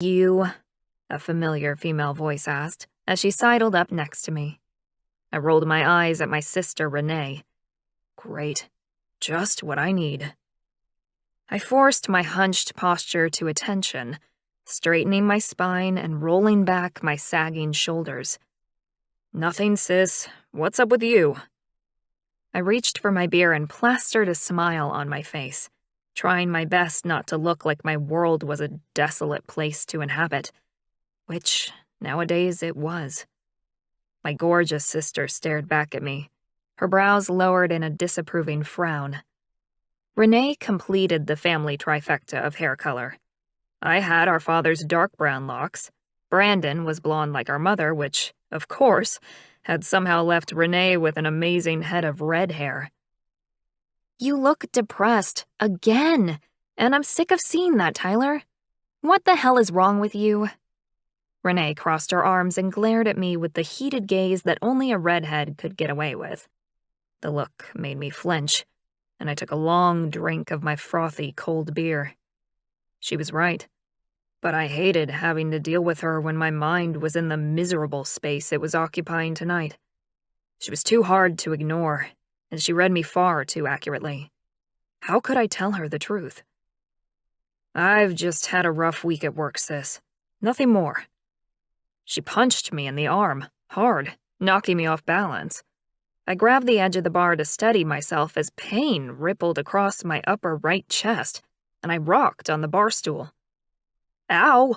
You? A familiar female voice asked, as she sidled up next to me. I rolled my eyes at my sister, Renee. Great. Just what I need. I forced my hunched posture to attention, straightening my spine and rolling back my sagging shoulders. Nothing, sis. What's up with you? I reached for my beer and plastered a smile on my face, trying my best not to look like my world was a desolate place to inhabit, which, nowadays, it was. My gorgeous sister stared back at me, her brows lowered in a disapproving frown. Renee completed the family trifecta of hair color. I had our father's dark brown locks. Brandon was blonde like our mother, which, of course, had somehow left Renee with an amazing head of red hair. You look depressed, again, and I'm sick of seeing that, Tyler. What the hell is wrong with you? Renee crossed her arms and glared at me with the heated gaze that only a redhead could get away with. The look made me flinch, and I took a long drink of my frothy cold beer. She was right, but I hated having to deal with her when my mind was in the miserable space it was occupying tonight. She was too hard to ignore, and she read me far too accurately. How could I tell her the truth? I've just had a rough week at work, sis. Nothing more. She punched me in the arm, hard, knocking me off balance. I grabbed the edge of the bar to steady myself as pain rippled across my upper right chest, and I rocked on the bar stool. Ow!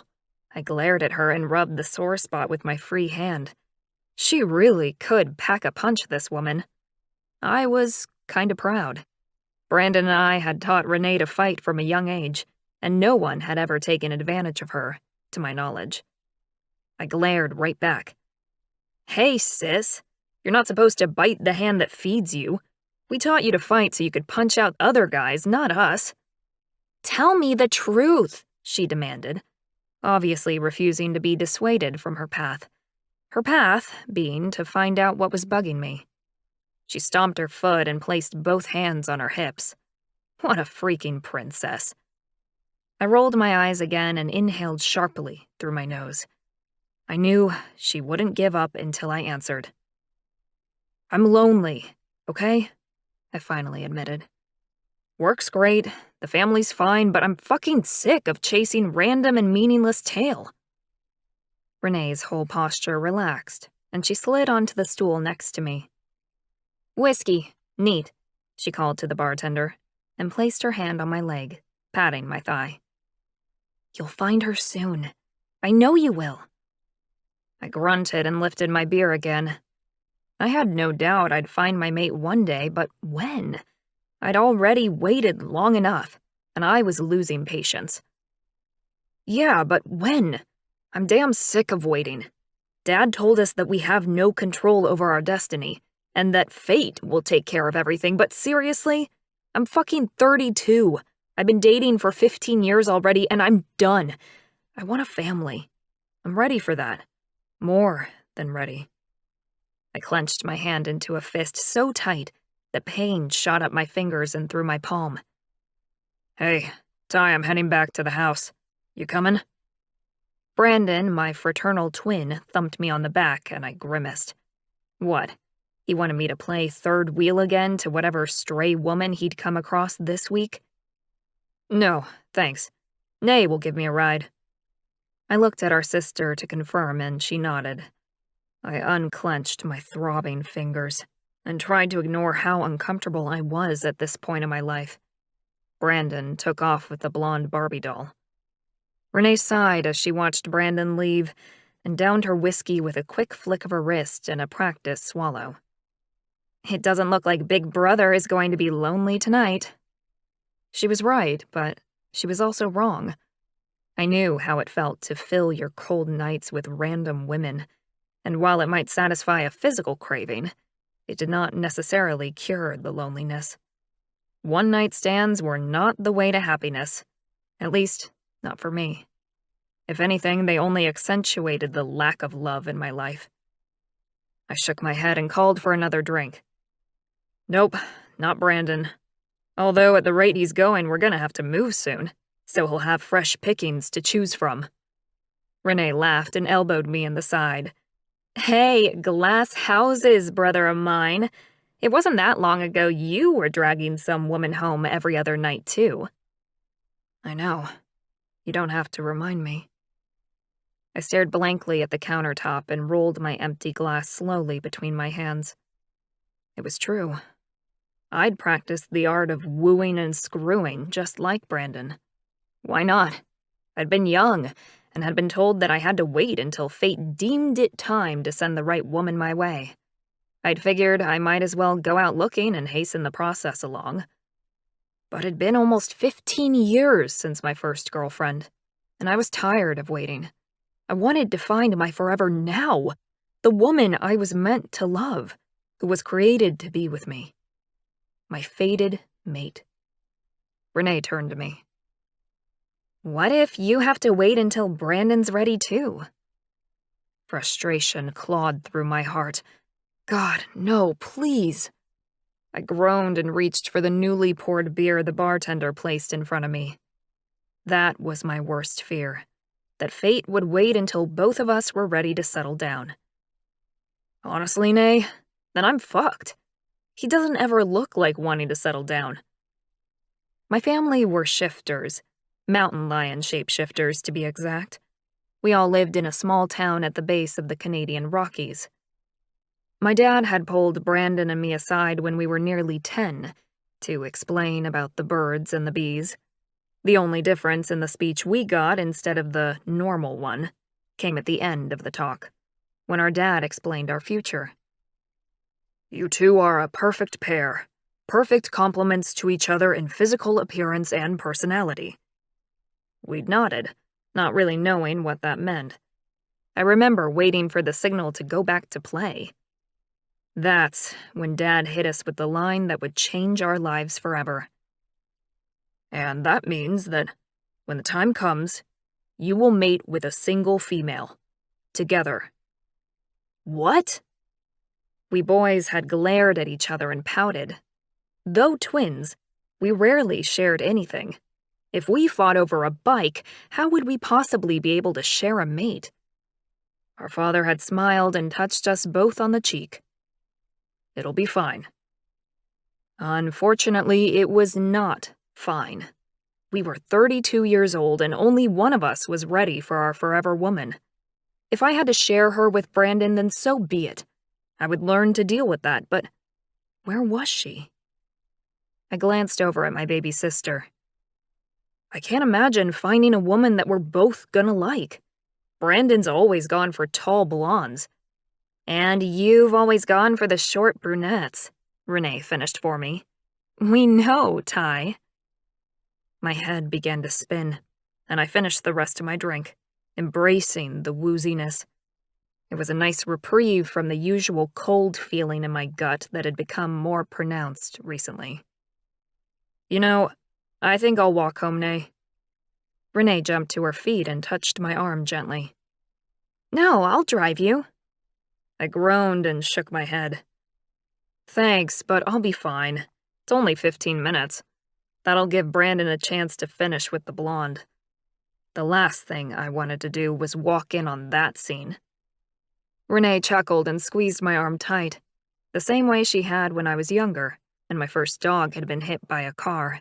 I glared at her and rubbed the sore spot with my free hand. She really could pack a punch, this woman. I was kinda proud. Brandon and I had taught Renee to fight from a young age, and no one had ever taken advantage of her, to my knowledge. I glared right back. Hey, sis. You're not supposed to bite the hand that feeds you. We taught you to fight so you could punch out other guys, not us. Tell me the truth, she demanded, obviously refusing to be dissuaded from her path. Her path being to find out what was bugging me. She stomped her foot and placed both hands on her hips. What a freaking princess. I rolled my eyes again and inhaled sharply through my nose. I knew she wouldn't give up until I answered. I'm lonely, okay? I finally admitted. Work's great, the family's fine, but I'm fucking sick of chasing random and meaningless tail. Renee's whole posture relaxed, and she slid onto the stool next to me. Whiskey, neat, she called to the bartender, and placed her hand on my leg, patting my thigh. You'll find her soon. I know you will. I grunted and lifted my beer again. I had no doubt I'd find my mate one day, but when? I'd already waited long enough, and I was losing patience. Yeah, but when? I'm damn sick of waiting. Dad told us that we have no control over our destiny, and that fate will take care of everything, but seriously? I'm fucking 32. I've been dating for 15 years already, and I'm done. I want a family. I'm ready for that. More than ready. I clenched my hand into a fist so tight that pain shot up my fingers and through my palm. Hey, Ty, I'm heading back to the house. You coming? Brandon, my fraternal twin, thumped me on the back and I grimaced. What? He wanted me to play third wheel again to whatever stray woman he'd come across this week? No, thanks. Nay will give me a ride. I looked at our sister to confirm and she nodded. I unclenched my throbbing fingers and tried to ignore how uncomfortable I was at this point in my life. Brandon took off with the blonde Barbie doll. Renee sighed as she watched Brandon leave and downed her whiskey with a quick flick of her wrist and a practiced swallow. It doesn't look like Big Brother is going to be lonely tonight. She was right, but she was also wrong. I knew how it felt to fill your cold nights with random women, and while it might satisfy a physical craving, it did not necessarily cure the loneliness. One-night stands were not the way to happiness, at least not for me. If anything, they only accentuated the lack of love in my life. I shook my head and called for another drink. Nope, not Brandon. Although at the rate he's going, we're gonna have to move soon, so he'll have fresh pickings to choose from. Renee laughed and elbowed me in the side. Hey, glass houses, brother of mine. It wasn't that long ago you were dragging some woman home every other night, too. I know. You don't have to remind me. I stared blankly at the countertop and rolled my empty glass slowly between my hands. It was true. I'd practiced the art of wooing and screwing just like Brandon. Why not? I'd been young and had been told that I had to wait until fate deemed it time to send the right woman my way. I'd figured I might as well go out looking and hasten the process along. But it'd been almost 15 years since my first girlfriend, and I was tired of waiting. I wanted to find my forever now, the woman I was meant to love, who was created to be with me. My fated mate. Renee turned to me. What if you have to wait until Brandon's ready too? Frustration clawed through my heart. God, no, please. I groaned and reached for the newly poured beer the bartender placed in front of me. That was my worst fear, that fate would wait until both of us were ready to settle down. Honestly, Nay, then I'm fucked. He doesn't ever look like wanting to settle down. My family were shifters, mountain lion shapeshifters to be exact. We all lived in a small town at the base of the Canadian Rockies. My dad had pulled Brandon and me aside when we were nearly 10 to explain about the birds and the bees. The only difference in the speech we got instead of the normal one came at the end of the talk, when our dad explained our future. You two are a perfect pair, perfect complements to each other in physical appearance and personality. We'd nodded, not really knowing what that meant. I remember waiting for the signal to go back to play. That's when Dad hit us with the line that would change our lives forever. And that means that, when the time comes, you will mate with a single female. Together. What? We boys had glared at each other and pouted. Though twins, we rarely shared anything. If we fought over a bike, how would we possibly be able to share a mate? Our father had smiled and touched us both on the cheek. It'll be fine. Unfortunately, it was not fine. We were 32 years old and only one of us was ready for our forever woman. If I had to share her with Brandon, then so be it. I would learn to deal with that, but where was she? I glanced over at my baby sister. I can't imagine finding a woman that we're both gonna like. Brandon's always gone for tall blondes. And you've always gone for the short brunettes, Renee finished for me. We know, Ty. My head began to spin, and I finished the rest of my drink, embracing the wooziness. It was a nice reprieve from the usual cold feeling in my gut that had become more pronounced recently. You know, I think I'll walk home, Nay. Renee jumped to her feet and touched my arm gently. No, I'll drive you. I groaned and shook my head. Thanks, but I'll be fine. It's only 15 minutes. That'll give Brandon a chance to finish with the blonde. The last thing I wanted to do was walk in on that scene. Renee chuckled and squeezed my arm tight, the same way she had when I was younger and my first dog had been hit by a car,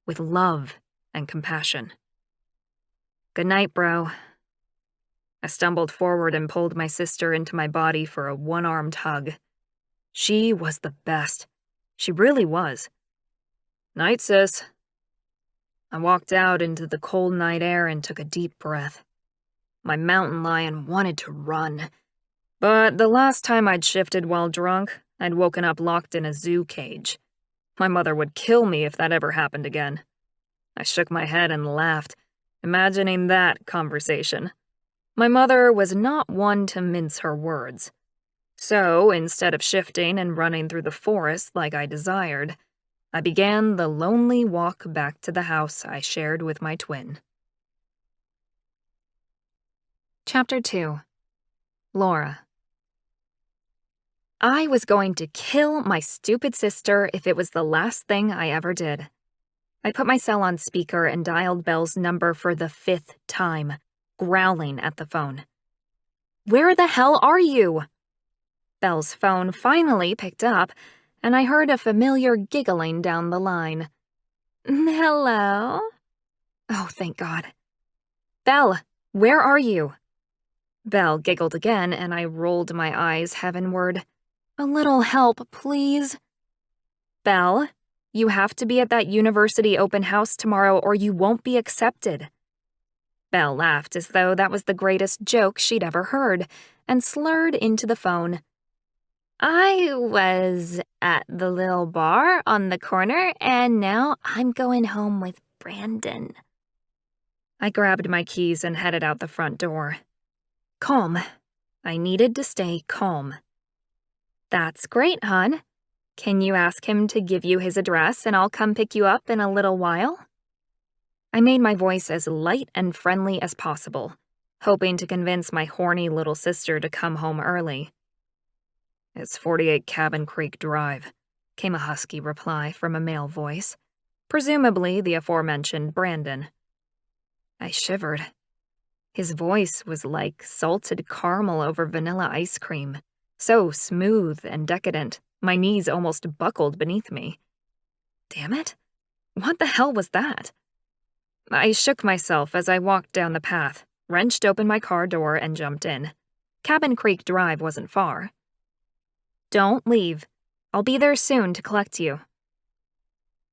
with love and compassion. Good night, bro. I stumbled forward and pulled my sister into my body for a one-armed hug. She was the best. She really was. Night, sis. I walked out into the cold night air and took a deep breath. My mountain lion wanted to run. But the last time I'd shifted while drunk, I'd woken up locked in a zoo cage. My mother would kill me if that ever happened again. I shook my head and laughed, imagining that conversation. My mother was not one to mince her words. So, instead of shifting and running through the forest like I desired, I began the lonely walk back to the house I shared with my twin. Chapter 2. Laura. I was going to kill my stupid sister if it was the last thing I ever did. I put my cell on speaker and dialed Belle's number for the 5th time, growling at the phone. "Where the hell are you?" Belle's phone finally picked up, and I heard a familiar giggling down the line. "Hello?" Oh, thank God. "Belle, where are you?" Belle giggled again, and I rolled my eyes heavenward. "A little help, please." "Belle, you have to be at that university open house tomorrow or you won't be accepted." Belle laughed as though that was the greatest joke she'd ever heard, and slurred into the phone. "I was at the little bar on the corner, and now I'm going home with Brandon." I grabbed my keys and headed out the front door. Calm. I needed to stay calm. "That's great, hon. Can you ask him to give you his address and I'll come pick you up in a little while?" I made my voice as light and friendly as possible, hoping to convince my horny little sister to come home early. "It's 48 Cabin Creek Drive," came a husky reply from a male voice, presumably the aforementioned Brandon. I shivered. His voice was like salted caramel over vanilla ice cream, so smooth and decadent, my knees almost buckled beneath me. Damn it, what the hell was that? I shook myself as I walked down the path, wrenched open my car door, and jumped in. Cabin Creek Drive wasn't far. "Don't leave. I'll be there soon to collect you."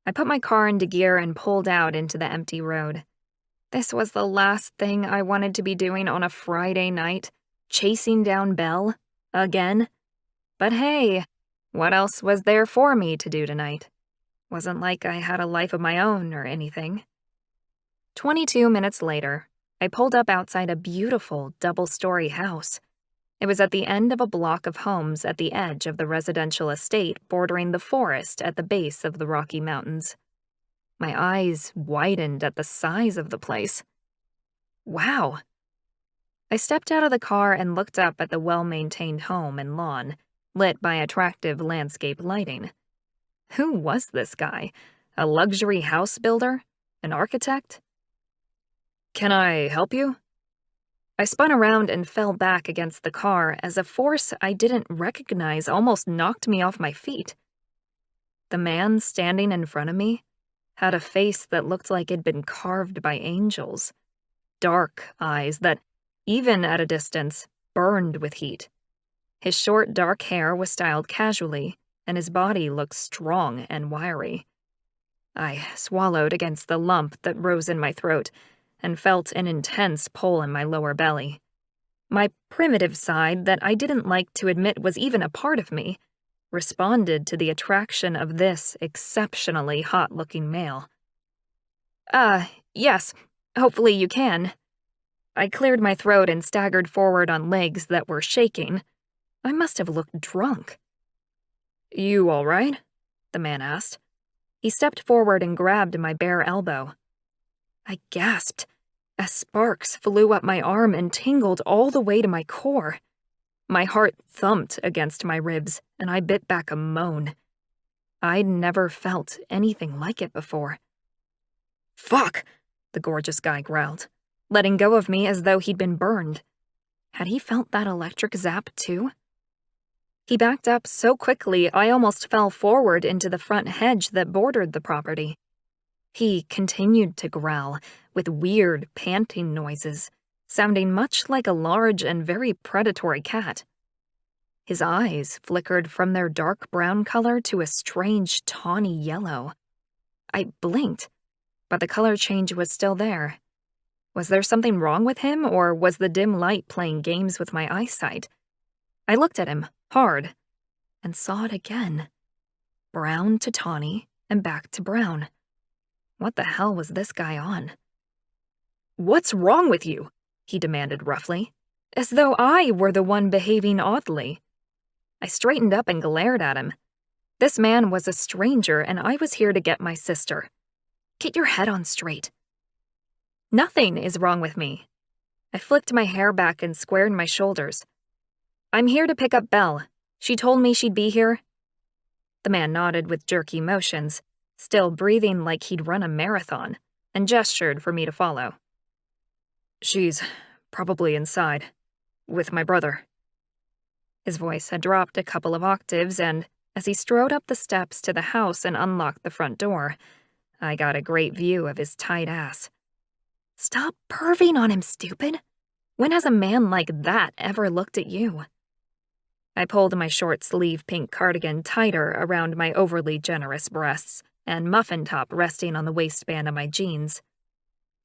I put my car into gear and pulled out into the empty road. This was the last thing I wanted to be doing on a Friday night, chasing down Belle, again. But hey, what else was there for me to do tonight? Wasn't like I had a life of my own or anything. 22 minutes later, I pulled up outside a beautiful double-story house. It was at the end of a block of homes at the edge of the residential estate bordering the forest at the base of the Rocky Mountains. My eyes widened at the size of the place. Wow. I stepped out of the car and looked up at the well-maintained home and lawn, lit by attractive landscape lighting. Who was this guy? A luxury house builder? An architect? "Can I help you?" I spun around and fell back against the car as a force I didn't recognize almost knocked me off my feet. The man standing in front of me had a face that looked like it'd been carved by angels. Dark eyes that, even at a distance, burned with heat. His short, dark hair was styled casually, and his body looked strong and wiry. I swallowed against the lump that rose in my throat and felt an intense pull in my lower belly. My primitive side that I didn't like to admit was even a part of me responded to the attraction of this exceptionally hot-looking male. Yes, hopefully you can." I cleared my throat and staggered forward on legs that were shaking. I must have looked drunk. "You all right?" the man asked. He stepped forward and grabbed my bare elbow. I gasped as sparks flew up my arm and tingled all the way to my core. My heart thumped against my ribs, and I bit back a moan. I'd never felt anything like it before. "Fuck!" the gorgeous guy growled, letting go of me as though he'd been burned. Had he felt that electric zap too? He backed up so quickly I almost fell forward into the front hedge that bordered the property. He continued to growl, with weird, panting noises, sounding much like a large and very predatory cat. His eyes flickered from their dark brown color to a strange tawny yellow. I blinked, but the color change was still there. Was there something wrong with him, or was the dim light playing games with my eyesight? I looked at him, hard, and saw it again. Brown to tawny, and back to brown. What the hell was this guy on? "What's wrong with you?" he demanded roughly, as though I were the one behaving oddly. I straightened up and glared at him. This man was a stranger, and I was here to get my sister. Get your head on straight. "Nothing is wrong with me." I flicked my hair back and squared my shoulders. "I'm here to pick up Belle. She told me she'd be here." The man nodded with jerky motions, still breathing like he'd run a marathon, and gestured for me to follow. "She's Probably inside. With my brother." His voice had dropped a couple of octaves, and as he strode up the steps to the house and unlocked the front door, I got a great view of his tight ass. "Stop perving on him, stupid! When has a man like that ever looked at you?" I pulled my short-sleeve pink cardigan tighter around my overly generous breasts and muffin top resting on the waistband of my jeans.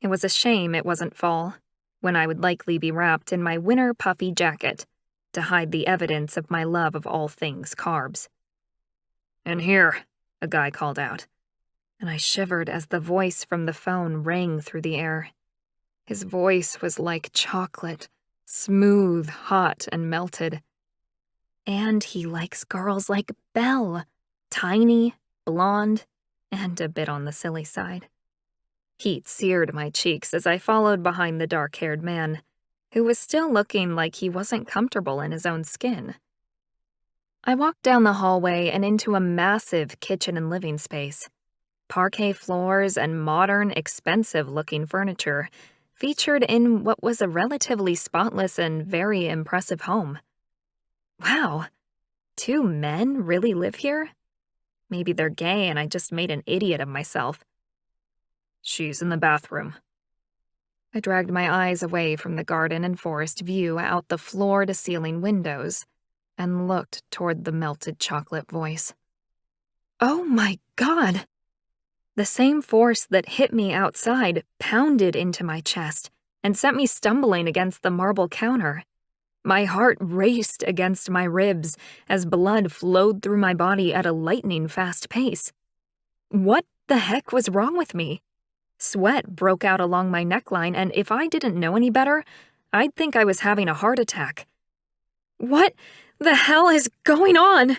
It was a shame it wasn't fall, when I would likely be wrapped in my winter puffy jacket to hide the evidence of my love of all things carbs. "In here," a guy called out, and I shivered as the voice from the phone rang through the air. His voice was like chocolate, smooth, hot, and melted. And he likes girls like Belle, tiny, blonde, and a bit on the silly side. Heat seared my cheeks as I followed behind the dark-haired man, who was still looking like he wasn't comfortable in his own skin. I walked down the hallway and into a massive kitchen and living space. Parquet floors and modern, expensive-looking furniture featured in what was a relatively spotless and very impressive home. Wow, 2 men really live here? Maybe they're gay and I just made an idiot of myself. "She's in the bathroom." I dragged my eyes away from the garden and forest view out the floor-to-ceiling windows and looked toward the melted chocolate voice. Oh my God! The same force that hit me outside pounded into my chest and sent me stumbling against the marble counter. My heart raced against my ribs as blood flowed through my body at a lightning-fast pace. What the heck was wrong with me? Sweat broke out along my neckline, and if I didn't know any better, I'd think I was having a heart attack. "What the hell is going on?"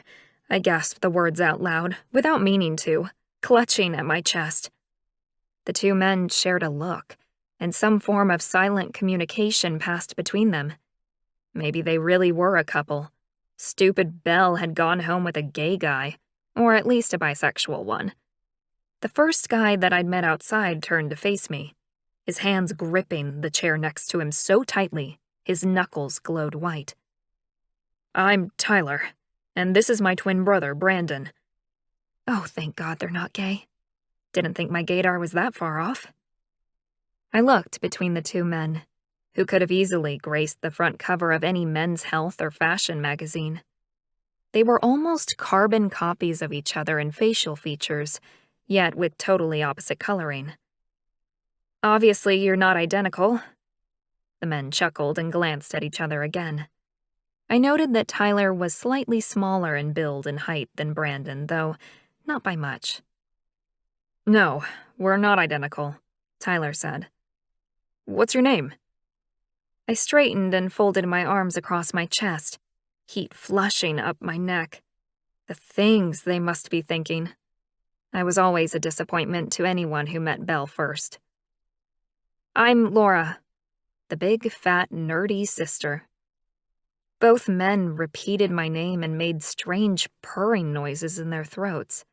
I gasped the words out loud, without meaning to, clutching at my chest. The 2 men shared a look, and some form of silent communication passed between them. Maybe they really were a couple. Stupid Belle had gone home with a gay guy, or at least a bisexual one. The first guy that I'd met outside turned to face me, his hands gripping the chair next to him so tightly, his knuckles glowed white. "I'm Tyler, and this is my twin brother, Brandon." Oh, thank God they're not gay. Didn't think my gaydar was that far off. I looked between the 2 men, who could have easily graced the front cover of any men's health or fashion magazine. They were almost carbon copies of each other in facial features, yet with totally opposite coloring. "Obviously, you're not identical." The men chuckled and glanced at each other again. I noted that Tyler was slightly smaller in build and height than Brandon, though not by much. "No, we're not identical," Tyler said. "What's your name?" I straightened and folded my arms across my chest, heat flushing up my neck. The things they must be thinking. I was always a disappointment to anyone who met Belle first. "I'm Laura, the big, fat, nerdy sister." Both men repeated my name and made strange purring noises in their throats.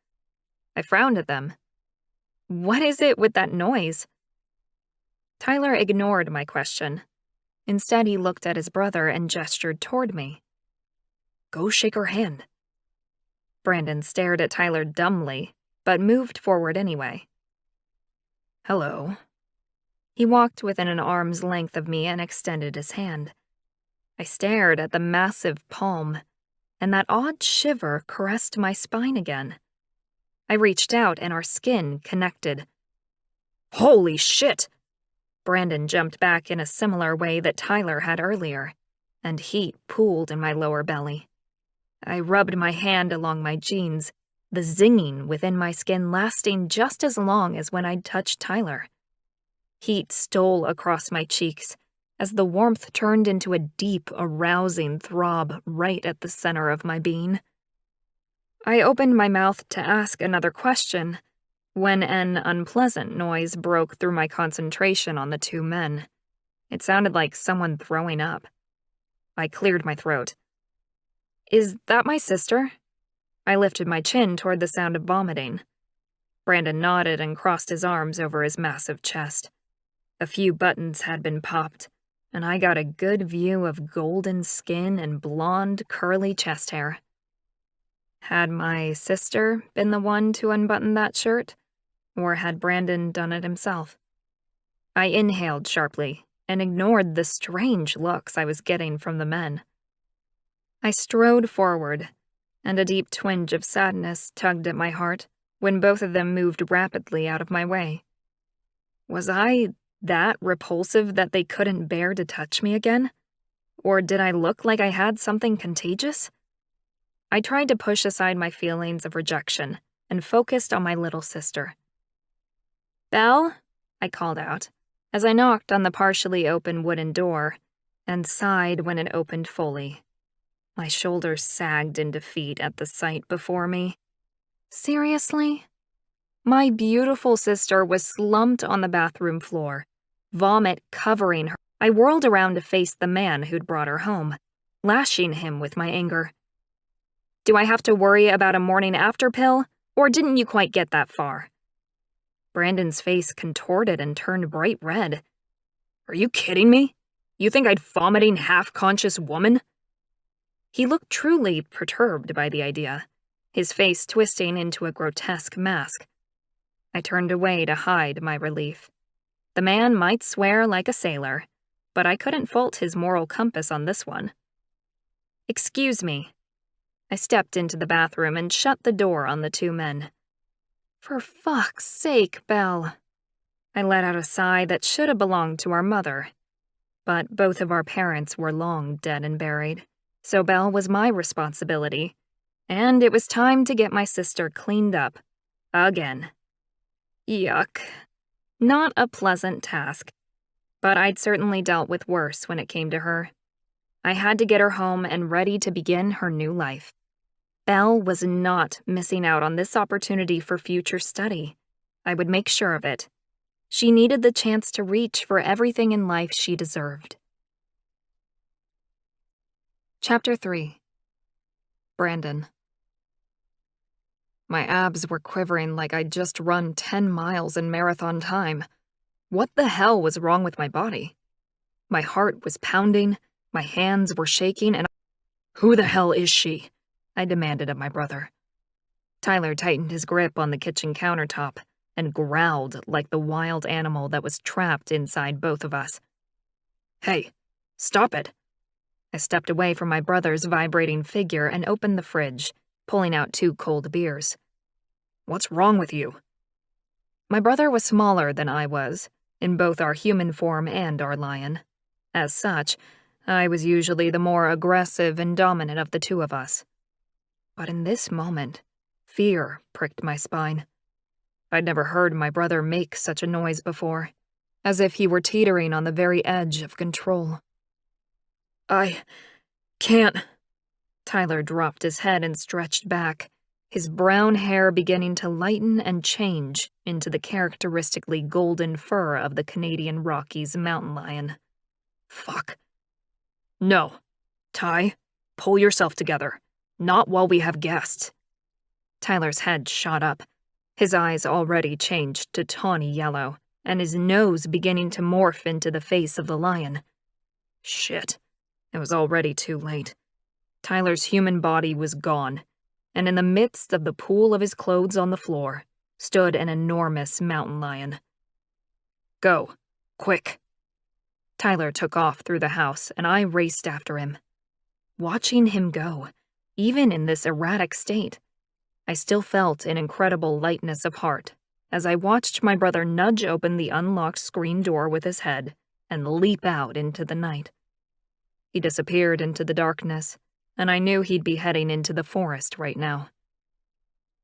I frowned at them. What is it with that noise? Tyler ignored my question. Instead, he looked at his brother and gestured toward me. "Go shake her hand." Brandon stared at Tyler dumbly, but moved forward anyway. "Hello." He walked within an arm's length of me and extended his hand. I stared at the massive palm, and that odd shiver caressed my spine again. I reached out and our skin connected. "Holy shit!" Brandon jumped back in a similar way that Tyler had earlier, and heat pooled in my lower belly. I rubbed my hand along my jeans, the zinging within my skin lasting just as long as when I'd touched Tyler. Heat stole across my cheeks as the warmth turned into a deep, arousing throb right at the center of my being. I opened my mouth to ask another question when an unpleasant noise broke through my concentration on the 2 men. It sounded like someone throwing up. I cleared my throat. "Is that my sister?" I lifted my chin toward the sound of vomiting. Brandon nodded and crossed his arms over his massive chest. A few buttons had been popped, and I got a good view of golden skin and blonde, curly chest hair. Had my sister been the one to unbutton that shirt, or had Brandon done it himself? I inhaled sharply and ignored the strange looks I was getting from the men. I strode forward, and a deep twinge of sadness tugged at my heart when both of them moved rapidly out of my way. Was I that repulsive that they couldn't bear to touch me again? Or did I look like I had something contagious? I tried to push aside my feelings of rejection and focused on my little sister. "Belle?" I called out, as I knocked on the partially open wooden door and sighed when it opened fully. My shoulders sagged in defeat at the sight before me. Seriously? My beautiful sister was slumped on the bathroom floor, vomit covering her. I whirled around to face the man who'd brought her home, lashing him with my anger. "Do I have to worry about a morning after pill, or didn't you quite get that far?" Brandon's face contorted and turned bright red. "Are you kidding me? You think I'd vomiting half-conscious woman?" He looked truly perturbed by the idea, his face twisting into a grotesque mask. I turned away to hide my relief. The man might swear like a sailor, but I couldn't fault his moral compass on this one. "Excuse me." I stepped into the bathroom and shut the door on the two men. "For fuck's sake, Belle." I let out a sigh that should have belonged to our mother, but both of our parents were long dead and buried, so Belle was my responsibility, and it was time to get my sister cleaned up. Again. Yuck. Not a pleasant task, but I'd certainly dealt with worse when it came to her. I had to get her home and ready to begin her new life. Belle was not missing out on this opportunity for future study. I would make sure of it. She needed the chance to reach for everything in life she deserved. Chapter 3. Brandon. My abs were quivering like I'd just run 10 miles in marathon time. What the hell was wrong with my body? My heart was pounding, my hands were shaking, and "Who the hell is she?" I demanded of my brother. Tyler tightened his grip on the kitchen countertop and growled like the wild animal that was trapped inside both of us. "Hey, stop it." I stepped away from my brother's vibrating figure and opened the fridge, pulling out 2 cold beers. "What's wrong with you?" My brother was smaller than I was, in both our human form and our lion. As such, I was usually the more aggressive and dominant of the two of us. But in this moment, fear pricked my spine. I'd never heard my brother make such a noise before, as if he were teetering on the very edge of control. "I can't." Tyler dropped his head and stretched back, his brown hair beginning to lighten and change into the characteristically golden fur of the Canadian Rockies mountain lion. "Fuck. No. Ty, pull yourself together. Not while we have guests." Tyler's head shot up, his eyes already changed to tawny yellow, and his nose beginning to morph into the face of the lion. Shit. It was already too late. Tyler's human body was gone, and in the midst of the pool of his clothes on the floor stood an enormous mountain lion. "Go. Quick." Tyler took off through the house, and I raced after him. Watching him go, even in this erratic state, I still felt an incredible lightness of heart as I watched my brother nudge open the unlocked screen door with his head and leap out into the night. He disappeared into the darkness, and I knew he'd be heading into the forest right now.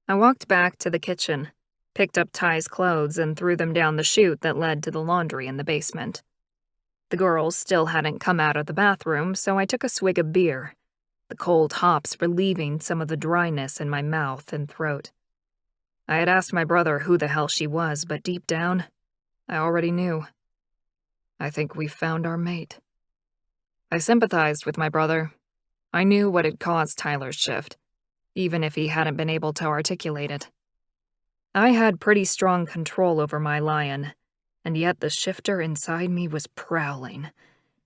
I walked back to the kitchen, picked up Ty's clothes, and threw them down the chute that led to the laundry in the basement. The girls still hadn't come out of the bathroom, so I took a swig of beer, the cold hops relieving some of the dryness in my mouth and throat. I had asked my brother who the hell she was, but deep down, I already knew. I think we found our mate. I sympathized with my brother. I knew what had caused Tyler's shift, even if he hadn't been able to articulate it. I had pretty strong control over my lion, and yet the shifter inside me was prowling,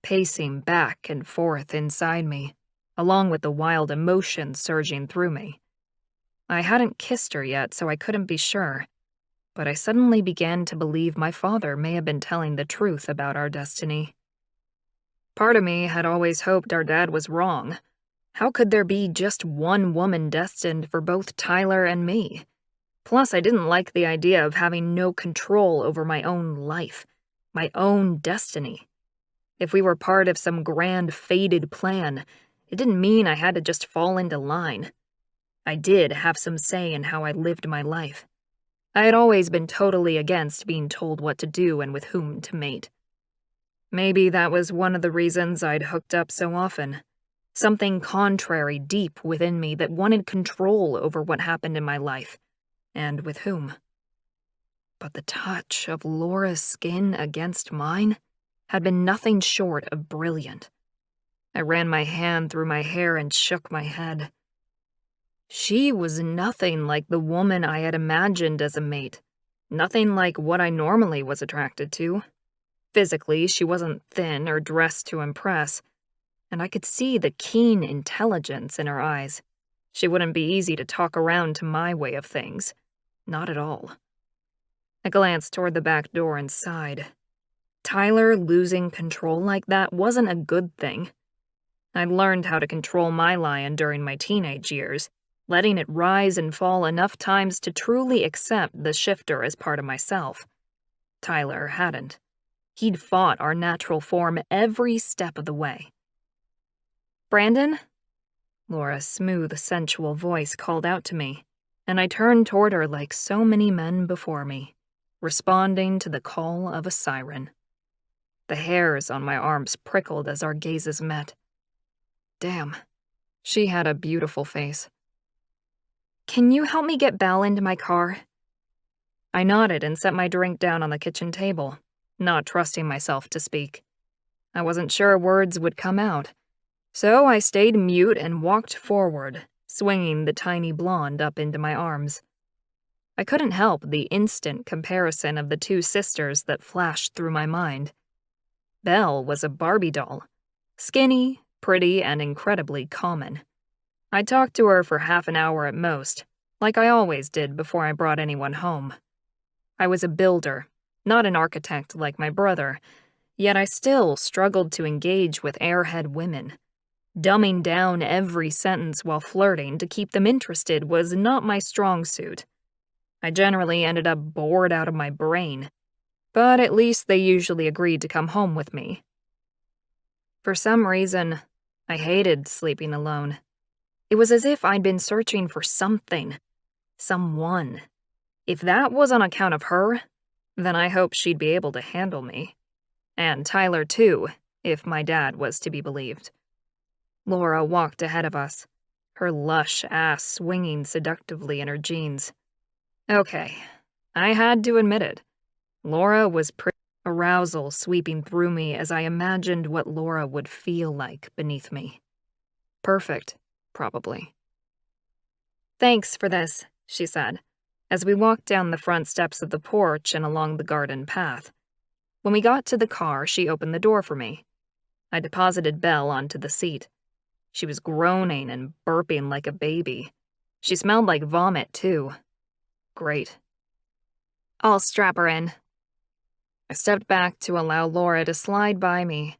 pacing back and forth inside me, along with the wild emotions surging through me. I hadn't kissed her yet, so I couldn't be sure, but I suddenly began to believe my father may have been telling the truth about our destiny. Part of me had always hoped our dad was wrong. How could there be just one woman destined for both Tyler and me? Plus, I didn't like the idea of having no control over my own life, my own destiny. If we were part of some grand fated plan, it didn't mean I had to just fall into line. I did have some say in how I lived my life. I had always been totally against being told what to do and with whom to mate. Maybe that was one of the reasons I'd hooked up so often. Something contrary deep within me that wanted control over what happened in my life, and with whom. But the touch of Laura's skin against mine had been nothing short of brilliant. I ran my hand through my hair and shook my head. She was nothing like the woman I had imagined as a mate, nothing like what I normally was attracted to. Physically, she wasn't thin or dressed to impress, and I could see the keen intelligence in her eyes. She wouldn't be easy to talk around to my way of things. Not at all. I glanced toward the back door and sighed. Tyler losing control like that wasn't a good thing. I'd learned how to control my lion during my teenage years, letting it rise and fall enough times to truly accept the shifter as part of myself. Tyler hadn't. He'd fought our natural form every step of the way. "Brandon?" Laura's smooth, sensual voice called out to me, and I turned toward her like so many men before me, responding to the call of a siren. The hairs on my arms prickled as our gazes met. Damn, she had a beautiful face. "Can you help me get Belle into my car?" I nodded and set my drink down on the kitchen table, not trusting myself to speak. I wasn't sure words would come out, so I stayed mute and walked forward, swinging the tiny blonde up into my arms. I couldn't help the instant comparison of the two sisters that flashed through my mind. Belle was a Barbie doll, skinny, pretty, and incredibly common. I talked to her for half an hour at most, like I always did before I brought anyone home. I was a builder, not an architect like my brother, yet I still struggled to engage with airhead women. Dumbing down every sentence while flirting to keep them interested was not my strong suit. I generally ended up bored out of my brain, but at least they usually agreed to come home with me. For some reason, I hated sleeping alone. It was as if I'd been searching for something, someone. If that was on account of her, then I hoped she'd be able to handle me. And Tyler, too, if my dad was to be believed. Laura walked ahead of us, her lush ass swinging seductively in her jeans. Okay, I had to admit it. Laura was pretty. Arousal sweeping through me as I imagined what Laura would feel like beneath me. Perfect, probably. "Thanks for this," she said, as we walked down the front steps of the porch and along the garden path. When we got to the car, she opened the door for me. I deposited Belle onto the seat. She was groaning and burping like a baby. She smelled like vomit, too. Great. "I'll strap her in." I stepped back to allow Laura to slide by me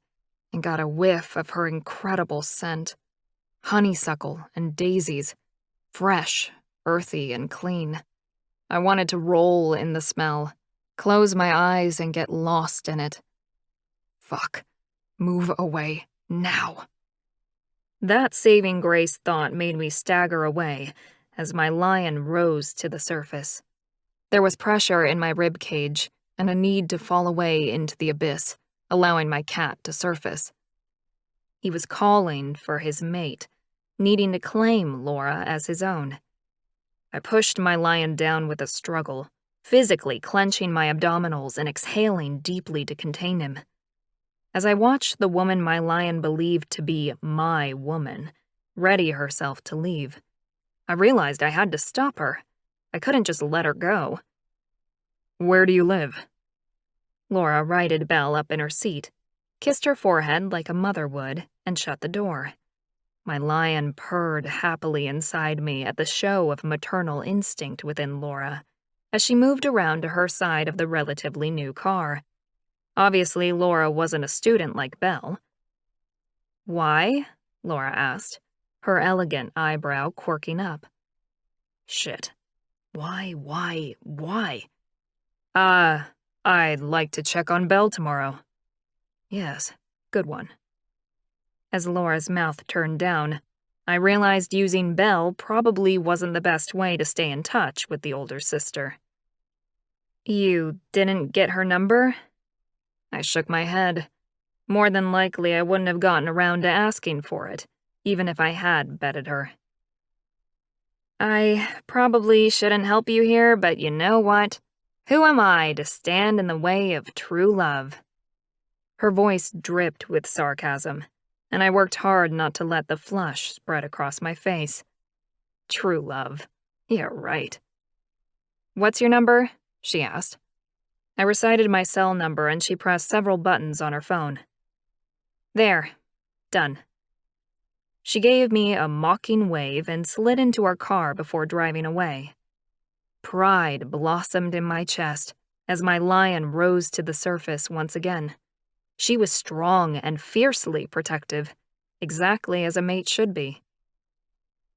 and got a whiff of her incredible scent. Honeysuckle and daisies, fresh, earthy, and clean. I wanted to roll in the smell, close my eyes and get lost in it. Fuck. Move away, now. That saving grace thought made me stagger away as my lion rose to the surface. There was pressure in my rib cage and a need to fall away into the abyss, allowing my cat to surface. He was calling for his mate, needing to claim Laura as his own. I pushed my lion down with a struggle, physically clenching my abdominals and exhaling deeply to contain him. As I watched the woman my lion believed to be my woman ready herself to leave, I realized I had to stop her. I couldn't just let her go. "Where do you live?" Laura righted Belle up in her seat. kissed her forehead like a mother would, and shut the door. My lion purred happily inside me at the show of maternal instinct within Laura, as she moved around to her side of the relatively new car. Obviously, Laura wasn't a student like Belle. "Why?" Laura asked, her elegant eyebrow quirking up. Shit. Why? I'd like to check on Belle tomorrow. Yes, good one. As Laura's mouth turned down, I realized using Belle probably wasn't the best way to stay in touch with the older sister. You didn't get her number? I shook my head. More than likely, I wouldn't have gotten around to asking for it, even if I had betted her. I probably shouldn't help you here, but you know what? Who am I to stand in the way of true love? Her voice dripped with sarcasm, and I worked hard not to let the flush spread across my face. True love. Yeah, right. What's your number? She asked. I recited my cell number and she pressed several buttons on her phone. There. Done. She gave me a mocking wave and slid into her car before driving away. Pride blossomed in my chest as my lion rose to the surface once again. She was strong and fiercely protective, exactly as a mate should be.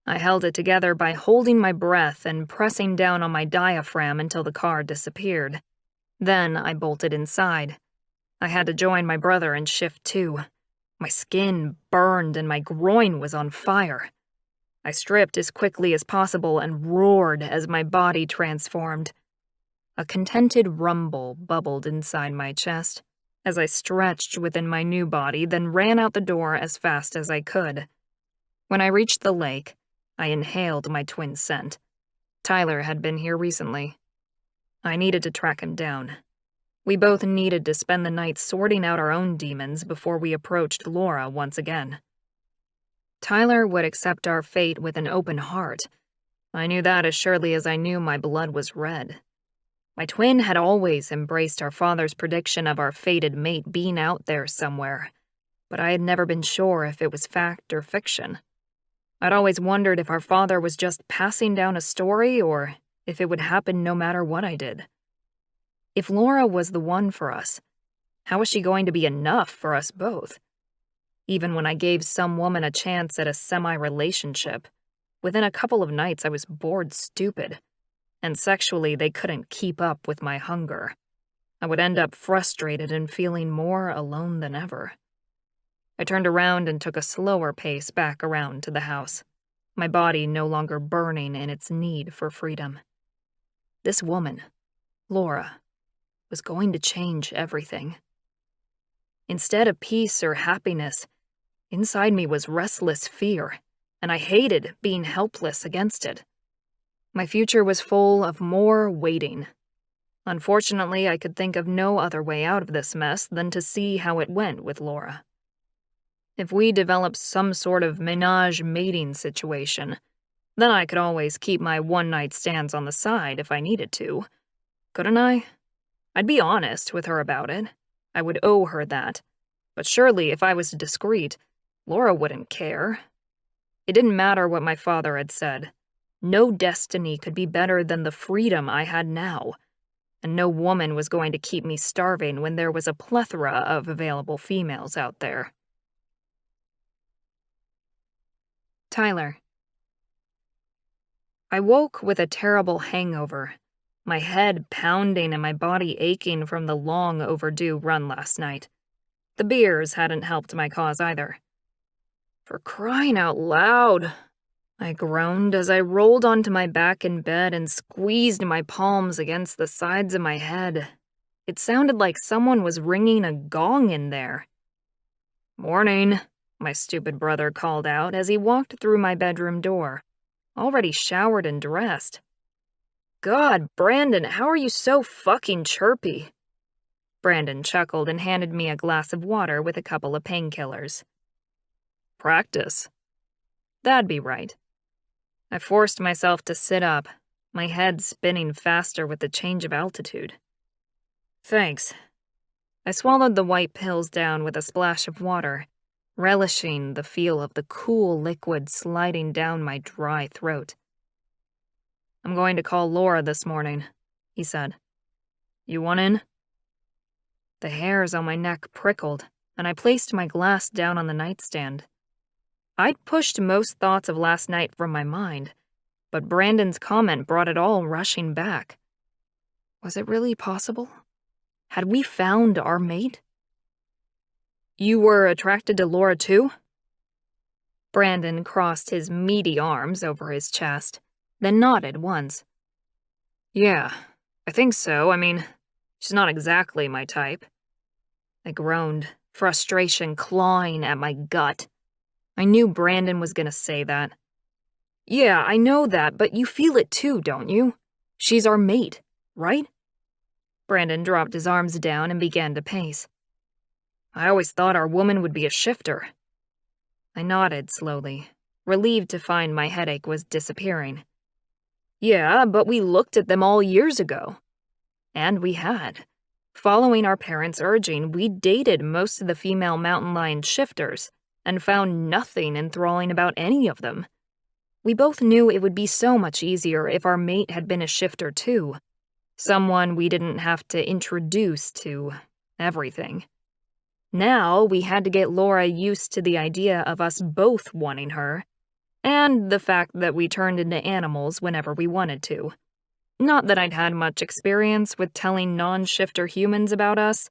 I held it together by holding my breath and pressing down on my diaphragm until the car disappeared. Then I bolted inside. I had to join my brother in shift 2. My skin burned and my groin was on fire. I stripped as quickly as possible and roared as my body transformed. A contented rumble bubbled inside my chest as I stretched within my new body, then ran out the door as fast as I could. When I reached the lake, I inhaled my twin scent. Tyler had been here recently. I needed to track him down. We both needed to spend the night sorting out our own demons before we approached Laura once again. Tyler would accept our fate with an open heart. I knew that as surely as I knew my blood was red. My twin had always embraced our father's prediction of our fated mate being out there somewhere, but I had never been sure if it was fact or fiction. I'd always wondered if our father was just passing down a story or if it would happen no matter what I did. If Laura was the one for us, how was she going to be enough for us both? Even when I gave some woman a chance at a semi-relationship, within a couple of nights I was bored stupid, and sexually they couldn't keep up with my hunger. I would end up frustrated and feeling more alone than ever. I turned around and took a slower pace back around to the house, my body no longer burning in its need for freedom. This woman, Laura, was going to change everything. Instead of peace or happiness, inside me was restless fear, and I hated being helpless against it. My future was full of more waiting. Unfortunately, I could think of no other way out of this mess than to see how it went with Laura. If we developed some sort of menage mating situation, then I could always keep my one-night stands on the side if I needed to. Couldn't I? I'd be honest with her about it. I would owe her that. But surely if I was discreet, Laura wouldn't care. It didn't matter what my father had said. No destiny could be better than the freedom I had now, and no woman was going to keep me starving when there was a plethora of available females out there. Tyler. I woke with a terrible hangover, my head pounding and my body aching from the long overdue run last night. The beers hadn't helped my cause either. For crying out loud, I groaned as I rolled onto my back in bed and squeezed my palms against the sides of my head. It sounded like someone was ringing a gong in there. "Morning," my stupid brother called out as he walked through my bedroom door, already showered and dressed. "God, Brandon, how are you so fucking chirpy?" Brandon chuckled and handed me a glass of water with a couple of painkillers. "Practice." That'd be right. I forced myself to sit up, my head spinning faster with the change of altitude. "Thanks." I swallowed the white pills down with a splash of water, relishing the feel of the cool liquid sliding down my dry throat. "I'm going to call Laura this morning," he said. "You want in?" The hairs on my neck prickled, and I placed my glass down on the nightstand. I'd pushed most thoughts of last night from my mind, but Brandon's comment brought it all rushing back. Was it really possible? Had we found our mate? "You were attracted to Laura too?" Brandon crossed his meaty arms over his chest, then nodded once. "Yeah, I think so. I mean, she's not exactly my type." I groaned, frustration clawing at my gut. I knew Brandon was gonna say that. "Yeah, I know that, but you feel it too, don't you? She's our mate, right?" Brandon dropped his arms down and began to pace. "I always thought our woman would be a shifter." I nodded slowly, relieved to find my headache was disappearing. "Yeah, but we looked at them all years ago." And we had. Following our parents' urging, we dated most of the female mountain lion shifters and found nothing enthralling about any of them. We both knew it would be so much easier if our mate had been a shifter too. Someone we didn't have to introduce to everything. Now we had to get Laura used to the idea of us both wanting her, and the fact that we turned into animals whenever we wanted to. Not that I'd had much experience with telling non-shifter humans about us,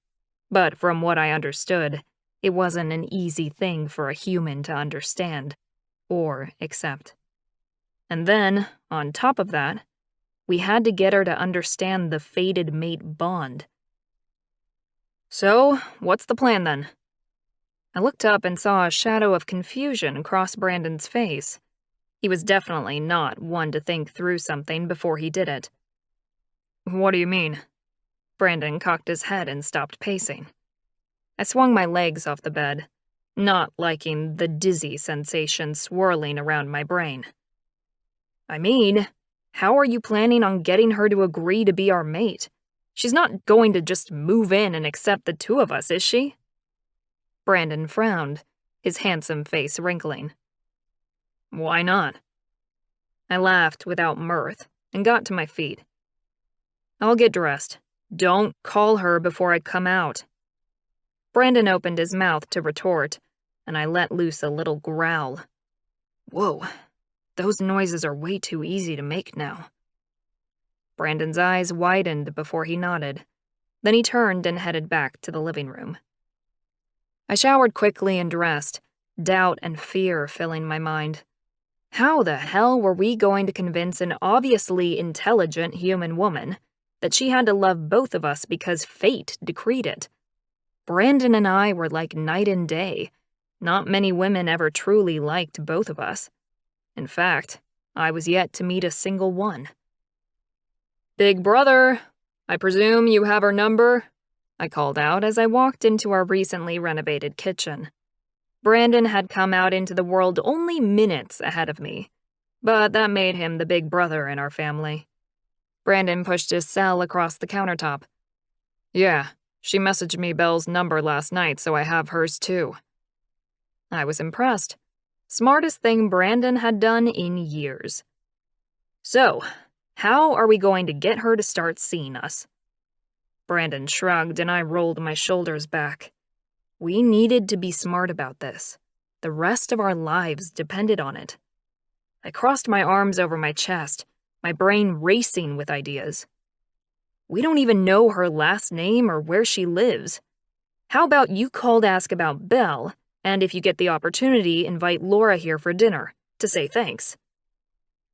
but from what I understood, it wasn't an easy thing for a human to understand, or accept. And then, on top of that, we had to get her to understand the fated mate bond. "So, what's the plan then?" I looked up and saw a shadow of confusion cross Brandon's face. He was definitely not one to think through something before he did it. "What do you mean?" Brandon cocked his head and stopped pacing. I swung my legs off the bed, not liking the dizzy sensation swirling around my brain. "I mean, how are you planning on getting her to agree to be our mate? She's not going to just move in and accept the two of us, is she?" Brandon frowned, his handsome face wrinkling. "Why not?" I laughed without mirth and got to my feet. "I'll get dressed. Don't call her before I come out." Brandon opened his mouth to retort, and I let loose a little growl. Whoa, those noises are way too easy to make now. Brandon's eyes widened before he nodded. Then he turned and headed back to the living room. I showered quickly and dressed, doubt and fear filling my mind. How the hell were we going to convince an obviously intelligent human woman that she had to love both of us because fate decreed it? Brandon and I were like night and day. Not many women ever truly liked both of us. In fact, I was yet to meet a single one. "Big brother, I presume you have her number?" I called out as I walked into our recently renovated kitchen. Brandon had come out into the world only minutes ahead of me, but that made him the big brother in our family. Brandon pushed his cell across the countertop. "Yeah, she messaged me Belle's number last night, so I have hers too." I was impressed. Smartest thing Brandon had done in years. "So, how are we going to get her to start seeing us?" Brandon shrugged and I rolled my shoulders back. We needed to be smart about this. The rest of our lives depended on it. I crossed my arms over my chest, my brain racing with ideas. We don't even know her last name or where she lives. How about you call to ask about Belle, and if you get the opportunity, invite Laura here for dinner, to say thanks.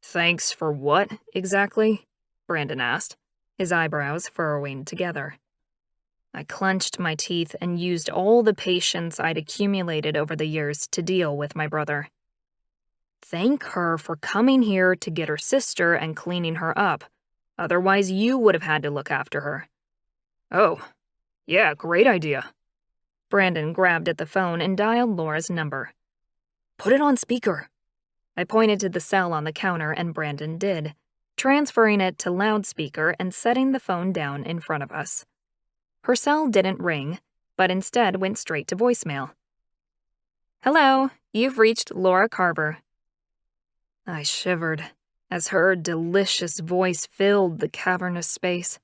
"Thanks for what, exactly?" Brandon asked, his eyebrows furrowing together. I clenched my teeth and used all the patience I'd accumulated over the years to deal with my brother. "Thank her for coming here to get her sister and cleaning her up. Otherwise, you would have had to look after her." "Oh, yeah, great idea." Brandon grabbed at the phone and dialed Laura's number. "Put it on speaker." I pointed to the cell on the counter and Brandon did, transferring it to loudspeaker and setting the phone down in front of us. Her cell didn't ring, but instead went straight to voicemail. "Hello, you've reached Laura Carver." I shivered as her delicious voice filled the cavernous space.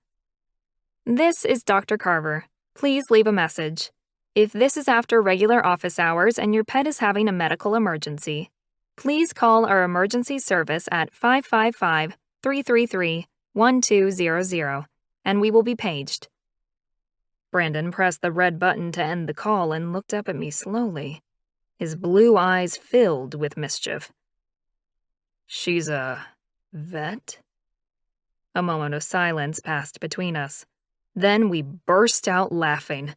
"This is Dr. Carver. Please leave a message. If this is after regular office hours and your pet is having a medical emergency, please call our emergency service at 555-333-1200, and we will be paged." Brandon pressed the red button to end the call and looked up at me slowly, his blue eyes filled with mischief. "She's a vet?" A moment of silence passed between us. Then we burst out laughing.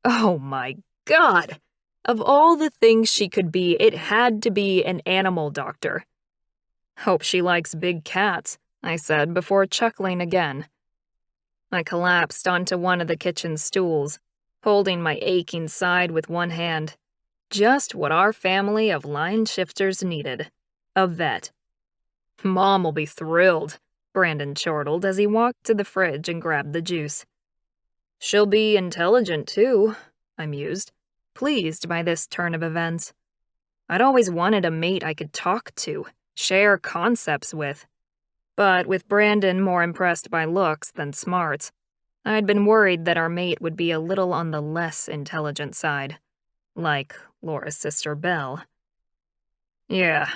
Oh my God! Of all the things she could be, it had to be an animal doctor. "Hope she likes big cats," I said before chuckling again. I collapsed onto one of the kitchen stools, holding my aching side with one hand. Just what our family of line shifters needed. A vet. "Mom will be thrilled," Brandon chortled as he walked to the fridge and grabbed the juice. "She'll be intelligent, too," I mused, pleased by this turn of events. I'd always wanted a mate I could talk to, share concepts with. But with Brandon more impressed by looks than smarts, I'd been worried that our mate would be a little on the less intelligent side, like Laura's sister Belle. "Yeah,"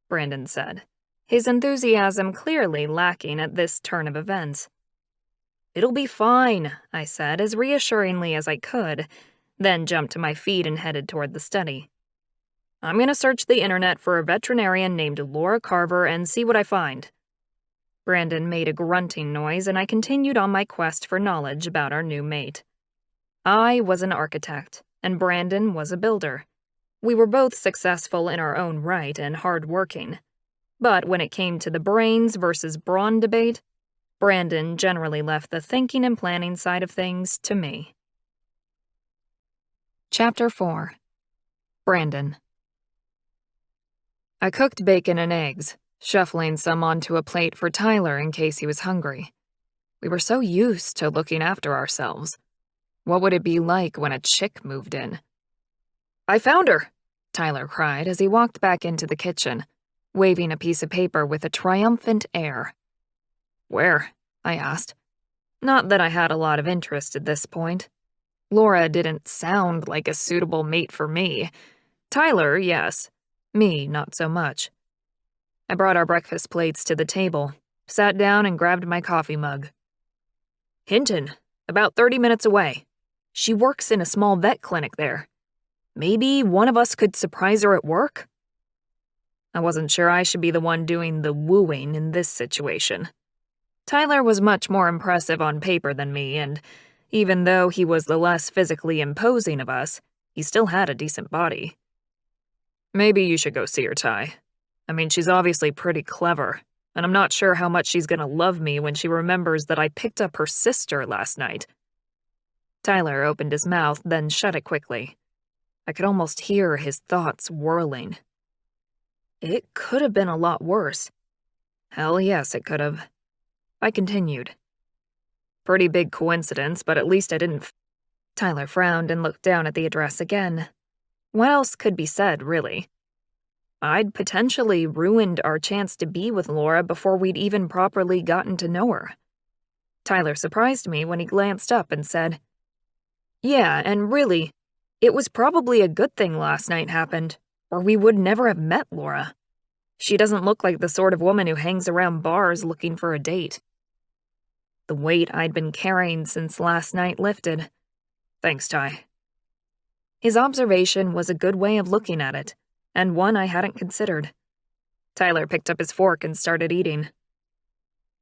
Brandon said, his enthusiasm clearly lacking at this turn of events. "It'll be fine," I said as reassuringly as I could, then jumped to my feet and headed toward the study. "I'm gonna search the internet for a veterinarian named Laura Carver and see what I find." Brandon made a grunting noise, and I continued on my quest for knowledge about our new mate. I was an architect, and Brandon was a builder. We were both successful in our own right and hard-working. But when it came to the brains versus brawn debate, Brandon generally left the thinking and planning side of things to me. Chapter 4. Brandon. I cooked bacon and eggs, shuffling some onto a plate for Tyler in case he was hungry. We were so used to looking after ourselves. What would it be like when a chick moved in? "I found her!" Tyler cried as he walked back into the kitchen, waving a piece of paper with a triumphant air. "Where?" I asked. Not that I had a lot of interest at this point. Laura didn't sound like a suitable mate for me. Tyler, yes. Me, not so much. I brought our breakfast plates to the table, sat down and grabbed my coffee mug. "Hinton, about 30 minutes away. She works in a small vet clinic there. Maybe one of us could surprise her at work?" I wasn't sure I should be the one doing the wooing in this situation. Tyler was much more impressive on paper than me, and even though he was the less physically imposing of us, he still had a decent body. "Maybe you should go see her, Ty. I mean, she's obviously pretty clever, and I'm not sure how much she's gonna love me when she remembers that I picked up her sister last night." Tyler opened his mouth, then shut it quickly. I could almost hear his thoughts whirling. It could have been a lot worse. Hell yes, it could have. I continued. "Pretty big coincidence, but at least I didn't Tyler frowned and looked down at the address again. What else could be said, really? I'd potentially ruined our chance to be with Laura before we'd even properly gotten to know her. Tyler surprised me when he glanced up and said, "Yeah, and really, it was probably a good thing last night happened, or we would never have met Laura. She doesn't look like the sort of woman who hangs around bars looking for a date." The weight I'd been carrying since last night lifted. "Thanks, Ty." His observation was a good way of looking at it, and one I hadn't considered. Tyler picked up his fork and started eating.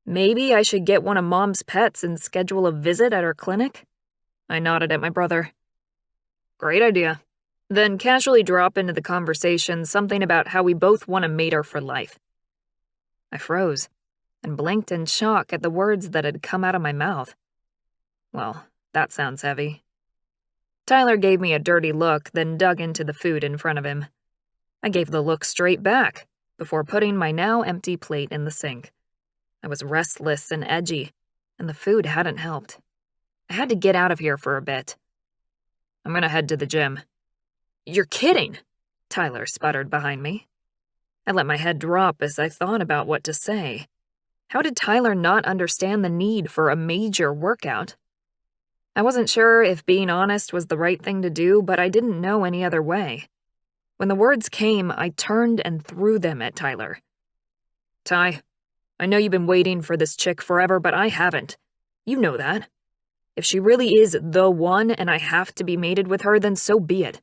"Maybe I should get one of Mom's pets and schedule a visit at her clinic?" I nodded at my brother. "Great idea. Then casually drop into the conversation something about how we both want to mate her for life." I froze and blinked in shock at the words that had come out of my mouth. Well, that sounds heavy. Tyler gave me a dirty look, then dug into the food in front of him. I gave the look straight back before putting my now empty plate in the sink. I was restless and edgy, and the food hadn't helped. I had to get out of here for a bit. I'm gonna head to the gym. You're kidding, Tyler sputtered behind me. I let my head drop as I thought about what to say. How did Tyler not understand the need for a major workout? I wasn't sure if being honest was the right thing to do, but I didn't know any other way. When the words came, I turned and threw them at Tyler. Ty, I know you've been waiting for this chick forever, but I haven't. You know that. If she really is the one and I have to be mated with her, then so be it.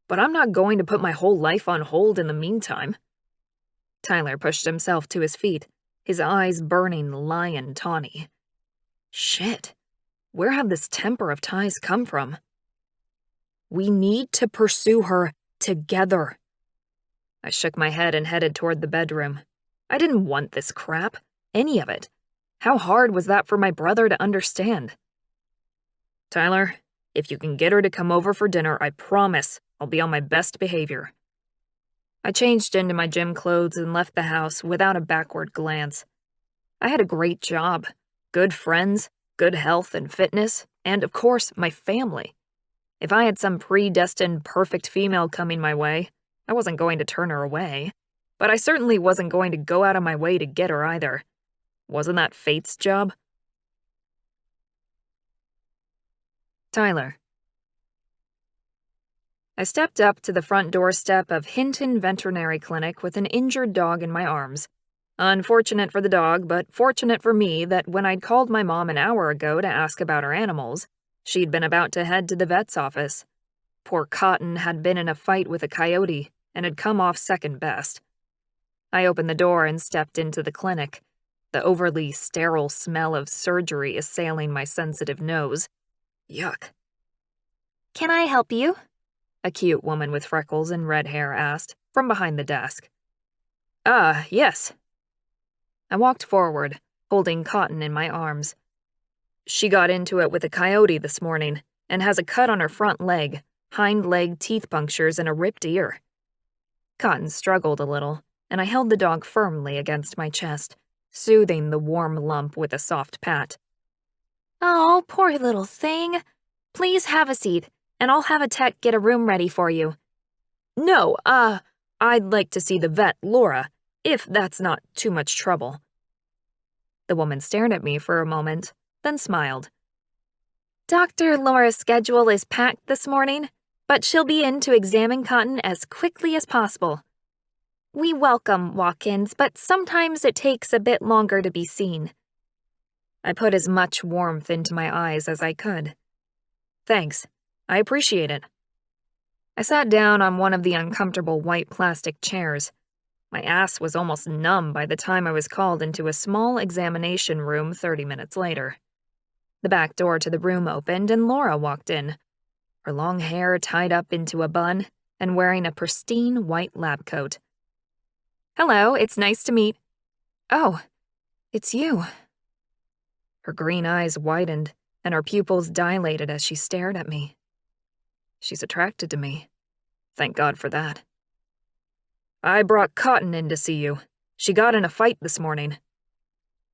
But I'm not going to put my whole life on hold in the meantime. Tyler pushed himself to his feet, his eyes burning lion tawny. Shit. Where had this temper of Ty's come from? We need to pursue her together. I shook my head and headed toward the bedroom. I didn't want this crap, any of it. How hard was that for my brother to understand? Tyler, if you can get her to come over for dinner, I promise I'll be on my best behavior. I changed into my gym clothes and left the house without a backward glance. I had a great job, good friends, good health and fitness, and of course, my family. If I had some predestined perfect female coming my way, I wasn't going to turn her away. But I certainly wasn't going to go out of my way to get her either. Wasn't that fate's job? Tyler. I stepped up to the front doorstep of Hinton Veterinary Clinic with an injured dog in my arms. Unfortunate for the dog, but fortunate for me that when I'd called my mom an hour ago to ask about her animals, she'd been about to head to the vet's office. Poor Cotton had been in a fight with a coyote and had come off second best. I opened the door and stepped into the clinic, the overly sterile smell of surgery assailing my sensitive nose. Yuck. Can I help you? A cute woman with freckles and red hair asked, from behind the desk. Yes. I walked forward, holding Cotton in my arms. She got into it with a coyote this morning and has a cut on her front leg, hind leg teeth punctures, and a ripped ear. Cotton struggled a little, and I held the dog firmly against my chest, soothing the warm lump with a soft pat. Oh, poor little thing. Please have a seat, and I'll have a tech get a room ready for you. No, I'd like to see the vet, Laura, if that's not too much trouble. The woman stared at me for a moment, then smiled. Dr. Laura's schedule is packed this morning, but she'll be in to examine Cotton as quickly as possible. We welcome walk-ins, but sometimes it takes a bit longer to be seen. I put as much warmth into my eyes as I could. Thanks. I appreciate it. I sat down on one of the uncomfortable white plastic chairs. My ass was almost numb by the time I was called into a small examination room 30 minutes later. The back door to the room opened and Laura walked in, her long hair tied up into a bun and wearing a pristine white lab coat. Hello, it's nice to meet. Oh, it's you. Her green eyes widened and her pupils dilated as she stared at me. She's attracted to me. Thank God for that. I brought Cotton in to see you. She got in a fight this morning.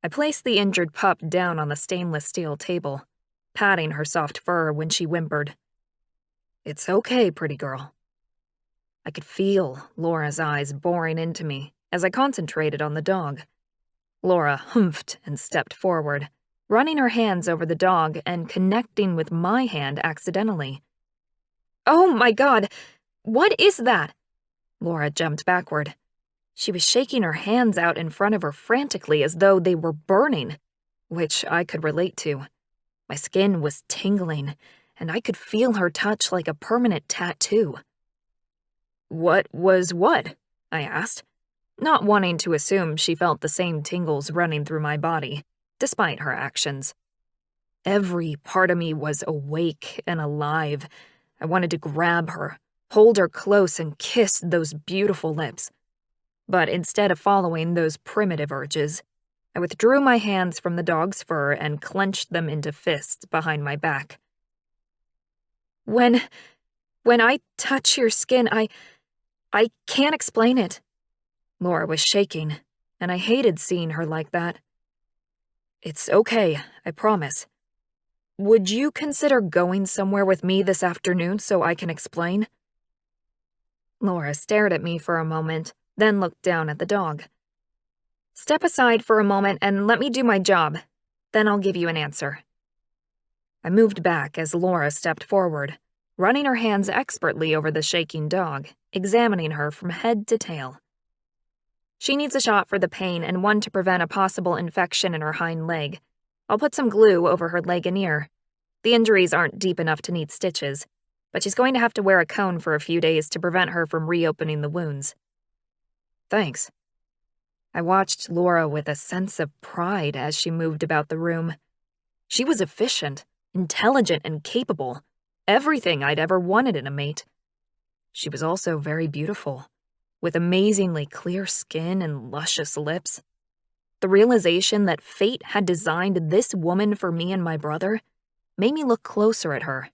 I placed the injured pup down on the stainless steel table, patting her soft fur when she whimpered. It's okay, pretty girl. I could feel Laura's eyes boring into me as I concentrated on the dog. Laura humphed and stepped forward, running her hands over the dog and connecting with my hand accidentally. Oh my God, what is that? Laura jumped backward. She was shaking her hands out in front of her frantically as though they were burning, which I could relate to. My skin was tingling, and I could feel her touch like a permanent tattoo. What was what? I asked, not wanting to assume she felt the same tingles running through my body, despite her actions. Every part of me was awake and alive. I wanted to grab her, hold her close, and kiss those beautiful lips. But instead of following those primitive urges, I withdrew my hands from the dog's fur and clenched them into fists behind my back. When I touch your skin, I can't explain it. Laura was shaking, and I hated seeing her like that. It's okay, I promise. Would you consider going somewhere with me this afternoon so I can explain? Laura stared at me for a moment, then looked down at the dog. Step aside for a moment and let me do my job. Then I'll give you an answer. I moved back as Laura stepped forward, running her hands expertly over the shaking dog, examining her from head to tail. She needs a shot for the pain and one to prevent a possible infection in her hind leg. I'll put some glue over her leg and ear. The injuries aren't deep enough to need stitches, but she's going to have to wear a cone for a few days to prevent her from reopening the wounds. Thanks. I watched Laura with a sense of pride as she moved about the room. She was efficient, intelligent, and capable. Everything I'd ever wanted in a mate. She was also very beautiful, with amazingly clear skin and luscious lips. The realization that fate had designed this woman for me and my brother made me look closer at her,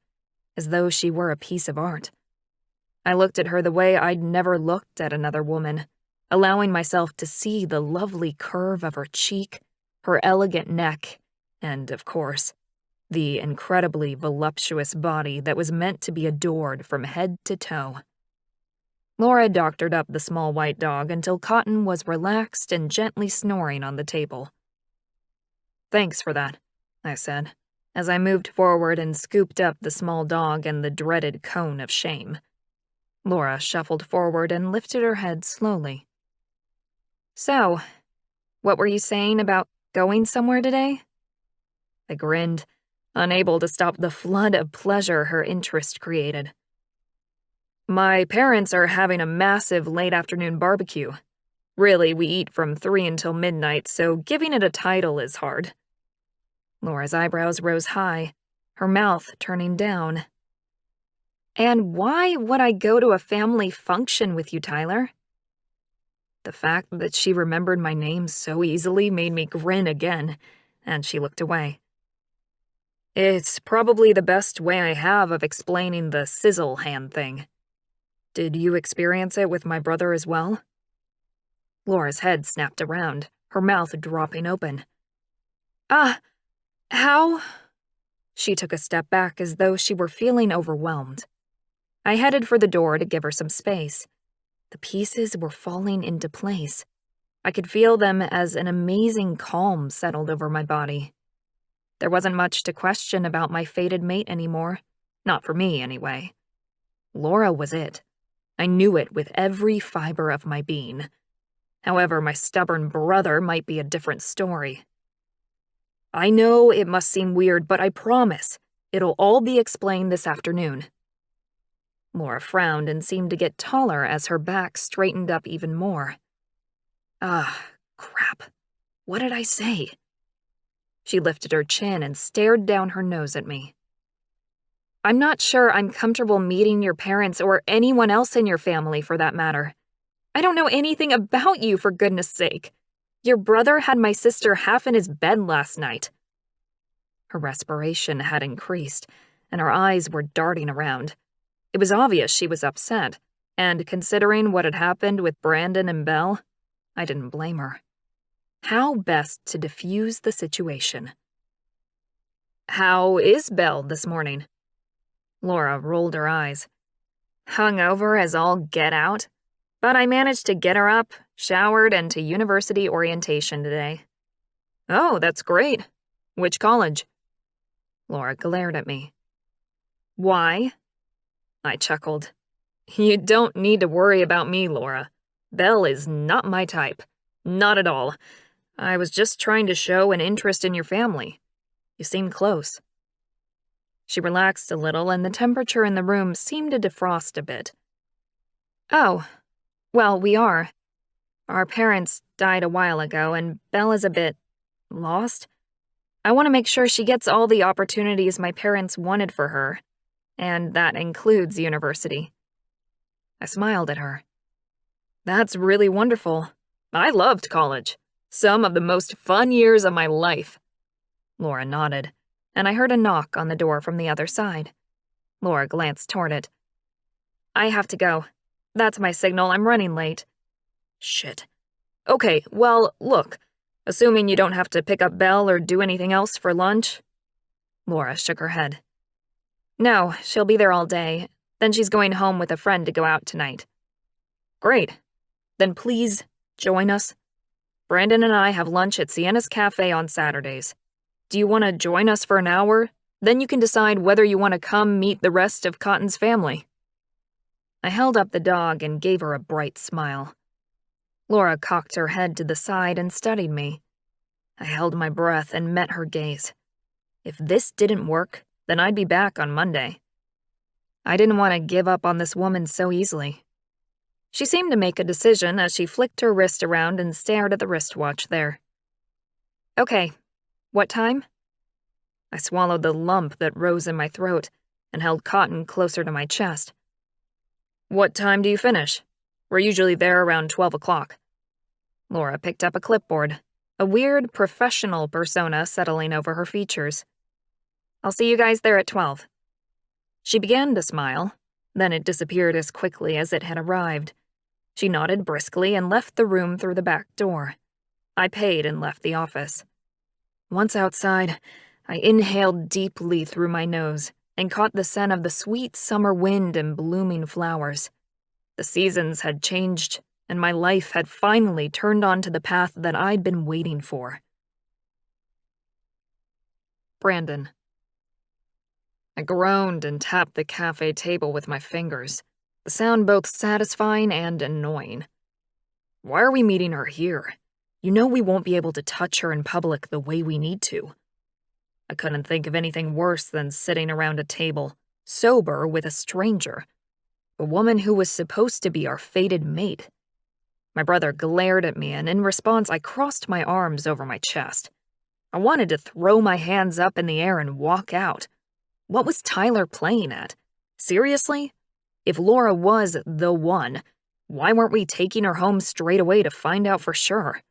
as though she were a piece of art. I looked at her the way I'd never looked at another woman, allowing myself to see the lovely curve of her cheek, her elegant neck, and, of course, the incredibly voluptuous body that was meant to be adored from head to toe. Laura doctored up the small white dog until Cotton was relaxed and gently snoring on the table. Thanks for that, I said, as I moved forward and scooped up the small dog and the dreaded cone of shame. Laura shuffled forward and lifted her head slowly. So, what were you saying about going somewhere today? I grinned, unable to stop the flood of pleasure her interest created. My parents are having a massive late-afternoon barbecue. Really, we eat from 3 until midnight, so giving it a title is hard. Laura's eyebrows rose high, her mouth turning down. And why would I go to a family function with you, Tyler? The fact that she remembered my name so easily made me grin again, and she looked away. It's probably the best way I have of explaining the sizzle hand thing. Did you experience it with my brother as well? Laura's head snapped around, her mouth dropping open. How? She took a step back as though she were feeling overwhelmed. I headed for the door to give her some space. The pieces were falling into place. I could feel them as an amazing calm settled over my body. There wasn't much to question about my fated mate anymore. Not for me, anyway. Laura was it. I knew it with every fiber of my being. However, my stubborn brother might be a different story. I know it must seem weird, but I promise it'll all be explained this afternoon. Laura frowned and seemed to get taller as her back straightened up even more. Crap. What did I say? She lifted her chin and stared down her nose at me. I'm not sure I'm comfortable meeting your parents or anyone else in your family for that matter. I don't know anything about you, for goodness sake. Your brother had my sister half in his bed last night. Her respiration had increased, and her eyes were darting around. It was obvious she was upset, and considering what had happened with Brandon and Belle, I didn't blame her. How best to diffuse the situation? How is Belle this morning? Laura rolled her eyes. Hungover as all get out, but I managed to get her up, showered, and to university orientation today. Oh, that's great. Which college? Laura glared at me. Why? I chuckled. You don't need to worry about me, Laura. Belle is not my type. Not at all. I was just trying to show an interest in your family. You seem close. She relaxed a little, and the temperature in the room seemed to defrost a bit. Oh, well, we are. Our parents died a while ago, and Belle is a bit lost. I want to make sure she gets all the opportunities my parents wanted for her, and that includes university. I smiled at her. That's really wonderful. I loved college. Some of the most fun years of my life. Laura nodded, and I heard a knock on the door from the other side. Laura glanced toward it. I have to go. That's my signal. I'm running late. Shit. Okay, well, look. Assuming you don't have to pick up Belle or do anything else for lunch. Laura shook her head. No, she'll be there all day. Then she's going home with a friend to go out tonight. Great. Then please join us. Brandon and I have lunch at Sienna's Cafe on Saturdays. Do you want to join us for an hour? Then you can decide whether you want to come meet the rest of Cotton's family. I held up the dog and gave her a bright smile. Laura cocked her head to the side and studied me. I held my breath and met her gaze. If this didn't work, then I'd be back on Monday. I didn't want to give up on this woman so easily. She seemed to make a decision as she flicked her wrist around and stared at the wristwatch there. Okay, what time? I swallowed the lump that rose in my throat and held Cotton closer to my chest. What time do you finish? We're usually there around 12 o'clock. Laura picked up a clipboard, a weird professional persona settling over her features. I'll see you guys there at 12. She began to smile, then it disappeared as quickly as it had arrived. She nodded briskly and left the room through the back door. I paid and left the office. Once outside, I inhaled deeply through my nose and caught the scent of the sweet summer wind and blooming flowers. The seasons had changed, and my life had finally turned onto the path that I'd been waiting for. Brandon. I groaned and tapped the cafe table with my fingers, the sound both satisfying and annoying. Why are we meeting her here? You know we won't be able to touch her in public the way we need to. I couldn't think of anything worse than sitting around a table, sober with a stranger, a woman who was supposed to be our fated mate. My brother glared at me, and in response I crossed my arms over my chest. I wanted to throw my hands up in the air and walk out. What was Tyler playing at? Seriously? If Laura was the one, why weren't we taking her home straight away to find out for sure?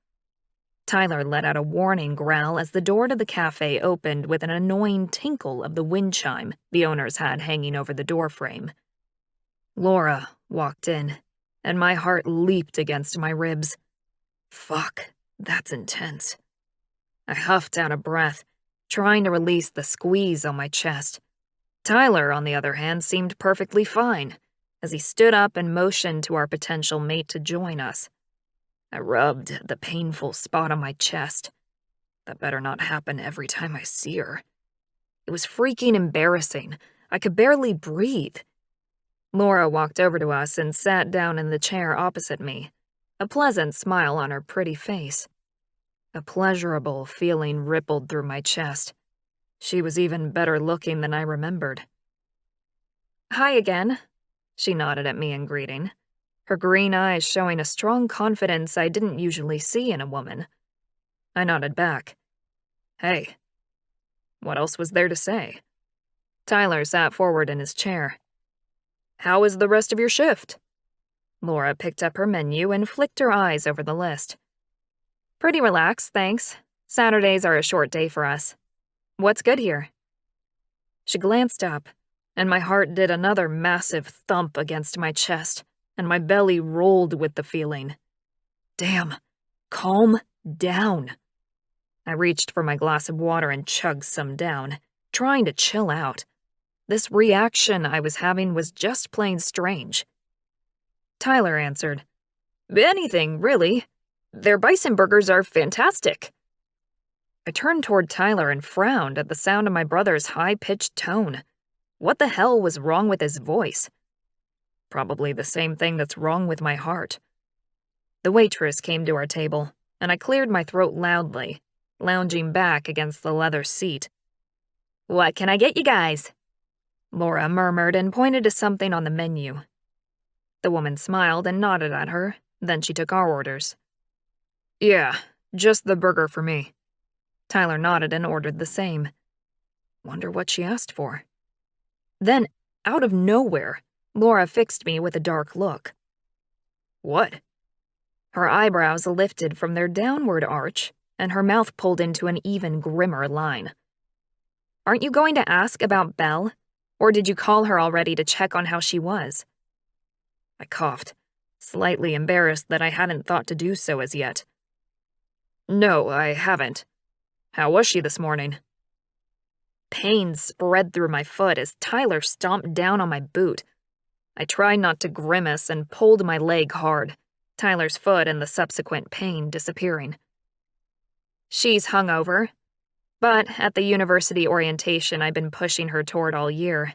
Tyler let out a warning growl as the door to the cafe opened with an annoying tinkle of the wind chime the owners had hanging over the doorframe. Laura walked in, and my heart leaped against my ribs. Fuck, that's intense. I huffed out a breath, trying to release the squeeze on my chest. Tyler, on the other hand, seemed perfectly fine, as he stood up and motioned to our potential mate to join us. I rubbed the painful spot on my chest. That better not happen every time I see her. It was freaking embarrassing. I could barely breathe. Laura walked over to us and sat down in the chair opposite me, a pleasant smile on her pretty face. A pleasurable feeling rippled through my chest. She was even better looking than I remembered. Hi again. She nodded at me in greeting, her green eyes showing a strong confidence I didn't usually see in a woman. I nodded back. Hey. What else was there to say? Tyler sat forward in his chair. How was the rest of your shift? Laura picked up her menu and flicked her eyes over the list. Pretty relaxed, thanks. Saturdays are a short day for us. What's good here? She glanced up, and my heart did another massive thump against my chest, and my belly rolled with the feeling. Damn, calm down. I reached for my glass of water and chugged some down, trying to chill out. This reaction I was having was just plain strange. Tyler answered, Anything, really. Their bison burgers are fantastic. I turned toward Tyler and frowned at the sound of my brother's high-pitched tone. What the hell was wrong with his voice? Probably the same thing that's wrong with my heart. The waitress came to our table, and I cleared my throat loudly, lounging back against the leather seat. What can I get you guys? Laura murmured and pointed to something on the menu. The woman smiled and nodded at her, then she took our orders. Yeah, just the burger for me. Tyler nodded and ordered the same. Wonder what she asked for. Then, out of nowhere, Laura fixed me with a dark look. What? Her eyebrows lifted from their downward arch, and her mouth pulled into an even grimmer line. Aren't you going to ask about Belle? Or did you call her already to check on how she was? I coughed, slightly embarrassed that I hadn't thought to do so as yet. No, I haven't. How was she this morning? Pain spread through my foot as Tyler stomped down on my boot. I tried not to grimace and pulled my leg hard, Tyler's foot and the subsequent pain disappearing. She's hungover, but at the university orientation I'd been pushing her toward all year.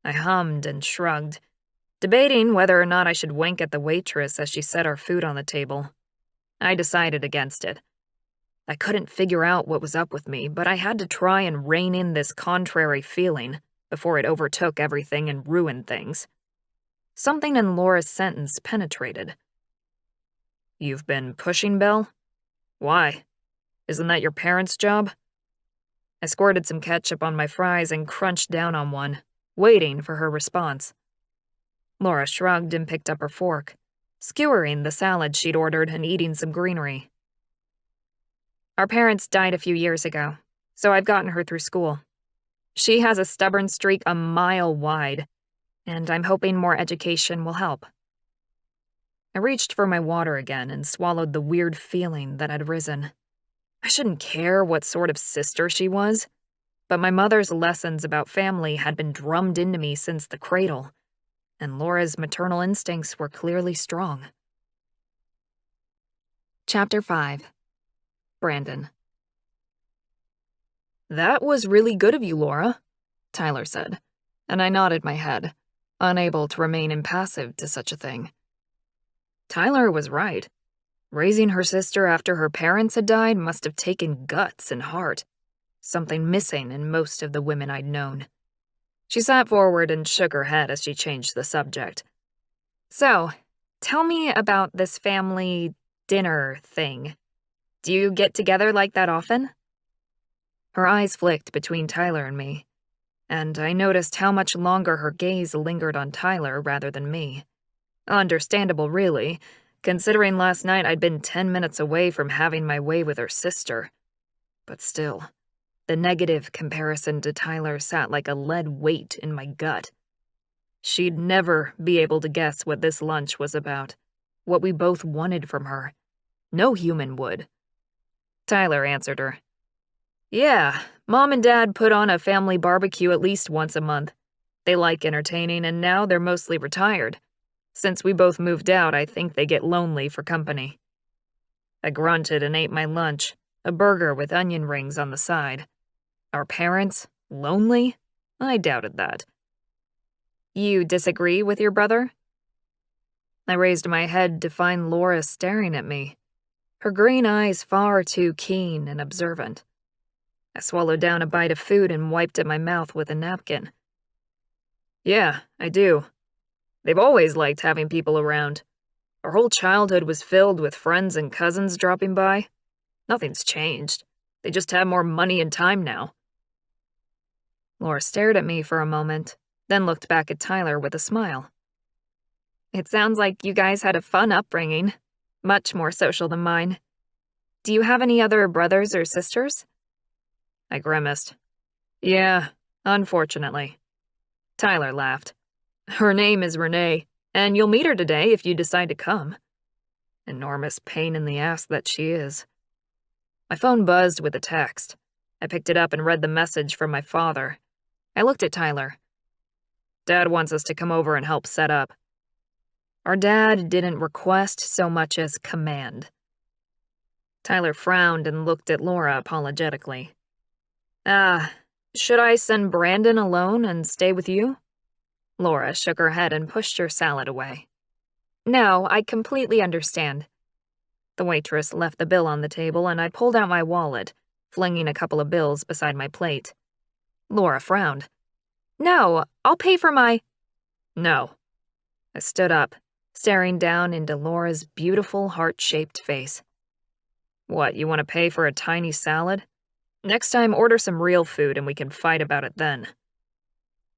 I hummed and shrugged, debating whether or not I should wink at the waitress as she set our food on the table. I decided against it. I couldn't figure out what was up with me, but I had to try and rein in this contrary feeling before it overtook everything and ruined things. Something in Laura's sentence penetrated. "You've been pushing, Belle? Why? Isn't that your parents' job?" I squirted some ketchup on my fries and crunched down on one, waiting for her response. Laura shrugged and picked up her fork, skewering the salad she'd ordered and eating some greenery. "Our parents died a few years ago, so I've gotten her through school. She has a stubborn streak a mile wide, and I'm hoping more education will help." I reached for my water again and swallowed the weird feeling that had risen. I shouldn't care what sort of sister she was, but my mother's lessons about family had been drummed into me since the cradle, and Laura's maternal instincts were clearly strong. Chapter 5. Brandon. "That was really good of you, Laura," Tyler said, and I nodded my head, unable to remain impassive to such a thing. Tyler was right. Raising her sister after her parents had died must have taken guts and heart, something missing in most of the women I'd known. She sat forward and shook her head as she changed the subject. "So, tell me about this family dinner thing. Do you get together like that often?" Her eyes flicked between Tyler and me, and I noticed how much longer her gaze lingered on Tyler rather than me. Understandable, really, considering last night I'd been 10 minutes away from having my way with her sister. But still, the negative comparison to Tyler sat like a lead weight in my gut. She'd never be able to guess what this lunch was about, what we both wanted from her. No human would. Tyler answered her. "Yeah, Mom and Dad put on a family barbecue at least once a month. They like entertaining, and now they're mostly retired. Since we both moved out, I think they get lonely for company." I grunted and ate my lunch, a burger with onion rings on the side. Our parents? Lonely? I doubted that. "You disagree with your brother?" I raised my head to find Laura staring at me, her green eyes far too keen and observant. I swallowed down a bite of food and wiped at my mouth with a napkin. "Yeah, I do. They've always liked having people around. Our whole childhood was filled with friends and cousins dropping by. Nothing's changed. They just have more money and time now." Laura stared at me for a moment, then looked back at Tyler with a smile. "It sounds like you guys had a fun upbringing. Much more social than mine. Do you have any other brothers or sisters?" I grimaced. "Yeah, unfortunately." Tyler laughed. "Her name is Renee, and you'll meet her today if you decide to come." Enormous pain in the ass that she is. My phone buzzed with a text. I picked it up and read the message from my father. I looked at Tyler. "Dad wants us to come over and help set up." Our dad didn't request so much as command. Tyler frowned and looked at Laura apologetically. Should I send Brandon alone and stay with you?" Laura shook her head and pushed her salad away. "No, I completely understand." The waitress left the bill on the table and I pulled out my wallet, flinging a couple of bills beside my plate. Laura frowned. "No, I'll pay for my—" "No." I stood up, staring down into Laura's beautiful heart-shaped face. "What, you want to pay for a tiny salad? Next time, order some real food and we can fight about it then."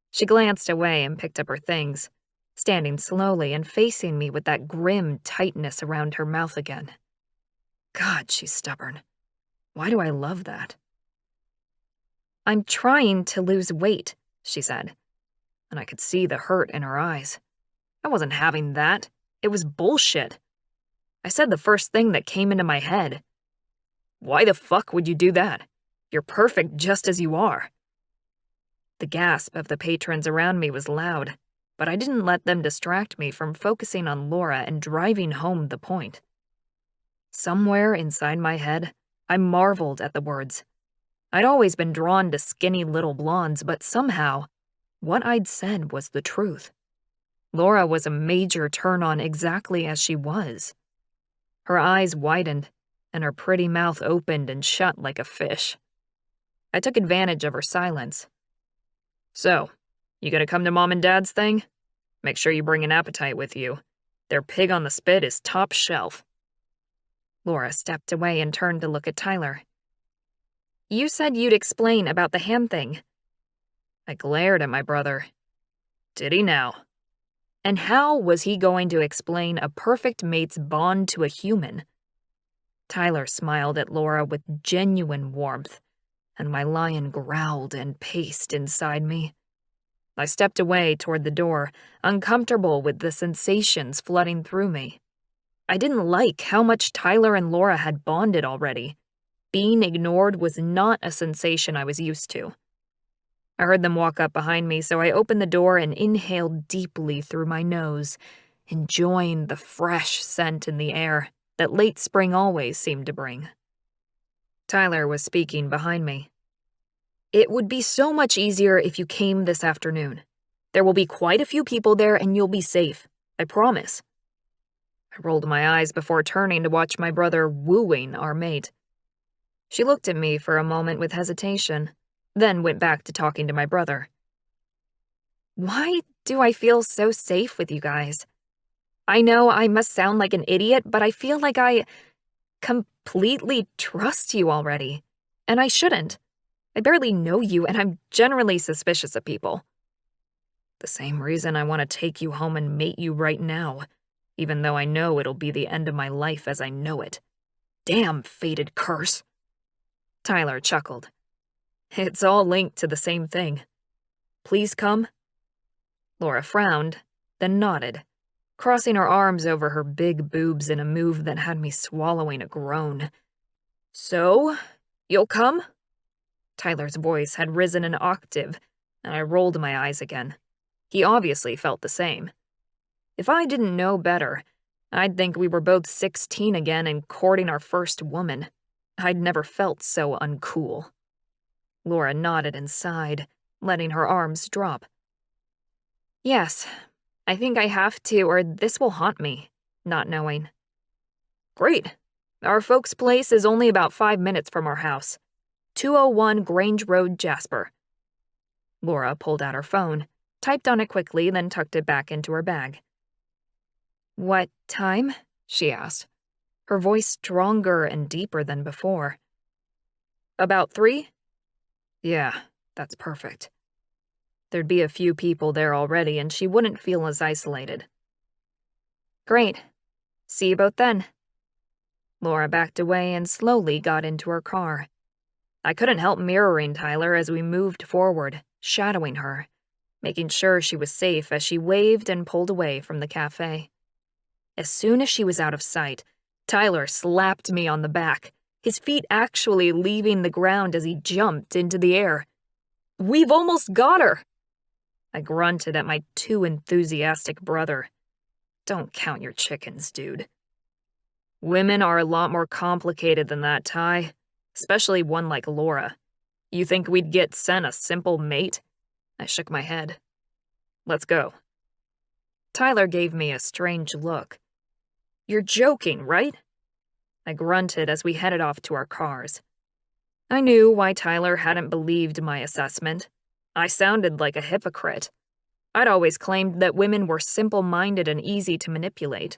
She glanced away and picked up her things, standing slowly and facing me with that grim tightness around her mouth again. God, she's stubborn. Why do I love that? "I'm trying to lose weight," she said, and I could see the hurt in her eyes. I wasn't having that. It was bullshit. I said the first thing that came into my head. "Why the fuck would you do that? You're perfect just as you are." The gasp of the patrons around me was loud, but I didn't let them distract me from focusing on Laura and driving home the point. Somewhere inside my head, I marveled at the words. I'd always been drawn to skinny little blondes, but somehow, what I'd said was the truth. Laura was a major turn-on exactly as she was. Her eyes widened, and her pretty mouth opened and shut like a fish. I took advantage of her silence. "So, you gonna come to Mom and Dad's thing? Make sure you bring an appetite with you. Their pig on the spit is top shelf." Laura stepped away and turned to look at Tyler. "You said you'd explain about the ham thing." I glared at my brother. Did he now? And how was he going to explain a perfect mate's bond to a human? Tyler smiled at Laura with genuine warmth, and my lion growled and paced inside me. I stepped away toward the door, uncomfortable with the sensations flooding through me. I didn't like how much Tyler and Laura had bonded already. Being ignored was not a sensation I was used to. I heard them walk up behind me, so I opened the door and inhaled deeply through my nose, enjoying the fresh scent in the air that late spring always seemed to bring. Tyler was speaking behind me. "It would be so much easier if you came this afternoon. There will be quite a few people there and you'll be safe. I promise." I rolled my eyes before turning to watch my brother wooing our mate. She looked at me for a moment with hesitation, then went back to talking to my brother. "Why do I feel so safe with you guys? I know I must sound like an idiot, but I feel like I completely trust you already. And I shouldn't. I barely know you, and I'm generally suspicious of people." "The same reason I want to take you home and mate you right now, even though I know it'll be the end of my life as I know it. Damn fated curse." Tyler chuckled. "It's all linked to the same thing. Please come?" Laura frowned, then nodded, crossing her arms over her big boobs in a move that had me swallowing a groan. "So, you'll come?" Tyler's voice had risen an octave, and I rolled my eyes again. He obviously felt the same. If I didn't know better, I'd think we were both 16 again and courting our first woman. I'd never felt so uncool. Laura nodded and sighed, letting her arms drop. "Yes, I think I have to, or this will haunt me, not knowing." "Great. Our folks' place is only about 5 minutes from our house. 201 Grange Road, Jasper." Laura pulled out her phone, typed on it quickly, then tucked it back into her bag. "What time?" she asked, her voice stronger and deeper than before. "About 3? Yeah, that's perfect. There'd be a few people there already, and she wouldn't feel as isolated." "Great. See you both then." Laura backed away and slowly got into her car. I couldn't help mirroring Tyler as we moved forward, shadowing her, making sure she was safe as she waved and pulled away from the cafe. As soon as she was out of sight, Tyler slapped me on the back, his feet actually leaving the ground as he jumped into the air. "We've almost got her!" I grunted at my too enthusiastic brother. Don't count your chickens, dude. Women are a lot more complicated than that, Ty, especially one like Laura. You think we'd get sent a simple mate? I shook my head. Let's go. Tyler gave me a strange look. You're joking, right? I grunted as we headed off to our cars. I knew why Tyler hadn't believed my assessment. I sounded like a hypocrite. I'd always claimed that women were simple-minded and easy to manipulate.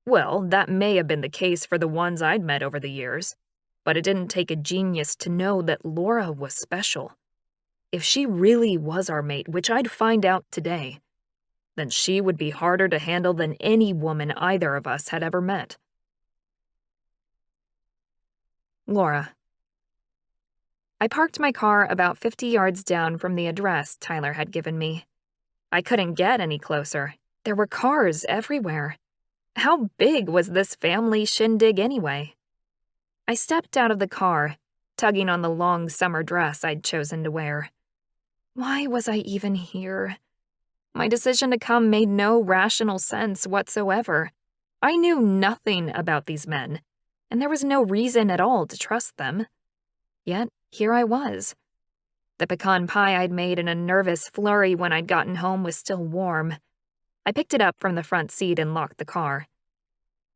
Well, that may have been the case for the ones I'd met over the years, but it didn't take a genius to know that Laura was special. If she really was our mate, which I'd find out today, then she would be harder to handle than any woman either of us had ever met. Laura. I parked my car about 50 yards down from the address Tyler had given me. I couldn't get any closer. There were cars everywhere. How big was this family shindig anyway? I stepped out of the car, tugging on the long summer dress I'd chosen to wear. Why was I even here? My decision to come made no rational sense whatsoever. I knew nothing about these men, and there was no reason at all to trust them. Yet, here I was. The pecan pie I'd made in a nervous flurry when I'd gotten home was still warm. I picked it up from the front seat and locked the car.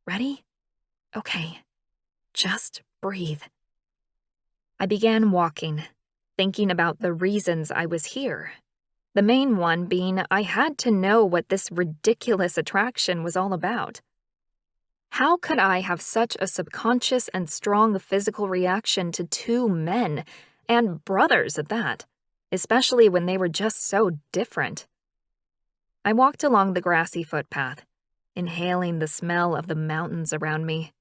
Ready? Okay. Just breathe. I began walking, thinking about the reasons I was here. The main one being I had to know what this ridiculous attraction was all about. How could I have such a subconscious and strong physical reaction to two men, and brothers at that, especially when they were just so different? I walked along the grassy footpath, inhaling the smell of the mountains around me.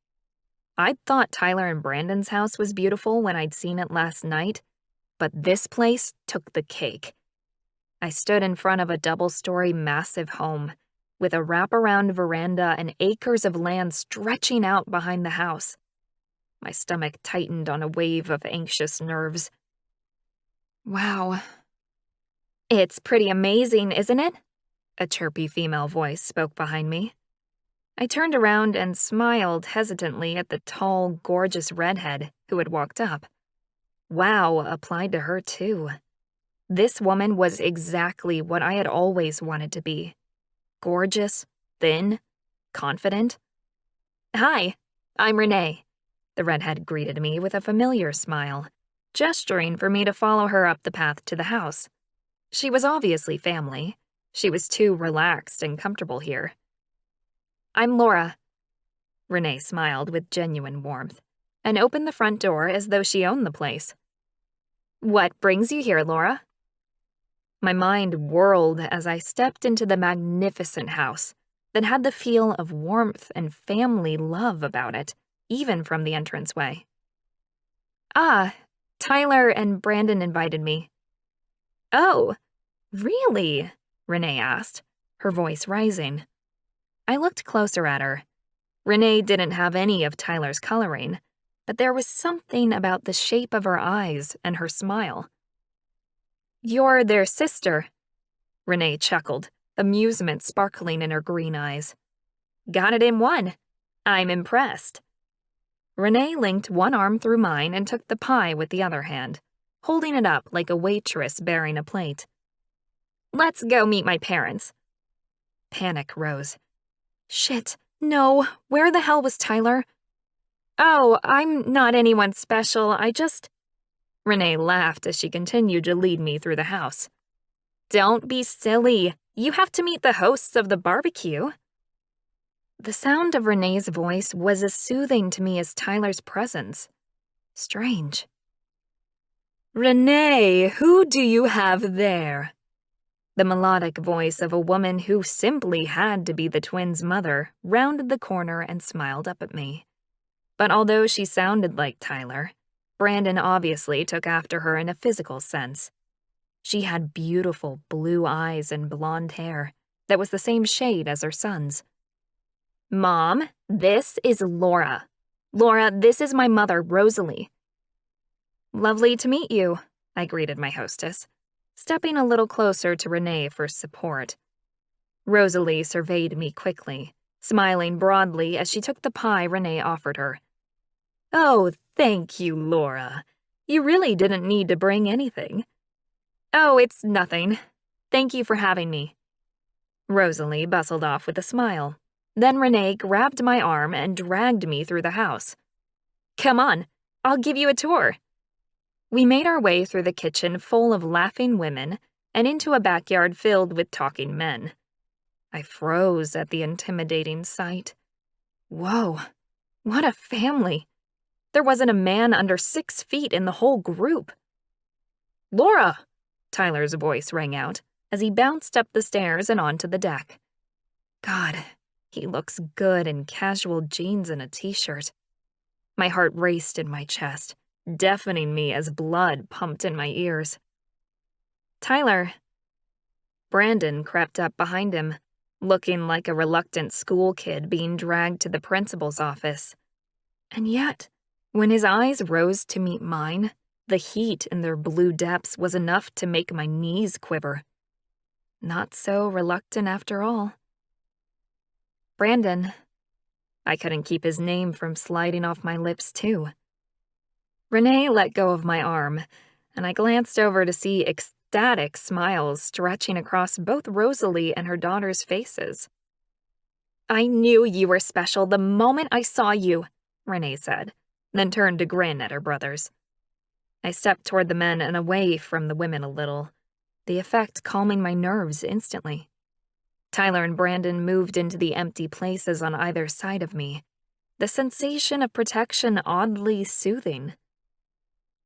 I'd thought Tyler and Brandon's house was beautiful when I'd seen it last night, but this place took the cake. I stood in front of a double-story massive home, with a wraparound veranda and acres of land stretching out behind the house. My stomach tightened on a wave of anxious nerves. Wow. It's pretty amazing, isn't it? A chirpy female voice spoke behind me. I turned around and smiled hesitantly at the tall, gorgeous redhead who had walked up. Wow applied to her, too. This woman was exactly what I had always wanted to be. Gorgeous, thin, confident. Hi, I'm Renee, the redhead greeted me with a familiar smile, gesturing for me to follow her up the path to the house. She was obviously family. She was too relaxed and comfortable here. I'm Laura. Renee smiled with genuine warmth and opened the front door as though she owned the place. What brings you here, Laura? My mind whirled as I stepped into the magnificent house that had the feel of warmth and family love about it, even from the entranceway. Ah, Tyler and Brandon invited me. Oh, really? Renee asked, her voice rising. I looked closer at her. Renee didn't have any of Tyler's coloring, but there was something about the shape of her eyes and her smile. You're their sister, Renee chuckled, amusement sparkling in her green eyes. Got it in one. I'm impressed. Renee linked one arm through mine and took the pie with the other hand, holding it up like a waitress bearing a plate. Let's go meet my parents. Panic rose. Shit, no, where the hell was Tyler? Oh, I'm not anyone special, Renee laughed as she continued to lead me through the house. Don't be silly. You have to meet the hosts of the barbecue. The sound of Renee's voice was as soothing to me as Tyler's presence. Strange. Renee, who do you have there? The melodic voice of a woman who simply had to be the twins' mother rounded the corner and smiled up at me. But although she sounded like Tyler, Brandon obviously took after her in a physical sense. She had beautiful blue eyes and blonde hair that was the same shade as her son's. Mom, this is Laura. Laura, this is my mother, Rosalie. Lovely to meet you, I greeted my hostess, stepping a little closer to Renee for support. Rosalie surveyed me quickly, smiling broadly as she took the pie Renee offered her. Oh, thank you, Laura. You really didn't need to bring anything. Oh, it's nothing. Thank you for having me. Rosalie bustled off with a smile. Then Renee grabbed my arm and dragged me through the house. Come on, I'll give you a tour. We made our way through the kitchen full of laughing women and into a backyard filled with talking men. I froze at the intimidating sight. Whoa, what a family. There wasn't a man under 6 feet in the whole group. Laura, Tyler's voice rang out as he bounced up the stairs and onto the deck. God, he looks good in casual jeans and a t-shirt. My heart raced in my chest, deafening me as blood pumped in my ears. Tyler. Brandon crept up behind him, looking like a reluctant school kid being dragged to the principal's office. And yet, When his eyes rose to meet mine, the heat in their blue depths was enough to make my knees quiver. Not so reluctant after all. Brandon. I couldn't keep his name from sliding off my lips, too. Renee let go of my arm, and I glanced over to see ecstatic smiles stretching across both Rosalie and her daughter's faces. "I knew you were special the moment I saw you," Renee said, then turned to grin at her brothers. I stepped toward the men and away from the women a little, the effect calming my nerves instantly. Tyler and Brandon moved into the empty places on either side of me, the sensation of protection oddly soothing.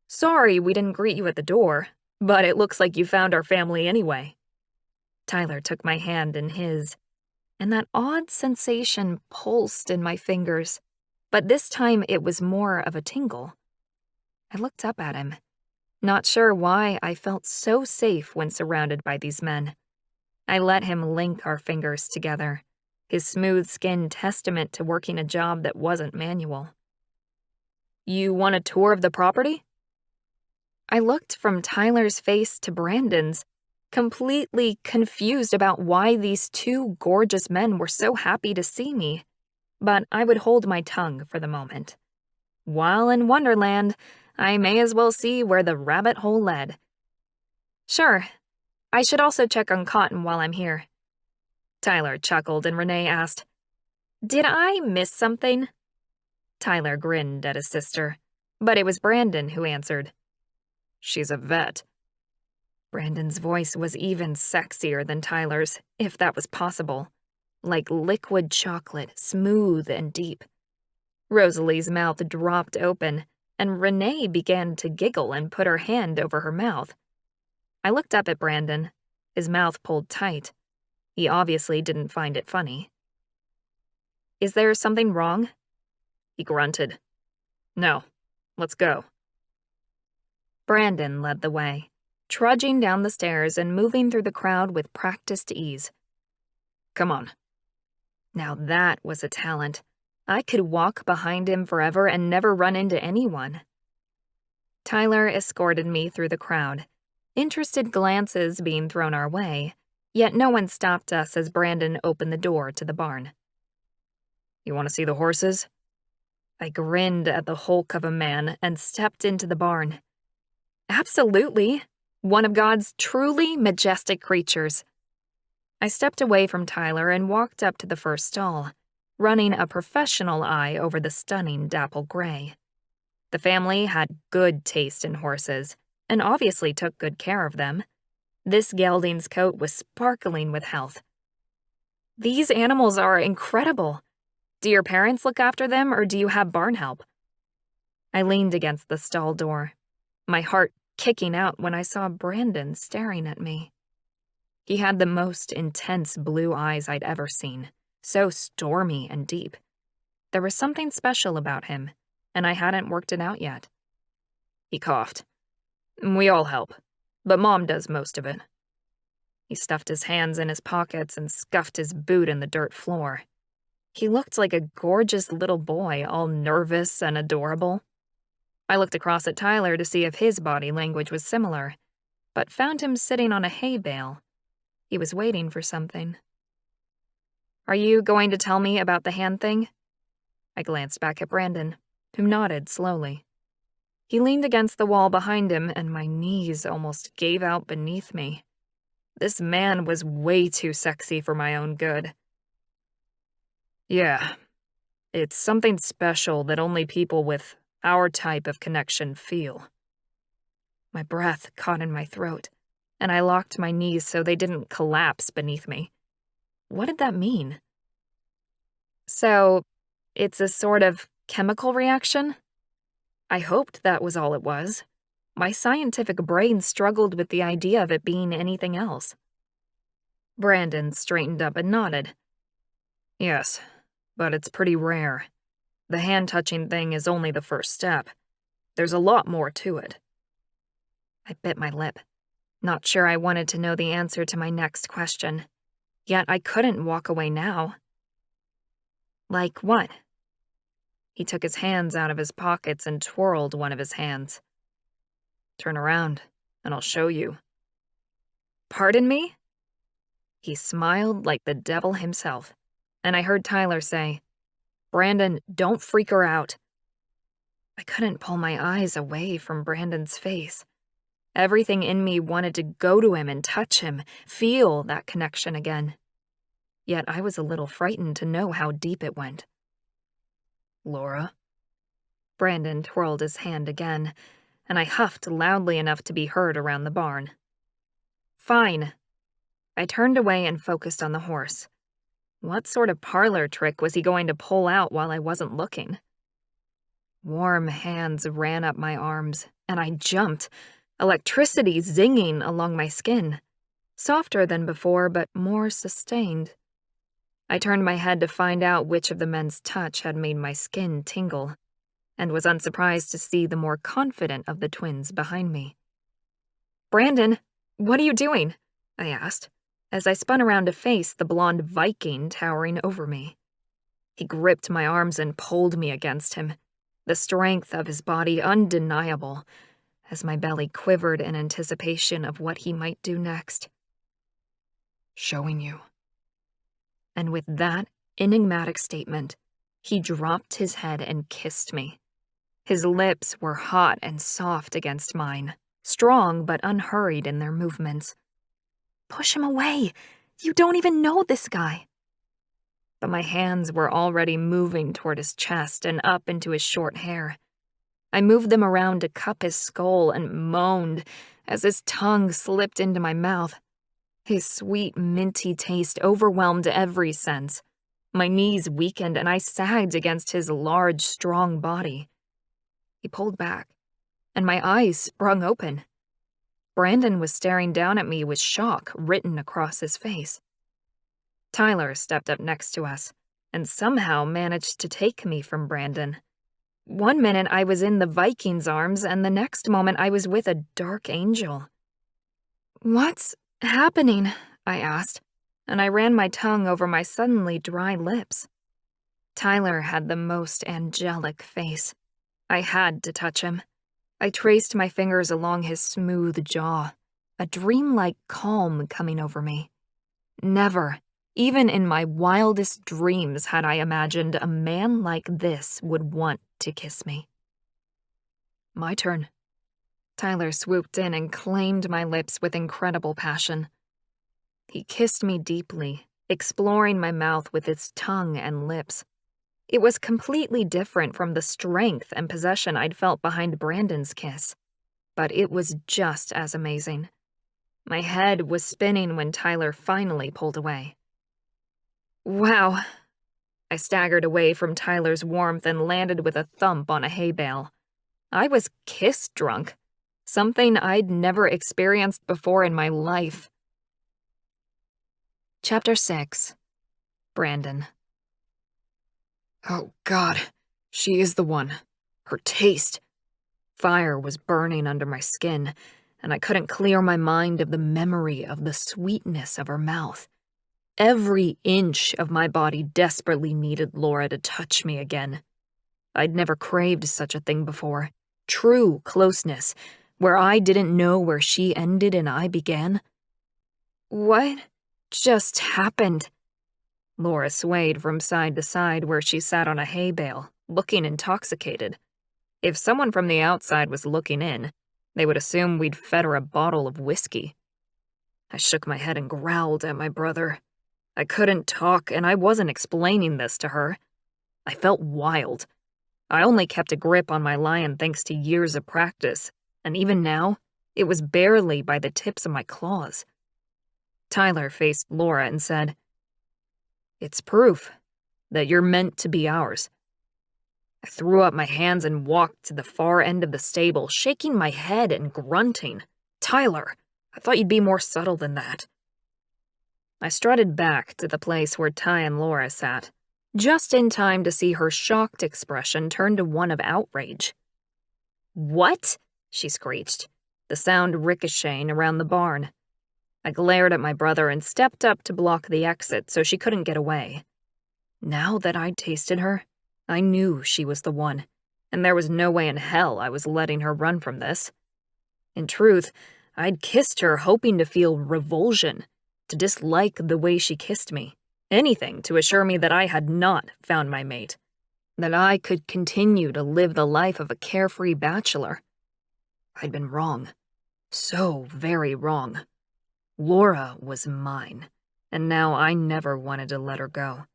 "Sorry we didn't greet you at the door, but it looks like you found our family anyway." Tyler took my hand in his, and that odd sensation pulsed in my fingers, but this time it was more of a tingle. I looked up at him, not sure why I felt so safe when surrounded by these men. I let him link our fingers together, his smooth skin testament to working a job that wasn't manual. "You want a tour of the property?" I looked from Tyler's face to Brandon's, completely confused about why these two gorgeous men were so happy to see me, but I would hold my tongue for the moment. While in Wonderland, I may as well see where the rabbit hole led. "Sure. I should also check on Cotton while I'm here." Tyler chuckled and Renee asked, "Did I miss something?" Tyler grinned at his sister, but it was Brandon who answered, "She's a vet." Brandon's voice was even sexier than Tyler's, if that was possible, like liquid chocolate, smooth and deep. Rosalie's mouth dropped open, and Renee began to giggle and put her hand over her mouth. I looked up at Brandon, his mouth pulled tight. He obviously didn't find it funny. "Is there something wrong?" He grunted. "No, let's go." Brandon led the way, trudging down the stairs and moving through the crowd with practiced ease. "Come on." Now that was a talent. I could walk behind him forever and never run into anyone. Tyler escorted me through the crowd, interested glances being thrown our way, yet no one stopped us as Brandon opened the door to the barn. "You want to see the horses?" I grinned at the hulk of a man and stepped into the barn. "Absolutely. One of God's truly majestic creatures." I stepped away from Tyler and walked up to the first stall, running a professional eye over the stunning dapple gray. The family had good taste in horses, and obviously took good care of them. This gelding's coat was sparkling with health. "These animals are incredible. Do your parents look after them, or do you have barn help?" I leaned against the stall door, my heart kicking out when I saw Brandon staring at me. He had the most intense blue eyes I'd ever seen, so stormy and deep. There was something special about him, and I hadn't worked it out yet. He coughed. "We all help, but Mom does most of it." He stuffed his hands in his pockets and scuffed his boot in the dirt floor. He looked like a gorgeous little boy, all nervous and adorable. I looked across at Tyler to see if his body language was similar, but found him sitting on a hay bale. He was waiting for something. "Are you going to tell me about the hand thing?" I glanced back at Brandon, who nodded slowly. He leaned against the wall behind him, and my knees almost gave out beneath me. This man was way too sexy for my own good. "Yeah, it's something special that only people with our type of connection feel." My breath caught in my throat, and I locked my knees so they didn't collapse beneath me. What did that mean? "So, it's a sort of chemical reaction?" I hoped that was all it was. My scientific brain struggled with the idea of it being anything else. Brandon straightened up and nodded. "Yes, but it's pretty rare. The hand-touching thing is only the first step. There's a lot more to it." I bit my lip, not sure I wanted to know the answer to my next question. Yet I couldn't walk away now. "Like what?" He took his hands out of his pockets and twirled one of his hands. "Turn around, and I'll show you." "Pardon me?" He smiled like the devil himself, and I heard Tyler say, "Brandon, don't freak her out." I couldn't pull my eyes away from Brandon's face. Everything in me wanted to go to him and touch him, feel that connection again. Yet I was a little frightened to know how deep it went. "Laura?" Brandon twirled his hand again, and I huffed loudly enough to be heard around the barn. "Fine." I turned away and focused on the horse. What sort of parlor trick was he going to pull out while I wasn't looking? Warm hands ran up my arms, and I jumped, electricity zinging along my skin. Softer than before, but more sustained. I turned my head to find out which of the men's touch had made my skin tingle, and was unsurprised to see the more confident of the twins behind me. "Brandon, what are you doing?" I asked, as I spun around to face the blonde Viking towering over me. He gripped my arms and pulled me against him, the strength of his body undeniable, as my belly quivered in anticipation of what he might do next. "Showing you." And with that enigmatic statement, he dropped his head and kissed me. His lips were hot and soft against mine, strong but unhurried in their movements. "Push him away! You don't even know this guy!" But my hands were already moving toward his chest and up into his short hair. I moved them around to cup his skull and moaned as his tongue slipped into my mouth. His sweet, minty taste overwhelmed every sense. My knees weakened and I sagged against his large, strong body. He pulled back, and my eyes sprung open. Brandon was staring down at me with shock written across his face. Tyler stepped up next to us, and somehow managed to take me from Brandon. One minute I was in the Viking's arms, and the next moment I was with a dark angel. "What's happening?" I asked, and I ran my tongue over my suddenly dry lips. Tyler had the most angelic face. I had to touch him. I traced my fingers along his smooth jaw, a dreamlike calm coming over me. Never, even in my wildest dreams, had I imagined a man like this would want to kiss me. "My turn." Tyler swooped in and claimed my lips with incredible passion. He kissed me deeply, exploring my mouth with his tongue and lips. It was completely different from the strength and possession I'd felt behind Brandon's kiss, but it was just as amazing. My head was spinning when Tyler finally pulled away. "Wow." I staggered away from Tyler's warmth and landed with a thump on a hay bale. I was kiss drunk, something I'd never experienced before in my life. Chapter 6. Brandon. "Oh, God, she is the one. Her taste." Fire was burning under my skin, and I couldn't clear my mind of the memory of the sweetness of her mouth. Every inch of my body desperately needed Laura to touch me again. I'd never craved such a thing before. True closeness, where I didn't know where she ended and I began. "What just happened?" Laura swayed from side to side where she sat on a hay bale, looking intoxicated. If someone from the outside was looking in, they would assume we'd fed her a bottle of whiskey. I shook my head and growled at my brother. I couldn't talk, and I wasn't explaining this to her. I felt wild. I only kept a grip on my lion thanks to years of practice, and even now, it was barely by the tips of my claws. Tyler faced Laura and said, "It's proof that you're meant to be ours." I threw up my hands and walked to the far end of the stable, shaking my head and grunting. "Tyler, I thought you'd be more subtle than that." I strutted back to the place where Ty and Laura sat, just in time to see her shocked expression turn to one of outrage. "What?" she screeched, the sound ricocheting around the barn. I glared at my brother and stepped up to block the exit so she couldn't get away. Now that I'd tasted her, I knew she was the one, and there was no way in hell I was letting her run from this. In truth, I'd kissed her hoping to feel revulsion, to dislike the way she kissed me, anything to assure me that I had not found my mate, that I could continue to live the life of a carefree bachelor. I'd been wrong. So very wrong. Laura was mine, and now I never wanted to let her go.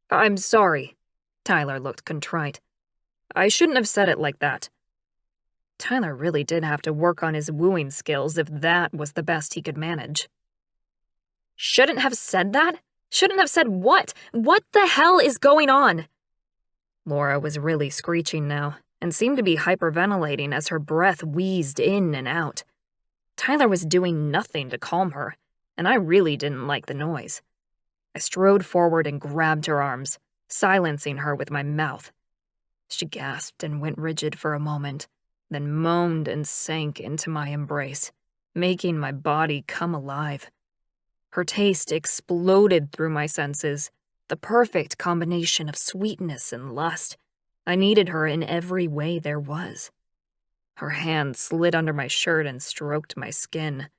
"I'm sorry." Tyler looked contrite. "I shouldn't have said it like that." Tyler really did have to work on his wooing skills if that was the best he could manage. "Shouldn't have said that? Shouldn't have said what? What the hell is going on?" Laura was really screeching now, and seemed to be hyperventilating as her breath wheezed in and out. Tyler was doing nothing to calm her, and I really didn't like the noise. I strode forward and grabbed her arms, silencing her with my mouth. She gasped and went rigid for a moment, then moaned and sank into my embrace, making my body come alive. Her taste exploded through my senses, the perfect combination of sweetness and lust. I needed her in every way there was. Her hand slid under my shirt and stroked my skin.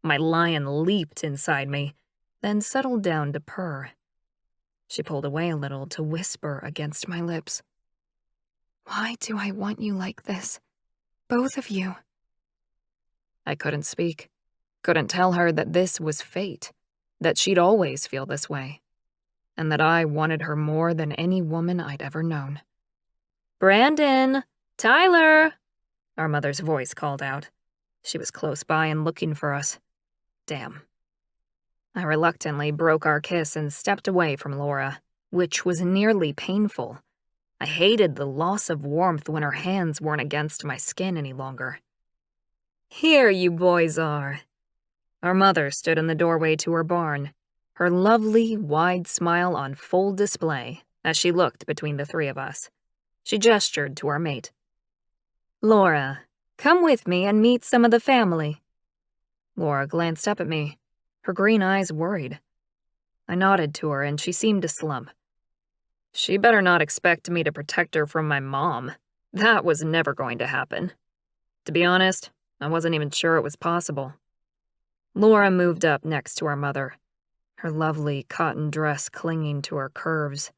My lion leaped inside me, then settled down to purr. She pulled away a little to whisper against my lips. "Why do I want you like this? Both of you." I couldn't speak. Couldn't tell her that this was fate, that she'd always feel this way, and that I wanted her more than any woman I'd ever known. "Brandon! Tyler!" Our mother's voice called out. She was close by and looking for us. Damn. I reluctantly broke our kiss and stepped away from Laura, which was nearly painful. I hated the loss of warmth when her hands weren't against my skin any longer. "Here you boys are." Our mother stood in the doorway to her barn, her lovely, wide smile on full display as she looked between the three of us. She gestured to our mate. "Laura, come with me and meet some of the family." Laura glanced up at me, her green eyes worried. I nodded to her and she seemed to slump. She better not expect me to protect her from my mom. That was never going to happen. To be honest, I wasn't even sure it was possible. Laura moved up next to our mother, her lovely cotton dress clinging to her curves.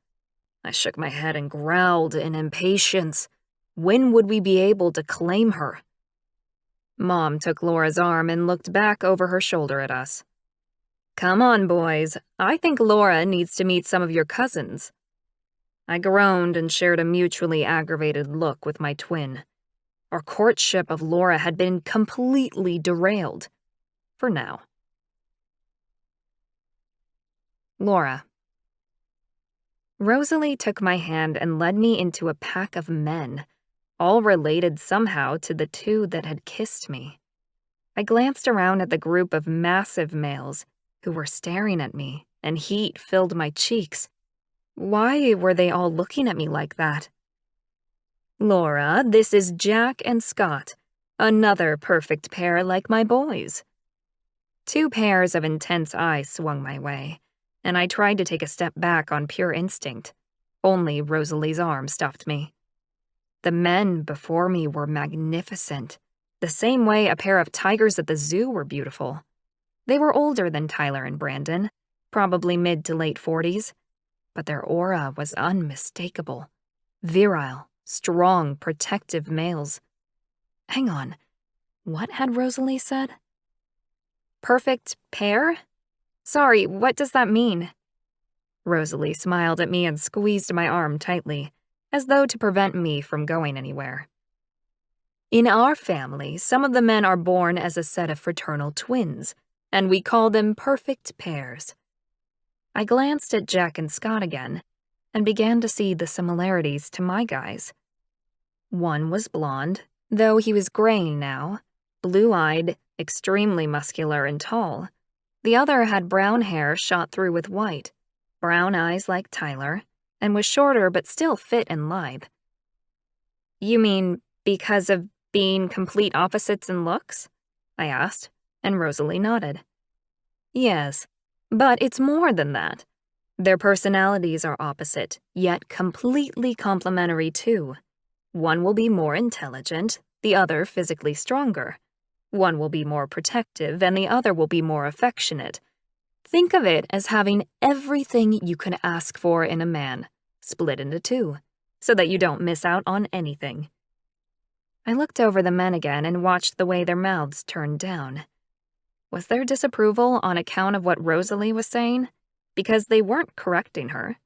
I shook my head and growled in impatience. When would we be able to claim her? Mom took Laura's arm and looked back over her shoulder at us. "Come on, boys. I think Laura needs to meet some of your cousins." I groaned and shared a mutually aggravated look with my twin. Our courtship of Laura had been completely derailed. For now. Laura. Rosalie took my hand and led me into a pack of men, all related somehow to the two that had kissed me. I glanced around at the group of massive males who were staring at me, and heat filled my cheeks. Why were they all looking at me like that? "Laura, this is Jack and Scott, another perfect pair like my boys." Two pairs of intense eyes swung my way, and I tried to take a step back on pure instinct. Only Rosalie's arm stopped me. The men before me were magnificent, the same way a pair of tigers at the zoo were beautiful. They were older than Tyler and Brandon, probably mid to late 40s, but their aura was unmistakable. Virile, strong, protective males. Hang on, what had Rosalie said? Perfect pair? Sorry, what does that mean? Rosalie smiled at me and squeezed my arm tightly, as though to prevent me from going anywhere. In our family, some of the men are born as a set of fraternal twins, and we call them perfect pairs. I glanced at Jack and Scott again, and began to see the similarities to my guys. One was blonde, though he was graying now, blue-eyed, extremely muscular and tall. The other had brown hair shot through with white, brown eyes like Tyler, and was shorter but still fit and lithe. "You mean because of being complete opposites in looks?" I asked, and Rosalie nodded. "Yes, but it's more than that. Their personalities are opposite, yet completely complementary too. One will be more intelligent, the other physically stronger. One will be more protective, and the other will be more affectionate. Think of it as having everything you can ask for in a man, split into two, so that you don't miss out on anything. I looked over the men again and watched the way their mouths turned down. Was there disapproval on account of what Rosalie was saying? Because they weren't correcting her.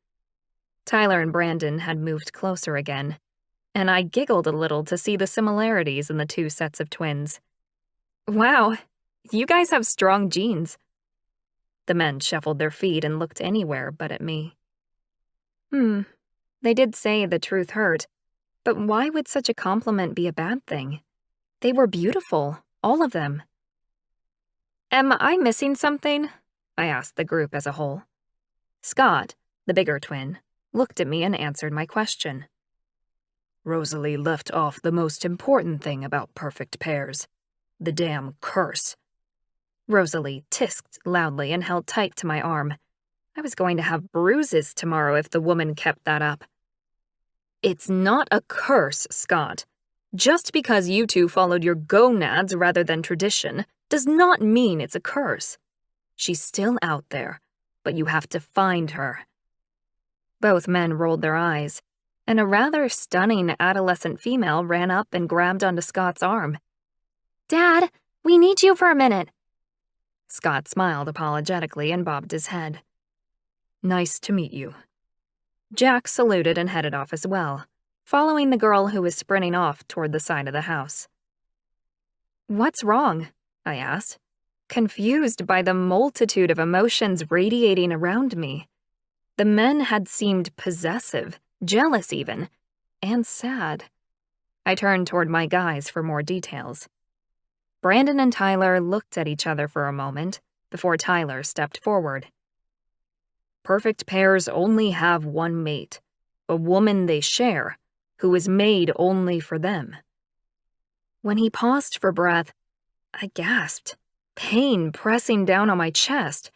Tyler and Brandon had moved closer again, and I giggled a little to see the similarities in the two sets of twins. Wow, you guys have strong genes. The men shuffled their feet and looked anywhere but at me. They did say the truth hurt, but why would such a compliment be a bad thing? They were beautiful, all of them. Am I missing something? I asked the group as a whole. Scott, the bigger twin, looked at me and answered my question. Rosalie left off the most important thing about perfect pairs. The damn curse. Rosalie tisked loudly and held tight to my arm. I was going to have bruises tomorrow if the woman kept that up. It's not a curse, Scott. Just because you two followed your gonads rather than tradition does not mean it's a curse. She's still out there, but you have to find her. Both men rolled their eyes, and a rather stunning adolescent female ran up and grabbed onto Scott's arm. Dad, we need you for a minute. Scott smiled apologetically and bobbed his head. Nice to meet you. Jack saluted and headed off as well, following the girl who was sprinting off toward the side of the house. What's wrong? I asked, confused by the multitude of emotions radiating around me. The men had seemed possessive, jealous even, and sad. I turned toward my guys for more details. Brandon and Tyler looked at each other for a moment before Tyler stepped forward. Perfect pairs only have one mate, a woman they share, who is made only for them. When he paused for breath, I gasped, pain pressing down on my chest.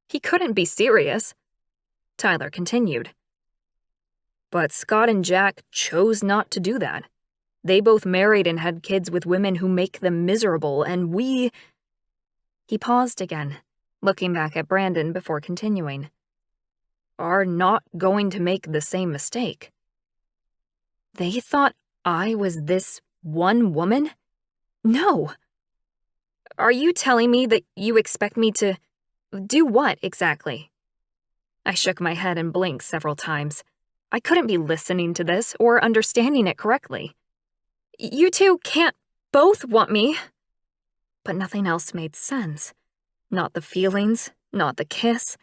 He couldn't be serious. Tyler continued. But Scott and Jack chose not to do that. They both married and had kids with women who make them miserable, and we... He paused again, looking back at Brandon before continuing. Are not going to make the same mistake. They thought I was this one woman? No. Are you telling me that you expect me to do what exactly? I shook my head and blinked several times. I couldn't be listening to this or understanding it correctly. You two can't both want me. But nothing else made sense. Not the feelings, not the kiss.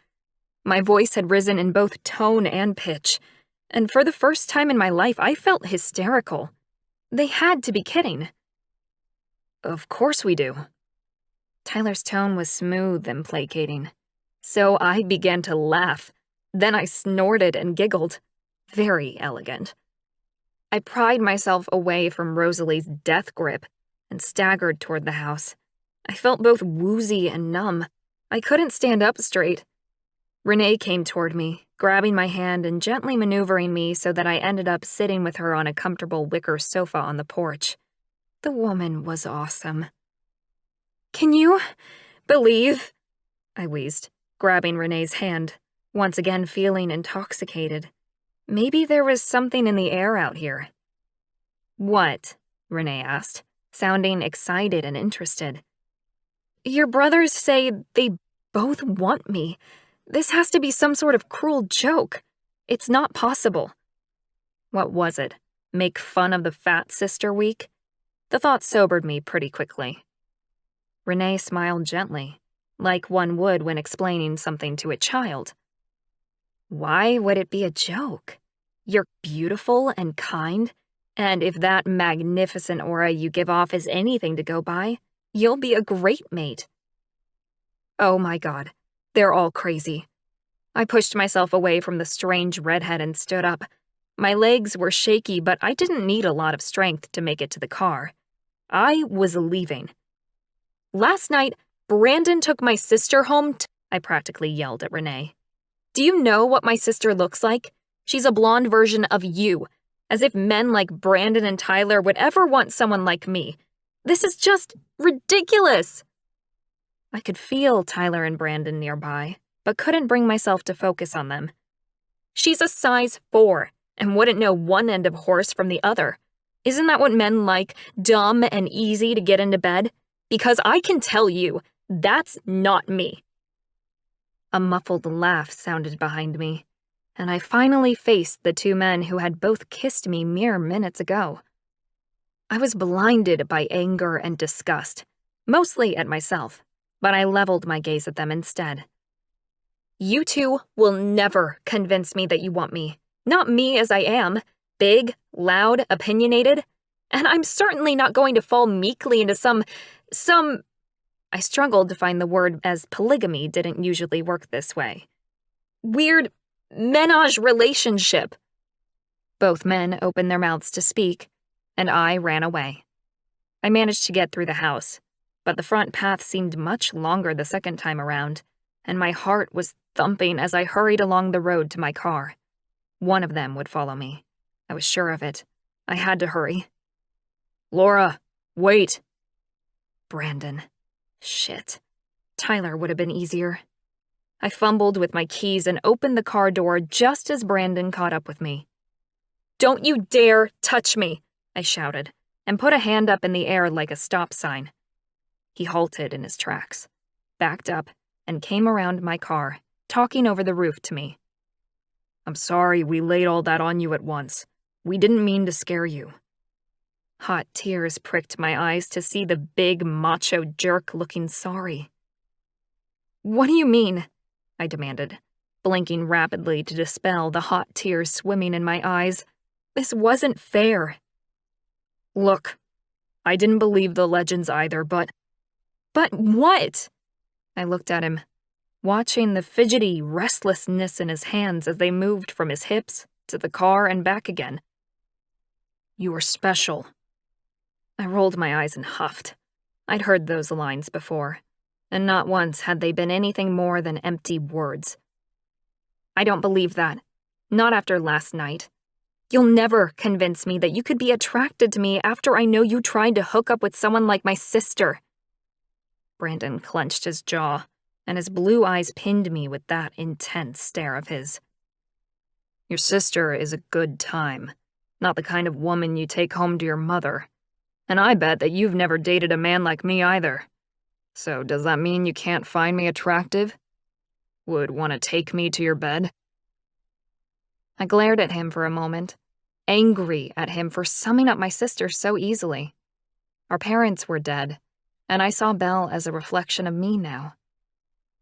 My voice had risen in both tone and pitch, and for the first time in my life I felt hysterical. They had to be kidding. Of course we do. Tyler's tone was smooth and placating, so I began to laugh. Then I snorted and giggled. Very elegant. I pried myself away from Rosalie's death grip and staggered toward the house. I felt both woozy and numb. I couldn't stand up straight. Renee came toward me, grabbing my hand and gently maneuvering me so that I ended up sitting with her on a comfortable wicker sofa on the porch. The woman was awesome. Can you believe? I wheezed, grabbing Renee's hand, once again feeling intoxicated. Maybe there was something in the air out here. What? Renee asked, sounding excited and interested. Your brothers say they both want me. This has to be some sort of cruel joke. It's not possible. What was it? Make fun of the fat sister week? The thought sobered me pretty quickly. Renee smiled gently, like one would when explaining something to a child. Why would it be a joke? You're beautiful and kind, and if that magnificent aura you give off is anything to go by, you'll be a great mate. Oh my God, they're all crazy. I pushed myself away from the strange redhead and stood up. My legs were shaky, but I didn't need a lot of strength to make it to the car. I was leaving. Last night, Brandon took my sister home I practically yelled at Renee. Do you know what my sister looks like? She's a blonde version of you, as if men like Brandon and Tyler would ever want someone like me. This is just ridiculous. I could feel Tyler and Brandon nearby, but couldn't bring myself to focus on them. She's a size 4 and wouldn't know one end of horse from the other. Isn't that what men like, dumb and easy to get into bed? Because I can tell you, that's not me. A muffled laugh sounded behind me, and I finally faced the 2 men who had both kissed me mere minutes ago. I was blinded by anger and disgust, mostly at myself, but I leveled my gaze at them instead. You 2 will never convince me that you want me. Not me as I am, big, loud, opinionated, and I'm certainly not going to fall meekly into some... I struggled to find the word as polygamy didn't usually work this way. Weird menage relationship. Both men opened their mouths to speak, and I ran away. I managed to get through the house, but the front path seemed much longer the second time around, and my heart was thumping as I hurried along the road to my car. One of them would follow me. I was sure of it. I had to hurry. Laura, wait. Brandon. Shit. Tyler would have been easier. I fumbled with my keys and opened the car door just as Brandon caught up with me. Don't you dare touch me, I shouted, and put a hand up in the air like a stop sign. He halted in his tracks, backed up, and came around my car, talking over the roof to me. I'm sorry we laid all that on you at once. We didn't mean to scare you. Hot tears pricked my eyes to see the big, macho jerk looking sorry. What do you mean? I demanded, blinking rapidly to dispel the hot tears swimming in my eyes. This wasn't fair. Look, I didn't believe the legends either, but... But what? I looked at him, watching the fidgety restlessness in his hands as they moved from his hips to the car and back again. You were special. I rolled my eyes and huffed. I'd heard those lines before, and not once had they been anything more than empty words. I don't believe that. Not after last night. You'll never convince me that you could be attracted to me after I know you tried to hook up with someone like my sister. Brandon clenched his jaw, and his blue eyes pinned me with that intense stare of his. Your sister is a good time, not the kind of woman you take home to your mother. And I bet that you've never dated a man like me either. So does that mean you can't find me attractive? Would want to take me to your bed? I glared at him for a moment, angry at him for summing up my sister so easily. Our parents were dead, and I saw Belle as a reflection of me now.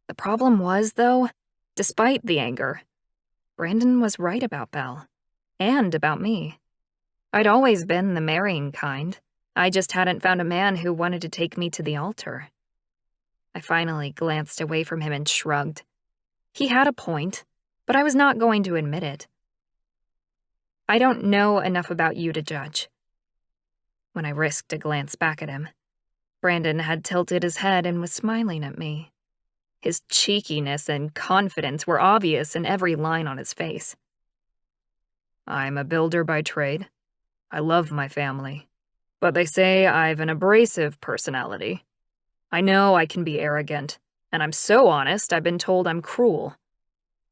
The problem was, though, despite the anger, Brandon was right about Belle, and about me. I'd always been the marrying kind. I just hadn't found a man who wanted to take me to the altar. I finally glanced away from him and shrugged. He had a point, but I was not going to admit it. I don't know enough about you to judge. When I risked a glance back at him, Brandon had tilted his head and was smiling at me. His cheekiness and confidence were obvious in every line on his face. I'm a builder by trade. I love my family. But they say I've an abrasive personality. I know I can be arrogant, and I'm so honest I've been told I'm cruel.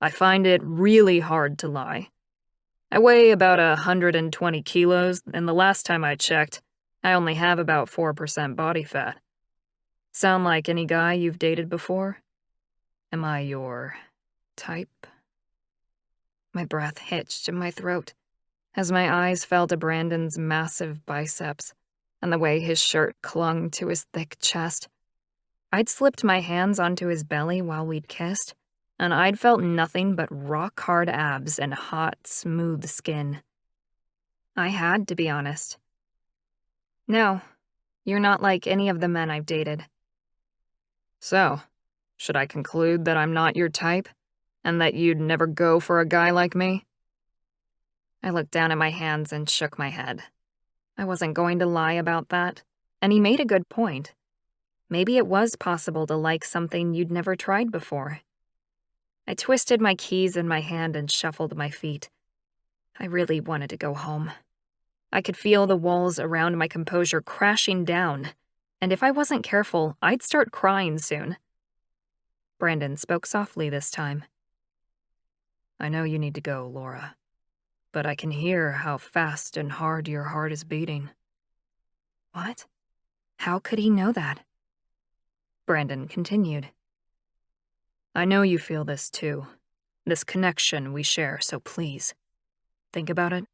I find it really hard to lie. I weigh about 120 kilos, and the last time I checked, I only have about 4% body fat. Sound like any guy you've dated before? Am I your type? My breath hitched in my throat as my eyes fell to Brandon's massive biceps and the way his shirt clung to his thick chest. I'd slipped my hands onto his belly while we'd kissed, and I'd felt nothing but rock-hard abs and hot, smooth skin. I had to be honest. No, you're not like any of the men I've dated. So, should I conclude that I'm not your type, and that you'd never go for a guy like me? I looked down at my hands and shook my head. I wasn't going to lie about that, and he made a good point. Maybe it was possible to like something you'd never tried before. I twisted my keys in my hand and shuffled my feet. I really wanted to go home. I could feel the walls around my composure crashing down, and if I wasn't careful, I'd start crying soon. Brandon spoke softly this time. I know you need to go, Laura, but I can hear how fast and hard your heart is beating. What? How could he know that? Brandon continued. I know you feel this too, this connection we share, so please, think about it.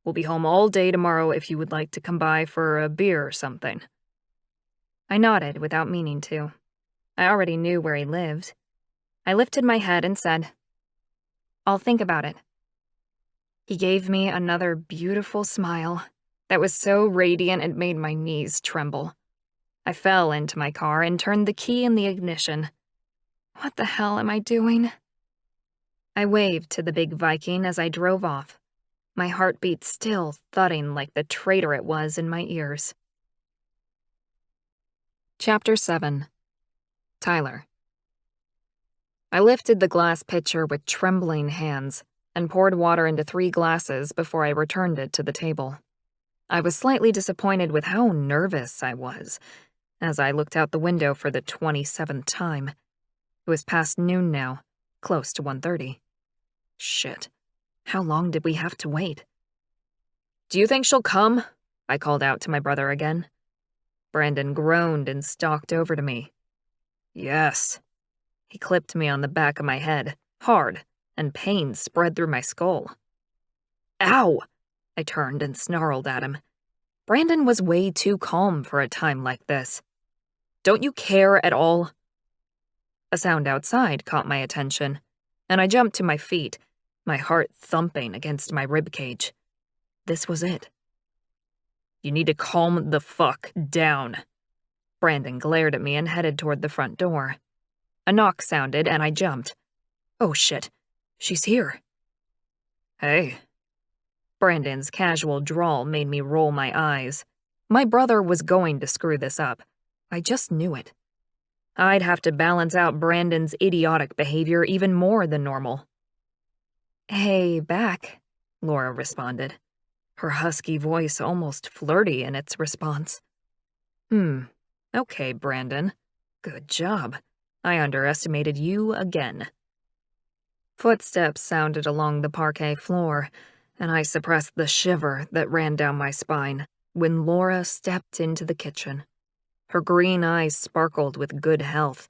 We'll be home all day tomorrow if you would like to come by for a beer or something. I nodded without meaning to. I already knew where he lived. I lifted my head and said, I'll think about it. He gave me another beautiful smile that was so radiant it made my knees tremble. I fell into my car and turned the key in the ignition. What the hell am I doing? I waved to the big Viking as I drove off, my heartbeat still thudding like the traitor it was in my ears. Chapter 7. Tyler. I lifted the glass pitcher with trembling hands and poured water into 3 glasses before I returned it to the table. I was slightly disappointed with how nervous I was as I looked out the window for the 27th time. It was past noon now, close to 1:30. Shit. How long did we have to wait? Do you think she'll come? I called out to my brother again. Brandon groaned and stalked over to me. Yes. He clipped me on the back of my head, hard, and pain spread through my skull. Ow! I turned and snarled at him. Brandon was way too calm for a time like this. Don't you care at all? A sound outside caught my attention, and I jumped to my feet, my heart thumping against my ribcage. This was it. You need to calm the fuck down. Brandon glared at me and headed toward the front door. A knock sounded, and I jumped. Oh shit, she's here. Hey. Brandon's casual drawl made me roll my eyes. My brother was going to screw this up. I just knew it. I'd have to balance out Brandon's idiotic behavior even more than normal. Hey, back, Laura responded, her husky voice almost flirty in its response. Okay, Brandon. Good job. I underestimated you again. Footsteps sounded along the parquet floor, and I suppressed the shiver that ran down my spine when Laura stepped into the kitchen. Her green eyes sparkled with good health,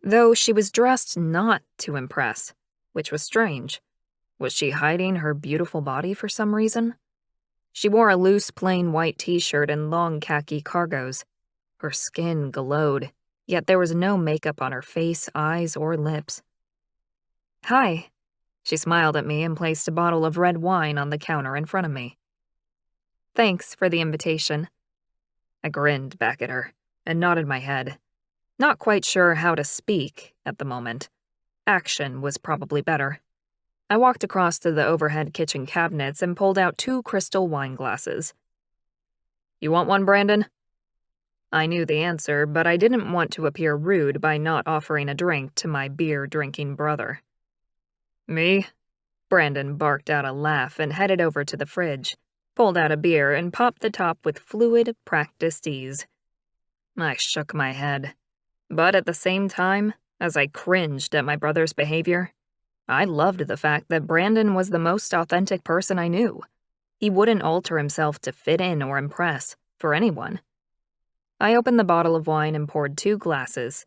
though she was dressed not to impress, which was strange. Was she hiding her beautiful body for some reason? She wore a loose, plain white t-shirt and long khaki cargos. Her skin glowed, yet there was no makeup on her face, eyes, or lips. Hi. She smiled at me and placed a bottle of red wine on the counter in front of me. Thanks for the invitation. I grinned back at her and nodded my head, not quite sure how to speak at the moment. Action was probably better. I walked across to the overhead kitchen cabinets and pulled out 2 crystal wine glasses. You want one, Brandon? I knew the answer, but I didn't want to appear rude by not offering a drink to my beer-drinking brother. Me? Brandon barked out a laugh and headed over to the fridge, pulled out a beer, and popped the top with fluid, practiced ease. I shook my head, but at the same time, as I cringed at my brother's behavior, I loved the fact that Brandon was the most authentic person I knew. He wouldn't alter himself to fit in or impress, for anyone. I opened the bottle of wine and poured 2 glasses.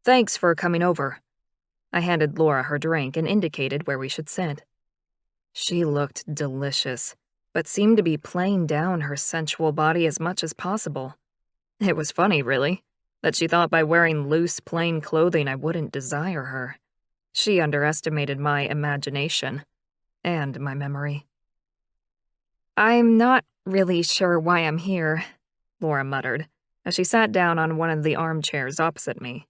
Thanks for coming over. I handed Laura her drink and indicated where we should sit. She looked delicious, but seemed to be playing down her sensual body as much as possible. It was funny, really, that she thought by wearing loose, plain clothing I wouldn't desire her. She underestimated my imagination and my memory. I'm not really sure why I'm here, Laura muttered, as she sat down on one of the armchairs opposite me.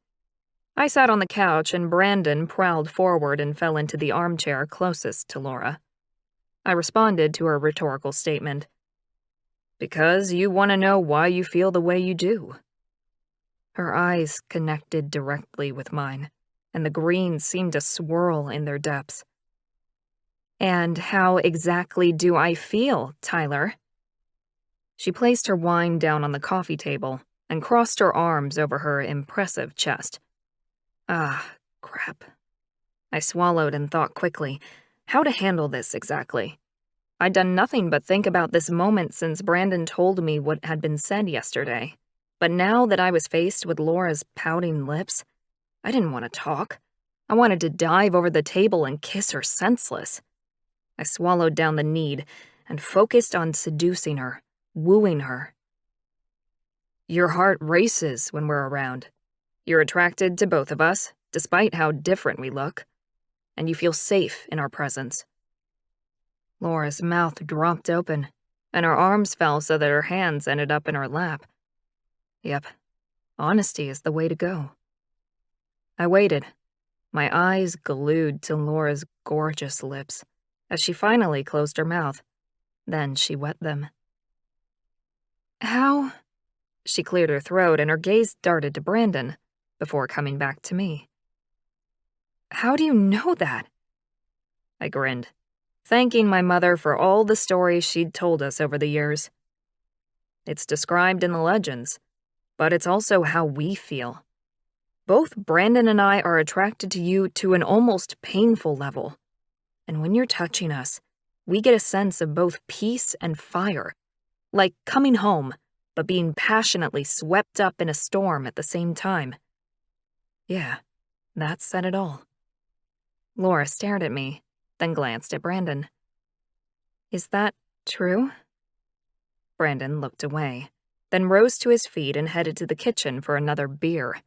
I sat on the couch and Brandon prowled forward and fell into the armchair closest to Laura. I responded to her rhetorical statement. Because you want to know why you feel the way you do. Her eyes connected directly with mine, and the green seemed to swirl in their depths. "And how exactly do I feel, Tyler?" She placed her wine down on the coffee table and crossed her arms over her impressive chest. Ah, crap. I swallowed and thought quickly, how to handle this exactly. I'd done nothing but think about this moment since Brandon told me what had been said yesterday. But now that I was faced with Laura's pouting lips, I didn't want to talk. I wanted to dive over the table and kiss her senseless. I swallowed down the need and focused on seducing her, wooing her. "Your heart races when we're around. You're attracted to both of us, despite how different we look. And you feel safe in our presence." Laura's mouth dropped open, and her arms fell so that her hands ended up in her lap. Yep, honesty is the way to go. I waited, my eyes glued to Laura's gorgeous lips, as she finally closed her mouth. Then she wet them. "How?" She cleared her throat and her gaze darted to Brandon, before coming back to me. "How do you know that?" I grinned, thanking my mother for all the stories she'd told us over the years. "It's described in the legends, but it's also how we feel. Both Brandon and I are attracted to you to an almost painful level. And when you're touching us, we get a sense of both peace and fire, like coming home, but being passionately swept up in a storm at the same time." Yeah, that said it all. Laura stared at me, then glanced at Brandon. "Is that true?" Brandon looked away, then rose to his feet and headed to the kitchen for another beer.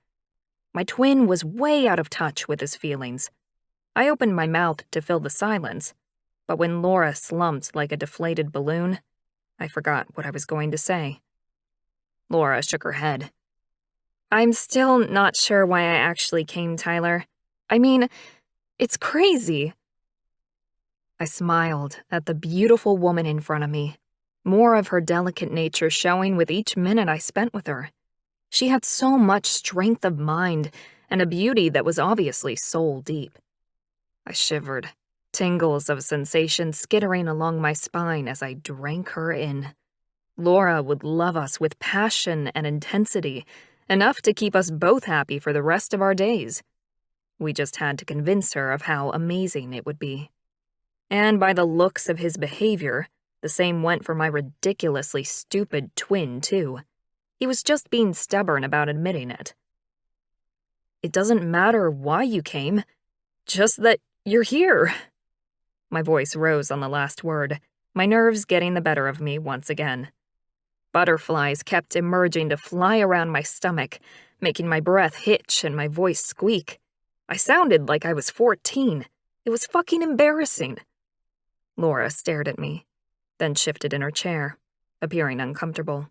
My twin was way out of touch with his feelings. I opened my mouth to fill the silence, but when Laura slumped like a deflated balloon, I forgot what I was going to say. Laura shook her head. "I'm still not sure why I actually came, Tyler. I mean, it's crazy." I smiled at the beautiful woman in front of me, more of her delicate nature showing with each minute I spent with her. She had so much strength of mind and a beauty that was obviously soul deep. I shivered, tingles of sensation skittering along my spine as I drank her in. Laura would love us with passion and intensity, enough to keep us both happy for the rest of our days. We just had to convince her of how amazing it would be. And by the looks of his behavior, the same went for my ridiculously stupid twin, too. He was just being stubborn about admitting it. "It doesn't matter why you came, just that you're here." My voice rose on the last word, my nerves getting the better of me once again. Butterflies kept emerging to fly around my stomach, making my breath hitch and my voice squeak. I sounded like I was 14. It was fucking embarrassing. Laura stared at me, then shifted in her chair, appearing uncomfortable.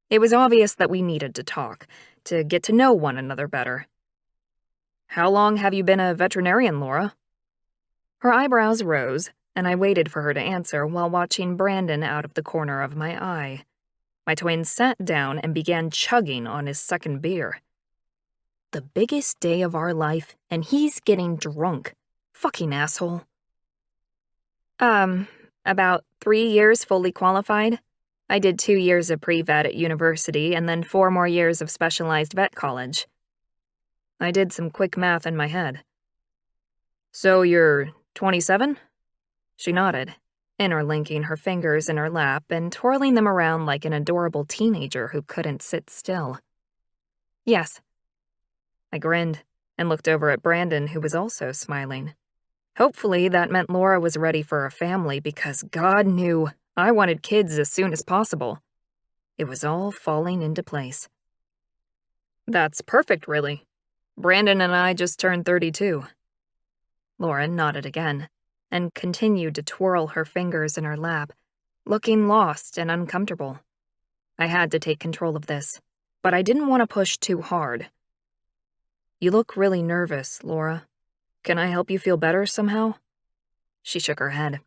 It was obvious that we needed to talk, to get to know one another better. "How long have you been a veterinarian, Laura?" Her eyebrows rose, and I waited for her to answer while watching Brandon out of the corner of my eye. My twin sat down and began chugging on his second beer. The biggest day of our life, and he's getting drunk. Fucking asshole. About 3 years fully qualified. I did 2 years of pre-vet at university and then 4 more years of specialized vet college. I did some quick math in my head. "So you're 27? She nodded, interlinking her fingers in her lap and twirling them around like an adorable teenager who couldn't sit still. "Yes." I grinned and looked over at Brandon, who was also smiling. Hopefully that meant Laura was ready for a family because God knew I wanted kids as soon as possible. It was all falling into place. "That's perfect, really. Brandon and I just turned 32. Laura nodded again and continued to twirl her fingers in her lap, looking lost and uncomfortable. I had to take control of this, but I didn't want to push too hard. "You look really nervous, Laura. Can I help you feel better somehow?" She shook her head.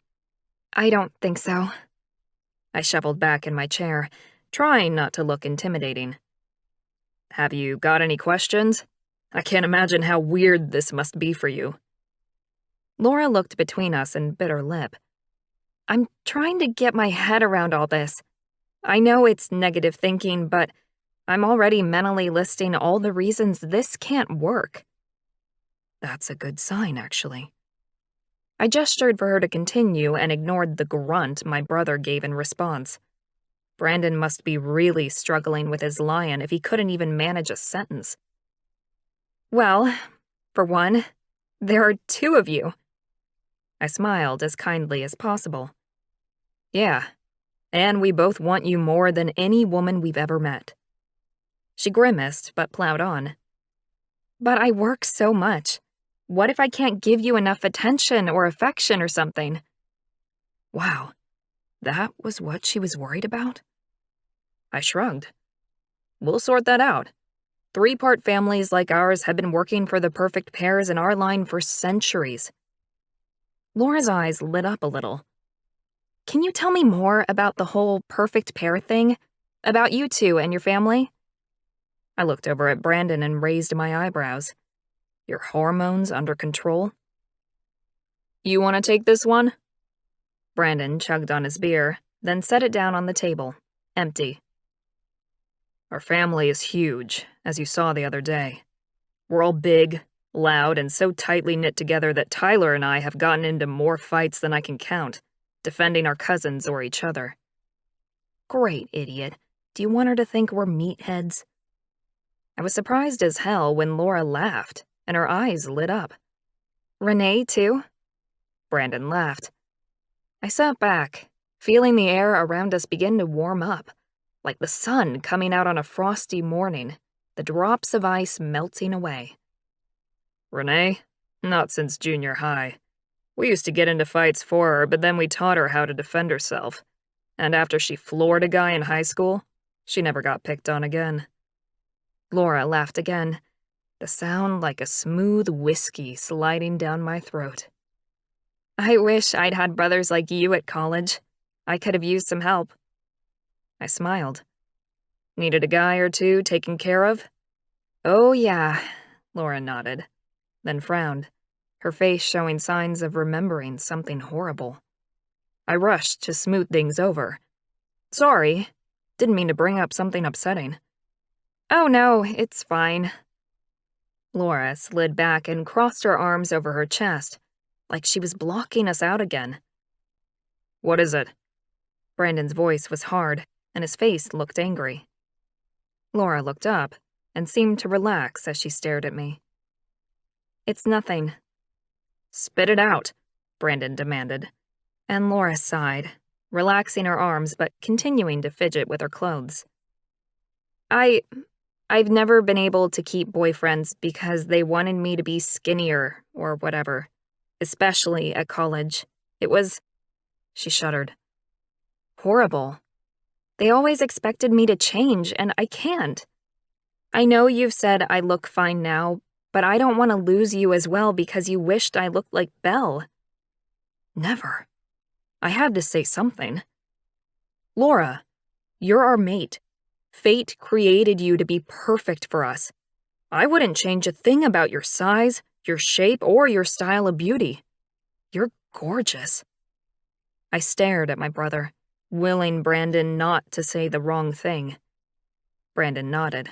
"I don't think so." I shuffled back in my chair, trying not to look intimidating. "Have you got any questions?" I can't imagine how weird this must be for you. Laura looked between us and bit her lip. I'm trying to get my head around all this. I know it's negative thinking, but I'm already mentally listing all the reasons this can't work. That's a good sign, actually. I gestured for her to continue and ignored the grunt my brother gave in response. Brandon must be really struggling with his lion if he couldn't even manage a sentence. Well, for one, there are 2 of you. I smiled as kindly as possible. Yeah, and we both want you more than any woman we've ever met. She grimaced, but plowed on. But I work so much. What if I can't give you enough attention or affection or something? Wow, that was what she was worried about? I shrugged. We'll sort that out. 3-part families like ours have been working for the perfect pairs in our line for centuries. Laura's eyes lit up a little. Can you tell me more about the whole perfect pair thing? About you 2 and your family? I looked over at Brandon and raised my eyebrows. Your hormones under control? You want to take this one? Brandon chugged on his beer, then set it down on the table, empty. Our family is huge, as you saw the other day. We're all big, loud, and so tightly knit together that Tyler and I have gotten into more fights than I can count, defending our cousins or each other. Great, idiot. Do you want her to think we're meatheads? I was surprised as hell when Laura laughed, and her eyes lit up. Renee, too? Brandon laughed. I sat back, feeling the air around us begin to warm up, like the sun coming out on a frosty morning, the drops of ice melting away. Renee? Not since junior high. We used to get into fights for her, but then we taught her how to defend herself. And after she floored a guy in high school, she never got picked on again. Laura laughed again, the sound like a smooth whiskey sliding down my throat. I wish I'd had brothers like you at college. I could have used some help. I smiled. Needed a guy or 2 taken care of? Oh, yeah, Laura nodded, then frowned, her face showing signs of remembering something horrible. I rushed to smooth things over. Sorry, didn't mean to bring up something upsetting. Oh no, it's fine. Laura slid back and crossed her arms over her chest, like she was blocking us out again. What is it? Brandon's voice was hard, and his face looked angry. Laura looked up and seemed to relax as she stared at me. It's nothing. Spit it out, Brandon demanded, and Laura sighed, relaxing her arms but continuing to fidget with her clothes. I've never been able to keep boyfriends because they wanted me to be skinnier or whatever, especially at college. It was, she shuddered, horrible. They always expected me to change, and I can't. I know you've said I look fine now, but I don't want to lose you as well because you wished I looked like Belle. Never. I had to say something. Laura, you're our mate. Fate created you to be perfect for us. I wouldn't change a thing about your size, your shape, or your style of beauty. You're gorgeous. I stared at my brother, willing Brandon not to say the wrong thing. Brandon nodded.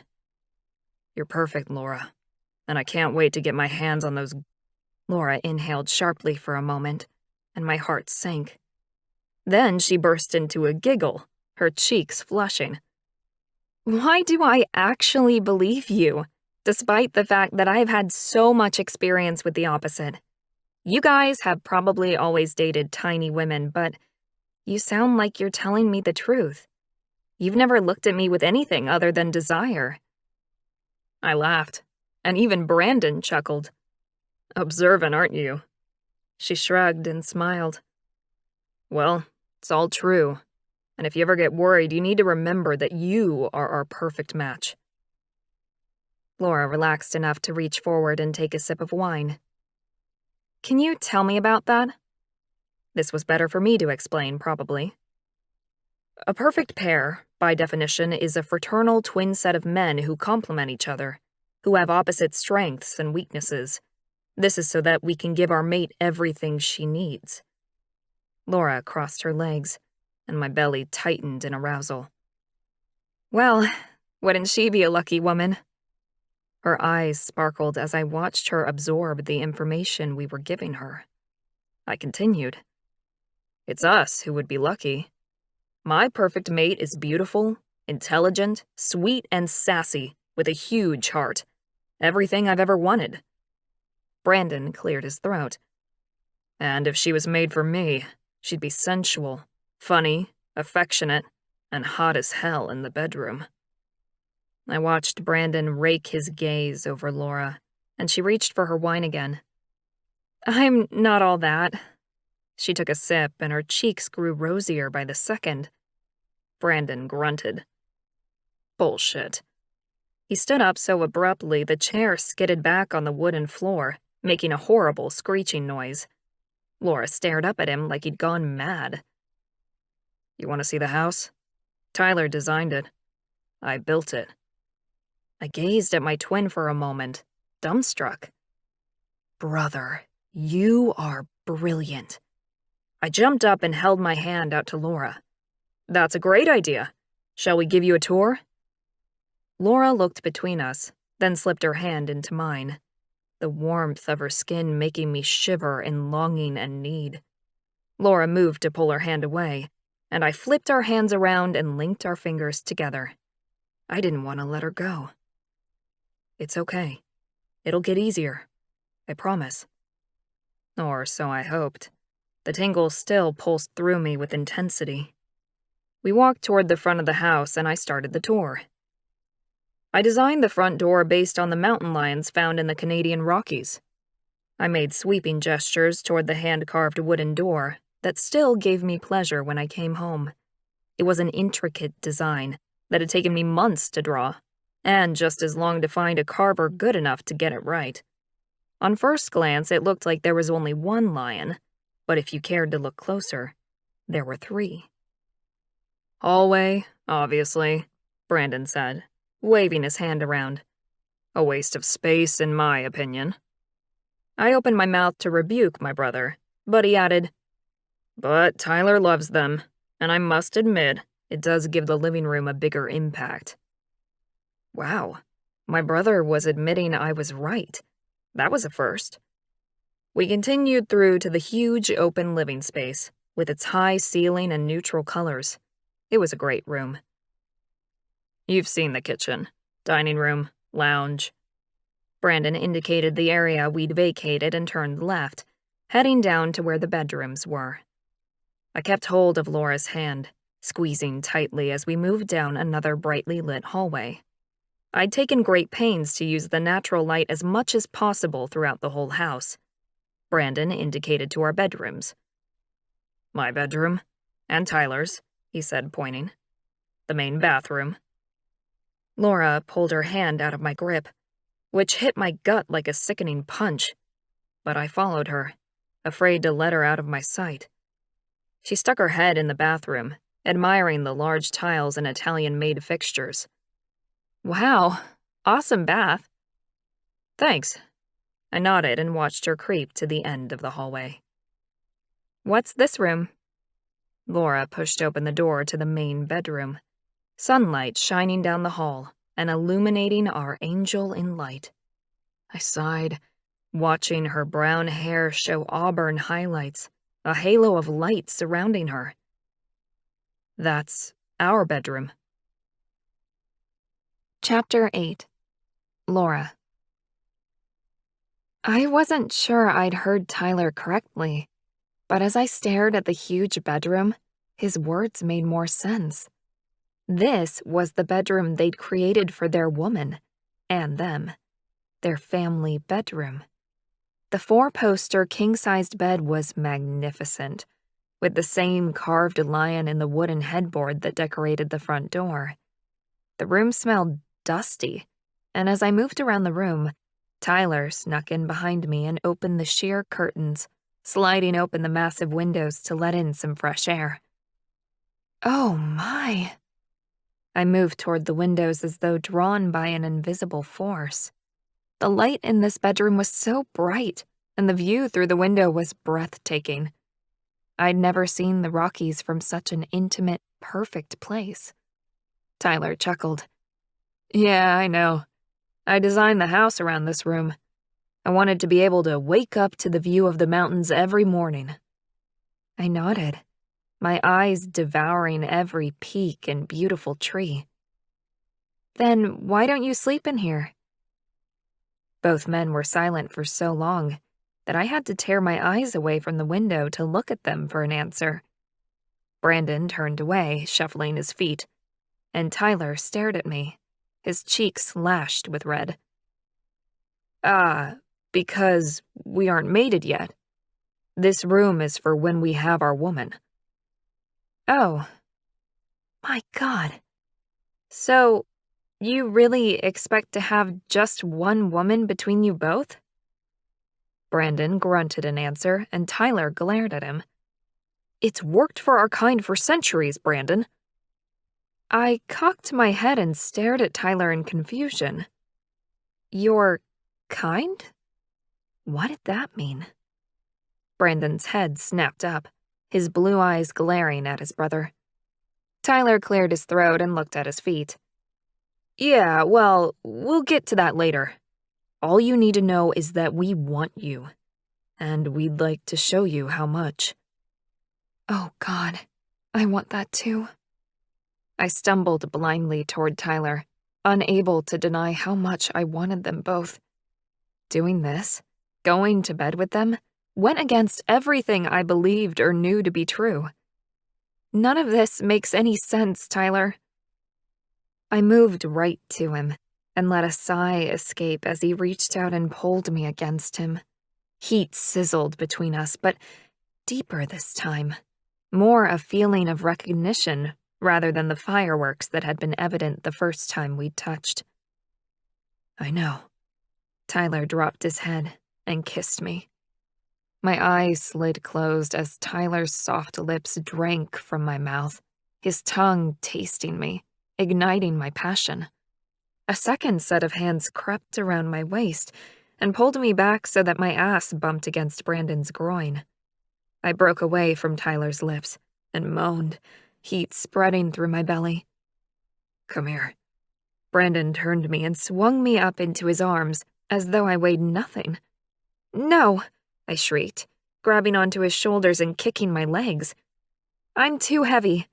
You're perfect, Laura, and I can't wait to get my hands on those. Laura inhaled sharply for a moment, and my heart sank. Then she burst into a giggle, her cheeks flushing. Why do I actually believe you, despite the fact that I've had so much experience with the opposite? You guys have probably always dated tiny women, but you sound like you're telling me the truth. You've never looked at me with anything other than desire. I laughed, and even Brandon chuckled. Observant, aren't you? She shrugged and smiled. Well, it's all true. And if you ever get worried, you need to remember that you are our perfect match. Laura relaxed enough to reach forward and take a sip of wine. Can you tell me about that? This was better for me to explain, probably. A perfect pair, by definition, is a fraternal twin set of men who complement each other. who have opposite strengths and weaknesses. This is so that we can give our mate everything she needs." Laura crossed her legs, and my belly tightened in arousal. "Well, wouldn't she be a lucky woman?" Her eyes sparkled as I watched her absorb the information we were giving her. I continued. "It's us who would be lucky. My perfect mate is beautiful, intelligent, sweet, and sassy, with a huge heart. Everything I've ever wanted." Brandon cleared his throat. "And if she was made for me, she'd be sensual, funny, affectionate, and hot as hell in the bedroom." I watched Brandon rake his gaze over Laura, and she reached for her wine again. "I'm not all that." She took a sip, and her cheeks grew rosier by the second. Brandon grunted. "Bullshit." He stood up so abruptly the chair skidded back on the wooden floor, making a horrible screeching noise. Laura stared up at him like he'd gone mad. "You want to see the house? Tyler designed it. I built it." I gazed at my twin for a moment, dumbstruck. "Brother, you are brilliant." I jumped up and held my hand out to Laura. "That's a great idea. Shall we give you a tour?" Laura looked between us, then slipped her hand into mine, the warmth of her skin making me shiver in longing and need. Laura moved to pull her hand away, and I flipped our hands around and linked our fingers together. I didn't want to let her go. "It's okay. It'll get easier. I promise." Or so I hoped. The tingles still pulsed through me with intensity. We walked toward the front of the house, and I started the tour. I designed the front door based on the mountain lions found in the Canadian Rockies. I made sweeping gestures toward the hand-carved wooden door that still gave me pleasure when I came home. It was an intricate design that had taken me months to draw, and just as long to find a carver good enough to get it right. On first glance, it looked like there was only one lion, but if you cared to look closer, there were 3. "Hallway, obviously," Brandon said, waving his hand around. "A waste of space, in my opinion." I opened my mouth to rebuke my brother, but he added, "But Tyler loves them, and I must admit, it does give the living room a bigger impact." Wow, my brother was admitting I was right. That was a first. We continued through to the huge open living space, with its high ceiling and neutral colors. It was a great room. "You've seen the kitchen, dining room, lounge." Brandon indicated the area we'd vacated and turned left, heading down to where the bedrooms were. I kept hold of Laura's hand, squeezing tightly as we moved down another brightly lit hallway. I'd taken great pains to use the natural light as much as possible throughout the whole house. Brandon indicated to our bedrooms. "My bedroom, and Tyler's," he said, pointing. "The main bathroom." Laura pulled her hand out of my grip, which hit my gut like a sickening punch, but I followed her, afraid to let her out of my sight. She stuck her head in the bathroom, admiring the large tiles and Italian-made fixtures. "Wow, awesome bath." "Thanks." I nodded and watched her creep to the end of the hallway. "What's this room?" Laura pushed open the door to the main bedroom, sunlight shining down the hall and illuminating our angel in light. I sighed, watching her brown hair show auburn highlights, a halo of light surrounding her. "That's our bedroom." Chapter 8. Laura. I wasn't sure I'd heard Tyler correctly, but as I stared at the huge bedroom, his words made more sense. This was the bedroom they'd created for their woman, and them. Their family bedroom. The 4-poster king-sized bed was magnificent, with the same carved lion in the wooden headboard that decorated the front door. The room smelled dusty, and as I moved around the room, Tyler snuck in behind me and opened the sheer curtains, sliding open the massive windows to let in some fresh air. Oh my! I moved toward the windows as though drawn by an invisible force. The light in this bedroom was so bright, and the view through the window was breathtaking. I'd never seen the Rockies from such an intimate, perfect place. Tyler chuckled. Yeah, I know. I designed the house around this room. I wanted to be able to wake up to the view of the mountains every morning. I nodded, my eyes devouring every peak and beautiful tree. Then why don't you sleep in here? Both men were silent for so long that I had to tear my eyes away from the window to look at them for an answer. Brandon turned away, shuffling his feet, and Tyler stared at me, his cheeks lashed with red. Because we aren't mated yet. This room is for when we have our woman. Oh. My God. So, you really expect to have just one woman between you both? Brandon grunted an answer, and Tyler glared at him. It's worked for our kind for centuries, Brandon. I cocked my head and stared at Tyler in confusion. Your kind? What did that mean? Brandon's head snapped up, his blue eyes glaring at his brother. Tyler cleared his throat and looked at his feet. Yeah, well, we'll get to that later. All you need to know is that we want you, and we'd like to show you how much. Oh, God, I want that too. I stumbled blindly toward Tyler, unable to deny how much I wanted them both. Doing this, going to bed with them, went against everything I believed or knew to be true. None of this makes any sense, Tyler. I moved right to him and let a sigh escape as he reached out and pulled me against him. Heat sizzled between us, but deeper this time. More a feeling of recognition rather than the fireworks that had been evident the first time we'd touched. I know. Tyler dropped his head and kissed me. My eyes slid closed as Tyler's soft lips drank from my mouth, his tongue tasting me, igniting my passion. A second set of hands crept around my waist and pulled me back so that my ass bumped against Brandon's groin. I broke away from Tyler's lips and moaned, heat spreading through my belly. Come here. Brandon turned me and swung me up into his arms as though I weighed nothing. No, I shrieked, grabbing onto his shoulders and kicking my legs. I'm too heavy.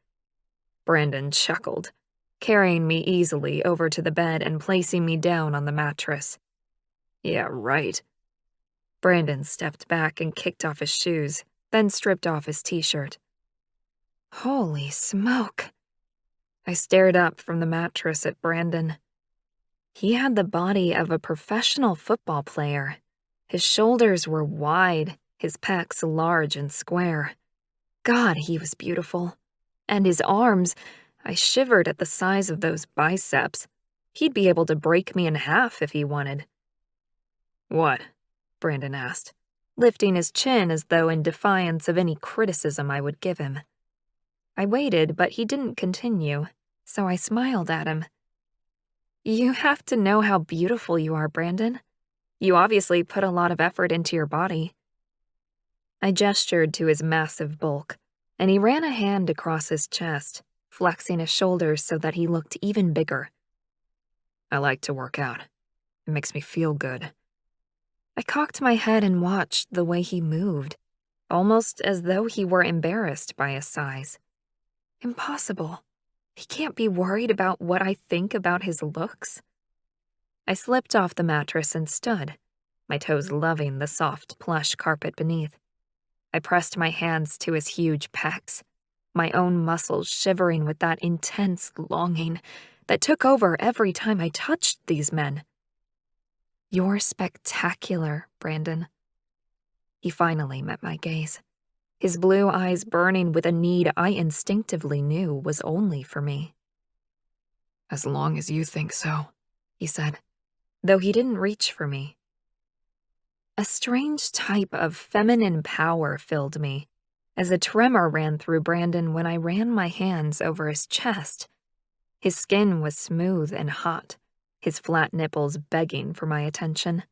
Brandon chuckled, carrying me easily over to the bed and placing me down on the mattress. Yeah, right. Brandon stepped back and kicked off his shoes, then stripped off his t-shirt. Holy smoke. I stared up from the mattress at Brandon. He had the body of a professional football player. His shoulders were wide, his pecs large and square. God, he was beautiful. And his arms, I shivered at the size of those biceps. He'd be able to break me in half if he wanted. What? Brandon asked, lifting his chin as though in defiance of any criticism I would give him. I waited, but he didn't continue, so I smiled at him. You have to know how beautiful you are, Brandon. You obviously put a lot of effort into your body. I gestured to his massive bulk, and he ran a hand across his chest, flexing his shoulders so that he looked even bigger. I like to work out. It makes me feel good. I cocked my head and watched the way he moved, almost as though he were embarrassed by his size. Impossible. He can't be worried about what I think about his looks. I slipped off the mattress and stood, my toes loving the soft plush carpet beneath. I pressed my hands to his huge pecs, my own muscles shivering with that intense longing that took over every time I touched these men. You're spectacular, Brandon. He finally met my gaze, his blue eyes burning with a need I instinctively knew was only for me. As long as you think so, he said, though he didn't reach for me. A strange type of feminine power filled me, as a tremor ran through Brandon when I ran my hands over his chest. His skin was smooth and hot, his flat nipples begging for my attention.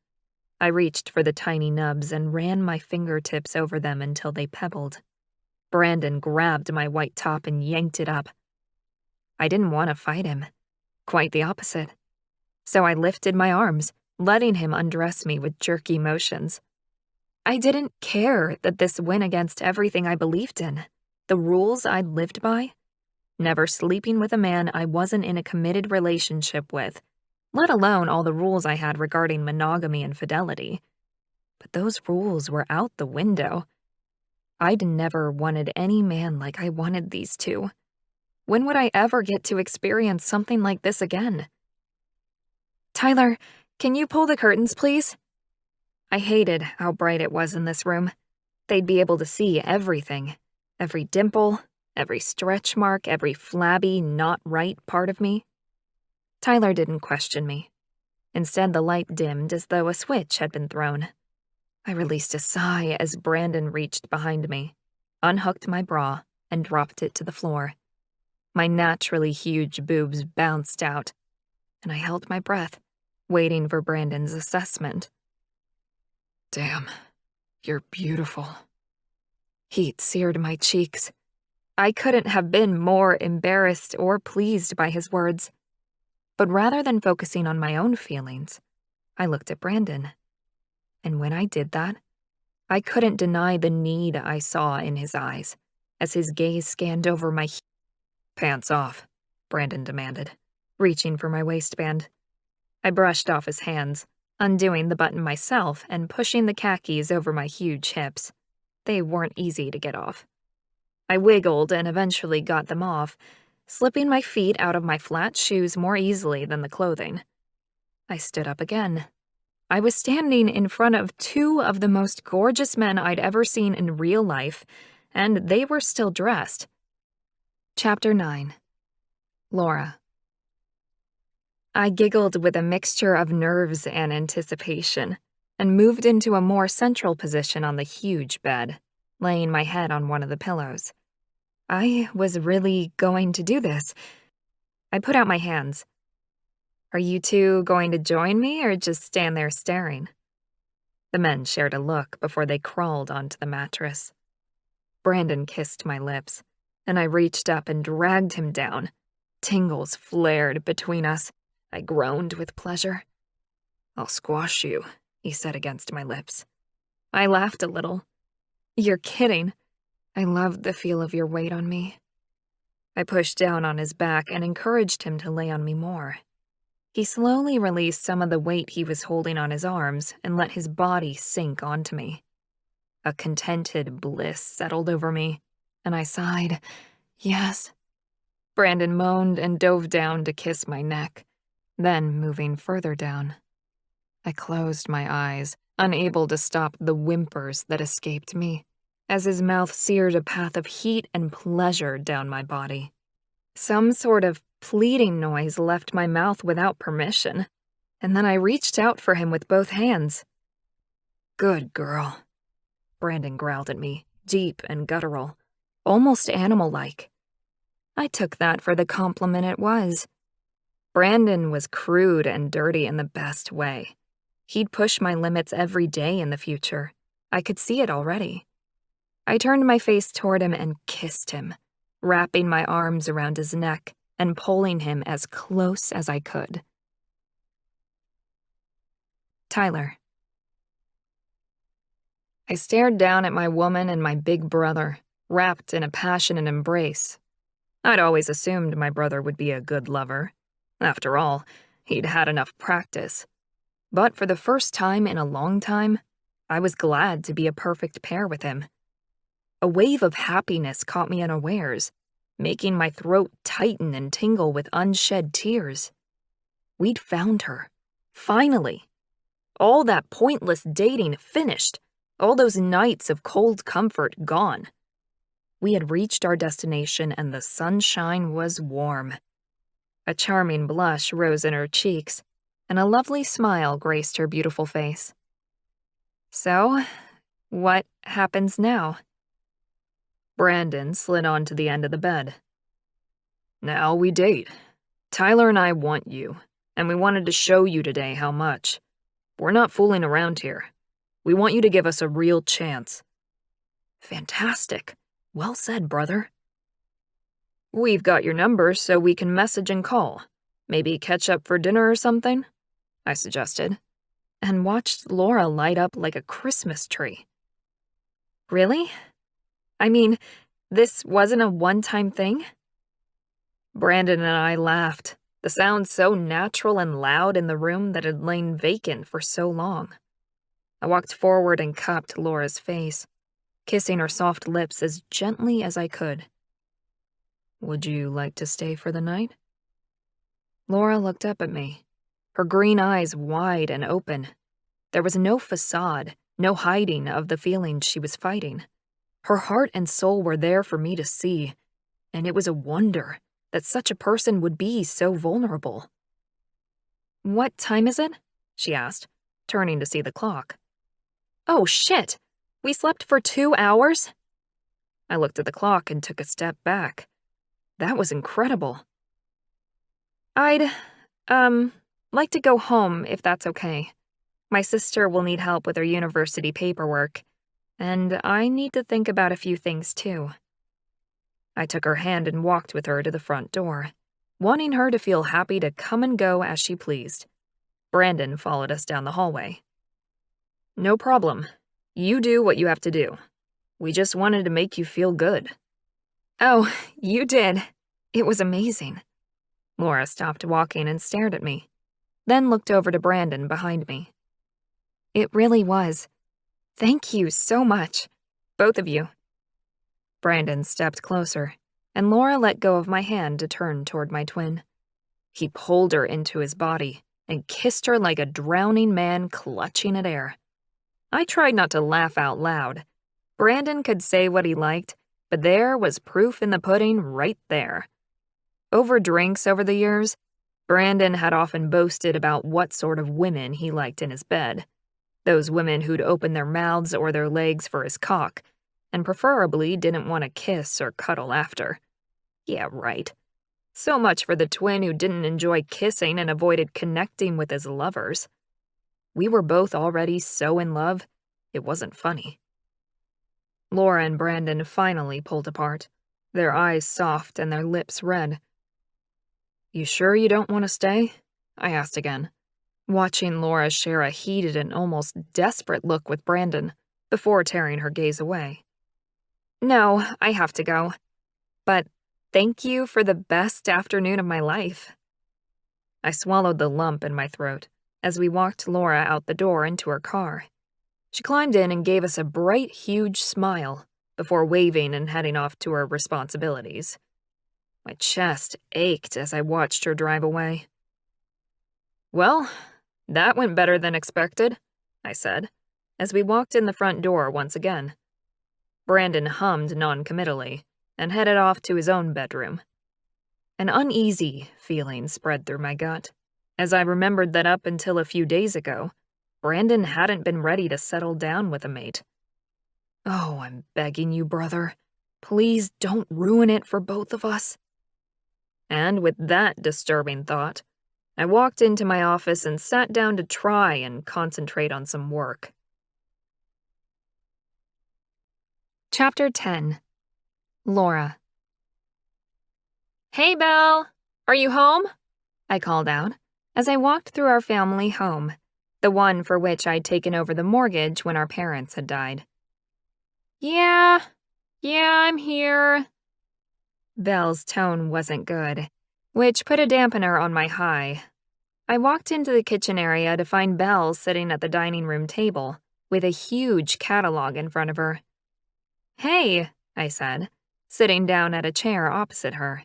I reached for the tiny nubs and ran my fingertips over them until they pebbled. Brandon grabbed my white top and yanked it up. I didn't want to fight him. Quite the opposite. So I lifted my arms, letting him undress me with jerky motions. I didn't care that this went against everything I believed in, the rules I'd lived by. Never sleeping with a man I wasn't in a committed relationship with, let alone all the rules I had regarding monogamy and fidelity. But those rules were out the window. I'd never wanted any man like I wanted these two. When would I ever get to experience something like this again? Tyler, can you pull the curtains, please? I hated how bright it was in this room. They'd be able to see everything. Every dimple, every stretch mark, every flabby, not right part of me. Tyler didn't question me. Instead, the light dimmed as though a switch had been thrown. I released a sigh as Brandon reached behind me, unhooked my bra, and dropped it to the floor. My naturally huge boobs bounced out, and I held my breath, waiting for Brandon's assessment. Damn, you're beautiful. Heat seared my cheeks. I couldn't have been more embarrassed or pleased by his words. But rather than focusing on my own feelings, I looked at Brandon. And when I did that, I couldn't deny the need I saw in his eyes as his gaze scanned over my Pants off, Brandon demanded, reaching for my waistband. I brushed off his hands, undoing the button myself and pushing the khakis over my huge hips. They weren't easy to get off. I wiggled and eventually got them off, slipping my feet out of my flat shoes more easily than the clothing. I stood up again. I was standing in front of two of the most gorgeous men I'd ever seen in real life, and they were still dressed. Chapter 9. Laura. I giggled with a mixture of nerves and anticipation, and moved into a more central position on the huge bed, laying my head on one of the pillows. I was really going to do this. I put out my hands. Are you two going to join me or just stand there staring? The men shared a look before they crawled onto the mattress. Brandon kissed my lips, and I reached up and dragged him down. Tingles flared between us. I groaned with pleasure. I'll squash you, he said against my lips. I laughed a little. You're kidding. I loved the feel of your weight on me. I pushed down on his back and encouraged him to lay on me more. He slowly released some of the weight he was holding on his arms and let his body sink onto me. A contented bliss settled over me, and I sighed, yes. Brandon moaned and dove down to kiss my neck, then moving further down. I closed my eyes, unable to stop the whimpers that escaped me, as his mouth seared a path of heat and pleasure down my body. Some sort of pleading noise left my mouth without permission, and then I reached out for him with both hands. Good girl, Brandon growled at me, deep and guttural, almost animal-like. I took that for the compliment it was. Brandon was crude and dirty in the best way. He'd push my limits every day in the future. I could see it already. I turned my face toward him and kissed him, wrapping my arms around his neck and pulling him as close as I could. Tyler. I stared down at my woman and my big brother, wrapped in a passionate embrace. I'd always assumed my brother would be a good lover. After all, he'd had enough practice. But for the first time in a long time, I was glad to be a perfect pair with him. A wave of happiness caught me unawares, making my throat tighten and tingle with unshed tears. We'd found her. Finally. All that pointless dating finished. All those nights of cold comfort gone. We had reached our destination and the sunshine was warm. A charming blush rose in her cheeks, and a lovely smile graced her beautiful face. So, what happens now? Brandon slid onto the end of the bed. Now we date. Tyler and I want you. and we wanted to show you today how much. We're not fooling around here. We want you to give us a real chance." "Fantastic. Well said, brother." "We've got your numbers so we can message and call. Maybe catch up for dinner or something?" I suggested, and watched Laura light up like a Christmas tree. "Really? I mean, this wasn't a one-time thing?" Brandon and I laughed, the sound so natural and loud in the room that had lain vacant for so long. I walked forward and cupped Laura's face, kissing her soft lips as gently as I could. "Would you like to stay for the night?" Laura looked up at me, her green eyes wide and open. There was no facade, no hiding of the feelings she was fighting. Her heart and soul were there for me to see, and it was a wonder that such a person would be so vulnerable. "What time is it?" she asked, turning to see the clock. "Oh, shit! We slept for 2 hours?" I looked at the clock and took a step back. That was incredible. "I'd, like to go home if that's okay. My sister will need help with her university paperwork, and I need to think about a few things too." I took her hand and walked with her to the front door, wanting her to feel happy to come and go as she pleased. Brandon followed us down the hallway. "No problem. You do what you have to do. We just wanted to make you feel good." "Oh, you did. It was amazing." Laura stopped walking and stared at me, then looked over to Brandon behind me. "It really was. Thank you so much, both of you." Brandon stepped closer, and Laura let go of my hand to turn toward my twin. He pulled her into his body and kissed her like a drowning man clutching at air. I tried not to laugh out loud. Brandon could say what he liked, but there was proof in the pudding right there. Over drinks over the years, Brandon had often boasted about what sort of women he liked in his bed. Those women who'd open their mouths or their legs for his cock, and preferably didn't want to kiss or cuddle after. Yeah, right. So much for the twin who didn't enjoy kissing and avoided connecting with his lovers. We were both already so in love, it wasn't funny. Laura and Brandon finally pulled apart, their eyes soft and their lips red. "You sure you don't want to stay?" I asked again, watching Laura share a heated and almost desperate look with Brandon before tearing her gaze away. "No, I have to go. But thank you for the best afternoon of my life." I swallowed the lump in my throat as we walked Laura out the door into her car. She climbed in and gave us a bright, huge smile before waving and heading off to her responsibilities. My chest ached as I watched her drive away. "Well, that went better than expected," I said, as we walked in the front door once again. Brandon hummed noncommittally and headed off to his own bedroom. An uneasy feeling spread through my gut, as I remembered that up until a few days ago, Brandon hadn't been ready to settle down with a mate. "Oh, I'm begging you, brother. Please don't ruin it for both of us." And with that disturbing thought, I walked into my office and sat down to try and concentrate on some work. Chapter 10. Laura. "Hey, Belle! Are you home?" I called out as I walked through our family home, the one for which I'd taken over the mortgage when our parents had died. Yeah, I'm here." Belle's tone wasn't good, which put a dampener on my high. I walked into the kitchen area to find Belle sitting at the dining room table with a huge catalog in front of her. "Hey," I said, sitting down at a chair opposite her.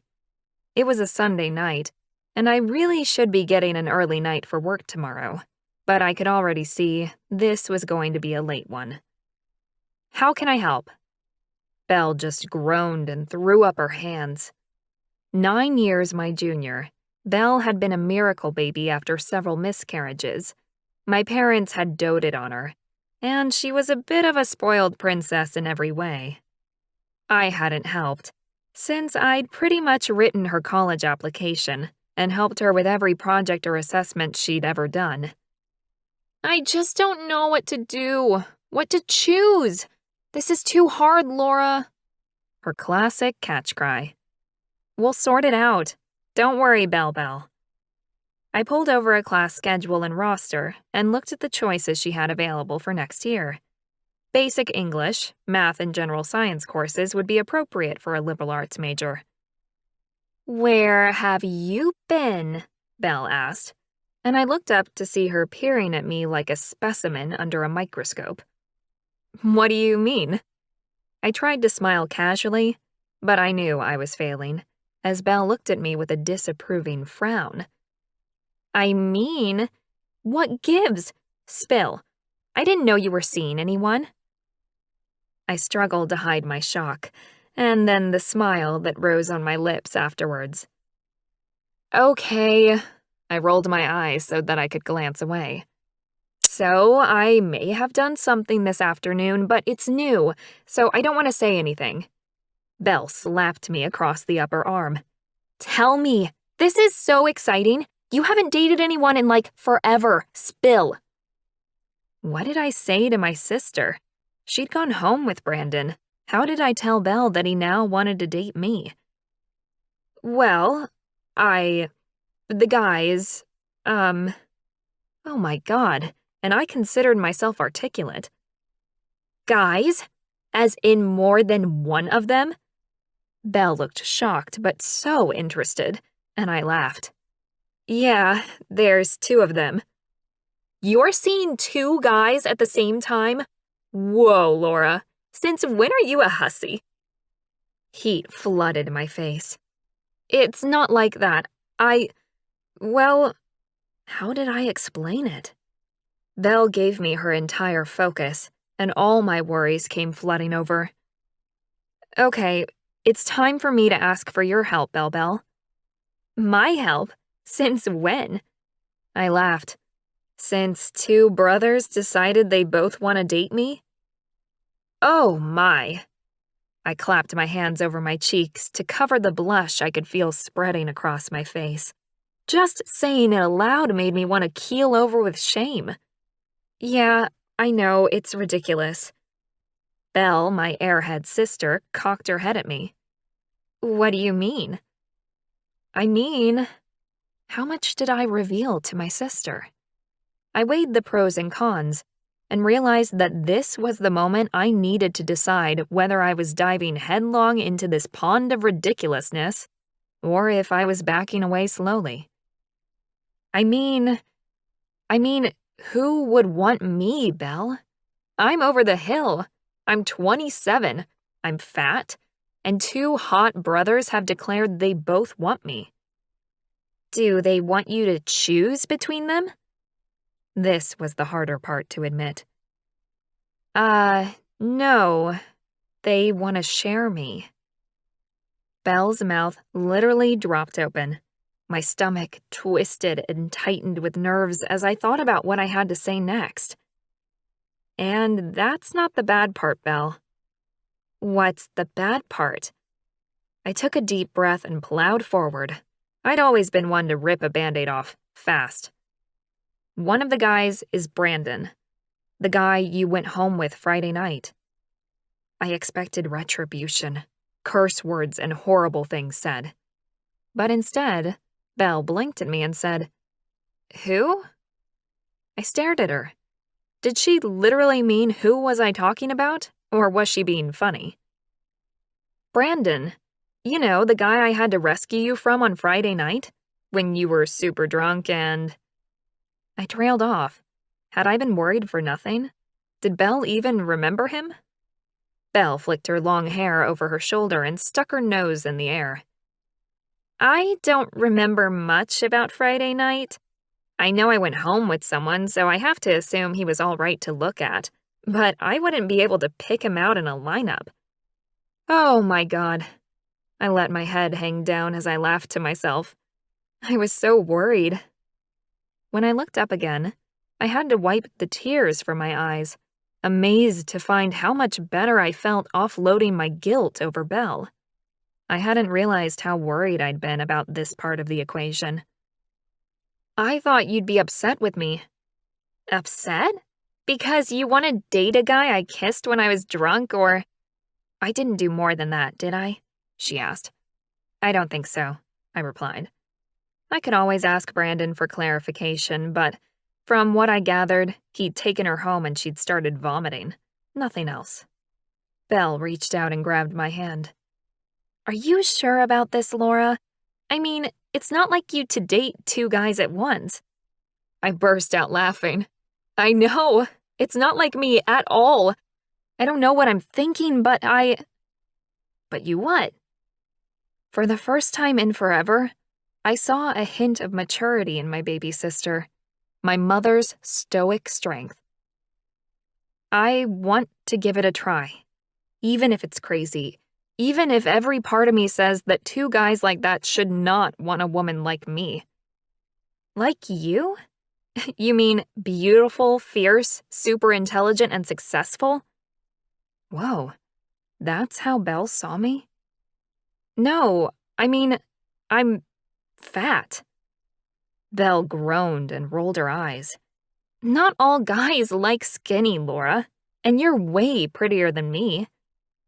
It was a Sunday night, and I really should be getting an early night for work tomorrow, but I could already see this was going to be a late one. "How can I help?" Belle just groaned and threw up her hands. 9 years my junior, Belle had been a miracle baby after several miscarriages. My parents had doted on her, and she was a bit of a spoiled princess in every way. I hadn't helped, since I'd pretty much written her college application and helped her with every project or assessment she'd ever done. I just don't know what to do, what to choose. This is too hard, Laura. Her classic catch cry. We'll sort it out. Don't worry, Belle. I pulled over a class schedule and roster and looked at the choices she had available for next year. Basic English, math, and general science courses would be appropriate for a liberal arts major. Where have you been? Belle asked, and I looked up to see her peering at me like a specimen under a microscope. What do you mean? I tried to smile casually, but I knew I was failing, as Belle looked at me with a disapproving frown. I mean, what gives? Spill. I didn't know you were seeing anyone. I struggled to hide my shock, and then the smile that rose on my lips afterwards. Okay, I rolled my eyes so that I could glance away. So, I may have done something this afternoon, but it's new, so I don't want to say anything. Belle slapped me across the upper arm. Tell me, this is so exciting. You haven't dated anyone in forever. Spill. What did I say to my sister? She'd gone home with Brandon. How did I tell Belle that he now wanted to date me? Well, the guys, oh my God, and I considered myself articulate. Guys? As in more than one of them? Belle looked shocked but so interested, and I laughed. Yeah, there's 2 of them. You're seeing 2 guys at the same time? Whoa, Laura. Since when are you a hussy? Heat flooded my face. It's not like that. Well, how did I explain it? Belle gave me her entire focus, and all my worries came flooding over. Okay, it's time for me to ask for your help, Belle. My help? Since when? I laughed. Since 2 brothers decided they both want to date me? Oh my. I clapped my hands over my cheeks to cover the blush I could feel spreading across my face. Just saying it aloud made me want to keel over with shame. Yeah, I know, it's ridiculous. Belle, my airhead sister, cocked her head at me. What do you mean? I mean, how much did I reveal to my sister? I weighed the pros and cons and realized that this was the moment I needed to decide whether I was diving headlong into this pond of ridiculousness or if I was backing away slowly. I mean, who would want me, Belle? I'm over the hill. I'm 27. I'm fat. And 2 hot brothers have declared they both want me. Do they want you to choose between them? This was the harder part to admit. No. They want to share me. Belle's mouth literally dropped open. My stomach twisted and tightened with nerves as I thought about what I had to say next. And that's not the bad part, Belle. What's the bad part? I took a deep breath and plowed forward. I'd always been one to rip a Band-Aid off, fast. One of the guys is Brandon, the guy you went home with Friday night. I expected retribution, curse words, and horrible things said. But instead, Belle blinked at me and said, Who? I stared at her. Did she literally mean who was I talking about, or was she being funny? Brandon. You know, the guy I had to rescue you from on Friday night, when you were super drunk and... I trailed off. Had I been worried for nothing? Did Belle even remember him? Belle flicked her long hair over her shoulder and stuck her nose in the air. I don't remember much about Friday night. I know I went home with someone, so I have to assume he was all right to look at, but I wouldn't be able to pick him out in a lineup. Oh my God. I let my head hang down as I laughed to myself. I was so worried. When I looked up again, I had to wipe the tears from my eyes, amazed to find how much better I felt offloading my guilt over Belle. I hadn't realized how worried I'd been about this part of the equation. I thought you'd be upset with me. Upset? Because you want to date a guy I kissed when I was drunk, or... I didn't do more than that, did I? She asked. I don't think so, I replied. I could always ask Brandon for clarification, but from what I gathered, he'd taken her home and she'd started vomiting. Nothing else. Belle reached out and grabbed my hand. Are you sure about this, Laura? I mean, it's not like you to date two guys at once. I burst out laughing. I know. It's not like me at all. I don't know what I'm thinking, but But you what? For the first time in forever, I saw a hint of maturity in my baby sister, my mother's stoic strength. I want to give it a try, even if it's crazy, even if every part of me says that two guys like that should not want a woman like me. Like you? You mean beautiful, fierce, super intelligent, and successful? Whoa, that's how Belle saw me? No, I mean, I'm fat. Belle groaned and rolled her eyes. Not all guys like skinny, Laura, and you're way prettier than me.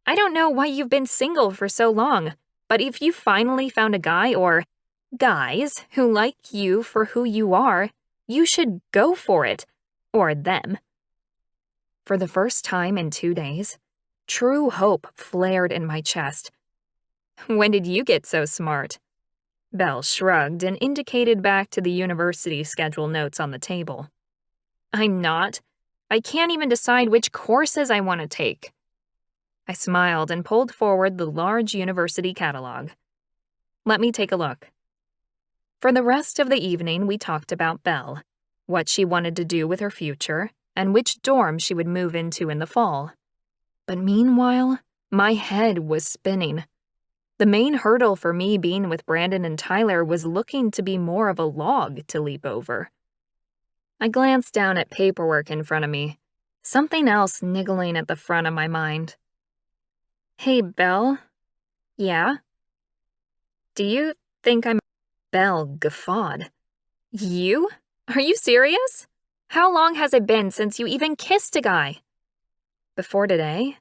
I don't know why you've been single for so long, but if you finally found a guy or guys who like you for who you are, you should go for it, or them. For the first time in 2 days, true hope flared in my chest. When did you get so smart? Belle shrugged and indicated back to the university schedule notes on the table. I'm not. I can't even decide which courses I want to take. I smiled and pulled forward the large university catalog. Let me take a look. For the rest of the evening, we talked about Belle, what she wanted to do with her future, and which dorm she would move into in the fall. But meanwhile, my head was spinning. The main hurdle for me being with Brandon and Tyler was looking to be more of a log to leap over. I glanced down at paperwork in front of me, something else niggling at the front of my mind. Hey, Belle? Yeah? Do you think I'm... Belle guffawed. You? Are you serious? How long has it been since you even kissed a guy? Before today?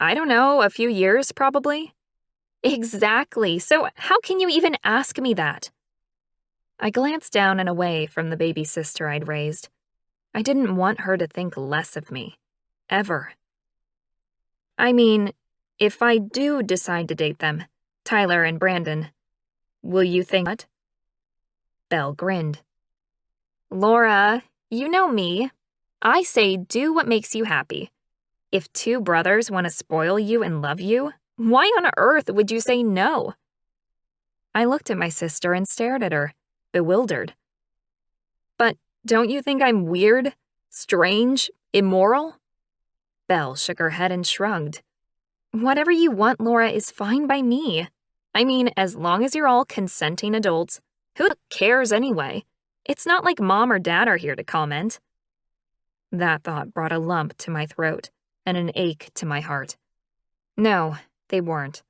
I don't know, a few years probably. Exactly, so how can you even ask me that? I glanced down and away from the baby sister I'd raised. I didn't want her to think less of me. Ever. I mean, if I do decide to date them, Tyler and Brandon, will you think what? Belle grinned. Laura, you know me. I say do what makes you happy. If two brothers want to spoil you and love you, why on earth would you say no? I looked at my sister and stared at her, bewildered. But don't you think I'm weird, strange, immoral? Belle shook her head and shrugged. Whatever you want, Laura, is fine by me. I mean, as long as you're all consenting adults, who cares anyway? It's not like Mom or Dad are here to comment. That thought brought a lump to my throat and an ache to my heart. No, they weren't.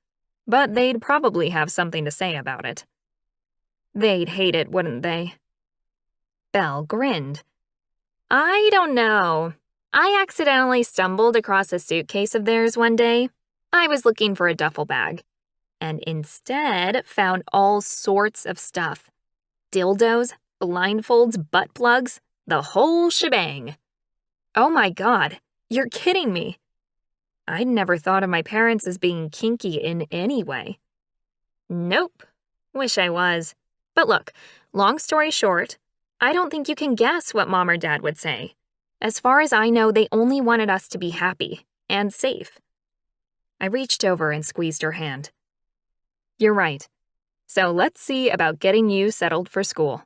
But they'd probably have something to say about it. They'd hate it, wouldn't they? Belle grinned. I don't know. I accidentally stumbled across a suitcase of theirs one day. I was looking for a duffel bag, and instead found all sorts of stuff. Dildos, blindfolds, butt plugs, the whole shebang. Oh my God, you're kidding me. I'd never thought of my parents as being kinky in any way. Nope. Wish I was. But look, long story short, I don't think you can guess what Mom or Dad would say. As far as I know, they only wanted us to be happy and safe. I reached over and squeezed her hand. You're right. So let's see about getting you settled for school.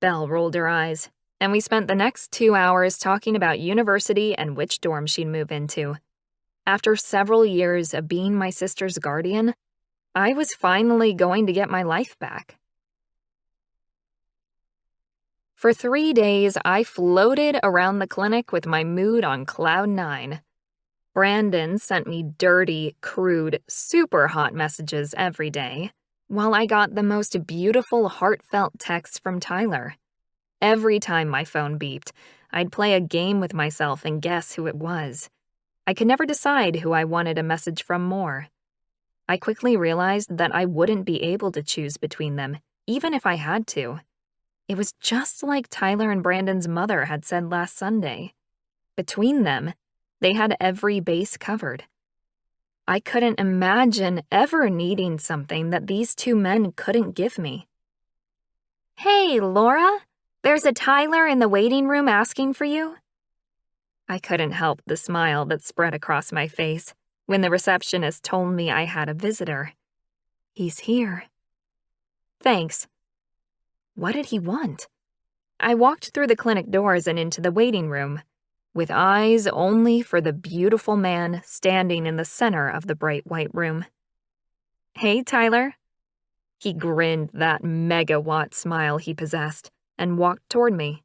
Belle rolled her eyes, and we spent the next 2 hours talking about university and which dorm she'd move into. After several years of being my sister's guardian, I was finally going to get my life back. For 3 days, I floated around the clinic with my mood on cloud 9. Brandon sent me dirty, crude, super hot messages every day. while I got the most beautiful, heartfelt texts from Tyler. Every time my phone beeped, I'd play a game with myself and guess who it was. I could never decide who I wanted a message from more. I quickly realized that I wouldn't be able to choose between them, even if I had to. It was just like Tyler and Brandon's mother had said last Sunday. Between them, they had every base covered. I couldn't imagine ever needing something that these two men couldn't give me. "Hey, Laura, there's a Tyler in the waiting room asking for you." I couldn't help the smile that spread across my face when the receptionist told me I had a visitor. "He's here." "Thanks." What did he want? I walked through the clinic doors and into the waiting room, with eyes only for the beautiful man standing in the center of the bright white room. "Hey, Tyler." He grinned that megawatt smile he possessed and walked toward me.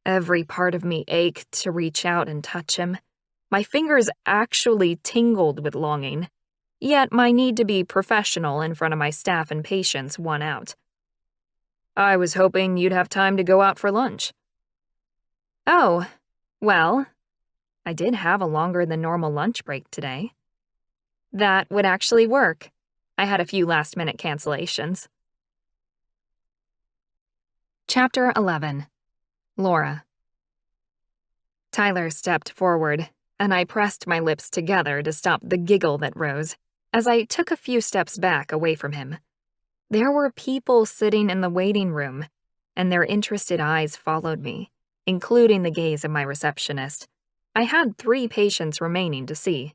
Every part of me ached to reach out and touch him. My fingers actually tingled with longing, yet my need to be professional in front of my staff and patients won out. "I was hoping you'd have time to go out for lunch." "Oh, well, I did have a longer than normal lunch break today." "That would actually work. I had a few last-minute cancellations." Chapter 11. Laura. Tyler stepped forward, and I pressed my lips together to stop the giggle that rose as I took a few steps back away from him. There were people sitting in the waiting room, and their interested eyes followed me, including the gaze of my receptionist. I had 3 patients remaining to see.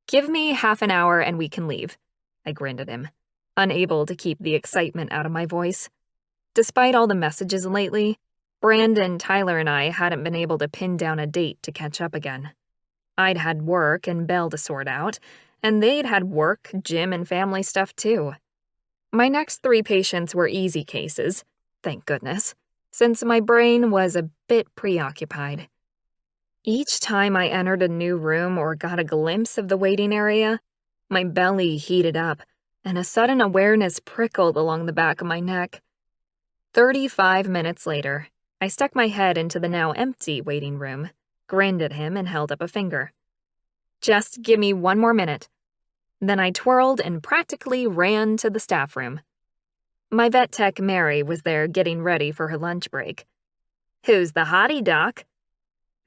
"Give me half an hour and we can leave," I grinned at him, unable to keep the excitement out of my voice. Despite all the messages lately, Brandon, Tyler, and I hadn't been able to pin down a date to catch up again. I'd had work and Belle to sort out, and they'd had work, gym, and family stuff too. My next 3 patients were easy cases, thank goodness, since my brain was a bit preoccupied. Each time I entered a new room or got a glimpse of the waiting area, my belly heated up, and a sudden awareness prickled along the back of my neck. 35 minutes later, I stuck my head into the now empty waiting room, grinned at him, and held up a finger. "Just give me 1 more minute." Then I twirled and practically ran to the staff room. My vet tech Mary was there getting ready for her lunch break. "Who's the hottie, doc?"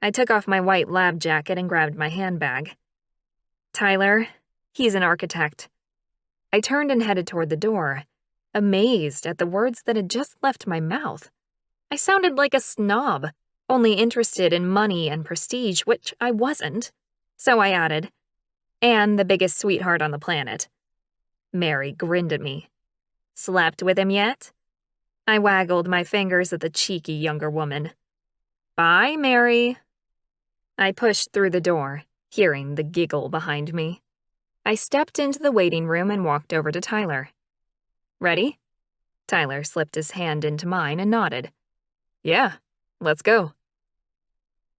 I took off my white lab jacket and grabbed my handbag. "Tyler, he's an architect." I turned and headed toward the door, amazed at the words that had just left my mouth. I sounded like a snob, only interested in money and prestige, which I wasn't. So I added, "And the biggest sweetheart on the planet." Mary grinned at me. "Slept with him yet?" I waggled my fingers at the cheeky younger woman. "Bye, Mary." I pushed through the door, hearing the giggle behind me. I stepped into the waiting room and walked over to Tyler. "Ready?" Tyler slipped his hand into mine and nodded. "Yeah, let's go."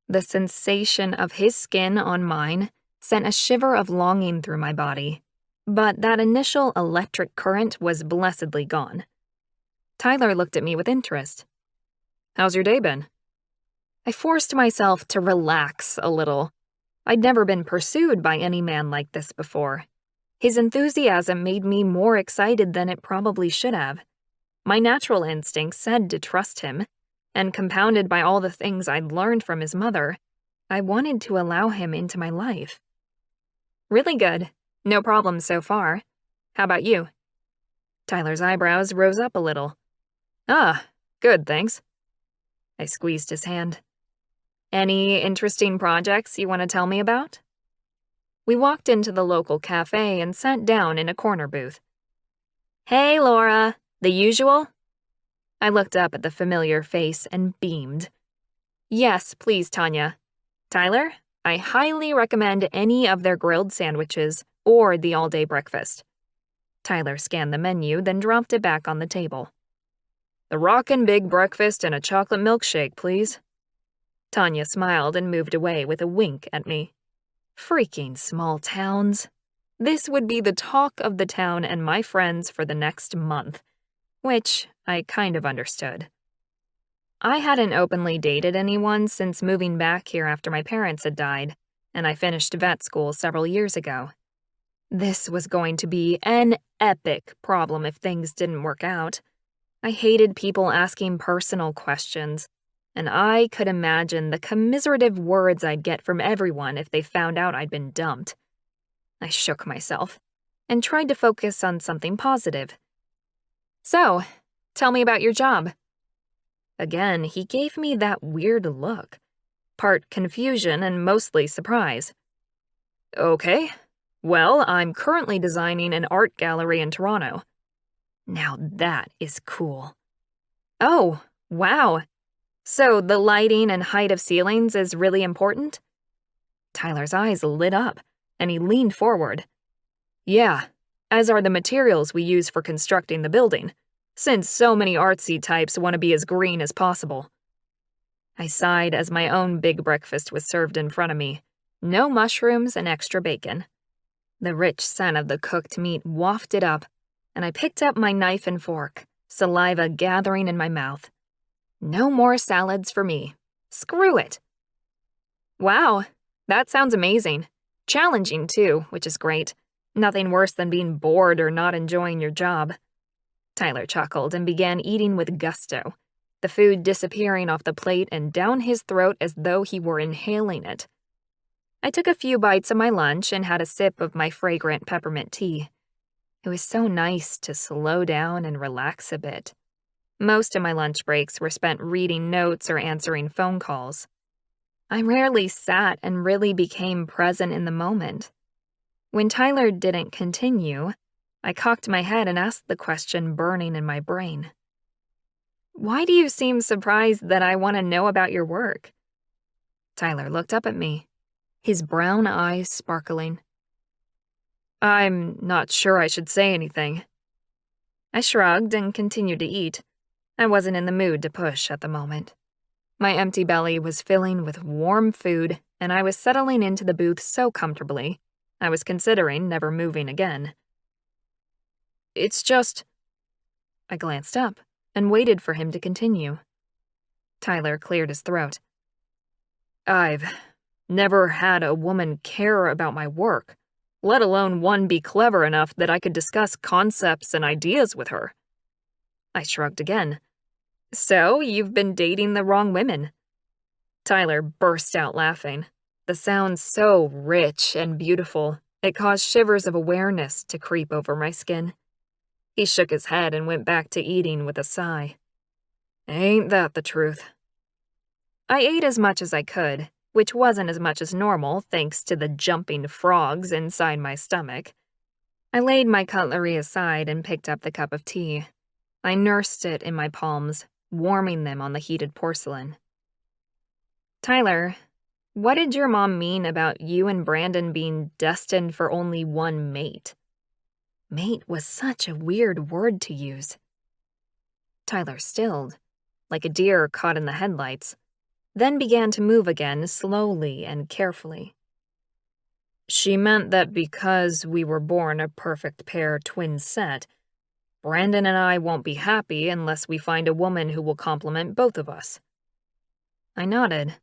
The sensation of his skin on mine sent a shiver of longing through my body, but that initial electric current was blessedly gone. Tyler looked at me with interest. "How's your day been?" I forced myself to relax a little. I'd never been pursued by any man like this before. His enthusiasm made me more excited than it probably should have. My natural instinct said to trust him, and compounded by all the things I'd learned from his mother, I wanted to allow him into my life. "Really good. No problems so far. How about you?" Tyler's eyebrows rose up a little. "Ah, good, thanks." I squeezed his hand. "Any interesting projects you want to tell me about?" We walked into the local cafe and sat down in a corner booth. "Hey, Laura, the usual?" I looked up at the familiar face and beamed. "Yes, please, Tanya. Tyler, I highly recommend any of their grilled sandwiches or the all-day breakfast." Tyler scanned the menu, then dropped it back on the table. "The rockin' big breakfast and a chocolate milkshake, please." Tanya smiled and moved away with a wink at me. Freaking small towns. This would be the talk of the town and my friends for the next month, which I kind of understood. I hadn't openly dated anyone since moving back here after my parents had died, and I finished vet school several years ago. This was going to be an epic problem if things didn't work out. I hated people asking personal questions, and I could imagine the commiserative words I'd get from everyone if they found out I'd been dumped. I shook myself and tried to focus on something positive. So, tell me about your job. Again, he gave me that weird look, part confusion and mostly surprise. Okay, well, I'm currently designing an art gallery in Toronto. Now that is cool. Oh, wow. So the lighting and height of ceilings is really important? Tyler's eyes lit up, and he leaned forward. Yeah, as are the materials we use for constructing the building, since so many artsy types want to be as green as possible. I sighed as my own big breakfast was served in front of me. No mushrooms and extra bacon. The rich scent of the cooked meat wafted up, and I picked up my knife and fork, saliva gathering in my mouth. No more salads for me. Screw it. Wow, that sounds amazing. Challenging, too, which is great. Nothing worse than being bored or not enjoying your job. Tyler chuckled and began eating with gusto, the food disappearing off the plate and down his throat as though he were inhaling it. I took a few bites of my lunch and had a sip of my fragrant peppermint tea. It was so nice to slow down and relax a bit. Most of my lunch breaks were spent reading notes or answering phone calls. I rarely sat and really became present in the moment. When Tyler didn't continue, I cocked my head and asked the question burning in my brain. Why do you seem surprised that I want to know about your work? Tyler looked up at me, his brown eyes sparkling. I'm not sure I should say anything. I shrugged and continued to eat. I wasn't in the mood to push at the moment. My empty belly was filling with warm food, and I was settling into the booth so comfortably, I was considering never moving again. It's just... I glanced up and waited for him to continue. Tyler cleared his throat. I've never had a woman care about my work, let alone one be clever enough that I could discuss concepts and ideas with her. I shrugged again. So, you've been dating the wrong women. Tyler burst out laughing, the sound so rich and beautiful, it caused shivers of awareness to creep over my skin. He shook his head and went back to eating with a sigh. Ain't that the truth? I ate as much as I could, which wasn't as much as normal thanks to the jumping frogs inside my stomach. I laid my cutlery aside and picked up the cup of tea. I nursed it in my palms, warming them on the heated porcelain. Tyler, what did your mom mean about you and Brandon being destined for only one mate? Mate was such a weird word to use. Tyler stilled, like a deer caught in the headlights, then began to move again slowly and carefully. She meant that because we were born a perfect pair twin set, Brandon and I won't be happy unless we find a woman who will complement both of us. I nodded,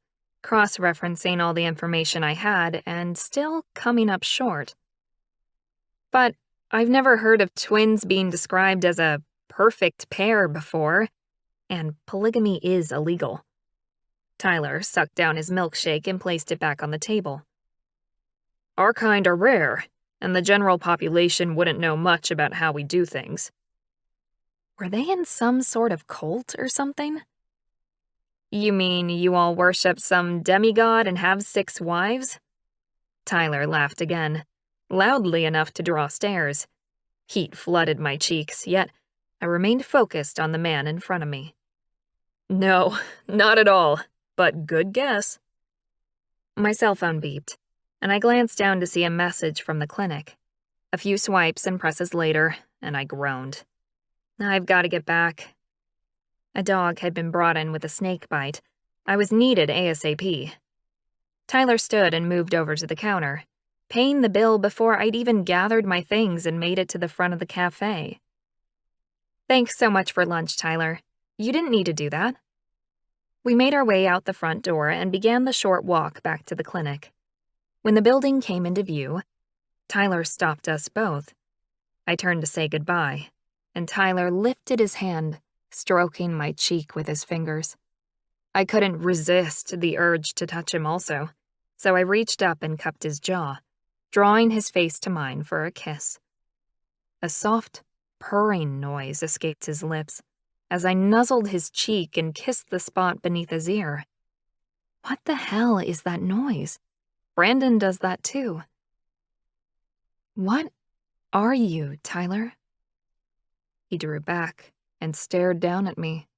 cross-referencing all the information I had and still coming up short. But I've never heard of twins being described as a perfect pair before, and polygamy is illegal. Tyler sucked down his milkshake and placed it back on the table. Our kind are rare, and the general population wouldn't know much about how we do things. Were they in some sort of cult or something? You mean you all worship some demigod and have 6 wives? Tyler laughed again, loudly enough to draw stares. Heat flooded my cheeks, yet I remained focused on the man in front of me. No, not at all, but good guess. My cell phone beeped, and I glanced down to see a message from the clinic. A few swipes and presses later, and I groaned. I've got to get back. A dog had been brought in with a snake bite. I was needed ASAP. Tyler stood and moved over to the counter. paying the bill before I'd even gathered my things and made it to the front of the cafe. Thanks so much for lunch, Tyler. You didn't need to do that. We made our way out the front door and began the short walk back to the clinic. When the building came into view, Tyler stopped us both. I turned to say goodbye, and Tyler lifted his hand, stroking my cheek with his fingers. I couldn't resist the urge to touch him also, so I reached up and cupped his jaw, drawing his face to mine for a kiss. A soft, purring noise escaped his lips as I nuzzled his cheek and kissed the spot beneath his ear. What the hell is that noise? Brandon does that too. What are you, Tyler? He drew back and stared down at me,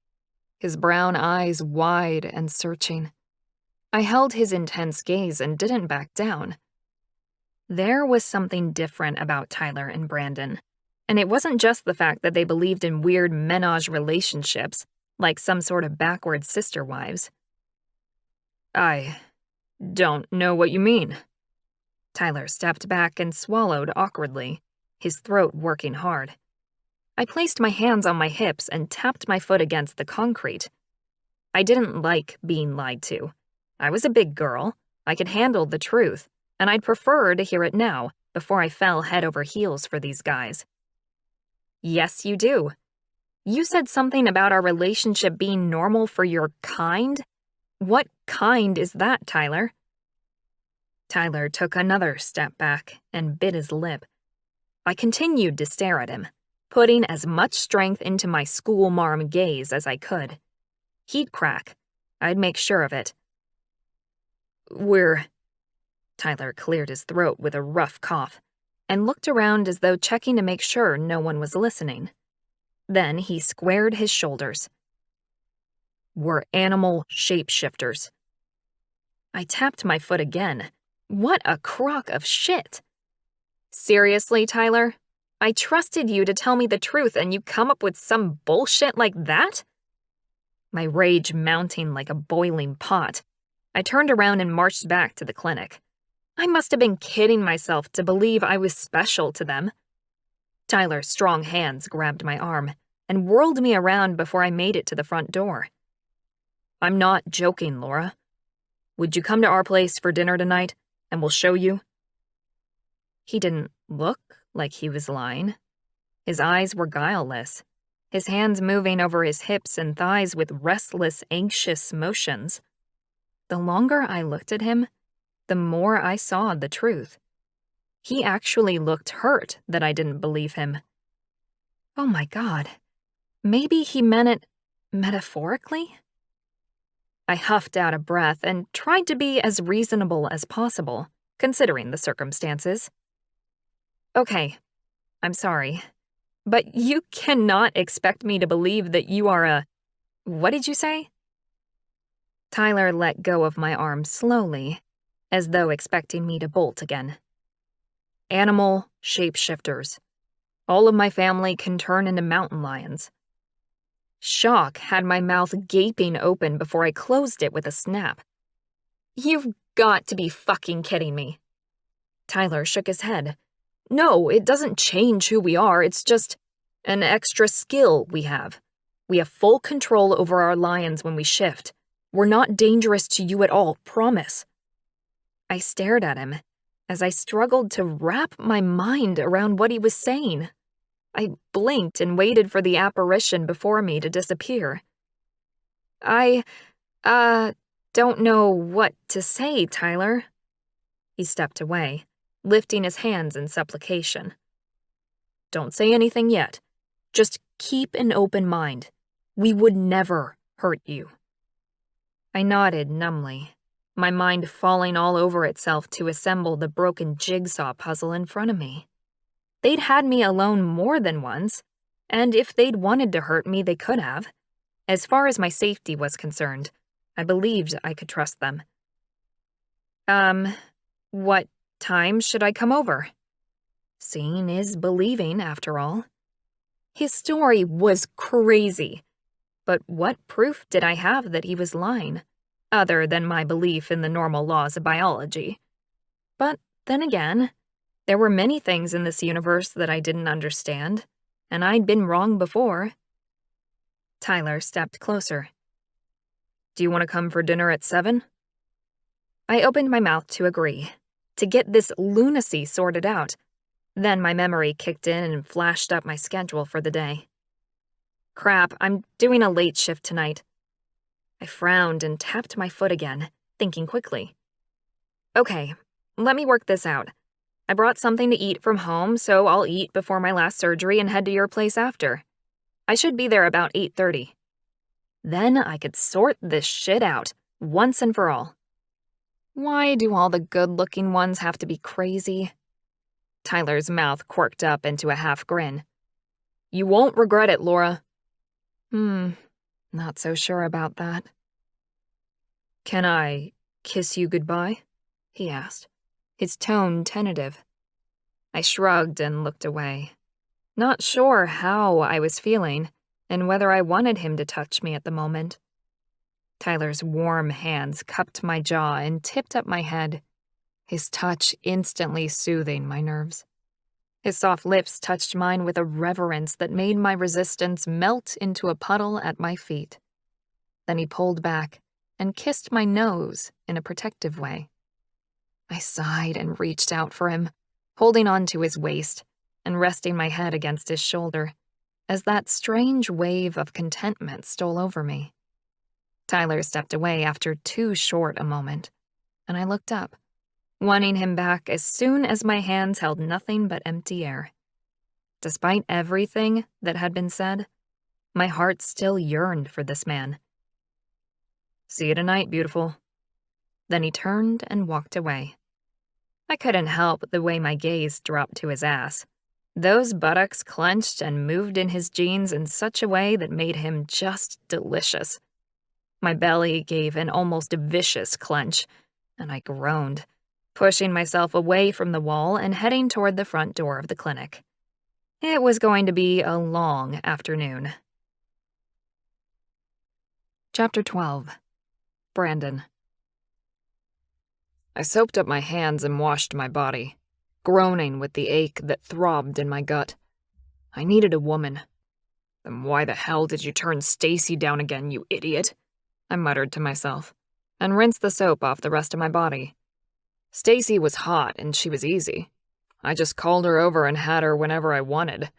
his brown eyes wide and searching. I held his intense gaze and didn't back down. There was something different about Tyler and Brandon, and it wasn't just the fact that they believed in weird menage relationships, like some sort of backward sister wives. I don't know what you mean. Tyler stepped back and swallowed awkwardly, his throat working hard. I placed my hands on my hips and tapped my foot against the concrete. I didn't like being lied to. I was a big girl. I could handle the truth, and I'd prefer to hear it now before I fell head over heels for these guys. Yes, you do. You said something about our relationship being normal for your kind? What kind is that, Tyler? Tyler took another step back and bit his lip. I continued to stare at him, putting as much strength into my schoolmarm gaze as I could. He'd crack. I'd make sure of it. Tyler cleared his throat with a rough cough and looked around as though checking to make sure no one was listening. Then he squared his shoulders. We're animal shapeshifters. I tapped my foot again. What a crock of shit. Seriously, Tyler? I trusted you to tell me the truth and you come up with some bullshit like that? My rage mounting like a boiling pot, I turned around and marched back to the clinic. I must have been kidding myself to believe I was special to them. Tyler's strong hands grabbed my arm and whirled me around before I made it to the front door. I'm not joking, Laura. Would you come to our place for dinner tonight, and we'll show you? He didn't look like he was lying. His eyes were guileless, his hands moving over his hips and thighs with restless, anxious motions. The longer I looked at him, the more I saw the truth. He actually looked hurt that I didn't believe him. Oh my God, maybe he meant it metaphorically? I huffed out a breath and tried to be as reasonable as possible, considering the circumstances. Okay, I'm sorry, but you cannot expect me to believe that you are a... What did you say? Tyler let go of my arm slowly, as though expecting me to bolt again. Animal shapeshifters. All of my family can turn into mountain lions. Shock had my mouth gaping open before I closed it with a snap. You've got to be fucking kidding me. Tyler shook his head. No, it doesn't change who we are, it's just an extra skill we have. We have full control over our lions when we shift. We're not dangerous to you at all, promise. I stared at him as I struggled to wrap my mind around what he was saying. I blinked and waited for the apparition before me to disappear. I don't know what to say, Tyler. He stepped away, lifting his hands in supplication. Don't say anything yet. Just keep an open mind. We would never hurt you. I nodded numbly, my mind falling all over itself to assemble the broken jigsaw puzzle in front of me. They'd had me alone more than once, and if they'd wanted to hurt me, they could have. As far as my safety was concerned, I believed I could trust them. What time should I come over? Seeing is believing, after all. His story was crazy, but what proof did I have that he was lying, other than my belief in the normal laws of biology? But Then again, there were many things in this universe that I didn't understand, and I'd been wrong before. Tyler stepped closer. Do you want to come for dinner at 7? I opened my mouth to agree, to get this lunacy sorted out. Then my memory kicked in and flashed up my schedule for the day. Crap, I'm doing a late shift tonight. I frowned and tapped my foot again, thinking quickly. Okay, let me work this out. I brought something to eat from home, so I'll eat before my last surgery and head to your place after. I should be there about 8:30. Then I could sort this shit out, once and for all. Why do all the good-looking ones have to be crazy? Tyler's mouth quirked up into a half grin. You won't regret it, Laura. Not so sure about that. Can I kiss you goodbye? He asked, his tone tentative. I shrugged and looked away, not sure how I was feeling and whether I wanted him to touch me at the moment. Tyler's warm hands cupped my jaw and tipped up my head, his touch instantly soothing my nerves. His soft lips touched mine with a reverence that made my resistance melt into a puddle at my feet. Then he pulled back and kissed my nose in a protective way. I sighed and reached out for him, holding on to his waist and resting my head against his shoulder, as that strange wave of contentment stole over me. Tyler stepped away after too short a moment, and I looked up, wanting him back as soon as my hands held nothing but empty air. Despite everything that had been said, my heart still yearned for this man. See you tonight, beautiful. Then he turned and walked away. I couldn't help the way my gaze dropped to his ass. Those buttocks clenched and moved in his jeans in such a way that made him just delicious. My belly gave an almost vicious clench, and I groaned, pushing myself away from the wall and heading toward the front door of the clinic. It was going to be a long afternoon. Chapter 12. Brandon. I soaped up my hands and washed my body, groaning with the ache that throbbed in my gut. I needed a woman. Then why the hell did you turn Stacy down again, you idiot? I muttered to myself, and rinsed the soap off the rest of my body. Stacy was hot and she was easy. I just called her over and had her whenever I wanted.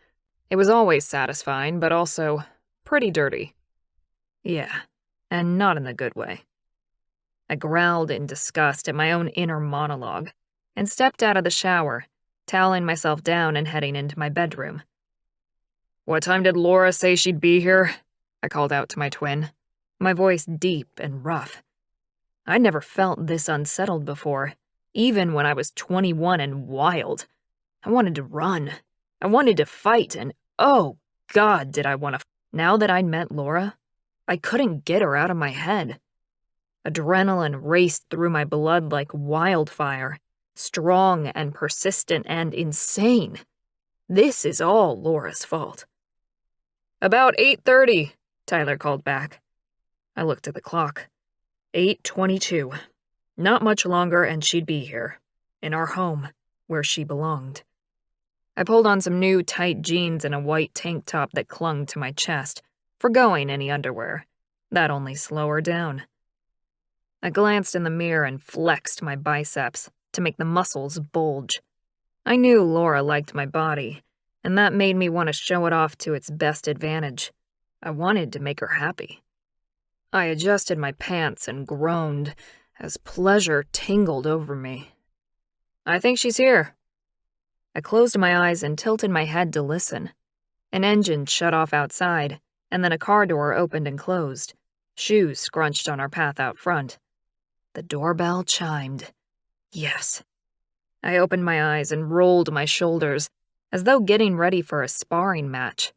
It was always satisfying, but also pretty dirty. Yeah, and not in the good way. I growled in disgust at my own inner monologue and stepped out of the shower, toweling myself down and heading into my bedroom. What time did Laura say she'd be here? I called out to my twin, my voice deep and rough. I'd never felt this unsettled before, even when I was 21 and wild. I wanted to run. I wanted to fight, and oh God, did I want to. Now that I'd met Laura, I couldn't get her out of my head. Adrenaline raced through my blood like wildfire, strong and persistent and insane. This is all Laura's fault. About 8:30, Tyler called back. I looked at the clock. 8:22. Not much longer and she'd be here, in our home, where she belonged. I pulled on some new tight jeans and a white tank top that clung to my chest, forgoing any underwear. That'd only slow her down. I glanced in the mirror and flexed my biceps to make the muscles bulge. I knew Laura liked my body, and that made me want to show it off to its best advantage. I wanted to make her happy. I adjusted my pants and groaned as pleasure tingled over me. I think she's here. I closed my eyes and tilted my head to listen. An engine shut off outside, and then a car door opened and closed. Shoes scrunched on our path out front. The doorbell chimed. Yes. I opened my eyes and rolled my shoulders, as though getting ready for a sparring match.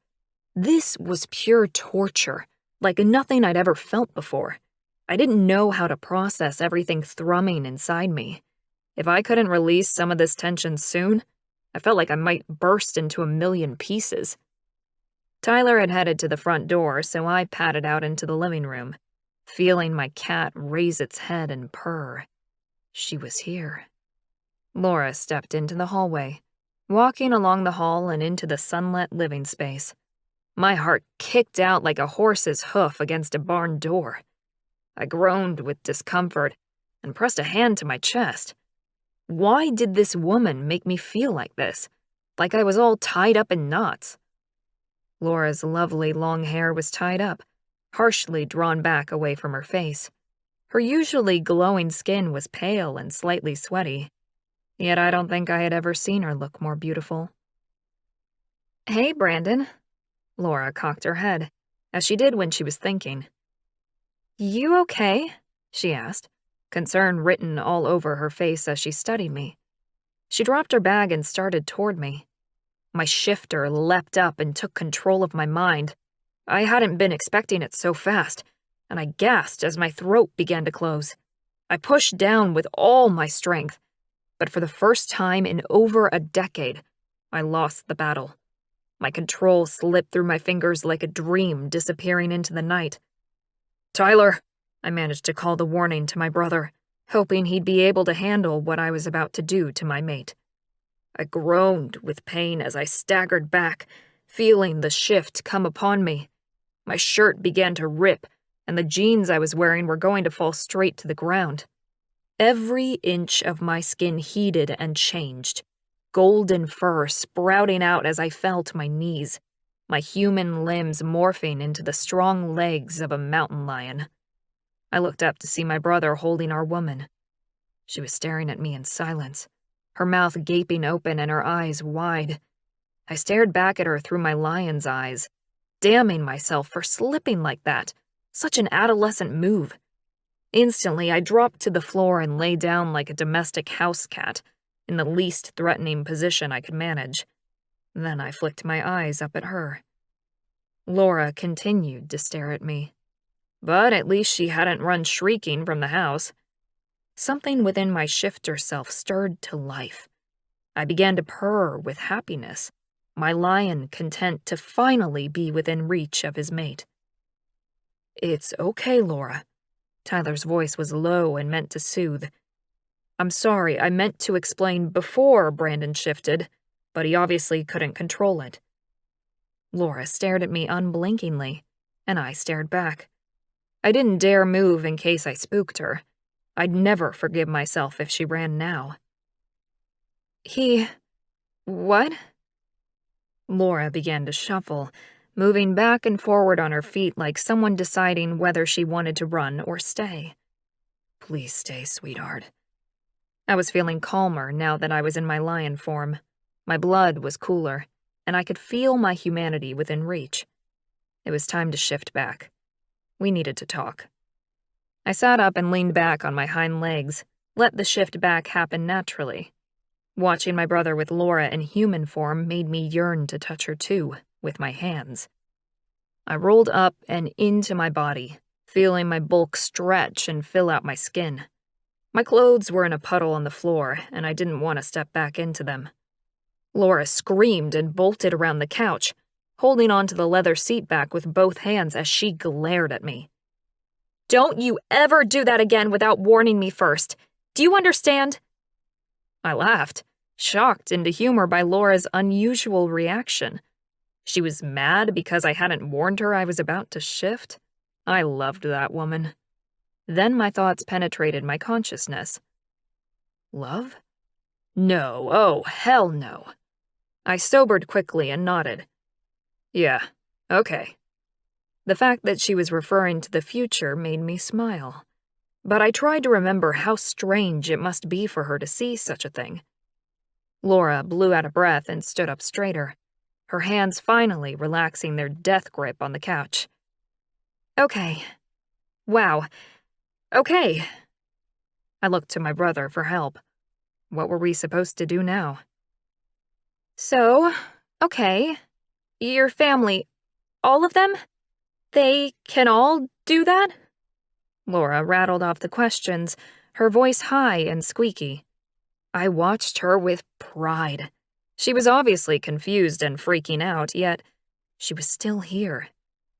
This was pure torture, like nothing I'd ever felt before. I didn't know how to process everything thrumming inside me. If I couldn't release some of this tension soon, I felt like I might burst into a million pieces. Tyler had headed to the front door, so I padded out into the living room, feeling my cat raise its head and purr. She was here. Laura stepped into the hallway, walking along the hall and into the sunlit living space. My heart kicked out like a horse's hoof against a barn door. I groaned with discomfort and pressed a hand to my chest. Why did this woman make me feel like this? Like I was all tied up in knots. Laura's lovely long hair was tied up, harshly drawn back away from her face. Her usually glowing skin was pale and slightly sweaty, yet I don't think I had ever seen her look more beautiful. "Hey, Brandon." Laura cocked her head, as she did when she was thinking. "You okay?" she asked, concern written all over her face as she studied me. She dropped her bag and started toward me. My shifter leapt up and took control of my mind. I hadn't been expecting it so fast, and I gasped as my throat began to close. I pushed down with all my strength, but for the first time in over a decade, I lost the battle. My control slipped through my fingers like a dream disappearing into the night. "Tyler," I managed to call the warning to my brother, hoping he'd be able to handle what I was about to do to my mate. I groaned with pain as I staggered back, feeling the shift come upon me. My shirt began to rip, and the jeans I was wearing were going to fall straight to the ground. Every inch of my skin heated and changed, golden fur sprouting out as I fell to my knees, my human limbs morphing into the strong legs of a mountain lion. I looked up to see my brother holding our woman. She was staring at me in silence, her mouth gaping open and her eyes wide. I stared back at her through my lion's eyes, damning myself for slipping like that, such an adolescent move. Instantly, I dropped to the floor and lay down like a domestic house cat, in the least threatening position I could manage. Then I flicked my eyes up at her. Laura continued to stare at me, but at least she hadn't run shrieking from the house. Something within my shifter self stirred to life. I began to purr with happiness, my lion content to finally be within reach of his mate. "It's okay, Laura." Tyler's voice was low and meant to soothe. "I'm sorry, I meant to explain before Brandon shifted, but he obviously couldn't control it." Laura stared at me unblinkingly, and I stared back. I didn't dare move in case I spooked her. I'd never forgive myself if she ran now. What?" Laura began to shuffle, moving back and forward on her feet like someone deciding whether she wanted to run or stay. "Please stay, sweetheart." I was feeling calmer now that I was in my lion form. My blood was cooler, and I could feel my humanity within reach. It was time to shift back. We needed to talk. I sat up and leaned back on my hind legs, let the shift back happen naturally. Watching my brother with Laura in human form made me yearn to touch her too, with my hands. I rolled up and into my body, feeling my bulk stretch and fill out my skin. My clothes were in a puddle on the floor, and I didn't want to step back into them. Laura screamed and bolted around the couch, holding onto the leather seat back with both hands as she glared at me. "Don't you ever do that again without warning me first. Do you understand?" I laughed, shocked into humor by Laura's unusual reaction. She was mad because I hadn't warned her I was about to shift. I loved that woman. Then my thoughts penetrated my consciousness. Love? No, oh, hell no. I sobered quickly and nodded. "Yeah, okay." The fact that she was referring to the future made me smile, but I tried to remember how strange it must be for her to see such a thing. Laura blew out a breath and stood up straighter, her hands finally relaxing their death grip on the couch. "Okay. Wow. Okay." I looked to my brother for help. What were we supposed to do now? "So, okay. Your family, all of them? They can all do that?" Laura rattled off the questions, her voice high and squeaky. I watched her with pride. She was obviously confused and freaking out, yet she was still here.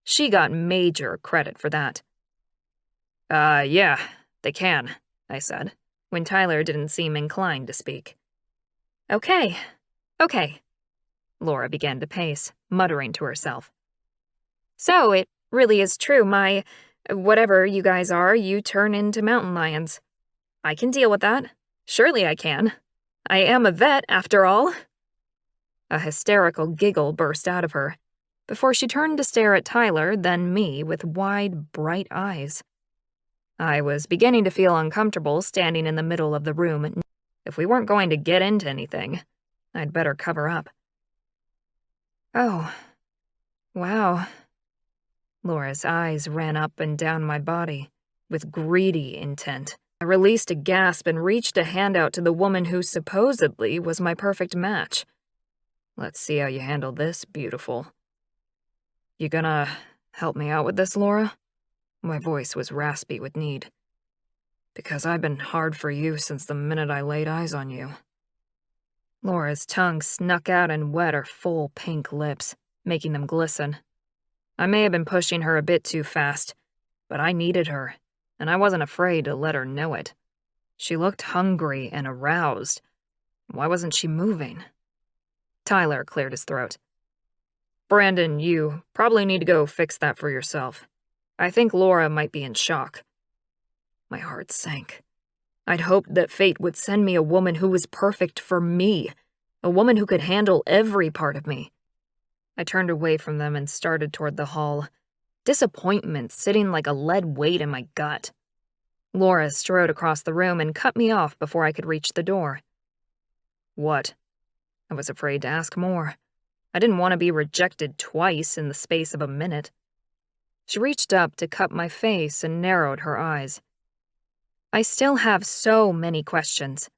She got major credit for that. Yeah, they can," I said, when Tyler didn't seem inclined to speak. Okay, okay. Laura began to pace, muttering to herself. So it really is true, whatever you guys are, you turn into mountain lions. I can deal with that. Surely I can. I am a vet, after all. A hysterical giggle burst out of her, before she turned to stare at Tyler, then me, with wide, bright eyes. I was beginning to feel uncomfortable standing in the middle of the room. If we weren't going to get into anything, I'd better cover up. Oh, wow. Laura's eyes ran up and down my body, with greedy intent. I released a gasp and reached a hand out to the woman who supposedly was my perfect match. Let's see how you handle this, beautiful. You gonna help me out with this, Laura? My voice was raspy with need. Because I've been hard for you since the minute I laid eyes on you. Laura's tongue snuck out and wet her full pink lips, making them glisten. I may have been pushing her a bit too fast, but I needed her, and I wasn't afraid to let her know it. She looked hungry and aroused. Why wasn't she moving? Tyler cleared his throat. Brandon, you probably need to go fix that for yourself. I think Laura might be in shock. My heart sank. I'd hoped that fate would send me a woman who was perfect for me, a woman who could handle every part of me. I turned away from them and started toward the hall, disappointment sitting like a lead weight in my gut. Laura strode across the room and cut me off before I could reach the door. What? I was afraid to ask more. I didn't want to be rejected twice in the space of a minute. She reached up to cup my face and narrowed her eyes. I still have so many questions.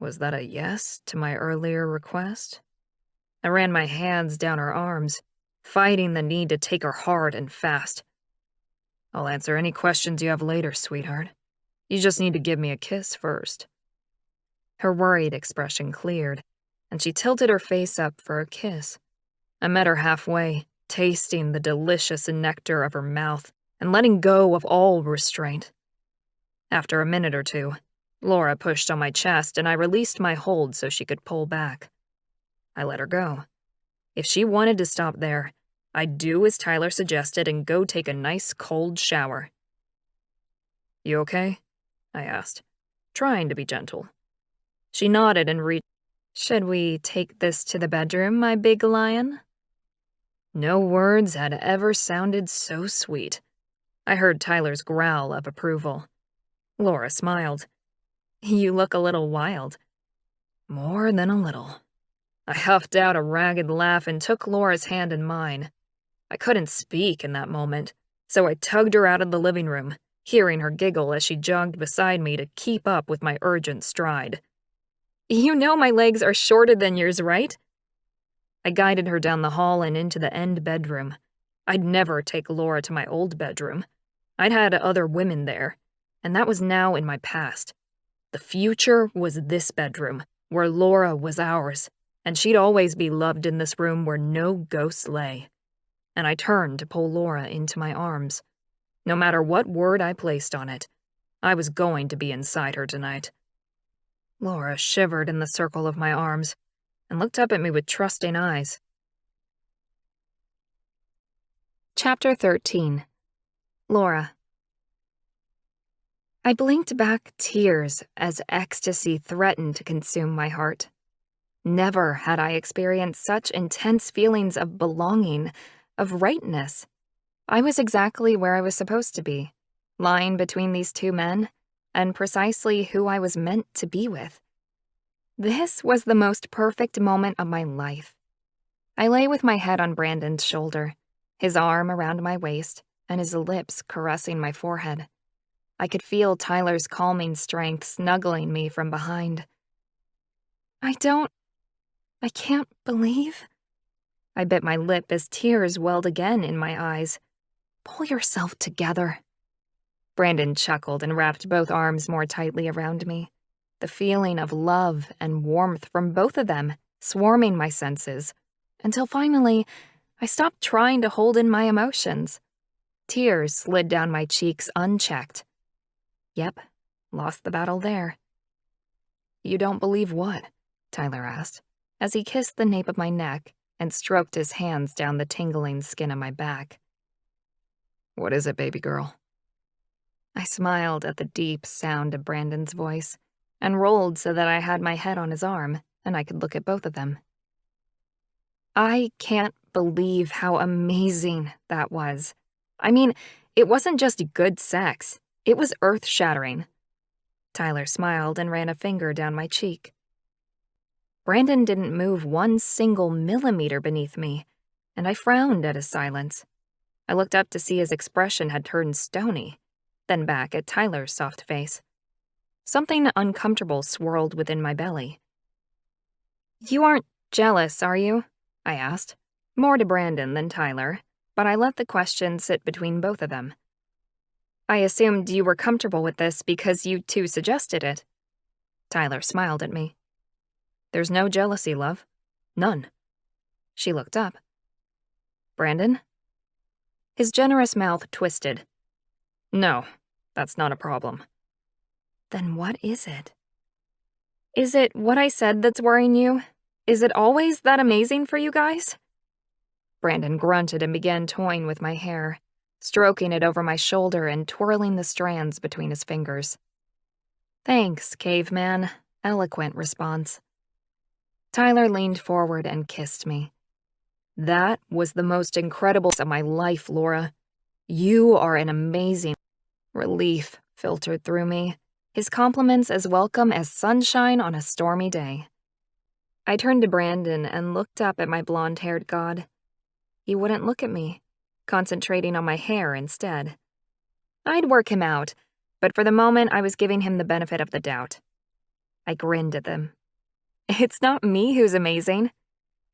Was that a yes to my earlier request? I ran my hands down her arms, fighting the need to take her hard and fast. I'll answer any questions you have later, sweetheart. You just need to give me a kiss first. Her worried expression cleared, and she tilted her face up for a kiss. I met her halfway, tasting the delicious nectar of her mouth and letting go of all restraint. After a minute or two, Laura pushed on my chest and I released my hold so she could pull back. I let her go. If she wanted to stop there, I'd do as Tyler suggested and go take a nice cold shower. You okay? I asked, trying to be gentle. She nodded and reached. Should we take this to the bedroom, my big lion? No words had ever sounded so sweet. I heard Tyler's growl of approval. Laura smiled. You look a little wild. More than a little. I huffed out a ragged laugh and took Laura's hand in mine. I couldn't speak in that moment, so I tugged her out of the living room, hearing her giggle as she jogged beside me to keep up with my urgent stride. You know my legs are shorter than yours, right? I guided her down the hall and into the end bedroom. I'd never take Laura to my old bedroom. I'd had other women there, and that was now in my past. The future was this bedroom, where Laura was ours, and she'd always be loved in this room where no ghosts lay. And I turned to pull Laura into my arms. No matter what word I placed on it, I was going to be inside her tonight. Laura shivered in the circle of my arms and looked up at me with trusting eyes. Chapter 13. Laura. I blinked back tears as ecstasy threatened to consume my heart. Never had I experienced such intense feelings of belonging, of rightness. I was exactly where I was supposed to be, lying between these two men, and precisely who I was meant to be with. This was the most perfect moment of my life. I lay with my head on Brandon's shoulder, his arm around my waist, and his lips caressing my forehead. I could feel Tyler's calming strength snuggling me from behind. I can't believe. I bit my lip as tears welled again in my eyes. Pull yourself together. Brandon chuckled and wrapped both arms more tightly around me. The feeling of love and warmth from both of them swarming my senses, until finally I stopped trying to hold in my emotions. Tears slid down my cheeks unchecked. Yep, lost the battle there. You don't believe what? Tyler asked, as he kissed the nape of my neck and stroked his hands down the tingling skin of my back. What is it, baby girl? I smiled at the deep sound of Brandon's voice and rolled so that I had my head on his arm and I could look at both of them. I can't believe how amazing that was. I mean, it wasn't just good sex. It was earth-shattering. Tyler smiled and ran a finger down my cheek. Brandon didn't move one single millimeter beneath me, and I frowned at his silence. I looked up to see his expression had turned stony, then back at Tyler's soft face. Something uncomfortable swirled within my belly. You aren't jealous, are you? I asked, more to Brandon than Tyler, but I let the question sit between both of them. I assumed you were comfortable with this because you two suggested it. Tyler smiled at me. There's no jealousy, love. None. She looked up. Brandon? His generous mouth twisted. No, that's not a problem. Then what is it? Is it what I said that's worrying you? Is it always that amazing for you guys? Brandon grunted and began toying with my hair, stroking it over my shoulder and twirling the strands between his fingers. Thanks, caveman. Eloquent response. Tyler leaned forward and kissed me. That was the most incredible of my life, Laura. You are an amazing... Relief filtered through me, his compliments as welcome as sunshine on a stormy day. I turned to Brandon and looked up at my blonde-haired god. He wouldn't look at me, concentrating on my hair instead. I'd work him out, but for the moment I was giving him the benefit of the doubt. I grinned at them. It's not me who's amazing.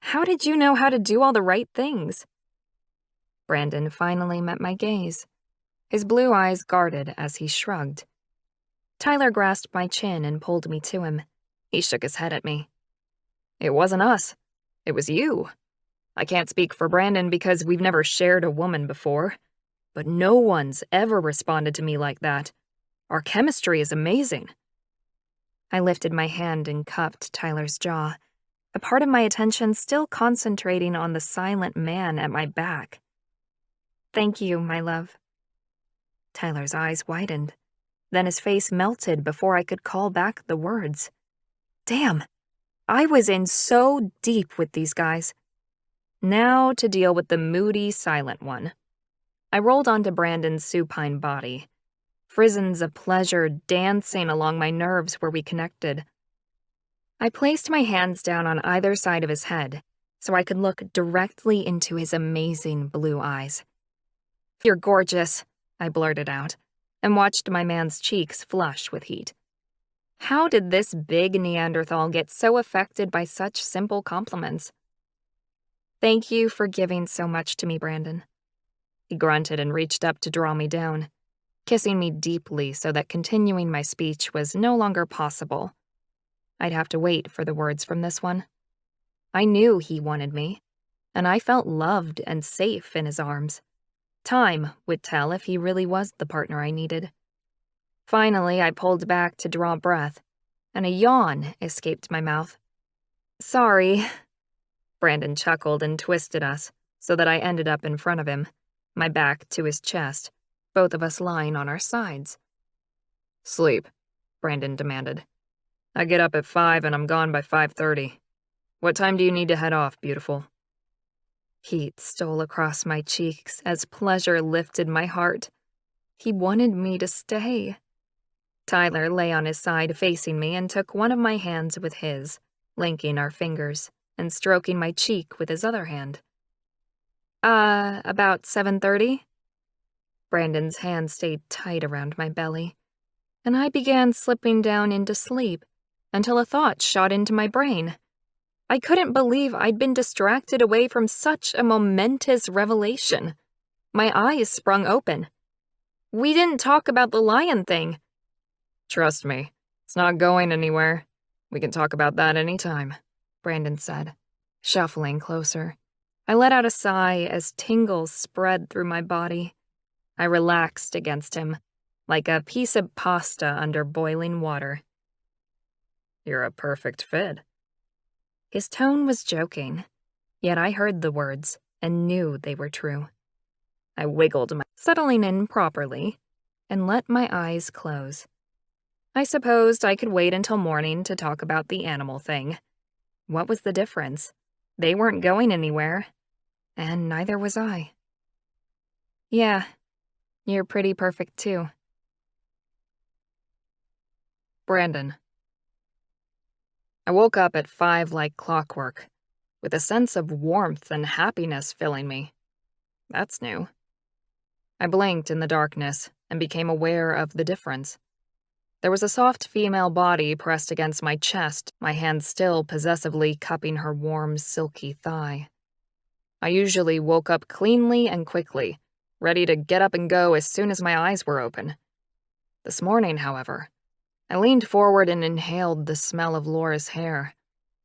How did you know how to do all the right things? Brandon finally met my gaze, his blue eyes guarded as he shrugged. Tyler grasped my chin and pulled me to him. He shook his head at me. It wasn't us. It was you. I can't speak for Brandon because we've never shared a woman before, but no one's ever responded to me like that. Our chemistry is amazing. I lifted my hand and cupped Tyler's jaw, a part of my attention still concentrating on the silent man at my back. Thank you, my love. Tyler's eyes widened. Then his face melted before I could call back the words. Damn, I was in so deep with these guys. Now to deal with the moody, silent one. I rolled onto Brandon's supine body, frisons of pleasure dancing along my nerves where we connected. I placed my hands down on either side of his head so I could look directly into his amazing blue eyes. You're gorgeous, I blurted out, and watched my man's cheeks flush with heat. How did this big Neanderthal get so affected by such simple compliments? Thank you for giving so much to me, Brandon. He grunted and reached up to draw me down, kissing me deeply so that continuing my speech was no longer possible. I'd have to wait for the words from this one. I knew he wanted me, and I felt loved and safe in his arms. Time would tell if he really was the partner I needed. Finally, I pulled back to draw breath, and a yawn escaped my mouth. Sorry. Brandon chuckled and twisted us so that I ended up in front of him, my back to his chest, both of us lying on our sides. Sleep, Brandon demanded. I get up at 5 and I'm gone by 5:30. What time do you need to head off, beautiful? Heat stole across my cheeks as pleasure lifted my heart. He wanted me to stay. Tyler lay on his side facing me and took one of my hands with his, linking our fingers and stroking my cheek with his other hand. About 7:30? Brandon's hand stayed tight around my belly, and I began slipping down into sleep until a thought shot into my brain. I couldn't believe I'd been distracted away from such a momentous revelation. My eyes sprung open. We didn't talk about the lion thing. Trust me, it's not going anywhere. We can talk about that anytime, Brandon said, shuffling closer. I let out a sigh as tingles spread through my body. I relaxed against him, like a piece of pasta under boiling water. You're a perfect fit. His tone was joking, yet I heard the words and knew they were true. I wiggled, settling in properly, and let my eyes close. I supposed I could wait until morning to talk about the animal thing. What was the difference? They weren't going anywhere, and neither was I. Yeah, you're pretty perfect too. Brandon. I woke up at 5 like clockwork, with a sense of warmth and happiness filling me. That's new. I blinked in the darkness and became aware of the difference. There was a soft female body pressed against my chest, my hand still possessively cupping her warm, silky thigh. I usually woke up cleanly and quickly, ready to get up and go as soon as my eyes were open. This morning, however, I leaned forward and inhaled the smell of Laura's hair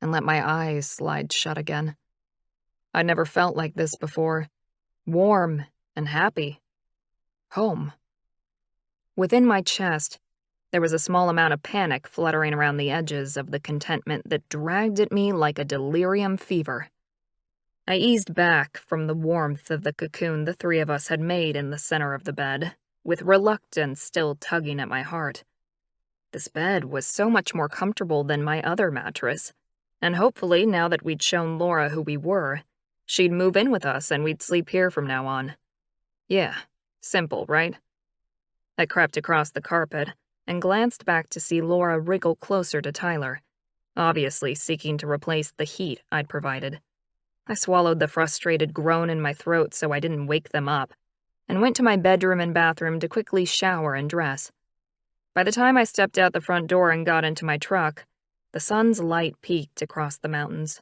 and let my eyes slide shut again. I'd never felt like this before, warm and happy. Home. Within my chest, there was a small amount of panic fluttering around the edges of the contentment that dragged at me like a delirium fever. I eased back from the warmth of the cocoon the three of us had made in the center of the bed, with reluctance still tugging at my heart. This bed was so much more comfortable than my other mattress, and hopefully, now that we'd shown Laura who we were, she'd move in with us and we'd sleep here from now on. Yeah, simple, right? I crept across the carpet and glanced back to see Laura wriggle closer to Tyler, obviously seeking to replace the heat I'd provided. I swallowed the frustrated groan in my throat so I didn't wake them up, and went to my bedroom and bathroom to quickly shower and dress. By the time I stepped out the front door and got into my truck, the sun's light peeked across the mountains.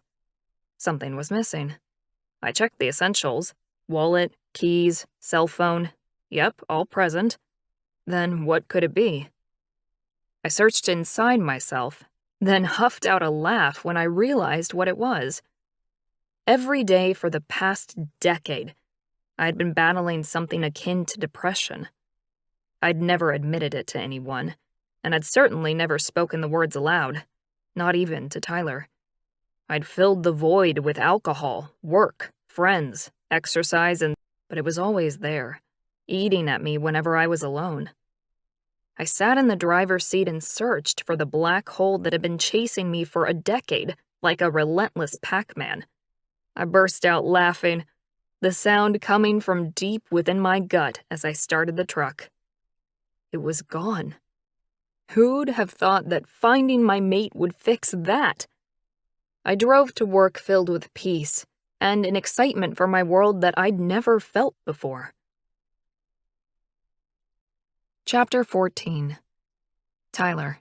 Something was missing. I checked the essentials: wallet, keys, cell phone. Yep, all present. Then what could it be? I searched inside myself, then huffed out a laugh when I realized what it was. Every day for the past decade, I had been battling something akin to depression. I'd never admitted it to anyone, and I'd certainly never spoken the words aloud, not even to Tyler. I'd filled the void with alcohol, work, friends, exercise, but it was always there, eating at me whenever I was alone. I sat in the driver's seat and searched for the black hole that had been chasing me for a decade, like a relentless Pac-Man. I burst out laughing, the sound coming from deep within my gut as I started the truck. It was gone. Who'd have thought that finding my mate would fix that? I drove to work filled with peace and an excitement for my world that I'd never felt before. Chapter 14. Tyler.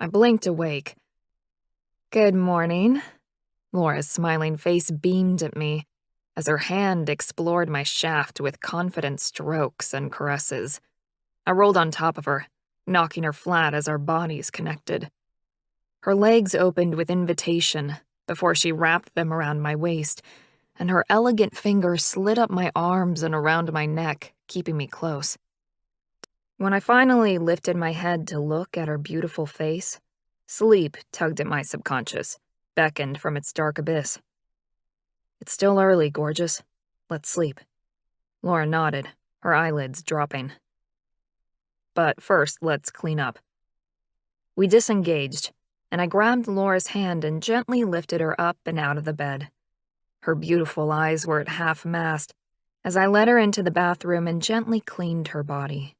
I blinked awake. Good morning. Laura's smiling face beamed at me as her hand explored my shaft with confident strokes and caresses. I rolled on top of her, knocking her flat as our bodies connected. Her legs opened with invitation before she wrapped them around my waist, and her elegant fingers slid up my arms and around my neck, keeping me close. When I finally lifted my head to look at her beautiful face, sleep tugged at my subconscious, beckoned from its dark abyss. It's still early, gorgeous. Let's sleep. Laura nodded, her eyelids dropping. But first, let's clean up. We disengaged, and I grabbed Laura's hand and gently lifted her up and out of the bed. Her beautiful eyes were at half-mast as I led her into the bathroom and gently cleaned her body.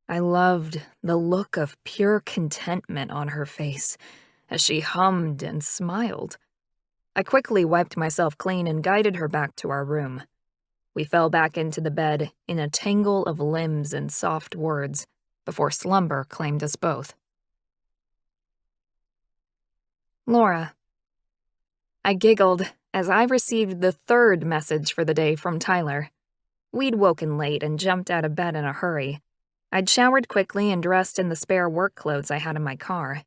I loved the look of pure contentment on her face as she hummed and smiled. I quickly wiped myself clean and guided her back to our room. We fell back into the bed in a tangle of limbs and soft words before slumber claimed us both. Laura. I giggled as I received the third message for the day from Tyler. We'd woken late and jumped out of bed in a hurry. I'd showered quickly and dressed in the spare work clothes I had in my car.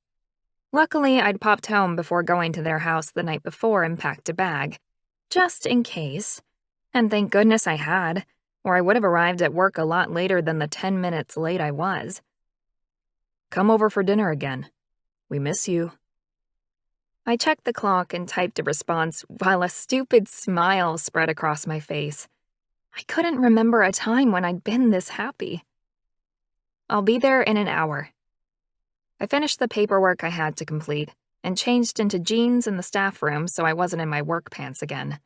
Luckily, I'd popped home before going to their house the night before and packed a bag, just in case. And thank goodness I had, or I would have arrived at work a lot later than the 10 minutes late I was. Come over for dinner again. We miss you. I checked the clock and typed a response while a stupid smile spread across my face. I couldn't remember a time when I'd been this happy. I'll be there in an hour. I finished the paperwork I had to complete and changed into jeans in the staff room so I wasn't in my work pants again.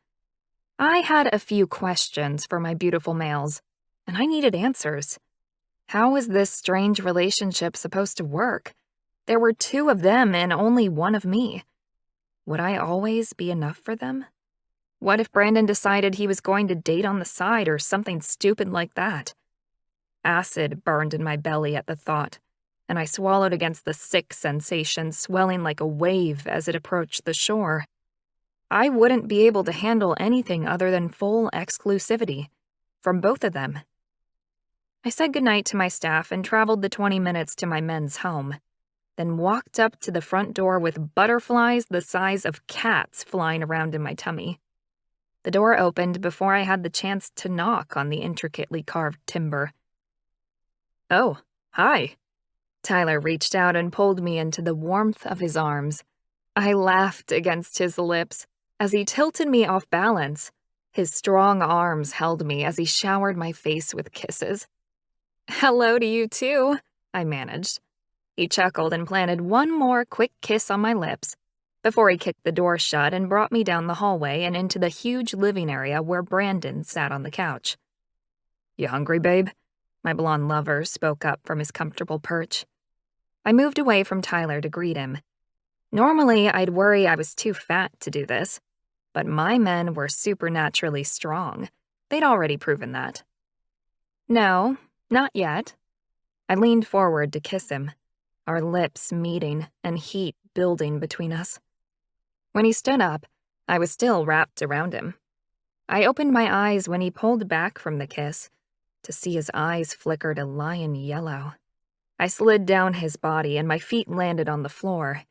I had a few questions for my beautiful males, and I needed answers. How was this strange relationship supposed to work? There were 2 of them and only 1 of me. Would I always be enough for them? What if Brandon decided he was going to date on the side or something stupid like that? Acid burned in my belly at the thought, and I swallowed against the sick sensation swelling like a wave as it approached the shore. I wouldn't be able to handle anything other than full exclusivity from both of them. I said goodnight to my staff and traveled the 20 minutes to my men's home, then walked up to the front door with butterflies the size of cats flying around in my tummy. The door opened before I had the chance to knock on the intricately carved timber. "Oh, hi." Tyler reached out and pulled me into the warmth of his arms. I laughed against his lips as he tilted me off balance. His strong arms held me as he showered my face with kisses. "Hello to you too," I managed. He chuckled and planted one more quick kiss on my lips before he kicked the door shut and brought me down the hallway and into the huge living area where Brandon sat on the couch. "You hungry, babe?" My blonde lover spoke up from his comfortable perch. I moved away from Tyler to greet him. Normally, I'd worry I was too fat to do this, but my men were supernaturally strong. They'd already proven that. "No, not yet." I leaned forward to kiss him, our lips meeting and heat building between us. When he stood up, I was still wrapped around him. I opened my eyes when he pulled back from the kiss to see his eyes flickered a lion yellow. I slid down his body and my feet landed on the floor.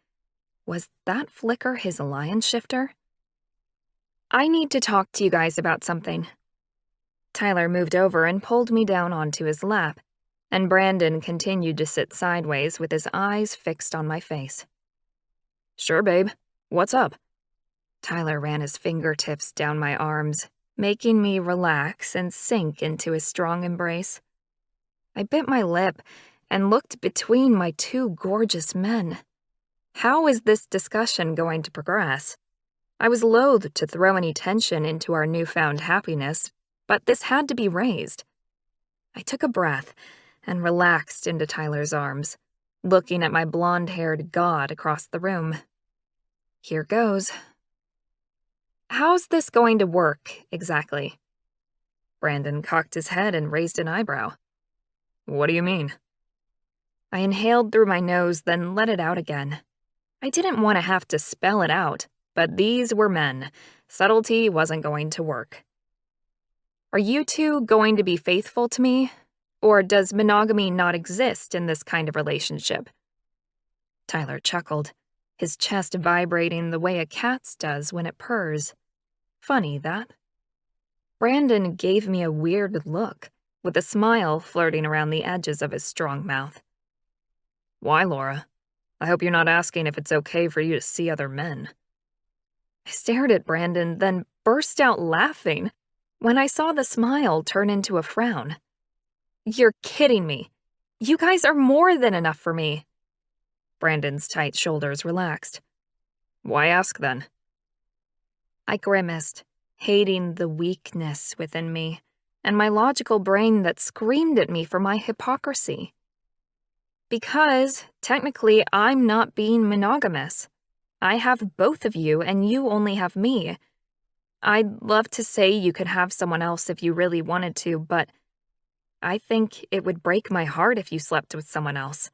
Was that flicker his lion shifter? "I need to talk to you guys about something." Tyler moved over and pulled me down onto his lap, and Brandon continued to sit sideways with his eyes fixed on my face. "Sure, babe. What's up?" Tyler ran his fingertips down my arms, making me relax and sink into his strong embrace. I bit my lip and looked between my 2 gorgeous men. How is this discussion going to progress? I was loath to throw any tension into our newfound happiness, but this had to be raised. I took a breath and relaxed into Tyler's arms, looking at my blonde-haired god across the room. Here goes. "How's this going to work, exactly?" Brandon cocked his head and raised an eyebrow. "What do you mean?" I inhaled through my nose, then let it out again. I didn't want to have to spell it out, but these were men. Subtlety wasn't going to work. "Are you 2 going to be faithful to me? Or does monogamy not exist in this kind of relationship?" Tyler chuckled, his chest vibrating the way a cat's does when it purrs. Funny, that. Brandon gave me a weird look, with a smile flirting around the edges of his strong mouth. "Why, Laura? I hope you're not asking if it's okay for you to see other men." I stared at Brandon, then burst out laughing when I saw the smile turn into a frown. "You're kidding me. You guys are more than enough for me." Brandon's tight shoulders relaxed. "Why ask, then?" I grimaced, hating the weakness within me, and my logical brain that screamed at me for my hypocrisy. "Because, technically, I'm not being monogamous. I have both of you, and you only have me. I'd love to say you could have someone else if you really wanted to, but I think it would break my heart if you slept with someone else."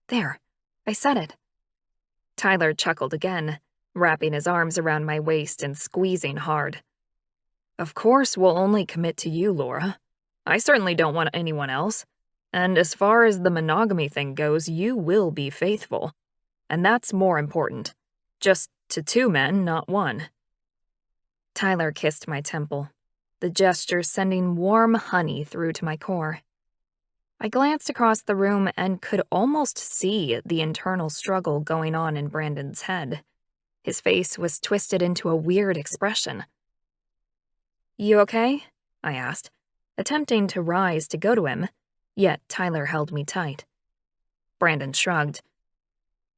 There, I said it. Tyler chuckled again, wrapping his arms around my waist and squeezing hard. "Of course we'll only commit to you, Laura. I certainly don't want anyone else. And as far as the monogamy thing goes, you will be faithful. And that's more important. Just to 2 men, not 1. Tyler kissed my temple, the gesture sending warm honey through to my core. I glanced across the room and could almost see the internal struggle going on in Brandon's head. His face was twisted into a weird expression. "You okay?" I asked, attempting to rise to go to him, yet Tyler held me tight. Brandon shrugged.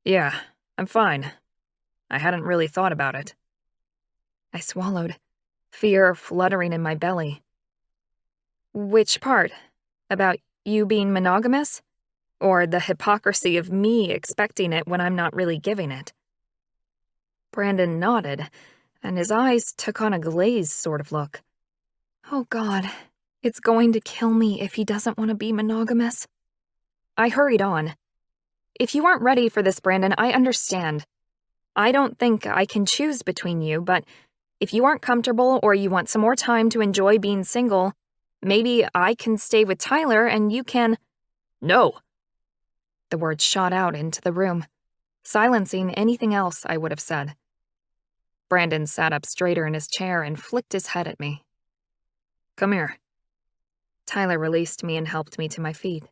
"Yeah, I'm fine. I hadn't really thought about it." I swallowed, fear fluttering in my belly. "Which part? About you being monogamous? Or the hypocrisy of me expecting it when I'm not really giving it?" Brandon nodded, and his eyes took on a glazed sort of look. "Oh God, it's going to kill me if he doesn't want to be monogamous." I hurried on. "If you aren't ready for this, Brandon, I understand. I don't think I can choose between you, but if you aren't comfortable or you want some more time to enjoy being single, maybe I can stay with Tyler and you can—" "No!" The words shot out into the room, silencing anything else I would have said. Brandon sat up straighter in his chair and flicked his head at me. "Come here." Tyler released me and helped me to my feet.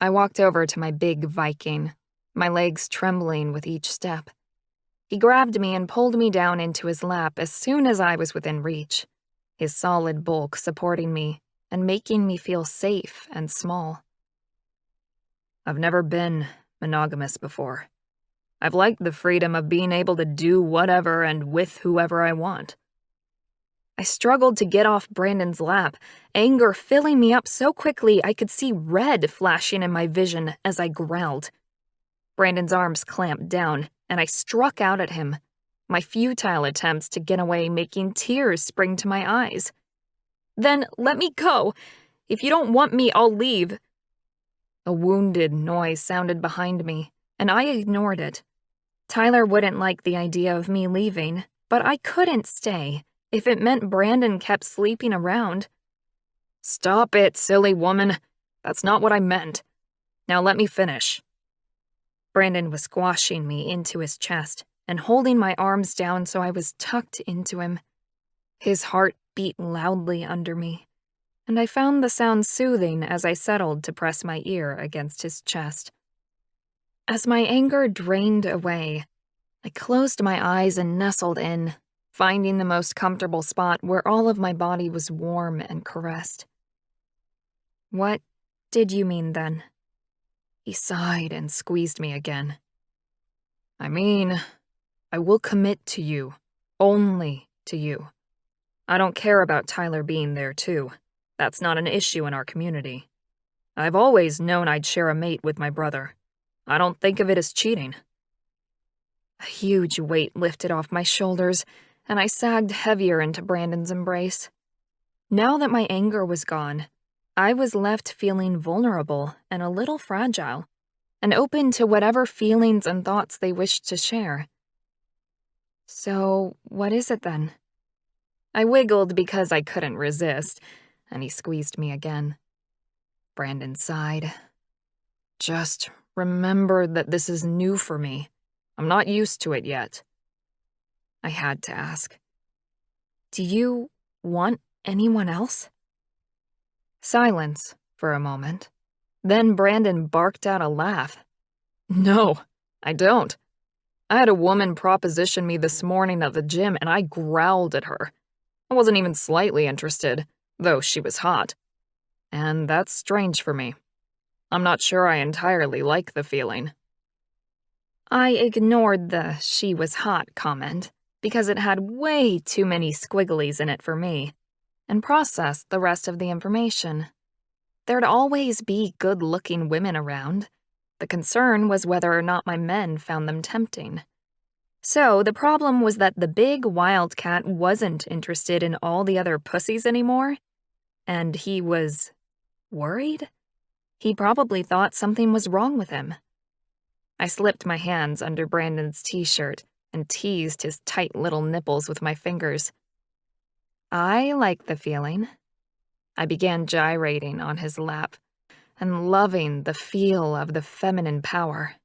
I walked over to my big Viking, my legs trembling with each step. He grabbed me and pulled me down into his lap as soon as I was within reach, his solid bulk supporting me and making me feel safe and small. "I've never been monogamous before. I've liked the freedom of being able to do whatever and with whoever I want." I struggled to get off Brandon's lap, anger filling me up so quickly I could see red flashing in my vision as I growled. Brandon's arms clamped down, and I struck out at him, my futile attempts to get away making tears spring to my eyes. "Then let me go. If you don't want me, I'll leave." A wounded noise sounded behind me, and I ignored it. Tyler wouldn't like the idea of me leaving, but I couldn't stay if it meant Brandon kept sleeping around. "Stop it, silly woman. That's not what I meant. Now let me finish." Brandon was squashing me into his chest and holding my arms down so I was tucked into him. His heart beat loudly under me, and I found the sound soothing as I settled to press my ear against his chest. As my anger drained away, I closed my eyes and nestled in, finding the most comfortable spot where all of my body was warm and caressed. "What did you mean then?" He sighed and squeezed me again. "I mean, I will commit to you, only to you. I don't care about Tyler being there too. That's not an issue in our community. I've always known I'd share a mate with my brother. I don't think of it as cheating." A huge weight lifted off my shoulders, and I sagged heavier into Brandon's embrace. Now that my anger was gone, I was left feeling vulnerable and a little fragile, and open to whatever feelings and thoughts they wished to share. "So, what is it then?" I wiggled because I couldn't resist, and he squeezed me again. Brandon sighed. "Just remember that this is new for me. I'm not used to it yet." I had to ask, "Do you want anyone else?" Silence for a moment. Then Brandon barked out a laugh. "No, I don't. I had a woman proposition me this morning at the gym and I growled at her. I wasn't even slightly interested, though she was hot. And that's strange for me. I'm not sure I entirely like the feeling." I ignored the "she was hot" comment because it had way too many squigglies in it for me, and processed the rest of the information. There'd always be good-looking women around. The concern was whether or not my men found them tempting. So the problem was that the big wildcat wasn't interested in all the other pussies anymore, and he was worried? He probably thought something was wrong with him. I slipped my hands under Brandon's t-shirt and teased his tight little nipples with my fingers. I like the feeling. I began gyrating on his lap and loving the feel of the feminine power.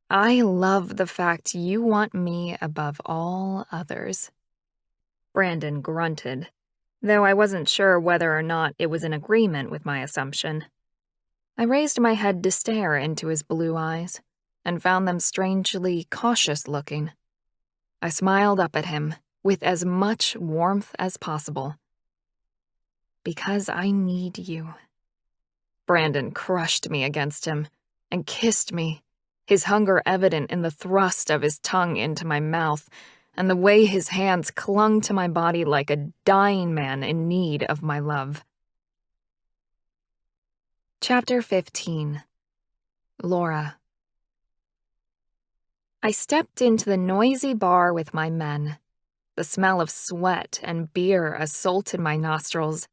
"I love the fact you want me above all others." Brandon grunted, though I wasn't sure whether or not it was in agreement with my assumption. I raised my head to stare into his blue eyes and found them strangely cautious looking. I smiled up at him with as much warmth as possible. Because I need you. Brandon crushed me against him and kissed me, his hunger evident in the thrust of his tongue into my mouth and the way his hands clung to my body like a dying man in need of my love. Chapter 15. Laura. I stepped into the noisy bar with my men. The smell of sweat and beer assaulted my nostrils,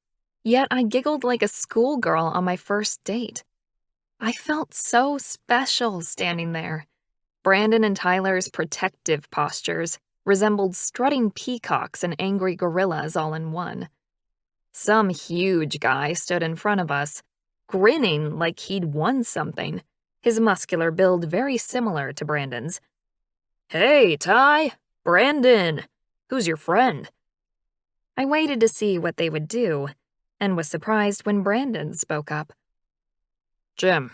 yet I giggled like a schoolgirl on my first date. I felt so special standing there. Brandon and Tyler's protective postures resembled strutting peacocks and angry gorillas all in one. Some huge guy stood in front of us, grinning like he'd won something, his muscular build very similar to Brandon's. "Hey, Ty! Brandon! Who's your friend?" I waited to see what they would do, and was surprised when Brandon spoke up. "Jim,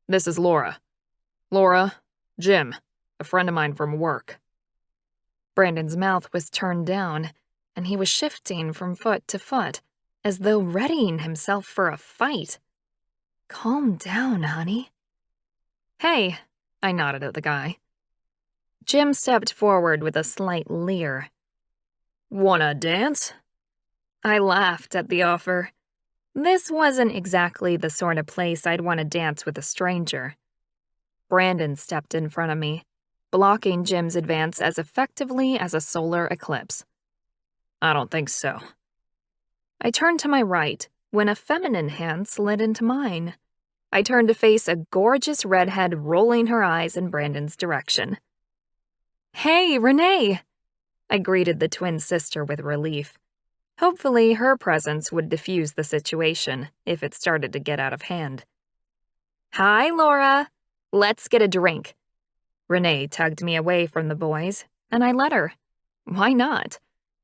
this is Laura. Laura, Jim, a friend of mine from work." Brandon's mouth was turned down, and he was shifting from foot to foot, as though readying himself for a fight. "Calm down, honey." "Hey," I nodded at the guy. Jim stepped forward with a slight leer. "Wanna dance?" I laughed at the offer. This wasn't exactly the sort of place I'd want to dance with a stranger. Brandon stepped in front of me, blocking Jim's advance as effectively as a solar eclipse. "I don't think so." I turned to my right when a feminine hand slid into mine. I turned to face a gorgeous redhead rolling her eyes in Brandon's direction. "Hey, Renee!" I greeted the twin sister with relief. Hopefully, her presence would diffuse the situation if it started to get out of hand. "Hi, Laura. Let's get a drink." Renee tugged me away from the boys, and I let her. Why not?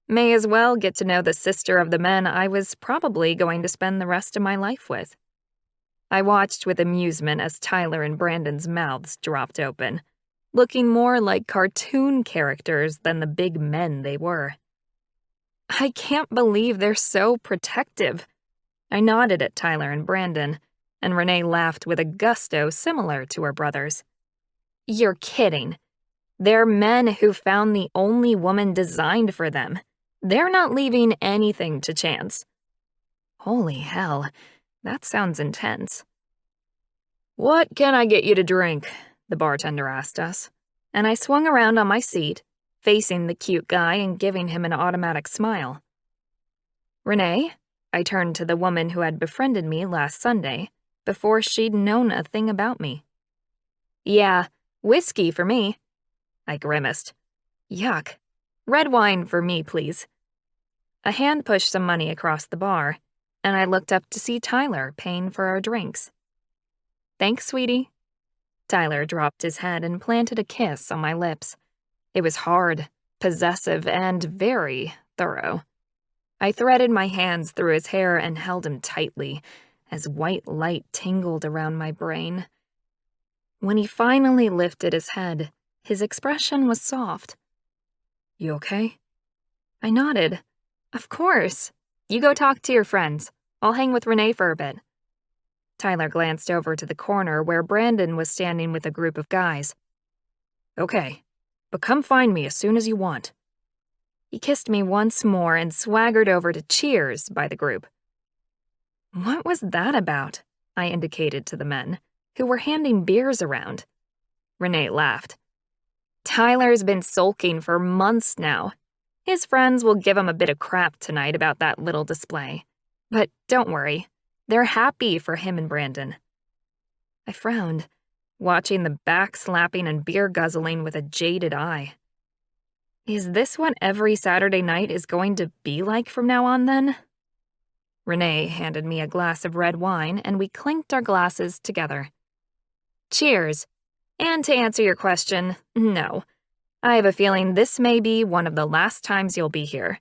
May as well get to know the sister of the men I was probably going to spend the rest of my life with. I watched with amusement as Tyler and Brandon's mouths dropped open, looking more like cartoon characters than the big men they were. I can't believe they're so protective. I nodded at Tyler and Brandon, and Renee laughed with a gusto similar to her brother's. You're kidding. They're men who found the only woman designed for them. They're not leaving anything to chance. Holy hell, that sounds intense. "What can I get you to drink?" the bartender asked us, and I swung around on my seat, facing the cute guy and giving him an automatic smile. "Renee?" I turned to the woman who had befriended me last Sunday, before she'd known a thing about me. "Yeah, whiskey for me." I grimaced. "Yuck. Red wine for me, please." A hand pushed some money across the bar, and I looked up to see Tyler paying for our drinks. "Thanks, sweetie." Tyler dropped his head and planted a kiss on my lips. It was hard, possessive, and very thorough. I threaded my hands through his hair and held him tightly, as white light tingled around my brain. When he finally lifted his head, his expression was soft. "You okay?" I nodded. "Of course. You go talk to your friends. I'll hang with Renee for a bit." Tyler glanced over to the corner where Brandon was standing with a group of guys. "Okay, but come find me as soon as you want." He kissed me once more and swaggered over to cheers by the group. What was that about? I indicated to the men, who were handing beers around. Renee laughed. "Tyler's been sulking for months now. His friends will give him a bit of crap tonight about that little display. But don't worry, they're happy for him and Brandon." I frowned, watching the back-slapping and beer-guzzling with a jaded eye. Is this what every Saturday night is going to be like from now on, then? Renee handed me a glass of red wine, and we clinked our glasses together. Cheers. And to answer your question, no. I have a feeling this may be one of the last times you'll be here.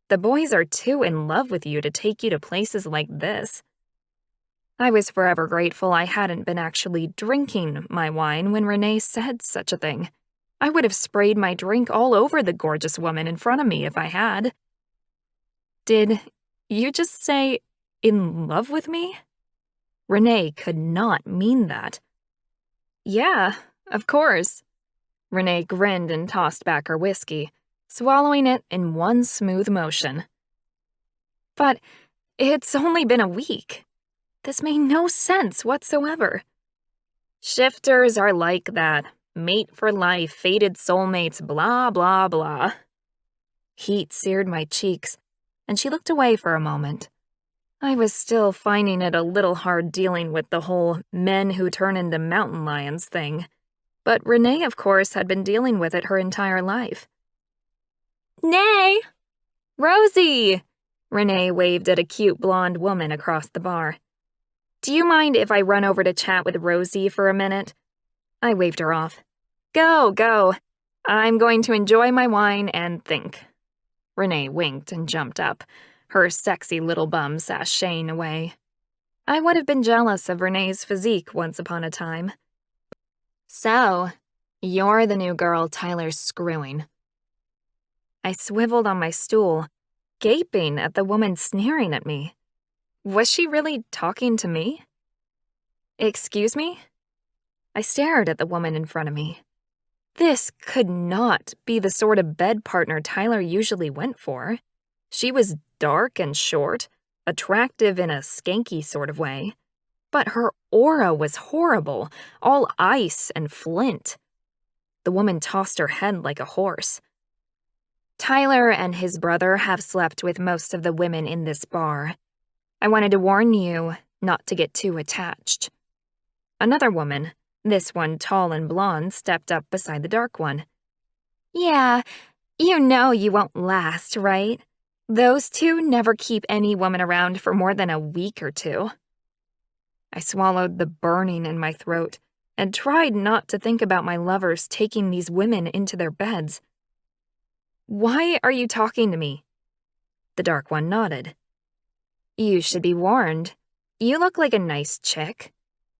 The boys are too in love with you to take you to places like this. I was forever grateful I hadn't been actually drinking my wine when Renee said such a thing. I would have sprayed my drink all over the gorgeous woman in front of me if I had. Did you just say, in love with me? Renee could not mean that. Yeah, of course. Renee grinned and tossed back her whiskey, swallowing it in one smooth motion. But it's only been a week. This made no sense whatsoever. Shifters are like that. Mate for life, fated soulmates, blah, blah, blah. Heat seared my cheeks, and she looked away for a moment. I was still finding it a little hard dealing with the whole men who turn into mountain lions thing. But Renee, of course, had been dealing with it her entire life. Nay! Rosie! Renee waved at a cute blonde woman across the bar. Do you mind if I run over to chat with Rosie for a minute? I waved her off. Go. I'm going to enjoy my wine and think. Renee winked and jumped up, her sexy little bum sashaying away. I would have been jealous of Renee's physique once upon a time. So, you're the new girl Tyler's screwing. I swiveled on my stool, gaping at the woman sneering at me. Was she really talking to me? Excuse me? I stared at the woman in front of me. This could not be the sort of bed partner Tyler usually went for. She was dark and short, attractive in a skanky sort of way. But her aura was horrible, all ice and flint. The woman tossed her head like a horse. Tyler and his brother have slept with most of the women in this bar. I wanted to warn you not to get too attached. Another woman, this one tall and blonde, stepped up beside the dark one. Yeah, you know you won't last, right? Those two never keep any woman around for more than a week or two. I swallowed the burning in my throat and tried not to think about my lovers taking these women into their beds. Why are you talking to me? The dark one nodded. You should be warned. You look like a nice chick.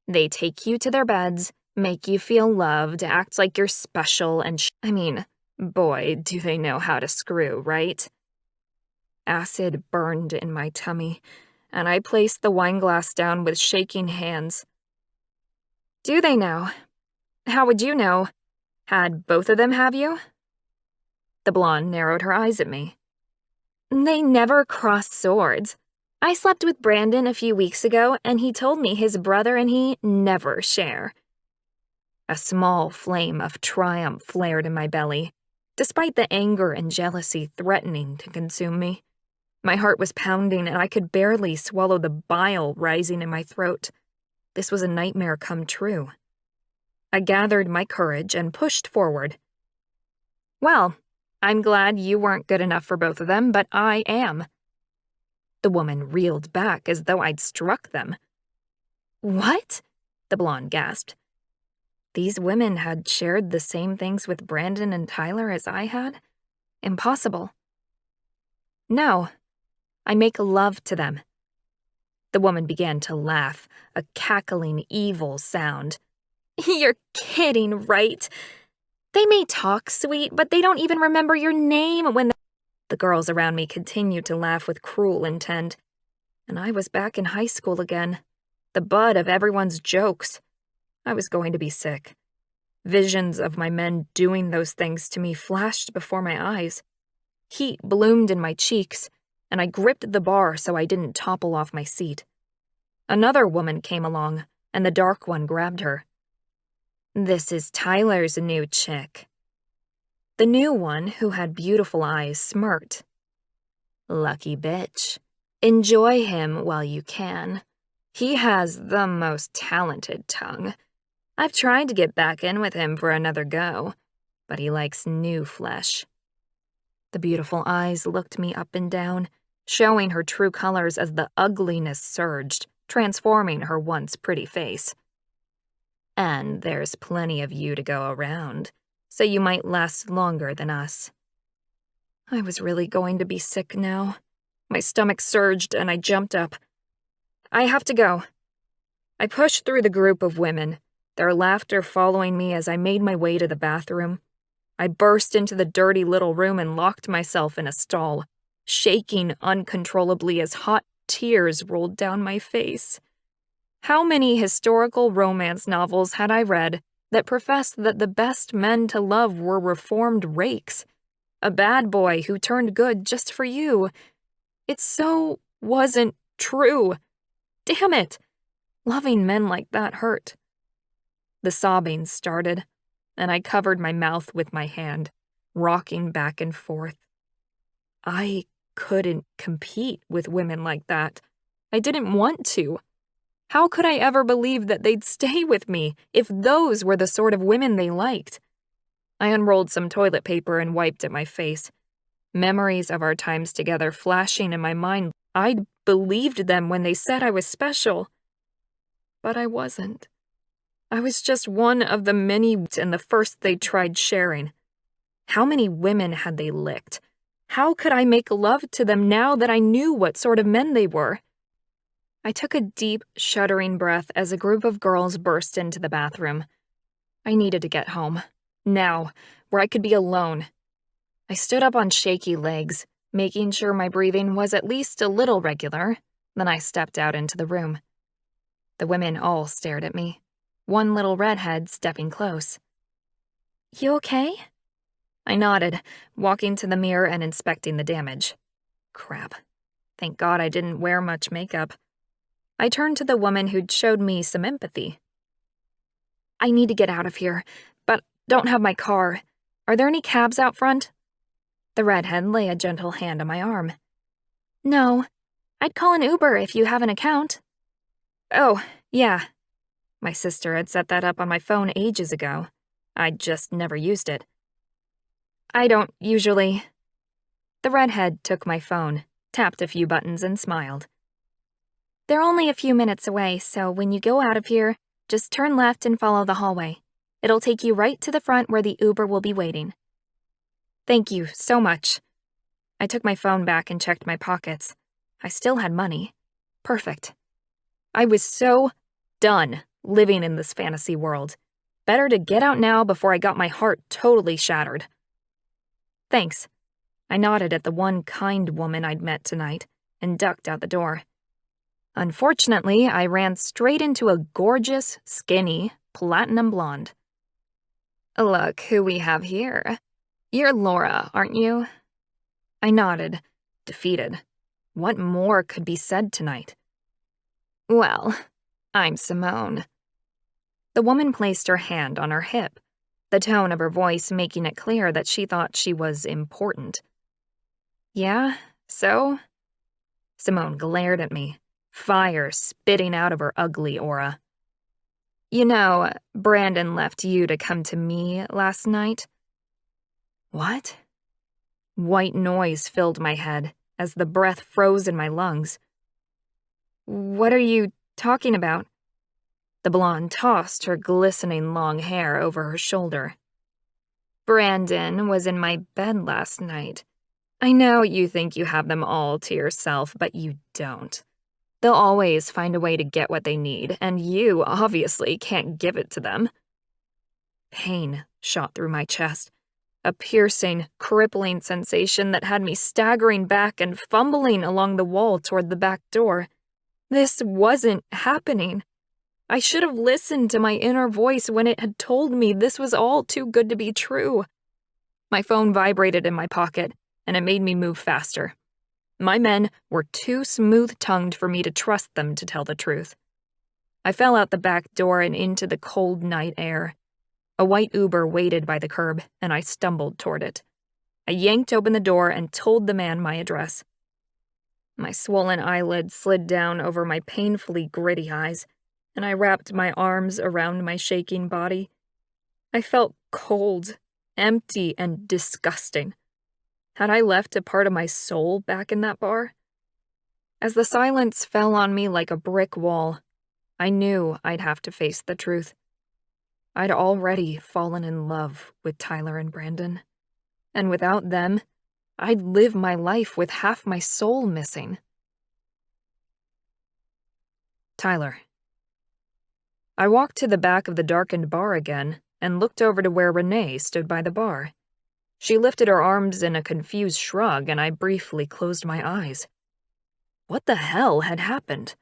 They take you to their beds, make you feel loved, act like you're special, and boy, do they know how to screw, right? Acid burned in my tummy, and I placed the wineglass down with shaking hands. Do they know? How would you know? Had both of them have you? The blonde narrowed her eyes at me. They never cross swords. I slept with Brandon a few weeks ago, and he told me his brother and he never share. A small flame of triumph flared in my belly, despite the anger and jealousy threatening to consume me. My heart was pounding, and I could barely swallow the bile rising in my throat. This was a nightmare come true. I gathered my courage and pushed forward. Well, I'm glad you weren't good enough for both of them, but I am. The woman reeled back as though I'd struck them. What? The blonde gasped. These women had shared the same things with Brandon and Tyler as I had? Impossible. No, I make love to them. The woman began to laugh, a cackling, evil sound. You're kidding, right? They may talk sweet, but they don't even remember your name when the girls around me continued to laugh with cruel intent. And I was back in high school again, the butt of everyone's jokes. I was going to be sick. Visions of my men doing those things to me flashed before my eyes. Heat bloomed in my cheeks, and I gripped the bar so I didn't topple off my seat. Another woman came along, and the dark one grabbed her. This is Tyler's new chick. The new one, who had beautiful eyes, smirked. Lucky bitch. Enjoy him while you can. He has the most talented tongue. I've tried to get back in with him for another go, but he likes new flesh. The beautiful eyes looked me up and down, showing her true colors as the ugliness surged, transforming her once pretty face. And there's plenty of you to go around, so you might last longer than us. I was really going to be sick now. My stomach surged and I jumped up. I have to go. I pushed through the group of women, their laughter following me as I made my way to the bathroom. I burst into the dirty little room and locked myself in a stall, shaking uncontrollably as hot tears rolled down my face. How many historical romance novels had I read that professed that the best men to love were reformed rakes? A bad boy who turned good just for you. It so wasn't true. Damn it! Loving men like that hurt. The sobbing started, and I covered my mouth with my hand, rocking back and forth. I couldn't compete with women like that. I didn't want to. How could I ever believe that they'd stay with me if those were the sort of women they liked? I unrolled some toilet paper and wiped at my face. Memories of our times together flashing in my mind. I'd believed them when they said I was special. But I wasn't. I was just one of the many and the first they tried sharing. How many women had they licked? How could I make love to them now that I knew what sort of men they were? I took a deep, shuddering breath as a group of girls burst into the bathroom. I needed to get home. Now, where I could be alone. I stood up on shaky legs, making sure my breathing was at least a little regular. Then I stepped out into the room. The women all stared at me, one little redhead stepping close. "You okay?" I nodded, walking to the mirror and inspecting the damage. Crap. Thank God I didn't wear much makeup. I turned to the woman who'd showed me some empathy. "I need to get out of here, but don't have my car. Are there any cabs out front?" The redhead lay a gentle hand on my arm. "No. I'd call an Uber if you have an account." "Oh, yeah." My sister had set that up on my phone ages ago. I'd just never used it. "I don't usually." The redhead took my phone, tapped a few buttons, and smiled. "They're only a few minutes away, so when you go out of here, just turn left and follow the hallway. It'll take you right to the front where the Uber will be waiting." "Thank you so much." I took my phone back and checked my pockets. I still had money. Perfect. I was so done living in this fantasy world. Better to get out now before I got my heart totally shattered. "Thanks." I nodded at the one kind woman I'd met tonight and ducked out the door. Unfortunately, I ran straight into a gorgeous, skinny, platinum blonde. "Look who we have here. You're Laura, aren't you?" I nodded, defeated. What more could be said tonight? "Well, I'm Simone." The woman placed her hand on her hip, the tone of her voice making it clear that she thought she was important. "Yeah, so?" Simone glared at me, fire spitting out of her ugly aura. "You know, Brandon left you to come to me last night." "What?" White noise filled my head as the breath froze in my lungs. "What are you talking about?" The blonde tossed her glistening long hair over her shoulder. "Brandon was in my bed last night. I know you think you have them all to yourself, but you don't. They'll always find a way to get what they need, and you obviously can't give it to them." Pain shot through my chest, a piercing, crippling sensation that had me staggering back and fumbling along the wall toward the back door. This wasn't happening. I should have listened to my inner voice when it had told me this was all too good to be true. My phone vibrated in my pocket, and it made me move faster. My men were too smooth-tongued for me to trust them to tell the truth. I fell out the back door and into the cold night air. A white Uber waited by the curb, and I stumbled toward it. I yanked open the door and told the man my address. My swollen eyelids slid down over my painfully gritty eyes, and I wrapped my arms around my shaking body. I felt cold, empty, and disgusting. Had I left a part of my soul back in that bar? As the silence fell on me like a brick wall, I knew I'd have to face the truth. I'd already fallen in love with Tyler and Brandon, and without them, I'd live my life with half my soul missing. Tyler. I walked to the back of the darkened bar again and looked over to where Renee stood by the bar. She lifted her arms in a confused shrug, and I briefly closed my eyes. What the hell had happened?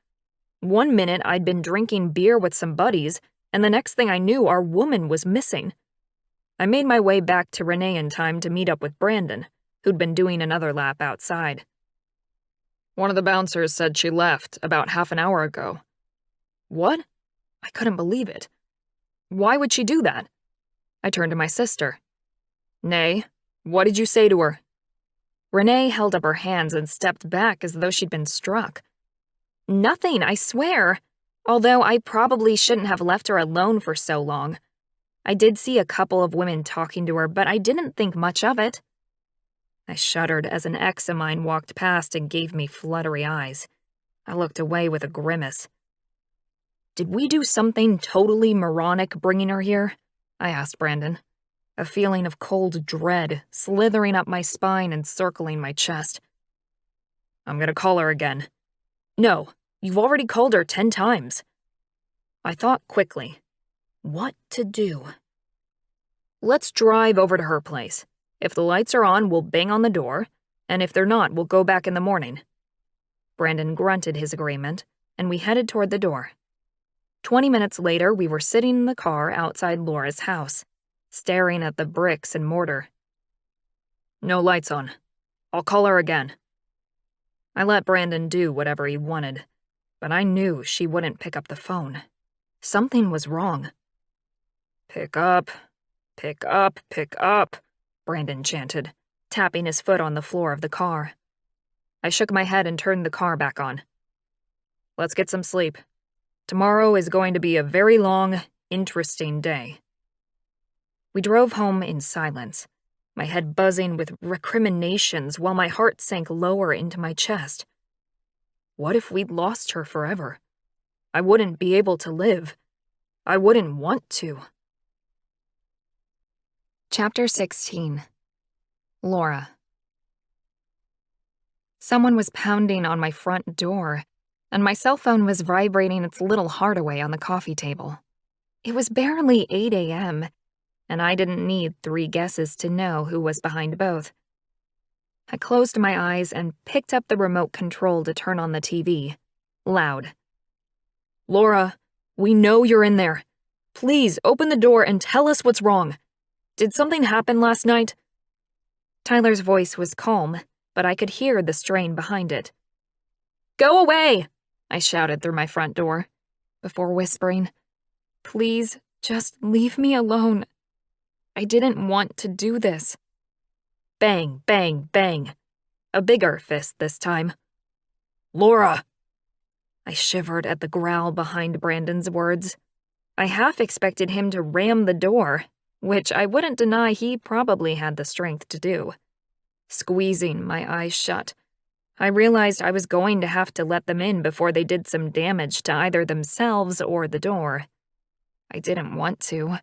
1 minute I'd been drinking beer with some buddies, and the next thing I knew, our woman was missing. I made my way back to Renee in time to meet up with Brandon, who'd been doing another lap outside. One of the bouncers said she left about half an hour ago. What? I couldn't believe it. Why would she do that? I turned to my sister. Nay, what did you say to her? Renee held up her hands and stepped back as though she'd been struck. Nothing, I swear. Although I probably shouldn't have left her alone for so long. I did see a couple of women talking to her, but I didn't think much of it. I shuddered as an ex of mine walked past and gave me fluttery eyes. I looked away with a grimace. Did we do something totally moronic bringing her here? I asked Brandon. A feeling of cold dread slithering up my spine and circling my chest. I'm gonna call her again. No, you've already called her 10 times. I thought quickly. What to do? Let's drive over to her place. If the lights are on, we'll bang on the door, and if they're not, we'll go back in the morning. Brandon grunted his agreement, and we headed toward the door. 20 minutes later, we were sitting in the car outside Laura's house, staring at the bricks and mortar. No lights on. I'll call her again. I let Brandon do whatever he wanted, but I knew she wouldn't pick up the phone. Something was wrong. Pick up, pick up, pick up, Brandon chanted, tapping his foot on the floor of the car. I shook my head and turned the car back on. Let's get some sleep. Tomorrow is going to be a very long, interesting day. We drove home in silence, my head buzzing with recriminations while my heart sank lower into my chest. What if we'd lost her forever? I wouldn't be able to live. I wouldn't want to. Chapter 16. Laura. Someone was pounding on my front door, and my cell phone was vibrating its little heart away on the coffee table. It was barely 8 a.m., and I didn't need 3 guesses to know who was behind both. I closed my eyes and picked up the remote control to turn on the TV. Loud. Laura, we know you're in there. Please open the door and tell us what's wrong. Did something happen last night? Tyler's voice was calm, but I could hear the strain behind it. Go away, I shouted through my front door, before whispering, please, just leave me alone. I didn't want to do this. Bang, bang, bang. A bigger fist this time. Laura! I shivered at the growl behind Brandon's words. I half expected him to ram the door, which I wouldn't deny he probably had the strength to do. Squeezing my eyes shut, I realized I was going to have to let them in before they did some damage to either themselves or the door. I didn't want to,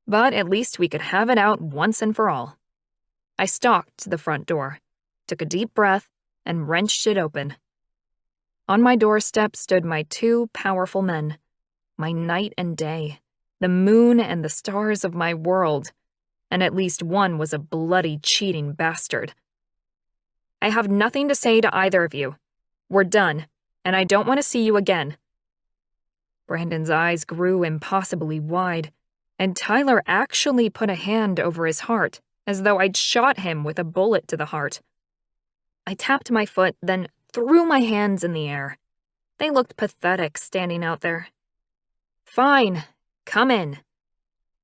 but at least we could have it out once and for all. I stalked to the front door, took a deep breath, and wrenched it open. On my doorstep stood my 2 powerful men, my night and day, the moon and the stars of my world, and at least one was a bloody, cheating bastard. I have nothing to say to either of you. We're done, and I don't want to see you again. Brandon's eyes grew impossibly wide, and Tyler actually put a hand over his heart, as though I'd shot him with a bullet to the heart. I tapped my foot, then threw my hands in the air. They looked pathetic standing out there. Fine, come in.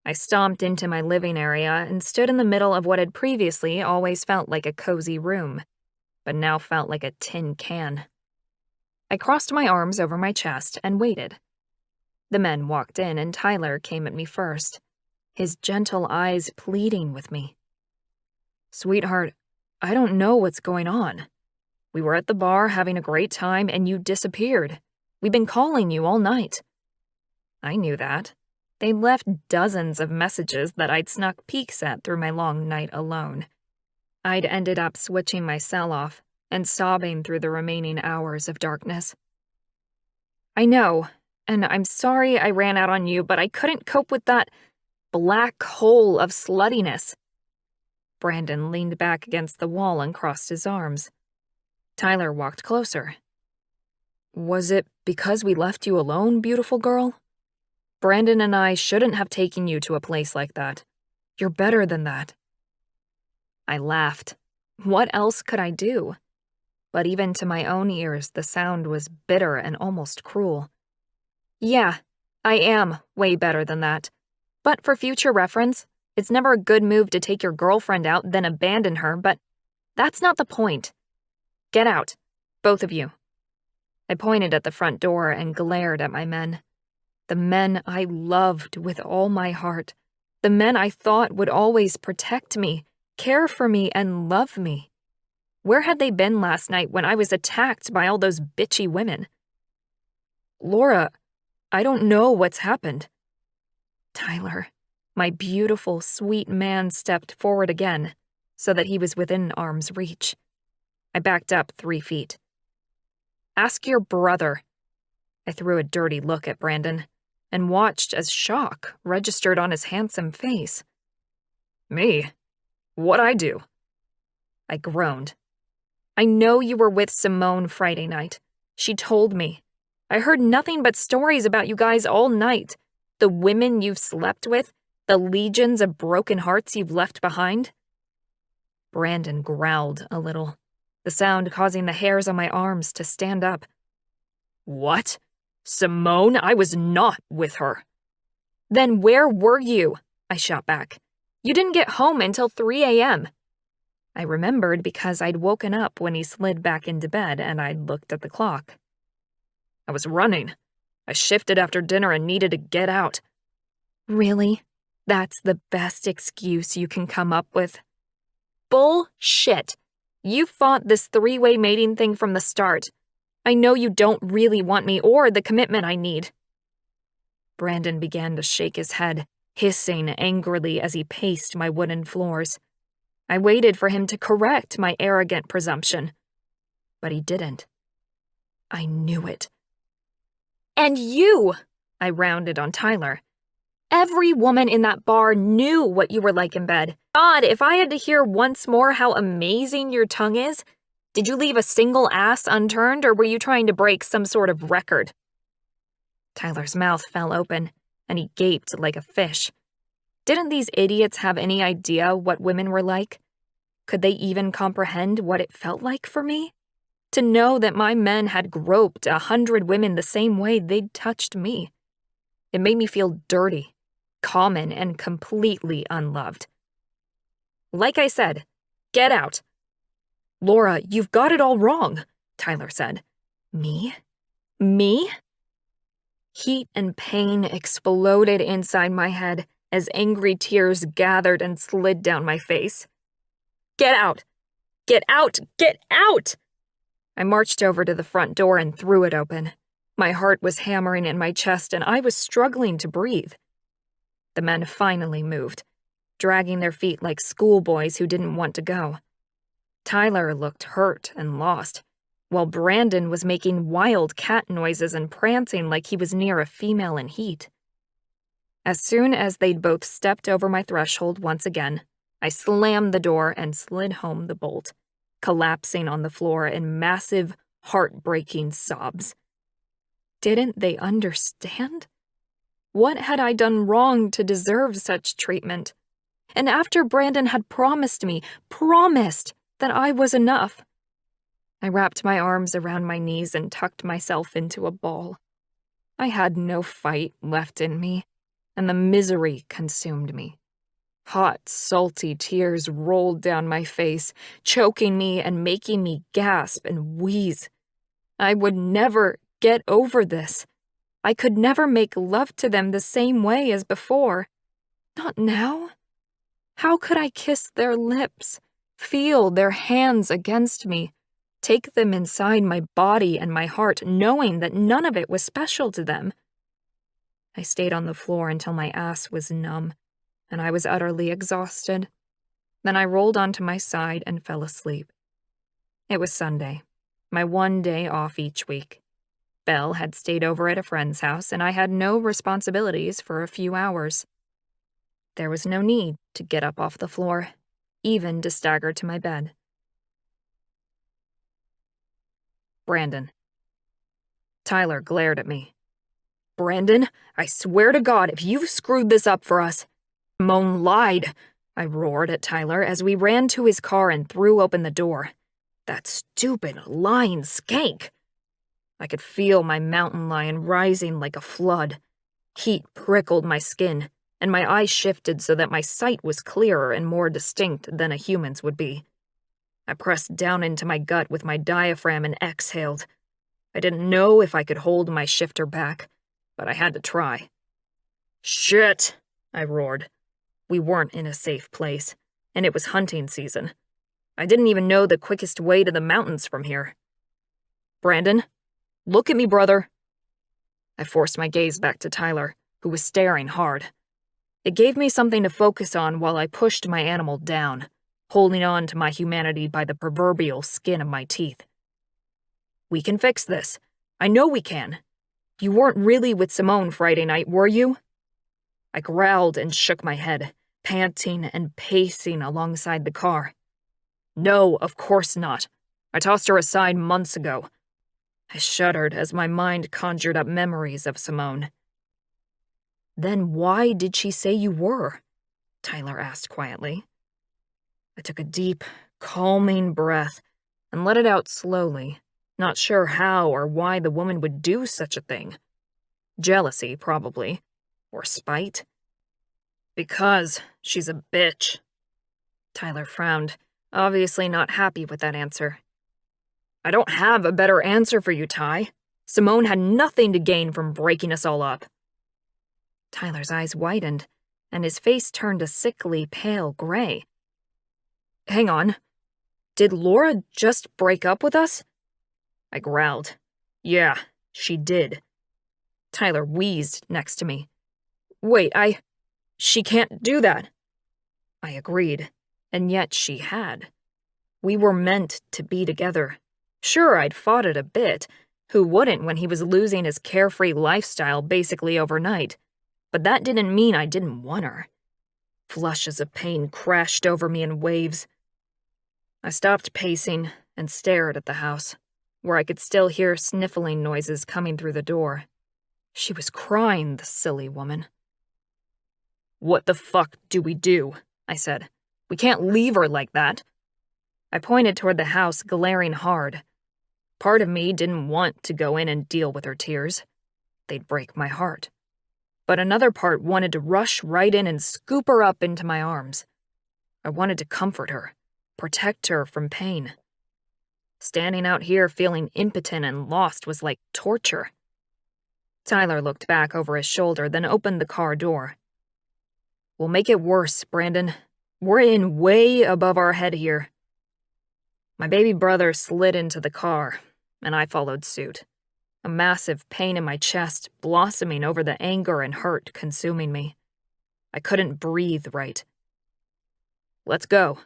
I stomped into my living area and stood in the middle of what had previously always felt like a cozy room, but now felt like a tin can. I crossed my arms over my chest and waited. The men walked in and Tyler came at me first, his gentle eyes pleading with me. Sweetheart, I don't know what's going on. We were at the bar having a great time and you disappeared. We've been calling you all night. I knew that. They'd left dozens of messages that I'd snuck peeks at through my long night alone. I'd ended up switching my cell off and sobbing through the remaining hours of darkness. I know, and I'm sorry I ran out on you, but I couldn't cope with that black hole of sluttiness. Brandon leaned back against the wall and crossed his arms. Tyler walked closer. Was it because we left you alone, beautiful girl? Brandon and I shouldn't have taken you to a place like that. You're better than that. I laughed. What else could I do? But even to my own ears, the sound was bitter and almost cruel. Yeah, I am way better than that. But for future reference, it's never a good move to take your girlfriend out, then abandon her, but that's not the point. Get out, both of you. I pointed at the front door and glared at my men. The men I loved with all my heart. The men I thought would always protect me, care for me, and love me. Where had they been last night when I was attacked by all those bitchy women? Laura, I don't know what's happened. Tyler, my beautiful, sweet man stepped forward again, so that he was within arm's reach. I backed up 3 feet. Ask your brother. I threw a dirty look at Brandon and watched as shock registered on his handsome face. Me? What'd I do? I groaned. I know you were with Simone Friday night. She told me. I heard nothing but stories about you guys all night. The women you've slept with, the legions of broken hearts you've left behind. Brandon growled a little, the sound causing the hairs on my arms to stand up. What? Simone? I was not with her. Then where were you? I shot back. You didn't get home until 3 a.m. I remembered because I'd woken up when he slid back into bed and I'd looked at the clock. I was running. I shifted after dinner and needed to get out. Really? That's the best excuse you can come up with? Bullshit. You fought this 3-way mating thing from the start. I know you don't really want me or the commitment I need. Brandon began to shake his head, hissing angrily as he paced my wooden floors. I waited for him to correct my arrogant presumption, but he didn't. I knew it. And you, I rounded on Tyler. Every woman in that bar knew what you were like in bed. God, if I had to hear once more how amazing your tongue is, did you leave a single ass unturned or were you trying to break some sort of record? Tyler's mouth fell open, and he gaped like a fish. Didn't these idiots have any idea what women were like? Could they even comprehend what it felt like for me? To know that my men had groped 100 women the same way they'd touched me. It made me feel dirty, common, and completely unloved. Like I said, get out. Laura, you've got it all wrong, Tyler said. Me? Me? Heat and pain exploded inside my head as angry tears gathered and slid down my face. Get out! Get out! Get out! I marched over to the front door and threw it open. My heart was hammering in my chest and I was struggling to breathe. The men finally moved, dragging their feet like schoolboys who didn't want to go. Tyler looked hurt and lost, while Brandon was making wild cat noises and prancing like he was near a female in heat. As soon as they'd both stepped over my threshold once again, I slammed the door and slid home the bolt, collapsing on the floor in massive, heartbreaking sobs. Didn't they understand? What had I done wrong to deserve such treatment? And after Brandon had promised that I was enough. I wrapped my arms around my knees and tucked myself into a ball. I had no fight left in me, and the misery consumed me. Hot, salty tears rolled down my face, choking me and making me gasp and wheeze. I would never get over this. I could never make love to them the same way as before. Not now. How could I kiss their lips, feel their hands against me, take them inside my body and my heart, knowing that none of it was special to them? I stayed on the floor until my ass was numb, and I was utterly exhausted. Then I rolled onto my side and fell asleep. It was Sunday, my one day off each week. Belle had stayed over at a friend's house, and I had no responsibilities for a few hours. There was no need to get up off the floor. even to stagger to my bed. Brandon. Tyler glared at me. Brandon, I swear to God, if you've screwed this up for us. Simone lied, I roared at Tyler as we ran to his car and threw open the door. That stupid, lying skank. I could feel my mountain lion rising like a flood. Heat prickled my skin, and my eyes shifted so that my sight was clearer and more distinct than a human's would be. I pressed down into my gut with my diaphragm and exhaled. I didn't know if I could hold my shifter back, but I had to try. Shit, I roared. We weren't in a safe place, and it was hunting season. I didn't even know the quickest way to the mountains from here. Brandon, look at me, brother. I forced my gaze back to Tyler, who was staring hard. It gave me something to focus on while I pushed my animal down, holding on to my humanity by the proverbial skin of my teeth. We can fix this. I know we can. You weren't really with Simone Friday night, were you? I growled and shook my head, panting and pacing alongside the car. No, of course not. I tossed her aside months ago. I shuddered as my mind conjured up memories of Simone. Then why did she say you were? Tyler asked quietly. I took a deep, calming breath and let it out slowly, not sure how or why the woman would do such a thing. Jealousy, probably. Or spite. Because she's a bitch. Tyler frowned, obviously not happy with that answer. I don't have a better answer for you, Ty. Simone had nothing to gain from breaking us all up. Tyler's eyes widened, and his face turned a sickly pale gray. Hang on. Did Laura just break up with us? I growled. Yeah, she did. Tyler wheezed next to me. Wait, she can't do that. I agreed, and yet she had. We were meant to be together. Sure, I'd fought it a bit. Who wouldn't when he was losing his carefree lifestyle basically overnight? But that didn't mean I didn't want her. Flushes of pain crashed over me in waves. I stopped pacing and stared at the house, where I could still hear sniffling noises coming through the door. She was crying, the silly woman. What the fuck do we do? I said. We can't leave her like that. I pointed toward the house, glaring hard. Part of me didn't want to go in and deal with her tears. They'd break my heart. But another part wanted to rush right in and scoop her up into my arms. I wanted to comfort her, protect her from pain. Standing out here feeling impotent and lost was like torture. Tyler looked back over his shoulder, then opened the car door. We'll make it worse, Brandon. We're in way above our head here. My baby brother slid into the car, and I followed suit. A massive pain in my chest blossoming over the anger and hurt consuming me. I couldn't breathe right. Let's go.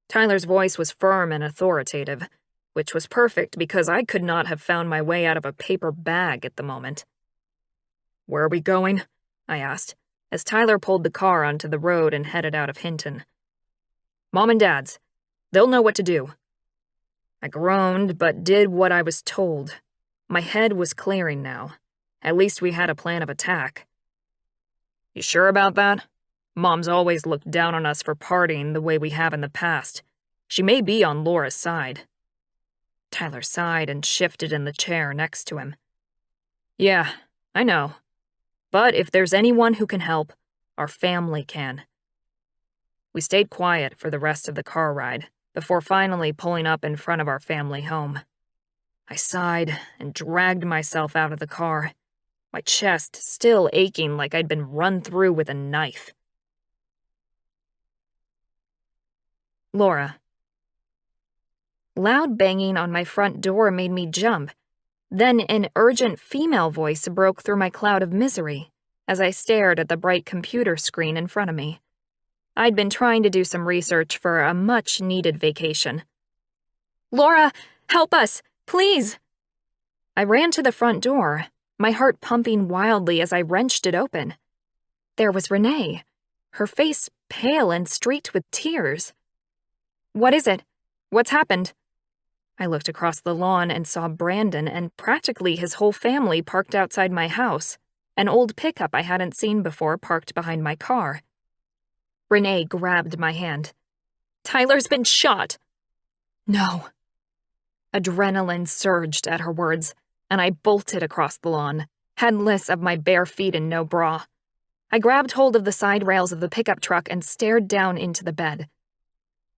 Tyler's voice was firm and authoritative, which was perfect because I could not have found my way out of a paper bag at the moment. Where are we going? I asked, as Tyler pulled the car onto the road and headed out of Hinton. Mom and Dad's. They'll know what to do. I groaned, but did what I was told. My head was clearing now. At least we had a plan of attack. You sure about that? Mom's always looked down on us for partying the way we have in the past. She may be on Laura's side. Tyler sighed and shifted in the chair next to him. Yeah, I know. But if there's anyone who can help, our family can. We stayed quiet for the rest of the car ride, before finally pulling up in front of our family home. I sighed and dragged myself out of the car, my chest still aching like I'd been run through with a knife. Laura. Loud banging on my front door made me jump. Then an urgent female voice broke through my cloud of misery as I stared at the bright computer screen in front of me. I'd been trying to do some research for a much-needed vacation. Laura, help us, please! I ran to the front door, my heart pumping wildly as I wrenched it open. There was Renee, her face pale and streaked with tears. "What is it? What's happened?" I looked across the lawn and saw Brandon and practically his whole family parked outside my house, an old pickup I hadn't seen before parked behind my car. Renee grabbed my hand. "Tyler's been shot!" "No." Adrenaline surged at her words, and I bolted across the lawn, headless of my bare feet and no bra. I grabbed hold of the side rails of the pickup truck and stared down into the bed.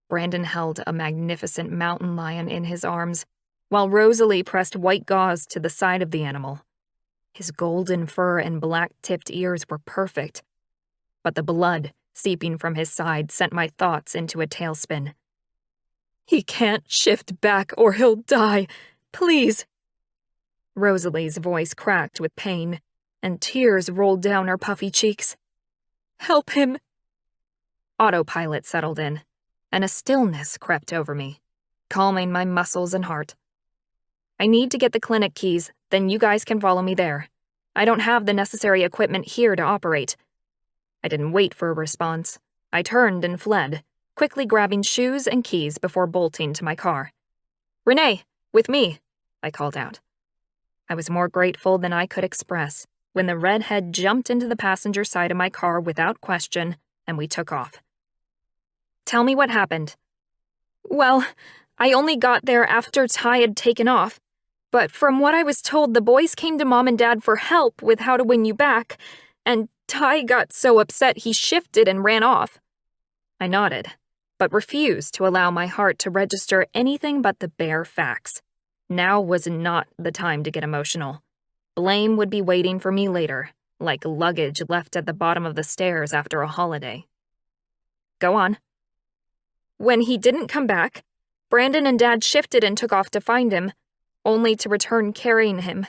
Brandon held a magnificent mountain lion in his arms, while Rosalie pressed white gauze to the side of the animal. His golden fur and black-tipped ears were perfect, but the blood seeping from his side sent my thoughts into a tailspin. "He can't shift back or he'll die. Please." Rosalie's voice cracked with pain, and tears rolled down her puffy cheeks. "Help him." Autopilot settled in, and a stillness crept over me, calming my muscles and heart. "I need to get the clinic keys, then you guys can follow me there. I don't have the necessary equipment here to operate." I didn't wait for a response. I turned and fled, quickly grabbing shoes and keys before bolting to my car. "Renee, with me," I called out. I was more grateful than I could express when the redhead jumped into the passenger side of my car without question, and we took off. "Tell me what happened." "Well, I only got there after Ty had taken off, but from what I was told, the boys came to Mom and Dad for help with how to win you back, and Ty got so upset he shifted and ran off." I nodded, but refused to allow my heart to register anything but the bare facts. Now was not the time to get emotional. Blame would be waiting for me later, like luggage left at the bottom of the stairs after a holiday. "Go on." "When he didn't come back, Brandon and Dad shifted and took off to find him, only to return carrying him.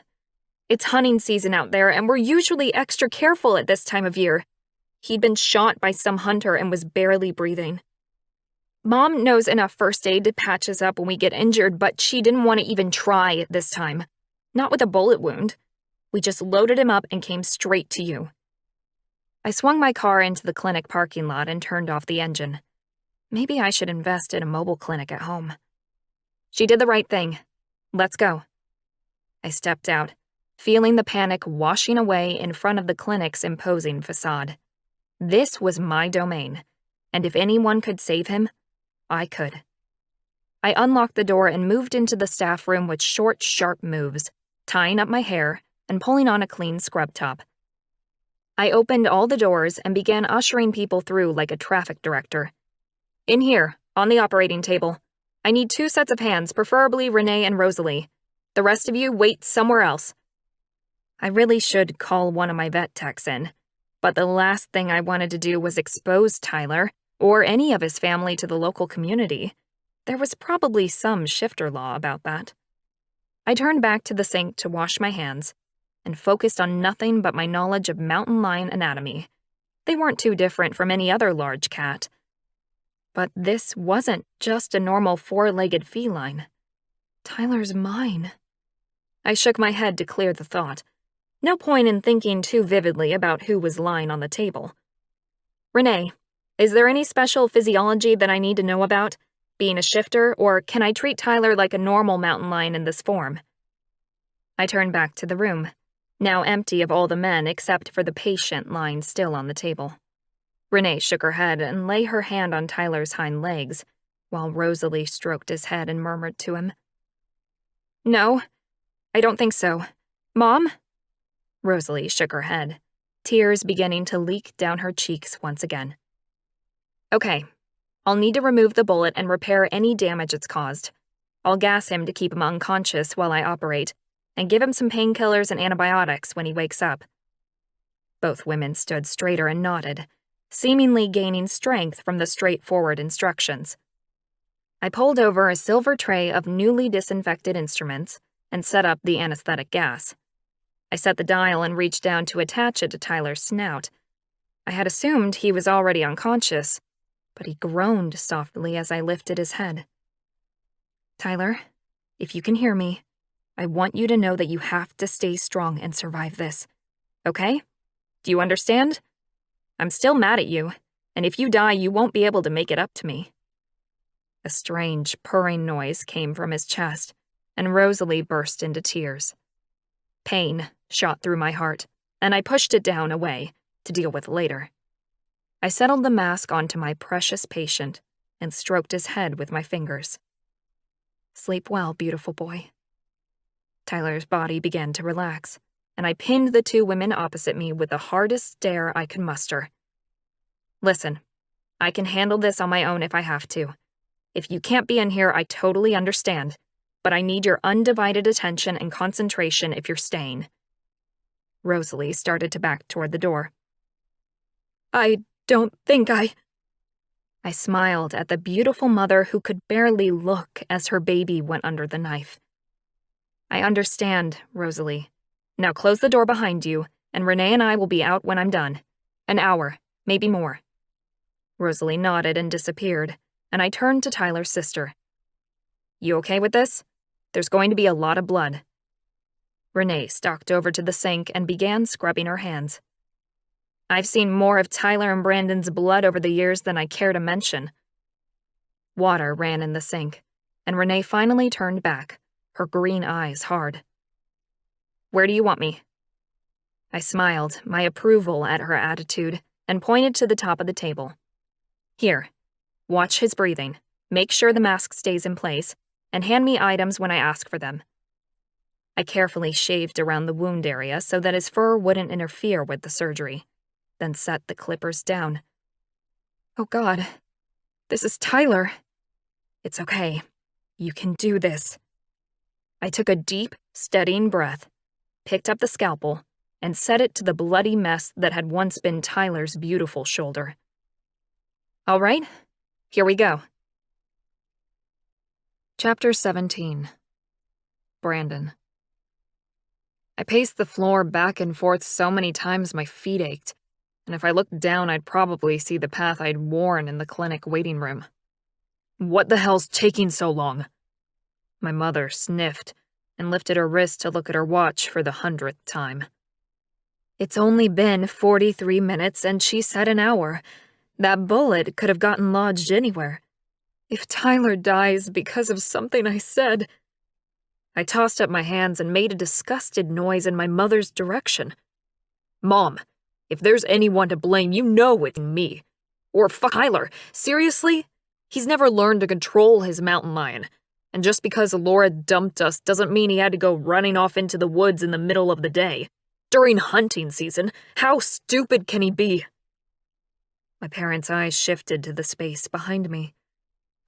It's hunting season out there, and we're usually extra careful at this time of year. He'd been shot by some hunter and was barely breathing. Mom knows enough first aid to patch us up when we get injured, but she didn't want to even try this time. Not with a bullet wound. We just loaded him up and came straight to you." I swung my car into the clinic parking lot and turned off the engine. Maybe I should invest in a mobile clinic at home. "She did the right thing. Let's go." I stepped out, feeling the panic washing away in front of the clinic's imposing facade. This was my domain, and if anyone could save him, I could. I unlocked the door and moved into the staff room with short, sharp moves, tying up my hair and pulling on a clean scrub top. I opened all the doors and began ushering people through like a traffic director. "In here, on the operating table. I need 2 sets of hands, preferably Renee and Rosalie. The rest of you wait somewhere else." I really should call one of my vet techs in, but the last thing I wanted to do was expose Tyler or any of his family to the local community. There was probably some shifter law about that. I turned back to the sink to wash my hands and focused on nothing but my knowledge of mountain lion anatomy. They weren't too different from any other large cat. But this wasn't just a normal 4-legged feline. Tyler's mine. I shook my head to clear the thought. No point in thinking too vividly about who was lying on the table. "Renee, is there any special physiology that I need to know about, being a shifter, or can I treat Tyler like a normal mountain lion in this form?" I turned back to the room, now empty of all the men except for the patient lying still on the table. Renee shook her head and lay her hand on Tyler's hind legs, while Rosalie stroked his head and murmured to him. "No, I don't think so. Mom?" Rosalie shook her head, tears beginning to leak down her cheeks once again. "Okay, I'll need to remove the bullet and repair any damage it's caused. I'll gas him to keep him unconscious while I operate, and give him some painkillers and antibiotics when he wakes up." Both women stood straighter and nodded, seemingly gaining strength from the straightforward instructions. I pulled over a silver tray of newly disinfected instruments and set up the anesthetic gas. I set the dial and reached down to attach it to Tyler's snout. I had assumed he was already unconscious, but he groaned softly as I lifted his head. "Tyler, if you can hear me, I want you to know that you have to stay strong and survive this. Okay? Do you understand? I'm still mad at you. and if you die, you won't be able to make it up to me." A strange, purring noise came from his chest, and Rosalie burst into tears. Pain shot through my heart, and I pushed it down away to deal with later. I settled the mask onto my precious patient and stroked his head with my fingers. "Sleep well, beautiful boy." Tyler's body began to relax, and I pinned the two women opposite me with the hardest stare I could muster. "Listen, I can handle this on my own if I have to. If you can't be in here, I totally understand, but I need your undivided attention and concentration if you're staying." Rosalie started to back toward the door. "I don't think I smiled at the beautiful mother who could barely look as her baby went under the knife. "I understand, Rosalie. Now close the door behind you, and Renee and I will be out when I'm done. An hour, maybe more." Rosalie nodded and disappeared, and I turned to Tyler's sister. "You okay with this? There's going to be a lot of blood." Renee stalked over to the sink and began scrubbing her hands. "I've seen more of Tyler and Brandon's blood over the years than I care to mention." Water ran in the sink, and Renee finally turned back, her green eyes hard. "Where do you want me?" I smiled, my approval at her attitude, and pointed to the top of the table. "Here, watch his breathing, make sure the mask stays in place, and hand me items when I ask for them." I carefully shaved around the wound area so that his fur wouldn't interfere with the surgery, then set the clippers down. "Oh God, this is Tyler." "It's okay. You can do this." I took a deep, steadying breath, picked up the scalpel, and set it to the bloody mess that had once been Tyler's beautiful shoulder. "All right, here we go." Chapter 17. Brandon. I paced the floor back and forth so many times my feet ached, and if I looked down I'd probably see the path I'd worn in the clinic waiting room. "What the hell's taking so long?" My mother sniffed and lifted her wrist to look at her watch for the 100th time. "It's only been 43 minutes and she said an hour. That bullet could have gotten lodged anywhere. If Tyler dies because of something I said..." I tossed up my hands and made a disgusted noise in my mother's direction. "Mom, if there's anyone to blame, you know it's me. Or fuck Tyler. Seriously? He's never learned to control his mountain lion. And just because Laura dumped us doesn't mean he had to go running off into the woods in the middle of the day. During hunting season, how stupid can he be?" My parents' eyes shifted to the space behind me.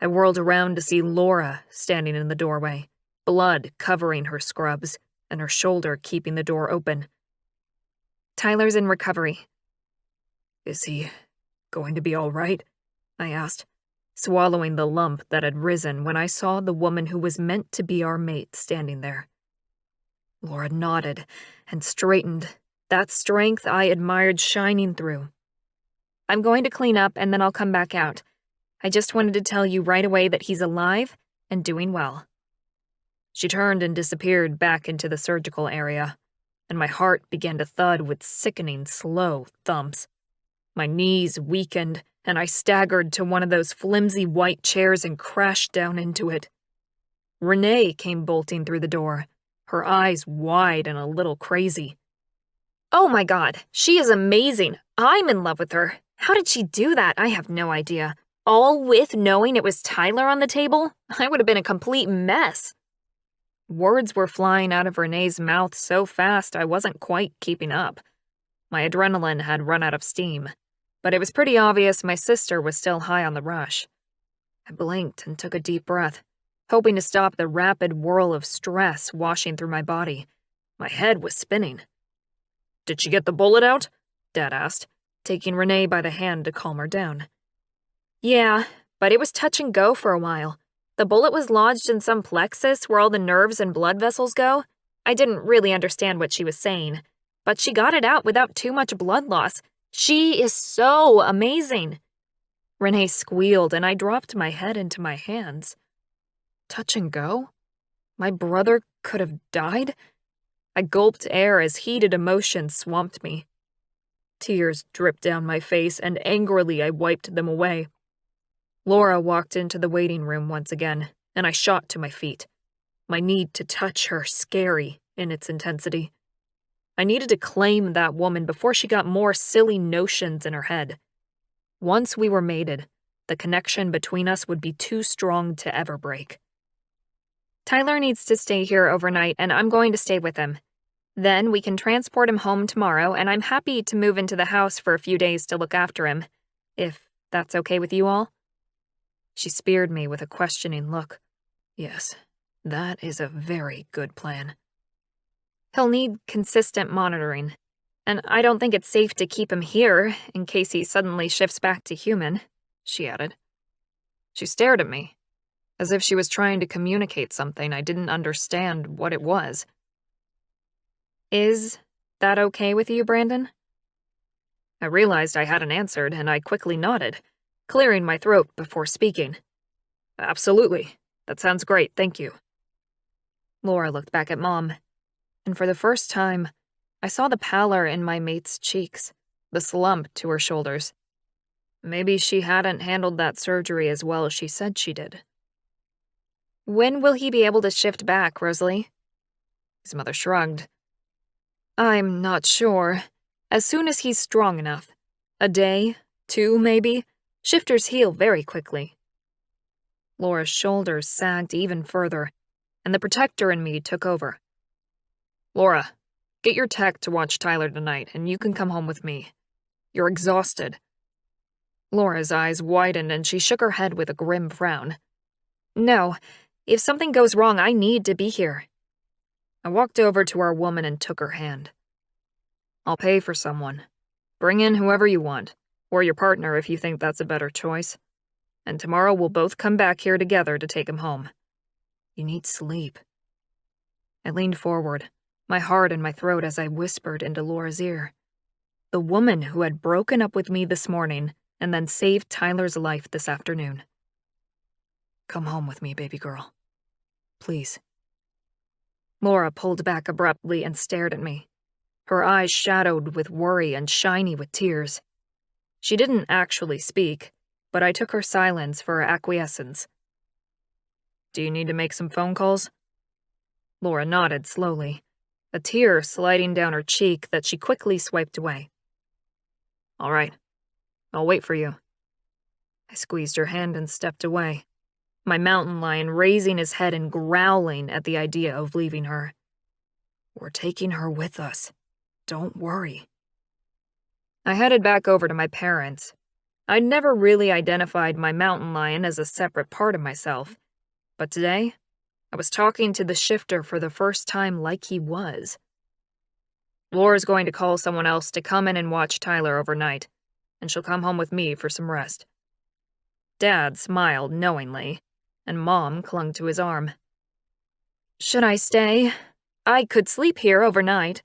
I whirled around to see Laura standing in the doorway, blood covering her scrubs and her shoulder keeping the door open. "Tyler's in recovery." "Is he going to be all right?" I asked, swallowing the lump that had risen when I saw the woman who was meant to be our mate standing there. Laura nodded and straightened, that strength I admired shining through. "I'm going to clean up and then I'll come back out. I just wanted to tell you right away that he's alive and doing well." She turned and disappeared back into the surgical area, and my heart began to thud with sickening, slow thumps. My knees weakened, and I staggered to one of those flimsy white chairs and crashed down into it. Renee came bolting through the door, her eyes wide and a little crazy. "Oh my God, she is amazing. I'm in love with her. How did she do that? I have no idea. All with knowing it was Tyler on the table? I would have been a complete mess." Words were flying out of Renee's mouth so fast I wasn't quite keeping up. My adrenaline had run out of steam, but it was pretty obvious my sister was still high on the rush. I blinked and took a deep breath, hoping to stop the rapid whirl of stress washing through my body. My head was spinning. "Did she get the bullet out?" Dad asked, taking Renee by the hand to calm her down. "Yeah, but it was touch and go for a while. The bullet was lodged in some plexus where all the nerves and blood vessels go. I didn't really understand what she was saying, but she got it out without too much blood loss. She is so amazing." Renee squealed and I dropped my head into my hands. Touch and go? My brother could have died? I gulped air as heated emotion swamped me. Tears dripped down my face, and angrily I wiped them away. Laura walked into the waiting room once again, and I shot to my feet. My need to touch her scary in its intensity. I needed to claim that woman before she got more silly notions in her head. Once we were mated, the connection between us would be too strong to ever break. Tyler needs to stay here overnight, and I'm going to stay with him. Then we can transport him home tomorrow, and I'm happy to move into the house for a few days to look after him, if that's okay with you all. She speared me with a questioning look. Yes, that is a very good plan. He'll need consistent monitoring, and I don't think it's safe to keep him here in case he suddenly shifts back to human, she added. She stared at me, as if she was trying to communicate something I didn't understand what it was. Is that okay with you, Brandon? I realized I hadn't answered, and I quickly nodded, clearing my throat before speaking. Absolutely. That sounds great, thank you. Laura looked back at Mom, and for the first time, I saw the pallor in my mate's cheeks, the slump to her shoulders. Maybe she hadn't handled that surgery as well as she said she did. When will he be able to shift back, Rosalie? His mother shrugged. I'm not sure. As soon as he's strong enough. A day, 2 maybe. Shifters heal very quickly. Laura's shoulders sagged even further, and the protector in me took over. Laura, get your tech to watch Tyler tonight, and you can come home with me. You're exhausted. Laura's eyes widened, and she shook her head with a grim frown. No, if something goes wrong, I need to be here. I walked over to our woman and took her hand. I'll pay for someone. Bring in whoever you want, or your partner if you think that's a better choice. And tomorrow we'll both come back here together to take him home. You need sleep. I leaned forward, my heart in my throat as I whispered into Laura's ear. The woman who had broken up with me this morning and then saved Tyler's life this afternoon. Come home with me, baby girl. Please. Laura pulled back abruptly and stared at me, her eyes shadowed with worry and shiny with tears. She didn't actually speak, but I took her silence for acquiescence. Do you need to make some phone calls? Laura nodded slowly, a tear sliding down her cheek that she quickly swiped away. All right, I'll wait for you. I squeezed her hand and stepped away, my mountain lion raising his head and growling at the idea of leaving her. We're taking her with us. Don't worry. I headed back over to my parents. I'd never really identified my mountain lion as a separate part of myself, but today, I was talking to the shifter for the first time like he was. Laura's going to call someone else to come in and watch Tyler overnight, and she'll come home with me for some rest. Dad smiled knowingly, and Mom clung to his arm. Should I stay? I could sleep here overnight.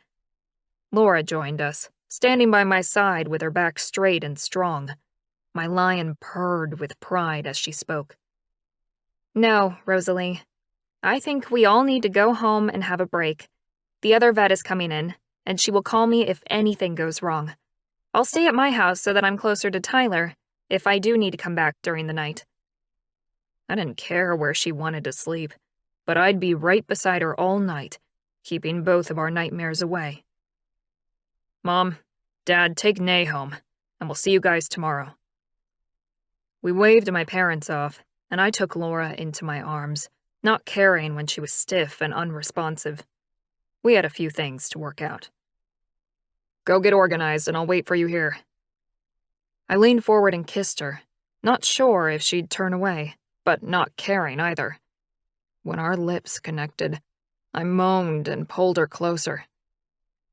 Laura joined us, standing by my side with her back straight and strong. My lion purred with pride as she spoke. No, Rosalie. I think we all need to go home and have a break. The other vet is coming in, and she will call me if anything goes wrong. I'll stay at my house so that I'm closer to Tyler, if I do need to come back during the night. I didn't care where she wanted to sleep, but I'd be right beside her all night, keeping both of our nightmares away. Mom, Dad, take Nay home, and we'll see you guys tomorrow. We waved my parents off, and I took Laura into my arms, not caring when she was stiff and unresponsive. We had a few things to work out. Go get organized, and I'll wait for you here. I leaned forward and kissed her, not sure if she'd turn away, but not caring either. When our lips connected, I moaned and pulled her closer.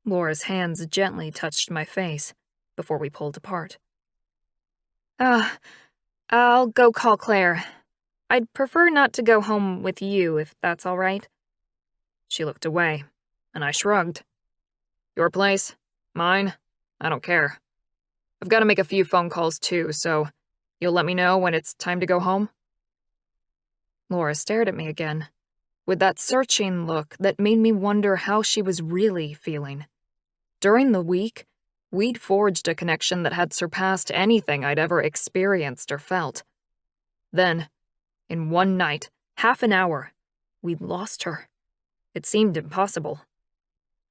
Laura's hands gently touched my face before we pulled apart. I'll go call Claire. I'd prefer not to go home with you, if that's all right. She looked away, and I shrugged. Your place? Mine? I don't care. I've got to make a few phone calls too, so you'll let me know when it's time to go home? Laura stared at me again, with that searching look that made me wonder how she was really feeling. During the week, We'd forged a connection that had surpassed anything I'd ever experienced or felt. Then, in one night, half an hour, we'd lost her. It seemed impossible.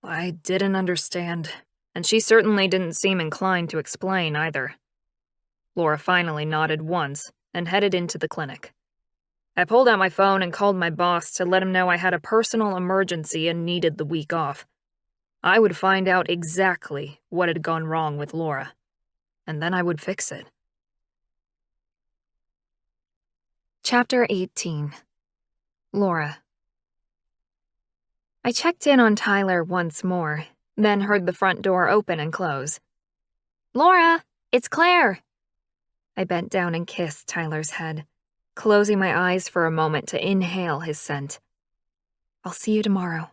I didn't understand, and she certainly didn't seem inclined to explain either. Laura finally nodded once and headed into the clinic. I pulled out my phone and called my boss to let him know I had a personal emergency and needed the week off. I would find out exactly what had gone wrong with Laura, and then I would fix it. Chapter 18. Laura. I checked in on Tyler once more, then heard the front door open and close. "Laura, it's Claire!" I bent down and kissed Tyler's head, closing my eyes for a moment to inhale his scent. "I'll see you tomorrow."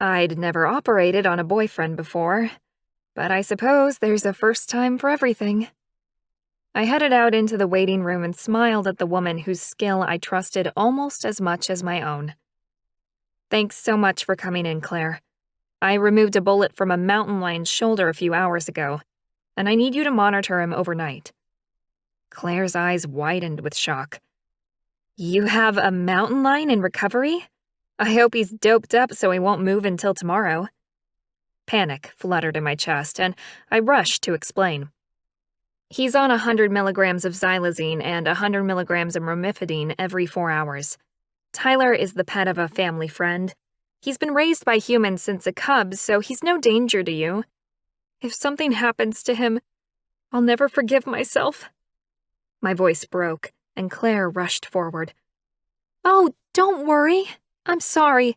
I'd never operated on a boyfriend before, but I suppose there's a first time for everything. I headed out into the waiting room and smiled at the woman whose skill I trusted almost as much as my own. "Thanks so much for coming in, Claire. I removed a bullet from a mountain lion's shoulder a few hours ago, and I need you to monitor him overnight." Claire's eyes widened with shock. "You have a mountain lion in recovery? I hope he's doped up so he won't move until tomorrow." Panic fluttered in my chest, and I rushed to explain. "He's on 100 milligrams of xylazine and 100 milligrams of romifidine every 4 hours. Tyler is the pet of a family friend. He's been raised by humans since a cub, so he's no danger to you. If something happens to him, I'll never forgive myself." My voice broke, and Claire rushed forward. "Oh, don't worry. I'm sorry.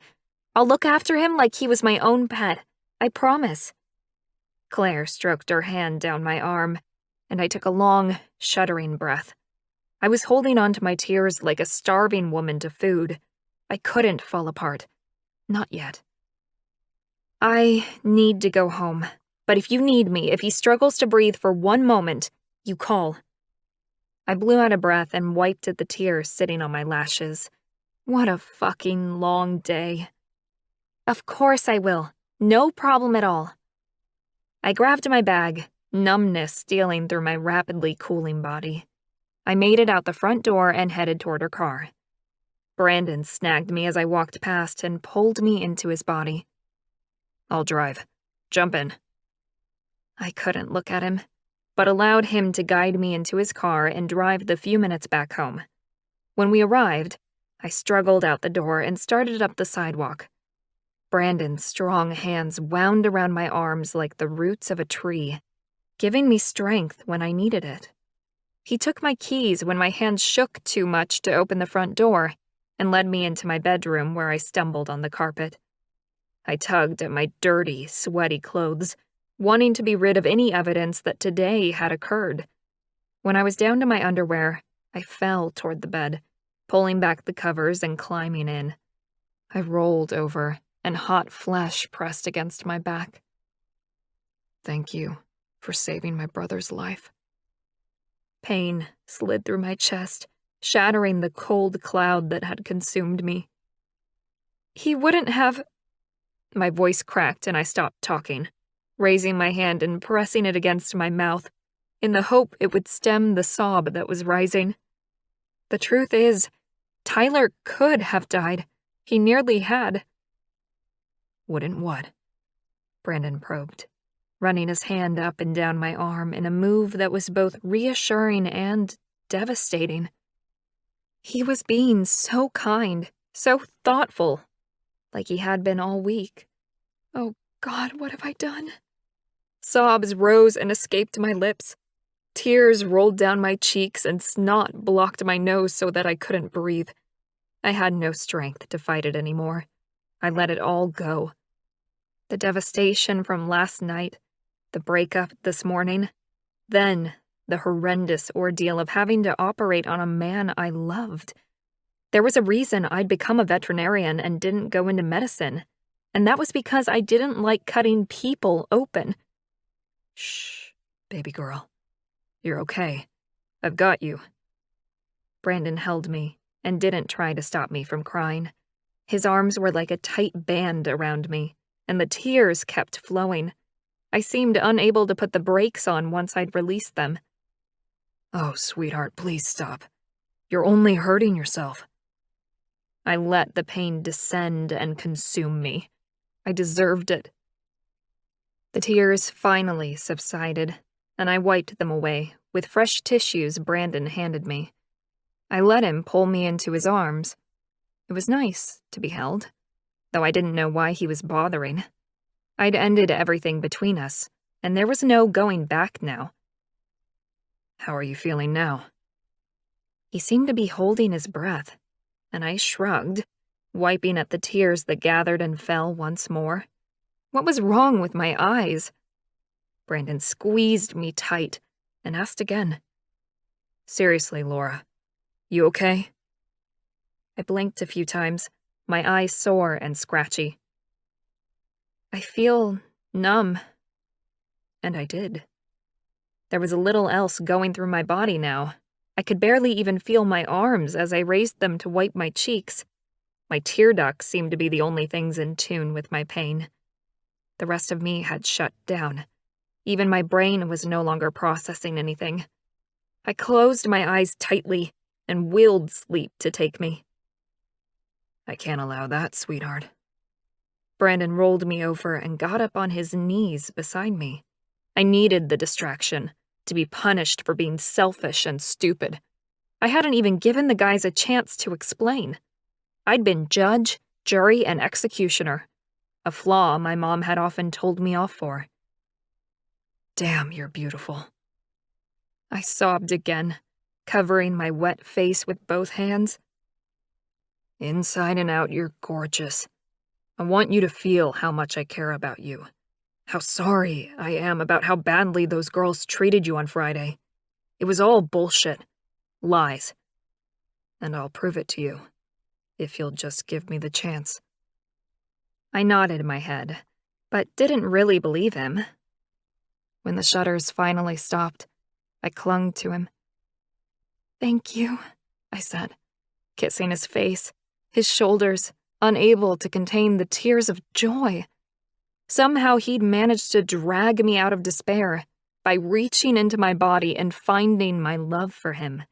I'll look after him like he was my own pet. I promise." Claire stroked her hand down my arm, and I took a long, shuddering breath. I was holding on to my tears like a starving woman to food. I couldn't fall apart. Not yet. "I need to go home, but if you need me, if he struggles to breathe for one moment, you call." I blew out a breath and wiped at the tears sitting on my lashes. What a fucking long day. "Of course I will. No problem at all." I grabbed my bag, numbness stealing through my rapidly cooling body. I made it out the front door and headed toward her car. Brandon snagged me as I walked past and pulled me into his body. "I'll drive. Jump in." I couldn't look at him, but allowed him to guide me into his car and drive the few minutes back home. When we arrived, I struggled out the door and started up the sidewalk. Brandon's strong hands wound around my arms like the roots of a tree, giving me strength when I needed it. He took my keys when my hands shook too much to open the front door and led me into my bedroom where I stumbled on the carpet. I tugged at my dirty, sweaty clothes, wanting to be rid of any evidence that today had occurred. When I was down to my underwear, I fell toward the bed, pulling back the covers and climbing in. I rolled over, and hot flesh pressed against my back. "Thank you for saving my brother's life." Pain slid through my chest, shattering the cold cloud that had consumed me. "He wouldn't have—" My voice cracked and I stopped talking, raising my hand and pressing it against my mouth, in the hope it would stem the sob that was rising. The truth is, Tyler could have died. He nearly had. "Wouldn't what?" Brandon probed, running his hand up and down my arm in a move that was both reassuring and devastating. He was being so kind, so thoughtful, like he had been all week. Oh God, what have I done? Sobs rose and escaped my lips. Tears rolled down my cheeks and snot blocked my nose so that I couldn't breathe. I had no strength to fight it anymore. I let it all go. The devastation from last night, the breakup this morning, then the horrendous ordeal of having to operate on a man I loved. There was a reason I'd become a veterinarian and didn't go into medicine, and that was because I didn't like cutting people open. "Shh, baby girl. You're okay. I've got you." Brandon held me and didn't try to stop me from crying. His arms were like a tight band around me, and the tears kept flowing. I seemed unable to put the brakes on once I'd released them. "Oh, sweetheart, please stop. You're only hurting yourself." I let the pain descend and consume me. I deserved it. The tears finally subsided, and I wiped them away with fresh tissues Brandon handed me. I let him pull me into his arms. It was nice to be held, though I didn't know why he was bothering. I'd ended everything between us, and there was no going back now. "How are you feeling now?" He seemed to be holding his breath, and I shrugged, wiping at the tears that gathered and fell once more. What was wrong with my eyes? Brandon squeezed me tight and asked again. "Seriously, Laura, you okay?" I blinked a few times, my eyes sore and scratchy. "I feel numb." And I did. There was little else going through my body now. I could barely even feel my arms as I raised them to wipe my cheeks. My tear ducts seemed to be the only things in tune with my pain. The rest of me had shut down. Even my brain was no longer processing anything. I closed my eyes tightly and willed sleep to take me. "I can't allow that, sweetheart." Brandon rolled me over and got up on his knees beside me. I needed the distraction, to be punished for being selfish and stupid. I hadn't even given the guys a chance to explain. I'd been judge, jury, and executioner, a flaw my mom had often told me off for. "Damn, you're beautiful." I sobbed again, covering my wet face with both hands. "Inside and out, you're gorgeous. I want you to feel how much I care about you. How sorry I am about how badly those girls treated you on Friday. It was all bullshit. Lies. And I'll prove it to you, if you'll just give me the chance." I nodded my head, but didn't really believe him. When the shudders finally stopped, I clung to him. "Thank you," I said, kissing his face, his shoulders, unable to contain the tears of joy. Somehow he'd managed to drag me out of despair by reaching into my body and finding my love for him,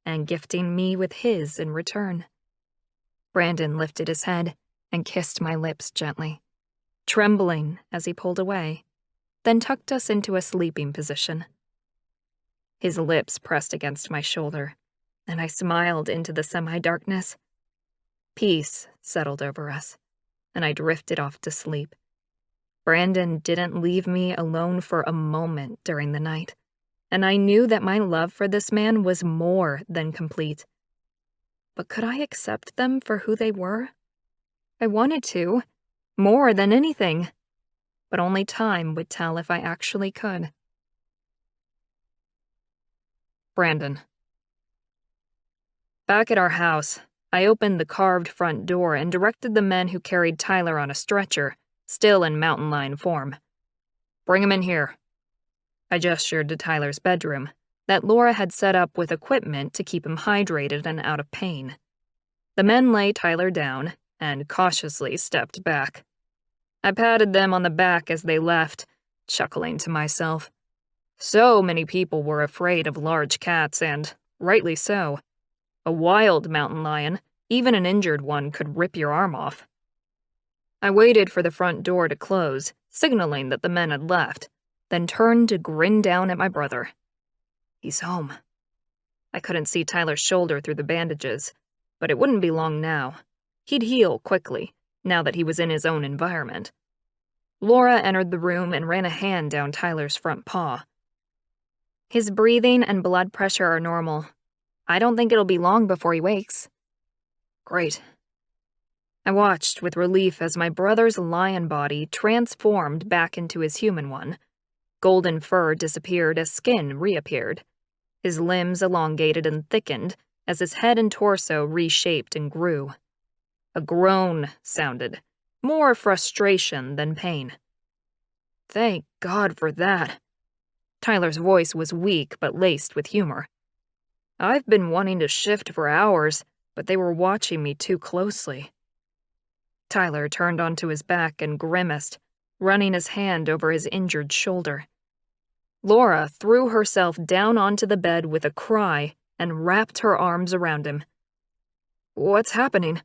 and gifting me with his in return. Brandon lifted his head and kissed my lips gently, trembling as he pulled away, then tucked us into a sleeping position. His lips pressed against my shoulder, and I smiled into the semi-darkness. Peace settled over us, and I drifted off to sleep. Brandon didn't leave me alone for a moment during the night, and I knew that my love for this man was more than complete. But could I accept them for who they were? I wanted to, more than anything, but only time would tell if I actually could. Brandon. Back at our house, I opened the carved front door and directed the men who carried Tyler on a stretcher, still in mountain lion form. "Bring him in here." I gestured to Tyler's bedroom, that Laura had set up with equipment to keep him hydrated and out of pain. The men lay Tyler down and cautiously stepped back. I patted them on the back as they left, chuckling to myself. So many people were afraid of large cats, and rightly so. A wild mountain lion, even an injured one, could rip your arm off. I waited for the front door to close, signaling that the men had left, then turned to grin down at my brother. He's home. I couldn't see Tyler's shoulder through the bandages, but it wouldn't be long now. He'd heal quickly, now that he was in his own environment. Laura entered the room and ran a hand down Tyler's front paw. His breathing and blood pressure are normal. I don't think it'll be long before he wakes. Great. I watched with relief as my brother's lion body transformed back into his human one. Golden fur disappeared as skin reappeared. His limbs elongated and thickened as his head and torso reshaped and grew. A groan sounded, more frustration than pain. Thank God for that. Tyler's voice was weak but laced with humor. I've been wanting to shift for hours, but they were watching me too closely. Tyler turned onto his back and grimaced, running his hand over his injured shoulder. Laura threw herself down onto the bed with a cry and wrapped her arms around him. "What's happening?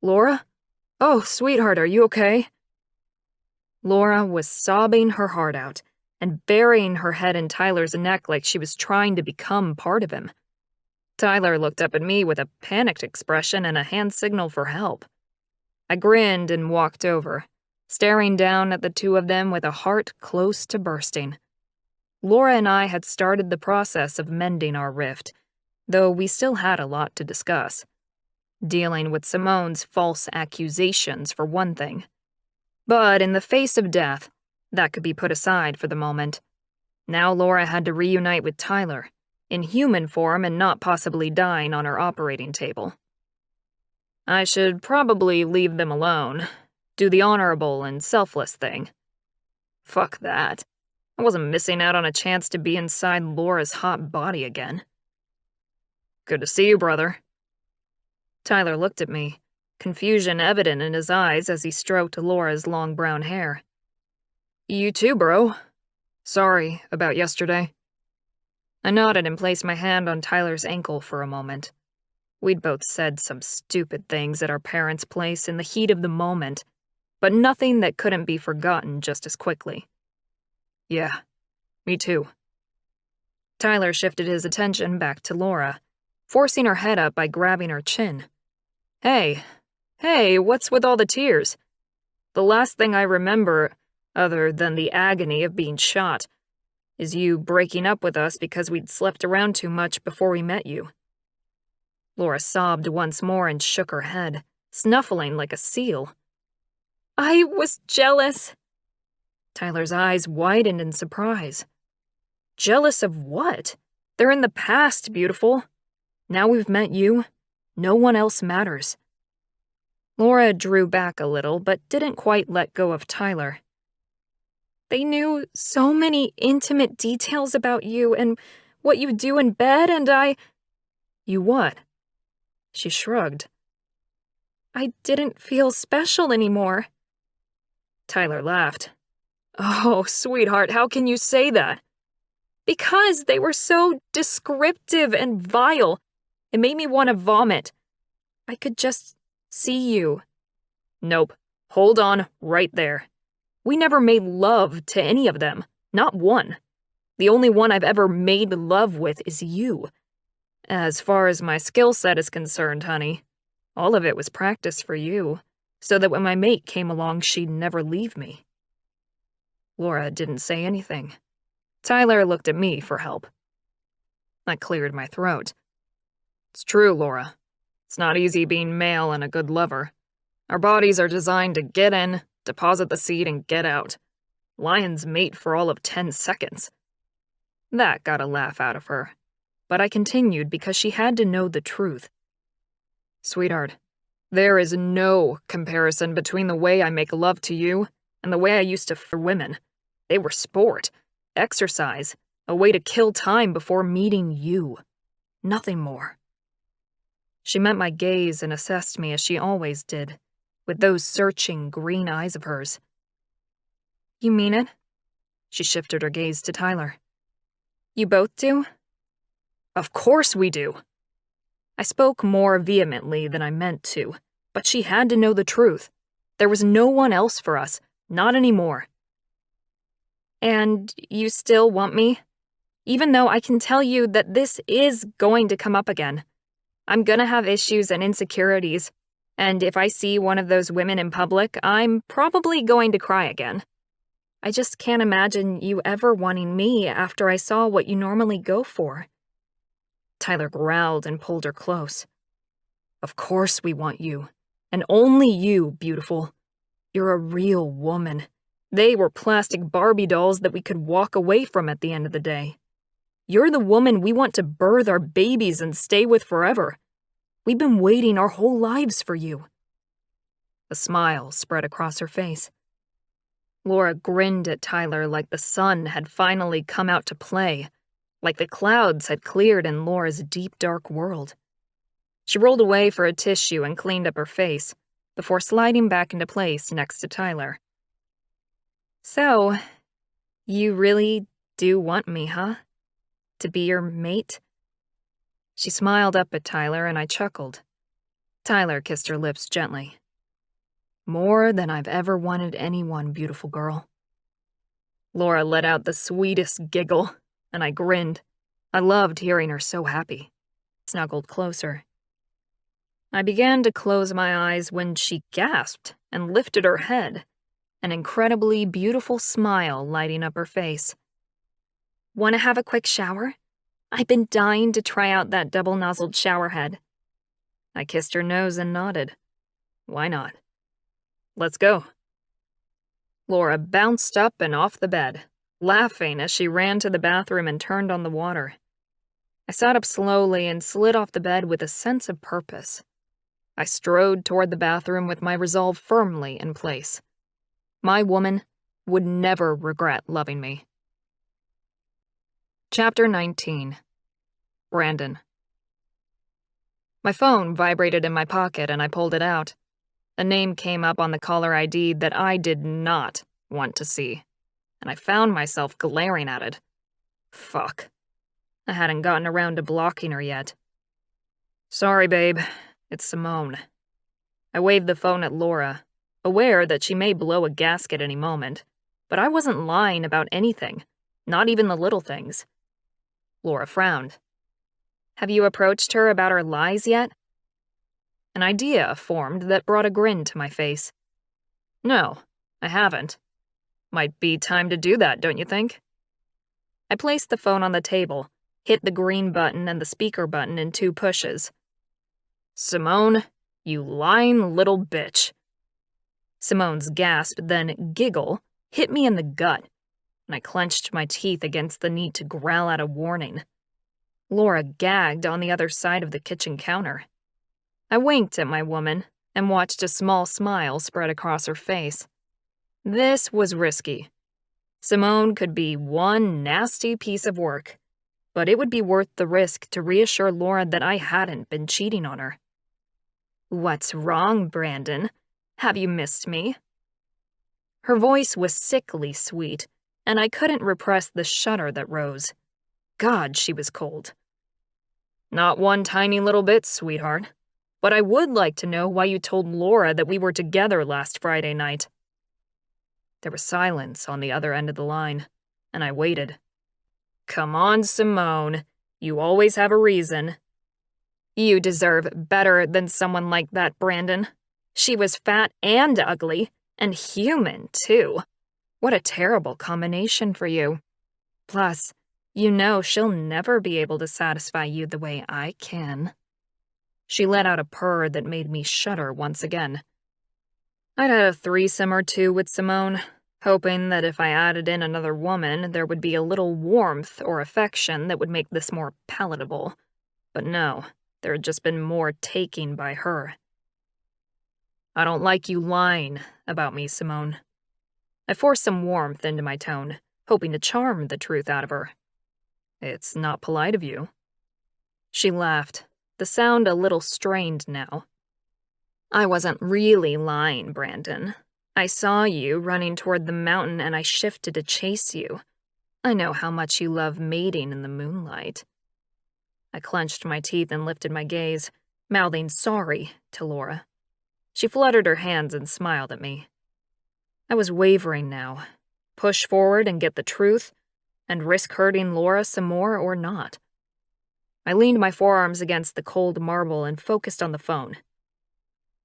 Laura? Oh, sweetheart, are you okay?" Laura was sobbing her heart out and burying her head in Tyler's neck like she was trying to become part of him. Tyler looked up at me with a panicked expression and a hand signal for help. I grinned and walked over, staring down at the two of them with a heart close to bursting. Laura and I had started the process of mending our rift, though we still had a lot to discuss. Dealing with Simone's false accusations, for one thing. But in the face of death, that could be put aside for the moment. Now Laura had to reunite with Tyler, in human form and not possibly dying on her operating table. I should probably leave them alone, do the honorable and selfless thing. Fuck that. I wasn't missing out on a chance to be inside Laura's hot body again. "Good to see you, brother." Tyler looked at me, confusion evident in his eyes as he stroked Laura's long brown hair. "You too, bro. Sorry about yesterday." I nodded and placed my hand on Tyler's ankle for a moment. We'd both said some stupid things at our parents' place in the heat of the moment, but nothing that couldn't be forgotten just as quickly. "Yeah, me too." Tyler shifted his attention back to Laura, forcing her head up by grabbing her chin. Hey, what's with all the tears? The last thing I remember, other than the agony of being shot, is you breaking up with us because we'd slept around too much before we met you." Laura sobbed once more and shook her head, snuffling like a seal. "I was jealous." Tyler's eyes widened in surprise. "Jealous of what? They're in the past, beautiful. Now we've met you. No one else matters." Laura drew back a little, but didn't quite let go of Tyler. "They knew so many intimate details about you and what you do in bed, and I—" "You what?" She shrugged. "I didn't feel special anymore." Tyler laughed. "Oh, sweetheart, how can you say that?" "Because they were so descriptive and vile. It made me want to vomit. I could just see you." "Nope. Hold on right there. We never made love to any of them. Not one. The only one I've ever made love with is you. As far as my skill set is concerned, honey, all of it was practice for you, so that when my mate came along, she'd never leave me." Laura didn't say anything. Tyler looked at me for help. I cleared my throat. "It's true, Laura. It's not easy being male and a good lover. Our bodies are designed to get in, deposit the seed, and get out. Lions mate for all of 10 seconds. That got a laugh out of her, but I continued because she had to know the truth. "Sweetheart, there is no comparison between the way I make love to you and the way I used to for women. They were sport, exercise, a way to kill time before meeting you. Nothing more." She met my gaze and assessed me as she always did, with those searching green eyes of hers. "You mean it?" She shifted her gaze to Tyler. "You both do?" "Of course we do." I spoke more vehemently than I meant to, but she had to know the truth. There was no one else for us, not anymore. "And you still want me? Even though I can tell you that this is going to come up again. I'm gonna have issues and insecurities, and if I see one of those women in public, I'm probably going to cry again. I just can't imagine you ever wanting me after I saw what you normally go for." Tyler growled and pulled her close. "Of course we want you, and only you, beautiful. You're a real woman. They were plastic Barbie dolls that we could walk away from at the end of the day. You're the woman we want to birth our babies and stay with forever. We've been waiting our whole lives for you." A smile spread across her face. Laura grinned at Tyler like the sun had finally come out to play, like the clouds had cleared in Laura's deep, dark world. She rolled away for a tissue and cleaned up her face, before sliding back into place next to Tyler. So, you really do want me, huh? To be your mate? She smiled up at Tyler and I chuckled. Tyler kissed her lips gently. More than I've ever wanted anyone, beautiful girl. Laura let out the sweetest giggle, and I grinned. I loved hearing her so happy. Snuggled closer. I began to close my eyes when she gasped and lifted her head, an incredibly beautiful smile lighting up her face. Want to have a quick shower? I've been dying to try out that double-nozzled shower head. I kissed her nose and nodded. Why not? Let's go. Laura bounced up and off the bed, laughing as she ran to the bathroom and turned on the water. I sat up slowly and slid off the bed with a sense of purpose. I strode toward the bathroom with my resolve firmly in place. My woman would never regret loving me. Chapter 19. Brandon. My phone vibrated in my pocket and I pulled it out. A name came up on the caller ID that I did not want to see, and I found myself glaring at it. Fuck. I hadn't gotten around to blocking her yet. Sorry, babe. It's Simone. I waved the phone at Laura, aware that she may blow a gasket any moment, but I wasn't lying about anything, not even the little things. Laura frowned. Have you approached her about her lies yet? An idea formed that brought a grin to my face. No, I haven't. Might be time to do that, don't you think? I placed the phone on the table, hit the green button and the speaker button in 2 pushes. Simone, you lying little bitch. Simone's gasp, then giggle, hit me in the gut, and I clenched my teeth against the need to growl out a warning. Laura gagged on the other side of the kitchen counter. I winked at my woman and watched a small smile spread across her face. This was risky. Simone could be one nasty piece of work, but it would be worth the risk to reassure Laura that I hadn't been cheating on her. What's wrong, Brandon? Have you missed me? Her voice was sickly sweet, and I couldn't repress the shudder that rose. God, she was cold. Not one tiny little bit, sweetheart. But I would like to know why you told Laura that we were together last Friday night. There was silence on the other end of the line, and I waited. Come on, Simone. You always have a reason. You deserve better than someone like that, Brandon. She was fat and ugly, and human, too. What a terrible combination for you. Plus, you know she'll never be able to satisfy you the way I can. She let out a purr that made me shudder once again. I'd had a threesome or 2 with Simone, hoping that if I added in another woman, there would be a little warmth or affection that would make this more palatable. But no, there had just been more taking by her. I don't like you lying about me, Simone. I forced some warmth into my tone, hoping to charm the truth out of her. It's not polite of you. She laughed, the sound a little strained now. I wasn't really lying, Brandon. I saw you running toward the mountain and I shifted to chase you. I know how much you love mating in the moonlight. I clenched my teeth and lifted my gaze, mouthing sorry to Laura. She fluttered her hands and smiled at me. I was wavering now. Push forward and get the truth, and risk hurting Laura some more or not. I leaned my forearms against the cold marble and focused on the phone.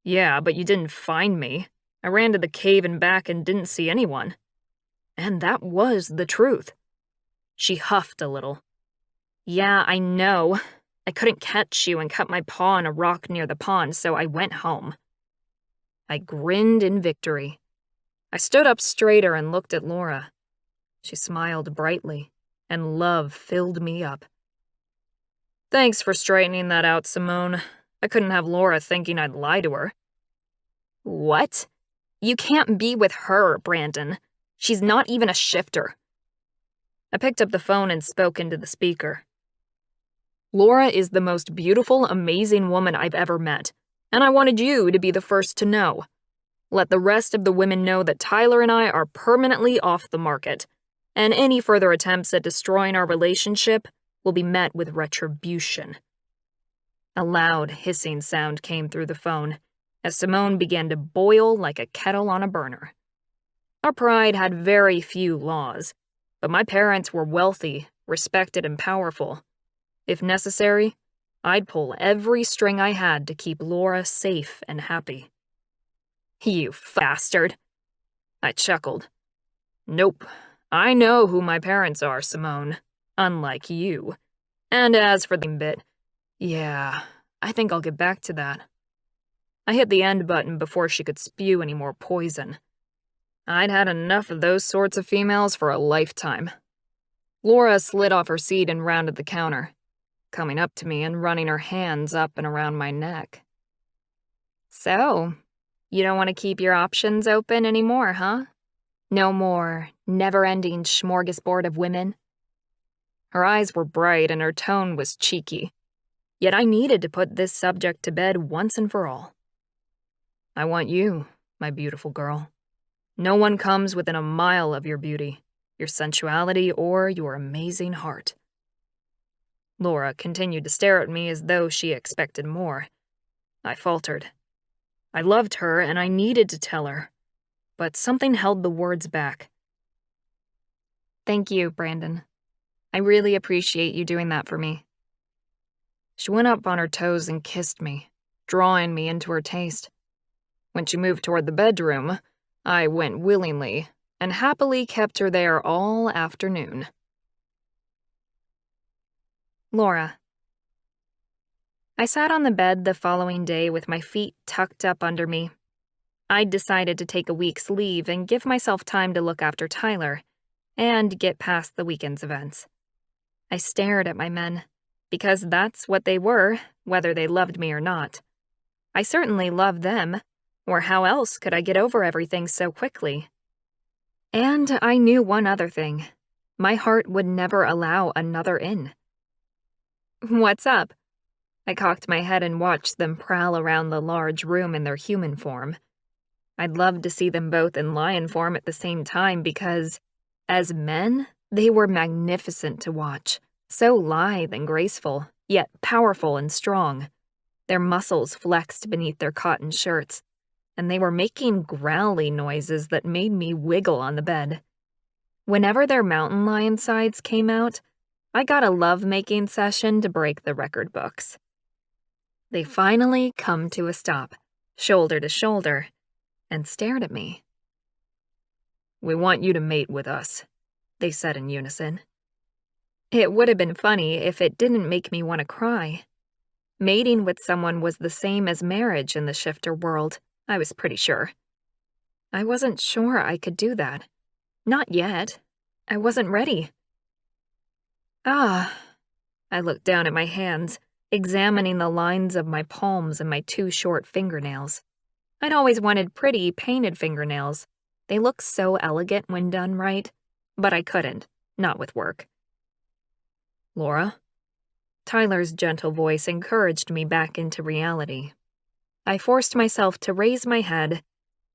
Yeah, but you didn't find me. I ran to the cave and back and didn't see anyone. And that was the truth. She huffed a little. Yeah, I know. I couldn't catch you and cut my paw on a rock near the pond, so I went home. I grinned in victory. I stood up straighter and looked at Laura. She smiled brightly, and love filled me up. Thanks for straightening that out, Simone. I couldn't have Laura thinking I'd lie to her. What? You can't be with her, Brandon. She's not even a shifter. I picked up the phone and spoke into the speaker. Laura is the most beautiful, amazing woman I've ever met, and I wanted you to be the first to know. Let the rest of the women know that Tyler and I are permanently off the market, and any further attempts at destroying our relationship will be met with retribution." A loud, hissing sound came through the phone as Simone began to boil like a kettle on a burner. Our pride had very few laws, but my parents were wealthy, respected, and powerful. If necessary, I'd pull every string I had to keep Laura safe and happy. "You bastard," I chuckled. "Nope, I know who my parents are, Simone, unlike you. And as for the bit, yeah, I think I'll get back to that." I hit the end button before she could spew any more poison. I'd had enough of those sorts of females for a lifetime. Laura slid off her seat and rounded the counter, coming up to me and running her hands up and around my neck. "So, you don't want to keep your options open anymore, huh? No more never-ending smorgasbord of women?" Her eyes were bright and her tone was cheeky, yet I needed to put this subject to bed once and for all. "I want you, my beautiful girl. No one comes within a mile of your beauty, your sensuality, or your amazing heart." Laura continued to stare at me as though she expected more. I faltered. I loved her and I needed to tell her, but something held the words back. "Thank you, Brandon. I really appreciate you doing that for me." She went up on her toes and kissed me, drawing me into her taste. When she moved toward the bedroom, I went willingly and happily kept her there all afternoon. Laura. I sat on the bed the following day with my feet tucked up under me. I'd decided to take a week's leave and give myself time to look after Tyler and get past the weekend's events. I stared at my men, because that's what they were, whether they loved me or not. I certainly loved them, or how else could I get over everything so quickly? And I knew one other thing. My heart would never allow another in. "What's up?" I cocked my head and watched them prowl around the large room in their human form. I'd love to see them both in lion form at the same time because, as men, they were magnificent to watch, so lithe and graceful, yet powerful and strong. Their muscles flexed beneath their cotton shirts, and they were making growly noises that made me wiggle on the bed. Whenever their mountain lion sides came out, I got a love-making session to break the record books. They finally come to a stop, shoulder to shoulder, and stared at me. "We want you to mate with us," they said in unison. It would have been funny if it didn't make me want to cry. Mating with someone was the same as marriage in the shifter world, I was pretty sure. I wasn't sure I could do that. Not yet. I wasn't ready. I looked down at my hands, examining the lines of my palms and my 2 short fingernails. I'd always wanted pretty, painted fingernails. They look so elegant when done right, but I couldn't, not with work. "Laura?" Tyler's gentle voice encouraged me back into reality. I forced myself to raise my head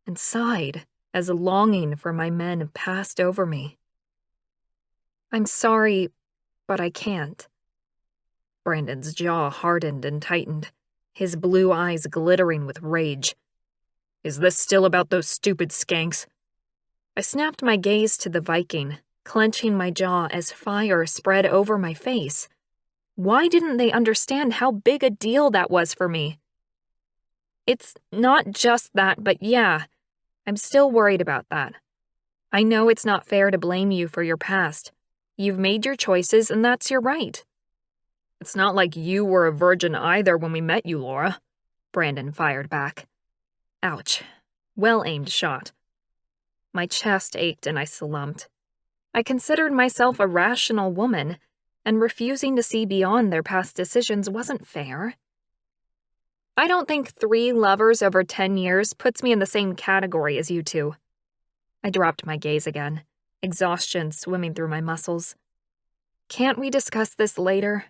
and sighed as longing for my men passed over me. "I'm sorry, but I can't." Brandon's jaw hardened and tightened, his blue eyes glittering with rage. "Is this still about those stupid skanks?" I snapped my gaze to the Viking, clenching my jaw as fire spread over my face. Why didn't they understand how big a deal that was for me? "It's not just that, but yeah, I'm still worried about that. I know it's not fair to blame you for your past. You've made your choices, and that's your right." "It's not like you were a virgin either when we met you, Laura," Brandon fired back. Ouch. Well-aimed shot. My chest ached and I slumped. I considered myself a rational woman, and refusing to see beyond their past decisions wasn't fair. "I don't think 3 lovers over 10 years puts me in the same category as you two." I dropped my gaze again, exhaustion swimming through my muscles. "Can't we discuss this later?"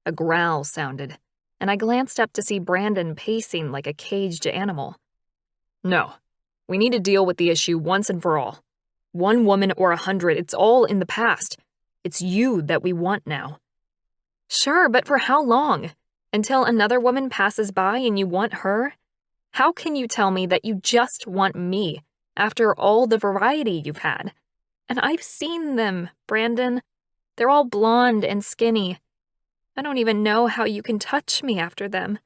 A growl sounded, and I glanced up to see Brandon pacing like a caged animal. "No, We need to deal with the issue once and for all. 1 woman or 100, it's all in the past. It's you that we want now. Sure, but for how long? Until another woman passes by and you want her? How can you tell me that you just want me after all the variety you've had? And I've seen them, Brandon. They're all blonde and skinny. I don't even know how you can touch me after them.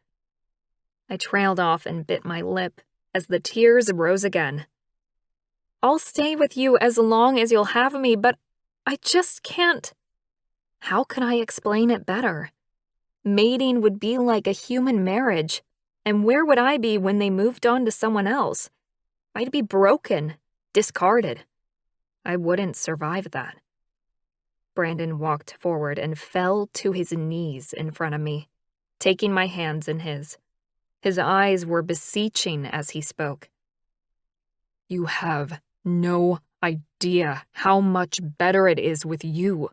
I trailed off and bit my lip as the tears rose again. I'll stay with you as long as you'll have me, but I just can't. How can I explain it better? Mating would be like a human marriage, and where would I be when they moved on to someone else? I'd be broken, discarded. I wouldn't survive that. Brandon walked forward and fell to his knees in front of me, taking my hands in his. His eyes were beseeching as he spoke. You have no idea how much better it is with you.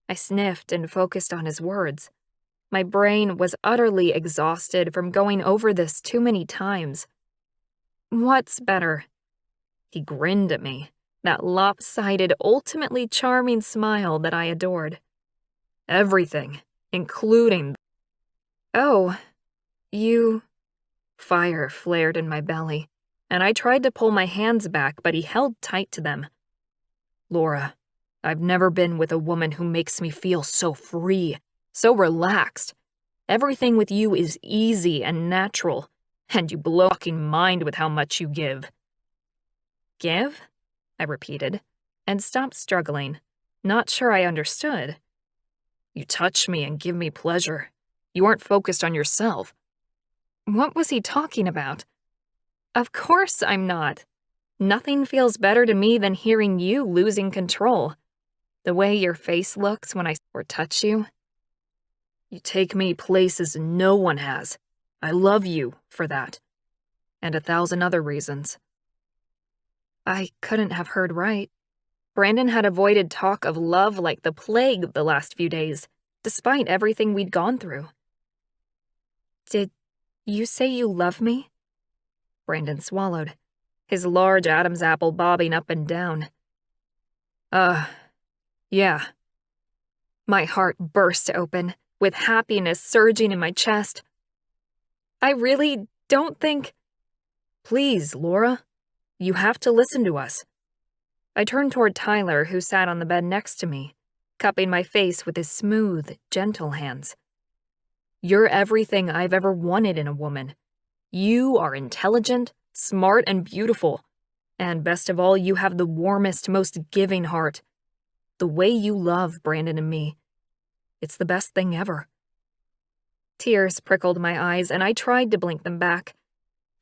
I sniffed and focused on his words. My brain was utterly exhausted from going over this too many times. What's better? He grinned at me, that lopsided, ultimately charming smile that I adored. Everything, including... Oh, you... Fire flared in my belly, and I tried to pull my hands back, but he held tight to them. Laura, I've never been with a woman who makes me feel so free, so relaxed. Everything with you is easy and natural, and you blow my fucking mind with how much you give. Give? I repeated, and stopped struggling, not sure I understood. You touch me and give me pleasure. You aren't focused on yourself. What was he talking about? Of course I'm not. Nothing feels better to me than hearing you losing control. The way your face looks when I touch you. You take me places no one has. I love you for that. And 1,000 other reasons. I couldn't have heard right. Brandon had avoided talk of love like the plague the last few days, despite everything we'd gone through. Did you say you love me? Brandon swallowed, his large Adam's apple bobbing up and down. Yeah. My heart burst open, with happiness surging in my chest. I really don't think... Please, Laura. You have to listen to us. I turned toward Tyler, who sat on the bed next to me, cupping my face with his smooth, gentle hands. You're everything I've ever wanted in a woman. You are intelligent, smart, and beautiful. And best of all, you have the warmest, most giving heart. The way you love Brandon and me. It's the best thing ever. Tears prickled my eyes, and I tried to blink them back.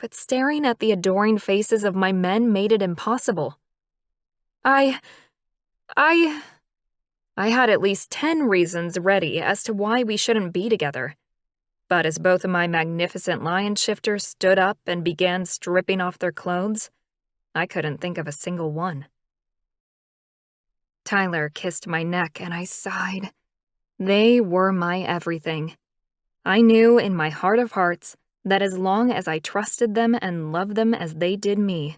But staring at the adoring faces of my men made it impossible. I had at least 10 reasons ready as to why we shouldn't be together. But as both of my magnificent lion shifters stood up and began stripping off their clothes, I couldn't think of a single one. Tyler kissed my neck and I sighed. They were my everything. I knew in my heart of hearts that as long as I trusted them and loved them as they did me,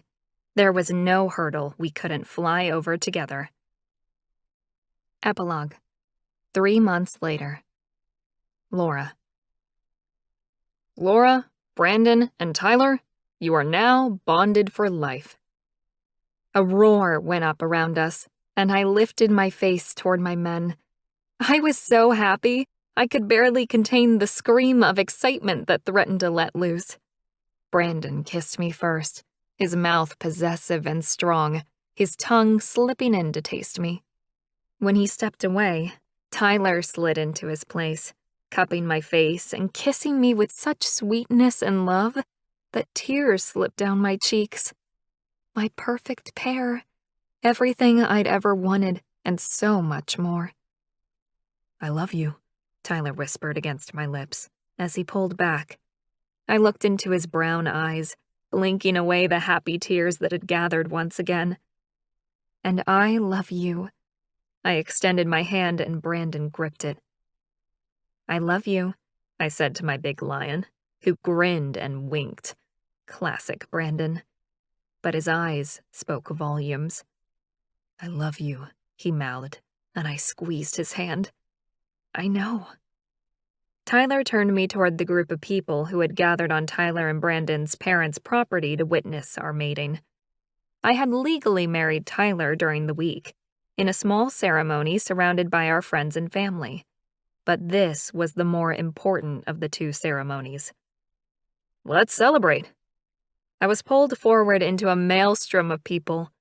there was no hurdle we couldn't fly over together. Epilogue. 3 months later. Laura. Laura, Brandon, and Tyler, you are now bonded for life. A roar went up around us, and I lifted my face toward my men. I was so happy, I could barely contain the scream of excitement that threatened to let loose. Brandon kissed me first, his mouth possessive and strong, his tongue slipping in to taste me. When he stepped away, Tyler slid into his place, cupping my face and kissing me with such sweetness and love that tears slipped down my cheeks. My perfect pair, everything I'd ever wanted, and so much more. I love you, Tyler whispered against my lips as he pulled back. I looked into his brown eyes, blinking away the happy tears that had gathered once again. And I love you. I extended my hand and Brandon gripped it. I love you, I said to my big lion, who grinned and winked. Classic Brandon. but his eyes spoke volumes. "I love you," he mouthed, and I squeezed his hand. "I know." Tyler turned me toward the group of people who had gathered on Tyler and Brandon's parents' property to witness our mating. I had legally married Tyler during the week, in a small ceremony surrounded by our friends and family. But this was the more important of the two ceremonies. "Let's celebrate." I was pulled forward into a maelstrom of people.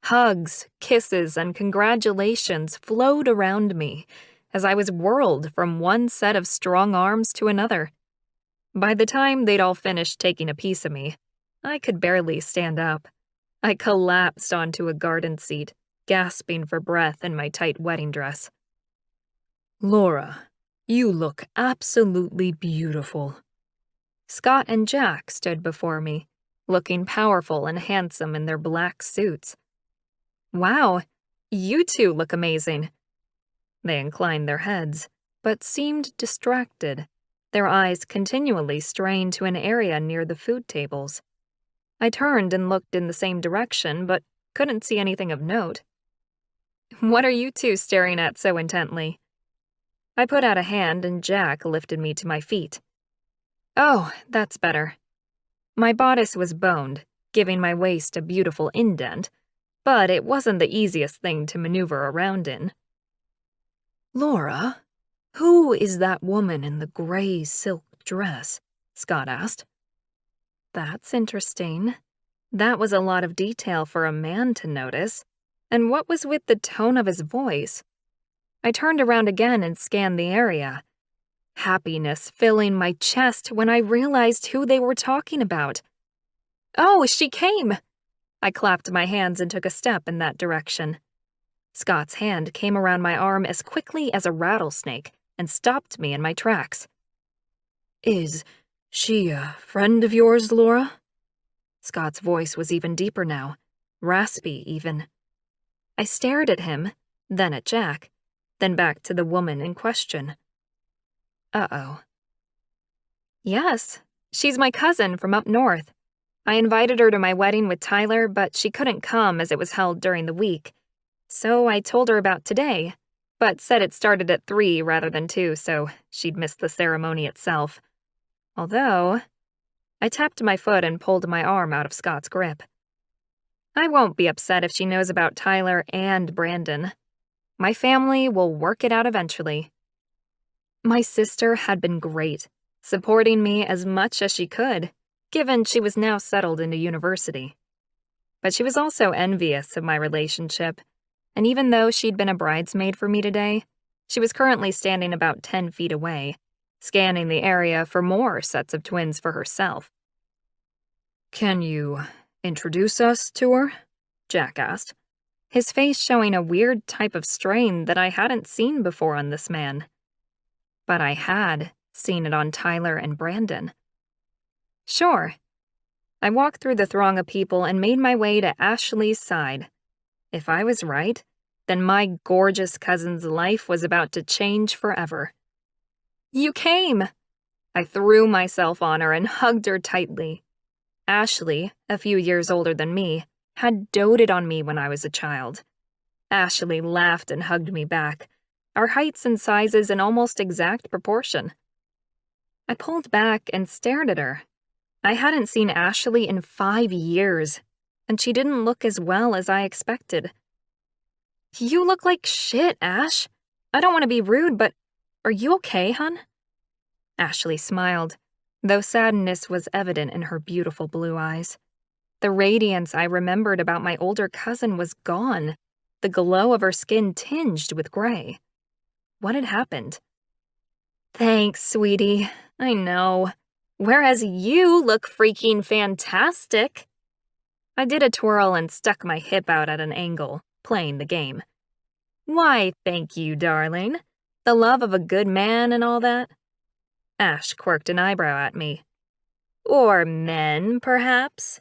Hugs, kisses, and congratulations flowed around me as I was whirled from one set of strong arms to another. By the time they'd all finished taking a piece of me, I could barely stand up. I collapsed onto a garden seat, gasping for breath in my tight wedding dress. "Laura, you look absolutely beautiful." Scott and Jack stood before me, looking powerful and handsome in their black suits. "Wow, you two look amazing." They inclined their heads, but seemed distracted, their eyes continually straying to an area near the food tables. I turned and looked in the same direction, but couldn't see anything of note. "What are you two staring at so intently?" I put out a hand and Jack lifted me to my feet. "Oh, that's better." My bodice was boned, giving my waist a beautiful indent, but it wasn't the easiest thing to maneuver around in. "Laura, who is that woman in the gray silk dress?" Scott asked. That's interesting. That was a lot of detail for a man to notice. And what was with the tone of his voice? I turned around again and scanned the area. Happiness filling my chest when I realized who they were talking about. "Oh, she came!" I clapped my hands and took a step in that direction. Scott's hand came around my arm as quickly as a rattlesnake and stopped me in my tracks. "Is she a friend of yours, Laura?" Scott's voice was even deeper now, raspy even. I stared at him, then at Jack, then back to the woman in question. Uh-oh. "Yes, she's my cousin from up north. I invited her to my wedding with Tyler, but she couldn't come as it was held during the week. So I told her about today, but said it started at 3 rather than 2, so she'd miss the ceremony itself. Although, I tapped my foot and pulled my arm out of Scott's grip. I won't be upset if she knows about Tyler and Brandon. My family will work it out eventually." My sister had been great, supporting me as much as she could, given she was now settled into university. But she was also envious of my relationship, and even though she'd been a bridesmaid for me today, she was currently standing about 10 feet away, scanning the area for more sets of twins for herself. "Can you introduce us to her?" Jack asked, his face showing a weird type of strain that I hadn't seen before on this man. But I had seen it on Tyler and Brandon. Sure. I walked through the throng of people and made my way to Ashleigh's side. If I was right, then my gorgeous cousin's life was about to change forever. "You came!" I threw myself on her and hugged her tightly. Ashleigh, a few years older than me, had doted on me when I was a child. Ashleigh laughed and hugged me back, our heights and sizes in almost exact proportion. I pulled back and stared at her. I hadn't seen Ashleigh in 5 years, and she didn't look as well as I expected. "You look like shit, Ash. I don't want to be rude, but are you okay, hun?" Ashleigh smiled, though sadness was evident in her beautiful blue eyes. The radiance I remembered about my older cousin was gone, the glow of her skin tinged with gray. What had happened? "Thanks, sweetie. I know. Whereas you look freaking fantastic." I did a twirl and stuck my hip out at an angle, playing the game. "Why, thank you, darling. The love of a good man and all that." Ash quirked an eyebrow at me. "Or men, perhaps?"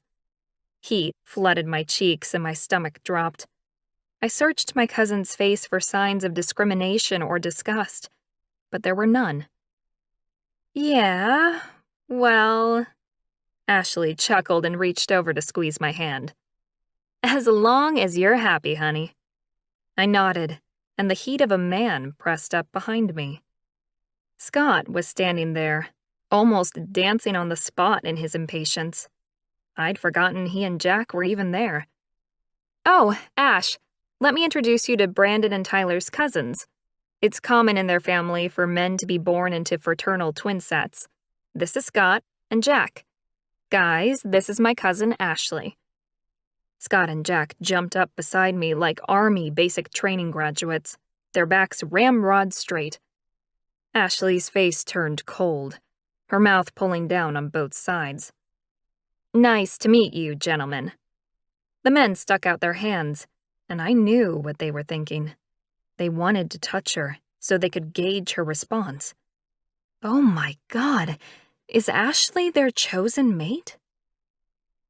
Heat flooded my cheeks and my stomach dropped. I searched my cousin's face for signs of discrimination or disgust, but there were none. "Yeah, well..." Ashleigh chuckled and reached over to squeeze my hand. As long as you're happy, honey. I nodded, and the heat of a man pressed up behind me. Scott was standing there, almost dancing on the spot in his impatience. I'd forgotten he and Jack were even there. Oh, Ash, let me introduce you to Brandon and Tyler's cousins. It's common in their family for men to be born into fraternal twin sets. This is Scott and Jack. Guys, this is my cousin Ashleigh. Scott and Jack jumped up beside me like Army basic training graduates, their backs ramrod straight. Ashleigh's face turned cold, her mouth pulling down on both sides. Nice to meet you, gentlemen. The men stuck out their hands, and I knew what they were thinking. They wanted to touch her so they could gauge her response. Oh my God, is Ashleigh their chosen mate?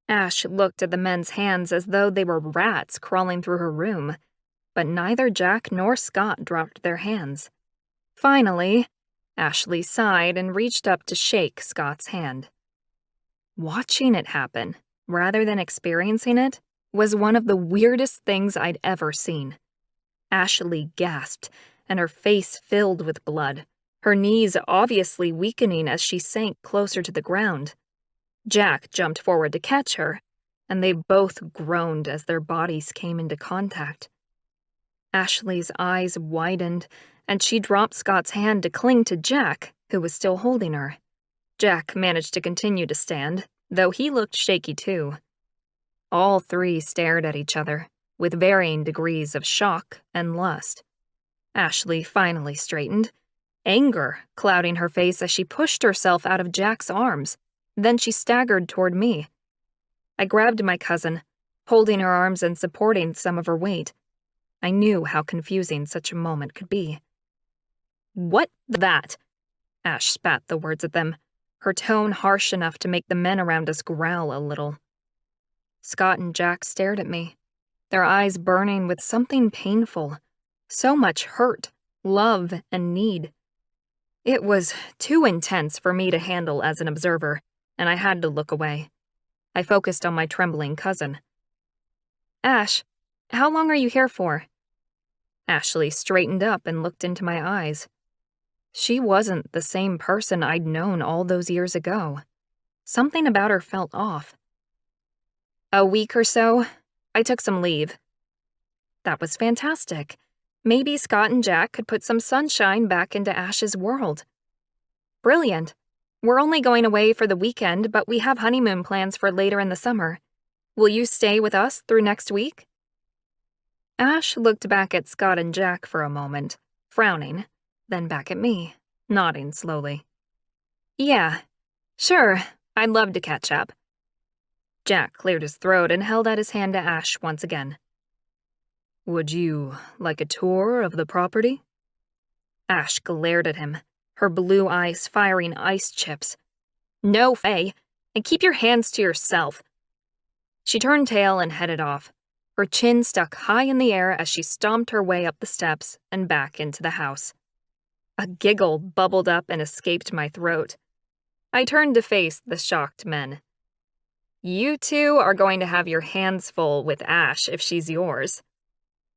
Ash looked at the men's hands as though they were rats crawling through her room, but neither Jack nor Scott dropped their hands. Finally, Ashleigh sighed and reached up to shake Scott's hand. Watching it happen, rather than experiencing it, was one of the weirdest things I'd ever seen. Ashleigh gasped, and her face filled with blood, her knees obviously weakening as she sank closer to the ground. Jack jumped forward to catch her, and they both groaned as their bodies came into contact. Ashleigh's eyes widened, and she dropped Scott's hand to cling to Jack, who was still holding her. Jack managed to continue to stand, though he looked shaky too. All three stared at each other, with varying degrees of shock and lust. Ashleigh finally straightened, anger clouding her face as she pushed herself out of Jack's arms. Then she staggered toward me. I grabbed my cousin, holding her arms and supporting some of her weight. I knew how confusing such a moment could be. What that? Ash spat the words at them, her tone harsh enough to make the men around us growl a little. Scott and Jack stared at me, their eyes burning with something painful, so much hurt, love, and need. It was too intense for me to handle as an observer, and I had to look away. I focused on my trembling cousin. Ash, how long are you here for? Ashleigh straightened up and looked into my eyes. She wasn't the same person I'd known all those years ago. Something about her felt off. A week or so. I took some leave. That was fantastic. Maybe Scott and Jack could put some sunshine back into Ash's world. Brilliant. We're only going away for the weekend, but we have honeymoon plans for later in the summer. Will you stay with us through next week? Ash looked back at Scott and Jack for a moment, frowning, then back at me, nodding slowly. Yeah, sure, I'd love to catch up. Jack cleared his throat and held out his hand to Ash once again. Would you like a tour of the property? Ash glared at him, her blue eyes firing ice chips. No, Faye, and keep your hands to yourself. She turned tail and headed off, her chin stuck high in the air as she stomped her way up the steps and back into the house. A giggle bubbled up and escaped my throat. I turned to face the shocked men. You two are going to have your hands full with Ash if she's yours.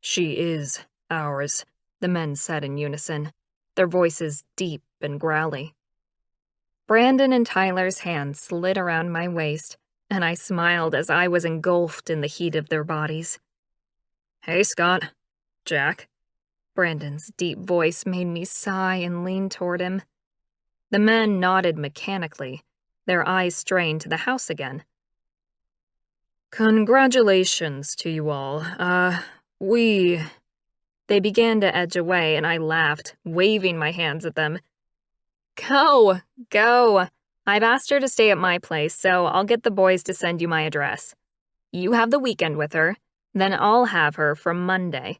She is ours, the men said in unison, their voices deep and growly. Brandon and Tyler's hands slid around my waist, and I smiled as I was engulfed in the heat of their bodies. Hey, Scott. Jack. Brandon's deep voice made me sigh and lean toward him. The men nodded mechanically, their eyes strained to the house again. Congratulations to you all. They began to edge away, and I laughed, waving my hands at them. Go! I've asked her to stay at my place, so I'll get the boys to send you my address. You have the weekend with her, then I'll have her from Monday.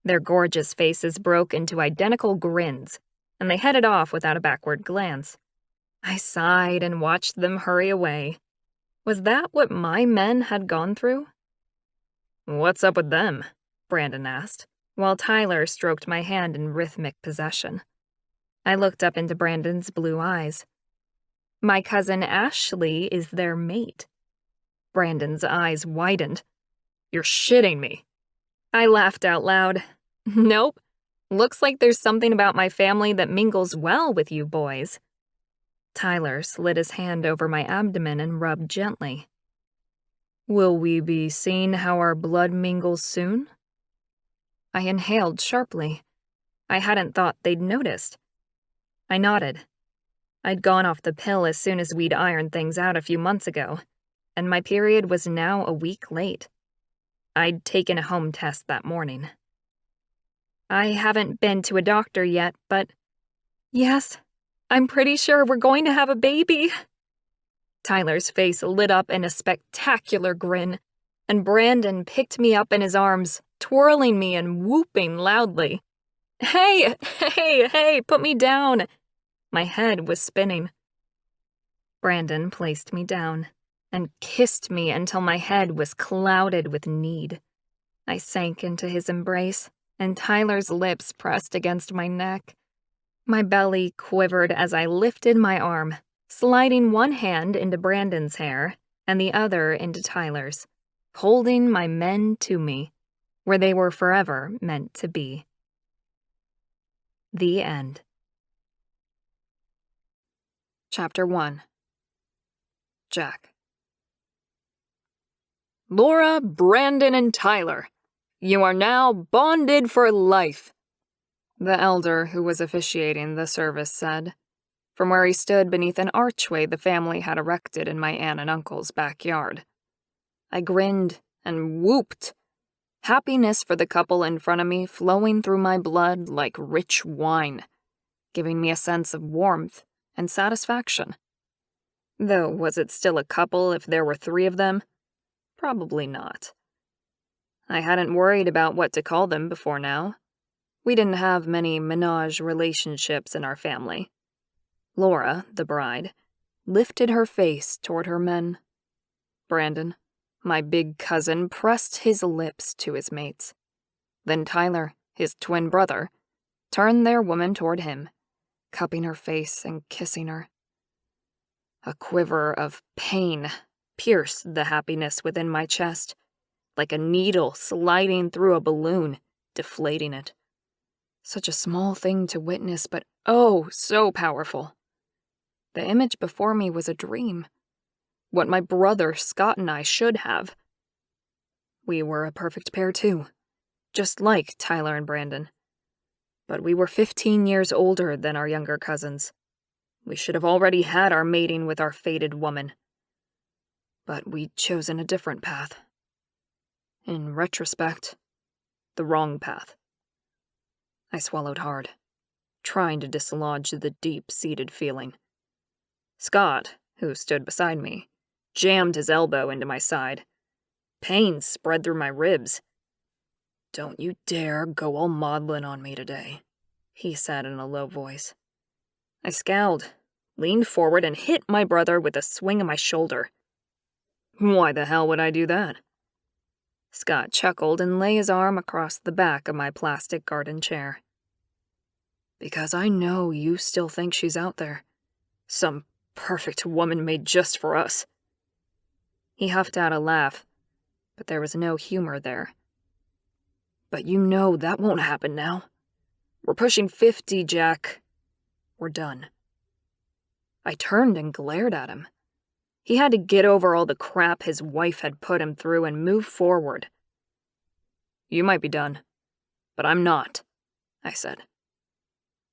Their gorgeous faces broke into identical grins, and they headed off without a backward glance. I sighed and watched them hurry away. Was that what my men had gone through? What's up with them? Brandon asked, while Tyler stroked my hand in rhythmic possession. I looked up into Brandon's blue eyes. My cousin Ashleigh is their mate. Brandon's eyes widened. You're shitting me. I laughed out loud. Nope. Looks like there's something about my family that mingles well with you boys. Tyler slid his hand over my abdomen and rubbed gently. Will we be seeing how our blood mingles soon? I inhaled sharply. I hadn't thought they'd noticed. I nodded. I'd gone off the pill as soon as we'd ironed things out a few months ago, and my period was now a week late. I'd taken a home test that morning. I haven't been to a doctor yet, but yes, I'm pretty sure we're going to have a baby. Tyler's face lit up in a spectacular grin, and Brandon picked me up in his arms, twirling me and whooping loudly. Hey, put me down. My head was spinning. Brandon placed me down and kissed me until my head was clouded with need. I sank into his embrace, and Tyler's lips pressed against my neck. My belly quivered as I lifted my arm, sliding one hand into Brandon's hair and the other into Tyler's, holding my men to me, where they were forever meant to be. The end. Chapter 1. Jack. Laura, Brandon, and Tyler, you are now bonded for life, the elder who was officiating the service said, from where he stood beneath an archway the family had erected in my aunt and uncle's backyard. I grinned and whooped, happiness for the couple in front of me flowing through my blood like rich wine, giving me a sense of warmth and satisfaction. Though, was it still a couple if there were 3 of them? Probably not. I hadn't worried about what to call them before now. We didn't have many menage relationships in our family. Laura, the bride, lifted her face toward her men. Brandon, my big cousin, pressed his lips to his mates. Then Tyler, his twin brother, turned their woman toward him, cupping her face and kissing her. A quiver of pain pierced the happiness within my chest, like a needle sliding through a balloon, deflating it. Such a small thing to witness, but oh, so powerful. The image before me was a dream. What my brother, Scott, and I should have. We were a perfect pair, too, just like Tyler and Brandon. But we were 15 years older than our younger cousins. We should have already had our mating with our fated woman. But we'd chosen a different path. In retrospect, the wrong path. I swallowed hard, trying to dislodge the deep-seated feeling. Scott, who stood beside me, jammed his elbow into my side. Pain spread through my ribs. "Don't you dare go all maudlin on me today," he said in a low voice. I scowled, leaned forward, and hit my brother with a swing of my shoulder. "Why the hell would I do that?" Scott chuckled and lay his arm across the back of my plastic garden chair. "Because I know you still think she's out there. Some perfect woman made just for us." He huffed out a laugh, but there was no humor there. "But you know that won't happen now. We're pushing 50, Jack. We're done." I turned and glared at him. He had to get over all the crap his wife had put him through and move forward. "You might be done, but I'm not," I said.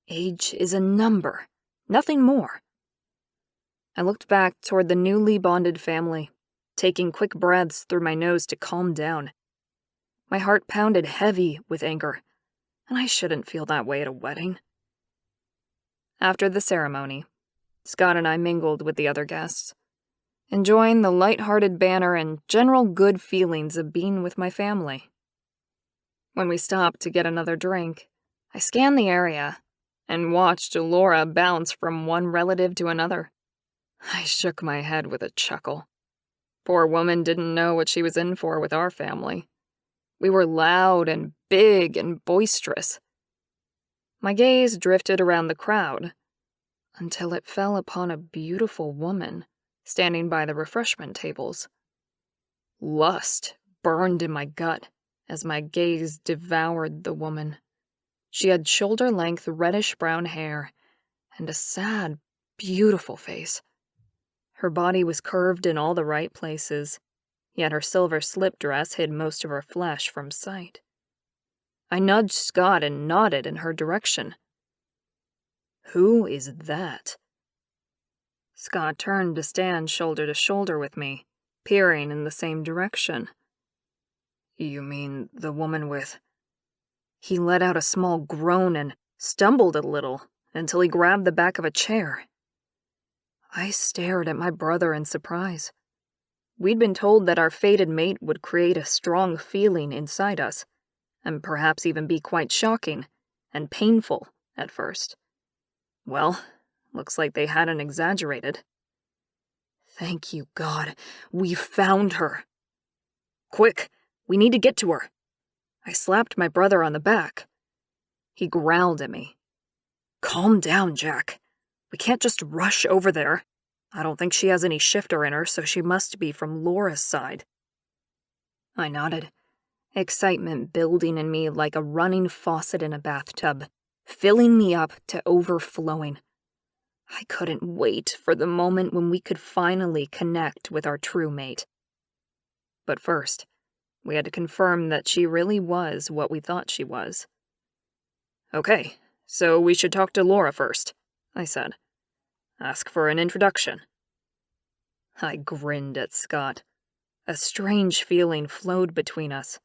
Age is a number, nothing more. I looked back toward the newly bonded family, taking quick breaths through my nose to calm down. My heart pounded heavy with anger, and I shouldn't feel that way at a wedding. After the ceremony, Scott and I mingled with the other guests, enjoying the light-hearted banter and general good feelings of being with my family. When we stopped to get another drink, I scanned the area and watched Laura bounce from one relative to another. I shook my head with a chuckle. Poor woman didn't know what she was in for with our family. We were loud and big and boisterous. My gaze drifted around the crowd until it fell upon a beautiful woman standing by the refreshment tables. Lust burned in my gut as my gaze devoured the woman. She had shoulder-length reddish-brown hair and a sad, beautiful face. Her body was curved in all the right places, yet her silver slip dress hid most of her flesh from sight. I nudged Scott and nodded in her direction. "Who is that?" Scott turned to stand shoulder to shoulder with me, peering in the same direction. "You mean the woman with—" He let out a small groan and stumbled a little until he grabbed the back of a chair. I stared at my brother in surprise. We'd been told that our fated mate would create a strong feeling inside us, and perhaps even be quite shocking and painful at first. Well, looks like they hadn't exaggerated. "Thank you, God. We found her." "Quick, we need to get to her." I slapped my brother on the back. He growled at me. "Calm down, Jack. We can't just rush over there. I don't think she has any shifter in her, so she must be from Laura's side." I nodded, excitement building in me like a running faucet in a bathtub, filling me up to overflowing. I couldn't wait for the moment when we could finally connect with our true mate. But first, we had to confirm that she really was what we thought she was. "Okay, so we should talk to Laura first," I said. "Ask for an introduction." I grinned at Scott. A strange feeling flowed between us,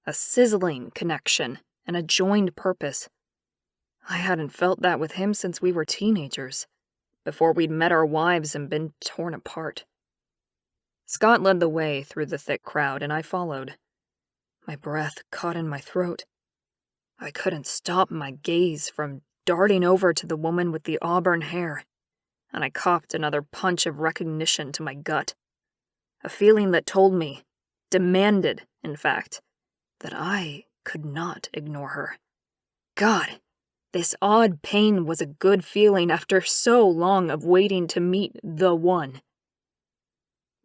a sizzling connection and a joined purpose. I hadn't felt that with him since we were teenagers, before we'd met our wives and been torn apart. Scott led the way through the thick crowd, and I followed. My breath caught in my throat. I couldn't stop my gaze from darting over to the woman with the auburn hair, and I copped another punch of recognition to my gut. A feeling that told me, demanded, in fact, that I could not ignore her. God, this odd pain was a good feeling after so long of waiting to meet the one.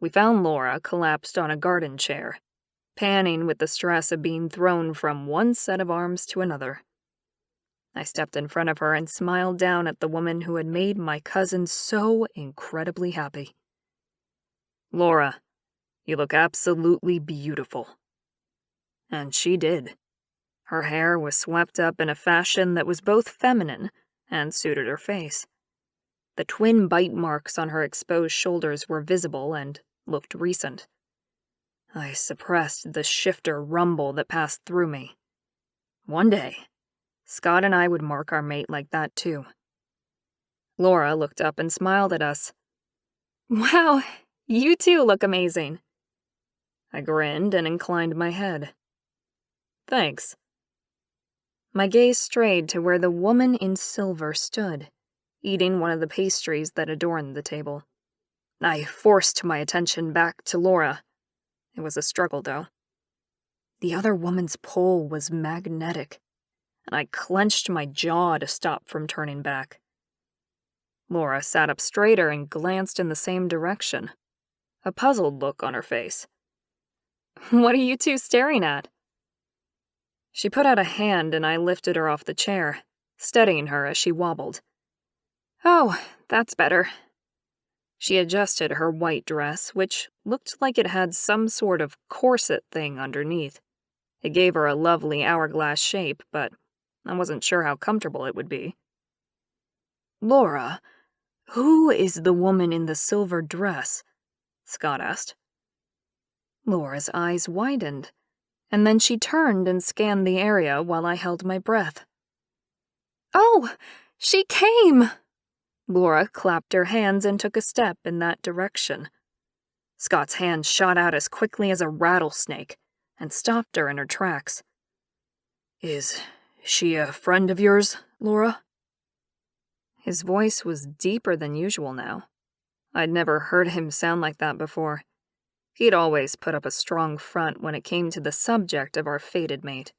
We found Laura collapsed on a garden chair, panning with the stress of being thrown from one set of arms to another. I stepped in front of her and smiled down at the woman who had made my cousin so incredibly happy. "Laura, you look absolutely beautiful." And she did. Her hair was swept up in a fashion that was both feminine and suited her face. The twin bite marks on her exposed shoulders were visible and looked recent. I suppressed the shifter rumble that passed through me. One day, Scott and I would mark our mate like that too. Laura looked up and smiled at us. "Wow, you too look amazing." I grinned and inclined my head. "Thanks." My gaze strayed to where the woman in silver stood, eating one of the pastries that adorned the table. I forced my attention back to Laura. It was a struggle, though. The other woman's pull was magnetic, and I clenched my jaw to stop from turning back. Laura sat up straighter and glanced in the same direction, a puzzled look on her face. "What are you two staring at?" She put out a hand and I lifted her off the chair, steadying her as she wobbled. "Oh, that's better." She adjusted her white dress, which looked like it had some sort of corset thing underneath. It gave her a lovely hourglass shape, but I wasn't sure how comfortable it would be. "Laura, who is the woman in the silver dress?" Scott asked. Laura's eyes widened, and then she turned and scanned the area while I held my breath. "Oh, she came!" Laura clapped her hands and took a step in that direction. Scott's hand shot out as quickly as a rattlesnake and stopped her in her tracks. "Is she a friend of yours, Laura?" His voice was deeper than usual now. I'd never heard him sound like that before. He'd always put up a strong front when it came to the subject of our fated mate.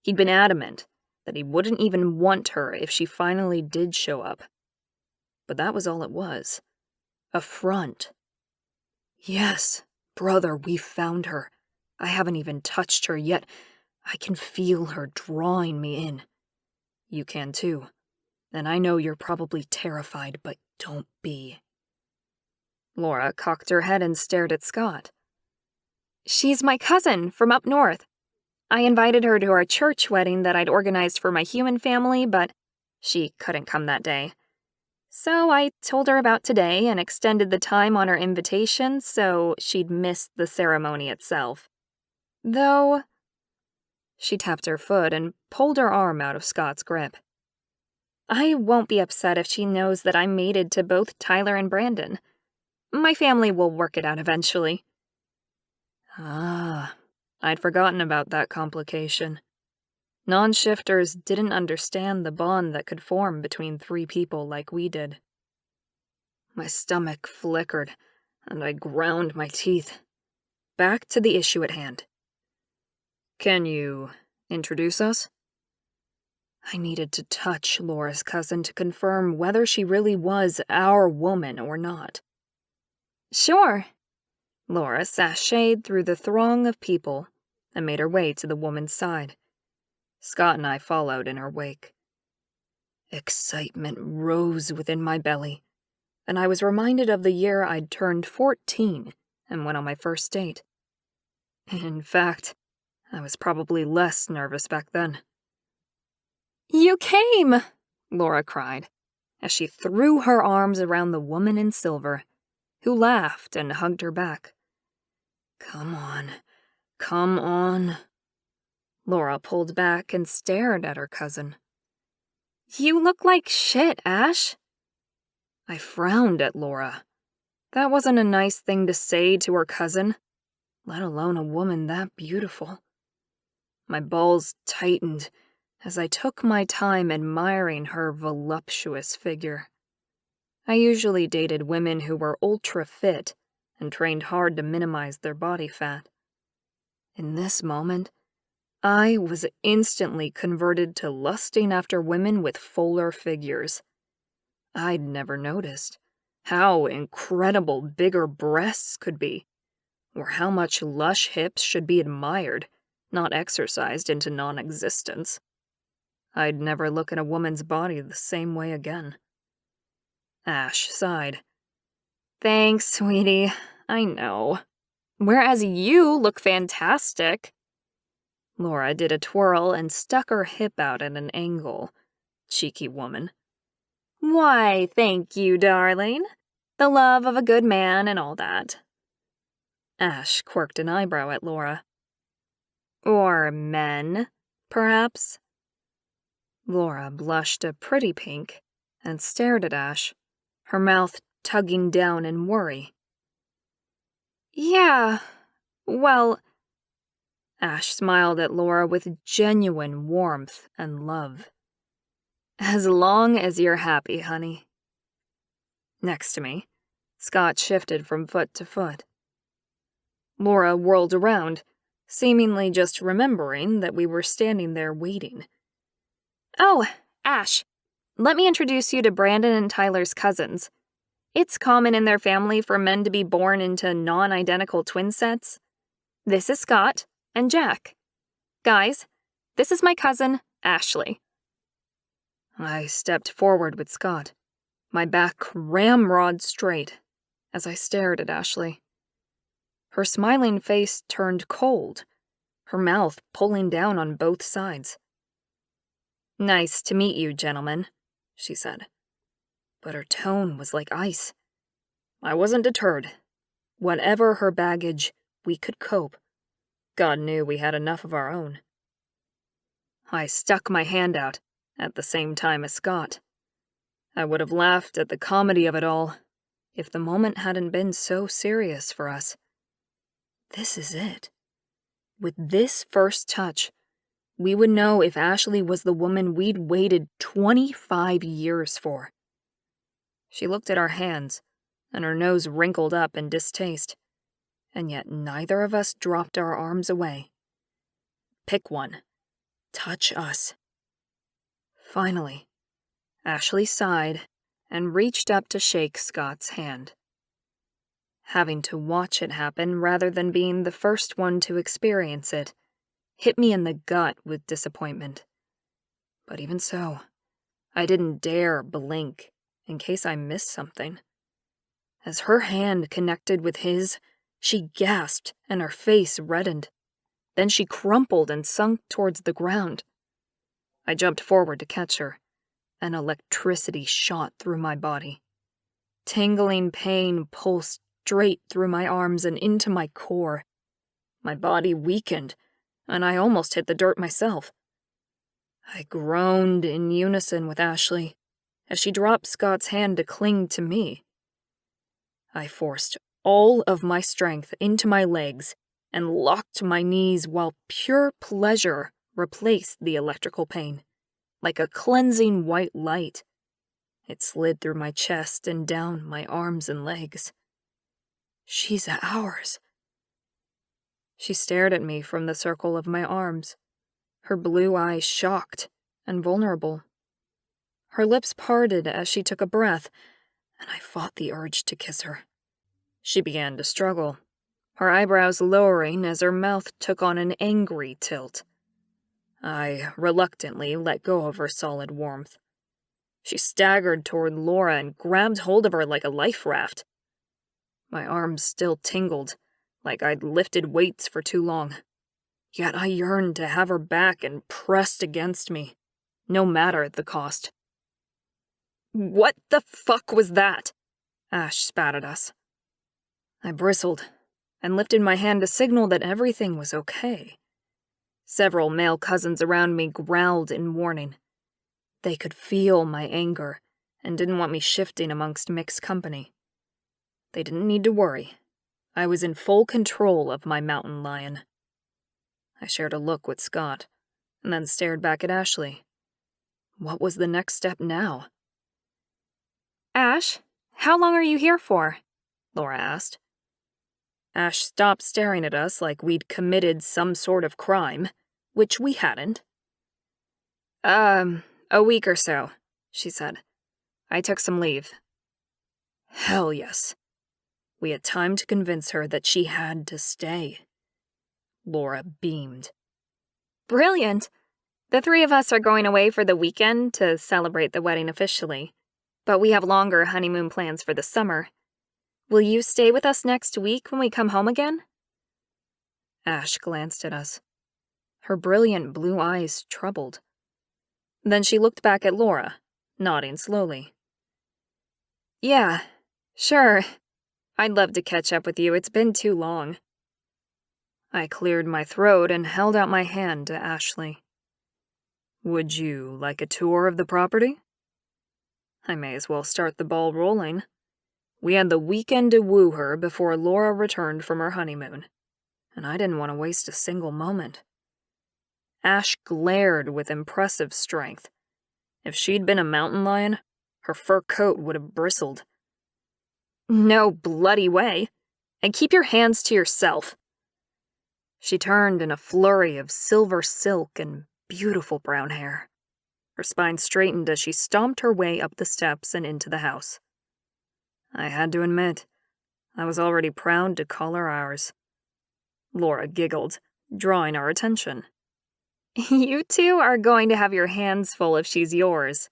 He'd been adamant that he wouldn't even want her if she finally did show up. But that was all it was. A front. "Yes, brother, we found her. I haven't even touched her yet. I can feel her drawing me in. You can too. And I know you're probably terrified, but don't be. Laura cocked her head and stared at Scott. She's my cousin from up north. I invited her to our church wedding that I'd organized for my human family, but she couldn't come that day. So I told her about today and extended the time on her invitation so she'd miss the ceremony itself. Though... She tapped her foot and pulled her arm out of Scott's grip. I won't be upset if she knows that I'm mated to both Tyler and Brandon. My family will work it out eventually. Ah, I'd forgotten about that complication. Non-shifters didn't understand the bond that could form between three people like we did. My stomach flickered, and I ground my teeth. Back to the issue at hand. Can you introduce us? I needed to touch Laura's cousin to confirm whether she really was our woman or not. Sure. Laura sashayed through the throng of people and made her way to the woman's side. Scott and I followed in her wake. Excitement rose within my belly, and I was reminded of the year I'd turned 14 and went on my first date. In fact, I was probably less nervous back then. You came! Laura cried, as she threw her arms around the woman in silver, who laughed and hugged her back. Come on, come on. Laura pulled back and stared at her cousin. You look like shit, Ash. I frowned at Laura. That wasn't a nice thing to say to her cousin, let alone a woman that beautiful. My balls tightened as I took my time admiring her voluptuous figure. I usually dated women who were ultra fit and trained hard to minimize their body fat. In this moment, I was instantly converted to lusting after women with fuller figures. I'd never noticed how incredible bigger breasts could be, or how much lush hips should be admired, not exercised into non-existence. I'd never look at a woman's body the same way again. Ash sighed. Thanks, sweetie. I know. Whereas you look fantastic. Laura did a twirl and stuck her hip out at an angle. Cheeky woman. Why, thank you, darling. The love of a good man and all that. Ash quirked an eyebrow at Laura. Or men, perhaps? Laura blushed a pretty pink and stared at Ash, her mouth tugging down in worry. Yeah, well... Ash smiled at Laura with genuine warmth and love. As long as you're happy, honey. Next to me, Scott shifted from foot to foot. Laura whirled around, seemingly just remembering that we were standing there waiting. Oh, Ash, let me introduce you to Brandon and Tyler's cousins. It's common in their family for men to be born into non-identical twin sets. This is Scott and Jack. Guys, this is my cousin, Ashleigh. I stepped forward with Scott, my back ramrod straight, as I stared at Ashleigh. Her smiling face turned cold, her mouth pulling down on both sides. Nice to meet you, gentlemen, she said. But her tone was like ice. I wasn't deterred. Whatever her baggage, we could cope. God knew we had enough of our own. I stuck my hand out, at the same time as Scott. I would have laughed at the comedy of it all, if the moment hadn't been so serious for us. This is it. With this first touch, we would know if Ashleigh was the woman we'd waited 25 years for. She looked at our hands, and her nose wrinkled up in distaste, and yet neither of us dropped our arms away. Pick one. Touch us. Finally, Ashleigh sighed and reached up to shake Scott's hand. Having to watch it happen rather than being the first one to experience it hit me in the gut with disappointment. But even so, I didn't dare blink in case I missed something. As her hand connected with his, she gasped and her face reddened. Then she crumpled and sunk towards the ground. I jumped forward to catch her, and electricity shot through my body. Tingling pain pulsed straight through my arms and into my core. My body weakened, and I almost hit the dirt myself. I groaned in unison with Ashleigh as she dropped Scott's hand to cling to me. I forced all of my strength into my legs and locked my knees while pure pleasure replaced the electrical pain. Like a cleansing white light, it slid through my chest and down my arms and legs. She's ours. She stared at me from the circle of my arms, her blue eyes shocked and vulnerable. Her lips parted as she took a breath, and I fought the urge to kiss her. She began to struggle, her eyebrows lowering as her mouth took on an angry tilt. I reluctantly let go of her solid warmth. She staggered toward Laura and grabbed hold of her like a life raft. My arms still tingled, like I'd lifted weights for too long. Yet I yearned to have her back and pressed against me, no matter the cost. "What the fuck was that?" Ash spat at us. I bristled and lifted my hand to signal that everything was okay. Several male cousins around me growled in warning. They could feel my anger and didn't want me shifting amongst mixed company. They didn't need to worry. I was in full control of my mountain lion. I shared a look with Scott, and then stared back at Ashleigh. What was the next step now? "Ash, how long are you here for?" Laura asked. Ash stopped staring at us like we'd committed some sort of crime, which we hadn't. A week or so," she said. "I took some leave." Hell yes. We had time to convince her that she had to stay. Laura beamed. "Brilliant! The three of us are going away for the weekend to celebrate the wedding officially, but we have longer honeymoon plans for the summer. Will you stay with us next week when we come home again?" Ash glanced at us. Her brilliant blue eyes troubled. Then she looked back at Laura, nodding slowly. "Yeah, sure. I'd love to catch up with you. It's been too long." I cleared my throat and held out my hand to Ashleigh. "Would you like a tour of the property?" I may as well start the ball rolling. We had the weekend to woo her before Laura returned from her honeymoon, and I didn't want to waste a single moment. Ash glared with impressive strength. If she'd been a mountain lion, her fur coat would have bristled. "No bloody way. And keep your hands to yourself." She turned in a flurry of silver silk and beautiful brown hair. Her spine straightened as she stomped her way up the steps and into the house. I had to admit, I was already proud to call her ours. Laura giggled, drawing our attention. "You two are going to have your hands full if she's yours."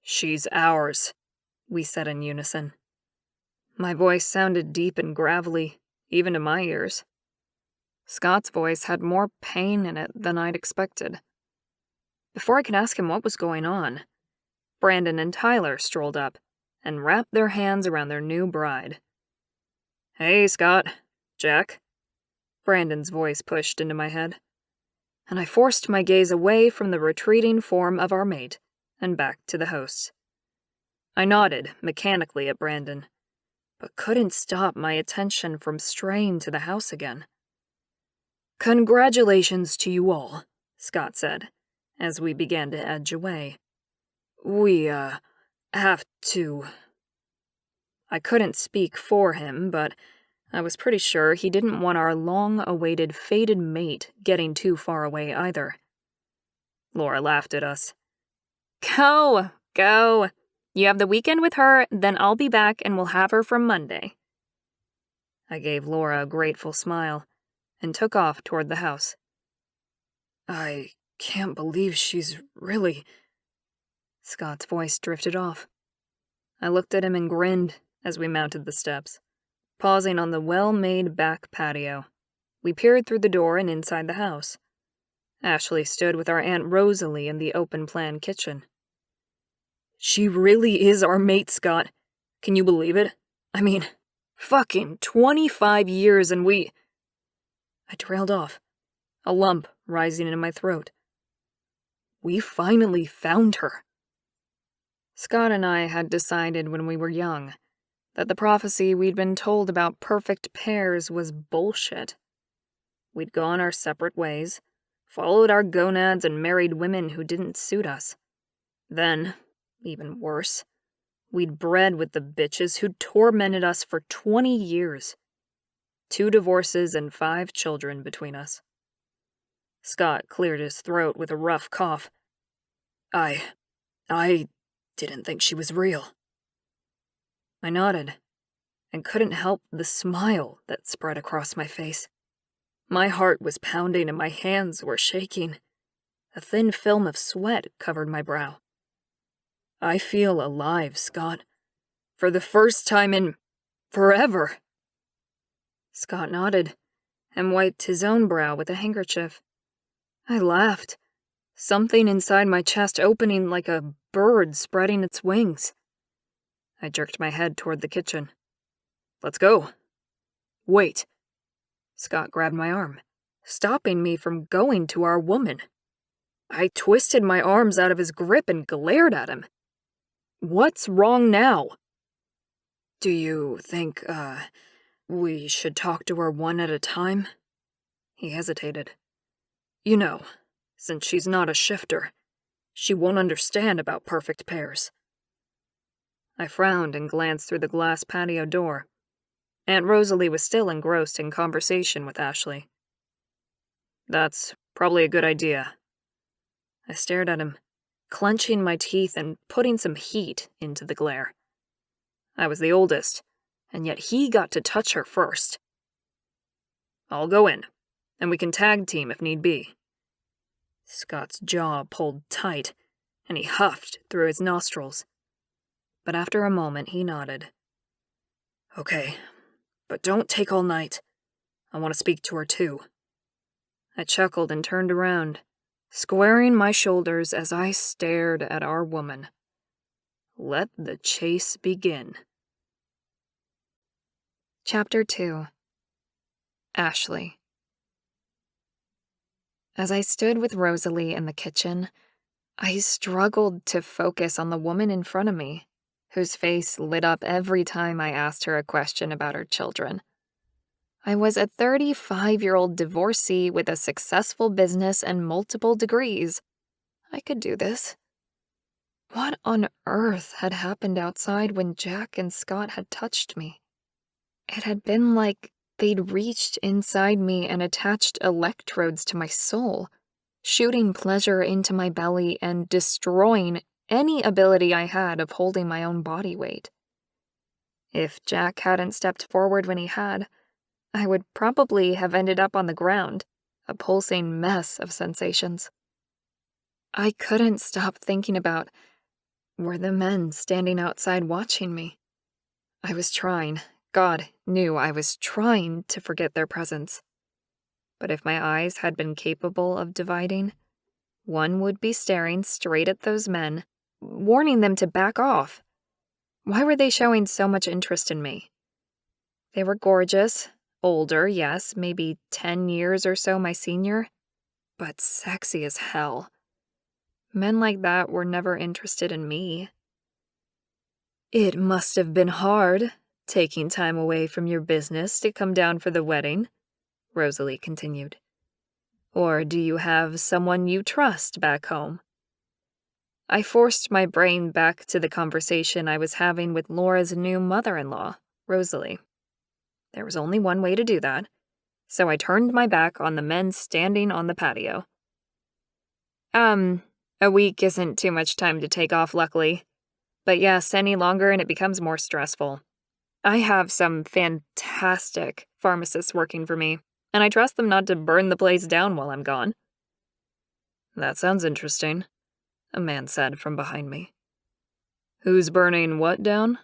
"She's ours," we said in unison. My voice sounded deep and gravelly, even to my ears. Scott's voice had more pain in it than I'd expected. Before I could ask him what was going on, Brandon and Tyler strolled up and wrapped their hands around their new bride. "Hey, Scott. Jack." Brandon's voice pushed into my head, and I forced my gaze away from the retreating form of our mate and back to the hosts. I nodded mechanically at Brandon, but couldn't stop my attention from straying to the house again. "Congratulations to you all," Scott said, as we began to edge away. "We, have to..." I couldn't speak for him, but I was pretty sure he didn't want our long-awaited fated mate getting too far away either. Laura laughed at us. Go. You have the weekend with her, then I'll be back and we'll have her from Monday." I gave Laura a grateful smile and took off toward the house. I can't believe she's really... Scott's voice drifted off. I looked at him and grinned as we mounted the steps. Pausing on the well-made back patio, we peered through the door and inside the house. Ashleigh stood with our Aunt Rosalie in the open-plan kitchen. She really is our mate, Scott. Can you believe it? I mean, fucking 25 years and we... I trailed off, a lump rising in my throat. We finally found her. Scott and I had decided when we were young that the prophecy we'd been told about perfect pairs was bullshit. We'd gone our separate ways, followed our gonads and married women who didn't suit us. Then, even worse, we'd bred with the bitches who'd tormented us for 20 years. 2 divorces and 5 children between us. Scott cleared his throat with a rough cough. I didn't think she was real. I nodded, and couldn't help the smile that spread across my face. My heart was pounding and my hands were shaking. A thin film of sweat covered my brow. I feel alive, Scott. For the first time in... forever. Scott nodded, and wiped his own brow with a handkerchief. I laughed, something inside my chest opening like a bird spreading its wings. I jerked my head toward the kitchen. Let's go. Wait. Scott grabbed my arm, stopping me from going to our woman. I twisted my arms out of his grip and glared at him. What's wrong now? Do you think, we should talk to her one at a time? He hesitated. You know, since she's not a shifter, she won't understand about perfect pairs. I frowned and glanced through the glass patio door. Aunt Rosalie was still engrossed in conversation with Ashleigh. That's probably a good idea. I stared at him, clenching my teeth and putting some heat into the glare. I was the oldest, and yet he got to touch her first. I'll go in, and we can tag team if need be. Scott's jaw pulled tight, and he huffed through his nostrils. But after a moment, he nodded. Okay, but don't take all night. I want to speak to her too. I chuckled and turned around, squaring my shoulders as I stared at our woman. Let the chase begin. Chapter 2. Ashleigh. As I stood with Rosalie in the kitchen, I struggled to focus on the woman in front of me, whose face lit up every time I asked her a question about her children. I was a 35-year-old divorcee with a successful business and multiple degrees. I could do this. What on earth had happened outside when Jack and Scott had touched me? It had been like they'd reached inside me and attached electrodes to my soul, shooting pleasure into my belly and destroying any ability I had of holding my own body weight. If Jack hadn't stepped forward when he had, I would probably have ended up on the ground, a pulsing mess of sensations. I couldn't stop thinking about, were the men standing outside watching me? I was trying, God knew I was trying to forget their presence. But if my eyes had been capable of dividing, one would be staring straight at those men, warning them to back off. Why were they showing so much interest in me? They were gorgeous, older, yes, maybe 10 years or so my senior, but sexy as hell. Men like that were never interested in me. It must have been hard, taking time away from your business to come down for the wedding, Rosalie continued. Or do you have someone you trust back home? I forced my brain back to the conversation I was having with Laura's new mother-in-law, Rosalie. There was only one way to do that, so I turned my back on the men standing on the patio. A week isn't too much time to take off, luckily. But yes, any longer and it becomes more stressful. I have some fantastic pharmacists working for me, and I trust them not to burn the place down while I'm gone." "That sounds interesting," a man said from behind me. "Who's burning what down?"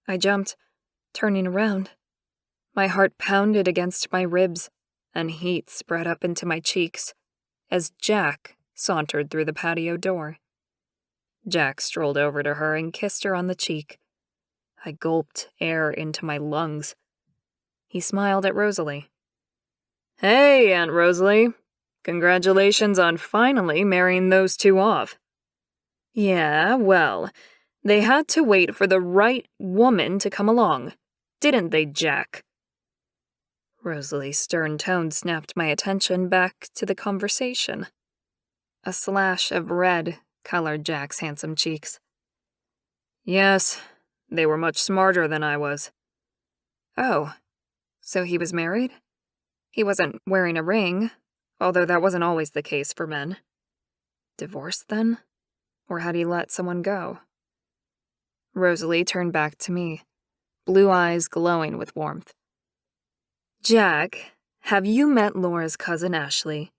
I jumped, turning around. My heart pounded against my ribs, and heat spread up into my cheeks as Jack sauntered through the patio door. Jack strolled over to her and kissed her on the cheek. I gulped air into my lungs. He smiled at Rosalie. "Hey, Aunt Rosalie. Congratulations on finally marrying those two off." "Yeah, well, they had to wait for the right woman to come along, didn't they, Jack?" Rosalie's stern tone snapped my attention back to the conversation. A slash of red colored Jack's handsome cheeks. "Yes, they were much smarter than I was." "Oh, so he was married? He wasn't wearing a ring, although that wasn't always the case for men. Divorced then? Or had he let someone go?" Rosalie turned back to me, blue eyes glowing with warmth. "Jack, have you met Laura's cousin Ashleigh?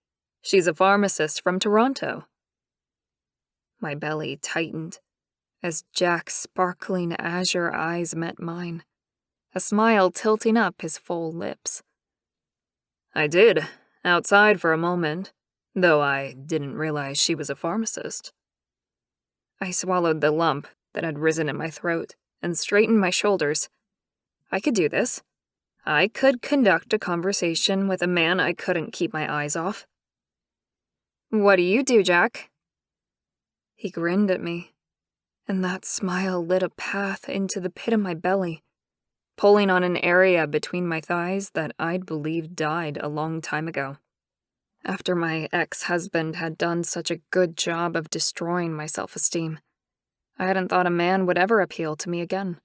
She's a pharmacist from Toronto." My belly tightened as Jack's sparkling azure eyes met mine, a smile tilting up his full lips. "I did, outside for a moment, though I didn't realize she was a pharmacist." I swallowed the lump that had risen in my throat and straightened my shoulders. I could do this. I could conduct a conversation with a man I couldn't keep my eyes off. "What do you do, Jack?" He grinned at me, and that smile lit a path into the pit of my belly, pulling on an area between my thighs that I'd believed died a long time ago, after my ex-husband had done such a good job of destroying my self-esteem. I hadn't thought a man would ever appeal to me again.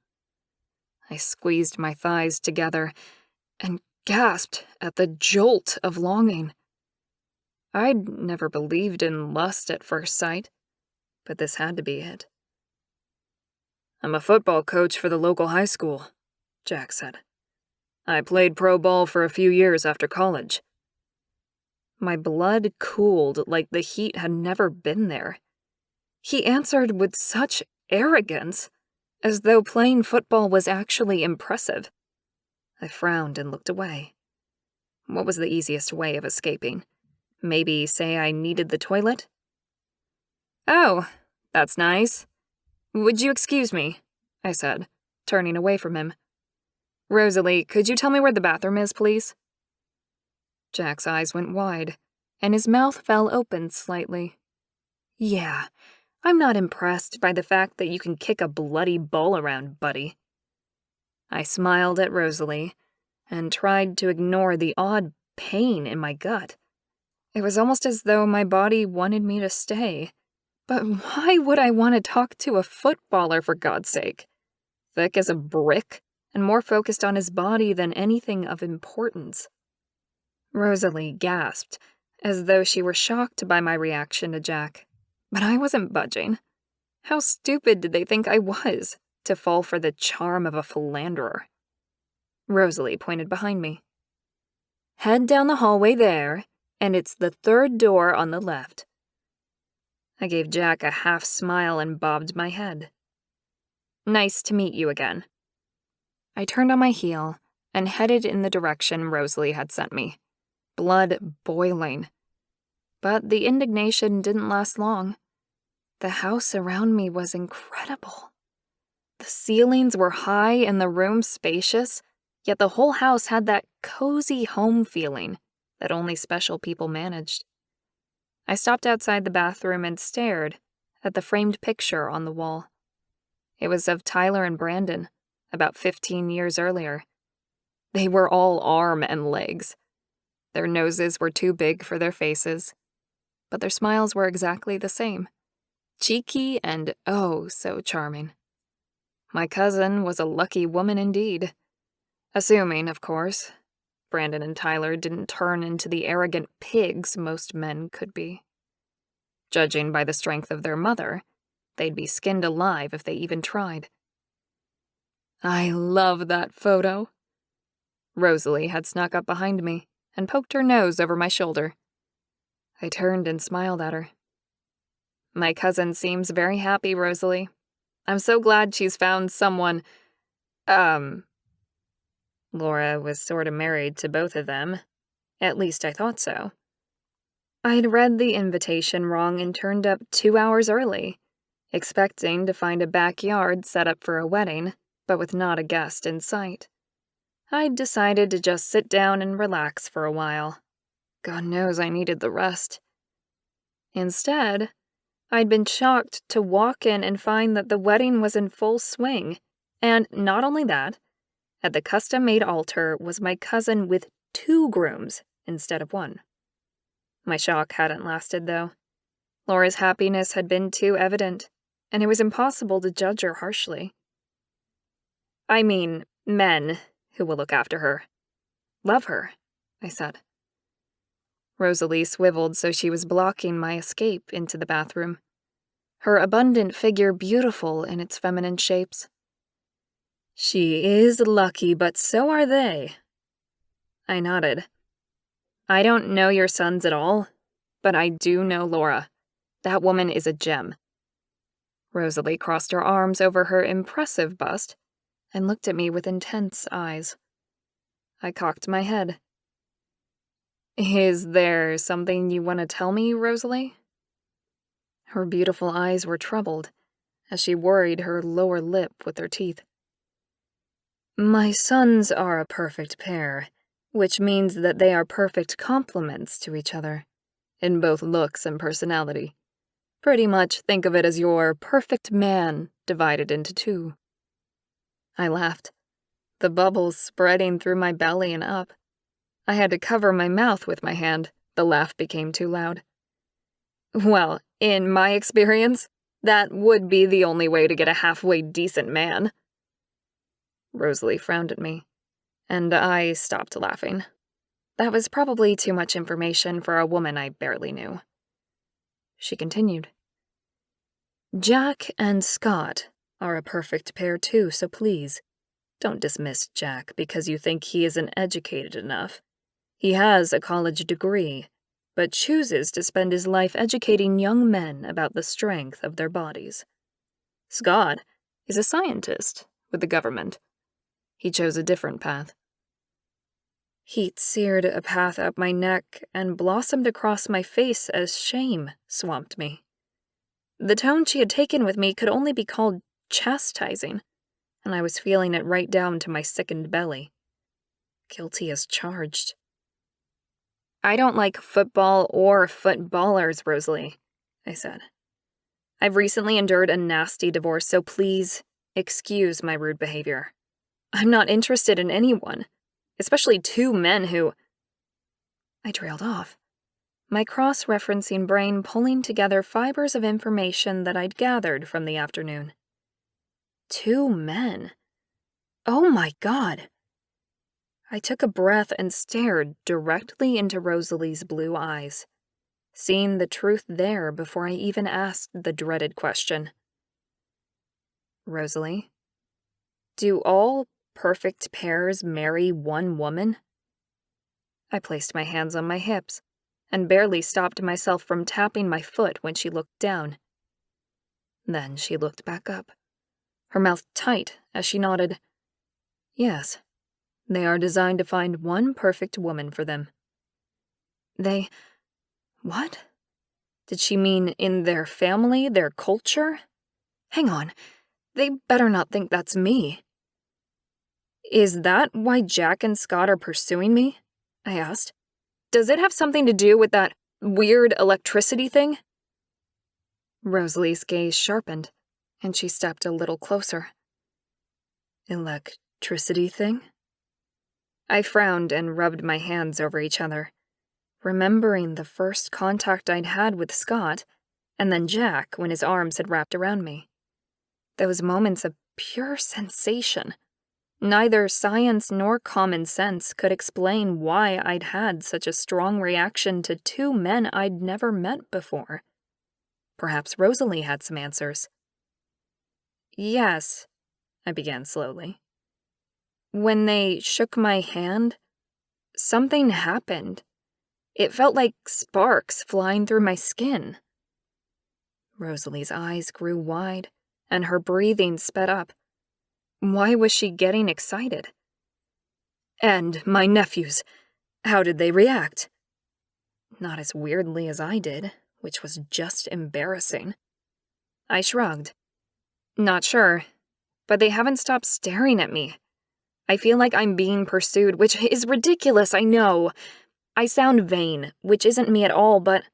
I squeezed my thighs together and gasped at the jolt of longing. I'd never believed in lust at first sight, but this had to be it. "I'm a football coach for the local high school," Jack said. "I played pro ball for a few years after college." My blood cooled like the heat had never been there. He answered with such arrogance, as though playing football was actually impressive. I frowned and looked away. What was the easiest way of escaping? Maybe say I needed the toilet? "Oh, that's nice. Would you excuse me?" I said, turning away from him. "Rosalie, could you tell me where the bathroom is, please?" Jack's eyes went wide, and his mouth fell open slightly. "Yeah, I'm not impressed by the fact that you can kick a bloody ball around, buddy." I smiled at Rosalie and tried to ignore the odd pain in my gut. It was almost as though my body wanted me to stay. But why would I want to talk to a footballer, for God's sake? Thick as a brick and more focused on his body than anything of importance. Rosalie gasped, as though she were shocked by my reaction to Jack. But I wasn't budging. How stupid did they think I was to fall for the charm of a philanderer? Rosalie pointed behind me. "Head down the hallway there, and it's the third door on the left." I gave Jack a half smile and bobbed my head. "Nice to meet you again." I turned on my heel and headed in the direction Rosalie had sent me, blood boiling. But the indignation didn't last long. The house around me was incredible. The ceilings were high and the room spacious, yet the whole house had that cozy home feeling that only special people managed. I stopped outside the bathroom and stared at the framed picture on the wall. It was of Tyler and Brandon, about 15 years earlier. They were all arm and legs. Their noses were too big for their faces, but their smiles were exactly the same. Cheeky and oh so charming. My cousin was a lucky woman indeed. Assuming, of course, Brandon and Tyler didn't turn into the arrogant pigs most men could be. Judging by the strength of their mother, they'd be skinned alive if they even tried. I love that photo. Rosalie had snuck up behind me and poked her nose over my shoulder. I turned and smiled at her. My cousin seems very happy, Rosalie. I'm so glad she's found someone, Laura was sort of married to both of them. At least I thought so. I'd read the invitation wrong and turned up 2 hours early, expecting to find a backyard set up for a wedding, but with not a guest in sight. I'd decided to just sit down and relax for a while. God knows I needed the rest. Instead, I'd been shocked to walk in and find that the wedding was in full swing, and not only that, at the custom-made altar was my cousin with 2 grooms instead of 1. My shock hadn't lasted, though. Laura's happiness had been too evident, and it was impossible to judge her harshly. I mean, men who will look after her. Love her, I said. Rosalie swiveled so she was blocking my escape into the bathroom, her abundant figure beautiful in its feminine shapes. She is lucky, but so are they. I nodded. I don't know your sons at all, but I do know Laura. That woman is a gem. Rosalie crossed her arms over her impressive bust and looked at me with intense eyes. I cocked my head. Is there something you want to tell me, Rosalie? Her beautiful eyes were troubled as she worried her lower lip with her teeth. My sons are a perfect pair, which means that they are perfect complements to each other, in both looks and personality. Pretty much think of it as your perfect man divided into 2. I laughed, the bubbles spreading through my belly and up. I had to cover my mouth with my hand. The laugh became too loud. Well, in my experience, that would be the only way to get a halfway decent man. Rosalie frowned at me, and I stopped laughing. That was probably too much information for a woman I barely knew. She continued. Jack and Scott are a perfect pair too, so please, don't dismiss Jack because you think he isn't educated enough. He has a college degree, but chooses to spend his life educating young men about the strength of their bodies. Scott is a scientist with the government. He chose a different path. Heat seared a path up my neck and blossomed across my face as shame swamped me. The tone she had taken with me could only be called chastising, and I was feeling it right down to my sickened belly. Guilty as charged. I don't like football or footballers, Rosalie, I said. I've recently endured a nasty divorce, so please excuse my rude behavior. I'm not interested in anyone, especially 2 men who... I trailed off, my cross-referencing brain pulling together fibers of information that I'd gathered from the afternoon. 2 men. Oh my God. I took a breath and stared directly into Rosalie's blue eyes, seeing the truth there before I even asked the dreaded question. Rosalie, do all perfect pairs marry 1 woman? I placed my hands on my hips and barely stopped myself from tapping my foot when she looked down. Then she looked back up, her mouth tight as she nodded. Yes, they are designed to find 1 perfect woman for them. They... What? Did she mean in their family, their culture? Hang on, they better not think that's me. Is that why Jack and Scott are pursuing me? I asked. Does it have something to do with that weird electricity thing? Rosalie's gaze sharpened, and she stepped a little closer. Electricity thing? I frowned and rubbed my hands over each other, remembering the first contact I'd had with Scott, and then Jack when his arms had wrapped around me. Those moments of pure sensation. Neither science nor common sense could explain why I'd had such a strong reaction to 2 men I'd never met before. Perhaps Rosalie had some answers. Yes, I began slowly, when they shook my hand, something happened. It felt like sparks flying through my skin. Rosalie's eyes grew wide, and her breathing sped up. Why was she getting excited? And my nephews, how did they react? Not as weirdly as I did, which was just embarrassing. I shrugged. Not sure, but they haven't stopped staring at me. I feel like I'm being pursued, which is ridiculous, I know. I sound vain, which isn't me at all, but...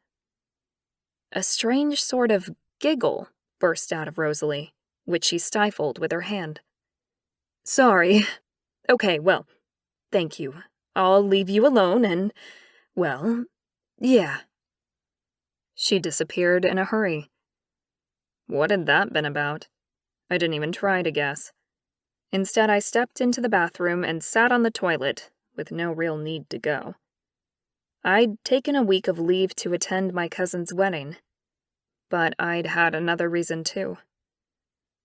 A strange sort of giggle burst out of Rosalie, which she stifled with her hand. Sorry. Okay, well, thank you. I'll leave you alone and, well, yeah. She disappeared in a hurry. What had that been about? I didn't even try to guess. Instead, I stepped into the bathroom and sat on the toilet, with no real need to go. I'd taken a week of leave to attend my cousin's wedding, but I'd had another reason too.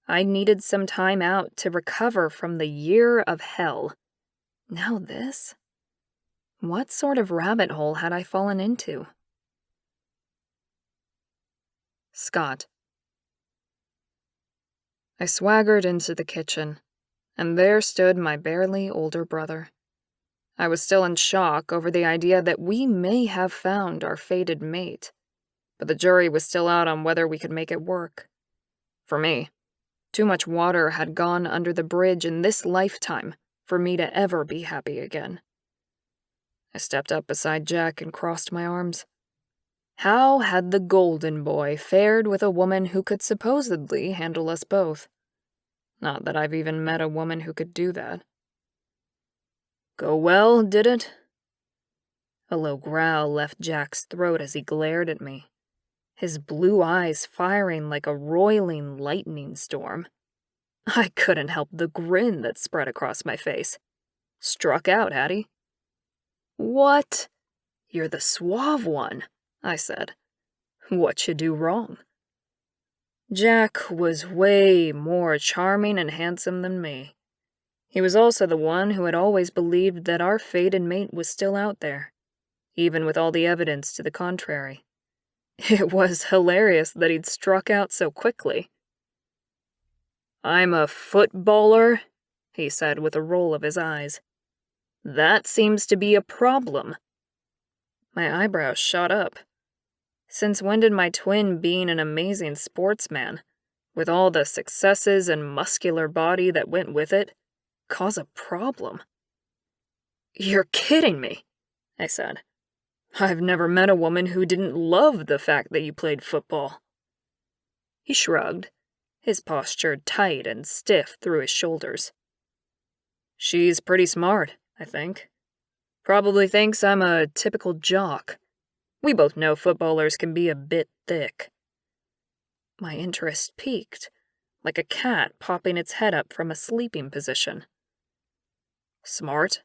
I needed some time out to recover from the year of hell. Now this? What sort of rabbit hole had I fallen into? Scott. I swaggered into the kitchen, and there stood my barely older brother. I was still in shock over the idea that we may have found our fated mate, but the jury was still out on whether we could make it work. For me, too much water had gone under the bridge in this lifetime for me to ever be happy again. I stepped up beside Jack and crossed my arms. How had the golden boy fared with a woman who could supposedly handle us both? Not that I've even met a woman who could do that. Go well, did it? A low growl left Jack's throat as he glared at me, his blue eyes firing like a roiling lightning storm. I couldn't help the grin that spread across my face. Struck out, had he? What? You're the suave one, I said. What'd you do wrong? Jack was way more charming and handsome than me. He was also the one who had always believed that our fated mate was still out there, even with all the evidence to the contrary. It was hilarious that he'd struck out so quickly. I'm a footballer, he said with a roll of his eyes. That seems to be a problem. My eyebrows shot up. Since when did my twin being an amazing sportsman, with all the successes and muscular body that went with it, cause a problem? You're kidding me, I said. I've never met a woman who didn't love the fact that you played football. He shrugged, his posture tight and stiff through his shoulders. She's pretty smart, I think. Probably thinks I'm a typical jock. We both know footballers can be a bit thick. My interest peaked, like a cat popping its head up from a sleeping position. Smart?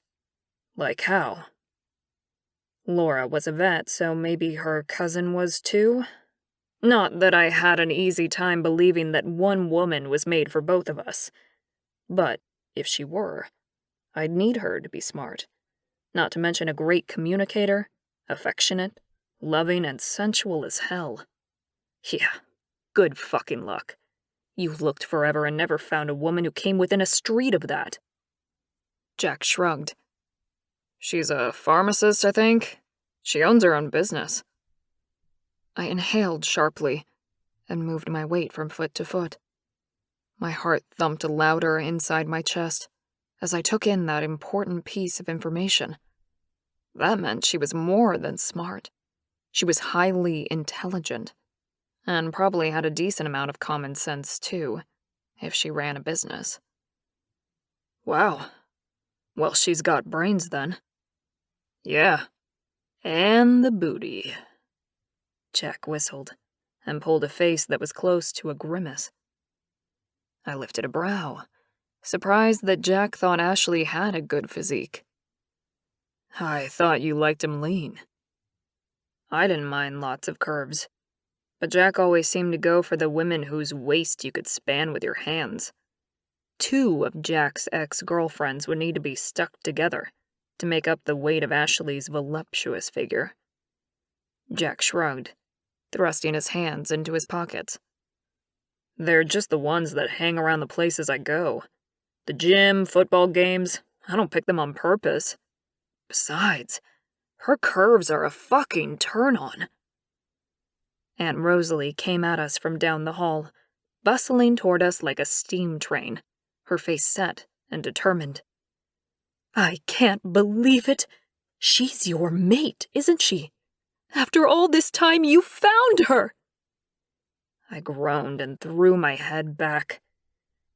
Like how? Laura was a vet, so maybe her cousin was too? Not that I had an easy time believing that one woman was made for both of us. But if she were, I'd need her to be smart. Not to mention a great communicator, affectionate, loving, and sensual as hell. Yeah, good fucking luck. You looked forever and never found a woman who came within a street of that. Jack shrugged. She's a pharmacist, I think. She owns her own business. I inhaled sharply and moved my weight from foot to foot. My heart thumped louder inside my chest as I took in that important piece of information. That meant she was more than smart. She was highly intelligent, and probably had a decent amount of common sense, too, if she ran a business. Wow. Well, she's got brains, then. Yeah. And the booty. Jack whistled, and pulled a face that was close to a grimace. I lifted a brow, surprised that Jack thought Ashleigh had a good physique. I thought you liked him lean. I didn't mind lots of curves, but Jack always seemed to go for the women whose waist you could span with your hands. 2 of Jack's ex-girlfriends would need to be stuck together to make up the weight of Ashleigh's voluptuous figure. Jack shrugged, thrusting his hands into his pockets. They're just the ones that hang around the places I go. The gym, football games, I don't pick them on purpose. Besides, her curves are a fucking turn-on. Aunt Rosalie came at us from down the hall, bustling toward us like a steam train, her face set and determined. I can't believe it. She's your mate, isn't she? After all this time, you found her! I groaned and threw my head back.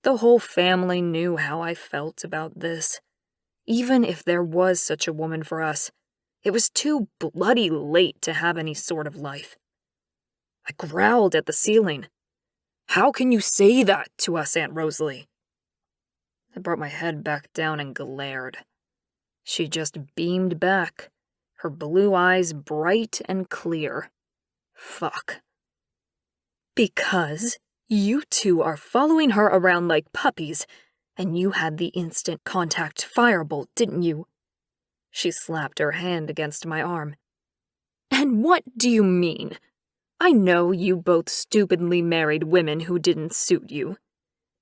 The whole family knew how I felt about this. Even if there was such a woman for us, it was too bloody late to have any sort of life. I growled at the ceiling. How can you say that to us, Aunt Rosalie? I brought my head back down and glared. She just beamed back, her blue eyes bright and clear. Fuck. Because you two are following her around like puppies, and you had the instant contact firebolt, didn't you? She slapped her hand against my arm. And what do you mean? I know you both stupidly married women who didn't suit you.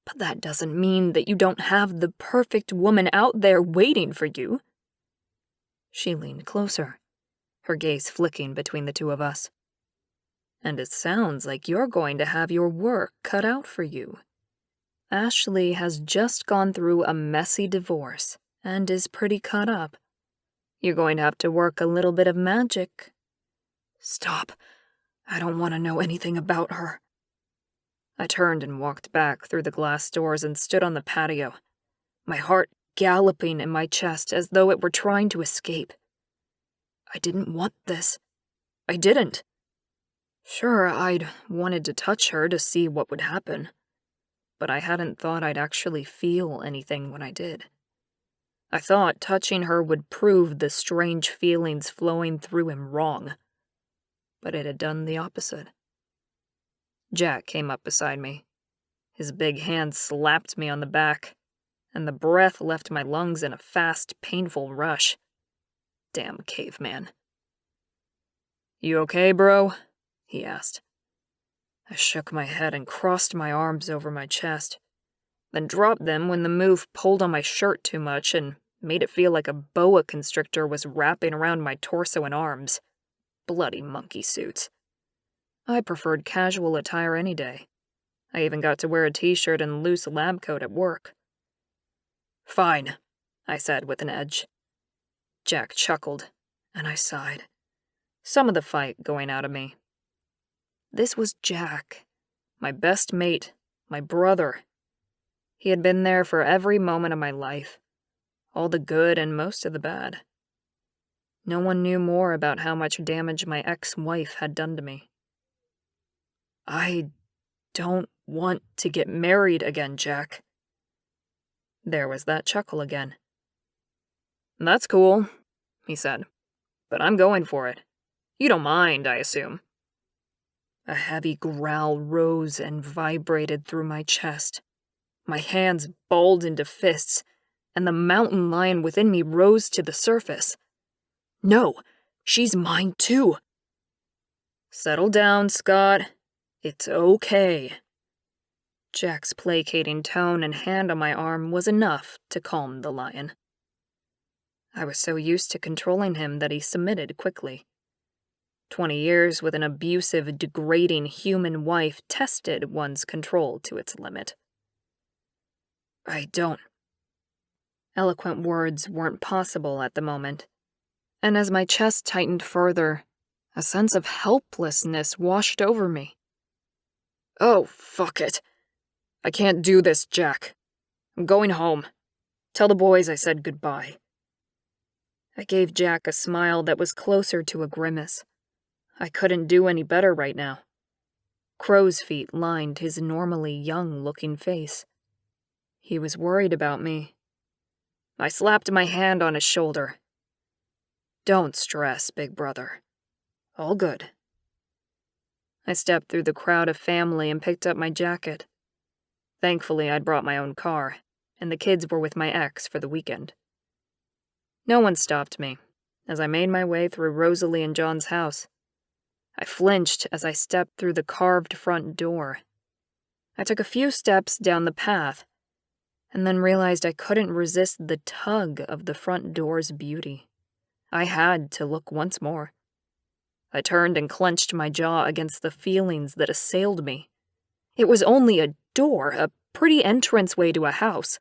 But that doesn't mean that you don't have the perfect woman out there waiting for you. She leaned closer, her gaze flicking between the two of us. And it sounds like you're going to have your work cut out for you. Ashleigh has just gone through a messy divorce and is pretty cut up. You're going to have to work a little bit of magic. Stop. I don't want to know anything about her. I turned and walked back through the glass doors and stood on the patio, my heart galloping in my chest as though it were trying to escape. I didn't want this. I didn't. Sure, I'd wanted to touch her to see what would happen, but I hadn't thought I'd actually feel anything when I did. I thought touching her would prove the strange feelings flowing through him wrong, but it had done the opposite. Jack came up beside me. His big hand slapped me on the back, and the breath left my lungs in a fast, painful rush. Damn caveman. You okay, bro? He asked. I shook my head and crossed my arms over my chest, then dropped them when the move pulled on my shirt too much and made it feel like a boa constrictor was wrapping around my torso and arms. Bloody monkey suits. I preferred casual attire any day. I even got to wear a t-shirt and loose lab coat at work. Fine, I said with an edge. Jack chuckled, and I sighed, some of the fight going out of me. This was Jack, my best mate, my brother. He had been there for every moment of my life, all the good and most of the bad. No one knew more about how much damage my ex-wife had done to me. I don't want to get married again, Jack. There was that chuckle again. That's cool, he said, but I'm going for it. You don't mind, I assume. A heavy growl rose and vibrated through my chest. My hands balled into fists, and the mountain lion within me rose to the surface. No, she's mine too. Settle down, Scott. It's okay. Jack's placating tone and hand on my arm was enough to calm the lion. I was so used to controlling him that he submitted quickly. 20 years with an abusive, degrading human wife tested one's control to its limit. I don't. Eloquent words weren't possible at the moment, and as my chest tightened further, a sense of helplessness washed over me. Oh, fuck it. I can't do this, Jack. I'm going home. Tell the boys I said goodbye. I gave Jack a smile that was closer to a grimace. I couldn't do any better right now. Crow's feet lined his normally young-looking face. He was worried about me. I slapped my hand on his shoulder. Don't stress, big brother. All good. I stepped through the crowd of family and picked up my jacket. Thankfully, I'd brought my own car. and the kids were with my ex for the weekend. No one stopped me as I made my way through Rosalie and John's house. I flinched as I stepped through the carved front door. I took a few steps down the path, and then realized I couldn't resist the tug of the front door's beauty. I had to look once more. I turned and clenched my jaw against the feelings that assailed me. It was only a door, a pretty entranceway to a house.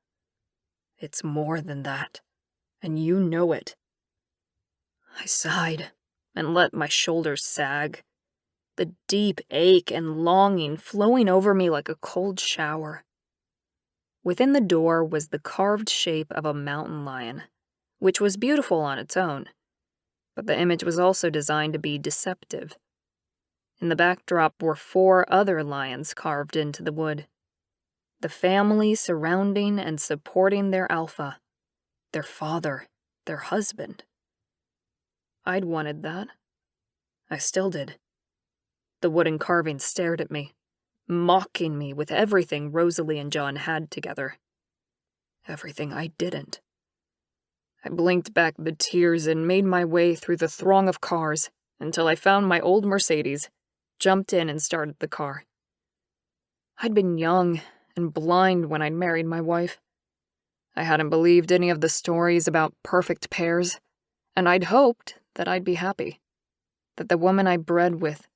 It's more than that, and you know it. I sighed and let my shoulders sag, the deep ache and longing flowing over me like a cold shower. Within the door was the carved shape of a mountain lion, which was beautiful on its own, but the image was also designed to be deceptive. In the backdrop were 4 other lions carved into the wood. The family surrounding and supporting their alpha, their father, their husband. I'd wanted that. I still did. The wooden carving stared at me, mocking me with everything Rosalie and John had together. Everything I didn't. I blinked back the tears and made my way through the throng of cars until I found my old Mercedes, jumped in and started the car. I'd been young and blind when I'd married my wife. I hadn't believed any of the stories about perfect pairs, and I'd hoped that I'd be happy, that the woman I bred with,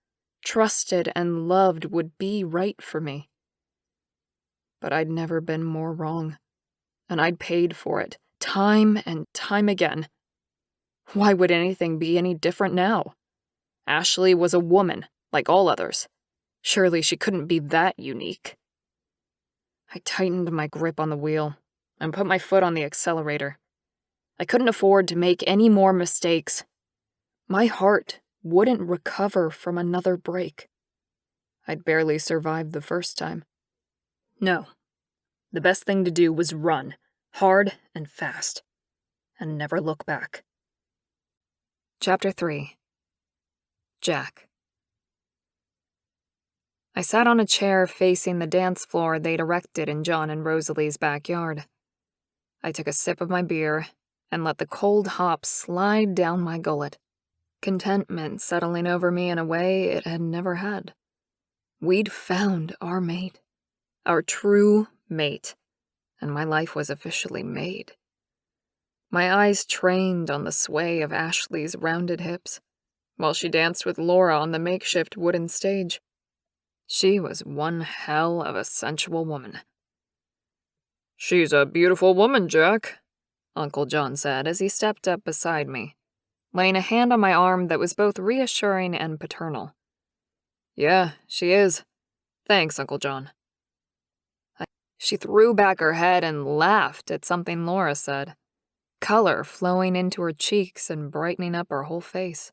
trusted and loved would be right for me. But I'd never been more wrong, and I'd paid for it, time and time again. Why would anything be any different now? Ashleigh was a woman, like all others. Surely she couldn't be that unique. I tightened my grip on the wheel and put my foot on the accelerator. I couldn't afford to make any more mistakes. My heart wouldn't recover from another break. I'd barely survived the first time. No. The best thing to do was run, hard and fast, and never look back. Chapter 3. Jack. I sat on a chair facing the dance floor they'd erected in John and Rosalie's backyard. I took a sip of my beer and let the cold hops slide down my gullet, contentment settling over me in a way it had never had. We'd found our mate, our true mate, and my life was officially made. My eyes trained on the sway of Ashleigh's rounded hips, while she danced with Laura on the makeshift wooden stage. She was one hell of a sensual woman. "She's a beautiful woman, Jack," Uncle John said as he stepped up beside me, laying a hand on my arm that was both reassuring and paternal. "Yeah, she is. Thanks, Uncle John." She threw back her head and laughed at something Laura said, color flowing into her cheeks and brightening up her whole face.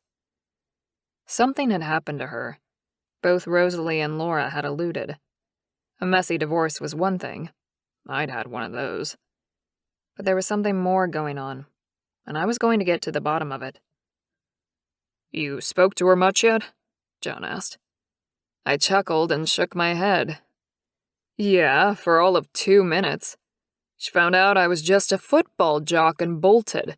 Something had happened to her. Both Rosalie and Laura had alluded. A messy divorce was one thing. I'd had one of those. But there was something more going on, and I was going to get to the bottom of it. "You spoke to her much yet?" John asked. I chuckled and shook my head. "Yeah, for all of 2 minutes. She found out I was just a football jock and bolted."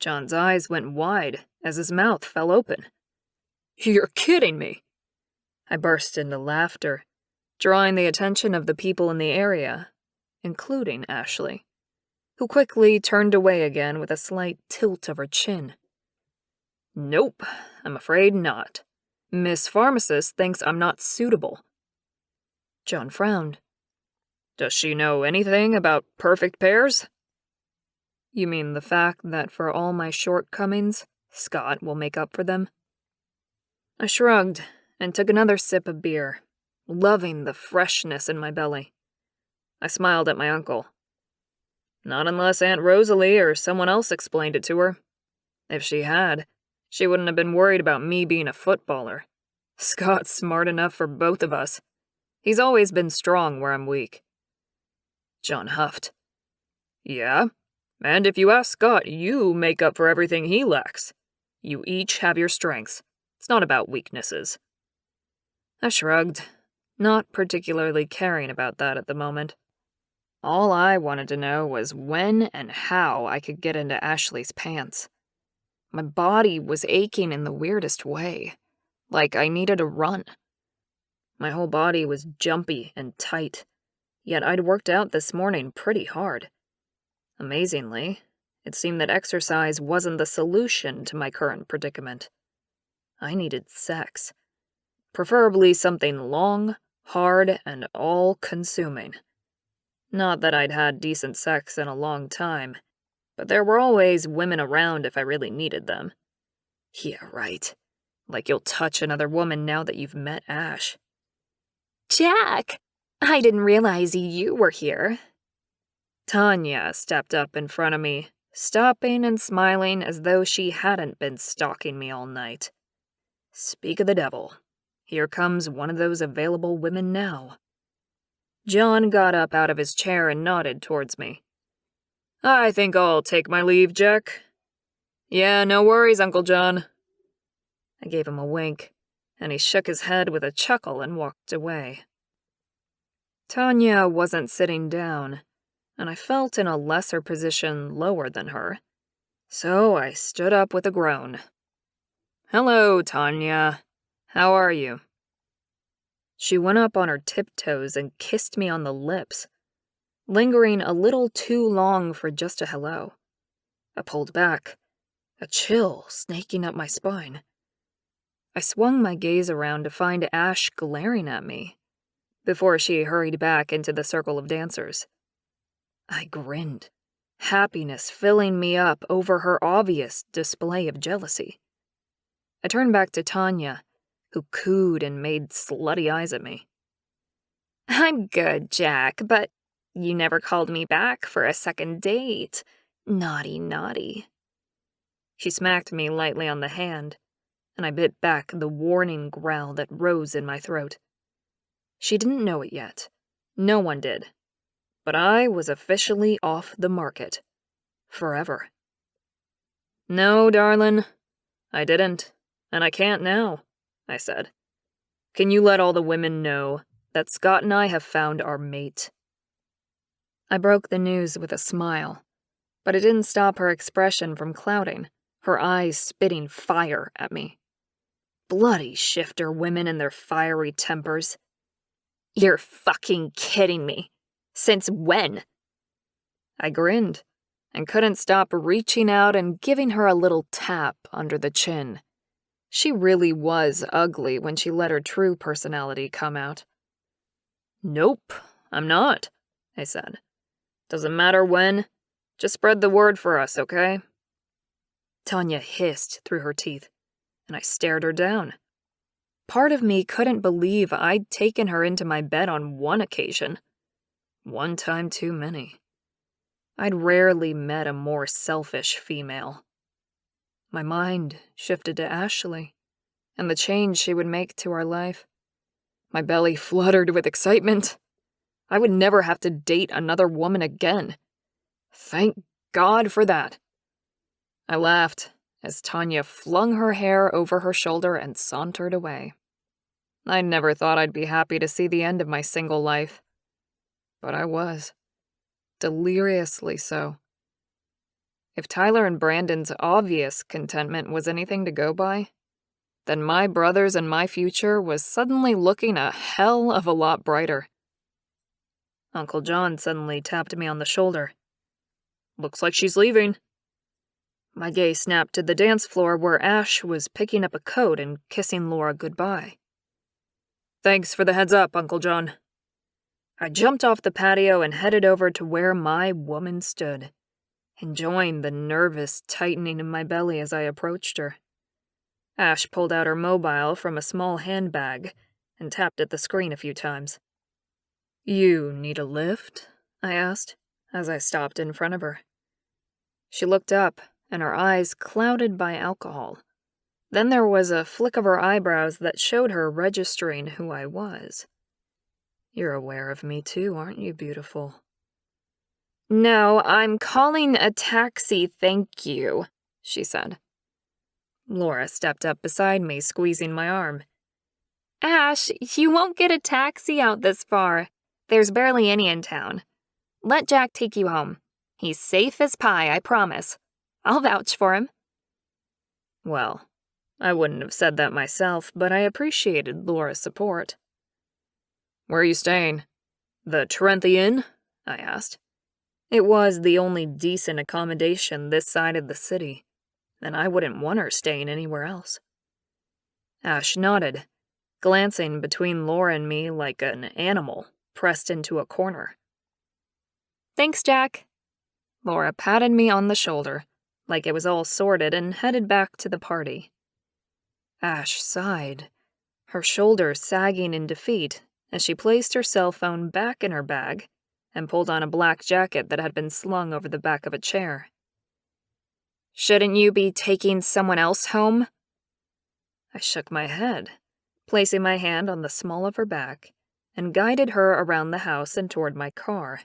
John's eyes went wide as his mouth fell open. "You're kidding me!" I burst into laughter, drawing the attention of the people in the area, including Ashleigh, who quickly turned away again with a slight tilt of her chin. "Nope, I'm afraid not. Miss Pharmacist thinks I'm not suitable." John frowned. "Does she know anything about perfect pairs?" "You mean the fact that for all my shortcomings, Scott will make up for them?" I shrugged and took another sip of beer, loving the freshness in my belly. I smiled at my uncle. "Not unless Aunt Rosalie or someone else explained it to her. If she had, she wouldn't have been worried about me being a footballer. Scott's smart enough for both of us. He's always been strong where I'm weak." John huffed. "Yeah, and if you ask Scott, you make up for everything he lacks. You each have your strengths. It's not about weaknesses." I shrugged, not particularly caring about that at the moment. All I wanted to know was when and how I could get into Ashleigh's pants. My body was aching in the weirdest way, like I needed a run. My whole body was jumpy and tight, yet I'd worked out this morning pretty hard. Amazingly, it seemed that exercise wasn't the solution to my current predicament. I needed sex. Preferably something long, hard, and all-consuming. Not that I'd had decent sex in a long time, but there were always women around if I really needed them. Yeah, right. Like you'll touch another woman now that you've met Ash. Jack! I didn't realize you were here. Tanya stepped up in front of me, stopping and smiling as though she hadn't been stalking me all night. Speak of the devil. Here comes one of those available women now. John got up out of his chair and nodded towards me. I think I'll take my leave, Jack. Yeah, no worries, Uncle John. I gave him a wink, and he shook his head with a chuckle and walked away. Tanya wasn't sitting down, and I felt in a lesser position lower than her, so I stood up with a groan. Hello, Tanya. How are you? She went up on her tiptoes and kissed me on the lips, lingering a little too long for just a hello. I pulled back, a chill snaking up my spine. I swung my gaze around to find Ash glaring at me, before she hurried back into the circle of dancers. I grinned, happiness filling me up over her obvious display of jealousy. I turned back to Tanya, who cooed and made slutty eyes at me. I'm good, Jack, but you never called me back for a second date. Naughty, naughty. She smacked me lightly on the hand, and I bit back the warning growl that rose in my throat. She didn't know it yet. No one did. But I was officially off the market. Forever. No, darling, I didn't, and I can't now, I said. Can you let all the women know that Scott and I have found our mate? I broke the news with a smile, but it didn't stop her expression from clouding, her eyes spitting fire at me. Bloody shifter women and their fiery tempers. You're fucking kidding me. Since when? I grinned and couldn't stop reaching out and giving her a little tap under the chin. She really was ugly when she let her true personality come out. Nope, I'm not, I said. Doesn't matter when. Just spread the word for us, okay? Tanya hissed through her teeth, and I stared her down. Part of me couldn't believe I'd taken her into my bed on one occasion. One time too many. I'd rarely met a more selfish female. My mind shifted to Ashleigh, and the change she would make to our life. My belly fluttered with excitement. I would never have to date another woman again. Thank God for that. I laughed as Tanya flung her hair over her shoulder and sauntered away. I never thought I'd be happy to see the end of my single life. But I was. Deliriously so. If Tyler and Brandon's obvious contentment was anything to go by, then my brother's and my future was suddenly looking a hell of a lot brighter. Uncle John suddenly tapped me on the shoulder. Looks like she's leaving. My gaze snapped to the dance floor where Ash was picking up a coat and kissing Laura goodbye. Thanks for the heads up, Uncle John. I jumped off the patio and headed over to where my woman stood, enjoying the nervous tightening in my belly as I approached her. Ash pulled out her mobile from a small handbag and tapped at the screen a few times. You need a lift? I asked, as I stopped in front of her. She looked up, and her eyes clouded by alcohol. Then there was a flick of her eyebrows that showed her registering who I was. You're aware of me too, aren't you, beautiful? No, I'm calling a taxi, thank you, she said. Laura stepped up beside me, squeezing my arm. Ash, you won't get a taxi out this far. There's barely any in town. Let Jack take you home. He's safe as pie, I promise. I'll vouch for him. Well, I wouldn't have said that myself, but I appreciated Laura's support. Where are you staying? The Terenthy Inn? I asked. It was the only decent accommodation this side of the city, and I wouldn't want her staying anywhere else. Ash nodded, glancing between Laura and me like an animal pressed into a corner. Thanks, Jack. Laura patted me on the shoulder, like it was all sorted, and headed back to the party. Ash sighed, her shoulders sagging in defeat as she placed her cell phone back in her bag and pulled on a black jacket that had been slung over the back of a chair. Shouldn't you be taking someone else home? I shook my head, placing my hand on the small of her back, and guided her around the house and toward my car.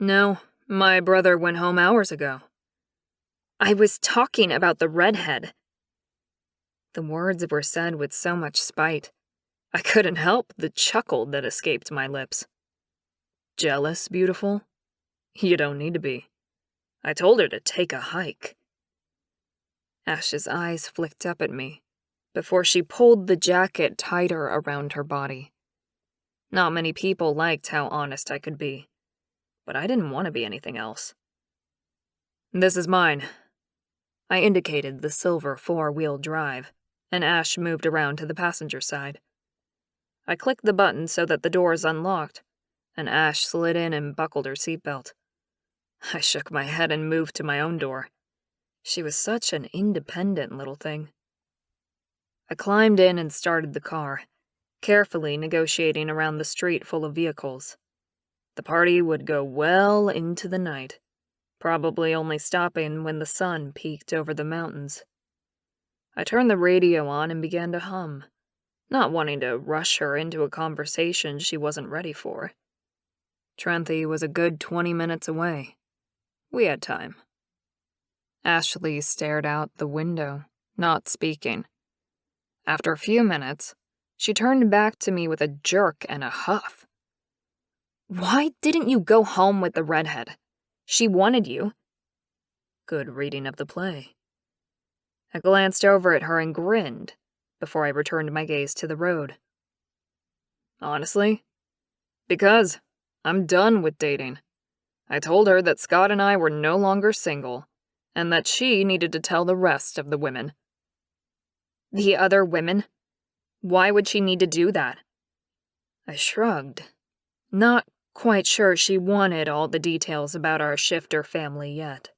No, my brother went home hours ago. I was talking about the redhead. The words were said with so much spite, I couldn't help the chuckle that escaped my lips. Jealous, beautiful? You don't need to be. I told her to take a hike. Ash's eyes flicked up at me before she pulled the jacket tighter around her body. Not many people liked how honest I could be, but I didn't want to be anything else. This is mine. I indicated the silver 4-wheel drive, and Ash moved around to the passenger side. I clicked the button so that the doors unlocked, and Ash slid in and buckled her seatbelt. I shook my head and moved to my own door. She was such an independent little thing. I climbed in and started the car, carefully negotiating around the street full of vehicles. The party would go well into the night, probably only stopping when the sun peeked over the mountains. I turned the radio on and began to hum, not wanting to rush her into a conversation she wasn't ready for. Terenthy was a good 20 minutes away. We had time. Ashleigh stared out the window, not speaking. After a few minutes, she turned back to me with a jerk and a huff. Why didn't you go home with the redhead? She wanted you. Good reading of the play. I glanced over at her and grinned before I returned my gaze to the road. Honestly? Because I'm done with dating. I told her that Scott and I were no longer single, and that she needed to tell the rest of the women. The other women? Why would she need to do that? I shrugged, not quite sure she wanted all the details about our shifter family yet.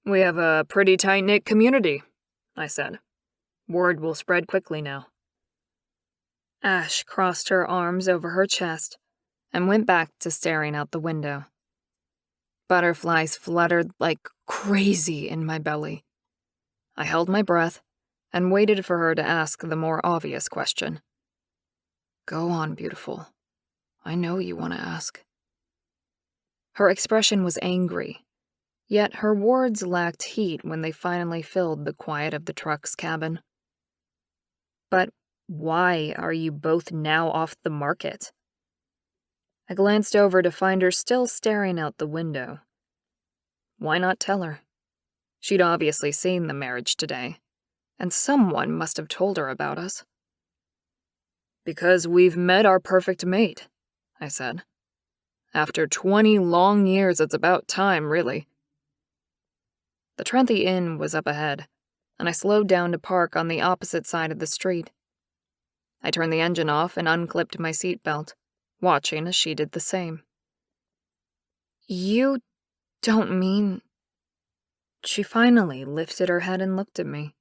We have a pretty tight-knit community, I said. Word will spread quickly now. Ash crossed her arms over her chest and went back to staring out the window. Butterflies fluttered like crazy in my belly. I held my breath and waited for her to ask the more obvious question. Go on, beautiful. I know you want to ask. Her expression was angry, yet her words lacked heat when they finally filled the quiet of the truck's cabin. But why are you both now off the market? I glanced over to find her still staring out the window. Why not tell her? She'd obviously seen the marriage today, and someone must have told her about us. Because we've met our perfect mate, I said. After 20 long years, it's about time, really. The Terenthy Inn was up ahead, and I slowed down to park on the opposite side of the street. I turned the engine off and unclipped my seatbelt, watching as she did the same. You don't mean... She finally lifted her head and looked at me,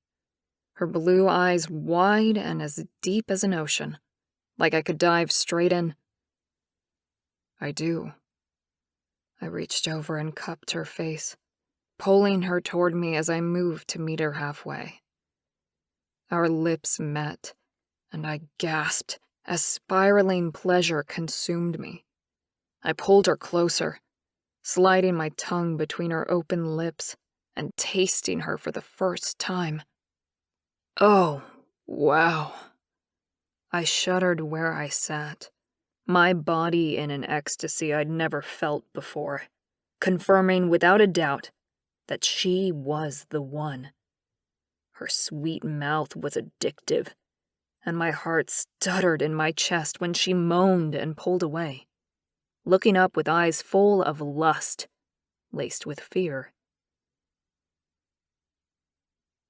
her blue eyes wide and as deep as an ocean, like I could dive straight in. I do. I reached over and cupped her face, pulling her toward me as I moved to meet her halfway. Our lips met, and I gasped as spiraling pleasure consumed me. I pulled her closer, sliding my tongue between her open lips and tasting her for the first time. Oh, wow. I shuddered where I sat, my body in an ecstasy I'd never felt before, confirming without a doubt that she was the one. Her sweet mouth was addictive, and my heart stuttered in my chest when she moaned and pulled away, looking up with eyes full of lust, laced with fear.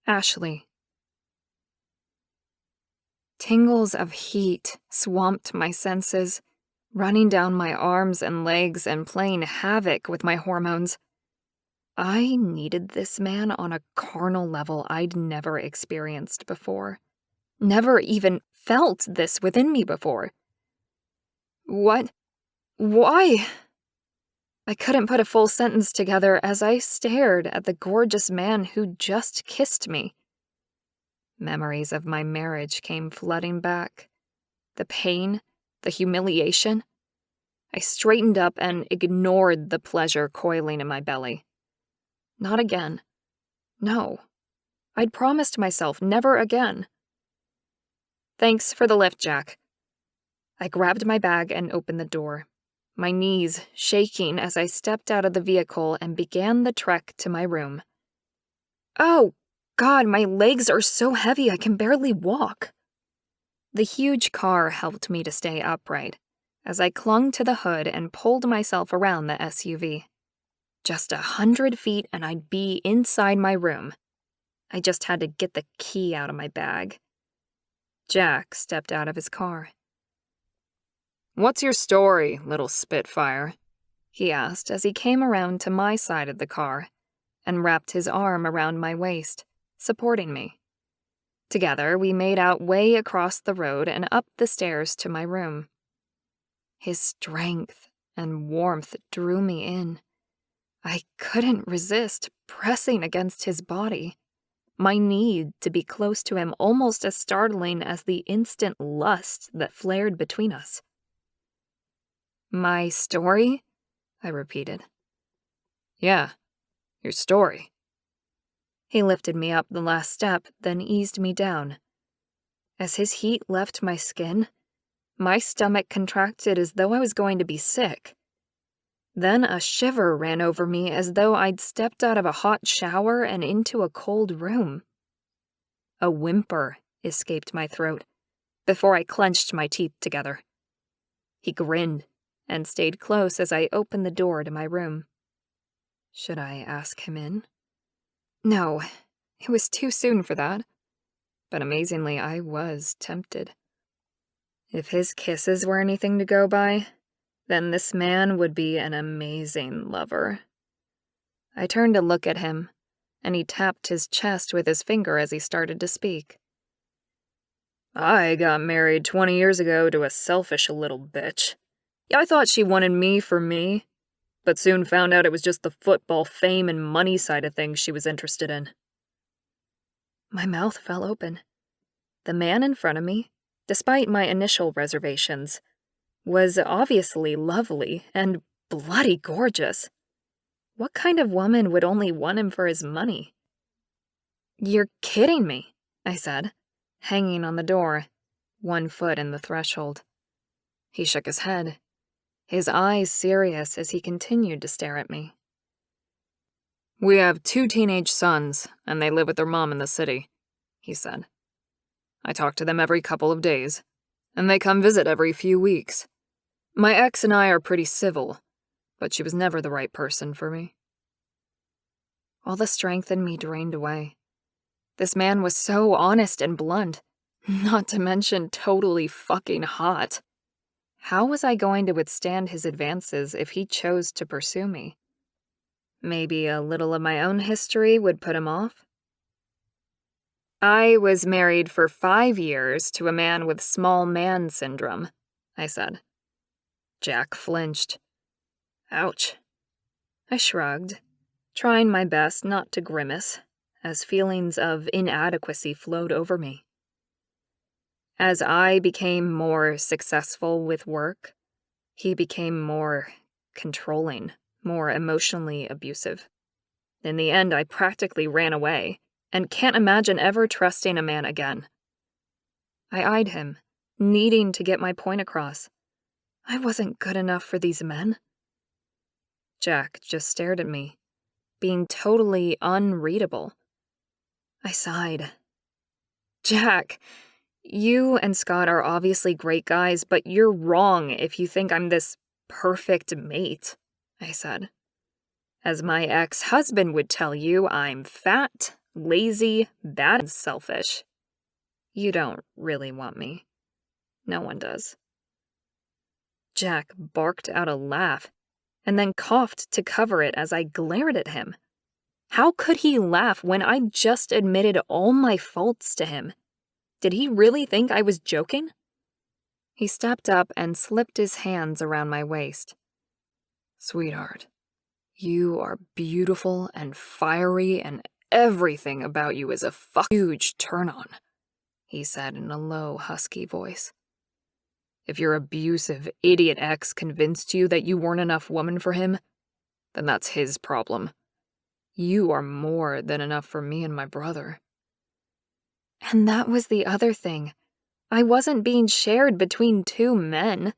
Ashleigh. Tingles of heat swamped my senses, running down my arms and legs and playing havoc with my hormones. I needed this man on a carnal level I'd never experienced before. Never even felt this within me before. What? Why? I couldn't put a full sentence together as I stared at the gorgeous man who just kissed me. Memories of my marriage came flooding back. The pain, the humiliation. I straightened up and ignored the pleasure coiling in my belly. Not again. No. I'd promised myself never again. Thanks for the lift, Jack. I grabbed my bag and opened the door, my knees shaking as I stepped out of the vehicle and began the trek to my room. Oh, God, my legs are so heavy I can barely walk. The huge car helped me to stay upright as I clung to the hood and pulled myself around the SUV. Just 100 feet and I'd be inside my room. I just had to get the key out of my bag. Jack stepped out of his car. "What's your story, little Spitfire?" he asked as he came around to my side of the car and wrapped his arm around my waist, supporting me. Together, we made our way across the road and up the stairs to my room. His strength and warmth drew me in. I couldn't resist pressing against his body. My need to be close to him almost as startling as the instant lust that flared between us. "My story?" I repeated. "Yeah, your story." He lifted me up the last step, then eased me down. As his heat left my skin, my stomach contracted as though I was going to be sick. Then a shiver ran over me as though I'd stepped out of a hot shower and into a cold room. A whimper escaped my throat before I clenched my teeth together. He grinned and stayed close as I opened the door to my room. Should I ask him in? No, it was too soon for that. But amazingly, I was tempted. If his kisses were anything to go by, then this man would be an amazing lover. I turned to look at him, and he tapped his chest with his finger as he started to speak. "I got married 20 years ago to a selfish little bitch. I thought she wanted me for me, but soon found out it was just the football fame and money side of things she was interested in." My mouth fell open. The man in front of me, despite my initial reservations, was obviously lovely and bloody gorgeous. What kind of woman would only want him for his money? "You're kidding me," I said, hanging on the door, one foot in the threshold. He shook his head, his eyes serious as he continued to stare at me. "We have 2 teenage sons, and they live with their mom in the city," he said. "I talk to them every couple of days, and they come visit every few weeks. My ex and I are pretty civil, but she was never the right person for me." All the strength in me drained away. This man was so honest and blunt, not to mention totally fucking hot. How was I going to withstand his advances if he chose to pursue me? Maybe a little of my own history would put him off? "I was married for 5 years to a man with small man syndrome," I said. Jack flinched. Ouch. I shrugged, trying my best not to grimace, as feelings of inadequacy flowed over me. As I became more successful with work, he became more controlling, more emotionally abusive. In the end, I practically ran away, and can't imagine ever trusting a man again. I eyed him, needing to get my point across. I wasn't good enough for these men. Jack just stared at me, being totally unreadable. I sighed. Jack, you and Scott are obviously great guys, but you're wrong if you think I'm this perfect mate, I said. As my ex-husband would tell you, I'm fat, lazy, bad, and selfish. You don't really want me. No one does. Jack barked out a laugh and then coughed to cover it as I glared at him. How could he laugh when I just admitted all my faults to him? Did he really think I was joking? He stepped up and slipped his hands around my waist. Sweetheart, you are beautiful and fiery, and everything about you is a huge turn-on, he said in a low, husky voice. If your abusive, idiot ex convinced you that you weren't enough woman for him, then that's his problem. You are more than enough for me and my brother. And that was the other thing. I wasn't being shared between two men.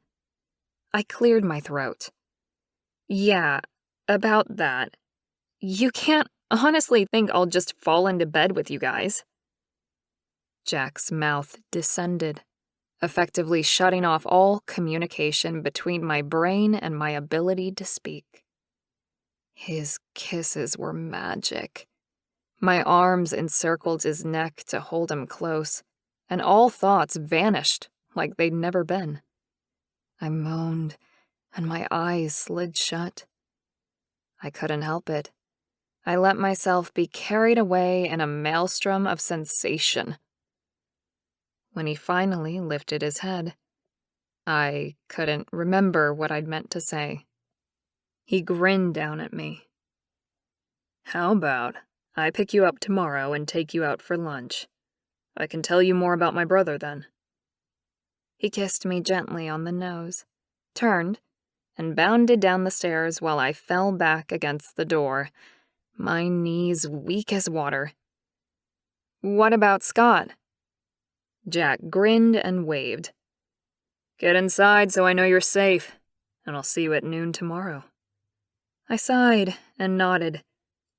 I cleared my throat. Yeah, about that. You can't honestly think I'll just fall into bed with you guys. Jack's mouth descended, effectively shutting off all communication between my brain and my ability to speak. His kisses were magic. My arms encircled his neck to hold him close, and all thoughts vanished like they'd never been. I moaned, and my eyes slid shut. I couldn't help it. I let myself be carried away in a maelstrom of sensation. When he finally lifted his head, I couldn't remember what I'd meant to say. He grinned down at me. How about I pick you up tomorrow and take you out for lunch? I can tell you more about my brother then. He kissed me gently on the nose, turned, and bounded down the stairs while I fell back against the door, my knees weak as water. What about Scott? Jack grinned and waved. Get inside so I know you're safe, and I'll see you at noon tomorrow. I sighed and nodded,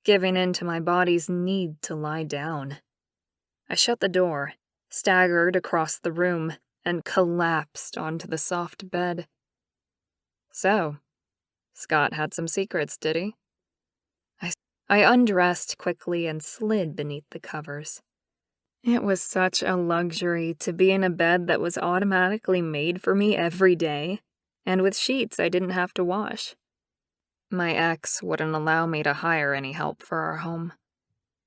giving in to my body's need to lie down. I shut the door, staggered across the room, and collapsed onto the soft bed. So, Scott had some secrets, did he? I undressed quickly and slid beneath the covers. It was such a luxury to be in a bed that was automatically made for me every day, and with sheets I didn't have to wash. My ex wouldn't allow me to hire any help for our home.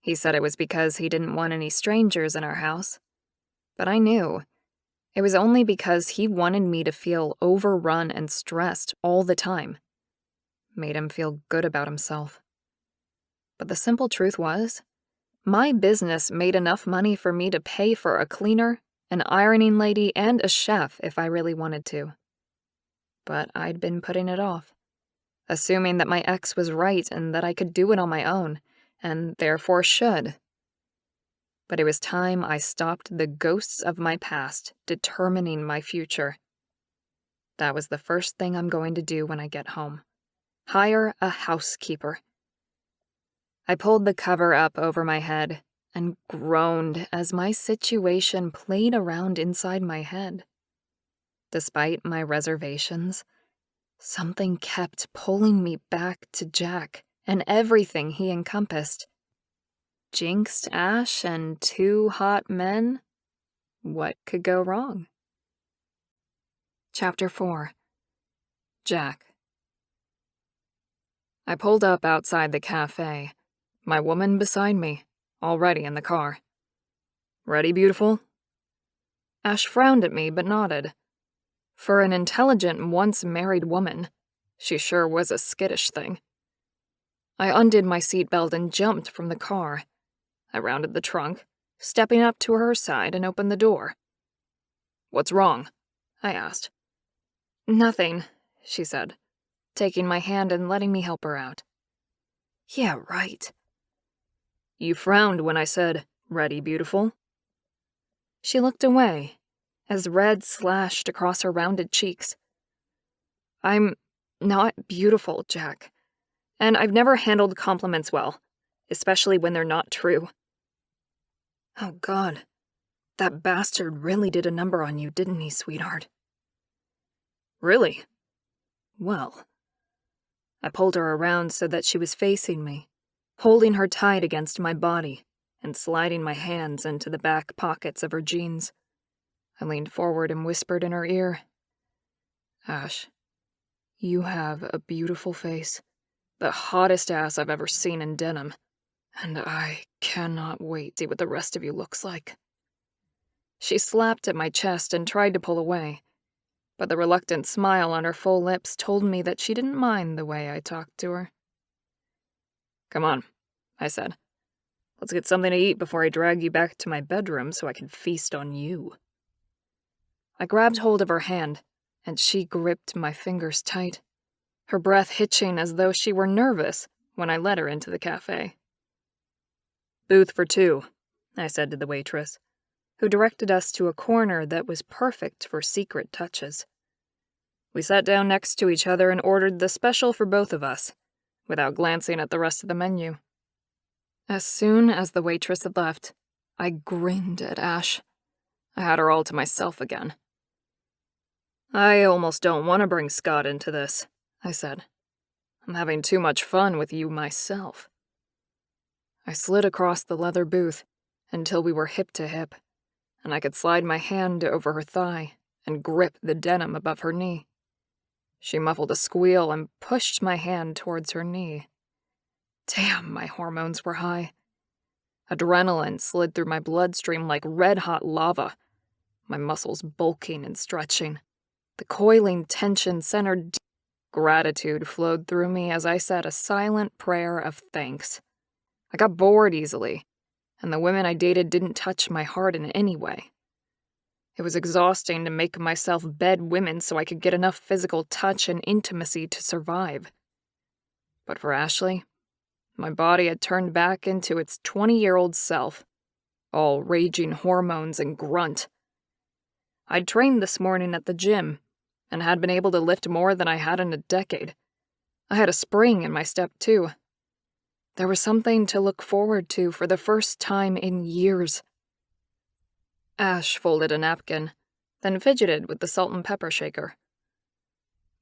He said it was because he didn't want any strangers in our house. But I knew. It was only because he wanted me to feel overrun and stressed all the time. Made him feel good about himself. But the simple truth was, my business made enough money for me to pay for a cleaner, an ironing lady, and a chef if I really wanted to. But I'd been putting it off, assuming that my ex was right and that I could do it on my own, and therefore should. But it was time I stopped the ghosts of my past determining my future. That was the first thing I'm going to do when I get home. Hire a housekeeper. I pulled the cover up over my head and groaned as my situation played around inside my head. Despite my reservations, something kept pulling me back to Jack and everything he encompassed. Jinxed Ash and two hot men? What could go wrong? Chapter 4. Jack. I pulled up outside the cafe, my woman beside me, already in the car. Ready, beautiful? Ash frowned at me but nodded. For an intelligent, once-married woman, she sure was a skittish thing. I undid my seatbelt and jumped from the car. I rounded the trunk, stepping up to her side and opened the door. What's wrong? I asked. Nothing, she said, taking my hand and letting me help her out. Yeah, right. You frowned when I said, ready, beautiful? She looked away, as red slashed across her rounded cheeks. I'm not beautiful, Jack. And I've never handled compliments well, especially when they're not true. Oh, God. That bastard really did a number on you, didn't he, sweetheart? Really? Well. I pulled her around so that she was facing me, holding her tight against my body and sliding my hands into the back pockets of her jeans. I leaned forward and whispered in her ear, Ash, you have a beautiful face, the hottest ass I've ever seen in denim, and I cannot wait to see what the rest of you looks like. She slapped at my chest and tried to pull away, but the reluctant smile on her full lips told me that she didn't mind the way I talked to her. Come on, I said. Let's get something to eat before I drag you back to my bedroom so I can feast on you. I grabbed hold of her hand, and she gripped my fingers tight, her breath hitching as though she were nervous when I led her into the cafe. Booth for 2, I said to the waitress, who directed us to a corner that was perfect for secret touches. We sat down next to each other and ordered the special for both of us, without glancing at the rest of the menu. As soon as the waitress had left, I grinned at Ash. I had her all to myself again. I almost don't want to bring Scott into this, I said. I'm having too much fun with you myself. I slid across the leather booth until we were hip to hip, and I could slide my hand over her thigh and grip the denim above her knee. She muffled a squeal and pushed my hand towards her knee. Damn, my hormones were high. Adrenaline slid through my bloodstream like red-hot lava, my muscles bulking and stretching. The coiling tension centered deep. Gratitude flowed through me as I said a silent prayer of thanks. I got bored easily, and the women I dated didn't touch my heart in any way. It was exhausting to make myself bed women so I could get enough physical touch and intimacy to survive. But for Ashleigh, my body had turned back into its 20-year-old self, all raging hormones and grunt. I'd trained this morning at the gym, and had been able to lift more than I had in a decade. I had a spring in my step, too. There was something to look forward to for the first time in years. Ash folded a napkin, then fidgeted with the salt and pepper shaker.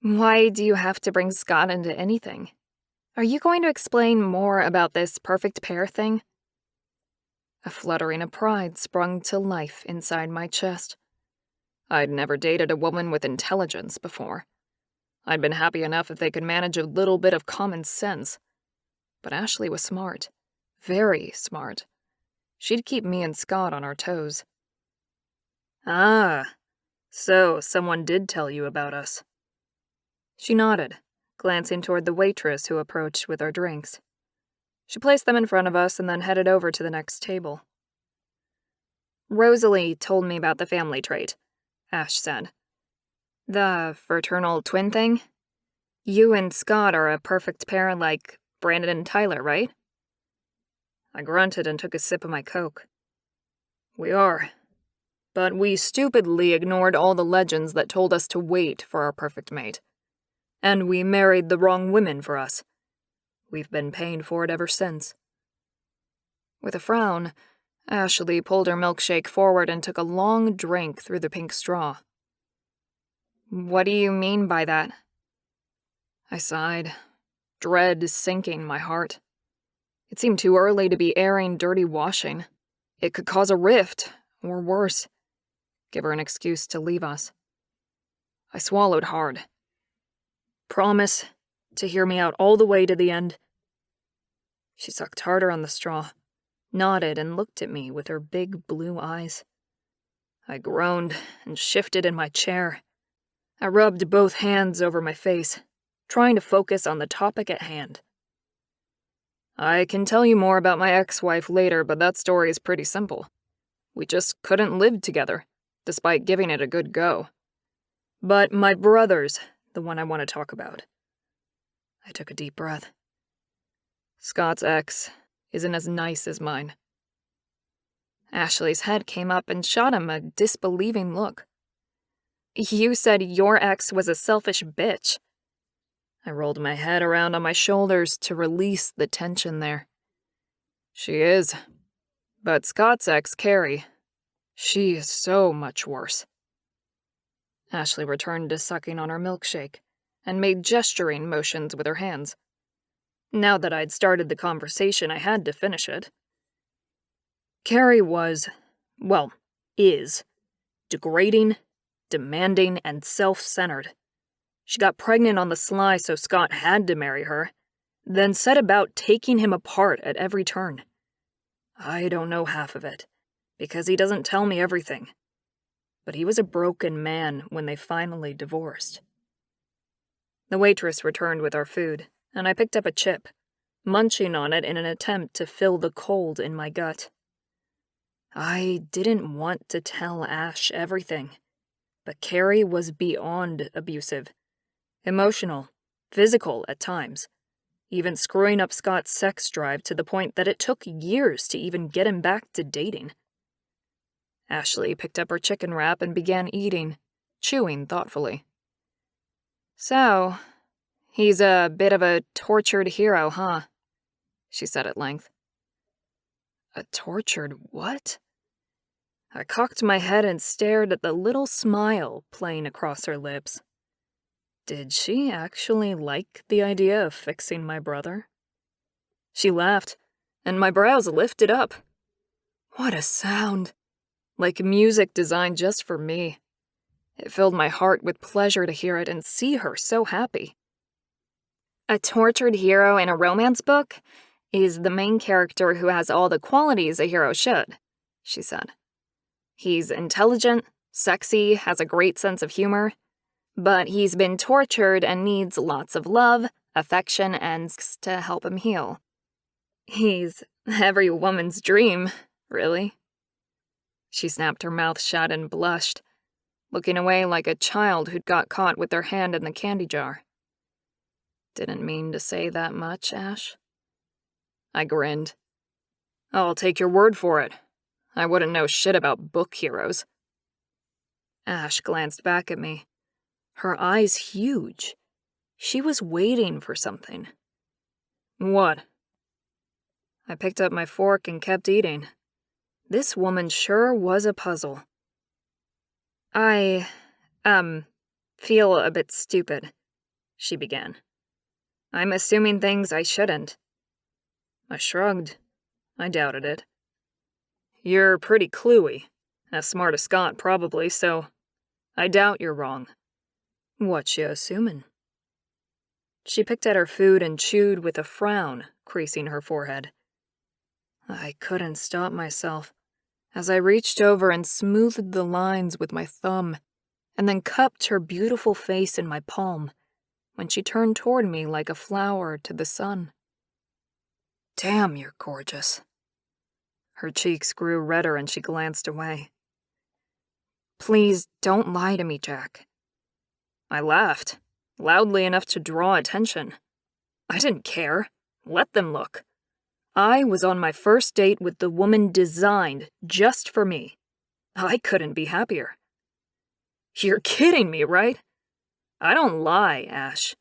Why do you have to bring Scott into anything? Are you going to explain more about this perfect pair thing? A fluttering of pride sprung to life inside my chest. I'd never dated a woman with intelligence before. I'd been happy enough if they could manage a little bit of common sense. But Ashleigh was smart. Very smart. She'd keep me and Scott on our toes. Ah, so someone did tell you about us. She nodded, glancing toward the waitress who approached with our drinks. She placed them in front of us and then headed over to the next table. Rosalie told me about the family trait, Ash said. The fraternal twin thing? You and Scott are a perfect pair like Brandon and Tyler, right? I grunted and took a sip of my Coke. We are. But we stupidly ignored all the legends that told us to wait for our perfect mate. And we married the wrong women for us. We've been paying for it ever since. With a frown, Ashleigh pulled her milkshake forward and took a long drink through the pink straw. What do you mean by that? I sighed, dread sinking my heart. It seemed too early to be airing dirty washing. It could cause a rift, or worse, give her an excuse to leave us. I swallowed hard. Promise to hear me out all the way to the end. She sucked harder on the straw, nodded and looked at me with her big blue eyes. I groaned and shifted in my chair. I rubbed both hands over my face, trying to focus on the topic at hand. I can tell you more about my ex-wife later, but that story is pretty simple. We just couldn't live together, despite giving it a good go. But my brother's the one I want to talk about. I took a deep breath. Scott's ex isn't as nice as mine. Ashleigh's head came up and shot him a disbelieving look. You said your ex was a selfish bitch. I rolled my head around on my shoulders to release the tension there. She is. But Scott's ex, Carrie, she is so much worse. Ashleigh returned to sucking on her milkshake and made gesturing motions with her hands. Now that I'd started the conversation, I had to finish it. Carrie is, degrading, demanding, and self-centered. She got pregnant on the sly, so Scott had to marry her, then set about taking him apart at every turn. I don't know half of it, because he doesn't tell me everything. But he was a broken man when they finally divorced. The waitress returned with our food, and I picked up a chip, munching on it in an attempt to fill the cold in my gut. I didn't want to tell Ash everything, but Carrie was beyond abusive. Emotional, physical at times, even screwing up Scott's sex drive to the point that it took years to even get him back to dating. Ashleigh picked up her chicken wrap and began eating, chewing thoughtfully. So, he's a bit of a tortured hero, huh? She said at length. A tortured what? I cocked my head and stared at the little smile playing across her lips. Did she actually like the idea of fixing my brother? She laughed, and my brows lifted up. What a sound! Like music designed just for me. It filled my heart with pleasure to hear it and see her so happy. A tortured hero in a romance book is the main character who has all the qualities a hero should, she said. He's intelligent, sexy, has a great sense of humor, but he's been tortured and needs lots of love, affection, and to help him heal. He's every woman's dream, really. She snapped her mouth shut and blushed, looking away like a child who'd got caught with their hand in the candy jar. Didn't mean to say that much, Ash. I grinned. I'll take your word for it. I wouldn't know shit about book heroes. Ash glanced back at me, her eyes huge. She was waiting for something. What? I picked up my fork and kept eating. This woman sure was a puzzle. I, feel a bit stupid, she began. I'm assuming things I shouldn't. I shrugged. I doubted it. You're pretty cluey, as smart as Scott probably, so I doubt you're wrong. What you assuming? She picked at her food and chewed with a frown creasing her forehead. I couldn't stop myself as I reached over and smoothed the lines with my thumb, and then cupped her beautiful face in my palm when she turned toward me like a flower to the sun. Damn, you're gorgeous. Her cheeks grew redder and she glanced away. Please don't lie to me, Jack. I laughed, loudly enough to draw attention. I didn't care. Let them look. I was on my first date with the woman designed just for me. I couldn't be happier. You're kidding me, right? I don't lie, Ash.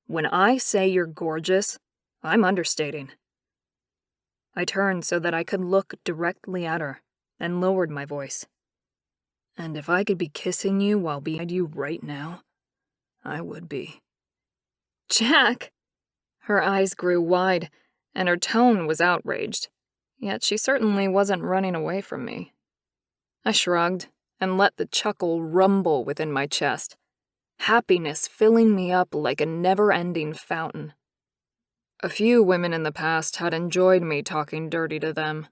When I say you're gorgeous, I'm understating. I turned so that I could look directly at her and lowered my voice. And if I could be kissing you while behind you right now, I would be. Jack! Her eyes grew wide, and her tone was outraged, yet she certainly wasn't running away from me. I shrugged and let the chuckle rumble within my chest, happiness filling me up like a never-ending fountain. A few women in the past had enjoyed me talking dirty to them,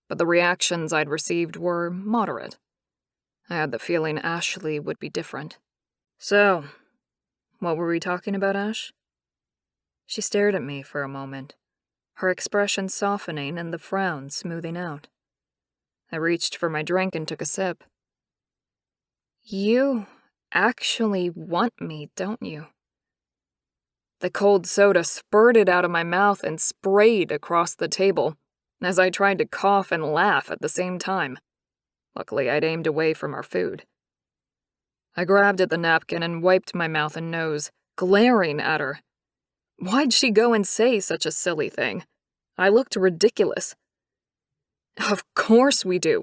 but the reactions I'd received were moderate. I had the feeling Ashleigh would be different. So, what were we talking about, Ash? She stared at me for a moment, her expression softening and the frown smoothing out. I reached for my drink and took a sip. You actually want me, don't you? The cold soda spurted out of my mouth and sprayed across the table as I tried to cough and laugh at the same time. Luckily, I'd aimed away from our food. I grabbed at the napkin and wiped my mouth and nose, glaring at her, Why'd she go and say such a silly thing? I looked ridiculous. Of course we do.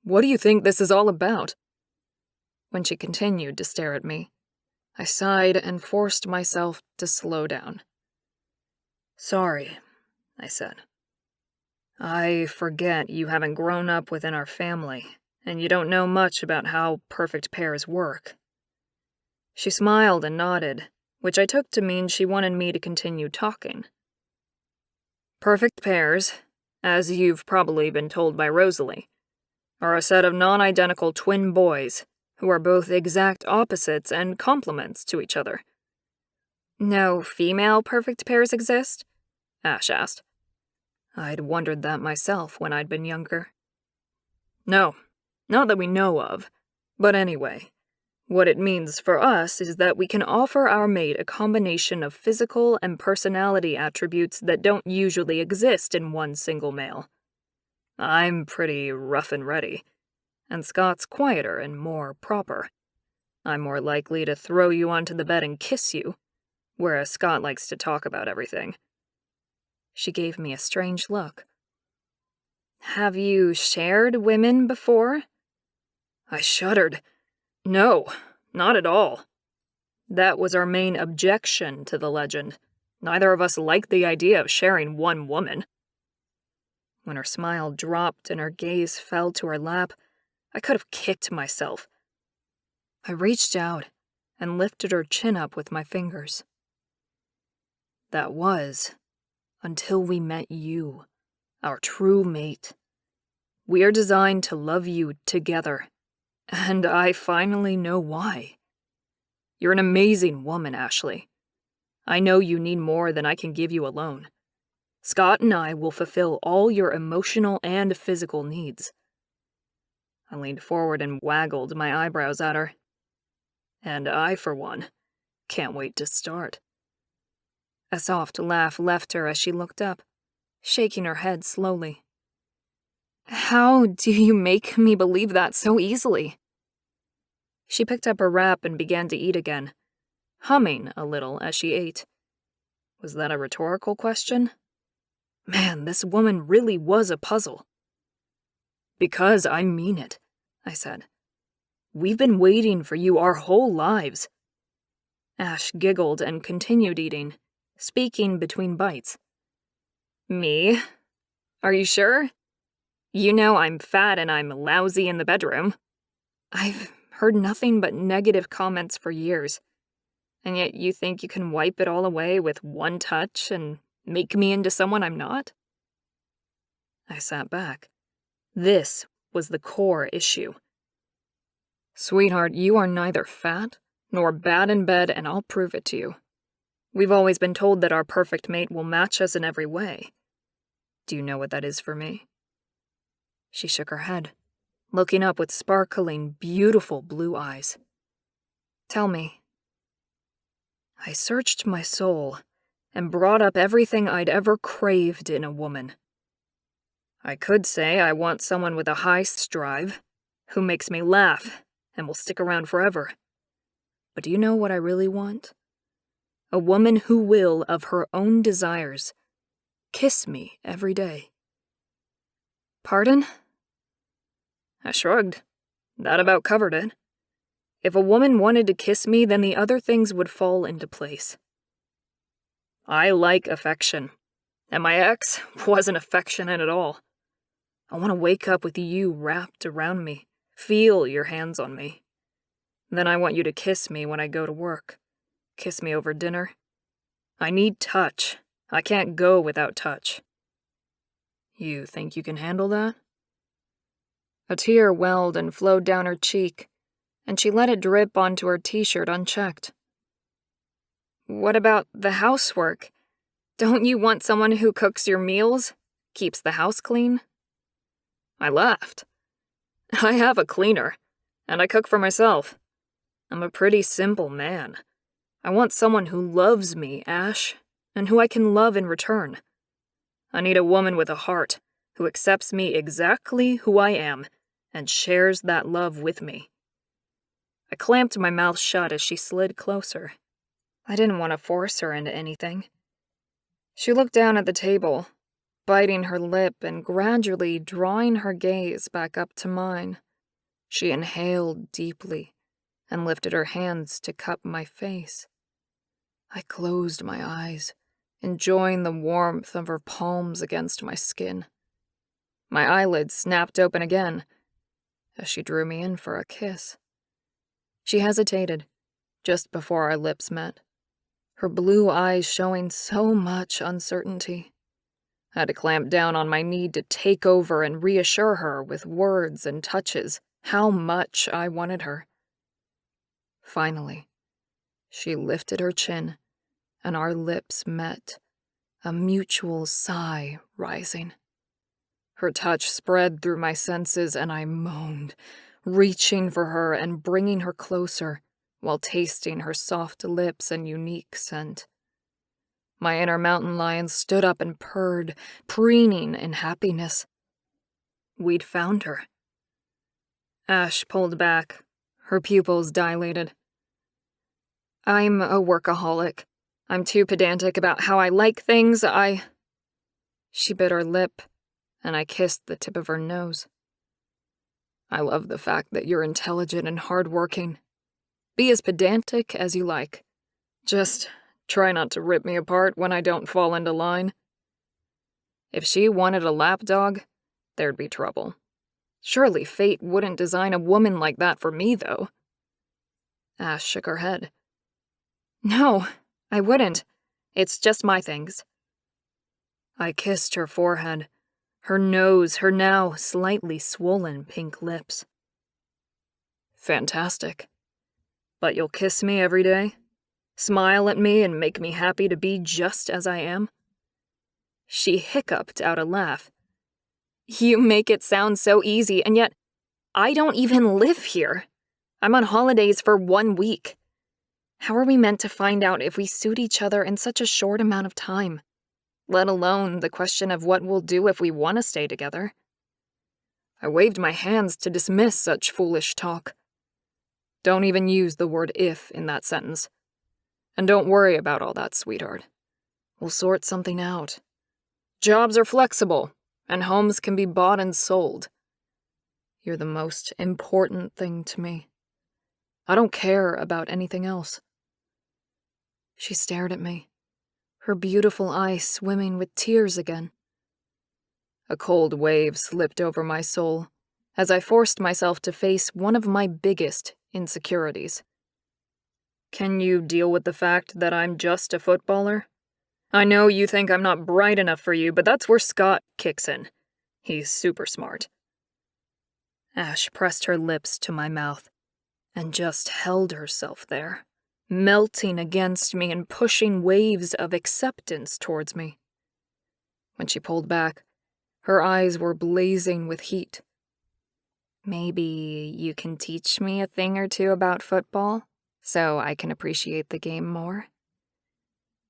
What do you think this is all about? When she continued to stare at me, I sighed and forced myself to slow down. Sorry, I said. I forget you haven't grown up within our family, and you don't know much about how perfect pairs work. She smiled and nodded, which I took to mean she wanted me to continue talking. Perfect pairs, as you've probably been told by Rosalie, are a set of non-identical twin boys who are both exact opposites and complements to each other. No female perfect pairs exist? Ash asked. I'd wondered that myself when I'd been younger. No, not that we know of. But anyway, what it means for us is that we can offer our mate a combination of physical and personality attributes that don't usually exist in one single male. I'm pretty rough and ready, and Scott's quieter and more proper. I'm more likely to throw you onto the bed and kiss you, whereas Scott likes to talk about everything. She gave me a strange look. Have you shared women before? I shuddered. No, not at all. That was our main objection to the legend. Neither of us liked the idea of sharing one woman. When her smile dropped and her gaze fell to her lap, I could have kicked myself. I reached out and lifted her chin up with my fingers. That was until we met you, our true mate. We are designed to love you together, and I finally know why. You're an amazing woman, Ashleigh. I know you need more than I can give you alone. Scott and I will fulfill all your emotional and physical needs. I leaned forward and waggled my eyebrows at her. And I, for one, can't wait to start. A soft laugh left her as she looked up, shaking her head slowly. How do you make me believe that so easily? She picked up her wrap and began to eat again, humming a little as she ate. Was that a rhetorical question? Man, this woman really was a puzzle. Because I mean it, I said. We've been waiting for you our whole lives. Ash giggled and continued eating, speaking between bites. Me? Are you sure? You know I'm fat and I'm lousy in the bedroom. I've heard nothing but negative comments for years, and yet you think you can wipe it all away with one touch and make me into someone I'm not? I sat back. This was the core issue. Sweetheart, you are neither fat nor bad in bed, and I'll prove it to you. We've always been told that our perfect mate will match us in every way. Do you know what that is for me? She shook her head, looking up with sparkling, beautiful blue eyes. Tell me. I searched my soul and brought up everything I'd ever craved in a woman. I could say I want someone with a high drive, who makes me laugh and will stick around forever. But do you know what I really want? A woman who will, of her own desires, kiss me every day. Pardon? I shrugged. That about covered it. If a woman wanted to kiss me, then the other things would fall into place. I like affection, and my ex wasn't affectionate at all. I want to wake up with you wrapped around me, feel your hands on me. Then I want you to kiss me when I go to work. Kiss me over dinner. I need touch. I can't go without touch. You think you can handle that? A tear welled and flowed down her cheek, and she let it drip onto her t-shirt unchecked. What about the housework? Don't you want someone who cooks your meals, keeps the house clean? I laughed. I have a cleaner, and I cook for myself. I'm a pretty simple man. I want someone who loves me, Ash, and who I can love in return. I need a woman with a heart, who accepts me exactly who I am, and shares that love with me. I clamped my mouth shut as she slid closer. I didn't want to force her into anything. She looked down at the table, biting her lip and gradually drawing her gaze back up to mine. She inhaled deeply and lifted her hands to cup my face. I closed my eyes, enjoying the warmth of her palms against my skin. My eyelids snapped open again as she drew me in for a kiss. She hesitated just before our lips met, her blue eyes showing so much uncertainty. I had to clamp down on my need to take over and reassure her with words and touches how much I wanted her. Finally, she lifted her chin, and our lips met, a mutual sigh rising. Her touch spread through my senses, and I moaned, reaching for her and bringing her closer while tasting her soft lips and unique scent. My inner mountain lion stood up and purred, preening in happiness. We'd found her. Ash pulled back, her pupils dilated. I'm a workaholic. I'm too pedantic about how I like things. She bit her lip, and I kissed the tip of her nose. I love the fact that you're intelligent and hardworking. Be as pedantic as you like. Just try not to rip me apart when I don't fall into line. If she wanted a lapdog, there'd be trouble. Surely fate wouldn't design a woman like that for me, though. Ash shook her head. No, I wouldn't. It's just my things. I kissed her forehead, her nose, her now slightly swollen pink lips. Fantastic. But you'll kiss me every day? Smile at me and make me happy to be just as I am? She hiccuped out a laugh. You make it sound so easy, and yet I don't even live here. I'm on holidays for 1 week. How are we meant to find out if we suit each other in such a short amount of time? Let alone the question of what we'll do if we want to stay together. I waved my hands to dismiss such foolish talk. Don't even use the word if in that sentence. And don't worry about all that, sweetheart. We'll sort something out. Jobs are flexible, and homes can be bought and sold. You're the most important thing to me. I don't care about anything else. She stared at me, her beautiful eyes swimming with tears again. A cold wave slipped over my soul as I forced myself to face one of my biggest insecurities. Can you deal with the fact that I'm just a footballer? I know you think I'm not bright enough for you, but that's where Scott kicks in. He's super smart. Ash pressed her lips to my mouth and just held herself there, melting against me and pushing waves of acceptance towards me. When she pulled back, her eyes were blazing with heat. Maybe you can teach me a thing or two about football, so I can appreciate the game more?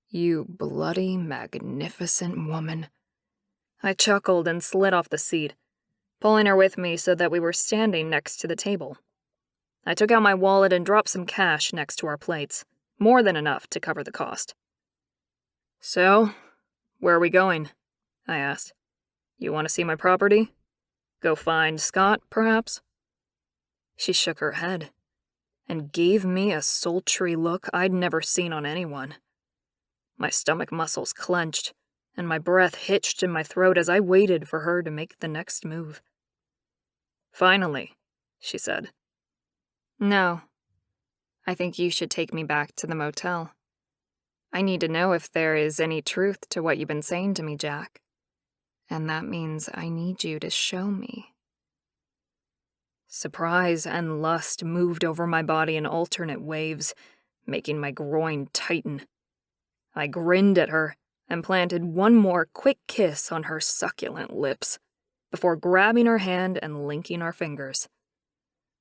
You bloody magnificent woman. I chuckled and slid off the seat, pulling her with me so that we were standing next to the table. I took out my wallet and dropped some cash next to our plates, more than enough to cover the cost. So, where are we going? I asked. You want to see my property? Go find Scott, perhaps? She shook her head and gave me a sultry look I'd never seen on anyone. My stomach muscles clenched, and my breath hitched in my throat as I waited for her to make the next move. Finally, she said. No. I think you should take me back to the motel. I need to know if there is any truth to what you've been saying to me, Jack. And that means I need you to show me. Surprise and lust moved over my body in alternate waves, making my groin tighten. I grinned at her and planted one more quick kiss on her succulent lips before grabbing her hand and linking our fingers.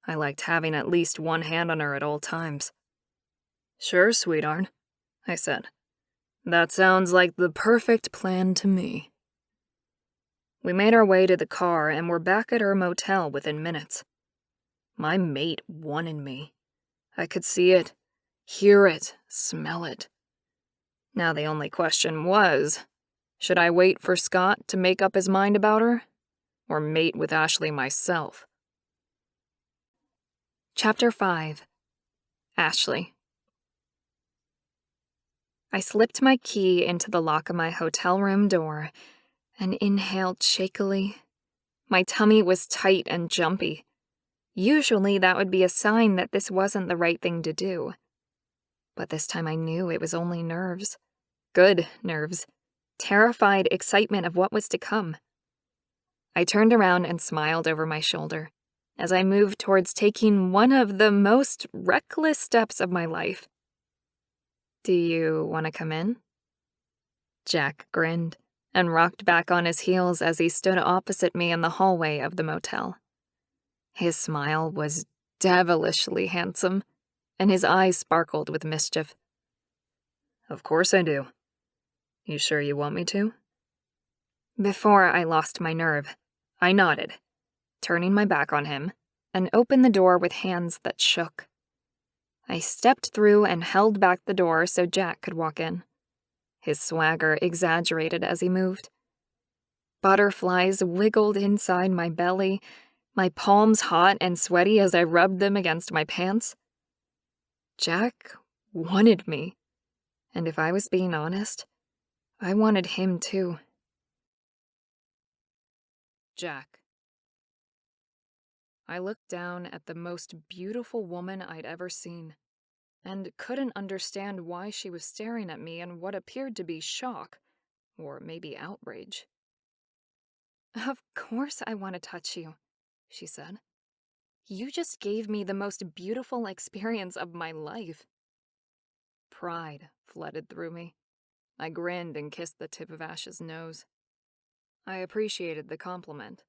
I liked having at least one hand on her at all times. Sure, sweetheart, I said. That sounds like the perfect plan to me. We made our way to the car and were back at her motel within minutes. My mate wanted me. I could see it. hear it, smell it. Now the only question was, should I wait for Scott to make up his mind about her, or mate with Ashleigh myself? Chapter 5. Ashleigh. I slipped my key into the lock of my hotel room door and inhaled shakily. My tummy was tight and jumpy. Usually that would be a sign that this wasn't the right thing to do. But this time I knew it was only nerves. Good nerves. Terrified excitement of what was to come. I turned around and smiled over my shoulder as I moved towards taking one of the most reckless steps of my life. "Do you want to come in?" Jack grinned and rocked back on his heels as he stood opposite me in the hallway of the motel. His smile was devilishly handsome, and his eyes sparkled with mischief. Of course I do. You sure you want me to? Before I lost my nerve, I nodded, turning my back on him, and opened the door with hands that shook. I stepped through and held back the door so Jack could walk in. His swagger exaggerated as he moved. Butterflies wiggled inside my belly, my palms hot and sweaty as I rubbed them against my pants. Jack wanted me, and if I was being honest, I wanted him too. Jack. I looked down at the most beautiful woman I'd ever seen, and couldn't understand why she was staring at me in what appeared to be shock, or maybe outrage. "Of course I want to touch you," she said. "You just gave me the most beautiful experience of my life." Pride flooded through me. I grinned and kissed the tip of Ash's nose. I appreciated the compliment,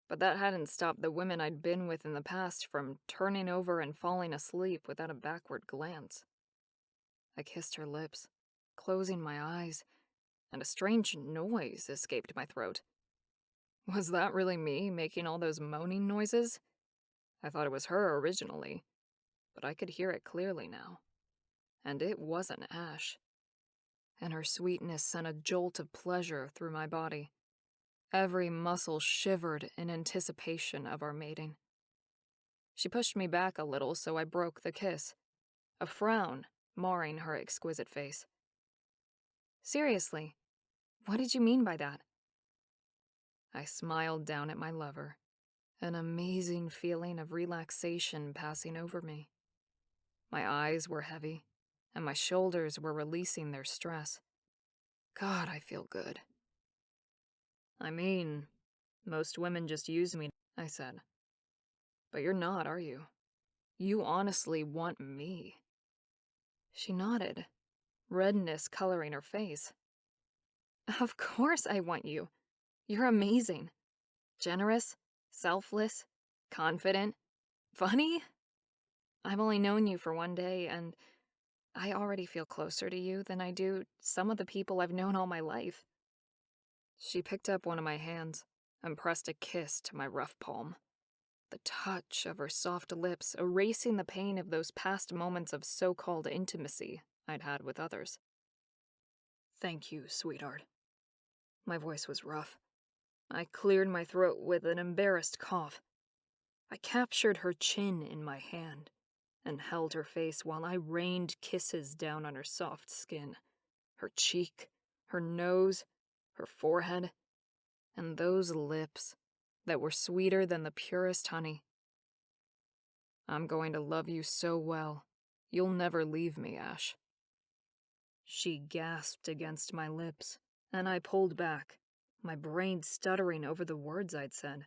but that hadn't stopped the women I'd been with in the past from turning over and falling asleep without a backward glance. I kissed her lips, closing my eyes, and a strange noise escaped my throat. Was that really me making all those moaning noises? I thought it was her originally, but I could hear it clearly now. And it wasn't Ash. And her sweetness sent a jolt of pleasure through my body. Every muscle shivered in anticipation of our mating. She pushed me back a little, so I broke the kiss, a frown marring her exquisite face. "Seriously, what did you mean by that?" I smiled down at my lover, an amazing feeling of relaxation passing over me. My eyes were heavy, and my shoulders were releasing their stress. God, I feel good. I mean, most women just use me, I said. But you're not, are you? You honestly want me. She nodded, redness coloring her face. "Of course I want you. You're amazing. Generous, selfless, confident, funny. I've only known you for one day, and I already feel closer to you than I do some of the people I've known all my life." She picked up one of my hands and pressed a kiss to my rough palm. The touch of her soft lips erasing the pain of those past moments of so-called intimacy I'd had with others. Thank you, sweetheart. My voice was rough. I cleared my throat with an embarrassed cough. I captured her chin in my hand and held her face while I rained kisses down on her soft skin, her cheek, her nose, her forehead, and those lips that were sweeter than the purest honey. I'm going to love you so well, you'll never leave me, Ash. She gasped against my lips, and I pulled back, my brain stuttering over the words I'd said.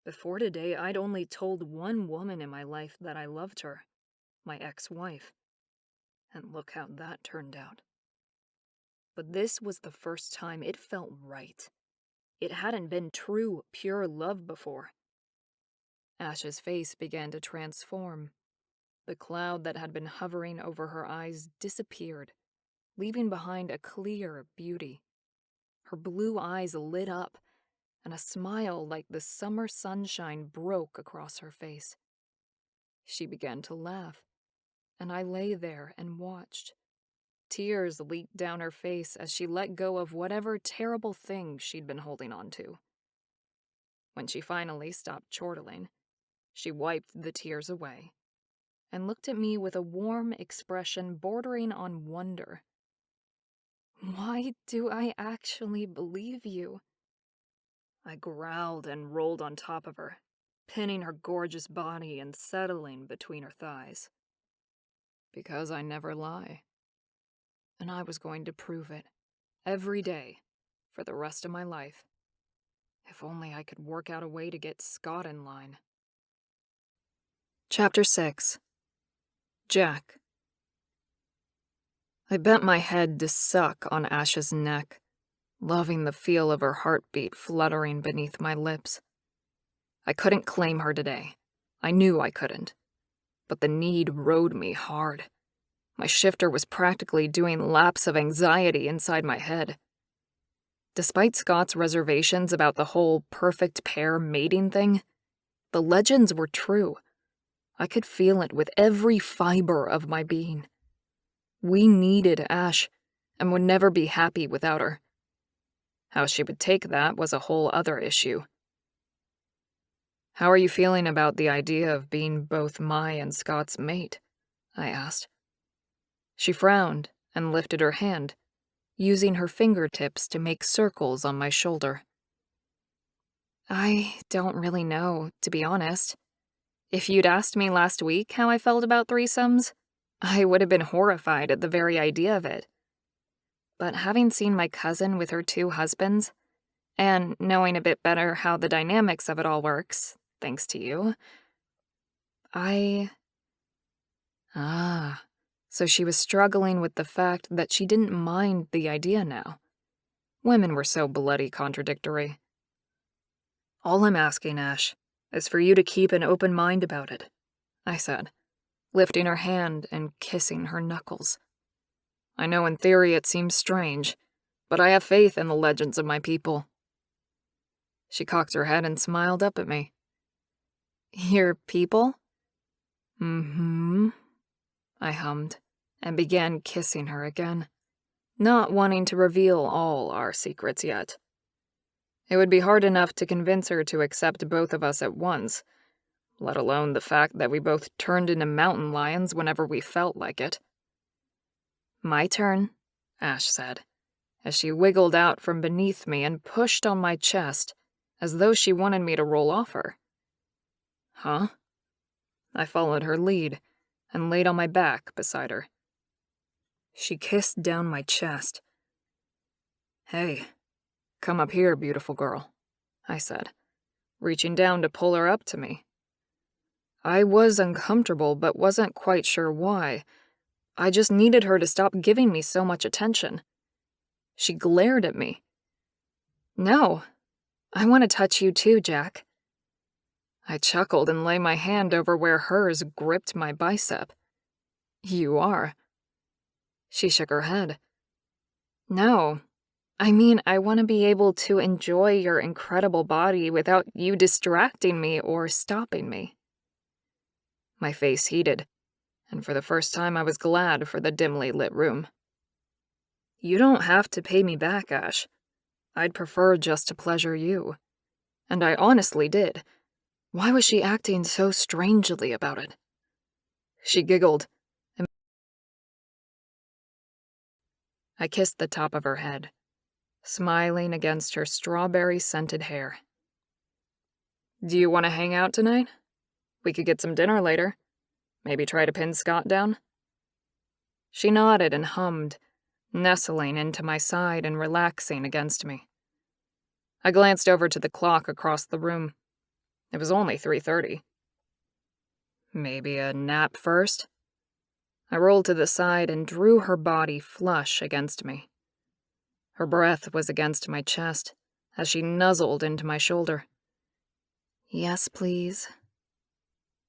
Before today, I'd only told one woman in my life that I loved her, my ex-wife. And look how that turned out. But this was the first time it felt right. It hadn't been true, pure love before. Ash's face began to transform. The cloud that had been hovering over her eyes disappeared, leaving behind a clear beauty. Her blue eyes lit up, and a smile like the summer sunshine broke across her face. She began to laugh, and I lay there and watched. Tears leaked down her face as she let go of whatever terrible thing she'd been holding on to. When she finally stopped chortling, she wiped the tears away and looked at me with a warm expression bordering on wonder. "Why do I actually believe you?" I growled and rolled on top of her, pinning her gorgeous body and settling between her thighs. Because I never lie. And I was going to prove it, every day, for the rest of my life. If only I could work out a way to get Scott in line. Chapter 6. Jack. I bent my head to suck on Ash's neck, loving the feel of her heartbeat fluttering beneath my lips. I couldn't claim her today. I knew I couldn't. But the need rode me hard. My shifter was practically doing laps of anxiety inside my head. Despite Scott's reservations about the whole perfect pair mating thing, the legends were true. I could feel it with every fiber of my being. We needed Ash, and would never be happy without her. How she would take that was a whole other issue. "How are you feeling about the idea of being both my and Scott's mate?" I asked. She frowned and lifted her hand, using her fingertips to make circles on my shoulder. "I don't really know, to be honest. If you'd asked me last week how I felt about threesomes, I would have been horrified at the very idea of it. But having seen my cousin with her 2 husbands, and knowing a bit better how the dynamics of it all works, thanks to you, so she was struggling with the fact that she didn't mind the idea now. Women were so bloody contradictory. "All I'm asking, Ash, is for you to keep an open mind about it," I said, lifting her hand and kissing her knuckles. "I know in theory it seems strange, but I have faith in the legends of my people." She cocked her head and smiled up at me. "Your people?" "Mm-hmm," I hummed, and began kissing her again, not wanting to reveal all our secrets yet. It would be hard enough to convince her to accept both of us at once, let alone the fact that we both turned into mountain lions whenever we felt like it. "My turn," Ash said, as she wiggled out from beneath me and pushed on my chest, as though she wanted me to roll off her. "Huh?" I followed her lead and laid on my back beside her. She kissed down my chest. "Hey, come up here, beautiful girl," I said, reaching down to pull her up to me. I was uncomfortable, but wasn't quite sure why. I just needed her to stop giving me so much attention. She glared at me. "No, I want to touch you too, Jack." I chuckled and lay my hand over where hers gripped my bicep. "You are?" She shook her head. "No, I mean I want to be able to enjoy your incredible body without you distracting me or stopping me." My face heated, and for the first time I was glad for the dimly lit room. "You don't have to pay me back, Ash. I'd prefer just to pleasure you." And I honestly did. Why was she acting so strangely about it? She giggled, and I kissed the top of her head, smiling against her strawberry-scented hair. "Do you want to hang out tonight? We could get some dinner later. Maybe try to pin Scott down?" She nodded and hummed, nestling into my side and relaxing against me. I glanced over to the clock across the room. It was only 3:30. Maybe a nap first? I rolled to the side and drew her body flush against me. Her breath was against my chest as she nuzzled into my shoulder. "Yes, please."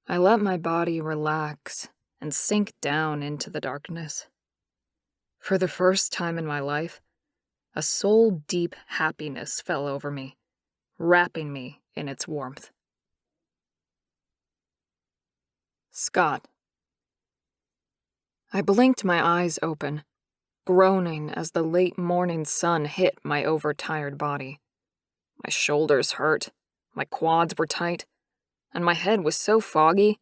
I let my body relax and sink down into the darkness. For the first time in my life, a soul-deep happiness fell over me, wrapping me in its warmth. Scott. I blinked my eyes open, groaning as the late morning sun hit my overtired body. My shoulders hurt, my quads were tight, and my head was so foggy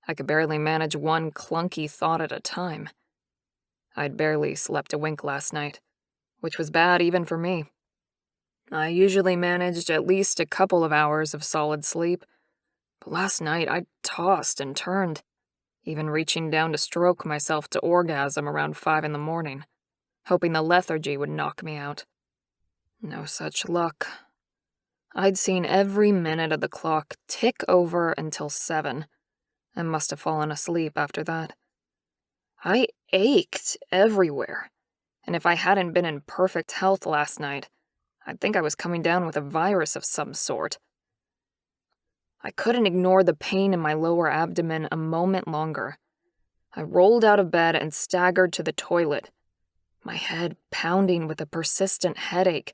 I could barely manage one clunky thought at a time. I'd barely slept a wink last night, which was bad even for me. I usually managed at least a couple of hours of solid sleep, but last night I tossed and turned, even reaching down to stroke myself to orgasm around 5 in the morning, hoping the lethargy would knock me out. No such luck. I'd seen every minute of the clock tick over until 7, and must have fallen asleep after that. I ached everywhere, and if I hadn't been in perfect health last night, I'd think I was coming down with a virus of some sort. I couldn't ignore the pain in my lower abdomen a moment longer. I rolled out of bed and staggered to the toilet, my head pounding with a persistent headache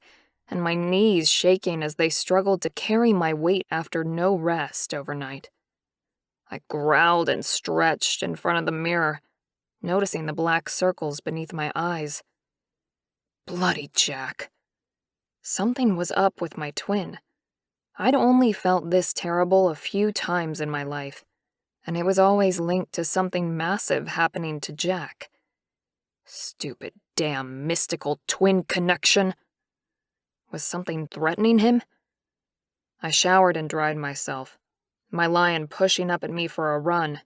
and my knees shaking as they struggled to carry my weight after no rest overnight. I growled and stretched in front of the mirror, noticing the black circles beneath my eyes. Bloody Jack. Something was up with my twin. I'd only felt this terrible a few times in my life, and it was always linked to something massive happening to Jack. Stupid damn mystical twin connection. Was something threatening him? I showered and dried myself, my lion pushing up at me for a run.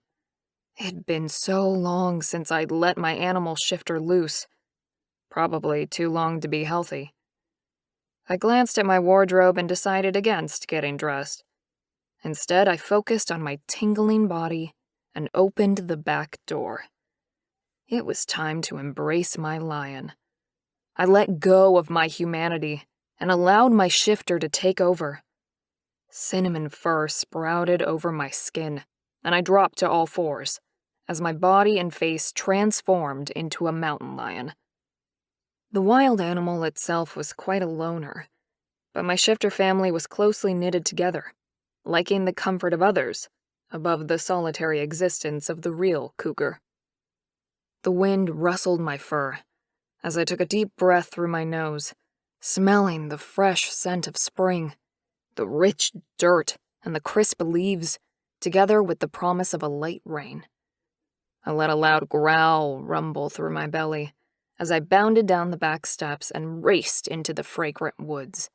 It'd been so long since I'd let my animal shifter loose. Probably too long to be healthy. I glanced at my wardrobe and decided against getting dressed. Instead, I focused on my tingling body and opened the back door. It was time to embrace my lion. I let go of my humanity and allowed my shifter to take over. Cinnamon fur sprouted over my skin, and I dropped to all fours as my body and face transformed into a mountain lion. The wild animal itself was quite a loner, but my shifter family was closely knitted together, liking the comfort of others above the solitary existence of the real cougar. The wind rustled my fur as I took a deep breath through my nose, smelling the fresh scent of spring, the rich dirt and the crisp leaves, together with the promise of a light rain. I let a loud growl rumble through my belly as I bounded down the back steps and raced into the fragrant woods.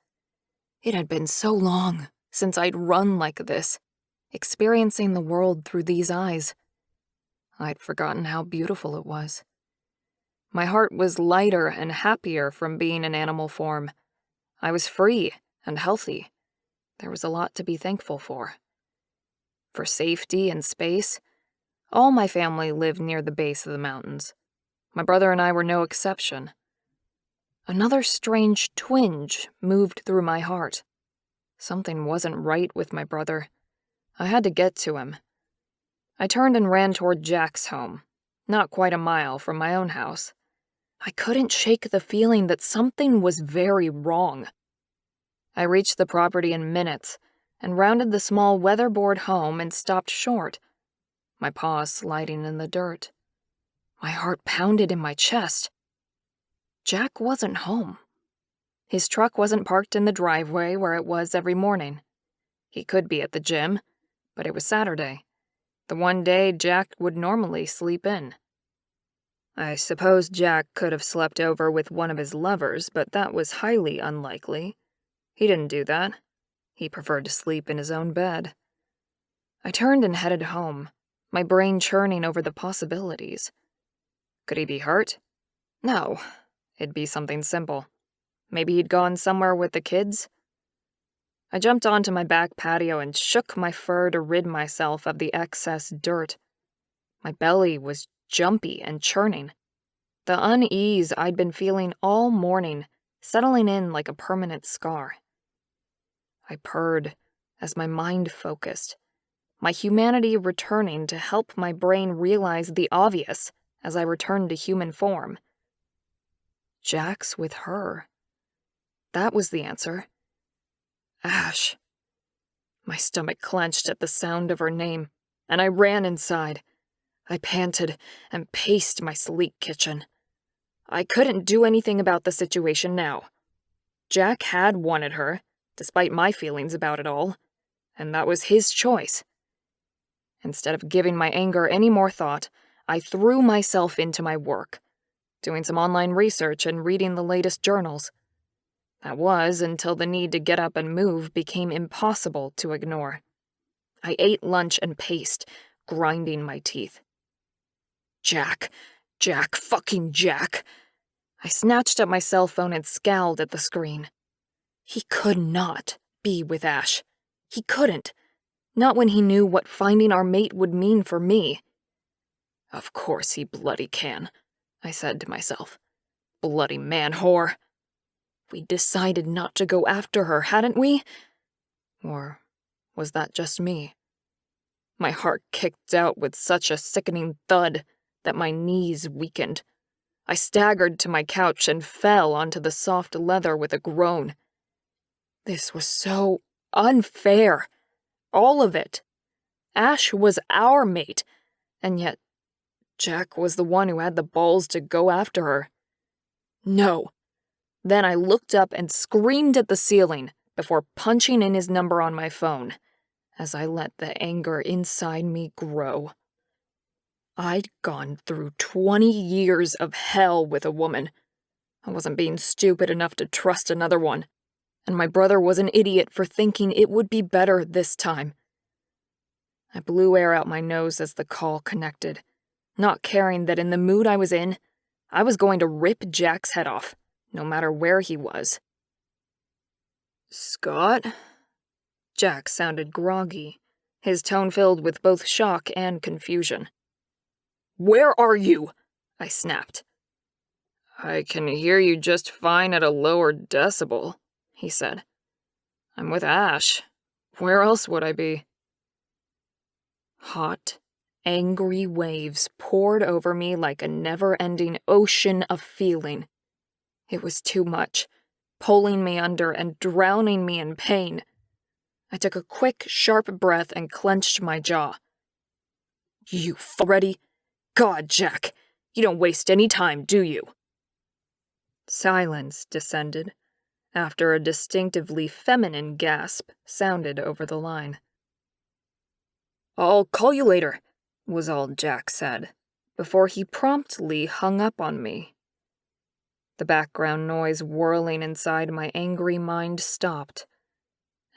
It had been so long since I'd run like this, experiencing the world through these eyes. I'd forgotten how beautiful it was. My heart was lighter and happier from being in animal form. I was free and healthy. There was a lot to be thankful for. For safety and space, all my family lived near the base of the mountains. My brother and I were no exception. Another strange twinge moved through my heart. Something wasn't right with my brother. I had to get to him. I turned and ran toward Jack's home, not quite a mile from my own house. I couldn't shake the feeling that something was very wrong. I reached the property in minutes and rounded the small weatherboard home and stopped short, my paws sliding in the dirt. My heart pounded in my chest. Jack wasn't home. His truck wasn't parked in the driveway where it was every morning. He could be at the gym, but it was Saturday, the one day Jack would normally sleep in. I suppose Jack could have slept over with one of his lovers, but that was highly unlikely. He didn't do that. He preferred to sleep in his own bed. I turned and headed home, my brain churning over the possibilities. Could he be hurt? No, it'd be something simple. Maybe he'd gone somewhere with the kids? I jumped onto my back patio and shook my fur to rid myself of the excess dirt. My belly was jumpy and churning. The unease I'd been feeling all morning settling in like a permanent scar. I purred as my mind focused, my humanity returning to help my brain realize the obvious as I returned to human form. Jack's with her. That was the answer. Ash. My stomach clenched at the sound of her name, and I ran inside. I panted and paced my sleek kitchen. I couldn't do anything about the situation now. Jack had wanted her, despite my feelings about it all, and that was his choice. Instead of giving my anger any more thought, I threw myself into my work, doing some online research and reading the latest journals. That was until the need to get up and move became impossible to ignore. I ate lunch and paced, grinding my teeth. Jack, fucking Jack. I snatched up my cell phone and scowled at the screen. He could not be with Ash. He couldn't. Not when he knew what finding our mate would mean for me. Of course he bloody can, I said to myself. Bloody man-whore. We decided not to go after her, hadn't we? Or was that just me? My heart kicked out with such a sickening thud that my knees weakened. I staggered to my couch and fell onto the soft leather with a groan. This was so unfair. All of it. Ash was our mate, and yet Jack was the one who had the balls to go after her. No. Then I looked up and screamed at the ceiling before punching in his number on my phone as I let the anger inside me grow. I'd gone through 20 years of hell with a woman. I wasn't being stupid enough to trust another one, and my brother was an idiot for thinking it would be better this time. I blew air out my nose as the call connected, not caring that in the mood I was in, I was going to rip Jack's head off, no matter where he was. Scott? Jack sounded groggy, his tone filled with both shock and confusion. Where are you? I snapped. I can hear you just fine at a lower decibel, he said. I'm with Ash. Where else would I be? Hot, angry waves poured over me like a never-ending ocean of feeling. It was too much, pulling me under and drowning me in pain. I took a quick, sharp breath and clenched my jaw. You ready? God, Jack, you don't waste any time, do you? Silence descended, after a distinctively feminine gasp sounded over the line. I'll call you later, was all Jack said, before he promptly hung up on me. The background noise whirling inside my angry mind stopped,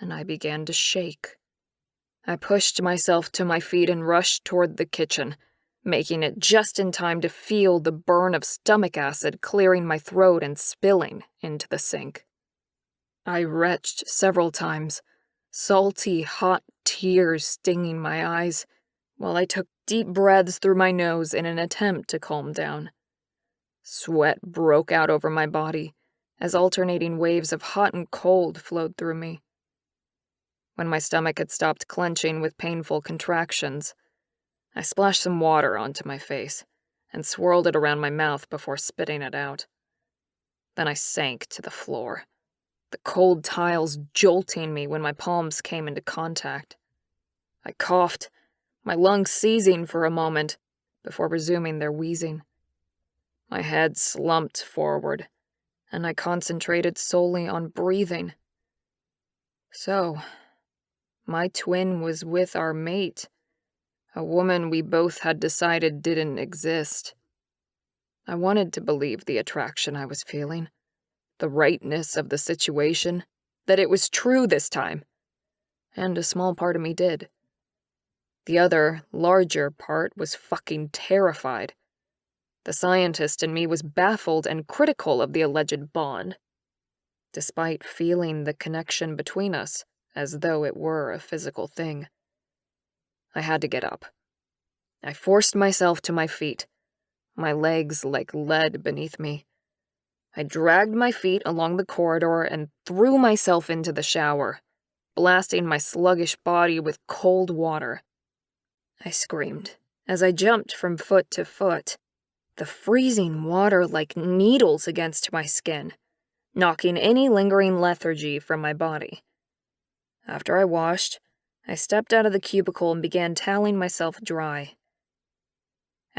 and I began to shake. I pushed myself to my feet and rushed toward the kitchen, making it just in time to feel the burn of stomach acid clearing my throat and spilling into the sink. I retched several times, salty, hot tears stinging my eyes, while I took deep breaths through my nose in an attempt to calm down. Sweat broke out over my body as alternating waves of hot and cold flowed through me. When my stomach had stopped clenching with painful contractions, I splashed some water onto my face and swirled it around my mouth before spitting it out. Then I sank to the floor, the cold tiles jolting me when my palms came into contact. I coughed, my lungs seizing for a moment before resuming their wheezing. My head slumped forward, and I concentrated solely on breathing. So, my twin was with our mate, a woman we both had decided didn't exist. I wanted to believe the attraction I was feeling, the rightness of the situation, that it was true this time, and a small part of me did. The other, larger part was fucking terrified. The scientist in me was baffled and critical of the alleged bond, despite feeling the connection between us as though it were a physical thing. I had to get up. I forced myself to my feet, my legs like lead beneath me. I dragged my feet along the corridor and threw myself into the shower, blasting my sluggish body with cold water. I screamed as I jumped from foot to foot, the freezing water like needles against my skin, knocking any lingering lethargy from my body. After I washed, I stepped out of the cubicle and began toweling myself dry.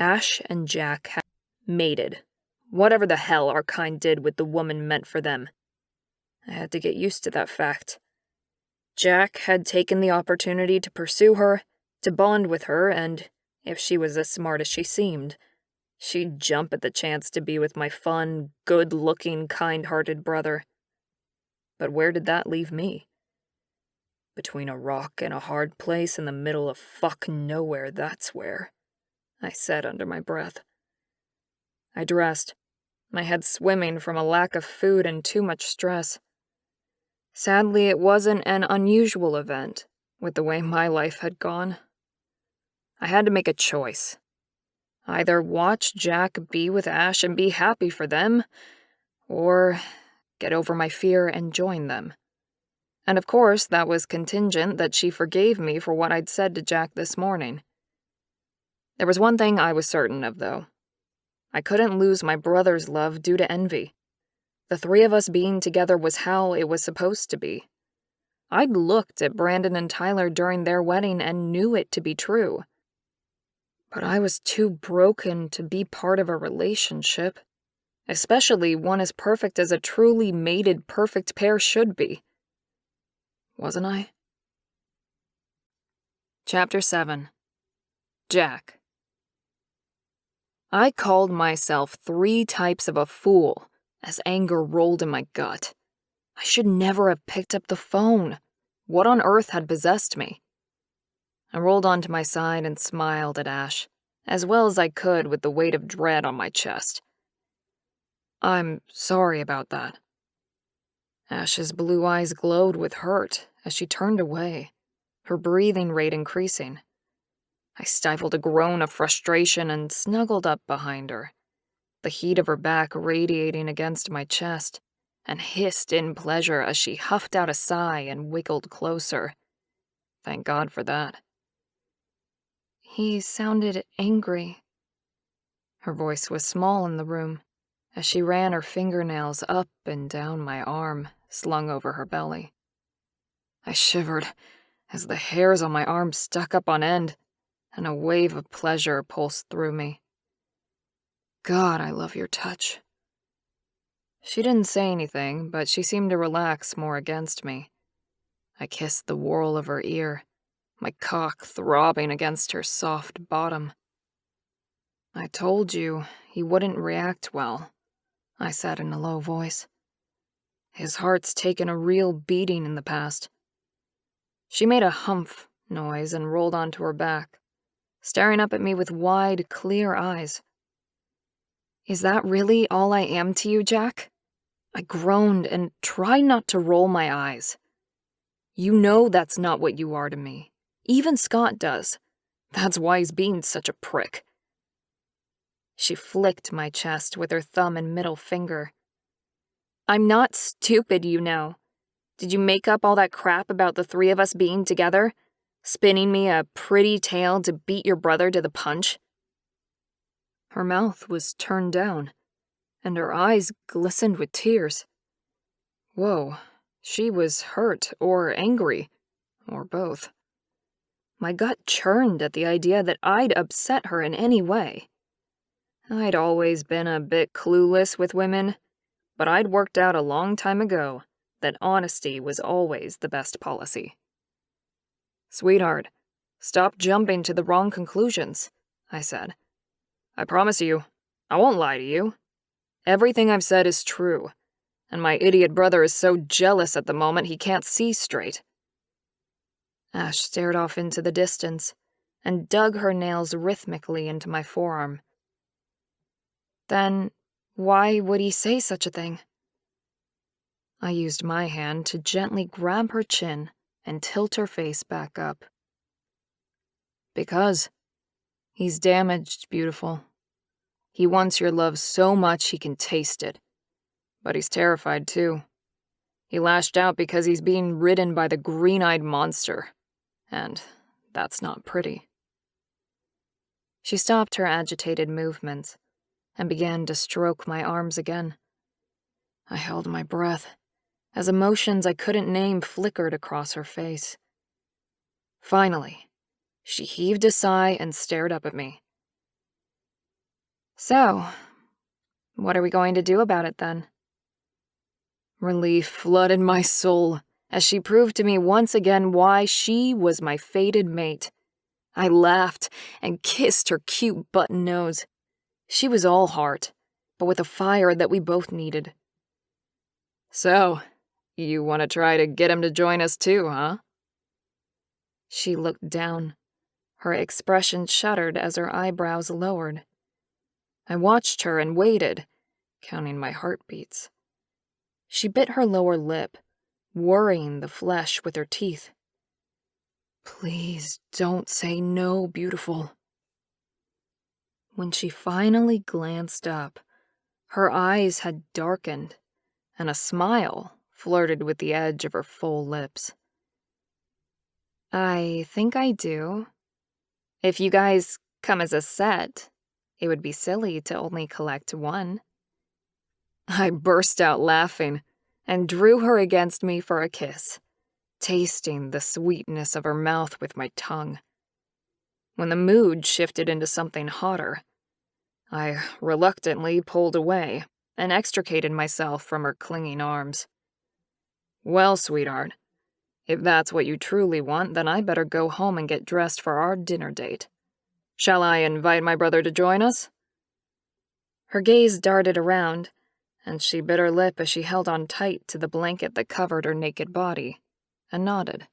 Ash and Jack had mated. Whatever the hell our kind did with the woman meant for them. I had to get used to that fact. Jack had taken the opportunity to pursue her, to bond with her, and if she was as smart as she seemed, she'd jump at the chance to be with my fun, good-looking, kind-hearted brother. But where did that leave me? Between a rock and a hard place in the middle of fuck nowhere, that's where, I said under my breath. I dressed, my head swimming from a lack of food and too much stress. Sadly, it wasn't an unusual event, with the way my life had gone. I had to make a choice. Either watch Jack be with Ash and be happy for them, or get over my fear and join them. And of course, that was contingent that she forgave me for what I'd said to Jack this morning. There was one thing I was certain of, though. I couldn't lose my brother's love due to envy. The three of us being together was how it was supposed to be. I'd looked at Brandon and Tyler during their wedding and knew it to be true. But I was too broken to be part of a relationship, especially one as perfect as a truly mated perfect pair should be. Wasn't I? Chapter 7. Jack. I called myself 3 types of a fool as anger rolled in my gut. I should never have picked up the phone. What on earth had possessed me? I rolled onto my side and smiled at Ash, as well as I could with the weight of dread on my chest. I'm sorry about that. Ash's blue eyes glowed with hurt as she turned away, her breathing rate increasing. I stifled a groan of frustration and snuggled up behind her, the heat of her back radiating against my chest, and hissed in pleasure as she huffed out a sigh and wiggled closer. Thank God for that. He sounded angry. Her voice was small in the room, as she ran her fingernails up and down my arm, slung over her belly. I shivered as the hairs on my arm stuck up on end, and a wave of pleasure pulsed through me. God, I love your touch. She didn't say anything, but she seemed to relax more against me. I kissed the whorl of her ear, my cock throbbing against her soft bottom. I told you he wouldn't react well, I said in a low voice. His heart's taken a real beating in the past. She made a humph noise and rolled onto her back, staring up at me with wide, clear eyes. Is that really all I am to you, Jack? I groaned and tried not to roll my eyes. You know that's not what you are to me. Even Scott does. That's why he's being such a prick. She flicked my chest with her thumb and middle finger. I'm not stupid, you know. Did you make up all that crap about the 3 of us being together? Spinning me a pretty tale to beat your brother to the punch? Her mouth was turned down, and her eyes glistened with tears. Whoa, she was hurt or angry, or both. My gut churned at the idea that I'd upset her in any way. I'd always been a bit clueless with women, but I'd worked out a long time ago that honesty was always the best policy. Sweetheart, stop jumping to the wrong conclusions, I said. I promise you, I won't lie to you. Everything I've said is true, and my idiot brother is so jealous at the moment he can't see straight. Ash stared off into the distance and dug her nails rhythmically into my forearm. Then, why would he say such a thing? I used my hand to gently grab her chin and tilt her face back up. Because he's damaged, beautiful. He wants your love so much he can taste it. But he's terrified, too. He lashed out because he's being ridden by the green-eyed monster. And that's not pretty. She stopped her agitated movements and began to stroke my arms again. I held my breath as emotions I couldn't name flickered across her face. Finally, she heaved a sigh and stared up at me. So, what are we going to do about it then? Relief flooded my soul as she proved to me once again why she was my fated mate. I laughed and kissed her cute button nose. She was all heart, but with a fire that we both needed. So, you want to try to get him to join us too, huh? She looked down. Her expression shuddered as her eyebrows lowered. I watched her and waited, counting my heartbeats. She bit her lower lip, worrying the flesh with her teeth. Please don't say no, beautiful. When she finally glanced up, her eyes had darkened, and a smile flirted with the edge of her full lips. I think I do. If you guys come as a set, it would be silly to only collect one. I burst out laughing and drew her against me for a kiss, tasting the sweetness of her mouth with my tongue. When the mood shifted into something hotter, I reluctantly pulled away and extricated myself from her clinging arms. Well, sweetheart, if that's what you truly want, then I better go home and get dressed for our dinner date. Shall I invite my brother to join us? Her gaze darted around, and she bit her lip as she held on tight to the blanket that covered her naked body, and nodded.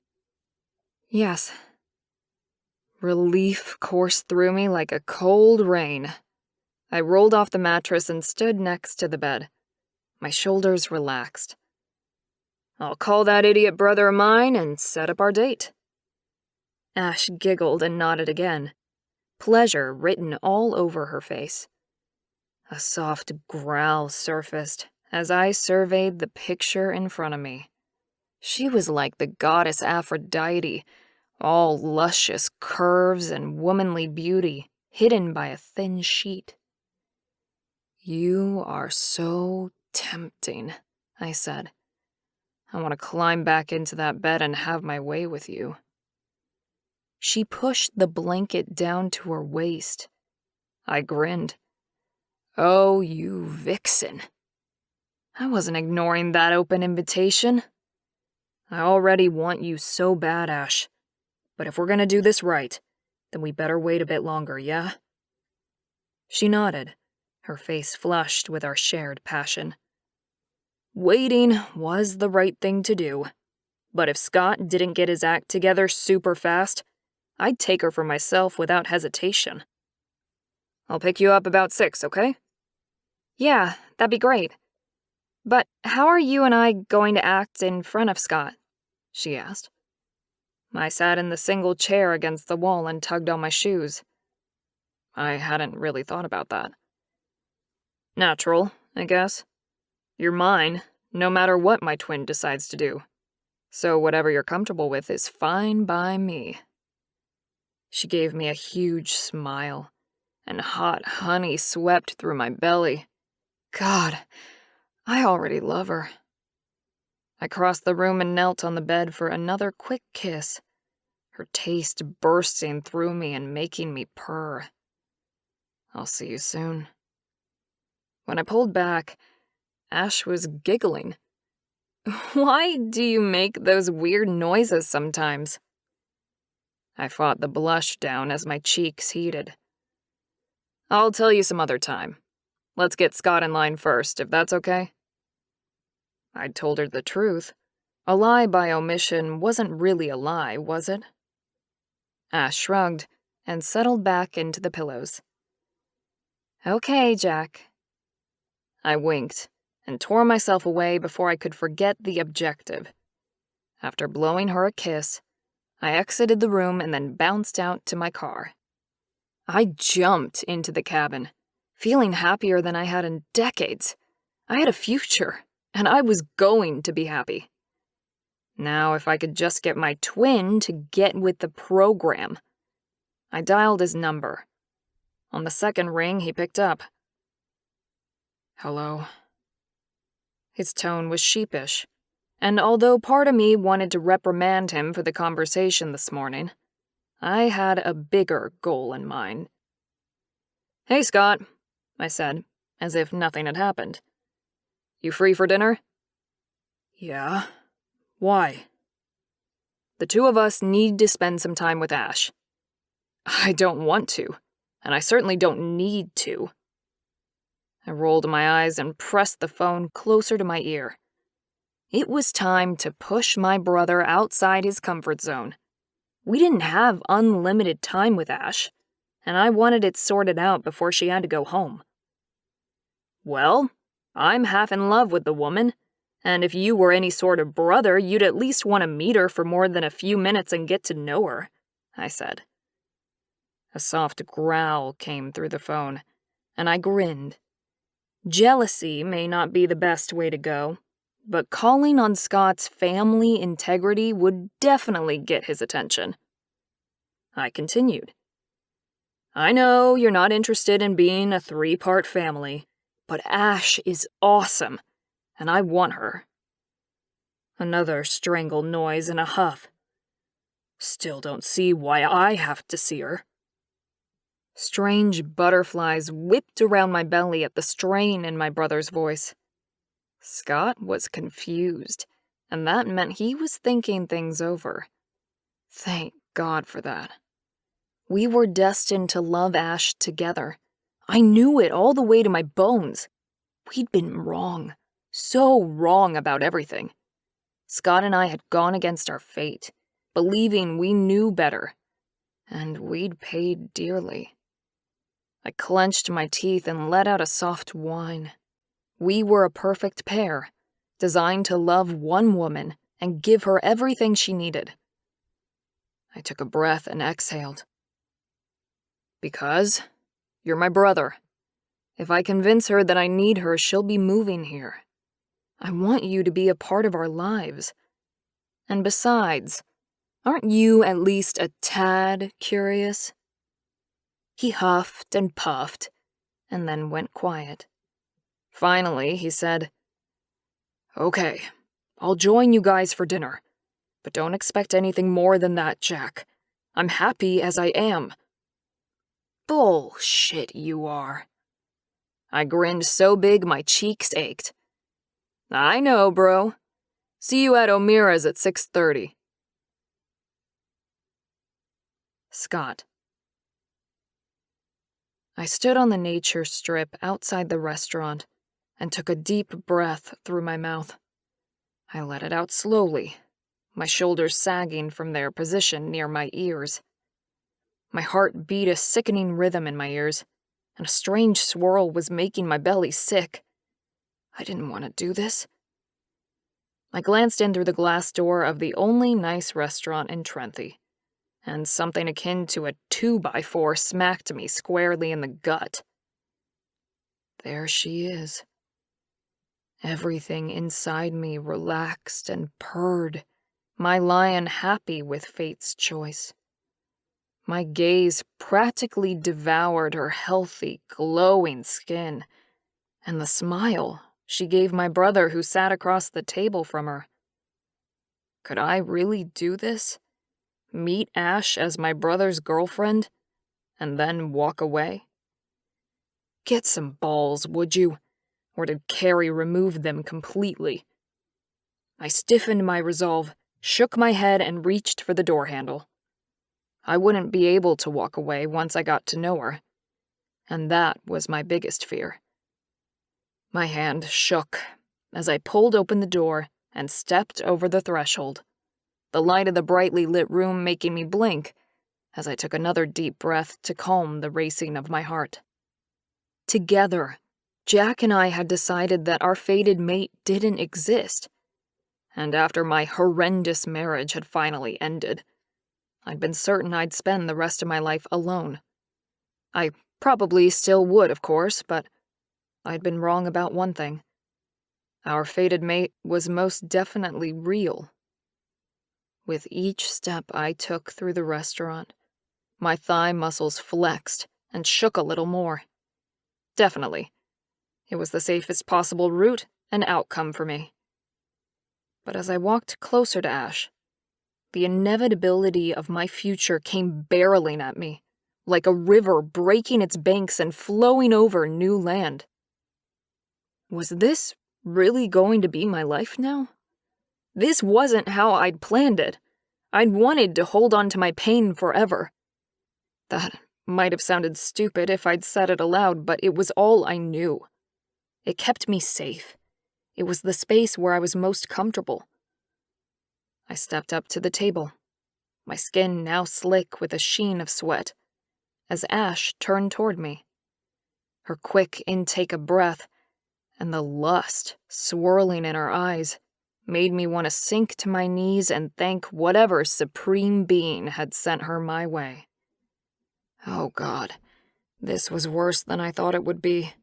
Yes. Relief coursed through me like a cold rain. I rolled off the mattress and stood next to the bed. My shoulders relaxed. I'll call that idiot brother of mine and set up our date. Ash giggled and nodded again, pleasure written all over her face. A soft growl surfaced as I surveyed the picture in front of me. She was like the goddess Aphrodite, all luscious curves and womanly beauty, hidden by a thin sheet. You are so tempting, I said. I want to climb back into that bed and have my way with you. She pushed the blanket down to her waist. I grinned. Oh, you vixen. I wasn't ignoring that open invitation. I already want you so bad, Ash. But if we're gonna do this right, then we better wait a bit longer, yeah? She nodded, her face flushed with our shared passion. Waiting was the right thing to do. But if Scott didn't get his act together super fast, I'd take her for myself without hesitation. I'll pick you up about 6, okay? Yeah, that'd be great. But how are you and I going to act in front of Scott? She asked. I sat in the single chair against the wall and tugged on my shoes. I hadn't really thought about that. Natural, I guess. You're mine, no matter what my twin decides to do. So whatever you're comfortable with is fine by me. She gave me a huge smile, and hot honey swept through my belly. God, I already love her. I crossed the room and knelt on the bed for another quick kiss, her taste bursting through me and making me purr. I'll see you soon. When I pulled back, Ash was giggling. Why do you make those weird noises sometimes? I fought the blush down as my cheeks heated. I'll tell you some other time. Let's get Scott in line first, if that's okay. I'd told her the truth. A lie by omission wasn't really a lie, was it? Ash shrugged and settled back into the pillows. Okay, Jack. I winked and tore myself away before I could forget the objective. After blowing her a kiss, I exited the room and then bounced out to my car. I jumped into the cabin, feeling happier than I had in decades. I had a future, and I was going to be happy. Now, if I could just get my twin to get with the program. I dialed his number. On the second ring, he picked up. Hello. His tone was sheepish, and although part of me wanted to reprimand him for the conversation this morning, I had a bigger goal in mind. Hey, Scott. I said, as if nothing had happened. You free for dinner? Yeah. Why? The two of us need to spend some time with Ash. I don't want to, and I certainly don't need to. I rolled my eyes and pressed the phone closer to my ear. It was time to push my brother outside his comfort zone. We didn't have unlimited time with Ash, and I wanted it sorted out before she had to go home. Well, I'm half in love with the woman, and if you were any sort of brother, you'd at least want to meet her for more than a few minutes and get to know her, I said. A soft growl came through the phone, and I grinned. Jealousy may not be the best way to go, but calling on Scott's family integrity would definitely get his attention. I continued. I know you're not interested in being a 3-part family, but Ash is awesome, and I want her. Another strangled noise and a huff. Still don't see why I have to see her. Strange butterflies whipped around my belly at the strain in my brother's voice. Scott was confused, and that meant he was thinking things over. Thank God for that. We were destined to love Ash together. I knew it all the way to my bones. We'd been wrong, so wrong about everything. Scott and I had gone against our fate, believing we knew better, and we'd paid dearly. I clenched my teeth and let out a soft whine. We were a perfect pair, designed to love one woman and give her everything she needed. I took a breath and exhaled. Because you're my brother. If I convince her that I need her, she'll be moving here. I want you to be a part of our lives. And besides, aren't you at least a tad curious? He huffed and puffed, and then went quiet. Finally, he said, Okay, I'll join you guys for dinner, but don't expect anything more than that, Jack. I'm happy as I am. Bullshit you are. I grinned so big my cheeks ached. I know, bro. See you at O'Meara's at 6:30. Scott. I stood on the nature strip outside the restaurant and took a deep breath through my mouth. I let it out slowly, my shoulders sagging from their position near my ears. My heart beat a sickening rhythm in my ears, and a strange swirl was making my belly sick. I didn't want to do this. I glanced in through the glass door of the only nice restaurant in Trenthie, and something akin to a 2x4 smacked me squarely in the gut. There she is. Everything inside me relaxed and purred, my lion happy with fate's choice. My gaze practically devoured her healthy, glowing skin, and the smile she gave my brother who sat across the table from her. Could I really do this? Meet Ash as my brother's girlfriend, and then walk away? Get some balls, would you? Or did Carrie remove them completely? I stiffened my resolve, shook my head, and reached for the door handle. I wouldn't be able to walk away once I got to know her, and that was my biggest fear. My hand shook as I pulled open the door and stepped over the threshold, the light of the brightly lit room making me blink as I took another deep breath to calm the racing of my heart. Together, Jack and I had decided that our fated mate didn't exist, and after my horrendous marriage had finally ended, I'd been certain I'd spend the rest of my life alone. I probably still would, of course, but I'd been wrong about one thing. Our fated mate was most definitely real. With each step I took through the restaurant, my thigh muscles flexed and shook a little more. Definitely. It was the safest possible route and outcome for me. But as I walked closer to Ash, the inevitability of my future came barreling at me, like a river breaking its banks and flowing over new land. Was this really going to be my life now? This wasn't how I'd planned it. I'd wanted to hold on to my pain forever. That might have sounded stupid if I'd said it aloud, but it was all I knew. It kept me safe. It was the space where I was most comfortable. I stepped up to the table, my skin now slick with a sheen of sweat, as Ash turned toward me. Her quick intake of breath and the lust swirling in her eyes made me want to sink to my knees and thank whatever supreme being had sent her my way. Oh God, this was worse than I thought it would be.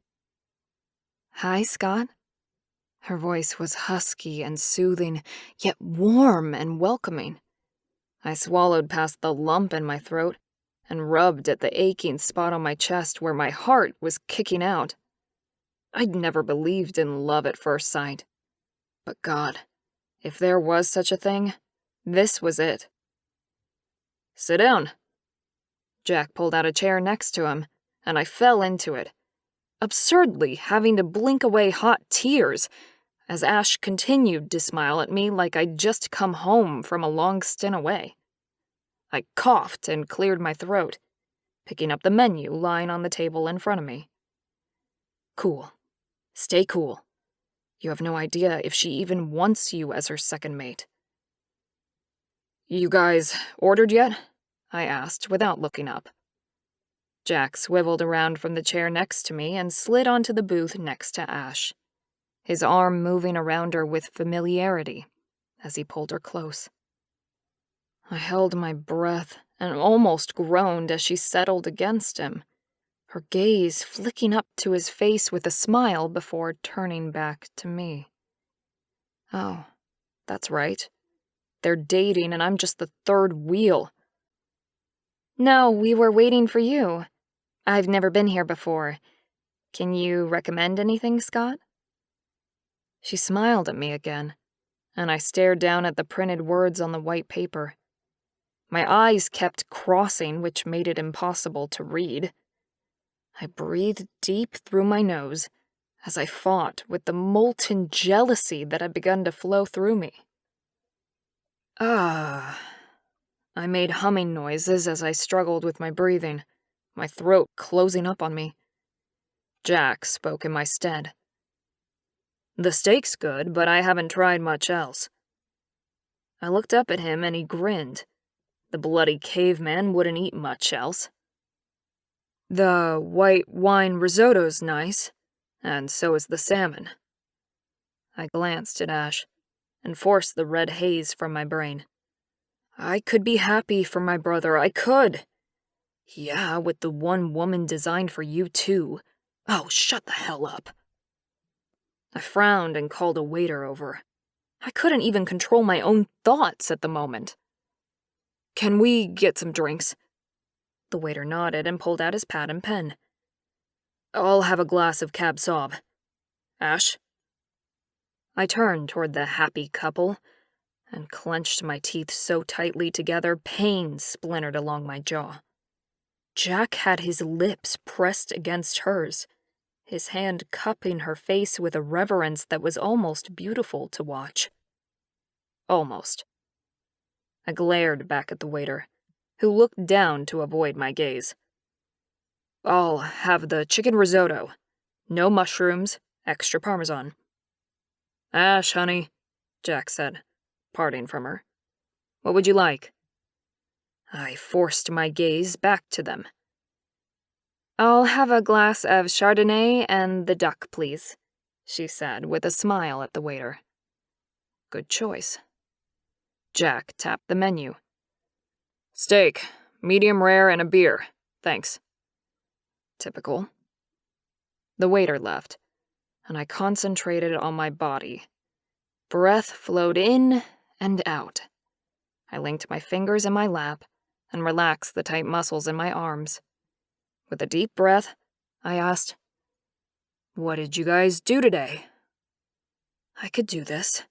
"Hi, Scott." Her voice was husky and soothing, yet warm and welcoming. I swallowed past the lump in my throat and rubbed at the aching spot on my chest where my heart was kicking out. I'd never believed in love at first sight. But God, if there was such a thing, this was it. "Sit down." Jack pulled out a chair next to him, and I fell into it, absurdly having to blink away hot tears as Ash continued to smile at me like I'd just come home from a long stint away. I coughed and cleared my throat, picking up the menu lying on the table in front of me. "Cool. Stay cool. You have no idea if she even wants you as her second mate." "You guys ordered yet?" I asked without looking up. Jack swiveled around from the chair next to me and slid onto the booth next to Ash, his arm moving around her with familiarity as he pulled her close. I held my breath and almost groaned as she settled against him, her gaze flicking up to his face with a smile before turning back to me. Oh, that's right. They're dating and I'm just the third wheel. "No, we were waiting for you. I've never been here before. Can you recommend anything, Scott?" She smiled at me again, and I stared down at the printed words on the white paper. My eyes kept crossing, which made it impossible to read. I breathed deep through my nose as I fought with the molten jealousy that had begun to flow through me. I made humming noises as I struggled with my breathing, my throat closing up on me. Jack spoke in my stead. "The steak's good, but I haven't tried much else." I looked up at him and he grinned. The bloody caveman wouldn't eat much else. "The white wine risotto's nice, and so is the salmon." I glanced at Ash and forced the red haze from my brain. I could be happy for my brother, I could. Yeah, with the one woman designed for you too. Oh, shut the hell up. I frowned and called a waiter over. I couldn't even control my own thoughts at the moment. "Can we get some drinks?" The waiter nodded and pulled out his pad and pen. "I'll have a glass of Cab Sauv. Ash?" I turned toward the happy couple and clenched my teeth so tightly together pain splintered along my jaw. Jack had his lips pressed against hers, his hand cupping her face with a reverence that was almost beautiful to watch. Almost. I glared back at the waiter, who looked down to avoid my gaze. "I'll have the chicken risotto. No mushrooms, extra parmesan." "Ash, honey," Jack said, parting from her. "What would you like?" I forced my gaze back to them. "I'll have a glass of Chardonnay and the duck, please," she said with a smile at the waiter. Good choice. Jack tapped the menu. "Steak, medium rare, and a beer. Thanks." Typical. The waiter left, and I concentrated on my body. Breath flowed in and out. I linked my fingers in my lap and relaxed the tight muscles in my arms. With a deep breath, I asked, "What did you guys do today?" I could do this.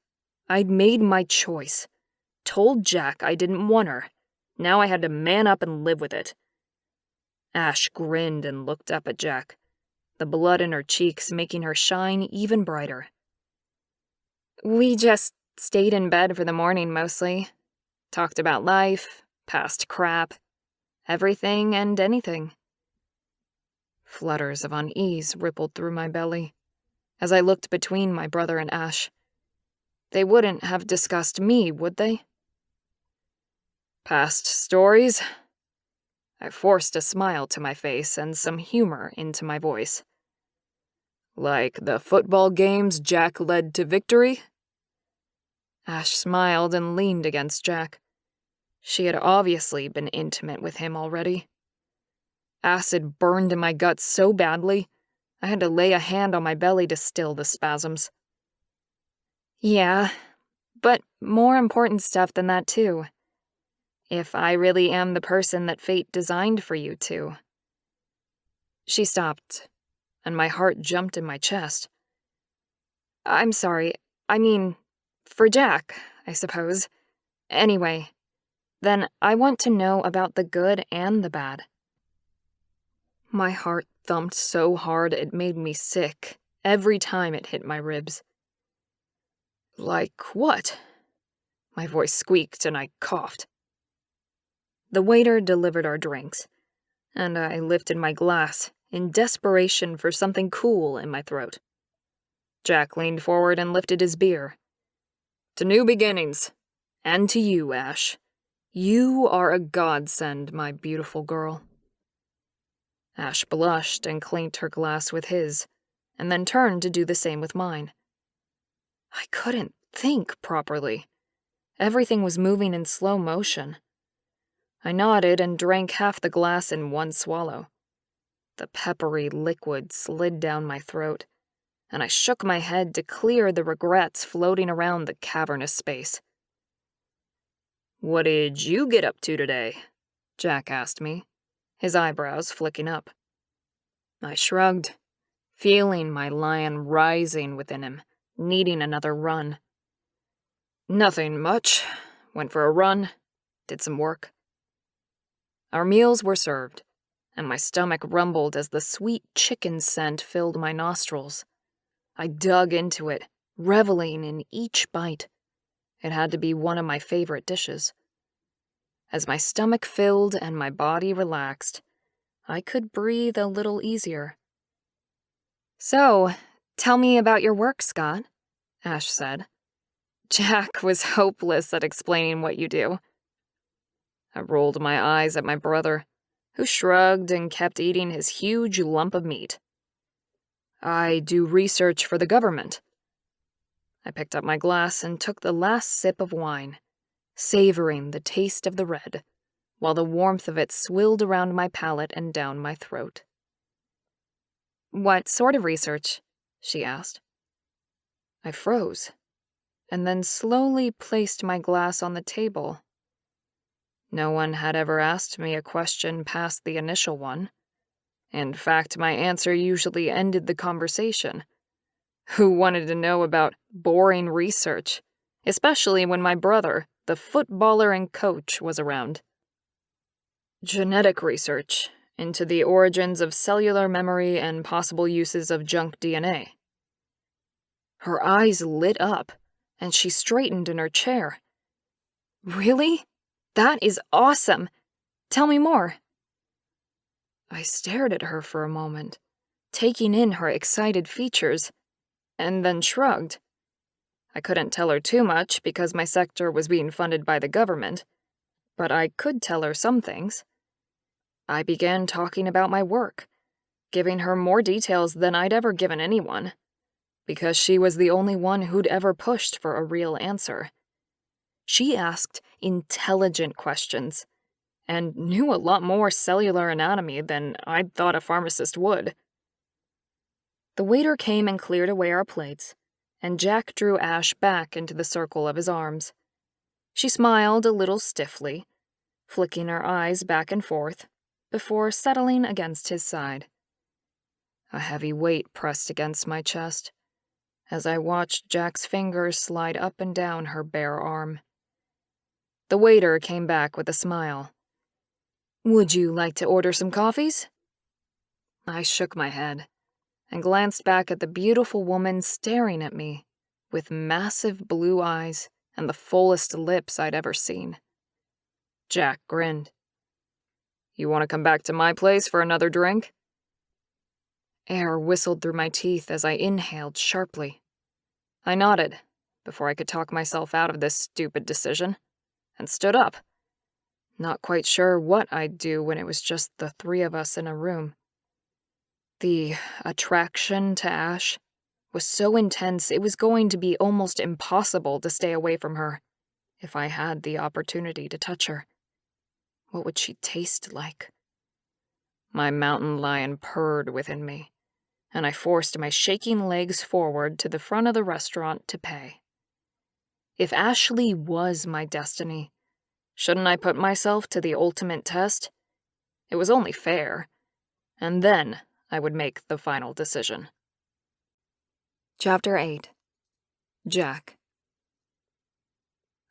I'd made my choice. Told Jack I didn't want her. Now I had to man up and live with it. Ash grinned and looked up at Jack, the blood in her cheeks making her shine even brighter. We just stayed in bed for the morning mostly. Talked about life, past crap, everything and anything. Flutters of unease rippled through my belly as I looked between my brother and Ash. They wouldn't have discussed me, would they? Past stories? I forced a smile to my face and some humor into my voice. Like the football games Jack led to victory? Ash smiled and leaned against Jack. She had obviously been intimate with him already. Acid burned in my guts so badly, I had to lay a hand on my belly to still the spasms. Yeah, but more important stuff than that too. If I really am the person that fate designed for you to. She stopped, and my heart jumped in my chest. I'm sorry, I mean, for Jack, I suppose. Anyway, then I want to know about the good and the bad. My heart thumped so hard it made me sick every time it hit my ribs. Like what? My voice squeaked and I coughed. The waiter delivered our drinks, and I lifted my glass in desperation for something cool in my throat. Jack leaned forward and lifted his beer. To new beginnings, and to you, Ash. You are a godsend, my beautiful girl. Ash blushed and clinked her glass with his, and then turned to do the same with mine. I couldn't think properly. Everything was moving in slow motion. I nodded and drank half the glass in one swallow. The peppery liquid slid down my throat, and I shook my head to clear the regrets floating around the cavernous space. What did you get up to today? Jack asked me, his eyebrows flicking up. I shrugged, feeling my lion rising within him, needing another run. Nothing much. Went for a run, did some work. Our meals were served, and my stomach rumbled as the sweet chicken scent filled my nostrils. I dug into it, reveling in each bite. It had to be one of my favorite dishes. As my stomach filled and my body relaxed, I could breathe a little easier. So, tell me about your work, Scott, Ash said. Jack was hopeless at explaining what you do. I rolled my eyes at my brother, who shrugged and kept eating his huge lump of meat. I do research for the government. I picked up my glass and took the last sip of wine, savoring the taste of the red, while the warmth of it swilled around my palate and down my throat. What sort of research? She asked. I froze, and then slowly placed my glass on the table. No one had ever asked me a question past the initial one. In fact, my answer usually ended the conversation. Who wanted to know about boring research, especially when my brother, the footballer and coach, was around? Genetic research into the origins of cellular memory and possible uses of junk DNA. Her eyes lit up, and she straightened in her chair. Really? That is awesome! Tell me more. I stared at her for a moment, taking in her excited features, and then shrugged. I couldn't tell her too much because my sector was being funded by the government, but I could tell her some things. I began talking about my work, giving her more details than I'd ever given anyone, because she was the only one who'd ever pushed for a real answer. She asked intelligent questions, and knew a lot more cellular anatomy than I'd thought a pharmacist would. The waiter came and cleared away our plates, and Jack drew Ash back into the circle of his arms. She smiled a little stiffly, flicking her eyes back and forth, before settling against his side. A heavy weight pressed against my chest as I watched Jack's fingers slide up and down her bare arm. The waiter came back with a smile. Would you like to order some coffees? I shook my head and glanced back at the beautiful woman staring at me with massive blue eyes and the fullest lips I'd ever seen. Jack grinned. You want to come back to my place for another drink? Air whistled through my teeth as I inhaled sharply. I nodded before I could talk myself out of this stupid decision, and stood up, not quite sure what I'd do when it was just the three of us in a room. The attraction to Ash was so intense it was going to be almost impossible to stay away from her if I had the opportunity to touch her. What would she taste like? My mountain lion purred within me, and I forced my shaking legs forward to the front of the restaurant to pay. If Ashleigh was my destiny, shouldn't I put myself to the ultimate test? It was only fair, and then I would make the final decision. Chapter 8. Jack.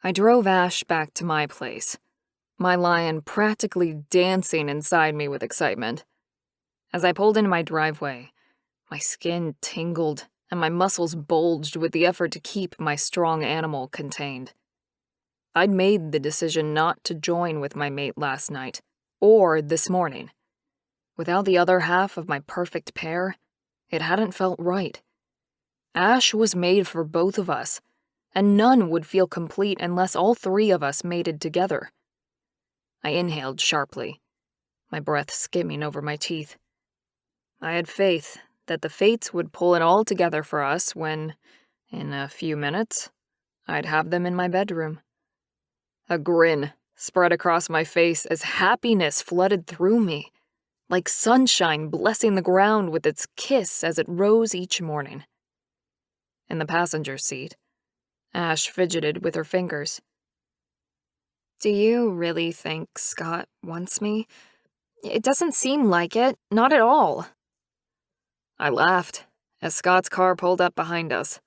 I drove Ash back to my place, my lion practically dancing inside me with excitement. As I pulled into my driveway, my skin tingled and my muscles bulged with the effort to keep my strong animal contained. I'd made the decision not to join with my mate last night, or this morning. Without the other half of my perfect pair, it hadn't felt right. Ash was made for both of us, and none would feel complete unless all three of us mated together. I inhaled sharply, my breath skimming over my teeth. I had faith that the fates would pull it all together for us when, in a few minutes, I'd have them in my bedroom. A grin spread across my face as happiness flooded through me, like sunshine blessing the ground with its kiss as it rose each morning. In the passenger seat, Ash fidgeted with her fingers. Do you really think Scott wants me? It doesn't seem like it, not at all. I laughed as Scott's car pulled up behind us,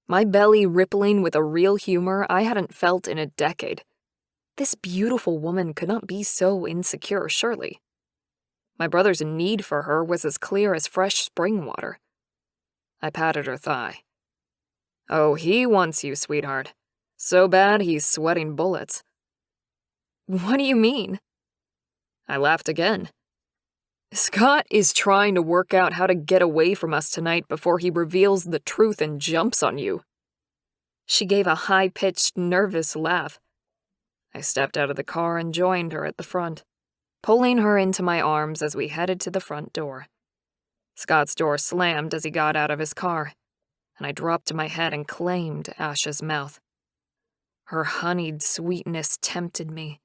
my belly rippling with a real humor I hadn't felt in a decade. This beautiful woman could not be so insecure, surely. My brother's need for her was as clear as fresh spring water. I patted her thigh. Oh, he wants you, sweetheart. So bad he's sweating bullets. What do you mean? I laughed again. Scott is trying to work out how to get away from us tonight before he reveals the truth and jumps on you. She gave a high-pitched, nervous laugh. I stepped out of the car and joined her at the front, pulling her into my arms as we headed to the front door. Scott's door slammed as he got out of his car, and I dropped my head and claimed Ash's mouth. Her honeyed sweetness tempted me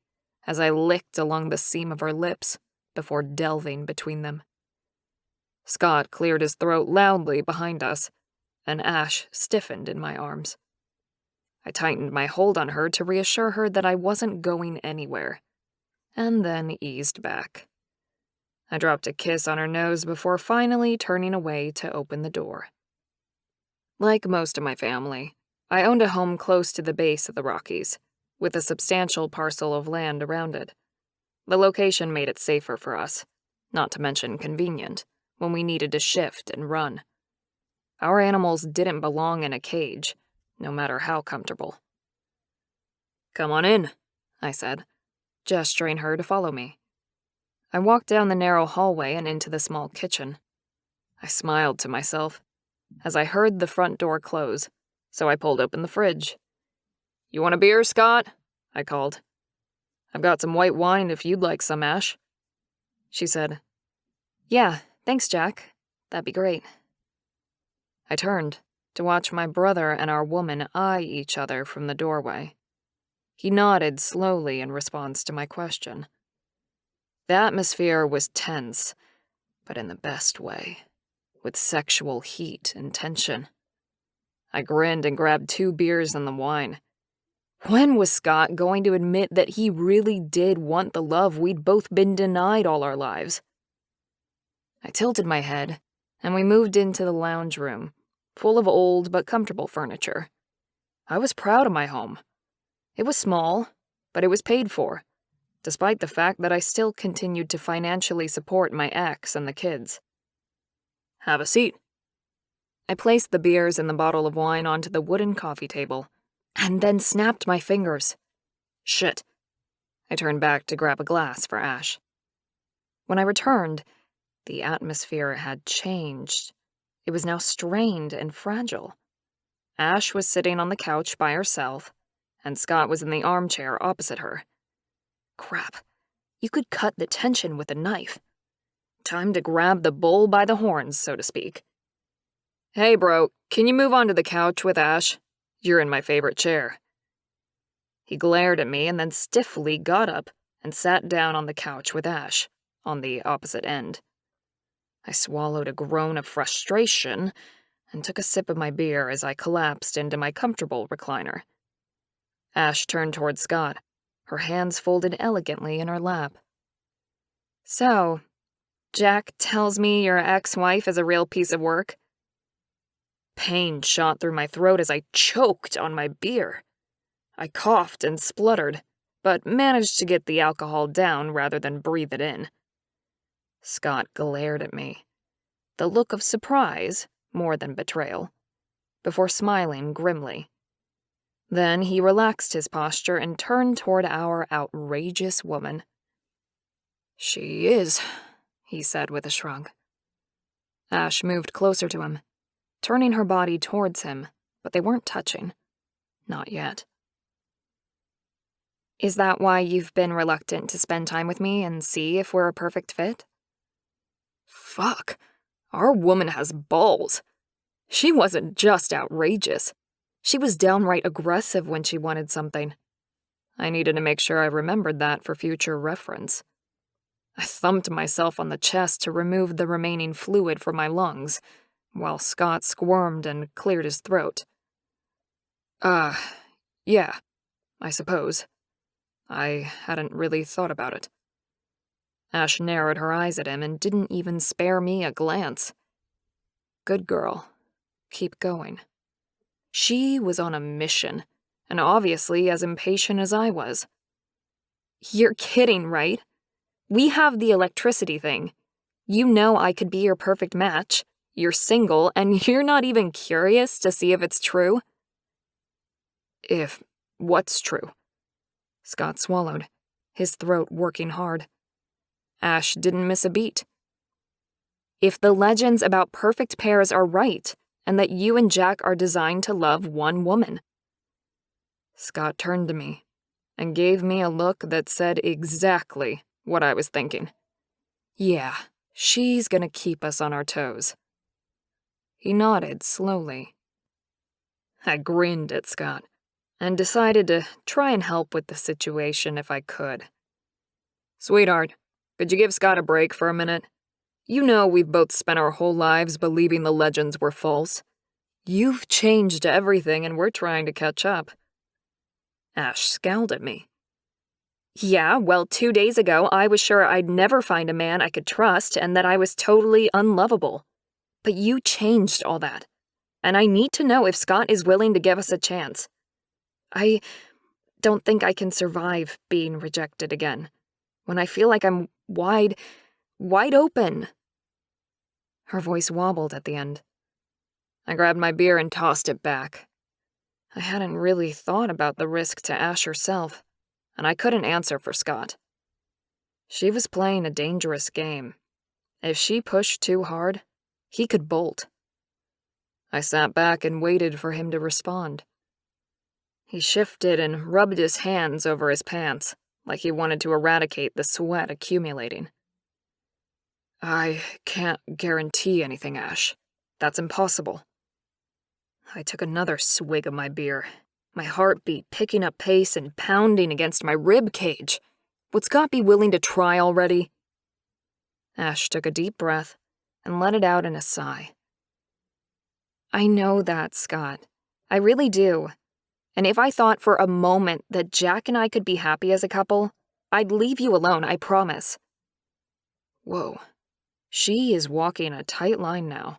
as I licked along the seam of her lips before delving between them. Scott cleared his throat loudly behind us, and Ash stiffened in my arms. I tightened my hold on her to reassure her that I wasn't going anywhere, and then eased back. I dropped a kiss on her nose before finally turning away to open the door. Like most of my family, I owned a home close to the base of the Rockies, with a substantial parcel of land around it. The location made it safer for us, not to mention convenient, when we needed to shift and run. Our animals didn't belong in a cage, no matter how comfortable. Come on in, I said, gesturing her to follow me. I walked down the narrow hallway and into the small kitchen. I smiled to myself as I heard the front door close, so I pulled open the fridge. You want a beer, Scott? I called. I've got some white wine if you'd like some, Ash. She said, Yeah, thanks, Jack. That'd be great. I turned to watch my brother and our woman eye each other from the doorway. He nodded slowly in response to my question. The atmosphere was tense, but in the best way, with sexual heat and tension. I grinned and grabbed 2 beers and the wine. When was Scott going to admit that he really did want the love we'd both been denied all our lives? I tilted my head, and we moved into the lounge room, full of old but comfortable furniture. I was proud of my home. It was small, but it was paid for. despite the fact that I still continued to financially support my ex and the kids. Have a seat. I placed the beers and the bottle of wine onto the wooden coffee table, and then snapped my fingers. Shit. I turned back to grab a glass for Ash. When I returned, the atmosphere had changed. It was now strained and fragile. Ash was sitting on the couch by herself, and Scott was in the armchair opposite her. Crap. You could cut the tension with a knife. Time to grab the bull by the horns, so to speak. Hey, bro, can you move onto the couch with Ash? You're in my favorite chair. He glared at me and then stiffly got up and sat down on the couch with Ash, on the opposite end. I swallowed a groan of frustration and took a sip of my beer as I collapsed into my comfortable recliner. Ash turned toward Scott, her hands folded elegantly in her lap. So, Jack tells me your ex-wife is a real piece of work? Pain shot through my throat as I choked on my beer. I coughed and spluttered, but managed to get the alcohol down rather than breathe it in. Scott glared at me, the look of surprise more than betrayal, before smiling grimly. Then he relaxed his posture and turned toward our outrageous woman. She is, he said with a shrug. Ash moved closer to him, turning her body towards him, but they weren't touching. Not yet. Is that why you've been reluctant to spend time with me and see if we're a perfect fit? Fuck. Our woman has balls. She wasn't just outrageous. She was downright aggressive when she wanted something. I needed to make sure I remembered that for future reference. I thumped myself on the chest to remove the remaining fluid from my lungs, while Scott squirmed and cleared his throat. Yeah, I suppose. I hadn't really thought about it. Ash narrowed her eyes at him and didn't even spare me a glance. Good girl. Keep going. She was on a mission, and obviously as impatient as I was. You're kidding, right? We have the electricity thing. You know I could be your perfect match. You're single, and you're not even curious to see if it's true? If what's true? Scott swallowed, his throat working hard. Ash didn't miss a beat. If the legends about perfect pairs are right, and that you and Jack are designed to love one woman. Scott turned to me and gave me a look that said exactly what I was thinking. Yeah, she's gonna keep us on our toes. He nodded slowly. I grinned at Scott and decided to try and help with the situation if I could. Sweetheart, could you give Scott a break for a minute? You know we've both spent our whole lives believing the legends were false. You've changed everything and we're trying to catch up. Ash scowled at me. Yeah, well, 2 days ago I was sure I'd never find a man I could trust and that I was totally unlovable. But you changed all that. And I need to know if Scott is willing to give us a chance. I don't think I can survive being rejected again, when I feel like I'm wide open. Her voice wobbled at the end. I grabbed my beer and tossed it back. I hadn't really thought about the risk to Ash herself, and I couldn't answer for Scott. She was playing a dangerous game. If she pushed too hard, he could bolt. I sat back and waited for him to respond. He shifted and rubbed his hands over his pants, like he wanted to eradicate the sweat accumulating. I can't guarantee anything, Ash. That's impossible. I took another swig of my beer, my heartbeat picking up pace and pounding against my rib cage. Would Scott be willing to try already? Ash took a deep breath and let it out in a sigh. I know that, Scott. I really do. And if I thought for a moment that Jack and I could be happy as a couple, I'd leave you alone, I promise. Whoa. She is walking a tight line now.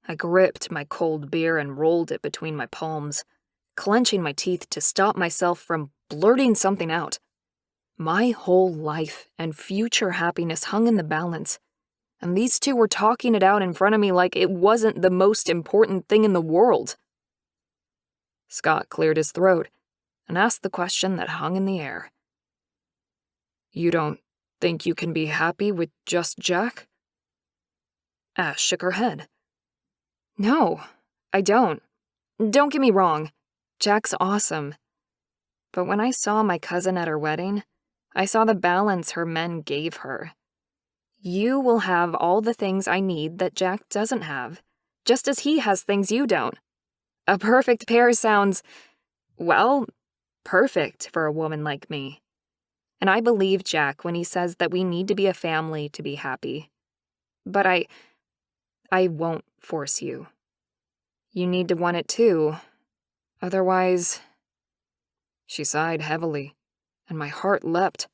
I gripped my cold beer and rolled it between my palms, clenching my teeth to stop myself from blurting something out. My whole life and future happiness hung in the balance, and these two were talking it out in front of me like it wasn't the most important thing in the world. Scott cleared his throat and asked the question that hung in the air. You don't think you can be happy with just Jack? Ash shook her head. No, I don't. Don't get me wrong. Jack's awesome. But when I saw my cousin at her wedding, I saw the balance her men gave her. You will have all the things I need that Jack doesn't have, just as he has things you don't. A perfect pair sounds, well, perfect for a woman like me. And I believe Jack when he says that we need to be a family to be happy. But I won't force you. You need to want it too. Otherwise... She sighed heavily, and my heart leapt.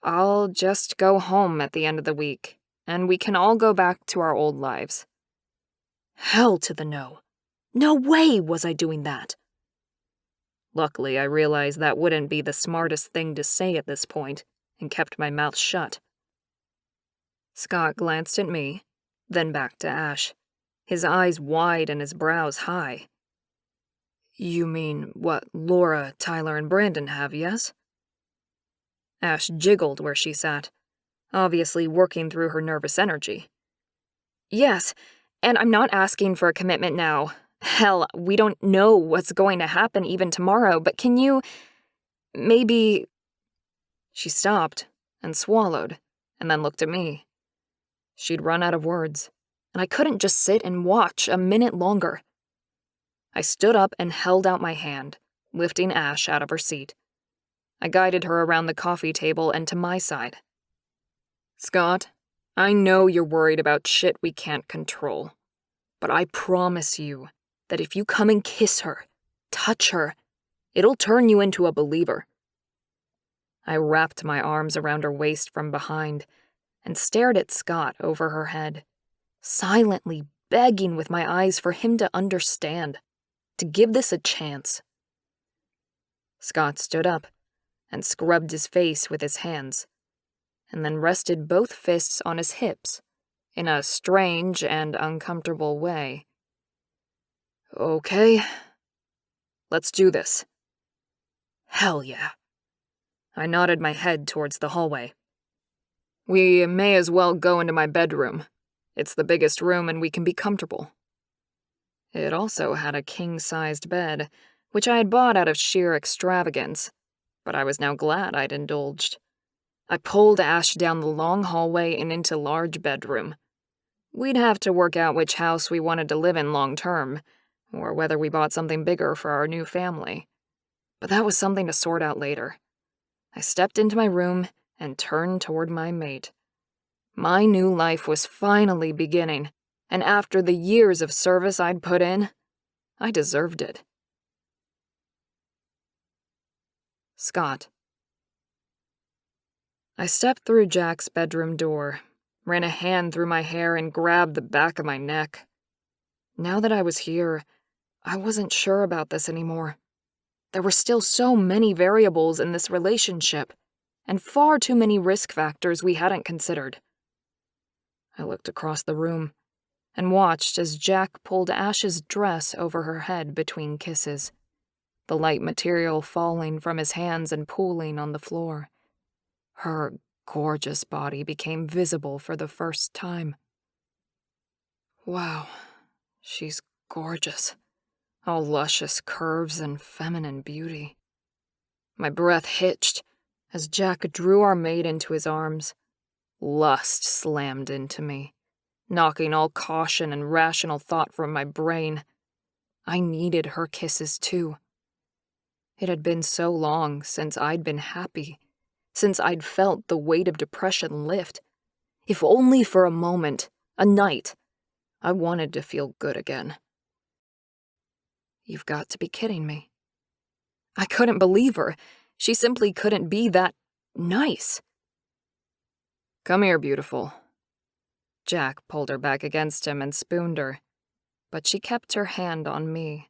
I'll just go home at the end of the week, and we can all go back to our old lives. Hell to the no. No way was I doing that. Luckily, I realized that wouldn't be the smartest thing to say at this point, and kept my mouth shut. Scott glanced at me, then back to Ash, his eyes wide and his brows high. You mean what Laura, Tyler, and Brandon have, yes? Ash jiggled where she sat, obviously working through her nervous energy. Yes, and I'm not asking for a commitment now. Hell, we don't know what's going to happen even tomorrow, but can you... maybe... She stopped and swallowed, and then looked at me. She'd run out of words, and I couldn't just sit and watch a minute longer. I stood up and held out my hand, lifting Ash out of her seat. I guided her around the coffee table and to my side. Scott, I know you're worried about shit we can't control, but I promise you that if you come and kiss her, touch her, it'll turn you into a believer. I wrapped my arms around her waist from behind and stared at Scott over her head, silently begging with my eyes for him to understand, to give this a chance. Scott stood up and scrubbed his face with his hands, and then rested both fists on his hips in a strange and uncomfortable way. Okay, let's do this. Hell yeah. I nodded my head towards the hallway. We may as well go into my bedroom. It's the biggest room and we can be comfortable. It also had a king-sized bed, which I had bought out of sheer extravagance, but I was now glad I'd indulged. I pulled Ash down the long hallway and into large bedroom. We'd have to work out which house we wanted to live in long term, or whether we bought something bigger for our new family. But that was something to sort out later. I stepped into my room and turned toward my mate. My new life was finally beginning, and after the years of service I'd put in, I deserved it. Scott. I stepped through Jack's bedroom door, ran a hand through my hair, and grabbed the back of my neck. Now that I was here, I wasn't sure about this anymore. There were still so many variables in this relationship, and far too many risk factors we hadn't considered. I looked across the room and watched as Jack pulled Ash's dress over her head between kisses, the light material falling from his hands and pooling on the floor. Her gorgeous body became visible for the first time. Wow, she's gorgeous. All luscious curves and feminine beauty. My breath hitched as Jack drew our mate into his arms. Lust slammed into me, knocking all caution and rational thought from my brain. I needed her kisses too. It had been so long since I'd been happy, since I'd felt the weight of depression lift. If only for a moment, a night, I wanted to feel good again. You've got to be kidding me. I couldn't believe her. She simply couldn't be that nice. Come here, beautiful. Jack pulled her back against him and spooned her, but she kept her hand on me.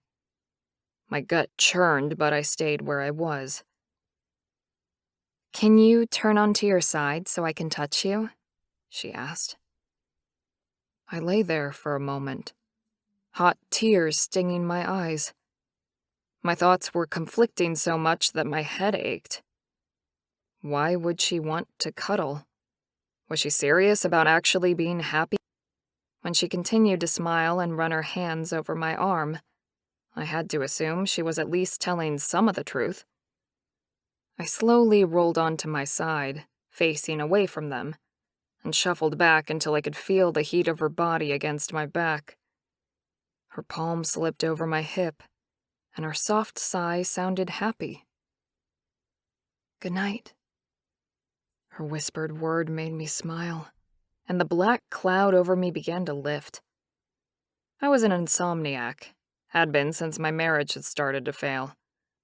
My gut churned, but I stayed where I was. "Can you turn onto your side so I can touch you?" she asked. I lay there for a moment, hot tears stinging my eyes. My thoughts were conflicting so much that my head ached. Why would she want to cuddle? Was she serious about actually being happy? When she continued to smile and run her hands over my arm, I had to assume she was at least telling some of the truth. I slowly rolled onto my side, facing away from them, and shuffled back until I could feel the heat of her body against my back. Her palm slipped over my hip, and her soft sigh sounded happy. "Good night." Her whispered word made me smile, and the black cloud over me began to lift. I was an insomniac, had been since my marriage had started to fail,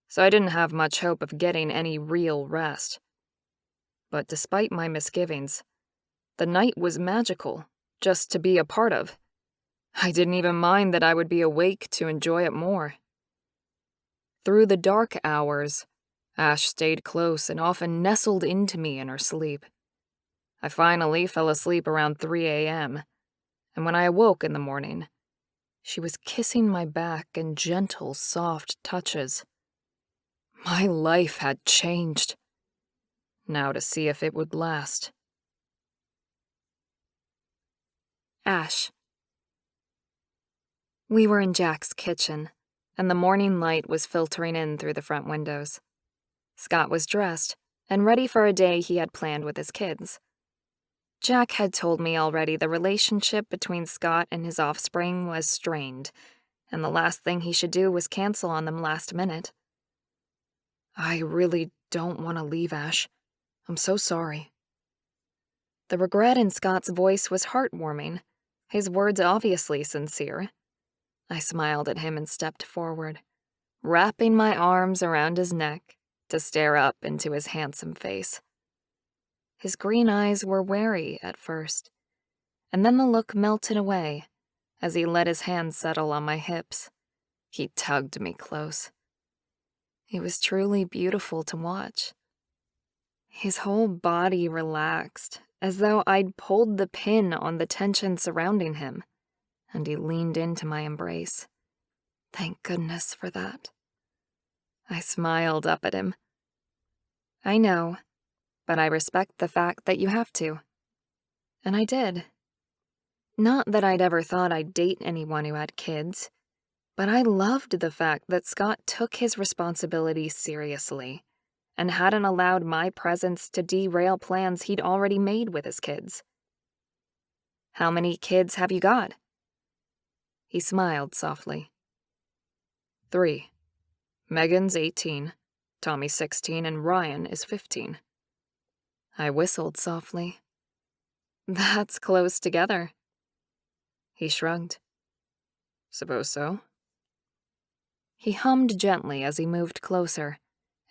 so I didn't have much hope of getting any real rest. But despite my misgivings, the night was magical, just to be a part of. I didn't even mind that I would be awake to enjoy it more. Through the dark hours, Ash stayed close and often nestled into me in her sleep. I finally fell asleep around 3 a.m., and when I awoke in the morning, she was kissing my back in gentle, soft touches. My life had changed. Now to see if it would last. Ash. We were in Jack's kitchen, and the morning light was filtering in through the front windows. Scott was dressed and ready for a day he had planned with his kids. Jack had told me already the relationship between Scott and his offspring was strained, and the last thing he should do was cancel on them last minute. I really don't want to leave, Ash. I'm so sorry. The regret in Scott's voice was heartwarming, his words obviously sincere. I smiled at him and stepped forward, wrapping my arms around his neck to stare up into his handsome face. His green eyes were wary at first, and then the look melted away as he let his hand settle on my hips. He tugged me close. It was truly beautiful to watch. His whole body relaxed, as though I'd pulled the pin on the tension surrounding him, and he leaned into my embrace. Thank goodness for that. I smiled up at him. I know, but I respect the fact that you have to. And I did. Not that I'd ever thought I'd date anyone who had kids, but I loved the fact that Scott took his responsibilities seriously and hadn't allowed my presence to derail plans he'd already made with his kids. How many kids have you got? He smiled softly. 3. Megan's 18, Tommy's 16, and Ryan is 15. I whistled softly. That's close together. He shrugged. Suppose so. He hummed gently as he moved closer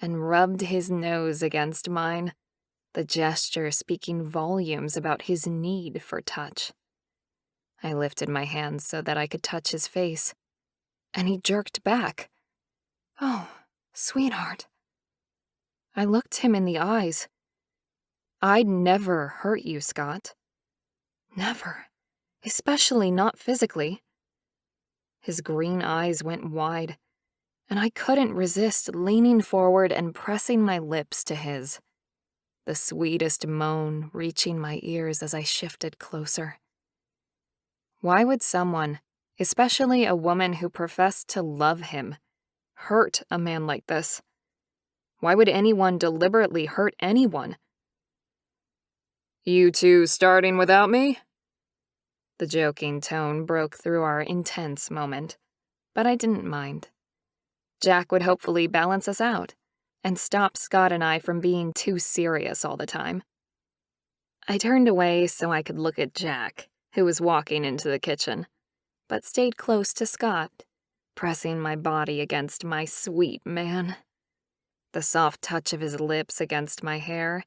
and rubbed his nose against mine, the gesture speaking volumes about his need for touch. I lifted my hands so that I could touch his face, and he jerked back. Oh, sweetheart. I looked him in the eyes. I'd never hurt you, Scott. Never. Especially not physically. His green eyes went wide, and I couldn't resist leaning forward and pressing my lips to his, the sweetest moan reaching my ears as I shifted closer. Why would someone, especially a woman who professed to love him, hurt a man like this? Why would anyone deliberately hurt anyone? You two starting without me? The joking tone broke through our intense moment, but I didn't mind. Jack would hopefully balance us out and stop Scott and I from being too serious all the time. I turned away so I could look at Jack, who was walking into the kitchen, but stayed close to Scott, pressing my body against my sweet man. The soft touch of his lips against my hair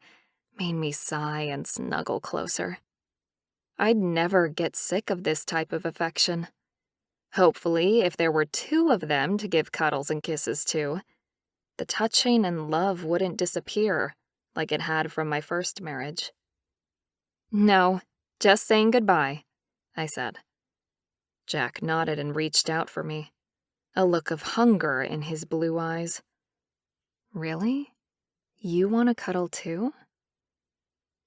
made me sigh and snuggle closer. I'd never get sick of this type of affection. Hopefully, if there were 2 of them to give cuddles and kisses to, the touching and love wouldn't disappear like it had from my first marriage. "No, just saying goodbye," I said. Jack nodded and reached out for me, a look of hunger in his blue eyes. "Really? You want to cuddle too?"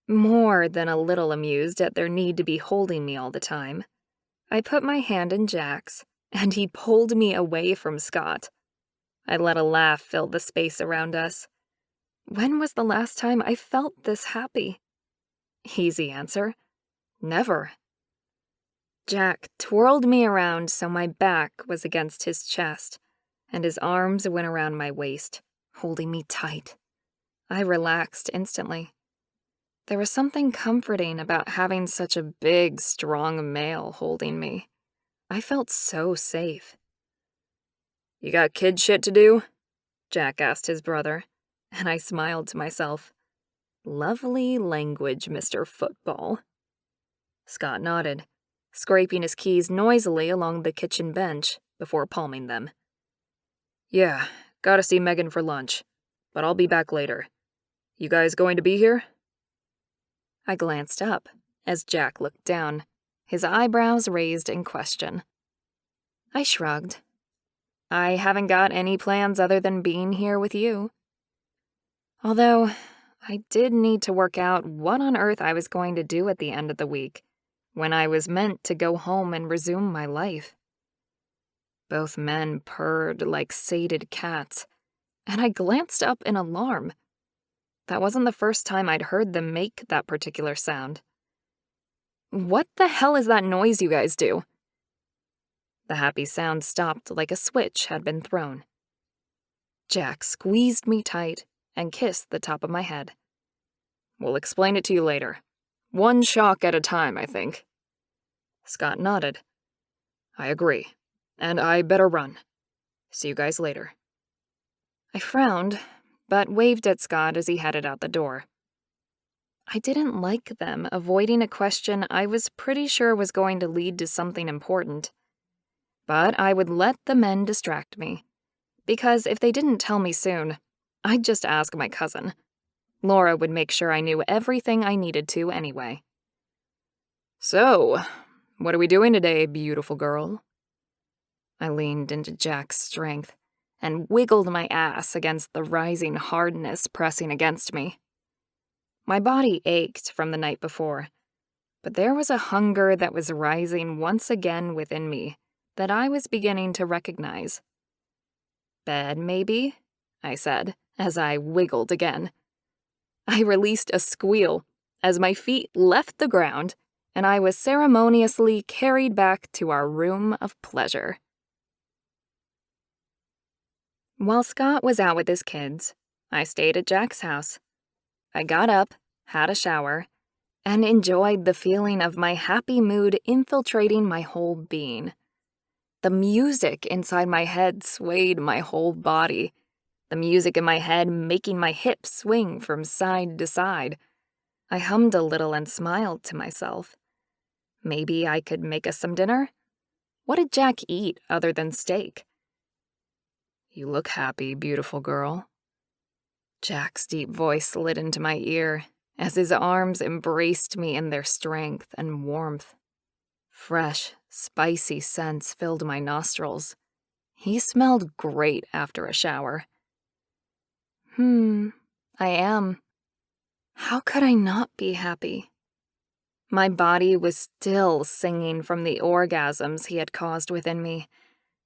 More than a little amused at their need to be holding me all the time, I put my hand in Jack's, and he pulled me away from Scott. I let a laugh fill the space around us. When was the last time I felt this happy? Easy answer: never. Jack twirled me around so my back was against his chest, and his arms went around my waist, holding me tight. I relaxed instantly. There was something comforting about having such a big, strong male holding me. I felt so safe. "You got kid shit to do?" Jack asked his brother, and I smiled to myself. Lovely language, Mr. Football. Scott nodded, scraping his keys noisily along the kitchen bench before palming them. "Yeah, gotta see Megan for lunch, but I'll be back later. You guys going to be here?" I glanced up as Jack looked down, his eyebrows raised in question. I shrugged. I haven't got any plans other than being here with you. Although, I did need to work out what on earth I was going to do at the end of the week, when I was meant to go home and resume my life. Both men purred like sated cats, and I glanced up in alarm. That wasn't the first time I'd heard them make that particular sound. "What the hell is that noise you guys do?" The happy sound stopped like a switch had been thrown. Jack squeezed me tight and kissed the top of my head. "We'll explain it to you later. One shock at a time, I think." Scott nodded. "I agree, and I better run. See you guys later." I frowned, but waved at Scott as he headed out the door. I didn't like them avoiding a question I was pretty sure was going to lead to something important. But I would let the men distract me, because if they didn't tell me soon, I'd just ask my cousin. Laura would make sure I knew everything I needed to anyway. "So, what are we doing today, beautiful girl?" I leaned into Jack's strength and wiggled my ass against the rising hardness pressing against me. My body ached from the night before, but there was a hunger that was rising once again within me that I was beginning to recognize. "Bed, maybe?" I said, as I wiggled again. I released a squeal as my feet left the ground and I was ceremoniously carried back to our room of pleasure. While Scott was out with his kids, I stayed at Jack's house. I got up, had a shower, and enjoyed the feeling of my happy mood infiltrating my whole being. The music inside my head swayed my whole body, the music in my head making my hips swing from side to side. I hummed a little and smiled to myself. Maybe I could make us some dinner? What did Jack eat other than steak? "You look happy, beautiful girl." Jack's deep voice slid into my ear as his arms embraced me in their strength and warmth. Fresh, spicy scents filled my nostrils. He smelled great after a shower. I am. How could I not be happy? My body was still singing from the orgasms he had caused within me,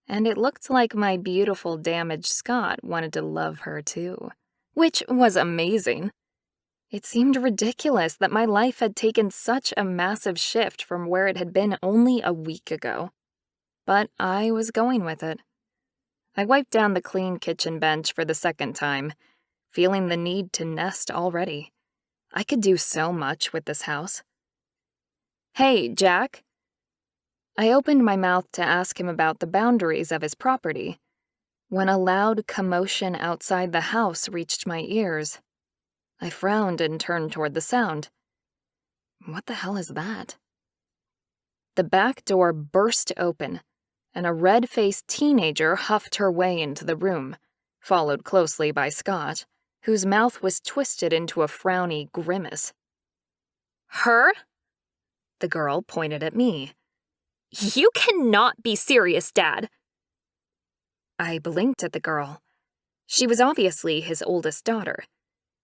and it looked like my beautiful damaged Scott wanted to love her too, which was amazing. It seemed ridiculous that my life had taken such a massive shift from where it had been only a week ago. But I was going with it. I wiped down the clean kitchen bench for the second time, feeling the need to nest already. I could do so much with this house. "Hey, Jack." I opened my mouth to ask him about the boundaries of his property, when a loud commotion outside the house reached my ears. I frowned and turned toward the sound. What the hell is that? The back door burst open, and a red-faced teenager huffed her way into the room, followed closely by Scott, whose mouth was twisted into a frowny grimace. "Her?" The girl pointed at me. "You cannot be serious, Dad." I blinked at the girl. She was obviously his oldest daughter.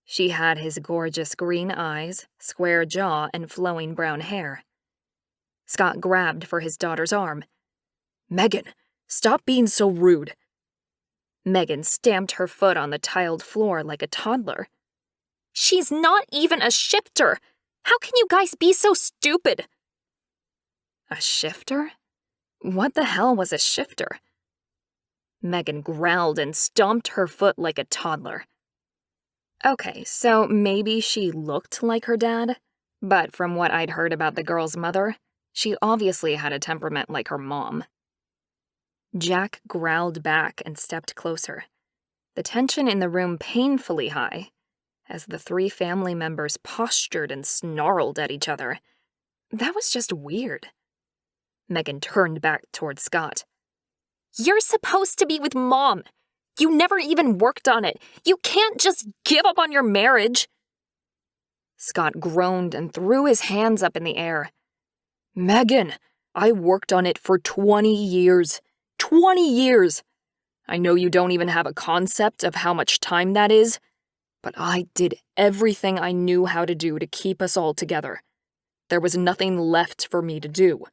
She had his gorgeous green eyes, square jaw, and flowing brown hair. Scott grabbed for his daughter's arm. "Megan, stop being so rude." Megan stamped her foot on the tiled floor like a toddler. "She's not even a shifter! How can you guys be so stupid?" A shifter? What the hell was a shifter? Megan growled and stomped her foot like a toddler. Okay, so maybe she looked like her dad, but from what I'd heard about the girl's mother, she obviously had a temperament like her mom. Jack growled back and stepped closer, the tension in the room painfully high, as the three family members postured and snarled at each other. That was just weird. Megan turned back toward Scott. "You're supposed to be with Mom. You never even worked on it. You can't just give up on your marriage." Scott groaned and threw his hands up in the air. "Megan, I worked on it for 20 years. 20 years! I know you don't even have a concept of how much time that is, but I did everything I knew how to do to keep us all together. There was nothing left for me to do."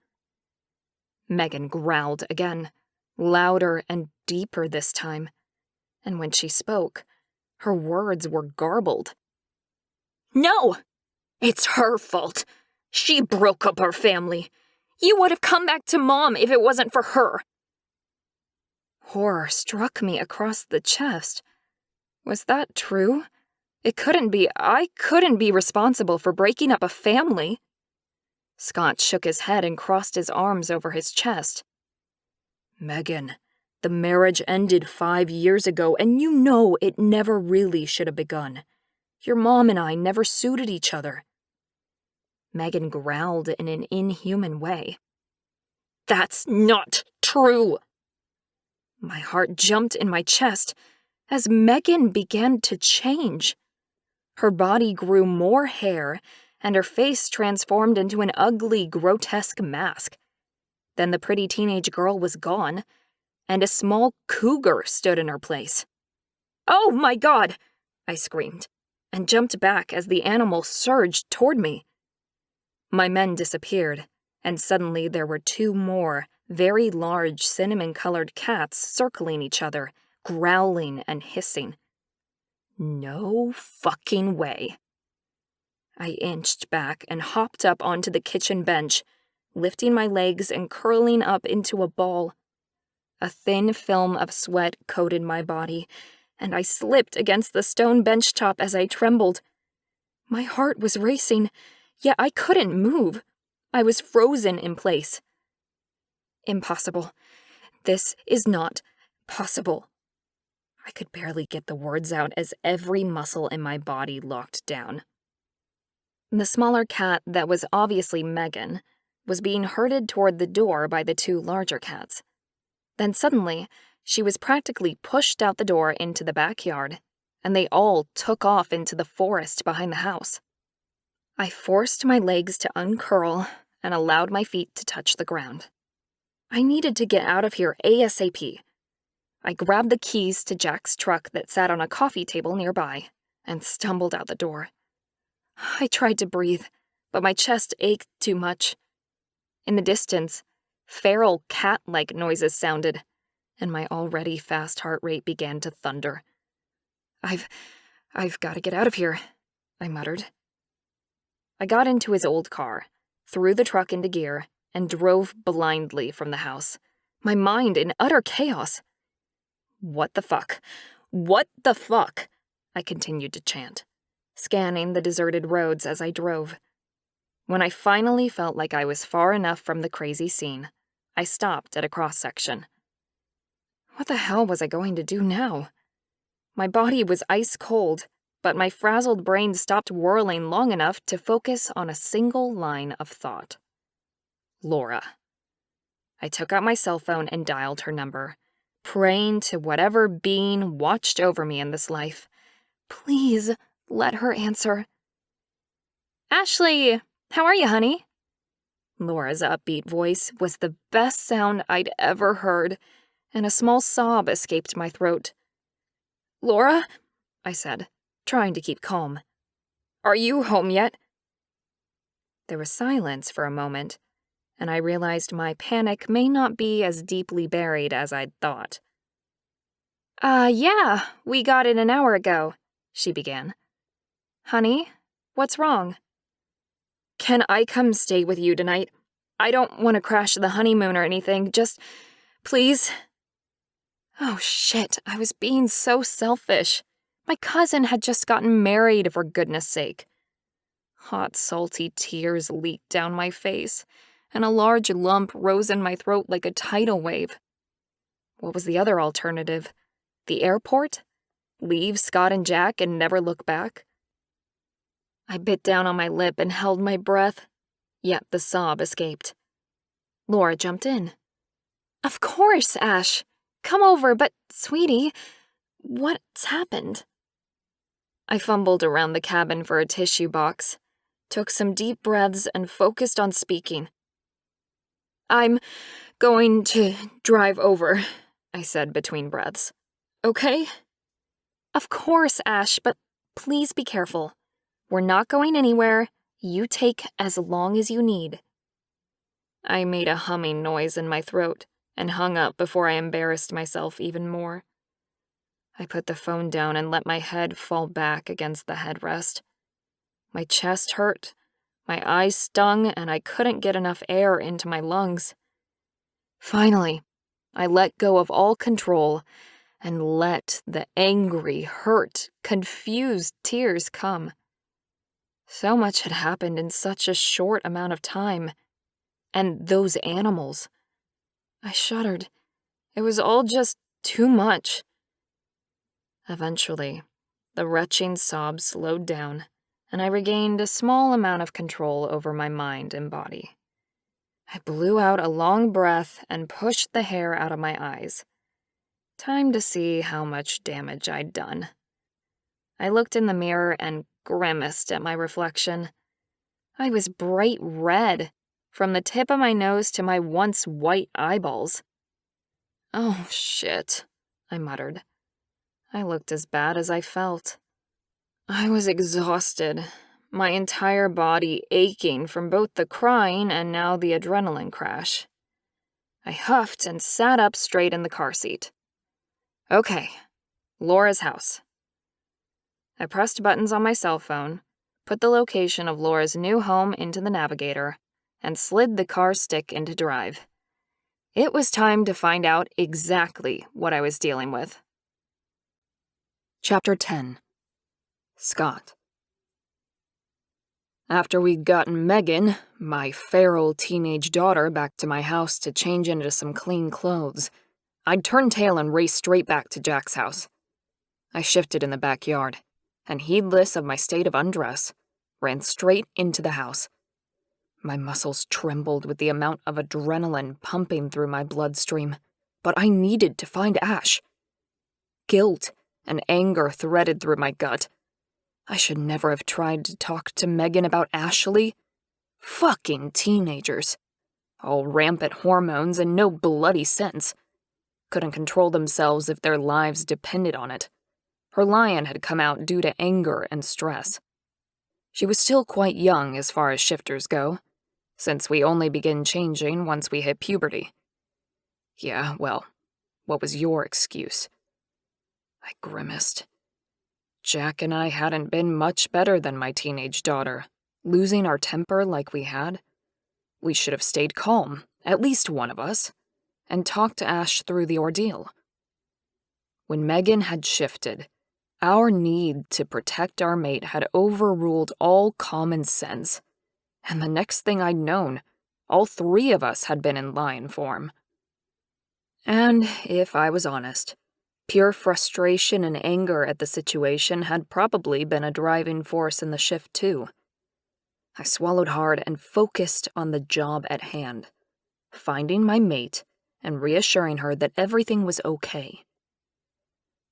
Megan growled again, louder and deeper this time, and when she spoke, her words were garbled. "No! It's her fault. She broke up our family. You would have come back to Mom if it wasn't for her." Horror struck me across the chest. Was that true? It couldn't be. I couldn't be responsible for breaking up a family. Scott shook his head and crossed his arms over his chest. "Megan, the marriage ended 5 years ago, and you know it never really should have begun. Your mom and I never suited each other." Megan growled in an inhuman way. "That's not true!" My heart jumped in my chest as Megan began to change. Her body grew more hair, and her face transformed into an ugly, grotesque mask. Then the pretty teenage girl was gone, and a small cougar stood in her place. "Oh my God!" I screamed, and jumped back as the animal surged toward me. My men disappeared, and suddenly there were 2 more, very large cinnamon-colored cats circling each other, growling and hissing. No fucking way. I inched back and hopped up onto the kitchen bench, lifting my legs and curling up into a ball. A thin film of sweat coated my body, and I slipped against the stone bench top as I trembled. My heart was racing, yet I couldn't move. I was frozen in place. Impossible. This is not possible. I could barely get the words out as every muscle in my body locked down. The smaller cat that was obviously Megan was being herded toward the door by the 2 larger cats. Then suddenly, she was practically pushed out the door into the backyard, and they all took off into the forest behind the house. I forced my legs to uncurl and allowed my feet to touch the ground. I needed to get out of here ASAP. I grabbed the keys to Jack's truck that sat on a coffee table nearby and stumbled out the door. I tried to breathe, but my chest ached too much. In the distance, feral cat-like noises sounded, and my already fast heart rate began to thunder. I've got to get out of here, I muttered. I got into his old car, threw the truck into gear, and drove blindly from the house, my mind in utter chaos. What the fuck? What the fuck? I continued to chant, scanning the deserted roads as I drove. When I finally felt like I was far enough from the crazy scene, I stopped at a cross-section. What the hell was I going to do now? My body was ice cold, but my frazzled brain stopped whirling long enough to focus on a single line of thought. Laura. I took out my cell phone and dialed her number, praying to whatever being watched over me in this life. Please, let her answer. Ashleigh, how are you, honey? Laura's upbeat voice was the best sound I'd ever heard, and a small sob escaped my throat. "Laura," I said, trying to keep calm. "Are you home yet?" There was silence for a moment, and I realized my panic may not be as deeply buried as I'd thought. Yeah, we got it an hour ago," she began. "Honey, what's wrong?" "Can I come stay with you tonight? I don't want to crash the honeymoon or anything, just, please." Oh shit, I was being so selfish. My cousin had just gotten married, for goodness sake. Hot, salty tears leaked down my face, and a large lump rose in my throat like a tidal wave. What was the other alternative? The airport? Leave Scott and Jack and never look back? I bit down on my lip and held my breath, yet the sob escaped. Laura jumped in. "Of course, Ash. Come over, but, sweetie, what's happened?" I fumbled around the cabin for a tissue box, took some deep breaths, and focused on speaking. "I'm going to drive over," I said between breaths. "Okay?" "Of course, Ash, but please be careful. We're not going anywhere. You take as long as you need." I made a humming noise in my throat and hung up before I embarrassed myself even more. I put the phone down and let my head fall back against the headrest. My chest hurt, my eyes stung, and I couldn't get enough air into my lungs. Finally, I let go of all control and let the angry, hurt, confused tears come. So much had happened in such a short amount of time. And those animals. I shuddered. It was all just too much. Eventually, the retching sobs slowed down, and I regained a small amount of control over my mind and body. I blew out a long breath and pushed the hair out of my eyes. Time to see how much damage I'd done. I looked in the mirror and grimaced at my reflection. I was bright red, from the tip of my nose to my once white eyeballs. "Oh, shit," I muttered. I looked as bad as I felt. I was exhausted, my entire body aching from both the crying and now the adrenaline crash. I huffed and sat up straight in the car seat. Okay, Laura's house. I pressed buttons on my cell phone, put the location of Laura's new home into the navigator, and slid the car stick into drive. It was time to find out exactly what I was dealing with. Chapter 10. Scott. After we'd gotten Megan, my feral teenage daughter, back to my house to change into some clean clothes, I'd turn tail and race straight back to Jack's house. I shifted in the backyard, and heedless of my state of undress, ran straight into the house. My muscles trembled with the amount of adrenaline pumping through my bloodstream, but I needed to find Ash. Guilt and anger threaded through my gut. I should never have tried to talk to Megan about Ashleigh. Fucking teenagers. All rampant hormones and no bloody sense. Couldn't control themselves if their lives depended on it. Her lion had come out due to anger and stress. She was still quite young as far as shifters go, since we only begin changing once we hit puberty. Yeah, well, what was your excuse? I grimaced. Jack and I hadn't been much better than my teenage daughter, losing our temper like we had. We should have stayed calm, at least one of us, and talked to Ash through the ordeal. When Megan had shifted, our need to protect our mate had overruled all common sense, and the next thing I'd known, all three of us had been in lion form. And if I was honest, pure frustration and anger at the situation had probably been a driving force in the shift too. I swallowed hard and focused on the job at hand, finding my mate and reassuring her that everything was okay.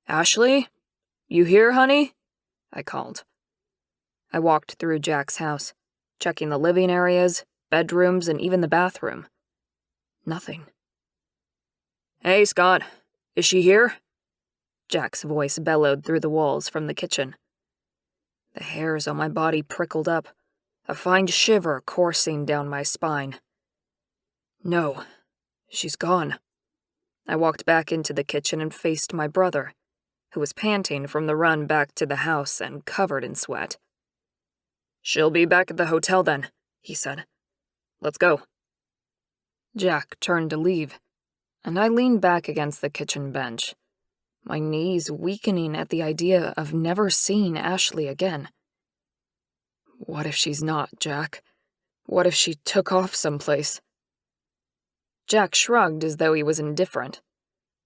"Ashleigh, you here, honey?" I called. I walked through Jack's house, checking the living areas, bedrooms, and even the bathroom. Nothing. "Hey, Scott, is she here?" Jack's voice bellowed through the walls from the kitchen. The hairs on my body prickled up, a fine shiver coursing down my spine. No, she's gone. I walked back into the kitchen and faced my brother, who was panting from the run back to the house and covered in sweat. "She'll be back at the hotel then," he said. "Let's go." Jack turned to leave, and I leaned back against the kitchen bench, my knees weakening at the idea of never seeing Ashleigh again. What if she's not, Jack? What if she took off someplace? Jack shrugged as though he was indifferent,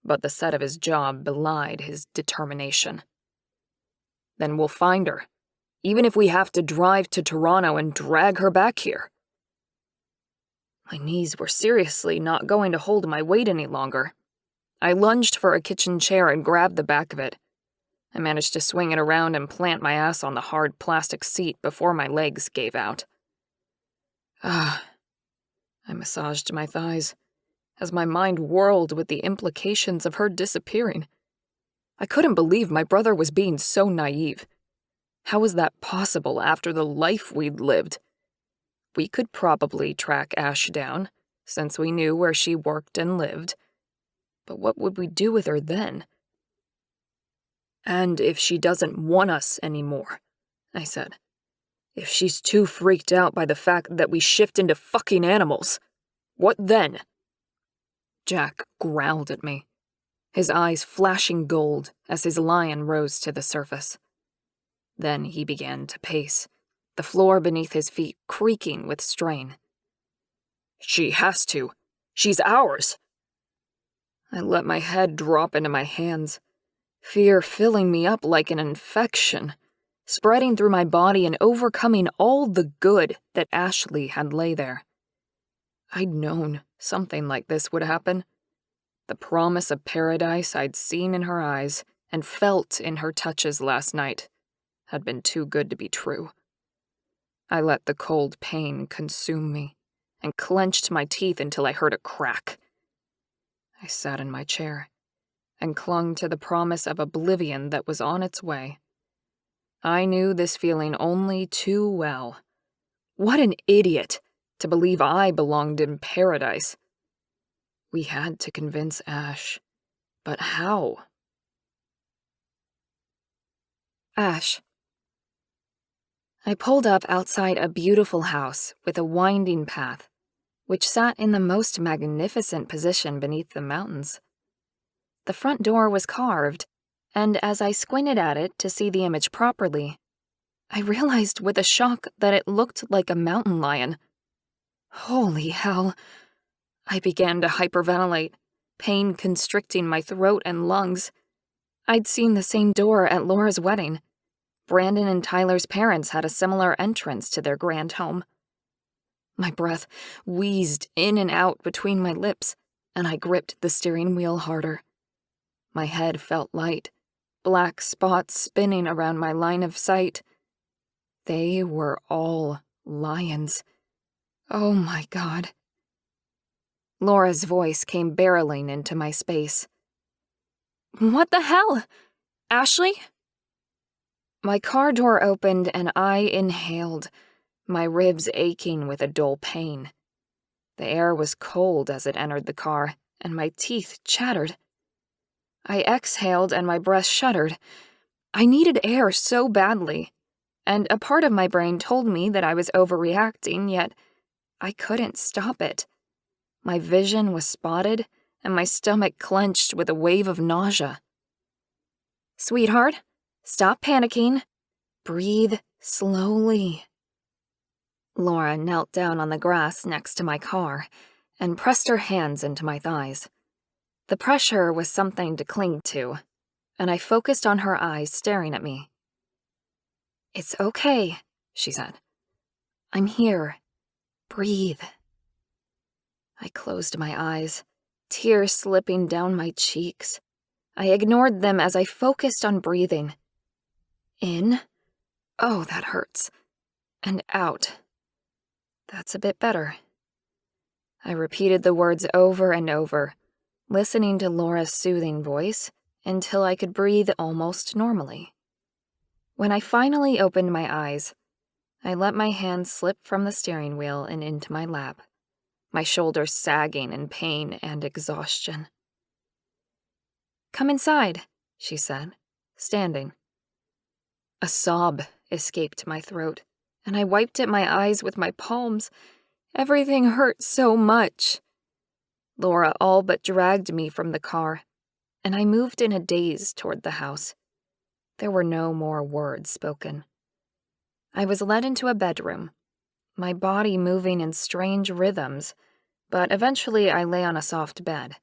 but the set of his jaw belied his determination. "Then we'll find her, even if we have to drive to Toronto and drag her back here." My knees were seriously not going to hold my weight any longer. I lunged for a kitchen chair and grabbed the back of it. I managed to swing it around and plant my ass on the hard plastic seat before my legs gave out. I massaged my thighs as my mind whirled with the implications of her disappearing. I couldn't believe my brother was being so naive. How was that possible after the life we'd lived? We could probably track Ash down, since we knew where she worked and lived. But what would we do with her then? "And if she doesn't want us anymore," I said. "If she's too freaked out by the fact that we shift into fucking animals, what then?" Jack growled at me, his eyes flashing gold as his lion rose to the surface. Then he began to pace, the floor beneath his feet creaking with strain. "She has to. She's ours." I let my head drop into my hands, fear filling me up like an infection, spreading through my body and overcoming all the good that Ashleigh had lay there. I'd known something like this would happen. The promise of paradise I'd seen in her eyes and felt in her touches last night had been too good to be true. I let the cold pain consume me and clenched my teeth until I heard a crack. I sat in my chair and clung to the promise of oblivion that was on its way. I knew this feeling only too well. What an idiot to believe I belonged in paradise. We had to convince Ash, but how? Ash. I pulled up outside a beautiful house with a winding path, which sat in the most magnificent position beneath the mountains. The front door was carved, and as I squinted at it to see the image properly, I realized with a shock that it looked like a mountain lion. Holy hell! I began to hyperventilate, pain constricting my throat and lungs. I'd seen the same door at Laura's wedding. Brandon and Tyler's parents had a similar entrance to their grand home. My breath wheezed in and out between my lips, and I gripped the steering wheel harder. My head felt light, black spots spinning around my line of sight. They were all lions. Oh my God. Laura's voice came barreling into my space. "What the hell? Ashleigh?" My car door opened and I inhaled, my ribs aching with a dull pain. The air was cold as it entered the car, and my teeth chattered. I exhaled and my breast shuddered. I needed air so badly, and a part of my brain told me that I was overreacting, yet I couldn't stop it. My vision was spotted, and my stomach clenched with a wave of nausea. "Sweetheart, stop panicking. Breathe slowly." Laura knelt down on the grass next to my car and pressed her hands into my thighs. The pressure was something to cling to, and I focused on her eyes staring at me. "It's okay," she said. "I'm here. Breathe." I closed my eyes, tears slipping down my cheeks. I ignored them as I focused on breathing. In Oh, that hurts. And out. That's a bit better. I repeated the words over and over, listening to Laura's soothing voice until I could breathe almost normally. When I finally opened my eyes, I let my hand slip from the steering wheel and into my lap, my shoulders sagging in pain and exhaustion. "Come inside," she said, standing. A sob escaped my throat, and I wiped at my eyes with my palms. Everything hurt so much. Laura all but dragged me from the car, and I moved in a daze toward the house. There were no more words spoken. I was led into a bedroom, my body moving in strange rhythms, but eventually I lay on a soft bed.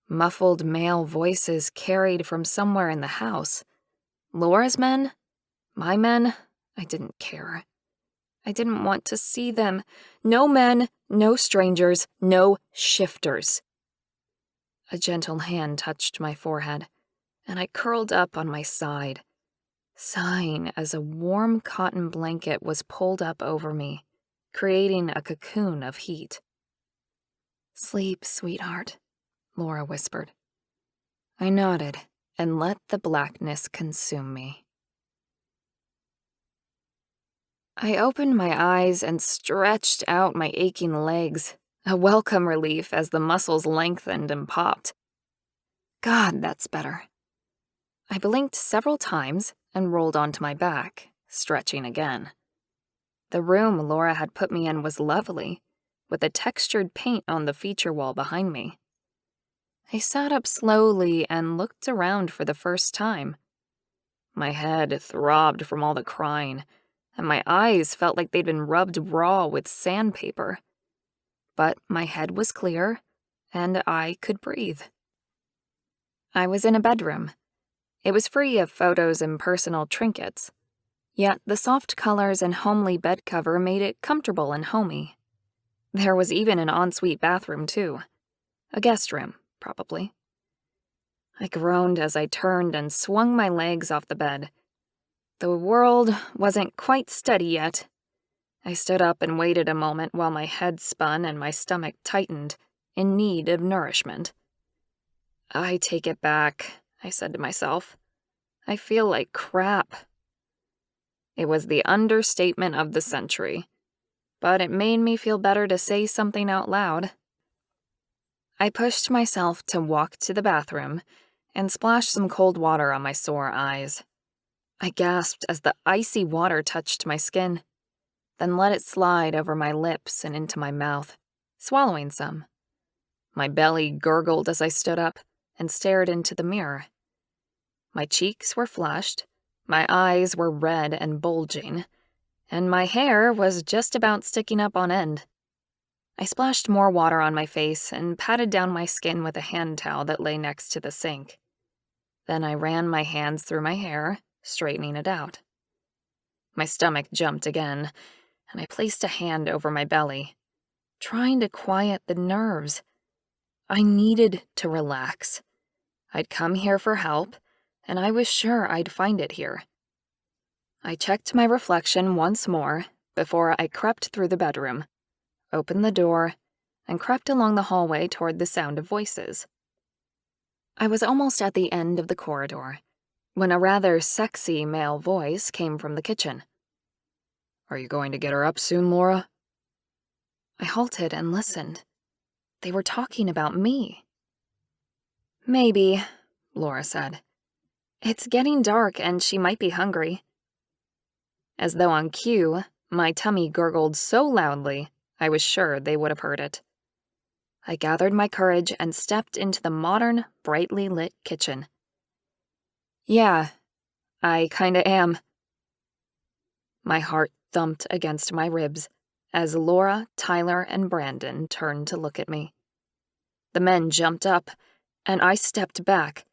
Muffled male voices carried from somewhere in the house. Laura's men? My men? I didn't care. I didn't want to see them. No men, no strangers, no shifters. A gentle hand touched my forehead, and I curled up on my side, sighing as a warm cotton blanket was pulled up over me, creating a cocoon of heat. "Sleep, sweetheart," Laura whispered. I nodded and let the blackness consume me. I opened my eyes and stretched out my aching legs, a welcome relief as the muscles lengthened and popped. God, that's better. I blinked several times and rolled onto my back, stretching again. The room Laura had put me in was lovely, with a textured paint on the feature wall behind me. I sat up slowly and looked around for the first time. My head throbbed from all the crying, and my eyes felt like they'd been rubbed raw with sandpaper. But my head was clear, and I could breathe. I was in a bedroom. It was free of photos and personal trinkets, yet the soft colors and homely bed cover made it comfortable and homey. There was even an ensuite bathroom, too. A guest room, probably. I groaned as I turned and swung my legs off the bed. The world wasn't quite steady yet. I stood up and waited a moment while my head spun and my stomach tightened, in need of nourishment. I take it back, I said to myself. I feel like crap. It was the understatement of the century, but it made me feel better to say something out loud. I pushed myself to walk to the bathroom and splash some cold water on my sore eyes. I gasped as the icy water touched my skin, then let it slide over my lips and into my mouth, swallowing some. My belly gurgled as I stood up and stared into the mirror. My cheeks were flushed, my eyes were red and bulging, and my hair was just about sticking up on end. I splashed more water on my face and patted down my skin with a hand towel that lay next to the sink. Then I ran my hands through my hair, straightening it out. My stomach jumped again, and I placed a hand over my belly, trying to quiet the nerves. I needed to relax. I'd come here for help, and I was sure I'd find it here. I checked my reflection once more before I crept through the bedroom, opened the door, and crept along the hallway toward the sound of voices. I was almost at the end of the corridor when a rather sexy male voice came from the kitchen. "Are you going to get her up soon, Laura?" I halted and listened. They were talking about me. "Maybe," Laura said. "It's getting dark and she might be hungry." As though on cue, my tummy gurgled so loudly, I was sure they would have heard it. I gathered my courage and stepped into the modern, brightly lit kitchen. "Yeah, I kinda am." My heart thumped against my ribs as Laura, Tyler, and Brandon turned to look at me. The men jumped up, and I stepped back,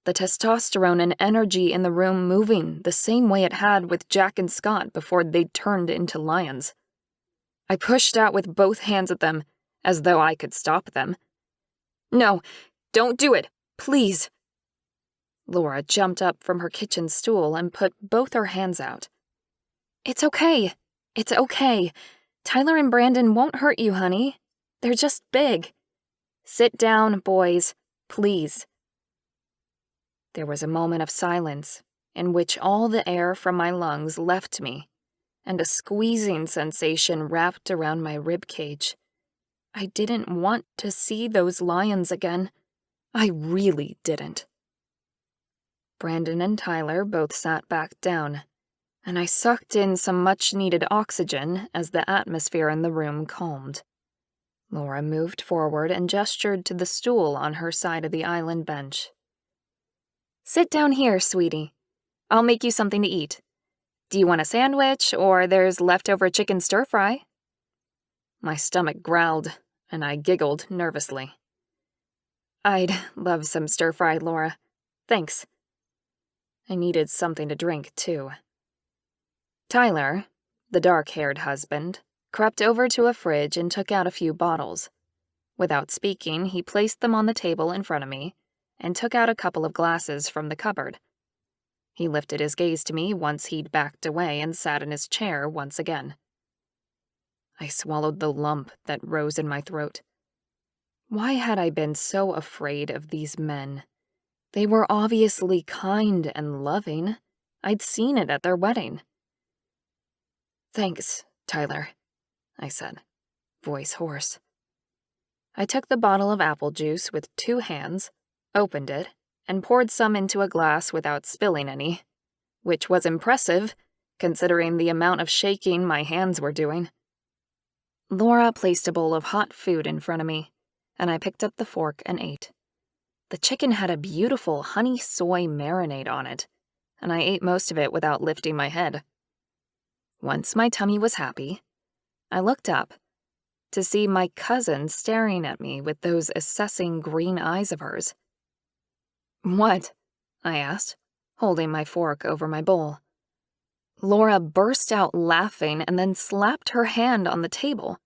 the testosterone and energy in the room moving the same way it had with Jack and Scott before they'd turned into lions. I pushed out with both hands at them, as though I could stop them. "No, don't do it, please." Laura jumped up from her kitchen stool and put both her hands out, It's okay. It's okay. Tyler and Brandon won't hurt you, honey. They're just big. Sit down, boys, please. There was a moment of silence in which all the air from my lungs left me, and a squeezing sensation wrapped around my rib cage. I didn't want to see those lions again. I really didn't. Brandon and Tyler both sat back down, and I sucked in some much-needed oxygen as the atmosphere in the room calmed. Laura moved forward and gestured to the stool on her side of the island bench. Sit down here, sweetie. I'll make you something to eat. Do you want a sandwich, or there's leftover chicken stir-fry? My stomach growled, and I giggled nervously. I'd love some stir-fry, Laura. Thanks. I needed something to drink, too. Tyler, the dark-haired husband, crept over to a fridge and took out a few bottles. Without speaking, he placed them on the table in front of me and took out a couple of glasses from the cupboard. He lifted his gaze to me once he'd backed away and sat in his chair once again. I swallowed the lump that rose in my throat. Why had I been so afraid of these men? They were obviously kind and loving. I'd seen it at their wedding. Thanks, Tyler, I said, voice hoarse. I took the bottle of apple juice with 2 hands, opened it, and poured some into a glass without spilling any, which was impressive, considering the amount of shaking my hands were doing. Laura placed a bowl of hot food in front of me, and I picked up the fork and ate. The chicken had a beautiful honey soy marinade on it, and I ate most of it without lifting my head. Once my tummy was happy, I looked up to see my cousin staring at me with those assessing green eyes of hers. What? I asked, holding my fork over my bowl. Laura burst out laughing and then slapped her hand on the table.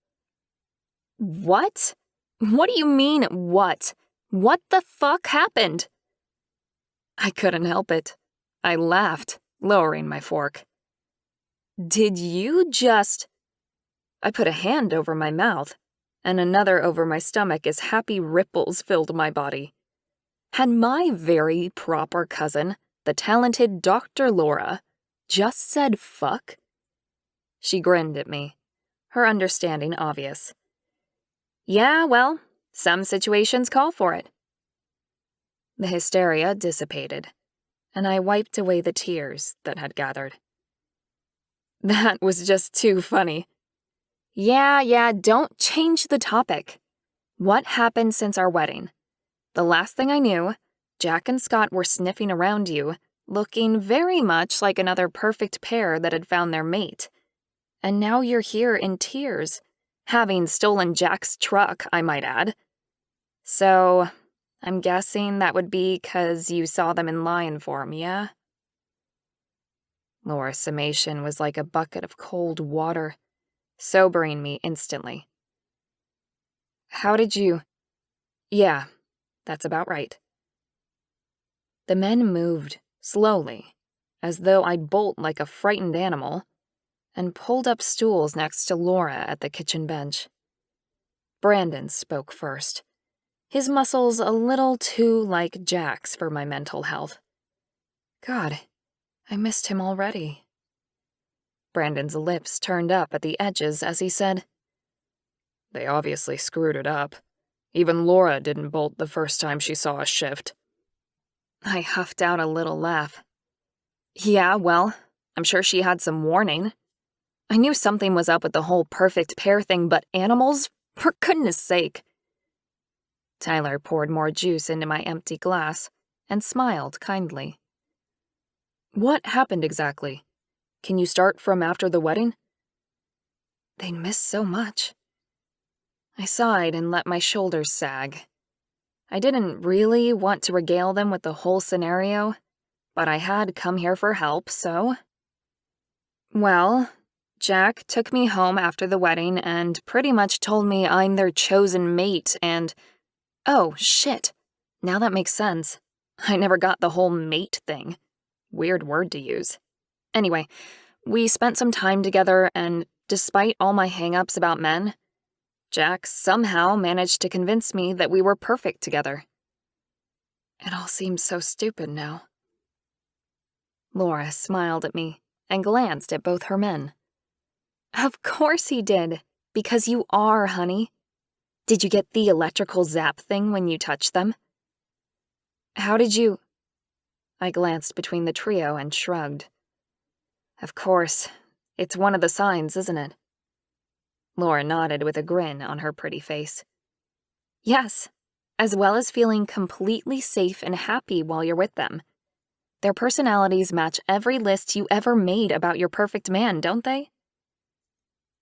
What? What do you mean, what? What the fuck happened? I couldn't help it. I laughed, lowering my fork. Did you just... I put a hand over my mouth, and another over my stomach as happy ripples filled my body. Had my very proper cousin, the talented Dr. Laura, just said fuck? She grinned at me, her understanding obvious. Yeah, well, some situations call for it. The hysteria dissipated, and I wiped away the tears that had gathered. That was just too funny. Yeah, don't change the topic. What happened since our wedding? The last thing I knew, Jack and Scott were sniffing around you, looking very much like another perfect pair that had found their mate. And now you're here in tears, having stolen Jack's truck, I might add. So, I'm guessing that would be 'cause you saw them in lion form, yeah? Laura's summation was like a bucket of cold water, sobering me instantly. How did you... Yeah, that's about right. The men moved, slowly, as though I'd bolt like a frightened animal, and pulled up stools next to Laura at the kitchen bench. Brandon spoke first, his muscles a little too like Jack's for my mental health. God, I missed him already. Brandon's lips turned up at the edges as he said, They obviously screwed it up. Even Laura didn't bolt the first time she saw us shift. I huffed out a little laugh. Yeah, well, I'm sure she had some warning. I knew something was up with the whole perfect pair thing, but animals? For goodness sake. Tyler poured more juice into my empty glass and smiled kindly. What happened exactly? Can you start from after the wedding? They'd missed so much. I sighed and let my shoulders sag. I didn't really want to regale them with the whole scenario, but I had come here for help, so... Well, Jack took me home after the wedding and pretty much told me I'm their chosen mate and... Oh, shit. Now that makes sense. I never got the whole mate thing. Weird word to use. Anyway, We spent some time together, and despite all my hang-ups about men, Jack somehow managed to convince me that we were perfect together. It all seems so stupid now. Laura smiled at me and glanced at both her men. Of course he did, because you are, honey. Did you get the electrical zap thing when you touched them? How did you... I glanced between the trio and shrugged. Of course, it's one of the signs, isn't it? Laura nodded with a grin on her pretty face. Yes, as well as feeling completely safe and happy while you're with them. Their personalities match every list you ever made about your perfect man, don't they?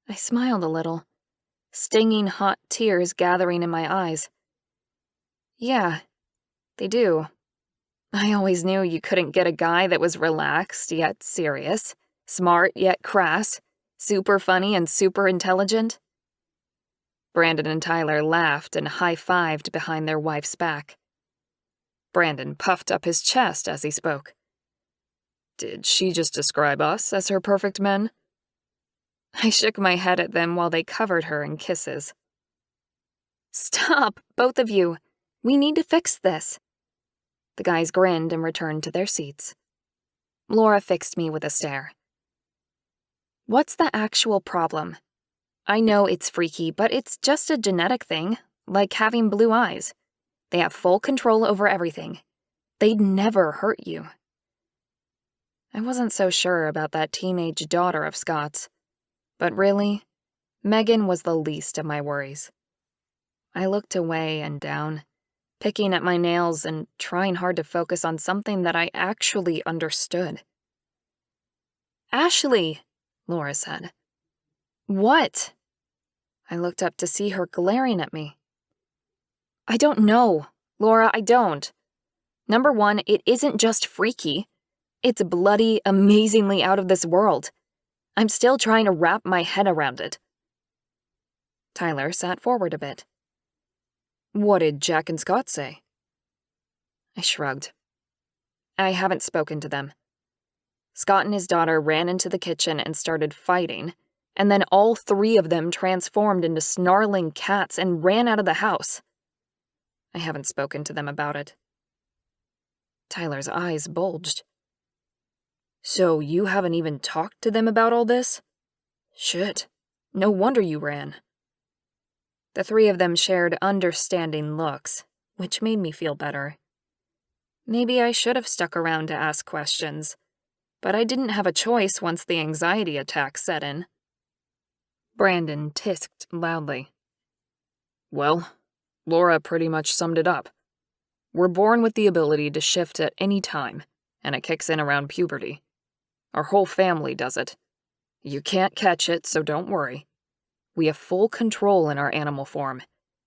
I smiled a little, stinging hot tears gathering in my eyes. Yeah, they do. I always knew you couldn't get a guy that was relaxed yet serious, smart yet crass, super funny and super intelligent. Brandon and Tyler laughed and high-fived behind their wife's back. Brandon puffed up his chest as he spoke. Did she just describe us as her perfect men? I shook my head at them while they covered her in kisses. Stop, both of you. We need to fix this. The guys grinned and returned to their seats. Laura fixed me with a stare. What's the actual problem? I know it's freaky, but it's just a genetic thing, like having blue eyes. They have full control over everything. They'd never hurt you. I wasn't so sure about that teenage daughter of Scott's. But really, Megan was the least of my worries. I looked away and down, picking at my nails and trying hard to focus on something that I actually understood. Ashleigh, Laura said. What? I looked up to see her glaring at me. I don't know, Laura, I don't. Number one, it isn't just freaky. It's bloody, amazingly out of this world. I'm still trying to wrap my head around it. Tyler sat forward a bit. What did Jack and Scott say? I shrugged. I haven't spoken to them. Scott and his daughter ran into the kitchen and started fighting, and then all three of them transformed into snarling cats and ran out of the house. I haven't spoken to them about it. Tyler's eyes bulged. So you haven't even talked to them about all this? Shit, no wonder you ran. The three of them shared understanding looks, which made me feel better. Maybe I should have stuck around to ask questions, but I didn't have a choice once the anxiety attack set in. Brandon tisked loudly. Well, Laura pretty much summed it up. We're born with the ability to shift at any time, and it kicks in around puberty. Our whole family does it. You can't catch it, so don't worry. We have full control in our animal form,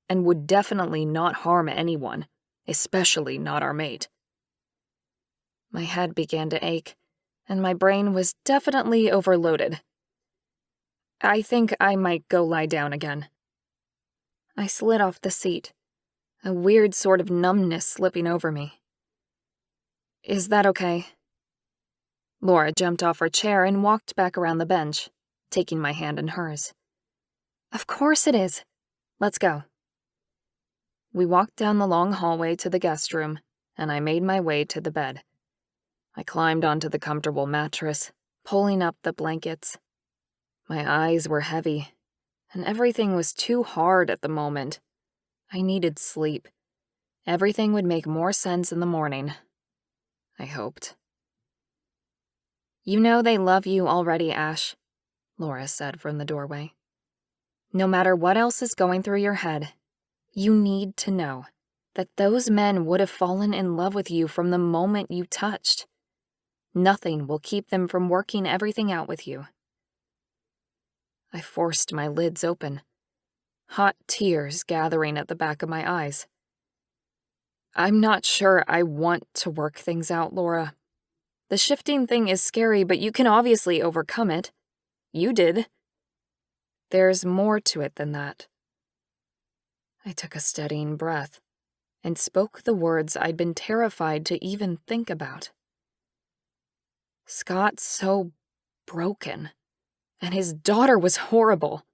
and would definitely not harm anyone, especially not our mate. My head began to ache, and my brain was definitely overloaded. I think I might go lie down again. I slid off the seat, a weird sort of numbness slipping over me. Is that okay? Laura jumped off her chair and walked back around the bench, taking my hand in hers. Of course it is. Let's go. We walked down the long hallway to the guest room, and I made my way to the bed. I climbed onto the comfortable mattress, pulling up the blankets. My eyes were heavy, and everything was too hard at the moment. I needed sleep. Everything would make more sense in the morning. I hoped. You know they love you already, Ash, Laura said from the doorway. No matter what else is going through your head, you need to know that those men would have fallen in love with you from the moment you touched. Nothing will keep them from working everything out with you. I forced my lids open, hot tears gathering at the back of my eyes. I'm not sure I want to work things out, Laura. The shifting thing is scary, but you can obviously overcome it. You did. There's more to it than that. I took a steadying breath and spoke the words I'd been terrified to even think about. Scott's so broken. And his daughter was horrible.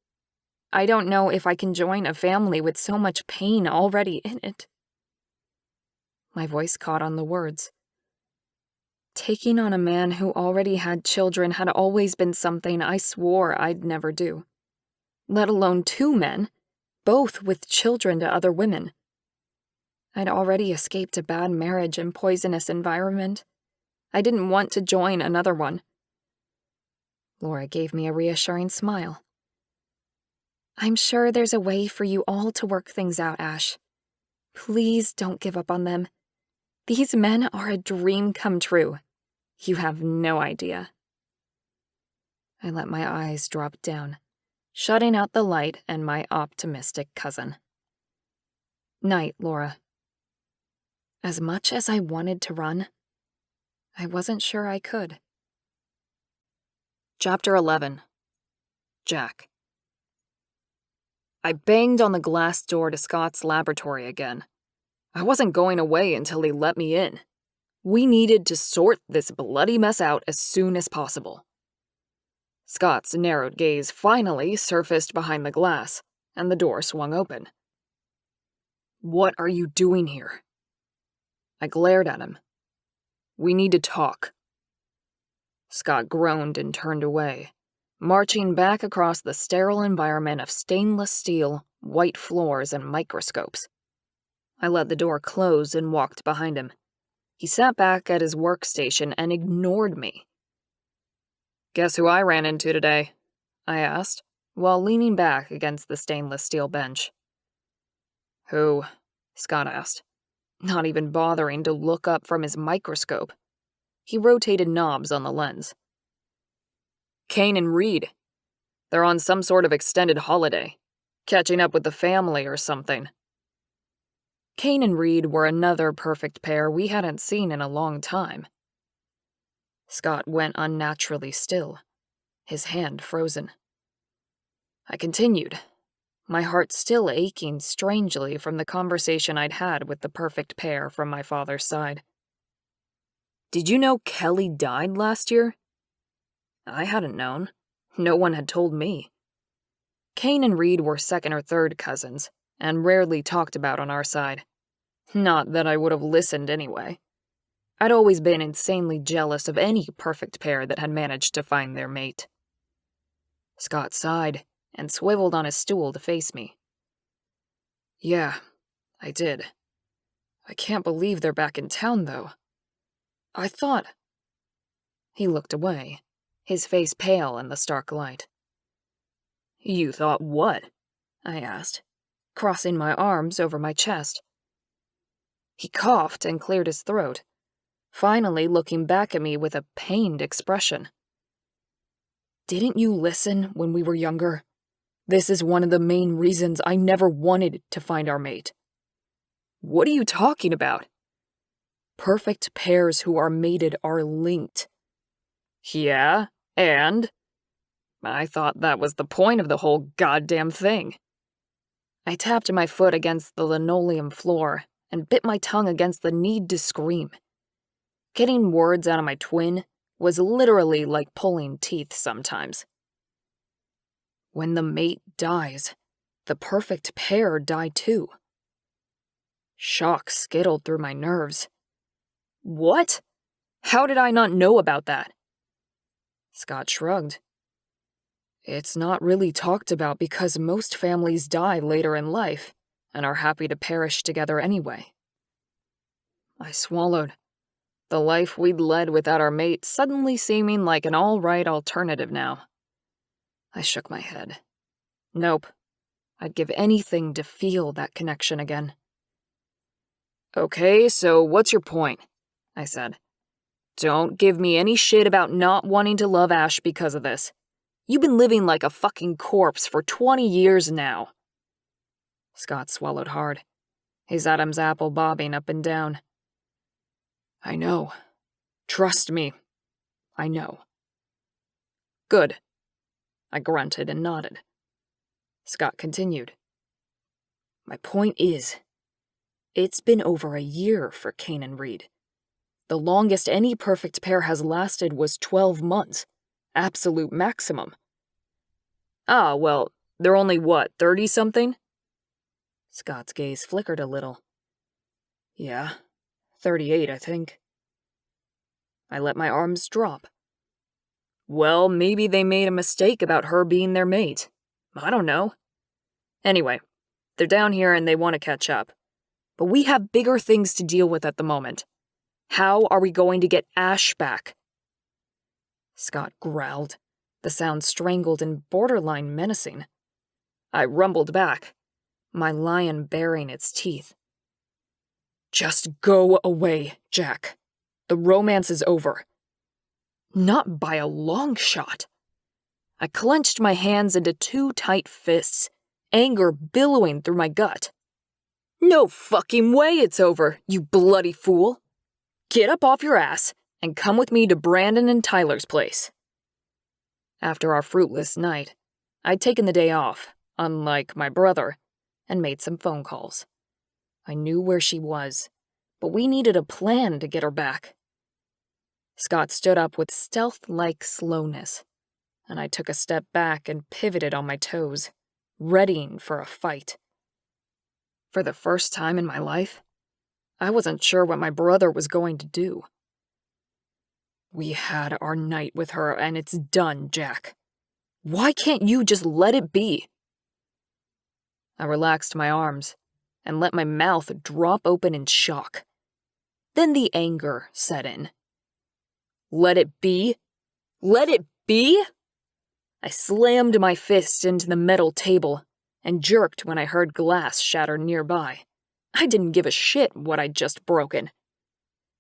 I don't know if I can join a family with so much pain already in it. My voice caught on the words. Taking on a man who already had children had always been something I swore I'd never do. Let alone 2 men, both with children to other women. I'd already escaped a bad marriage and poisonous environment. I didn't want to join another one. Laura gave me a reassuring smile. I'm sure there's a way for you all to work things out, Ash. Please don't give up on them. These men are a dream come true. You have no idea. I let my eyes drop down, shutting out the light and my optimistic cousin. Night, Laura. As much as I wanted to run, I wasn't sure I could. Chapter 11. Jack. I banged on the glass door to Scott's laboratory again. I wasn't going away until he let me in. We needed to sort this bloody mess out as soon as possible. Scott's narrowed gaze finally surfaced behind the glass, and the door swung open. "What are you doing here?" I glared at him. "We need to talk." Scott groaned and turned away, marching back across the sterile environment of stainless steel, white floors, and microscopes. I let the door close and walked behind him. He sat back at his workstation and ignored me. "Guess who I ran into today?" I asked, while leaning back against the stainless steel bench. "Who?" Scott asked, not even bothering to look up from his microscope. He rotated knobs on the lens. "Kane and Reid. They're on some sort of extended holiday, catching up with the family or something." Kane and Reid were another perfect pair we hadn't seen in a long time. Scott went unnaturally still, his hand frozen. I continued, my heart still aching strangely from the conversation I'd had with the perfect pair from my father's side. "Did you know Kelly died last year?" I hadn't known. No one had told me. Kane and Reid were second or third cousins, and rarely talked about on our side. Not that I would have listened anyway. I'd always been insanely jealous of any perfect pair that had managed to find their mate. Scott sighed and swiveled on his stool to face me. "Yeah, I did. I can't believe they're back in town, though. I thought—" He looked away, his face pale in the stark light. "You thought what?" I asked, crossing my arms over my chest. He coughed and cleared his throat, finally looking back at me with a pained expression. "Didn't you listen when we were younger? This is one of the main reasons I never wanted to find our mate." "What are you talking about?" "Perfect pairs who are mated are linked." "Yeah, and?" I thought that was the point of the whole goddamn thing. I tapped my foot against the linoleum floor and bit my tongue against the need to scream. Getting words out of my twin was literally like pulling teeth sometimes. When the mate dies, the perfect pair die too. Shock skittled through my nerves. "What? How did I not know about that?" Scott shrugged. "It's not really talked about because most families die later in life and are happy to perish together anyway." I swallowed, the life we'd led without our mate suddenly seeming like an all-right alternative now. I shook my head. Nope. I'd give anything to feel that connection again. "Okay, so what's your point?" I said. "Don't give me any shit about not wanting to love Ash because of this. You've been living like a fucking corpse for 20 years now." Scott swallowed hard, his Adam's apple bobbing up and down. "I know. Trust me. I know." "Good." I grunted and nodded. Scott continued. "My point is, it's been over a year for Kane and Reid. The longest any perfect pair has lasted was 12 months, absolute maximum. Ah, well, they're only what, 30-something? Scott's gaze flickered a little. Yeah, 38, I think. I let my arms drop. Well, maybe they made a mistake about her being their mate. I don't know. Anyway, they're down here and they want to catch up. But we have bigger things to deal with at the moment. How are we going to get Ash back? Scott growled, the sound strangled and borderline menacing. I rumbled back, my lion baring its teeth. Just go away, Jack. The romance is over. Not by a long shot. I clenched my hands into two tight fists, anger billowing through my gut. No fucking way it's over, you bloody fool. Get up off your ass and come with me to Brandon and Tyler's place. After our fruitless night, I'd taken the day off, unlike my brother, and made some phone calls. I knew where she was, but we needed a plan to get her back. Scott stood up with stealth-like slowness, and I took a step back and pivoted on my toes, readying for a fight. For the first time in my life, I wasn't sure what my brother was going to do. We had our night with her, and it's done, Jack. Why can't you just let it be? I relaxed my arms and let my mouth drop open in shock. Then the anger set in. Let it be? Let it be? I slammed my fist into the metal table and jerked when I heard glass shatter nearby. I didn't give a shit what I'd just broken.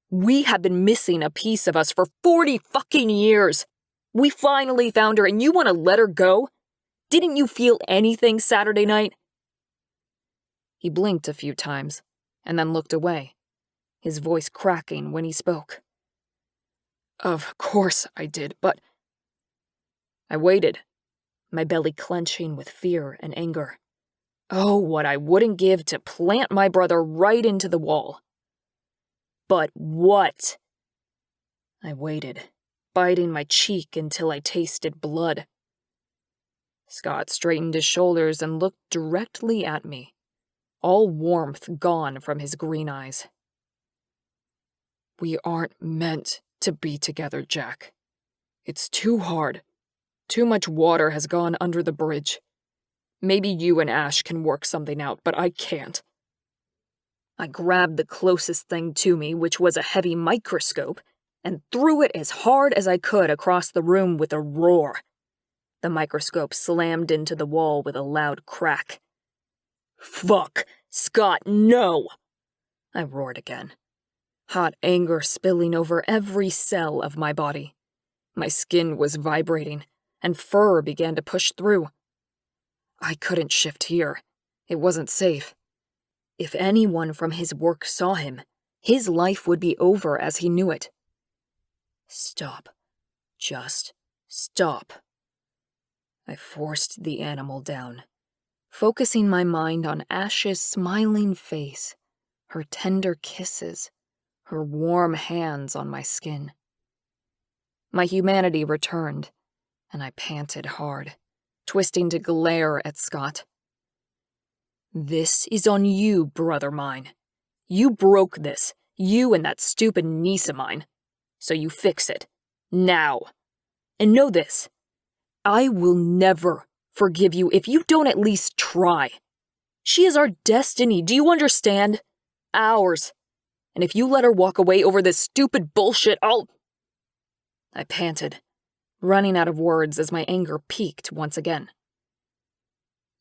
We have been missing a piece of us for 40 fucking years. We finally found her and you want to let her go? Didn't you feel anything Saturday night? He blinked a few times and then looked away, his voice cracking when he spoke. Of course I did, but... I waited, my belly clenching with fear and anger. Oh, what I wouldn't give to plant my brother right into the wall. But what? I waited, biting my cheek until I tasted blood. Scott straightened his shoulders and looked directly at me, all warmth gone from his green eyes. We aren't meant to be together, Jack. It's too hard. Too much water has gone under the bridge. Maybe you and Ash can work something out, but I can't. I grabbed the closest thing to me, which was a heavy microscope, and threw it as hard as I could across the room with a roar. The microscope slammed into the wall with a loud crack. Fuck! Scott, no! I roared again, hot anger spilling over every cell of my body. My skin was vibrating, and fur began to push through. I couldn't shift here. It wasn't safe. If anyone from his work saw him, his life would be over as he knew it. Stop. Just stop. I forced the animal down, focusing my mind on Ash's smiling face, her tender kisses, her warm hands on my skin. My humanity returned, and I panted hard, twisting to glare at Scott. This is on you, brother mine. You broke this, you and that stupid niece of mine. So you fix it. Now. And know this. I will never forgive you if you don't at least try. She is our destiny, do you understand? Ours. And if you let her walk away over this stupid bullshit, I panted, running out of words as my anger peaked once again.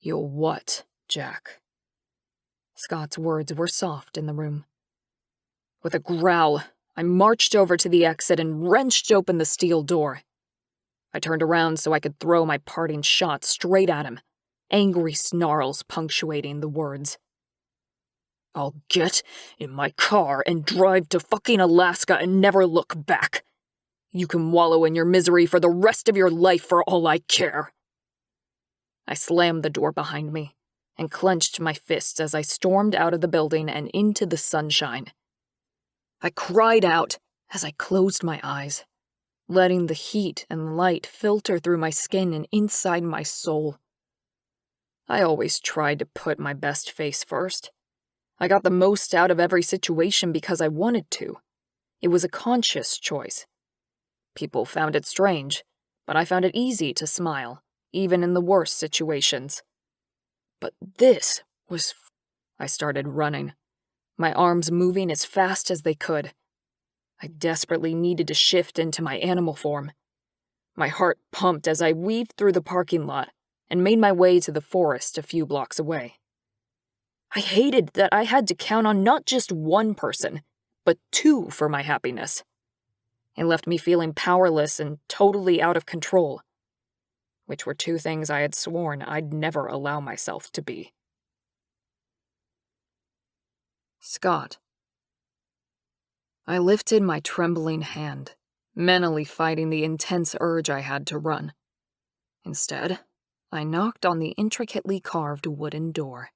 You'll what, Jack? Scott's words were soft in the room. With a growl, I marched over to the exit and wrenched open the steel door. I turned around so I could throw my parting shot straight at him, angry snarls punctuating the words. I'll get in my car and drive to fucking Alaska and never look back. You can wallow in your misery for the rest of your life for all I care. I slammed the door behind me and clenched my fists as I stormed out of the building and into the sunshine. I cried out as I closed my eyes, letting the heat and light filter through my skin and inside my soul. I always tried to put my best face first. I got the most out of every situation because I wanted to. It was a conscious choice. People found it strange, but I found it easy to smile, even in the worst situations. But this was... I started running, my arms moving as fast as they could. I desperately needed to shift into my animal form. My heart pumped as I weaved through the parking lot and made my way to the forest a few blocks away. I hated that I had to count on not just one person, but two for my happiness. It left me feeling powerless and totally out of control, which were two things I had sworn I'd never allow myself to be. Scott. I lifted my trembling hand, mentally fighting the intense urge I had to run. Instead, I knocked on the intricately carved wooden door.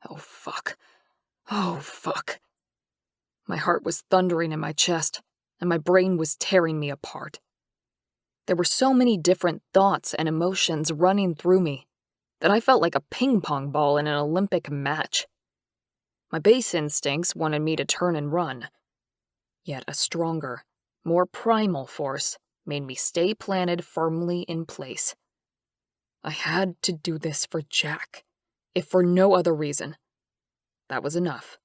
Oh, fuck. Oh, fuck. My heart was thundering in my chest, and my brain was tearing me apart. There were so many different thoughts and emotions running through me that I felt like a ping-pong ball in an Olympic match. My base instincts wanted me to turn and run. Yet a stronger, more primal force made me stay planted firmly in place. I had to do this for Jack, if for no other reason. That was enough.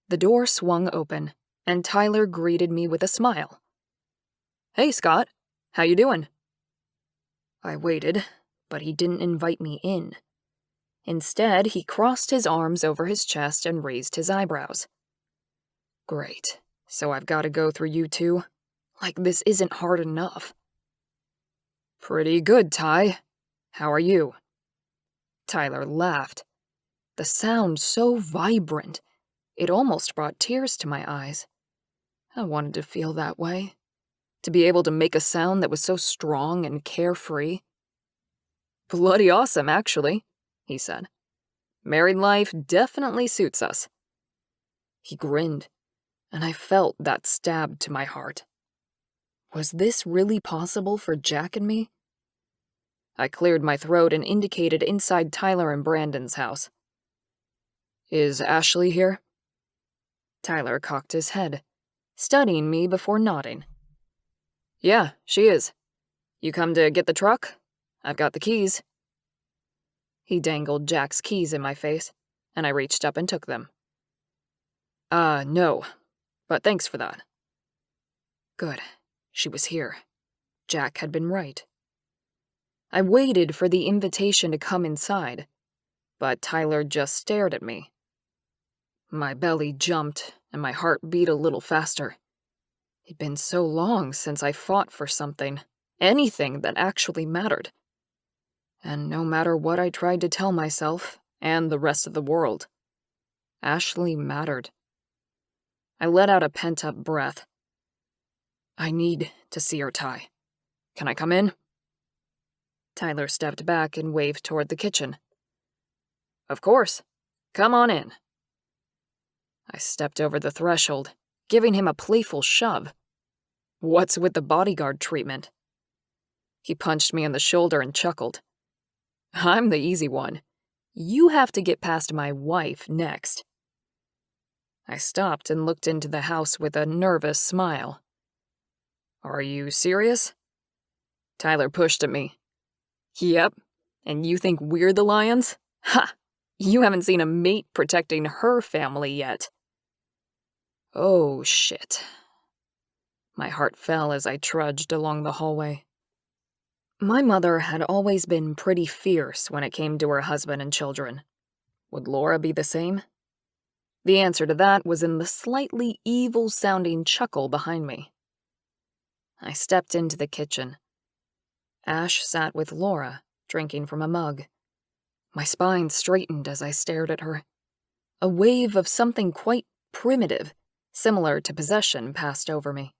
The door swung open, and Tyler greeted me with a smile. "Hey, Scott. How you doing?" I waited, but he didn't invite me in. Instead, he crossed his arms over his chest and raised his eyebrows. Great. So I've got to go through you two? Like this isn't hard enough. Pretty good, Ty. How are you? Tyler laughed. The sound so vibrant, it almost brought tears to my eyes. I wanted to feel that way. To be able to make a sound that was so strong and carefree. Bloody awesome, actually, he said. Married life definitely suits us. He grinned, and I felt that stab to my heart. Was this really possible for Jack and me? I cleared my throat and indicated inside Tyler and Brandon's house. Is Ashleigh here? Tyler cocked his head, studying me before nodding. Yeah, she is. You come to get the truck? I've got the keys. He dangled Jack's keys in my face, and I reached up and took them. No, but thanks for that. Good. She was here. Jack had been right. I waited for the invitation to come inside, but Tyler just stared at me. My belly jumped, and my heart beat a little faster. It'd been so long since I fought for something, anything that actually mattered. And no matter what I tried to tell myself, and the rest of the world, Ashleigh mattered. I let out a pent-up breath. I need to see her, Ty. Can I come in? Tyler stepped back and waved toward the kitchen. Of course. Come on in. I stepped over the threshold, giving him a playful shove. What's with the bodyguard treatment? He punched me in the shoulder and chuckled. I'm the easy one. You have to get past my wife next. I stopped and looked into the house with a nervous smile. Are you serious? Tyler pushed at me. Yep, and you think we're the lions? Ha! You haven't seen a mate protecting her family yet. Oh, shit. My heart fell as I trudged along the hallway. My mother had always been pretty fierce when it came to her husband and children. Would Laura be the same? The answer to that was in the slightly evil-sounding chuckle behind me. I stepped into the kitchen. Ash sat with Laura, drinking from a mug. My spine straightened as I stared at her. A wave of something quite primitive, similar to possession, passed over me.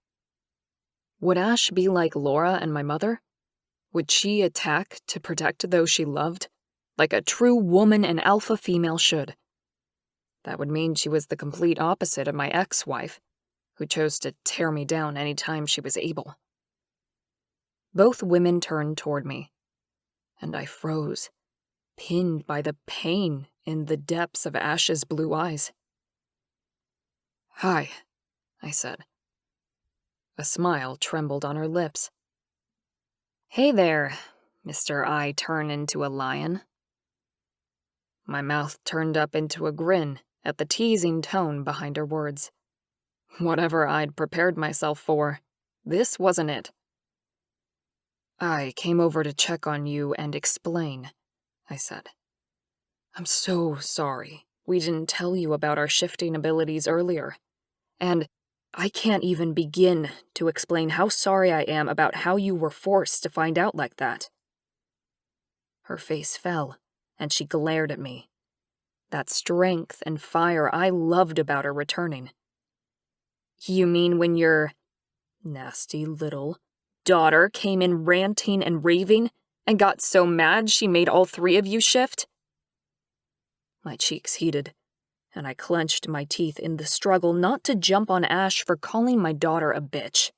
Would Ash be like Laura and my mother? Would she attack to protect those she loved, like a true woman and alpha female should? That would mean she was the complete opposite of my ex-wife, who chose to tear me down any time she was able. Both women turned toward me, and I froze, pinned by the pain in the depths of Ash's blue eyes. "Hi," I said. A smile trembled on her lips. "Hey there, Mr. I turn into a lion." My mouth turned up into a grin at the teasing tone behind her words. Whatever I'd prepared myself for, this wasn't it. "I came over to check on you and explain," I said. "I'm so sorry we didn't tell you about our shifting abilities earlier. And I can't even begin to explain how sorry I am about how you were forced to find out like that." Her face fell, and she glared at me. That strength and fire I loved about her returning. "You mean when your nasty little daughter came in ranting and raving and got so mad she made all three of you shift?" My cheeks heated, and I clenched my teeth in the struggle not to jump on Ash for calling my daughter a bitch.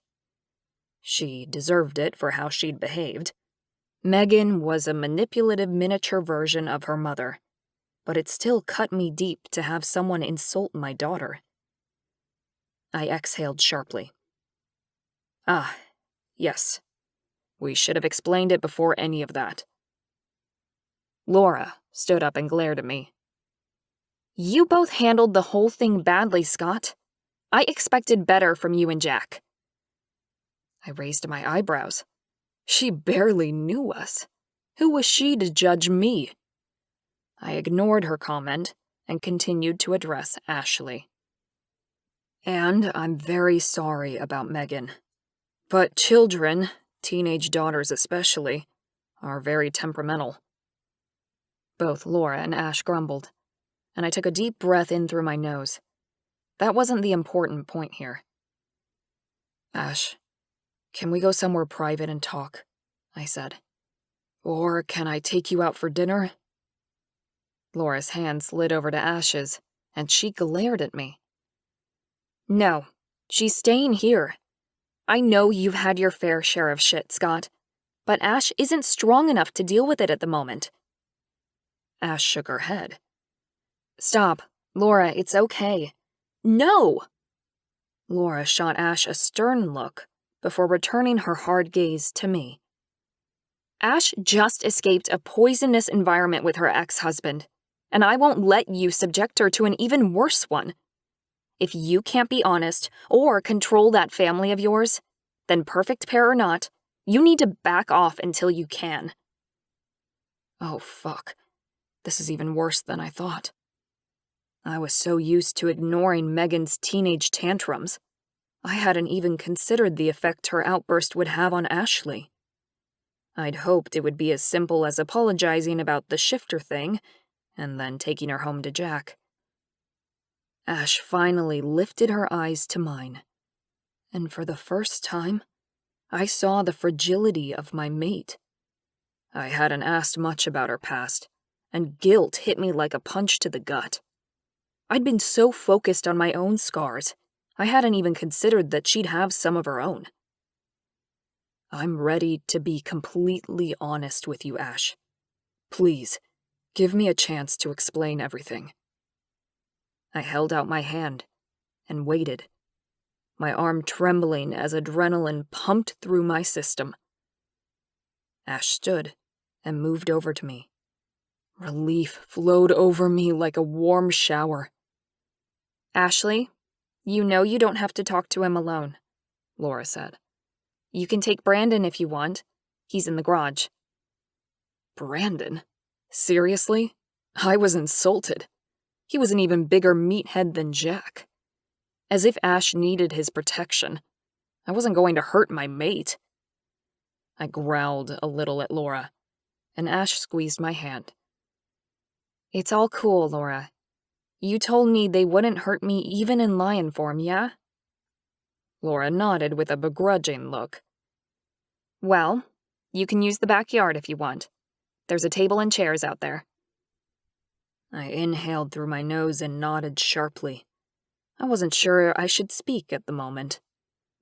She deserved it for how she'd behaved. Megan was a manipulative miniature version of her mother, but it still cut me deep to have someone insult my daughter. I exhaled sharply. "Ah, yes. We should have explained it before any of that." Laura stood up and glared at me. "You both handled the whole thing badly, Scott. I expected better from you and Jack." I raised my eyebrows. She barely knew us. Who was she to judge me? I ignored her comment and continued to address Ashleigh. "And I'm very sorry about Megan. But children, teenage daughters especially, are very temperamental." Both Laura and Ash grumbled, and I took a deep breath in through my nose. That wasn't the important point here. "Ash, can we go somewhere private and talk?" I said. "Or can I take you out for dinner?" Laura's hand slid over to Ash's, and she glared at me. "No, she's staying here. I know you've had your fair share of shit, Scott, but Ash isn't strong enough to deal with it at the moment." Ash shook her head. "Stop, Laura, it's okay." "No!" Laura shot Ash a stern look before returning her hard gaze to me. "Ash just escaped a poisonous environment with her ex-husband, and I won't let you subject her to an even worse one. If you can't be honest or control that family of yours, then perfect pair or not, you need to back off until you can." Oh, fuck. This is even worse than I thought. I was so used to ignoring Megan's teenage tantrums. I hadn't even considered the effect her outburst would have on Ashleigh. I'd hoped it would be as simple as apologizing about the shifter thing, and then taking her home to Jack. Ash finally lifted her eyes to mine, and for the first time, I saw the fragility of my mate. I hadn't asked much about her past, and guilt hit me like a punch to the gut. I'd been so focused on my own scars, I hadn't even considered that she'd have some of her own. "I'm ready to be completely honest with you, Ash. Please, give me a chance to explain everything." I held out my hand and waited, my arm trembling as adrenaline pumped through my system. Ash stood and moved over to me. Relief flowed over me like a warm shower. "Ashleigh, you know you don't have to talk to him alone," Laura said. "You can take Brandon if you want. He's in the garage." Brandon? Seriously? I was insulted. He was an even bigger meathead than Jack. As if Ash needed his protection. I wasn't going to hurt my mate. I growled a little at Laura, and Ash squeezed my hand. "It's all cool, Laura. You told me they wouldn't hurt me even in lion form, yeah?" Laura nodded with a begrudging look. "Well, you can use the backyard if you want. There's a table and chairs out there." I inhaled through my nose and nodded sharply. I wasn't sure I should speak at the moment.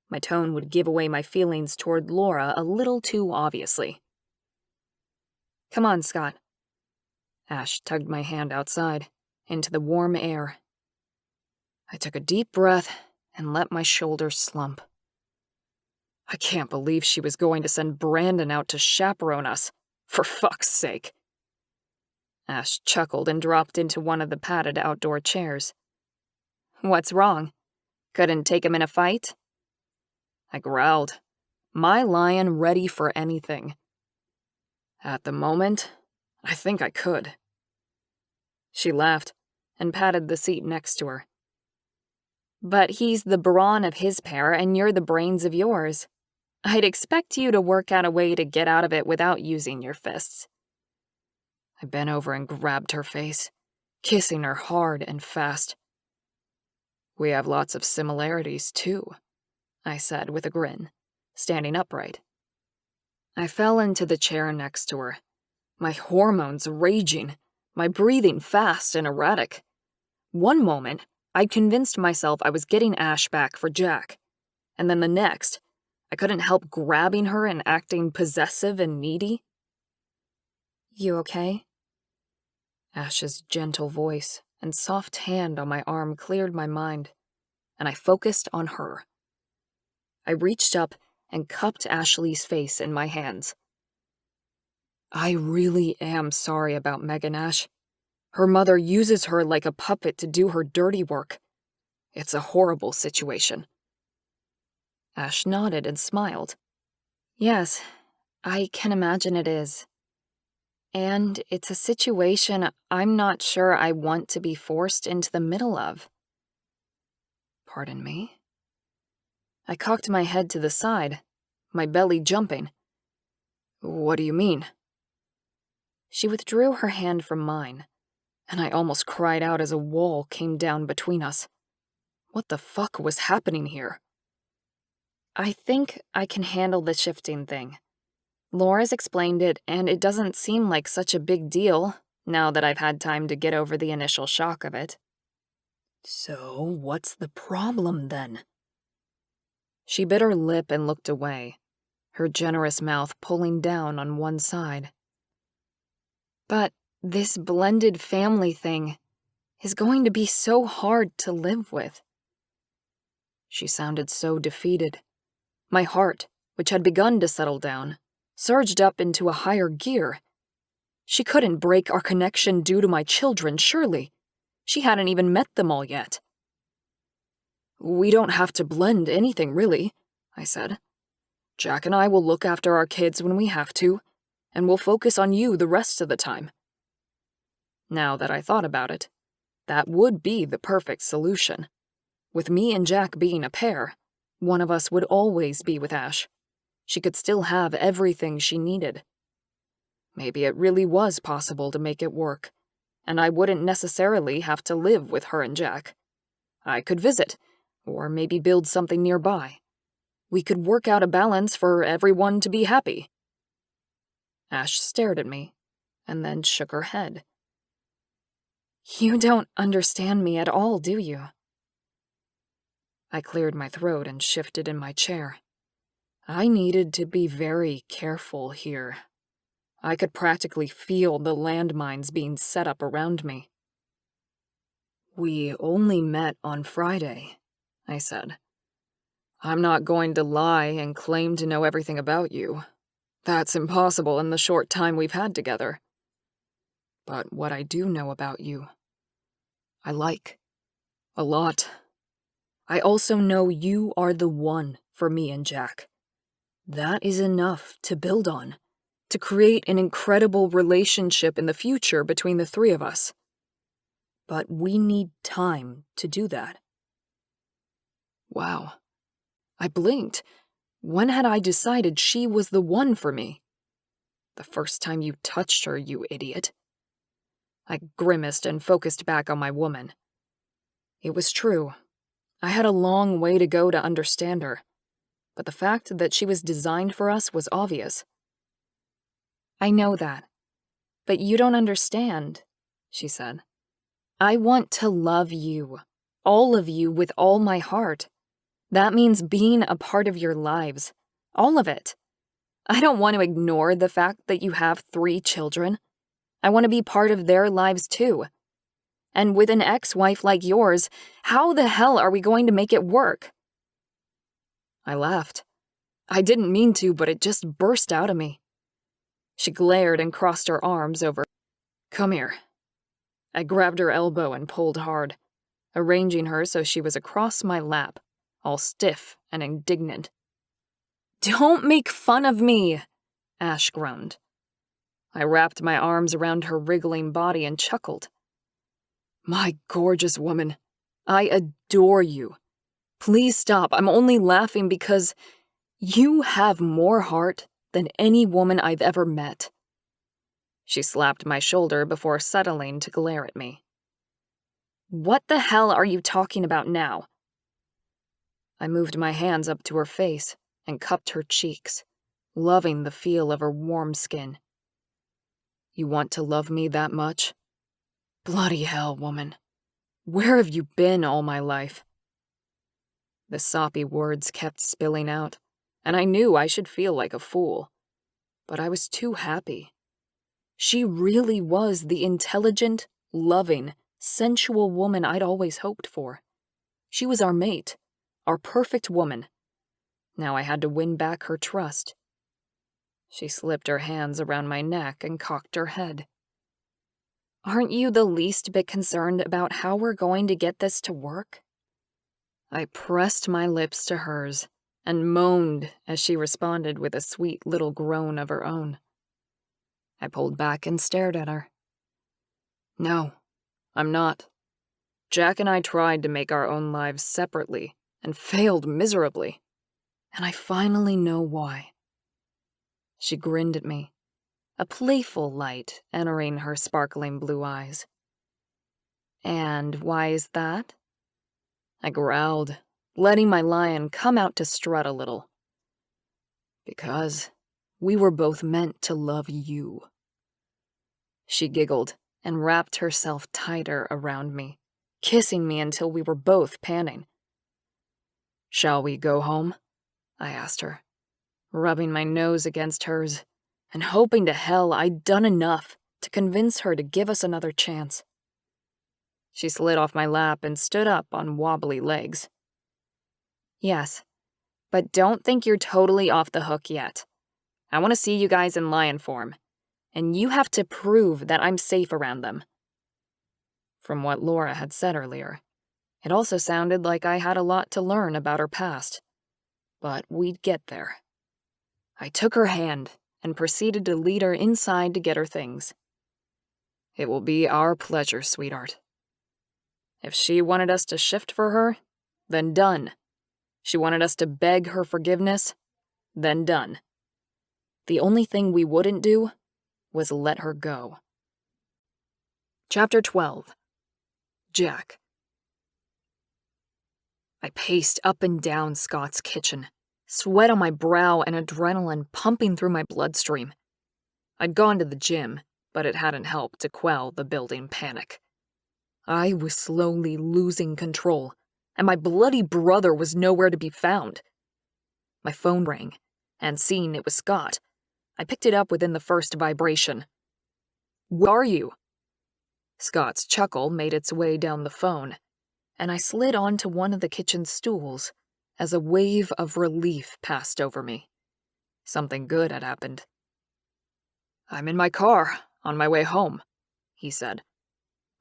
My tone would give away my feelings toward Laura a little too obviously. "Come on, Scott." Ash tugged my hand outside, into the warm air. I took a deep breath and let my shoulders slump. I can't believe she was going to send Brandon out to chaperone us, for fuck's sake. Ash chuckled and dropped into one of the padded outdoor chairs. "What's wrong? Couldn't take him in a fight?" I growled, my lion ready for anything. At the moment, I think I could. She laughed and patted the seat next to her. "But he's the brawn of his pair and you're the brains of yours. I'd expect you to work out a way to get out of it without using your fists." I bent over and grabbed her face, kissing her hard and fast. "We have lots of similarities, too," I said with a grin, standing upright. I fell into the chair next to her, my hormones raging, my breathing fast and erratic. One moment, I'd convinced myself I was getting Ash back for Jack, and then the next, I couldn't help grabbing her and acting possessive and needy. "You okay?" Ash's gentle voice and soft hand on my arm cleared my mind, and I focused on her. I reached up and cupped Ashleigh's face in my hands. "I really am sorry about Megan, Ash. Her mother uses her like a puppet to do her dirty work. It's a horrible situation." Ash nodded and smiled. "Yes, I can imagine it is. And it's a situation I'm not sure I want to be forced into the middle of." "Pardon me?" I cocked my head to the side, my belly jumping. "What do you mean?" She withdrew her hand from mine, and I almost cried out as a wall came down between us. What the fuck was happening here? "I think I can handle the shifting thing. Laura's explained it, and it doesn't seem like such a big deal, now that I've had time to get over the initial shock of it." "So, what's the problem, then?" She bit her lip and looked away, her generous mouth pulling down on one side. "But this blended family thing is going to be so hard to live with." She sounded so defeated. My heart, which had begun to settle down, surged up into a higher gear. She couldn't break our connection due to my children, surely. She hadn't even met them all yet. "We don't have to blend anything, really," I said. "Jack and I will look after our kids when we have to, and we'll focus on you the rest of the time." Now that I thought about it, that would be the perfect solution. With me and Jack being a pair, one of us would always be with Ash. She could still have everything she needed. Maybe it really was possible to make it work, and I wouldn't necessarily have to live with her and Jack. I could visit, or maybe build something nearby. We could work out a balance for everyone to be happy. Ash stared at me, and then shook her head. "You don't understand me at all, do you?" I cleared my throat and shifted in my chair. I needed to be very careful here. I could practically feel the landmines being set up around me. "We only met on Friday," I said. "I'm not going to lie and claim to know everything about you. That's impossible in the short time we've had together. But what I do know about you, I like. A lot. I also know you are the one for me and Jack. That is enough to build on, to create an incredible relationship in the future between the three of us. But we need time to do that." Wow. I blinked. When had I decided she was the one for me? The first time you touched her, you idiot. I grimaced and focused back on my woman. It was true. I had a long way to go to understand her, but the fact that she was designed for us was obvious. "I know that, but you don't understand," she said. "I want to love you. all of you with all my heart. That means being a part of your lives. All of it. I don't want to ignore the fact that you have 3 children. I want to be part of their lives too. And with an ex-wife like yours, how the hell are we going to make it work? I laughed. I didn't mean to, but it just burst out of me. She glared and crossed her arms over. Come here. I grabbed her elbow and pulled hard, arranging her so she was across my lap, all stiff and indignant. Don't make fun of me, Ash groaned. I wrapped my arms around her wriggling body and chuckled. My gorgeous woman, I adore you. Please stop, I'm only laughing because you have more heart than any woman I've ever met. She slapped my shoulder before settling to glare at me. What the hell are you talking about now? I moved my hands up to her face and cupped her cheeks, loving the feel of her warm skin. You want to love me that much? Bloody hell, woman. Where have you been all my life? The soppy words kept spilling out, and I knew I should feel like a fool. But I was too happy. She really was the intelligent, loving, sensual woman I'd always hoped for. She was our mate, our perfect woman. Now I had to win back her trust. She slipped her hands around my neck and cocked her head. Aren't you the least bit concerned about how we're going to get this to work? I pressed my lips to hers and moaned as she responded with a sweet little groan of her own. I pulled back and stared at her. No, I'm not. Jack and I tried to make our own lives separately and failed miserably. And I finally know why. She grinned at me, a playful light entering her sparkling blue eyes. And why is that? I growled, letting my lion come out to strut a little. Because we were both meant to love you. She giggled and wrapped herself tighter around me, kissing me until we were both panting. Shall we go home? I asked her, rubbing my nose against hers and hoping to hell I'd done enough to convince her to give us another chance. She slid off my lap and stood up on wobbly legs. Yes, but don't think you're totally off the hook yet. I want to see you guys in lion form, and you have to prove that I'm safe around them. From what Laura had said earlier, it also sounded like I had a lot to learn about her past. But we'd get there. I took her hand and proceeded to lead her inside to get her things. It will be our pleasure, sweetheart. If she wanted us to shift for her, then done. She wanted us to beg her forgiveness, then done. The only thing we wouldn't do was let her go. Chapter 12. Jack. I paced up and down Scott's kitchen, sweat on my brow and adrenaline pumping through my bloodstream. I'd gone to the gym, but it hadn't helped to quell the building panic. I was slowly losing control, and my bloody brother was nowhere to be found. My phone rang, and seeing it was Scott, I picked it up within the first vibration. Where are you? Scott's chuckle made its way down the phone, and I slid onto one of the kitchen stools as a wave of relief passed over me. Something good had happened. I'm in my car, on my way home, he said.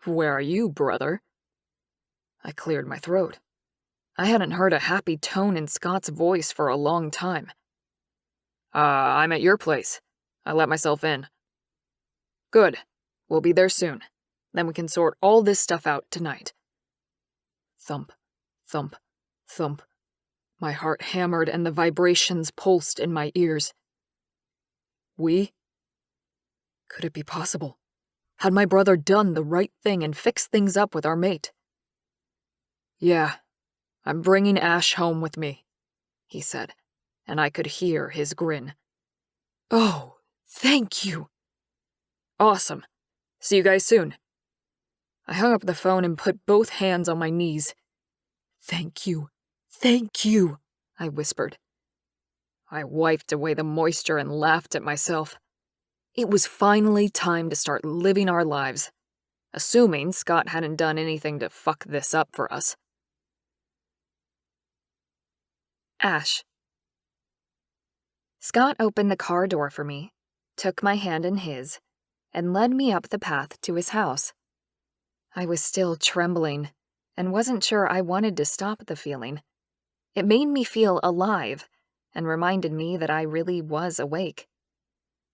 Where are you, brother? I cleared my throat. I hadn't heard a happy tone in Scott's voice for a long time. I'm at your place. I let myself in. Good. We'll be there soon. Then we can sort all this stuff out tonight. Thump, thump, thump. My heart hammered and the vibrations pulsed in my ears. We? Could it be possible? Had my brother done the right thing and fixed things up with our mate? Yeah, I'm bringing Ash home with me, he said, and I could hear his grin. Oh, thank you. Awesome. See you guys soon. I hung up the phone and put both hands on my knees, "Thank you. Thank you," I whispered. I wiped away the moisture and laughed at myself. It was finally time to start living our lives, assuming Scott hadn't done anything to fuck this up for us. Ash. Scott opened the car door for me, took my hand in his, and led me up the path to his house. I was still trembling and wasn't sure I wanted to stop the feeling. It made me feel alive and reminded me that I really was awake.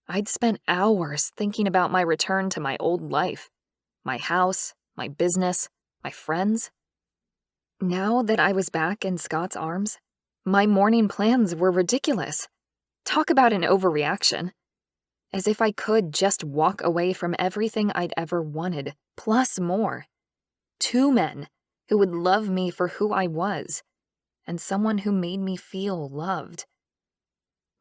I'd spent hours thinking about my return to my old life, my house, my business, my friends. Now that I was back in Scott's arms, my morning plans were ridiculous. Talk about an overreaction. As if I could just walk away from everything I'd ever wanted, plus more. 2 men who would love me for who I was, and someone who made me feel loved.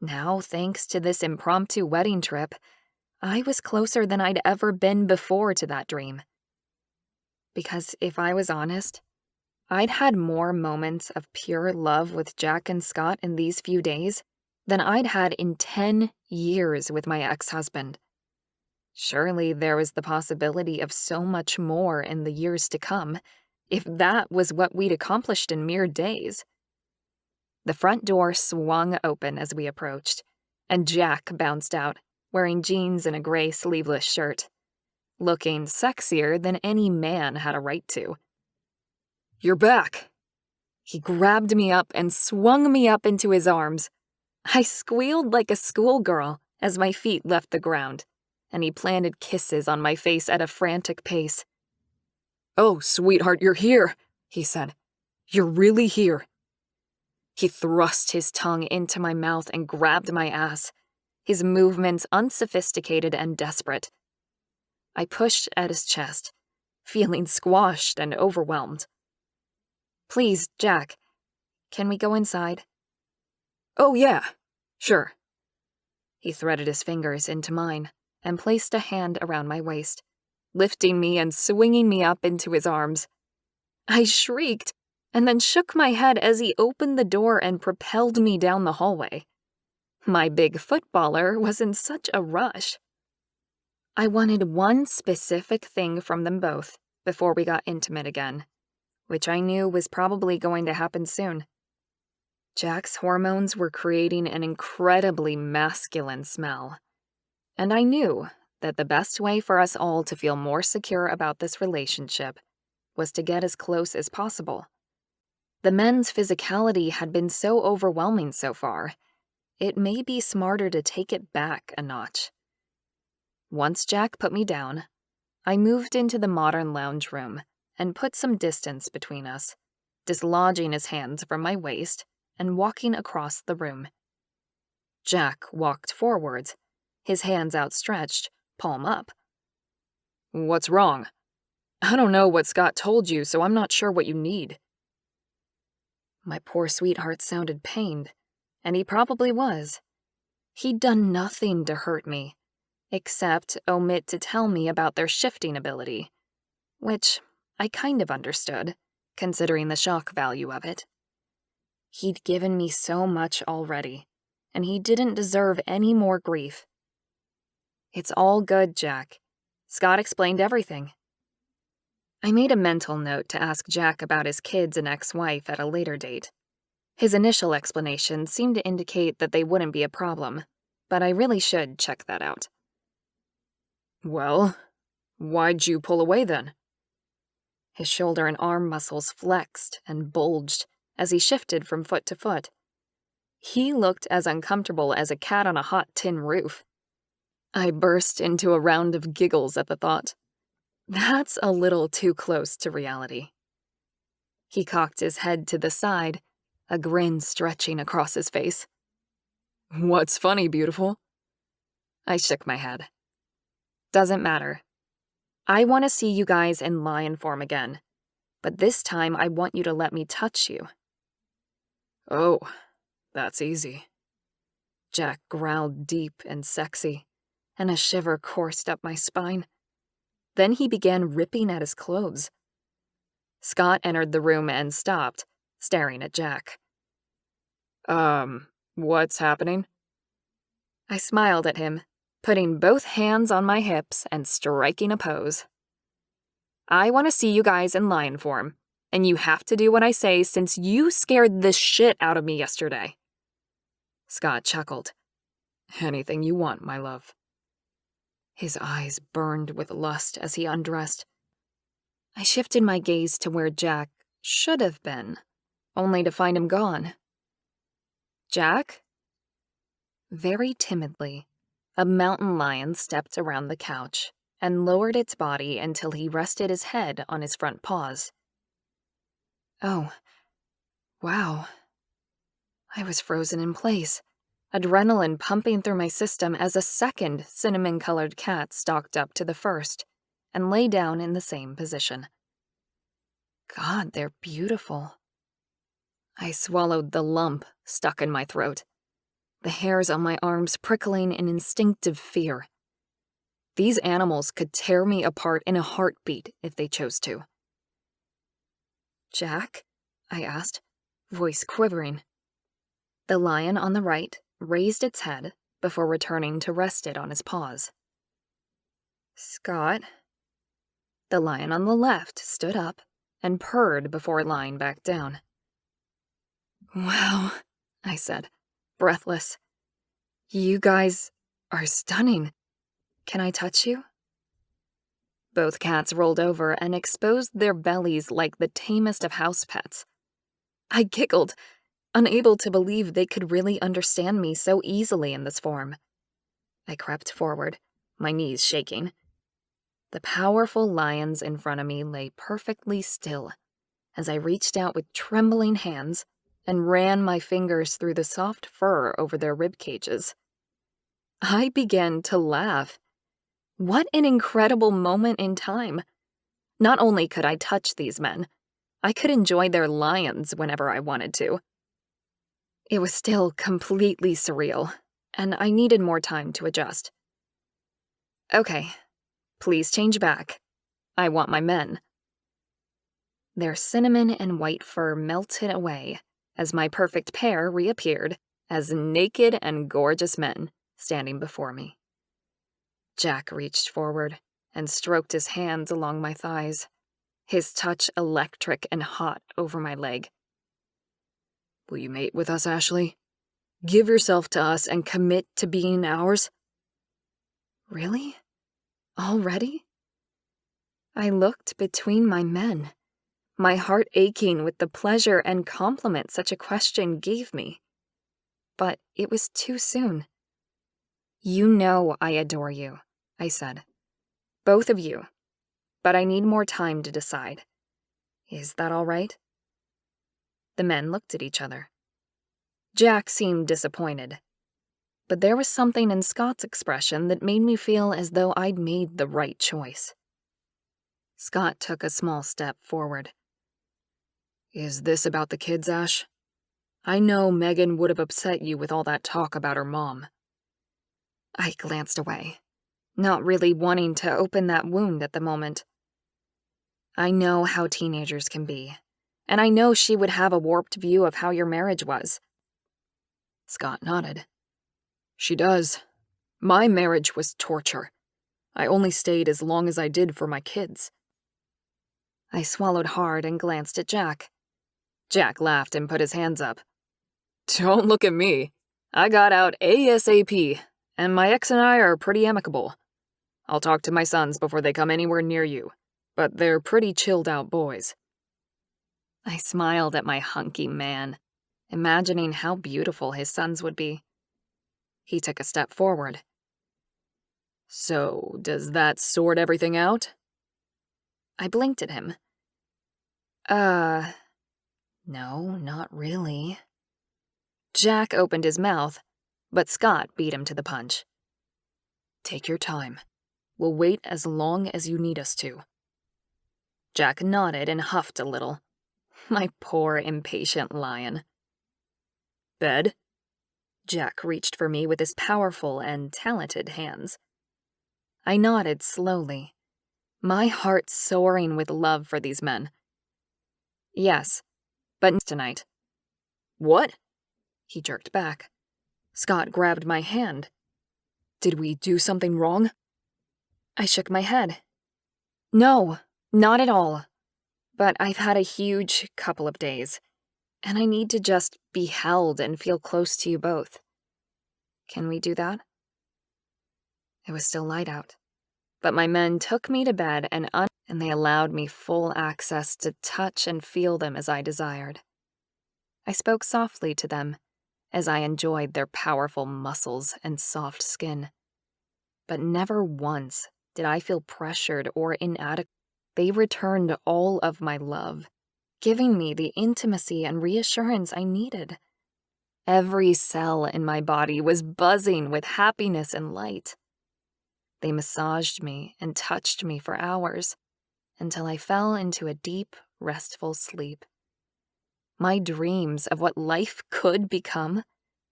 Now, thanks to this impromptu wedding trip, I was closer than I'd ever been before to that dream. Because if I was honest, I'd had more moments of pure love with Jack and Scott in these few days than I'd had in 10 years with my ex-husband. Surely there was the possibility of so much more in the years to come, if that was what we'd accomplished in mere days. The front door swung open as we approached, and Jack bounced out, wearing jeans and a gray sleeveless shirt, looking sexier than any man had a right to. "You're back." He grabbed me up and swung me up into his arms. I squealed like a schoolgirl as my feet left the ground, and he planted kisses on my face at a frantic pace. "Oh, sweetheart, you're here," he said. "You're really here." He thrust his tongue into my mouth and grabbed my ass, his movements unsophisticated and desperate. I pushed at his chest, feeling squashed and overwhelmed. "Please, Jack, can we go inside?" "Oh, yeah, sure." He threaded his fingers into mine and placed a hand around my waist, lifting me and swinging me up into his arms. I shrieked and then shook my head as he opened the door and propelled me down the hallway. My big footballer was in such a rush. I wanted one specific thing from them both before we got intimate again, which I knew was probably going to happen soon. Jack's hormones were creating an incredibly masculine smell, and I knew that the best way for us all to feel more secure about this relationship was to get as close as possible. The men's physicality had been so overwhelming so far, it may be smarter to take it back a notch. Once Jack put me down, I moved into the modern lounge room and put some distance between us, dislodging his hands from my waist and walking across the room. Jack walked forwards, his hands outstretched, palm up. "What's wrong? I don't know what Scott told you, so I'm not sure what you need." My poor sweetheart sounded pained, and he probably was. He'd done nothing to hurt me, except omit to tell me about their shifting ability, which I kind of understood, considering the shock value of it. He'd given me so much already, and he didn't deserve any more grief. "It's all good, Jack. Scott explained everything." I made a mental note to ask Jack about his kids and ex-wife at a later date. His initial explanation seemed to indicate that they wouldn't be a problem, but I really should check that out. "Well, why'd you pull away then?" His shoulder and arm muscles flexed and bulged as he shifted from foot to foot. He looked as uncomfortable as a cat on a hot tin roof. I burst into a round of giggles at the thought. That's a little too close to reality. He cocked his head to the side, a grin stretching across his face. "What's funny, beautiful?" I shook my head. "Doesn't matter. I want to see you guys in lion form again, but this time I want you to let me touch you." "Oh, that's easy." Jack growled deep and sexy, and a shiver coursed up my spine. Then he began ripping at his clothes. Scott entered the room and stopped, staring at Jack. What's happening? I smiled at him, putting both hands on my hips and striking a pose. I want to see you guys in lion form, and you have to do what I say since you scared the shit out of me yesterday. Scott chuckled. Anything you want, my love. His eyes burned with lust as he undressed. I shifted my gaze to where Jack should have been, only to find him gone. Jack? Very timidly, a mountain lion stepped around the couch and lowered its body until he rested his head on his front paws. Oh, wow. I was frozen in place, adrenaline pumping through my system as a second cinnamon-colored cat stalked up to the first and lay down in the same position. God, they're beautiful. I swallowed the lump stuck in my throat, the hairs on my arms prickling in instinctive fear. These animals could tear me apart in a heartbeat if they chose to. Jack? I asked, voice quivering. The lion on the right raised its head before returning to rest it on his paws. Scott? The lion on the left stood up and purred before lying back down. Wow, I said, breathless. You guys are stunning. Can I touch you? Both cats rolled over and exposed their bellies like the tamest of house pets. I giggled, unable to believe they could really understand me so easily in this form. I crept forward, my knees shaking. The powerful lions in front of me lay perfectly still as I reached out with trembling hands and ran my fingers through the soft fur over their rib cages. I began to laugh. What an incredible moment in time. Not only could I touch these men, I could enjoy their lions whenever I wanted to. It was still completely surreal, and I needed more time to adjust. Okay, please change back. I want my men. Their cinnamon and white fur melted away as my perfect pair reappeared as naked and gorgeous men standing before me. Jack reached forward and stroked his hands along my thighs, his touch electric and hot over my leg. Will you mate with us, Ashleigh? Give yourself to us and commit to being ours? Really? Already? I looked between my men, my heart aching with the pleasure and compliment such a question gave me. But it was too soon. You know I adore you, I said. Both of you. But I need more time to decide. Is that all right? The men looked at each other. Jack seemed disappointed, but there was something in Scott's expression that made me feel as though I'd made the right choice. Scott took a small step forward. Is this about the kids, Ash? I know Megan would have upset you with all that talk about her mom. I glanced away, not really wanting to open that wound at the moment. I know how teenagers can be, and I know she would have a warped view of how your marriage was. Scott nodded. She does. My marriage was torture. I only stayed as long as I did for my kids. I swallowed hard and glanced at Jack. Jack laughed and put his hands up. Don't look at me. I got out ASAP, and my ex and I are pretty amicable. I'll talk to my sons before they come anywhere near you, but they're pretty chilled out boys. I smiled at my hunky man, imagining how beautiful his sons would be. He took a step forward. So, does that sort everything out? I blinked at him. No, not really. Jack opened his mouth, but Scott beat him to the punch. Take your time. We'll wait as long as you need us to. Jack nodded and huffed a little. My poor, impatient lion. Bed? Jack reached for me with his powerful and talented hands. I nodded slowly, my heart soaring with love for these men. Yes, But tonight. What? He jerked back. Scott grabbed my hand. Did we do something wrong? I shook my head. No, not at all. But I've had a huge couple of days, and I need to just be held and feel close to you both. Can we do that? It was still light out, but my men took me to bed and they allowed me full access to touch and feel them as I desired. I spoke softly to them as I enjoyed their powerful muscles and soft skin. But never once did I feel pressured or inadequate. They returned all of my love, giving me the intimacy and reassurance I needed. Every cell in my body was buzzing with happiness and light. They massaged me and touched me for hours until I fell into a deep, restful sleep. My dreams of what life could become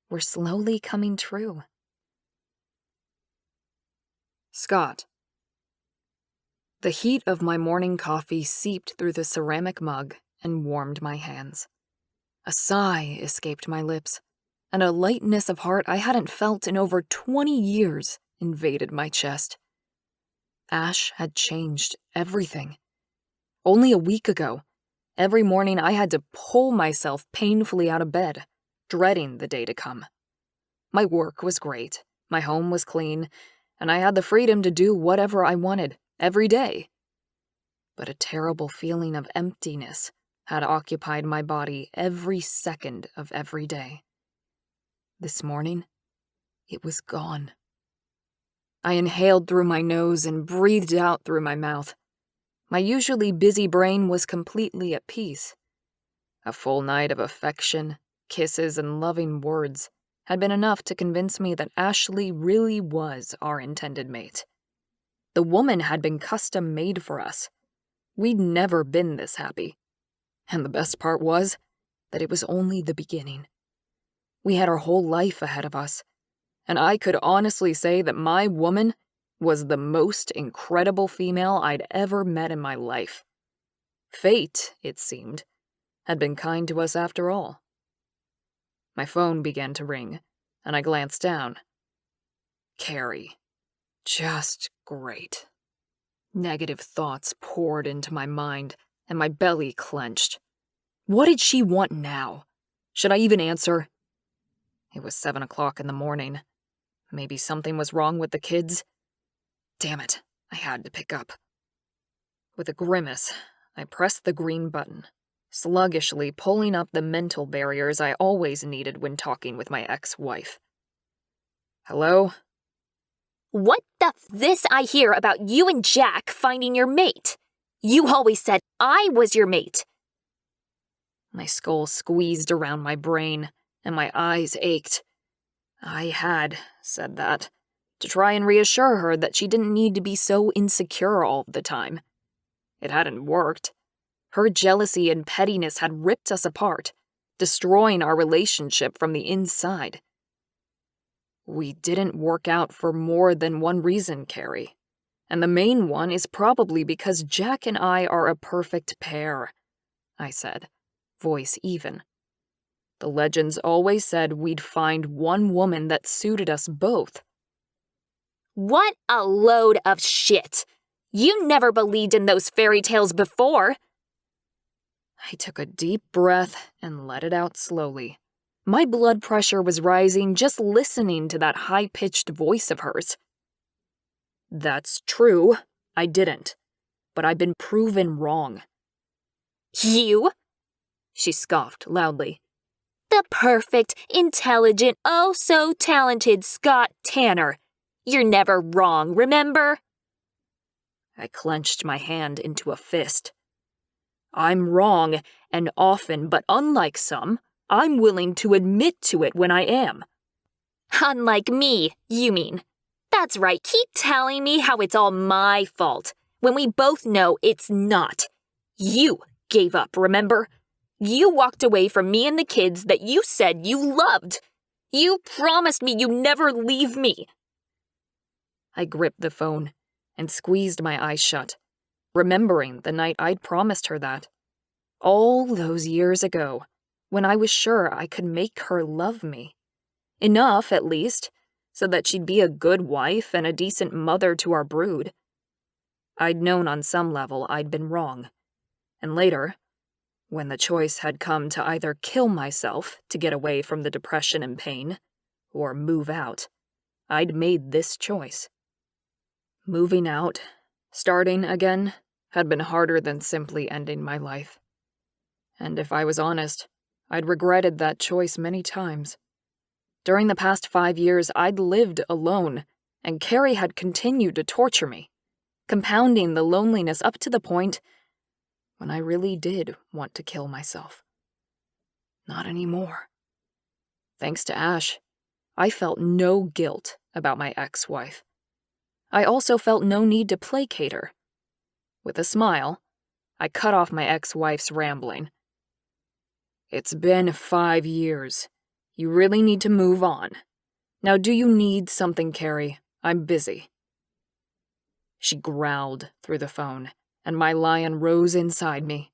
were slowly coming true. Scott. The heat of my morning coffee seeped through the ceramic mug and warmed my hands. A sigh escaped my lips, and a lightness of heart I hadn't felt in over 20 years invaded my chest. Ash had changed everything. Only a week ago, every morning I had to pull myself painfully out of bed, dreading the day to come. My work was great, my home was clean, and I had the freedom to do whatever I wanted every day. But a terrible feeling of emptiness had occupied my body every second of every day. This morning, it was gone. I inhaled through my nose and breathed out through my mouth. My usually busy brain was completely at peace. A full night of affection, kisses, and loving words had been enough to convince me that Ashleigh really was our intended mate. The woman had been custom-made for us. We'd never been this happy. And the best part was that it was only the beginning. We had our whole life ahead of us, and I could honestly say that my woman was the most incredible female I'd ever met in my life. Fate, it seemed, had been kind to us after all. My phone began to ring, and I glanced down. Carrie. Just great. Negative thoughts poured into my mind, and my belly clenched. What did she want now? Should I even answer? It was 7 o'clock in the morning. Maybe something was wrong with the kids? Damn it, I had to pick up. With a grimace, I pressed the green button, sluggishly pulling up the mental barriers I always needed when talking with my ex-wife. Hello? What the this I hear about you and Jack finding your mate? You always said I was your mate. My skull squeezed around my brain, and my eyes ached. I had said that, to try and reassure her that she didn't need to be so insecure all the time. It hadn't worked. Her jealousy and pettiness had ripped us apart, destroying our relationship from the inside. We didn't work out for more than one reason, Carrie. And the main one is probably because Jack and I are a perfect pair, I said, voice even. The legends always said we'd find one woman that suited us both. What a load of shit! You never believed in those fairy tales before. I took a deep breath and let it out slowly. My blood pressure was rising just listening to that high-pitched voice of hers. That's true, I didn't. But I've been proven wrong. You? She scoffed loudly. The perfect, intelligent, oh so talented Scott Tanner. You're never wrong, remember? I clenched my hand into a fist. I'm wrong, and often, but unlike some, I'm willing to admit to it when I am. Unlike me, you mean. That's right, keep telling me how it's all my fault, when we both know it's not. You gave up, remember? You walked away from me and the kids that you said you loved. You promised me you'd never leave me. I gripped the phone and squeezed my eyes shut, remembering the night I'd promised her that. All those years ago, when I was sure I could make her love me. Enough, at least, so that she'd be a good wife and a decent mother to our brood. I'd known on some level I'd been wrong. And later, when the choice had come to either kill myself to get away from the depression and pain, or move out, I'd made this choice. Moving out, starting again, had been harder than simply ending my life. And if I was honest, I'd regretted that choice many times. During the past 5 years, I'd lived alone, and Carrie had continued to torture me, compounding the loneliness up to the point when I really did want to kill myself. Not anymore. Thanks to Ash, I felt no guilt about my ex-wife. I also felt no need to placate her. With a smile, I cut off my ex-wife's rambling. It's been 5 years. You really need to move on. Now, do you need something, Carrie? I'm busy. She growled through the phone, and my lion rose inside me.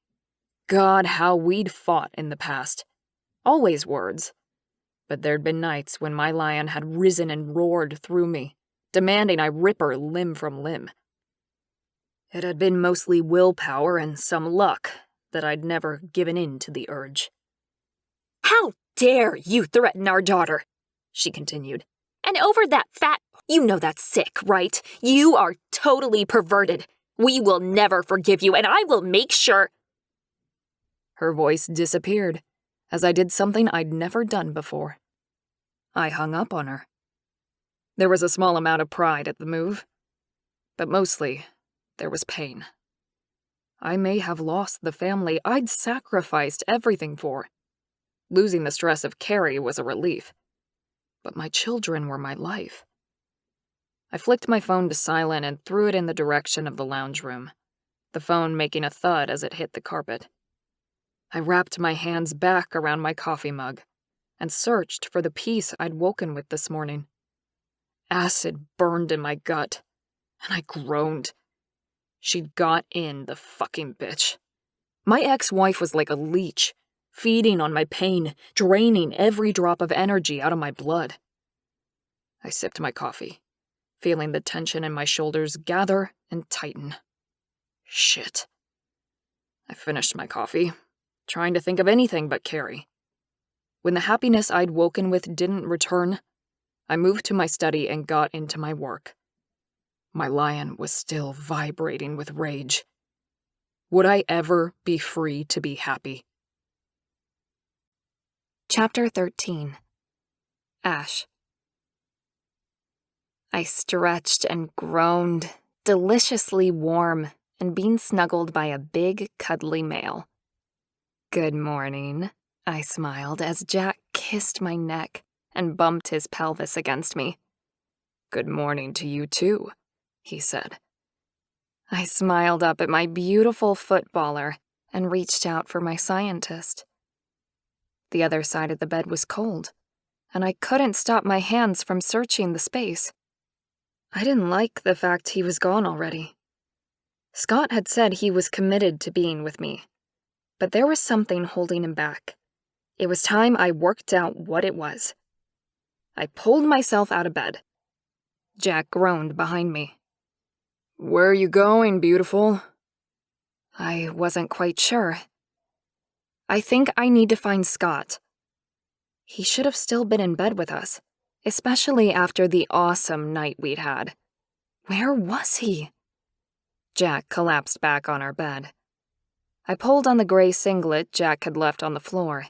God, how we'd fought in the past. Always words. But there'd been nights when my lion had risen and roared through me, demanding I rip her limb from limb. It had been mostly willpower and some luck that I'd never given in to the urge. How dare you threaten our daughter? She continued. And over that fat, you know that's sick, right? You are totally perverted. We will never forgive you, and I will make sure. Her voice disappeared, as I did something I'd never done before. I hung up on her. There was a small amount of pride at the move, but mostly there was pain. I may have lost the family I'd sacrificed everything for. Losing the stress of Carrie was a relief, but my children were my life. I flicked my phone to silent and threw it in the direction of the lounge room, the phone making a thud as it hit the carpet. I wrapped my hands back around my coffee mug and searched for the peace I'd woken with this morning. Acid burned in my gut, and I groaned. She'd got in, the fucking bitch. My ex-wife was like a leech, feeding on my pain, draining every drop of energy out of my blood. I sipped my coffee, feeling the tension in my shoulders gather and tighten. Shit. I finished my coffee, trying to think of anything but Carrie. When the happiness I'd woken with didn't return, I moved to my study and got into my work. My lion was still vibrating with rage. Would I ever be free to be happy? Chapter 13. Ash. I stretched and groaned, deliciously warm, and being snuggled by a big, cuddly male. Good morning, I smiled as Jack kissed my neck and bumped his pelvis against me. Good morning to you too, he said. I smiled up at my beautiful footballer and reached out for my scientist. The other side of the bed was cold, and I couldn't stop my hands from searching the space. I didn't like the fact he was gone already. Scott had said he was committed to being with me, but there was something holding him back. It was time I worked out what it was. I pulled myself out of bed. Jack groaned behind me. Where are you going, beautiful? I wasn't quite sure. I think I need to find Scott. He should have still been in bed with us, especially after the awesome night we'd had. Where was he? Jack collapsed back on our bed. I pulled on the gray singlet Jack had left on the floor,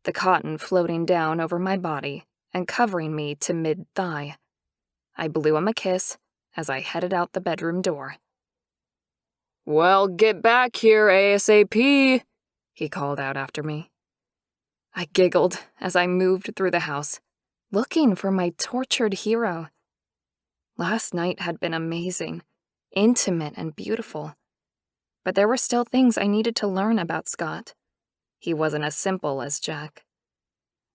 the cotton floating down over my body and covering me to mid-thigh. I blew him a kiss as I headed out the bedroom door. Well, get back here ASAP, he called out after me. I giggled as I moved through the house, looking for my tortured hero. Last night had been amazing, intimate and beautiful. But there were still things I needed to learn about Scott. He wasn't as simple as Jack.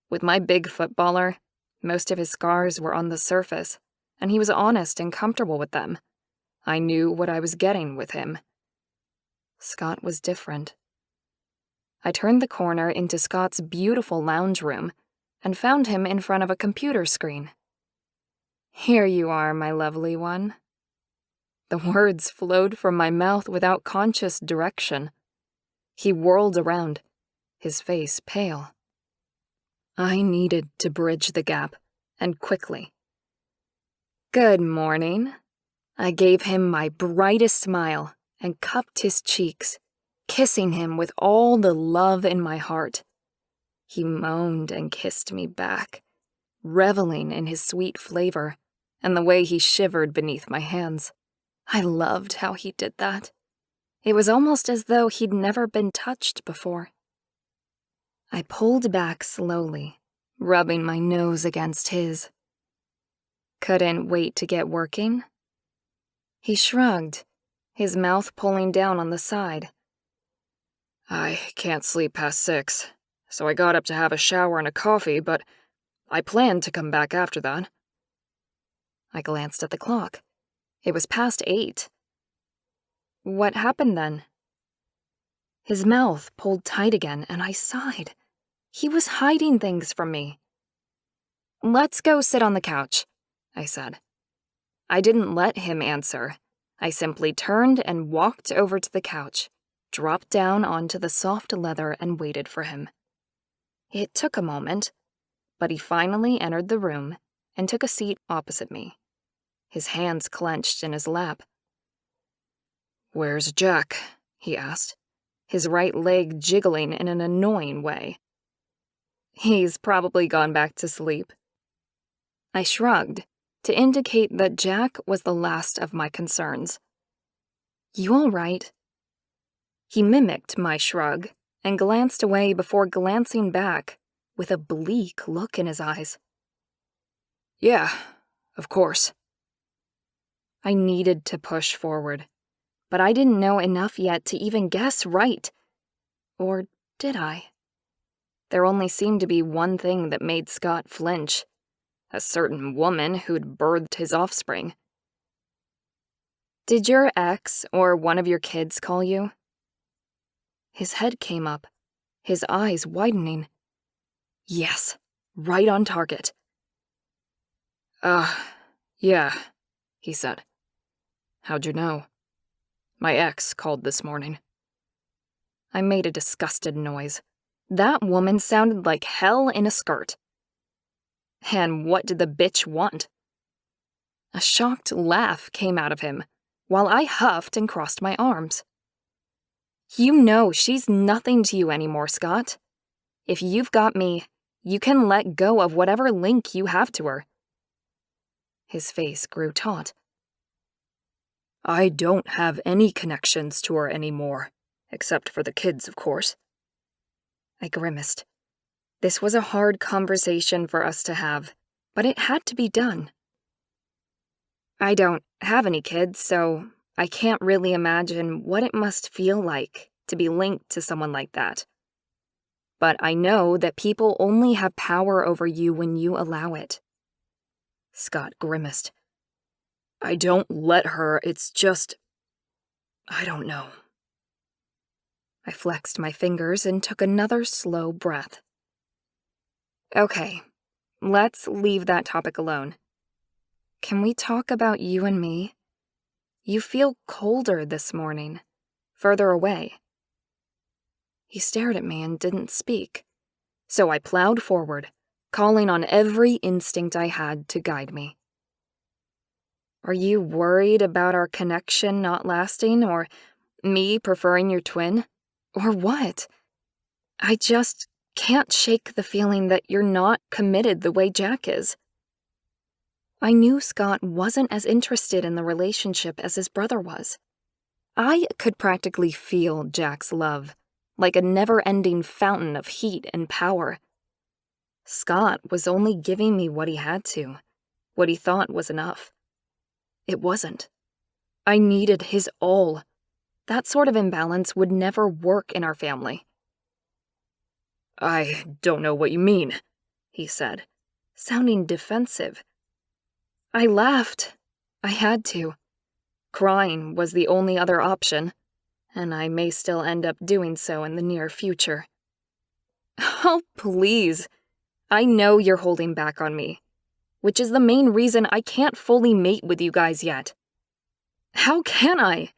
With my big footballer, most of his scars were on the surface, and he was honest and comfortable with them. I knew what I was getting with him. Scott was different. I turned the corner into Scott's beautiful lounge room and found him in front of a computer screen. "Here you are, my lovely one." The words flowed from my mouth without conscious direction. He whirled around, his face pale. I needed to bridge the gap, and quickly. "Good morning." I gave him my brightest smile and cupped his cheeks, kissing him with all the love in my heart. He moaned and kissed me back, reveling in his sweet flavor and the way he shivered beneath my hands. I loved how he did that. It was almost as though he'd never been touched before. I pulled back slowly, rubbing my nose against his. "Couldn't wait to get working?" He shrugged, his mouth pulling down on the side. "I can't sleep past 6, so I got up to have a shower and a coffee, but I planned to come back after that." I glanced at the clock. It was past 8. "What happened then?" His mouth pulled tight again, and I sighed. He was hiding things from me. "Let's go sit on the couch," I said. I didn't let him answer. I simply turned and walked over to the couch, dropped down onto the soft leather and waited for him. It took a moment, but he finally entered the room and took a seat opposite me, his hands clenched in his lap. "Where's Jack?" he asked, his right leg jiggling in an annoying way. "He's probably gone back to sleep." I shrugged to indicate that Jack was the last of my concerns. "You all right?" He mimicked my shrug and glanced away before glancing back with a bleak look in his eyes. "Yeah, of course." I needed to push forward, but I didn't know enough yet to even guess right. Or did I? There only seemed to be one thing that made Scott flinch: a certain woman who'd birthed his offspring. "Did your ex or one of your kids call you?" His head came up, his eyes widening. Yes, right on target. Yeah," he said. "How'd you know?" "My ex called this morning." I made a disgusted noise. That woman sounded like hell in a skirt. "And what did the bitch want?" A shocked laugh came out of him, while I huffed and crossed my arms. "You know she's nothing to you anymore, Scott. If you've got me, you can let go of whatever link you have to her." His face grew taut. "I don't have any connections to her anymore, except for the kids, of course." I grimaced. This was a hard conversation for us to have, but it had to be done. "I don't have any kids, so I can't really imagine what it must feel like to be linked to someone like that. But I know that people only have power over you when you allow it." Scott grimaced. "I don't let her, it's just... I don't know." I flexed my fingers and took another slow breath. "Okay, let's leave that topic alone. Can we talk about you and me? You feel colder this morning, further away." He stared at me and didn't speak, so I plowed forward, calling on every instinct I had to guide me. "Are you worried about our connection not lasting, or me preferring your twin? Or what? I just can't shake the feeling that you're not committed the way Jack is." I knew Scott wasn't as interested in the relationship as his brother was. I could practically feel Jack's love, like a never-ending fountain of heat and power. Scott was only giving me what he had to, what he thought was enough. It wasn't. I needed his all. That sort of imbalance would never work in our family. "I don't know what you mean," he said, sounding defensive. I laughed. I had to. Crying was the only other option. and I may still end up doing so in the near future. Oh, please. I know you're holding back on me, which is the main reason I can't fully mate with you guys yet. How can I,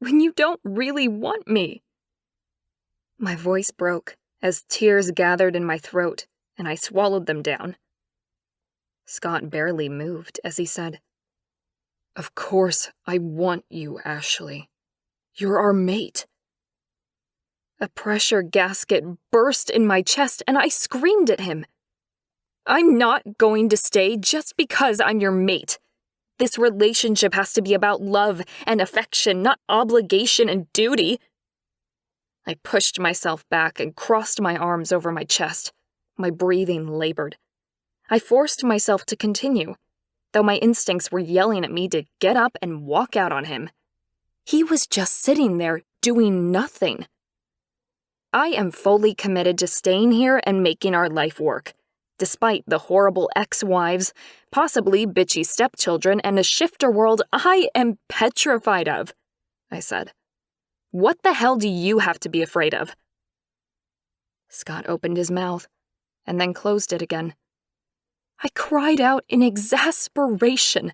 when you don't really want me? My voice broke as tears gathered in my throat, and I swallowed them down. Scott barely moved as he said, "Of course I want you, Ashleigh. You're our mate." A pressure gasket burst in my chest, and I screamed at him. "I'm not going to stay just because I'm your mate. This relationship has to be about love and affection, not obligation and duty." I pushed myself back and crossed my arms over my chest. My breathing labored. I forced myself to continue, though my instincts were yelling at me to get up and walk out on him. He was just sitting there, doing nothing. I am fully committed to staying here and making our life work, despite the horrible ex-wives, possibly bitchy stepchildren, and a shifter world I am petrified of, I said. What the hell do you have to be afraid of? Scott opened his mouth, and then closed it again. I cried out in exasperation.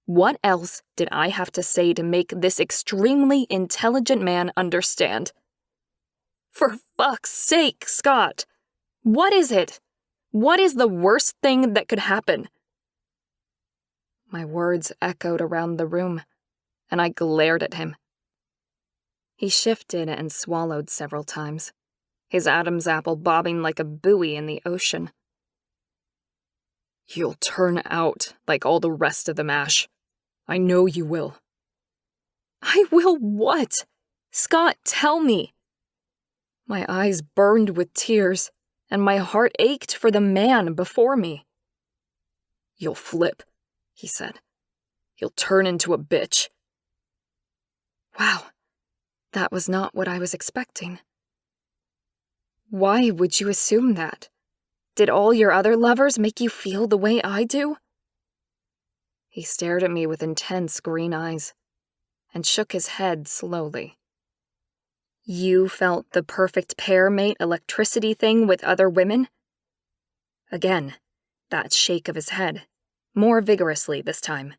What else did I have to say to make this extremely intelligent man understand? For fuck's sake, Scott! What is it? What is the worst thing that could happen? My words echoed around the room, and I glared at him. He shifted and swallowed several times, his Adam's apple bobbing like a buoy in the ocean. You'll turn out like all the rest of them, Ash. I know you will. I will what? Scott, tell me. My eyes burned with tears, and my heart ached for the man before me. You'll flip, he said. You'll turn into a bitch. Wow, that was not what I was expecting. Why would you assume that? Did all your other lovers make you feel the way I do? He stared at me with intense green eyes and shook his head slowly. You felt the perfect pair mate electricity thing with other women? Again, that shake of his head, more vigorously this time.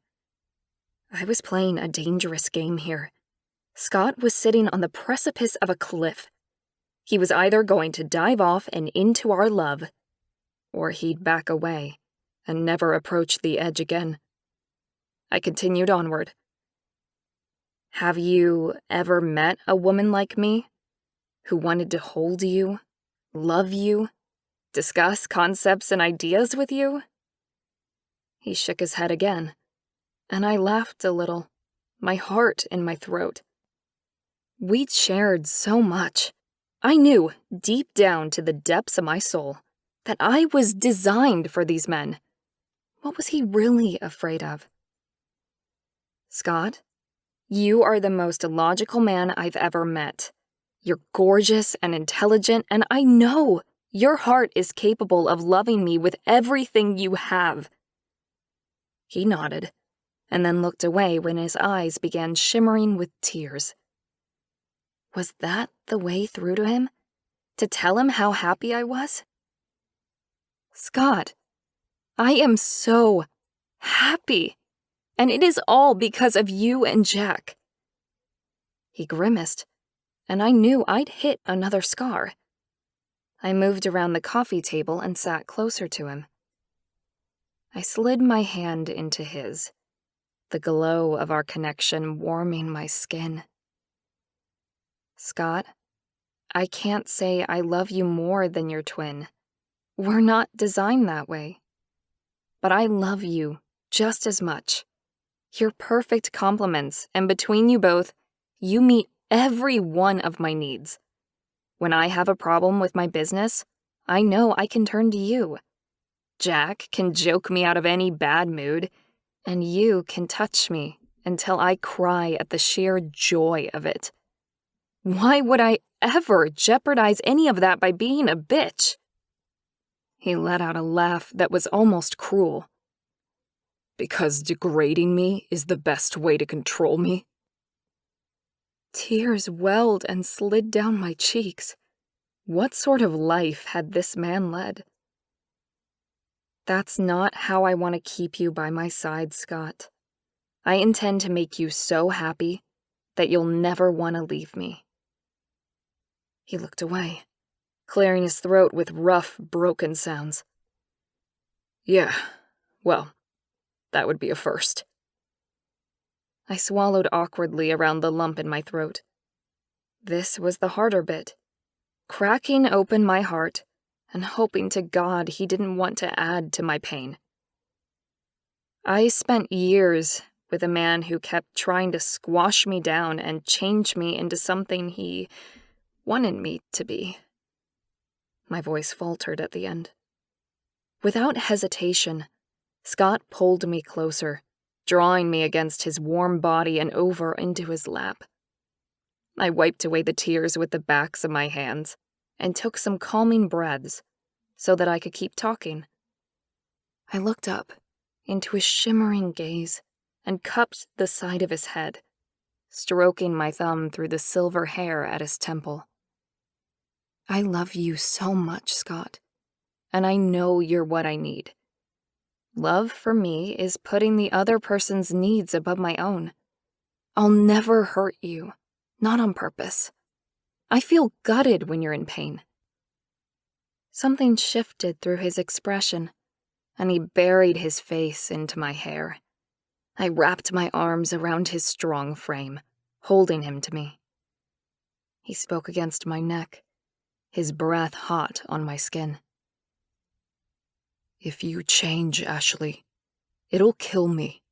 I was playing a dangerous game here. Scott was sitting on the precipice of a cliff. He was either going to dive off and into our love, or he'd back away and never approach the edge again. I continued onward. Have you ever met a woman like me, who wanted to hold you, love you, discuss concepts and ideas with you? He shook his head again, and I laughed a little, my heart in my throat. We'd shared so much. I knew, deep down to the depths of my soul, that I was designed for these men. What was he really afraid of? Scott, you are the most logical man I've ever met. You're gorgeous and intelligent, and I know your heart is capable of loving me with everything you have. He nodded, and then looked away when his eyes began shimmering with tears. Was that the way through to him? To tell him how happy I was? Scott, I am so happy, and it is all because of you and Jack. He grimaced, and I knew I'd hit another scar. I moved around the coffee table and sat closer to him. I slid my hand into his, the glow of our connection warming my skin. Scott, I can't say I love you more than your twin. We're not designed that way. But I love you just as much. You're perfect complements, and between you both, you meet every one of my needs. When I have a problem with my business, I know I can turn to you. Jack can joke me out of any bad mood, and you can touch me until I cry at the sheer joy of it. Why would I ever jeopardize any of that by being a bitch? He let out a laugh that was almost cruel. Because degrading me is the best way to control me? Tears welled and slid down my cheeks. What sort of life had this man led? That's not how I want to keep you by my side, Scott. I intend to make you so happy that you'll never want to leave me. He looked away, clearing his throat with rough, broken sounds. Yeah, well, that would be a first. I swallowed awkwardly around the lump in my throat. This was the harder bit, cracking open my heart and hoping to God he didn't want to add to my pain. I spent years with a man who kept trying to squash me down and change me into something he wanted me to be. My voice faltered at the end. Without hesitation, Scott pulled me closer, drawing me against his warm body and over into his lap. I wiped away the tears with the backs of my hands and took some calming breaths so that I could keep talking. I looked up into his shimmering gaze and cupped the side of his head, stroking my thumb through the silver hair at his temple. I love you so much, Scott, and I know you're what I need. Love for me is putting the other person's needs above my own. I'll never hurt you, not on purpose. I feel gutted when you're in pain. Something shifted through his expression, and he buried his face into my hair. I wrapped my arms around his strong frame, holding him to me. He spoke against my neck, his breath hot on my skin. If you change, Ashleigh, it'll kill me.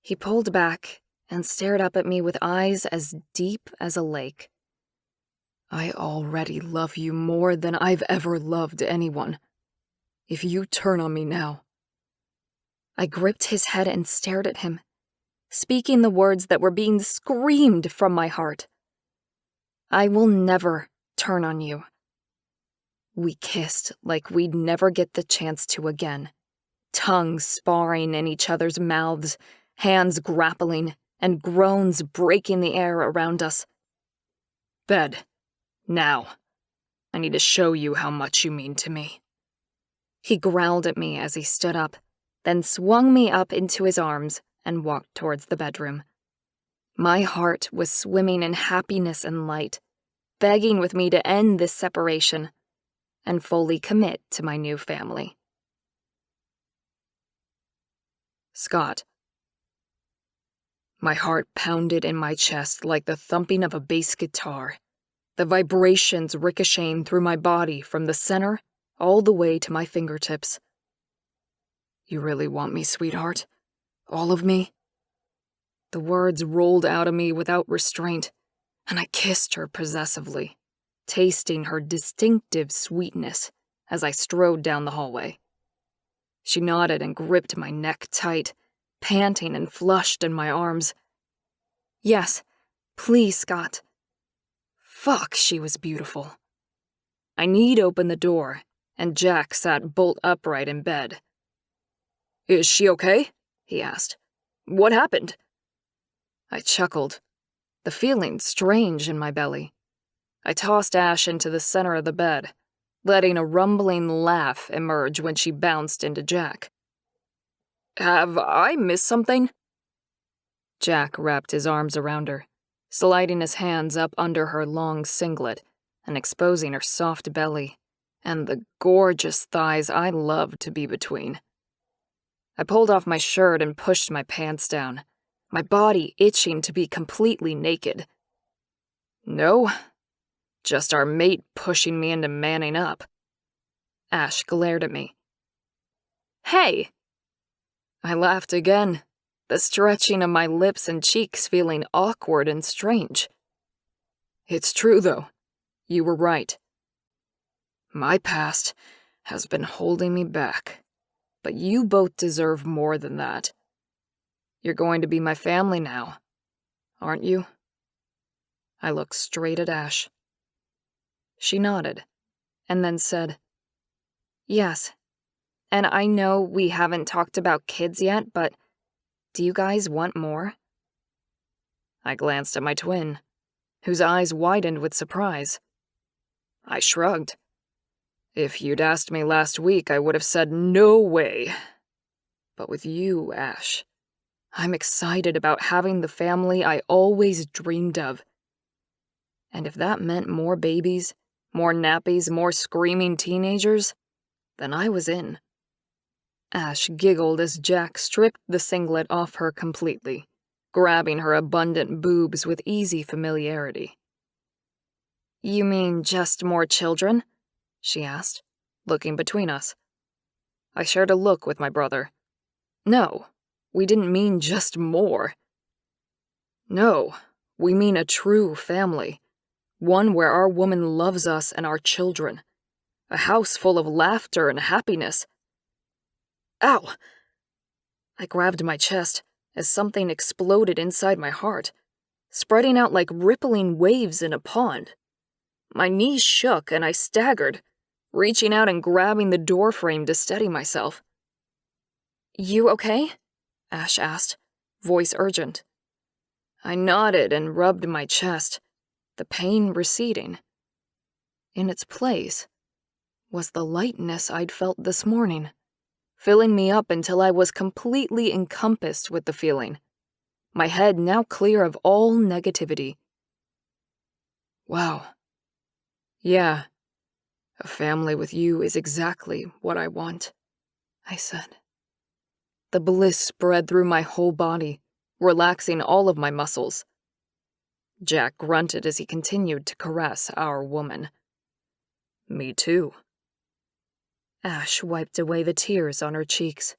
He pulled back and stared up at me with eyes as deep as a lake. I already love you more than I've ever loved anyone. If you turn on me now. I gripped his head and stared at him, speaking the words that were being screamed from my heart. I will never turn on you. We kissed like we'd never get the chance to again, tongues sparring in each other's mouths, hands grappling, and groans breaking the air around us. Bed. Now. I need to show you how much you mean to me. He growled at me as he stood up, then swung me up into his arms and walked towards the bedroom. My heart was swimming in happiness and light, begging with me to end this separation and fully commit to my new family. Scott. My heart pounded in my chest like the thumping of a bass guitar, the vibrations ricocheting through my body from the center all the way to my fingertips. You really want me, sweetheart? All of me? The words rolled out of me without restraint, and I kissed her possessively, tasting her distinctive sweetness as I strode down the hallway. She nodded and gripped my neck tight, panting and flushed in my arms. Yes, please, Scott. Fuck, she was beautiful. I kneed open the door, and Jack sat bolt upright in bed. Is she okay? He asked. What happened? I chuckled, the feeling strange in my belly. I tossed Ash into the center of the bed, letting a rumbling laugh emerge when she bounced into Jack. Have I missed something? Jack wrapped his arms around her, sliding his hands up under her long singlet and exposing her soft belly and the gorgeous thighs I loved to be between. I pulled off my shirt and pushed my pants down, my body itching to be completely naked. No, just our mate pushing me into manning up. Ash glared at me. Hey! I laughed again, the stretching of my lips and cheeks feeling awkward and strange. It's true, though. You were right. My past has been holding me back, but you both deserve more than that. You're going to be my family now, aren't you? I looked straight at Ash. She nodded, and then said, Yes, and I know we haven't talked about kids yet, but do you guys want more? I glanced at my twin, whose eyes widened with surprise. I shrugged. If you'd asked me last week, I would have said no way. But with you, Ash, I'm excited about having the family I always dreamed of. And if that meant more babies, more nappies, more screaming teenagers, then I was in. Ash giggled as Jack stripped the singlet off her completely, grabbing her abundant boobs with easy familiarity. "You mean just more children?" she asked, looking between us. I shared a look with my brother. No, we didn't mean just more. No, we mean a true family. One where our woman loves us and our children. A house full of laughter and happiness. Ow! I grabbed my chest as something exploded inside my heart, spreading out like rippling waves in a pond. My knees shook and I staggered, reaching out and grabbing the doorframe to steady myself. "You okay?" Ash asked, voice urgent. I nodded and rubbed my chest, the pain receding. In its place was the lightness I'd felt this morning, filling me up until I was completely encompassed with the feeling, my head now clear of all negativity. Wow. Yeah, a family with you is exactly what I want, I said. The bliss spread through my whole body, relaxing all of my muscles. Jack grunted as he continued to caress our woman. Me too. Ash wiped away the tears on her cheeks,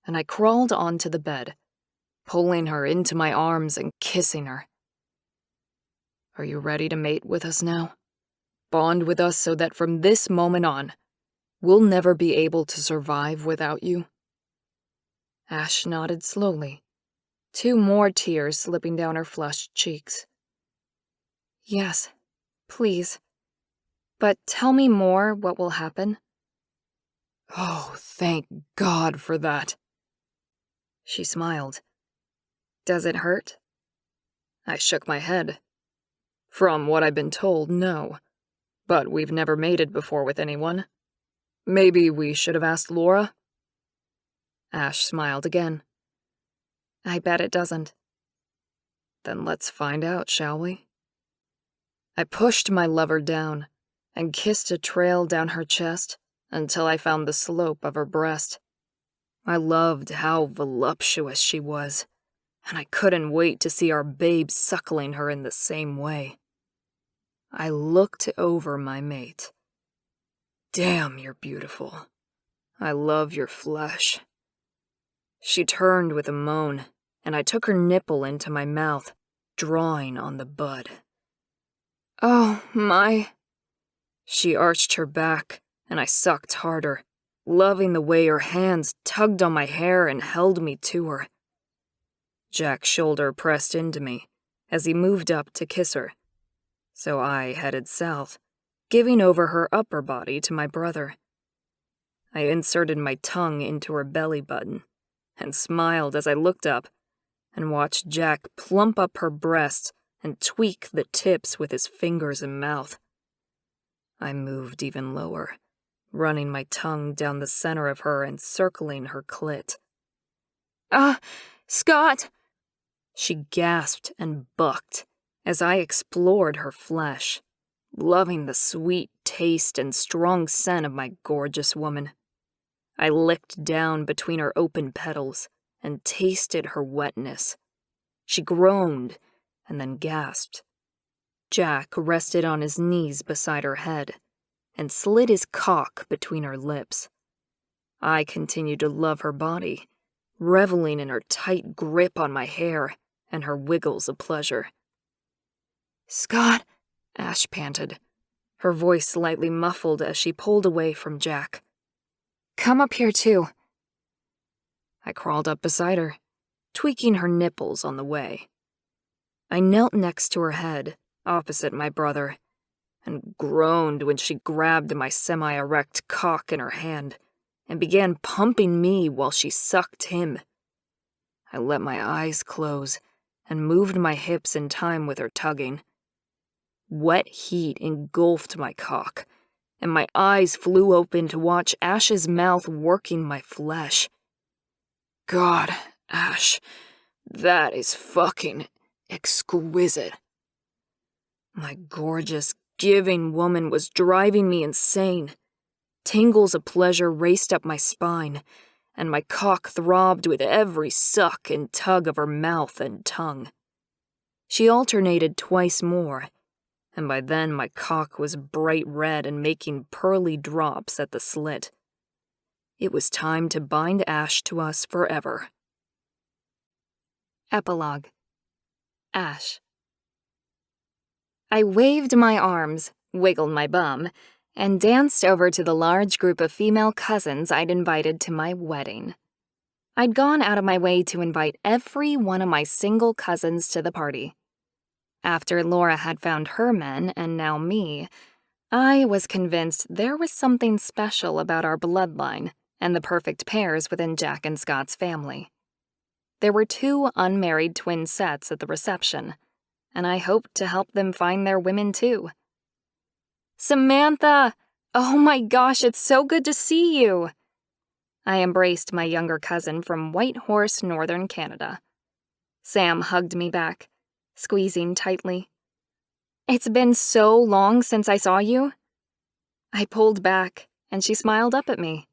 and I crawled onto the bed, pulling her into my arms and kissing her. Are you ready to mate with us now? Bond with us so that from this moment on, we'll never be able to survive without you? Ash nodded slowly, 2 more tears slipping down her flushed cheeks. Yes, please. But tell me more what will happen. Oh, thank God for that. She smiled. Does it hurt? I shook my head. From what I've been told, no. But we've never mated before with anyone. Maybe we should have asked Laura? Ash smiled again. I bet it doesn't. Then let's find out, shall we? I pushed my lover down and kissed a trail down her chest until I found the slope of her breast. I loved how voluptuous she was, and I couldn't wait to see our babe suckling her in the same way. I looked over my mate. Damn, you're beautiful. I love your flesh. She turned with a moan, and I took her nipple into my mouth, drawing on the bud. Oh, my. She arched her back, and I sucked harder, loving the way her hands tugged on my hair and held me to her. Jack's shoulder pressed into me as he moved up to kiss her, so I headed south, giving over her upper body to my brother. I inserted my tongue into her belly button and smiled as I looked up and watched Jack plump up her breasts and tweak the tips with his fingers and mouth. I moved even lower, running my tongue down the center of her and circling her clit. Scott! She gasped and bucked as I explored her flesh, loving the sweet taste and strong scent of my gorgeous woman. I licked down between her open petals and tasted her wetness. She groaned and then gasped. Jack rested on his knees beside her head and slid his cock between her lips. I continued to love her body, reveling in her tight grip on my hair and her wiggles of pleasure. Scott, Ash panted, her voice slightly muffled as she pulled away from Jack. Come up here too. I crawled up beside her, tweaking her nipples on the way. I knelt next to her head, opposite my brother, and groaned when she grabbed my semi-erect cock in her hand and began pumping me while she sucked him. I let my eyes close and moved my hips in time with her tugging. Wet heat engulfed my cock, and my eyes flew open to watch Ash's mouth working my flesh. God, Ash, that is fucking exquisite. My gorgeous, giving woman was driving me insane. Tingles of pleasure raced up my spine, and my cock throbbed with every suck and tug of her mouth and tongue. She alternated twice more, and by then my cock was bright red and making pearly drops at the slit. It was time to bind Ash to us forever. Epilogue. Ash. I waved my arms, wiggled my bum, and danced over to the large group of female cousins I'd invited to my wedding. I'd gone out of my way to invite every one of my single cousins to the party. After Laura had found her men and now me, I was convinced there was something special about our bloodline and the perfect pairs within Jack and Scott's family. There were 2 unmarried twin sets at the reception, and I hoped to help them find their women too. Samantha! Oh my gosh, it's so good to see you! I embraced my younger cousin from Whitehorse, Northern Canada. Sam hugged me back, squeezing tightly. It's been so long since I saw you. I pulled back, and she smiled up at me.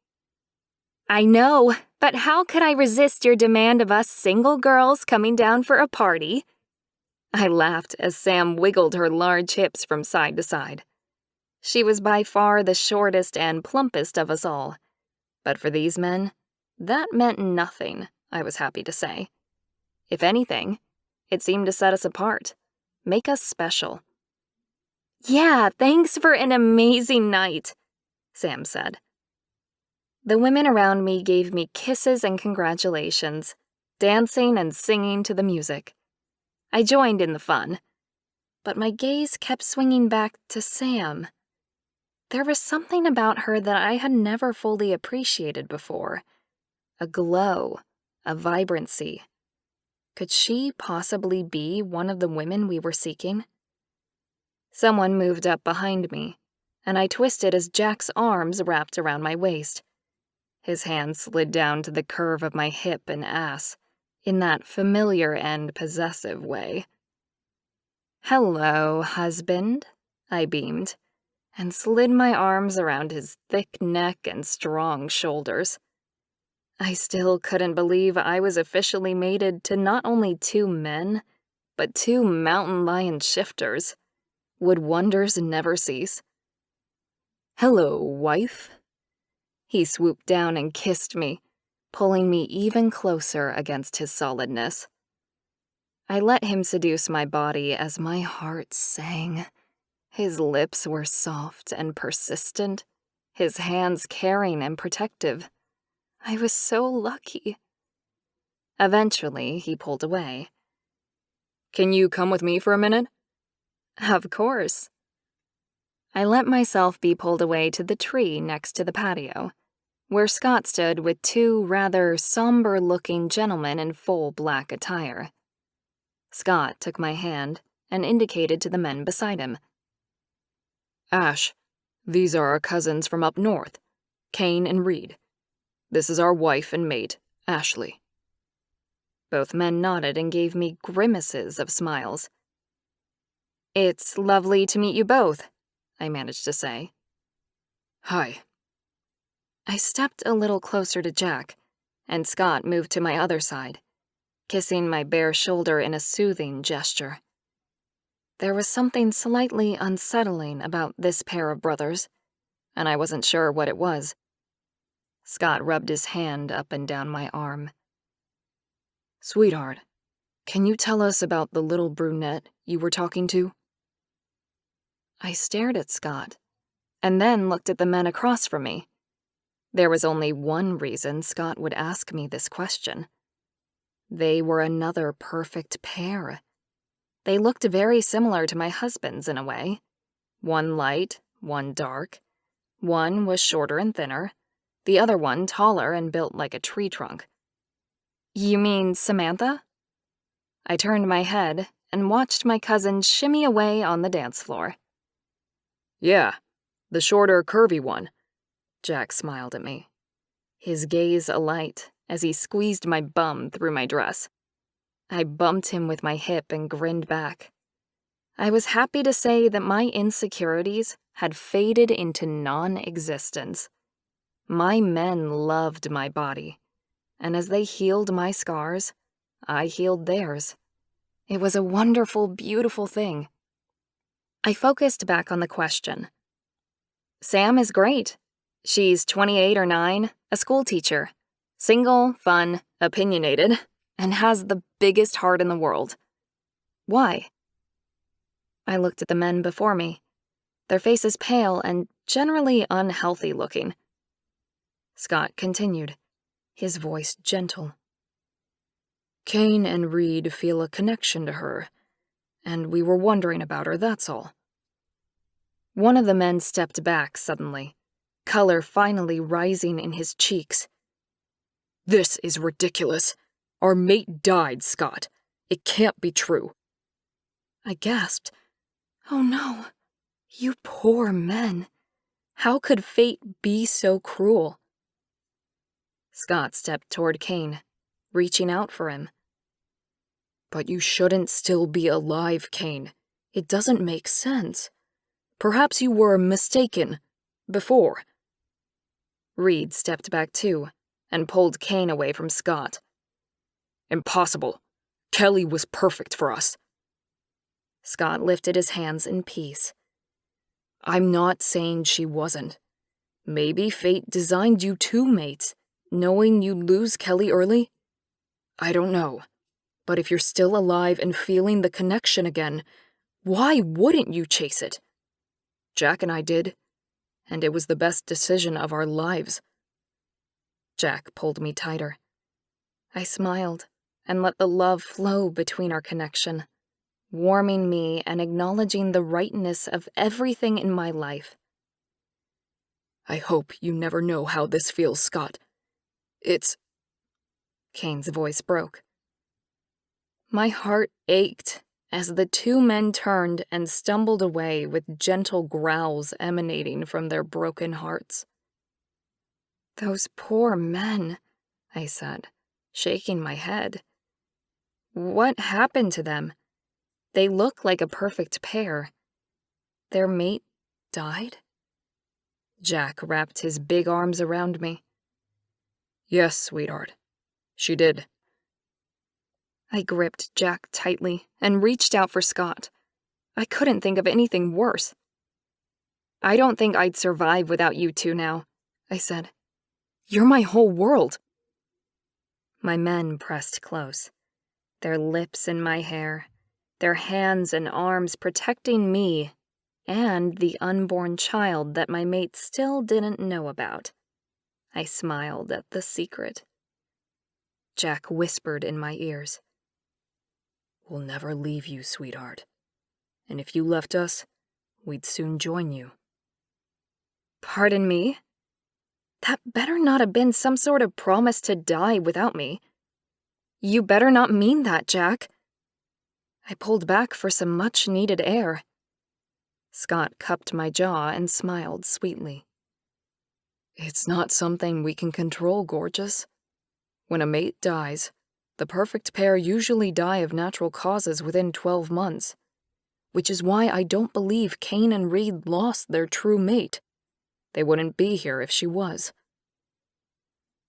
I know, but how could I resist your demand of us single girls coming down for a party? I laughed as Sam wiggled her large hips from side to side. She was by far the shortest and plumpest of us all. But for these men, that meant nothing, I was happy to say. If anything, it seemed to set us apart, make us special. Yeah, thanks for an amazing night, Sam said. The women around me gave me kisses and congratulations, dancing and singing to the music. I joined in the fun, but my gaze kept swinging back to Sam. There was something about her that I had never fully appreciated before. A glow, a vibrancy. Could she possibly be one of the women we were seeking? Someone moved up behind me, and I twisted as Jack's arms wrapped around my waist. His hand slid down to the curve of my hip and ass, in that familiar and possessive way. Hello, husband, I beamed, and slid my arms around his thick neck and strong shoulders. I still couldn't believe I was officially mated to not only 2 men, but 2 mountain lion shifters. Would wonders never cease? Hello, wife. He swooped down and kissed me, pulling me even closer against his solidness. I let him seduce my body as my heart sang. His lips were soft and persistent, his hands caring and protective. I was so lucky. Eventually, he pulled away. Can you come with me for a minute? Of course. I let myself be pulled away to the tree next to the patio, where Scott stood with 2 rather somber-looking gentlemen in full black attire. Scott took my hand and indicated to the men beside him. Ash, these are our cousins from up north, Kane and Reid. This is our wife and mate, Ashleigh. Both men nodded and gave me grimaces of smiles. It's lovely to meet you both, I managed to say. Hi. I stepped a little closer to Jack, and Scott moved to my other side, kissing my bare shoulder in a soothing gesture. There was something slightly unsettling about this pair of brothers, and I wasn't sure what it was. Scott rubbed his hand up and down my arm. Sweetheart, can you tell us about the little brunette you were talking to? I stared at Scott, and then looked at the men across from me. There was only one reason Scott would ask me this question. They were another perfect pair. They looked very similar to my husband's in a way. One light, one dark. One was shorter and thinner, the other one taller and built like a tree trunk. You mean Samantha? I turned my head and watched my cousin shimmy away on the dance floor. Yeah, the shorter, curvy one. Jack smiled at me, his gaze alight as he squeezed my bum through my dress. I bumped him with my hip and grinned back. I was happy to say that my insecurities had faded into non-existence. My men loved my body, and as they healed my scars, I healed theirs. It was a wonderful, beautiful thing. I focused back on the question. Sam is great. She's 28 or 9, a school teacher. Single, fun, opinionated, and has the biggest heart in the world. Why? I looked at the men before me, their faces pale and generally unhealthy looking. Scott continued, his voice gentle. Kane and Reid feel a connection to her, and we were wondering about her, that's all. One of the men stepped back suddenly, color finally rising in his cheeks. This is ridiculous. Our mate died, Scott. It can't be true. I gasped. Oh no, you poor men. How could fate be so cruel? Scott stepped toward Kane, reaching out for him. But you shouldn't still be alive, Kane. It doesn't make sense. Perhaps you were mistaken before. Reid stepped back too and pulled Kane away from Scott. Impossible. Kelly was perfect for us. Scott lifted his hands in peace. I'm not saying she wasn't. Maybe fate designed you two mates, knowing you'd lose Kelly early? I don't know. But if you're still alive and feeling the connection again, why wouldn't you chase it? Jack and I did, and it was the best decision of our lives. Jack pulled me tighter. I smiled and let the love flow between our connection, warming me and acknowledging the rightness of everything in my life. I hope you never know how this feels, Scott. It's... Kane's voice broke. My heart ached as the two men turned and stumbled away with gentle growls emanating from their broken hearts. Those poor men, I said, shaking my head. What happened to them? They look like a perfect pair. Their mate died? Jack wrapped his big arms around me. Yes, sweetheart. She did. I gripped Jack tightly and reached out for Scott. I couldn't think of anything worse. I don't think I'd survive without you two now, I said. You're my whole world. My men pressed close, their lips in my hair, their hands and arms protecting me and the unborn child that my mate still didn't know about. I smiled at the secret. Jack whispered in my ears. We'll never leave you, sweetheart. And if you left us, we'd soon join you. Pardon me? That better not have been some sort of promise to die without me. You better not mean that, Jack. I pulled back for some much-needed air. Scott cupped my jaw and smiled sweetly. It's not something we can control, gorgeous. When a mate dies, the perfect pair usually die of natural causes within 12 months, which is why I don't believe Kane and Reid lost their true mate. They wouldn't be here if she was.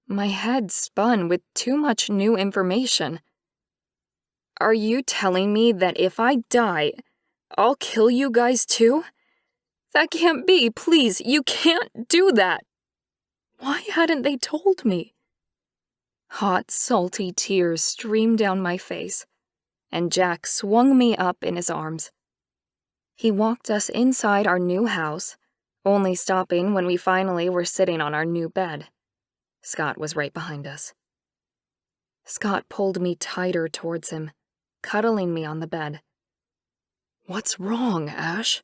My head spun with too much new information. Are you telling me that if I die, I'll kill you guys too? That can't be, please, you can't do that. Why hadn't they told me? Hot, salty tears streamed down my face, and Jack swung me up in his arms. He walked us inside our new house, only stopping when we finally were sitting on our new bed. Scott was right behind us. Scott pulled me tighter towards him, cuddling me on the bed. What's wrong, Ash?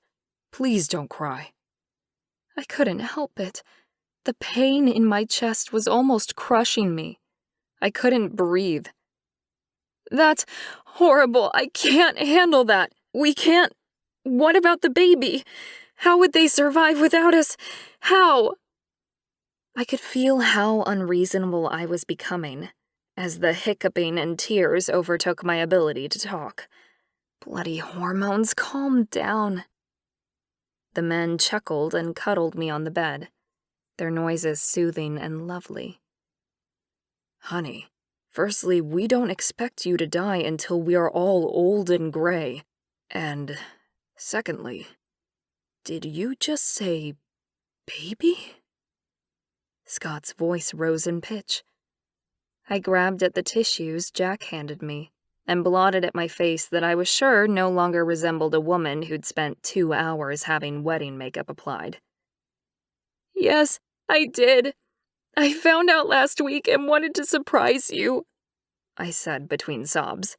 Please don't cry. I couldn't help it. The pain in my chest was almost crushing me. I couldn't breathe. That's horrible. I can't handle that. We can't. What about the baby? How would they survive without us? How? I could feel how unreasonable I was becoming as the hiccuping and tears overtook my ability to talk. Bloody hormones, calm down. The men chuckled and cuddled me on the bed, their noises soothing and lovely. Honey, firstly, we don't expect you to die until we are all old and gray. And secondly, did you just say baby? Scott's voice rose in pitch. I grabbed at the tissues Jack handed me and blotted at my face that I was sure no longer resembled a woman who'd spent 2 hours having wedding makeup applied. Yes, I did. I found out last week and wanted to surprise you, I said between sobs.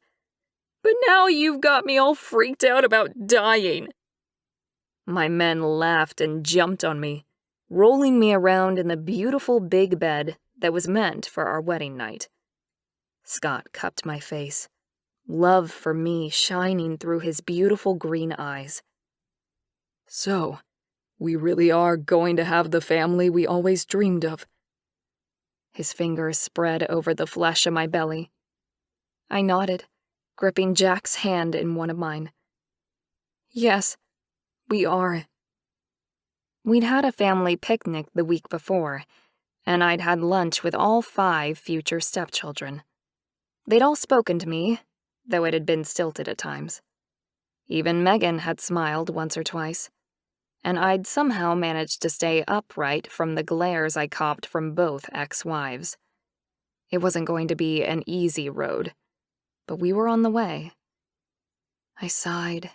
But now you've got me all freaked out about dying. My men laughed and jumped on me, rolling me around in the beautiful big bed that was meant for our wedding night. Scott cupped my face, love for me shining through his beautiful green eyes. So, we really are going to have the family we always dreamed of. His fingers spread over the flesh of my belly. I nodded, gripping Jack's hand in one of mine. Yes, we are. We'd had a family picnic the week before, and I'd had lunch with all 5 future stepchildren. They'd all spoken to me, though it had been stilted at times. Even Megan had smiled once or twice, and I'd somehow managed to stay upright from the glares I copped from both ex-wives. It wasn't going to be an easy road, but we were on the way. I sighed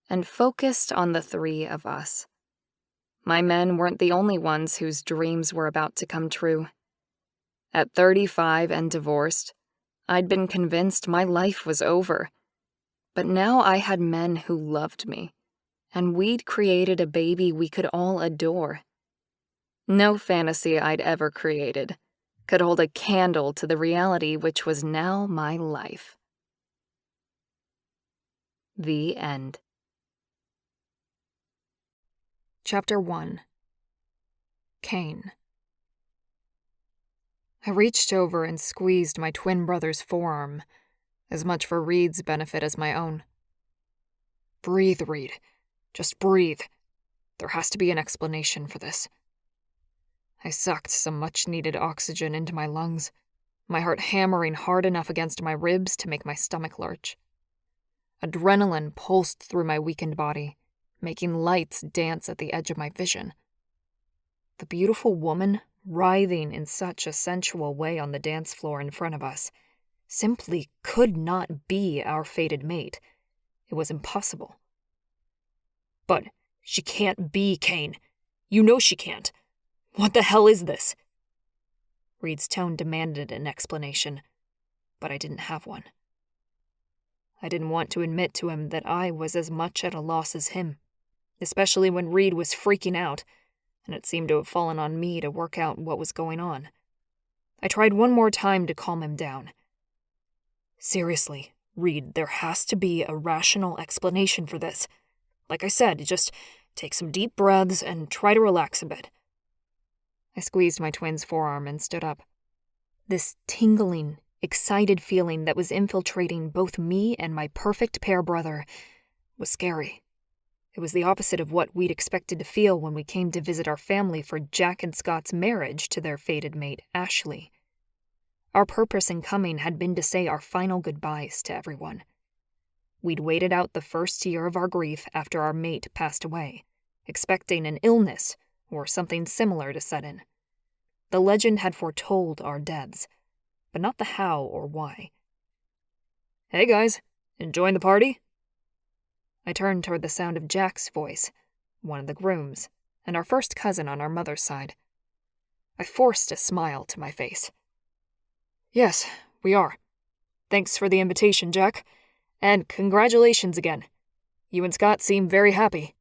and focused on the 3 of us. My men weren't the only ones whose dreams were about to come true. At 35 and divorced, I'd been convinced my life was over. But now I had men who loved me, and we'd created a baby we could all adore. No fantasy I'd ever created could hold a candle to the reality which was now my life. The end. Chapter 1. Kane. I reached over and squeezed my twin brother's forearm, as much for Reid's benefit as my own. Breathe, Reid. Just breathe. There has to be an explanation for this. I sucked some much-needed oxygen into my lungs, my heart hammering hard enough against my ribs to make my stomach lurch. Adrenaline pulsed through my weakened body, making lights dance at the edge of my vision. The beautiful woman, writhing in such a sensual way on the dance floor in front of us, simply could not be our fated mate. It was impossible. But she can't be, Kane. You know she can't. What the hell is this? Reid's tone demanded an explanation, but I didn't have one. I didn't want to admit to him that I was as much at a loss as him, especially when Reid was freaking out, and it seemed to have fallen on me to work out what was going on. I tried one more time to calm him down. Seriously, Reid, there has to be a rational explanation for this. Like I said, just take some deep breaths and try to relax a bit. I squeezed my twin's forearm and stood up. This tingling, excited feeling that was infiltrating both me and my perfect pair brother was scary. It was the opposite of what we'd expected to feel when we came to visit our family for Jack and Scott's marriage to their fated mate, Ashleigh. Our purpose in coming had been to say our final goodbyes to everyone. We'd waited out the first year of our grief after our mate passed away, expecting an illness or something similar to set in. The legend had foretold our deaths, but not the how or why. Hey guys, enjoying the party? I turned toward the sound of Jack's voice, one of the grooms, and our first cousin on our mother's side. I forced a smile to my face. Yes, we are. Thanks for the invitation, Jack. And congratulations again. You and Scott seem very happy.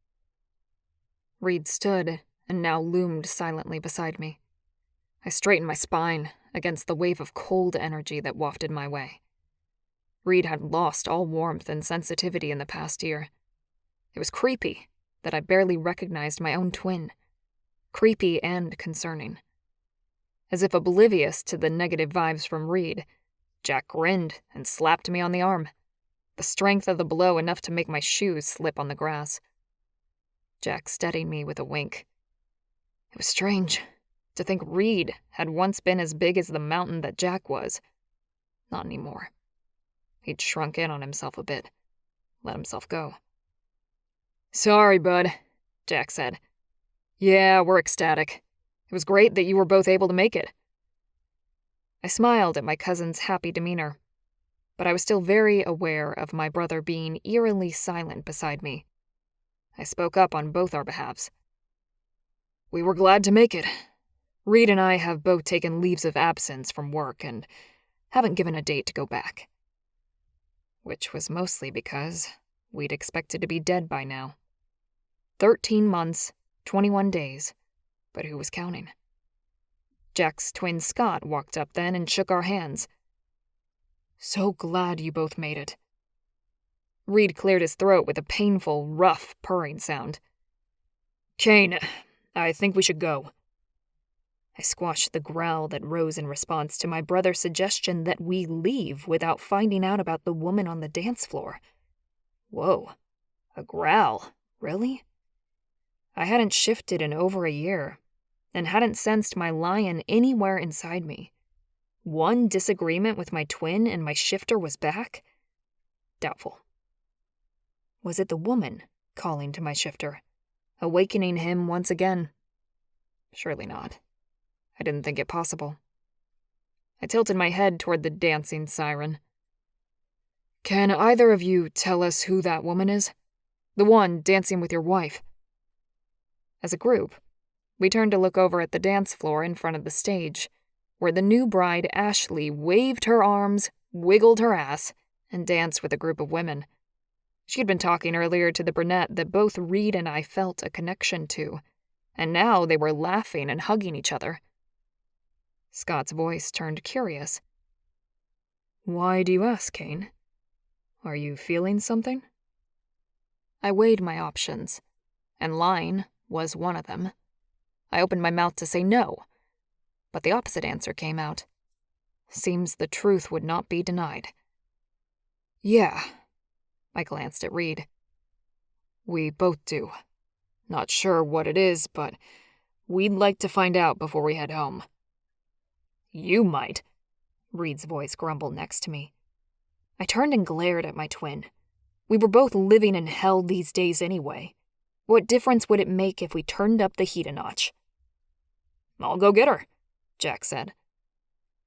Reid stood and now loomed silently beside me. I straightened my spine against the wave of cold energy that wafted my way. Reid had lost all warmth and sensitivity in the past year. It was creepy that I barely recognized my own twin. Creepy and concerning. As if oblivious to the negative vibes from Reid, Jack grinned and slapped me on the arm. The strength of the blow enough to make my shoes slip on the grass. Jack steadied me with a wink. It was strange to think Reid had once been as big as the mountain that Jack was. Not anymore. He'd shrunk in on himself a bit, let himself go. "Sorry, bud," Jack said. "Yeah, we're ecstatic. It was great that you were both able to make it." I smiled at my cousin's happy demeanor, but I was still very aware of my brother being eerily silent beside me. I spoke up on both our behalves. "We were glad to make it. Reid and I have both taken leaves of absence from work and haven't given a date to go back." Which was mostly because we'd expected to be dead by now. 13 months, 21 days, but who was counting? Jack's twin Scott walked up then and shook our hands. "So glad you both made it." Reid cleared his throat with a painful, rough, purring sound. "Kane, I think we should go." I squashed the growl that rose in response to my brother's suggestion that we leave without finding out about the woman on the dance floor. Whoa, a growl, really? I hadn't shifted in over a year, and hadn't sensed my lion anywhere inside me. One disagreement with my twin and my shifter was back? Doubtful. Was it the woman calling to my shifter, awakening him once again? Surely not. I didn't think it possible. I tilted my head toward the dancing siren. "Can either of you tell us who that woman is? The one dancing with your wife?" As a group, we turned to look over at the dance floor in front of the stage, where the new bride Ashleigh waved her arms, wiggled her ass, and danced with a group of women. She had been talking earlier to the brunette that both Reid and I felt a connection to, and now they were laughing and hugging each other. Scott's voice turned curious. "Why do you ask, Kane? Are you feeling something?" I weighed my options, and lying was one of them. I opened my mouth to say no, but the opposite answer came out. Seems the truth would not be denied. "Yeah." I glanced at Reid. "We both do. Not sure what it is, but we'd like to find out before we head home." "You might," Reid's voice grumbled next to me. I turned and glared at my twin. We were both living in hell these days anyway. What difference would it make if we turned up the heat a notch? "I'll go get her," Jack said.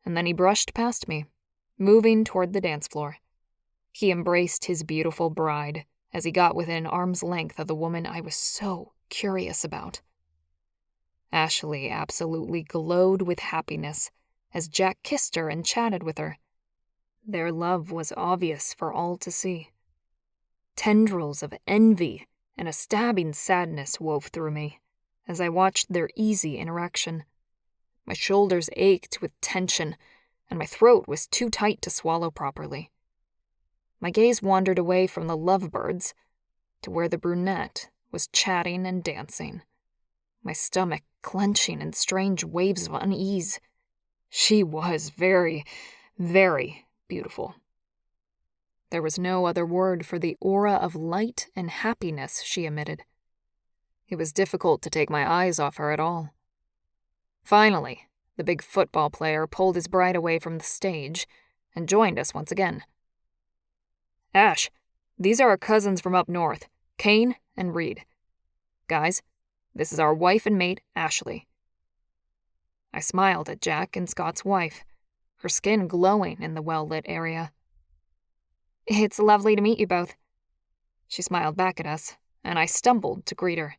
And then he brushed past me, moving toward the dance floor. He embraced his beautiful bride as he got within arm's length of the woman I was so curious about. Ashleigh absolutely glowed with happiness as Jack kissed her and chatted with her. Their love was obvious for all to see. Tendrils of envy and a stabbing sadness wove through me as I watched their easy interaction. My shoulders ached with tension, and my throat was too tight to swallow properly. My gaze wandered away from the lovebirds to where the brunette was chatting and dancing, my stomach clenching in strange waves of unease. She was very, very beautiful. There was no other word for the aura of light and happiness she emitted. It was difficult to take my eyes off her at all. Finally, the big football player pulled his bride away from the stage and joined us once again. "Ash, these are our cousins from up north, Kane and Reid. Guys, this is our wife and mate, Ashleigh." I smiled at Jack and Scott's wife, her skin glowing in the well-lit area. "It's lovely to meet you both." She smiled back at us, and I stumbled to greet her.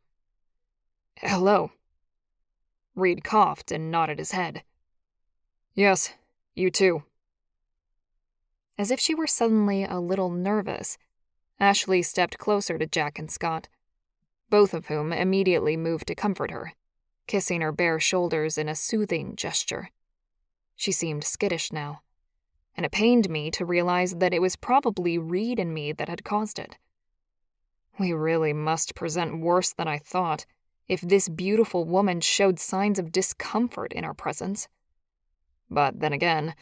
"Hello." Reid coughed and nodded his head. "Yes, you too." As if she were suddenly a little nervous, Ashleigh stepped closer to Jack and Scott, both of whom immediately moved to comfort her, kissing her bare shoulders in a soothing gesture. She seemed skittish now. and it pained me to realize that it was probably Reid and me that had caused it. We really must present worse than I thought if this beautiful woman showed signs of discomfort in our presence. But then again,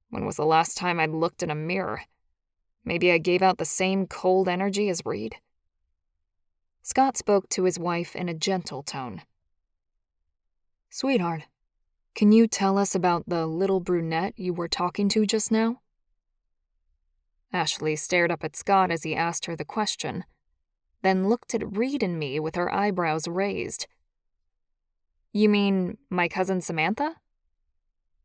when was the last time I'd looked in a mirror? Maybe I gave out the same cold energy as Reid? Scott spoke to his wife in a gentle tone. "Sweetheart, can you tell us about the little brunette you were talking to just now?" Ashleigh stared up at Scott as he asked her the question, then looked at Reid and me with her eyebrows raised. "You mean my cousin Samantha?"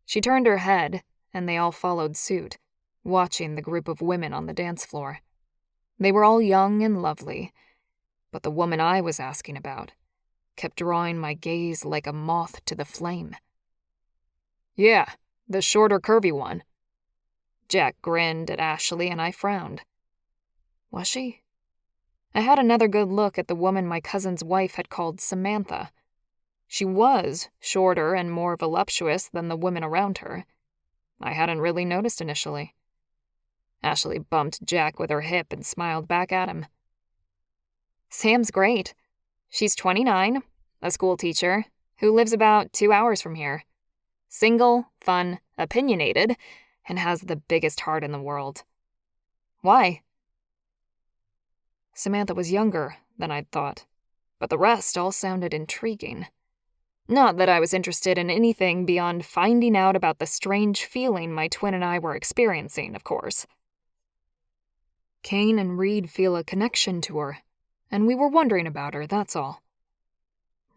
She turned her head, and they all followed suit, watching the group of women on the dance floor. They were all young and lovely, but the woman I was asking about kept drawing my gaze like a moth to the flame. "Yeah, the shorter, curvy one." Jack grinned at Ashleigh and I frowned. Was she? I had another good look at the woman my cousin's wife had called Samantha. She was shorter and more voluptuous than the women around her. I hadn't really noticed initially. Ashleigh bumped Jack with her hip and smiled back at him. "Sam's great. She's 29, a school teacher, who lives about 2 hours from here. Single, fun, opinionated, and has the biggest heart in the world." "Why?" Samantha was younger than I'd thought, but the rest all sounded intriguing. Not that I was interested in anything beyond finding out about the strange feeling my twin and I were experiencing, of course. "Kane and Reid feel a connection to her, and we were wondering about her, that's all."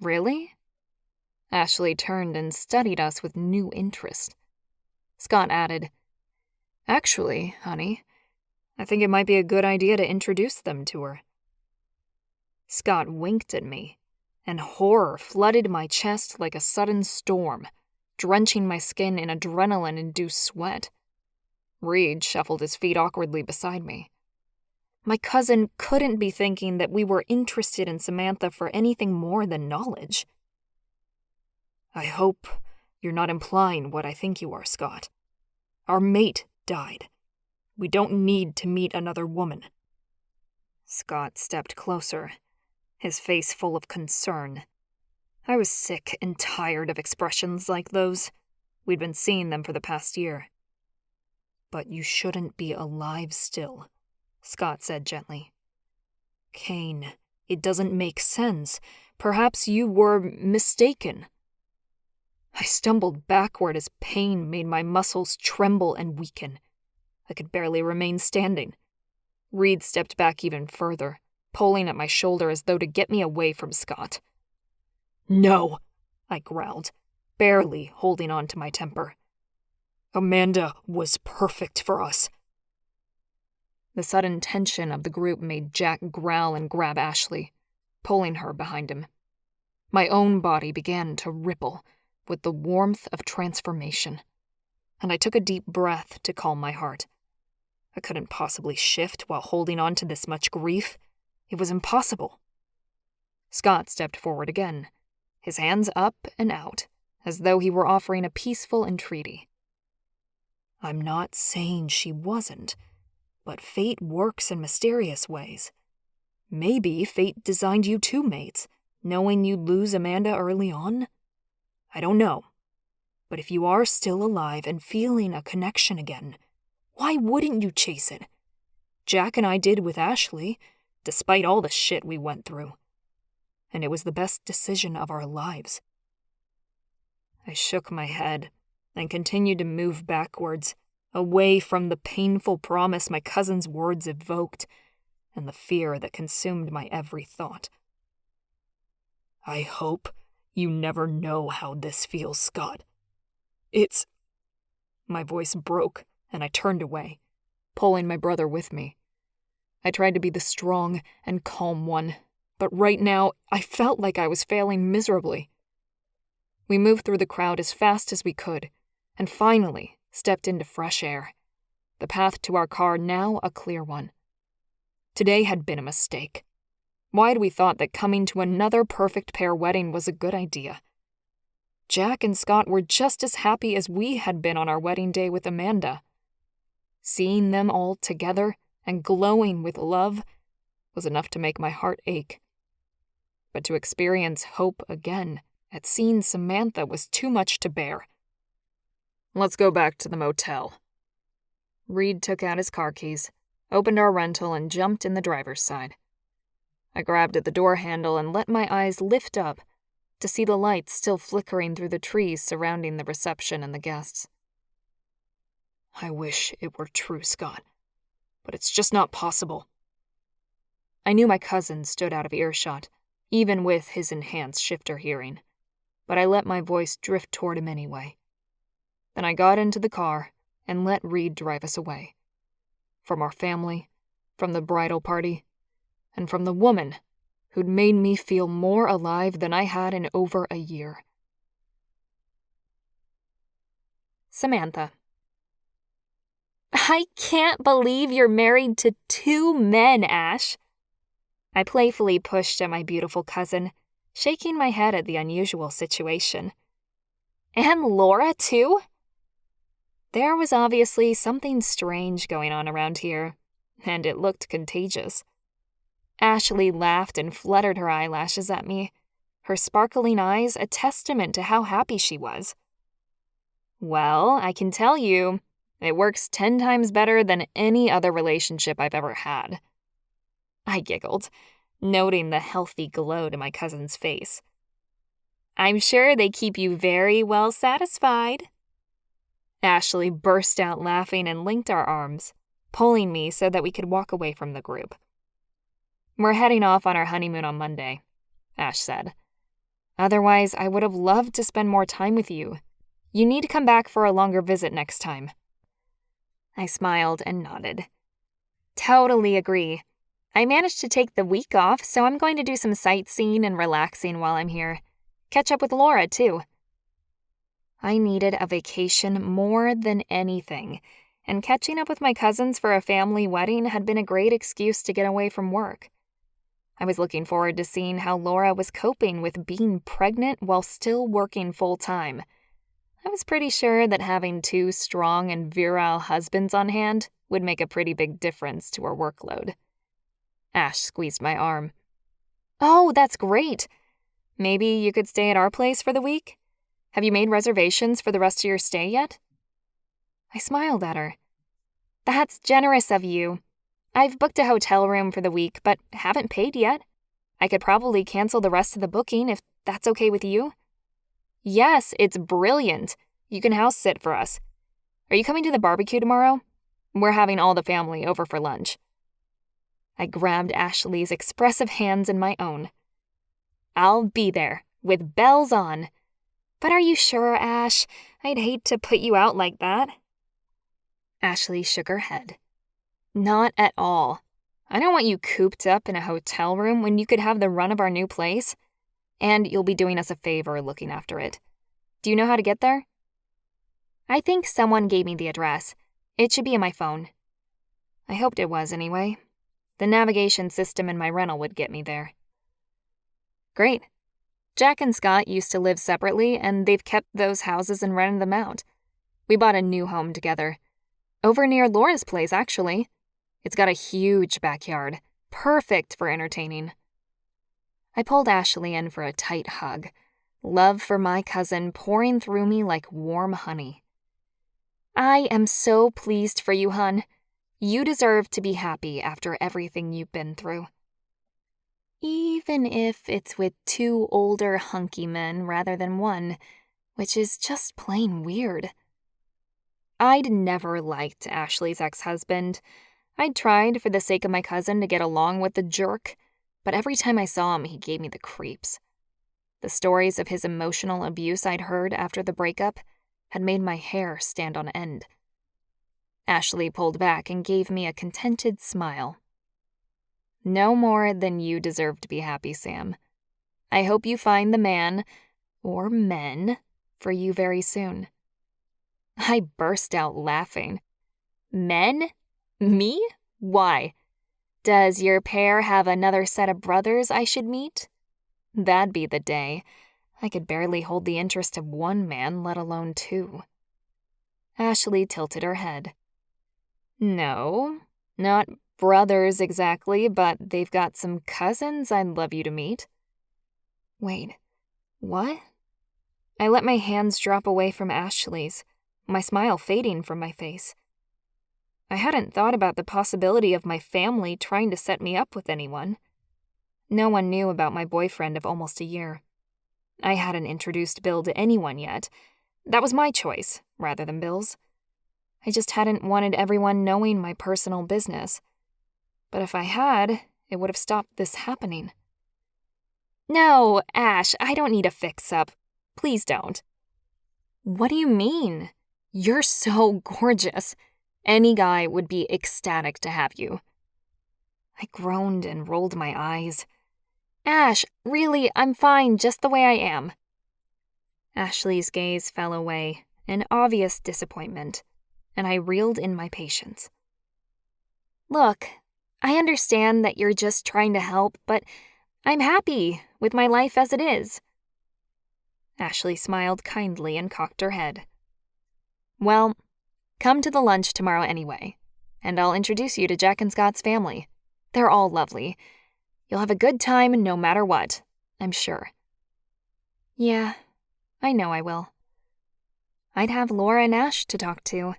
"Really?" Ashleigh turned and studied us with new interest. Scott added, "Actually, honey, I think it might be a good idea to introduce them to her." Scott winked at me, and horror flooded my chest like a sudden storm, drenching my skin in adrenaline-induced sweat. Reid shuffled his feet awkwardly beside me. My cousin couldn't be thinking that we were interested in Samantha for anything more than knowledge. "I hope you're not implying what I think you are, Scott. Our mate died. We don't need to meet another woman." Scott stepped closer, his face full of concern. I was sick and tired of expressions like those. We'd been seeing them for the past year. "But you shouldn't be alive still," Scott said gently. "Kane, it doesn't make sense. Perhaps you were mistaken." I stumbled backward as pain made my muscles tremble and weaken. I could barely remain standing. Reid stepped back even further, pulling at my shoulder as though to get me away from Scott. "No," I growled, barely holding on to my temper. "Amanda was perfect for us." The sudden tension of the group made Jack growl and grab Ashleigh, pulling her behind him. My own body began to ripple with the warmth of transformation, and I took a deep breath to calm my heart. I couldn't possibly shift while holding on to this much grief. It was impossible. Scott stepped forward again, his hands up and out, as though he were offering a peaceful entreaty. "I'm not saying she wasn't, but fate works in mysterious ways. Maybe fate designed you two mates, knowing you'd lose Amanda early on? I don't know. But if you are still alive and feeling a connection again, why wouldn't you chase it? Jack and I did with Ashleigh, despite all the shit we went through. And it was the best decision of our lives." I shook my head and continued to move backwards, away from the painful promise my cousin's words evoked and the fear that consumed my every thought. "I hope you never know how this feels, Scott. It's..." My voice broke, and I turned away, pulling my brother with me. I tried to be the strong and calm one, but right now I felt like I was failing miserably. We moved through the crowd as fast as we could, and finally stepped into fresh air, the path to our car now a clear one. Today had been a mistake. Why had we thought that coming to another perfect pair wedding was a good idea? Jack and Scott were just as happy as we had been on our wedding day with Amanda. Seeing them all together and glowing with love was enough to make my heart ache. But to experience hope again at seeing Samantha was too much to bear. "Let's go back to the motel." Reid took out his car keys, opened our rental, and jumped in the driver's side. I grabbed at the door handle and let my eyes lift up to see the lights still flickering through the trees surrounding the reception and the guests. "I wish it were true, Scott, but it's just not possible." I knew my cousin stood out of earshot, even with his enhanced shifter hearing, but I let my voice drift toward him anyway. Then I got into the car and let Reid drive us away. From our family, from the bridal party, and from the woman who'd made me feel more alive than I had in over a year. Samantha. I can't believe you're married to 2 men, Ash. I playfully pushed at my beautiful cousin, shaking my head at the unusual situation. And Laura, too? There was obviously something strange going on around here, and it looked contagious. Ashleigh laughed and fluttered her eyelashes at me, her sparkling eyes a testament to how happy she was. Well, I can tell you, it works 10 times better than any other relationship I've ever had. I giggled, noting the healthy glow to my cousin's face. I'm sure they keep you very well satisfied. Ashleigh burst out laughing and linked our arms, pulling me so that we could walk away from the group. We're heading off on our honeymoon on Monday, Ash said. Otherwise, I would have loved to spend more time with you. You need to come back for a longer visit next time. I smiled and nodded. Totally agree. I managed to take the week off, so I'm going to do some sightseeing and relaxing while I'm here. Catch up with Laura, too. I needed a vacation more than anything, and catching up with my cousins for a family wedding had been a great excuse to get away from work. I was looking forward to seeing how Laura was coping with being pregnant while still working full-time. I was pretty sure that having 2 strong and virile husbands on hand would make a pretty big difference to her workload. Ash squeezed my arm. "Oh, that's great. Maybe you could stay at our place for the week? Have you made reservations for the rest of your stay yet?" I smiled at her. That's generous of you. I've booked a hotel room for the week, but haven't paid yet. I could probably cancel the rest of the booking if that's okay with you. Yes, it's brilliant. You can house sit for us. Are you coming to the barbecue tomorrow? We're having all the family over for lunch. I grabbed Ashleigh's expressive hands in my own. I'll be there, with bells on. But are you sure, Ash? I'd hate to put you out like that. Ashleigh shook her head. Not at all. I don't want you cooped up in a hotel room when you could have the run of our new place. And you'll be doing us a favor looking after it. Do you know how to get there? I think someone gave me the address. It should be in my phone. I hoped it was anyway. The navigation system in my rental would get me there. Great. Jack and Scott used to live separately, and they've kept those houses and rented them out. We bought a new home together. Over near Laura's place, actually. It's got a huge backyard, perfect for entertaining. I pulled Ashleigh in for a tight hug, love for my cousin pouring through me like warm honey. I am so pleased for you, hun. You deserve to be happy after everything you've been through. Even if it's with 2 older hunky men rather than 1, which is just plain weird. I'd never liked Ashleigh's ex-husband. I'd tried for the sake of my cousin to get along with the jerk, but every time I saw him, he gave me the creeps. The stories of his emotional abuse I'd heard after the breakup had made my hair stand on end. Ashleigh pulled back and gave me a contented smile. No more than you deserve to be happy, Sam. I hope you find the man, or men, for you very soon. I burst out laughing. Men? Me? Why? Does your pair have another set of brothers I should meet? That'd be the day. I could barely hold the interest of 1 man, let alone 2. Ashleigh tilted her head. No, not brothers exactly, but they've got some cousins I'd love you to meet. Wait, what? I let my hands drop away from Ashleigh's, my smile fading from my face. I hadn't thought about the possibility of my family trying to set me up with anyone. No one knew about my boyfriend of almost a year. I hadn't introduced Bill to anyone yet. That was my choice, rather than Bill's. I just hadn't wanted everyone knowing my personal business. But if I had, it would have stopped this happening. No, Ash, I don't need a fix-up. Please don't. What do you mean? You're so gorgeous. Any guy would be ecstatic to have you. I groaned and rolled my eyes. Ash, really, I'm fine just the way I am. Ashleigh's gaze fell away, in obvious disappointment, and I reeled in my patience. Look, I understand that you're just trying to help, but I'm happy with my life as it is. Ashleigh smiled kindly and cocked her head. Well, come to the lunch tomorrow anyway, and I'll introduce you to Jack and Scott's family. They're all lovely. You'll have a good time no matter what, I'm sure. Yeah, I know I will. I'd have Laura and Ash to talk to,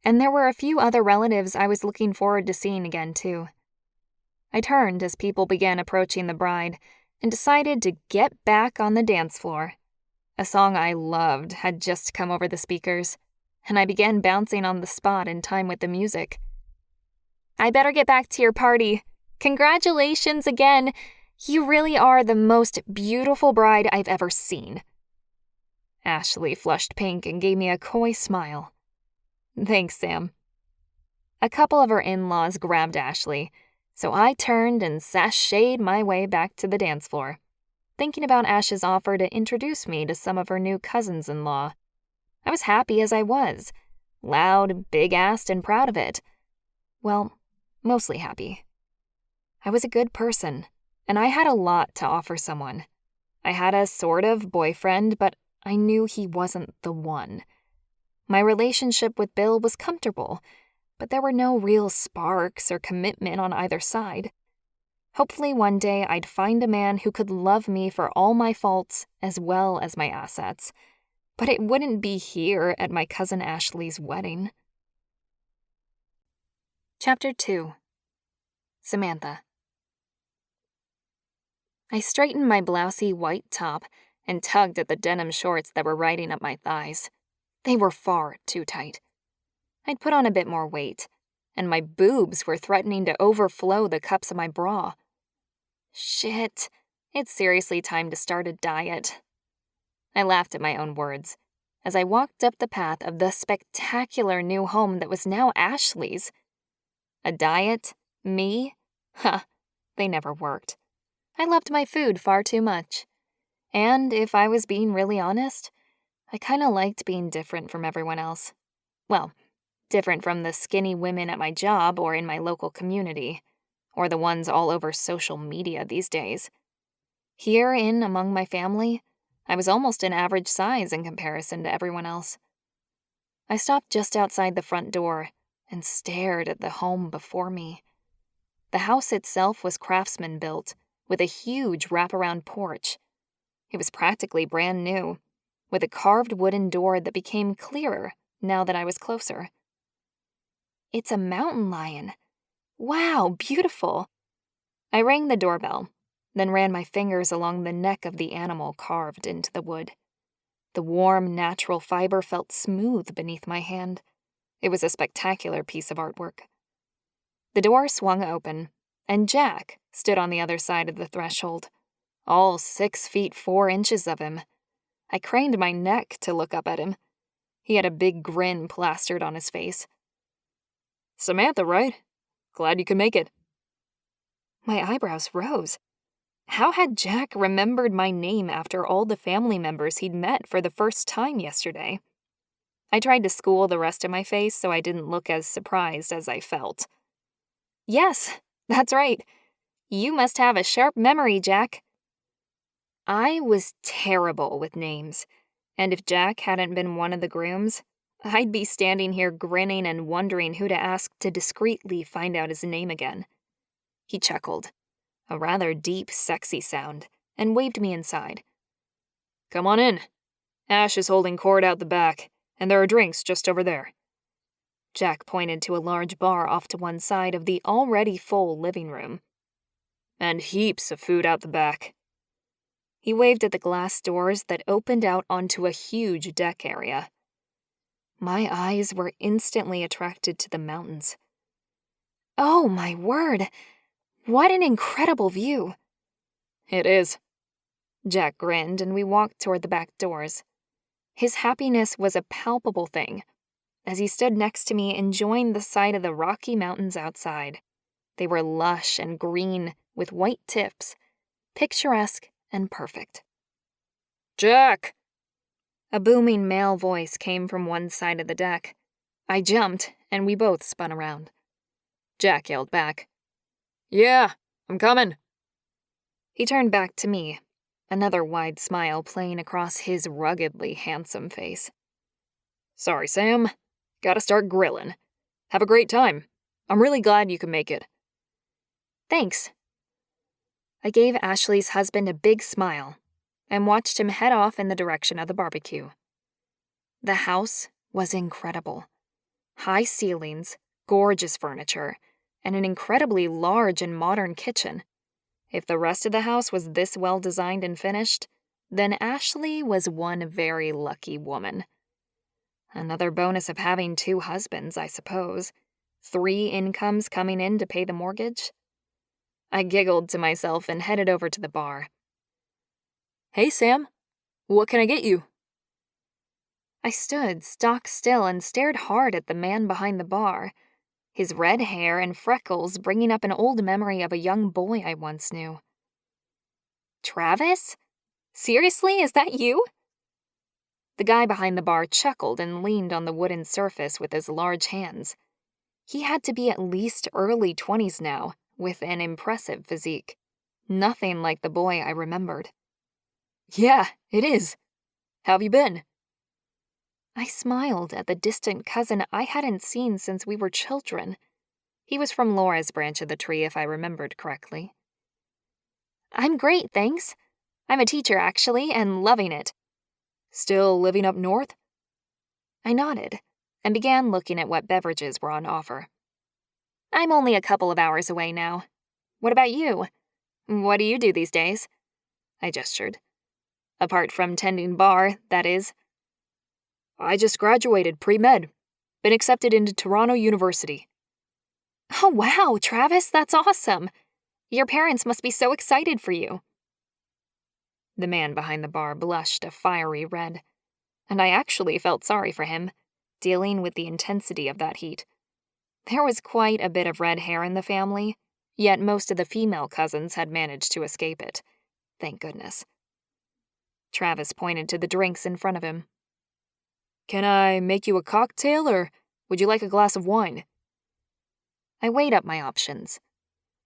and there were a few other relatives I was looking forward to seeing again, too. I turned as people began approaching the bride and decided to get back on the dance floor. A song I loved had just come over the speakers, and I began bouncing on the spot in time with the music. I better get back to your party. Congratulations again. You really are the most beautiful bride I've ever seen. Ashleigh flushed pink and gave me a coy smile. Thanks, Sam. A couple of her in-laws grabbed Ashleigh, so I turned and sashayed my way back to the dance floor, thinking about Ash's offer to introduce me to some of her new cousins-in-law. I was happy as I was, loud, big-assed, and proud of it. Well, mostly happy. I was a good person, and I had a lot to offer someone. I had a sort of boyfriend, but I knew he wasn't the one. My relationship with Bill was comfortable, but there were no real sparks or commitment on either side. Hopefully one day I'd find a man who could love me for all my faults as well as my assets, but it wouldn't be here at my cousin Ashleigh's wedding. Chapter 2. Samantha. I straightened my blousy white top and tugged at the denim shorts that were riding up my thighs. They were far too tight. I'd put on a bit more weight, and my boobs were threatening to overflow the cups of my bra. Shit, it's seriously time to start a diet. I laughed at my own words as I walked up the path of the spectacular new home that was now Ashleigh's. A diet? Me? Huh, they never worked. I loved my food far too much. And if I was being really honest, I kinda liked being different from everyone else. Well, different from the skinny women at my job or in my local community, or the ones all over social media these days. Here in among my family, I was almost an average size in comparison to everyone else. I stopped just outside the front door and stared at the home before me. The house itself was craftsman built, with a huge wraparound porch. It was practically brand new, with a carved wooden door that became clearer now that I was closer. It's a mountain lion. Wow, beautiful. I rang the doorbell, then ran my fingers along the neck of the animal carved into the wood. The warm, natural fiber felt smooth beneath my hand. It was a spectacular piece of artwork. The door swung open, and Jack stood on the other side of the threshold, all 6 feet 4 inches of him. I craned my neck to look up at him. He had a big grin plastered on his face. Samantha, right? Glad you could make it. My eyebrows rose. How had Jack remembered my name after all the family members he'd met for the first time yesterday? I tried to school the rest of my face so I didn't look as surprised as I felt. Yes, that's right. You must have a sharp memory, Jack. I was terrible with names, and if Jack hadn't been one of the grooms, I'd be standing here grinning and wondering who to ask to discreetly find out his name again. He chuckled, a rather deep, sexy sound, and waved me inside. Come on in. Ash is holding court out the back, and there are drinks just over there. Jack pointed to a large bar off to one side of the already full living room. And heaps of food out the back. He waved at the glass doors that opened out onto a huge deck area. My eyes were instantly attracted to the mountains. Oh, my word! What an incredible view! It is. Jack grinned, and we walked toward the back doors. His happiness was a palpable thing, as he stood next to me enjoying the sight of the Rocky Mountains outside. They were lush and green, with white tips, picturesque and perfect. Jack! A booming male voice came from one side of the deck. I jumped, and we both spun around. Jack yelled back, Yeah, I'm coming. He turned back to me, another wide smile playing across his ruggedly handsome face. Sorry, Sam. Gotta start grilling. Have a great time. I'm really glad you could make it. Thanks. I gave Ashleigh's husband a big smile and watched him head off in the direction of the barbecue. The house was incredible. High ceilings, gorgeous furniture, and an incredibly large and modern kitchen. If the rest of the house was this well designed and finished, then Ashleigh was one very lucky woman. Another bonus of having 2 husbands, I suppose. 3 incomes coming in to pay the mortgage. I giggled to myself and headed over to the bar. Hey, Sam. What can I get you? I stood stock still and stared hard at the man behind the bar, his red hair and freckles bringing up an old memory of a young boy I once knew. Travis? Seriously, is that you? The guy behind the bar chuckled and leaned on the wooden surface with his large hands. He had to be at least early 20s now, with an impressive physique. Nothing like the boy I remembered. Yeah, it is. How have you been? I smiled at the distant cousin I hadn't seen since we were children. He was from Laura's branch of the tree, if I remembered correctly. I'm great, thanks. I'm a teacher, actually, and loving it. Still living up north? I nodded and began looking at what beverages were on offer. I'm only a couple of hours away now. What about you? What do you do these days? I gestured. Apart from tending bar, that is. I just graduated pre-med. Been accepted into Toronto University. Oh, wow, Travis, that's awesome. Your parents must be so excited for you. The man behind the bar blushed a fiery red, and I actually felt sorry for him, dealing with the intensity of that heat. There was quite a bit of red hair in the family, yet most of the female cousins had managed to escape it. Thank goodness. Travis pointed to the drinks in front of him. Can I make you a cocktail, or would you like a glass of wine? I weighed up my options.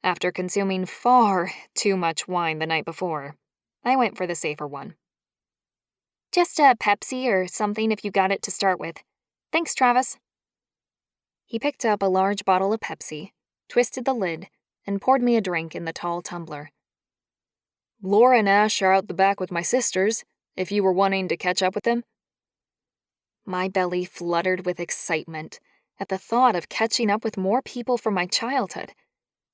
After consuming far too much wine the night before, I went for the safer one. Just a Pepsi or something if you got it to start with. Thanks, Travis. He picked up a large bottle of Pepsi, twisted the lid, and poured me a drink in the tall tumbler. Laura and Ash are out the back with my sisters, if you were wanting to catch up with them. My belly fluttered with excitement at the thought of catching up with more people from my childhood,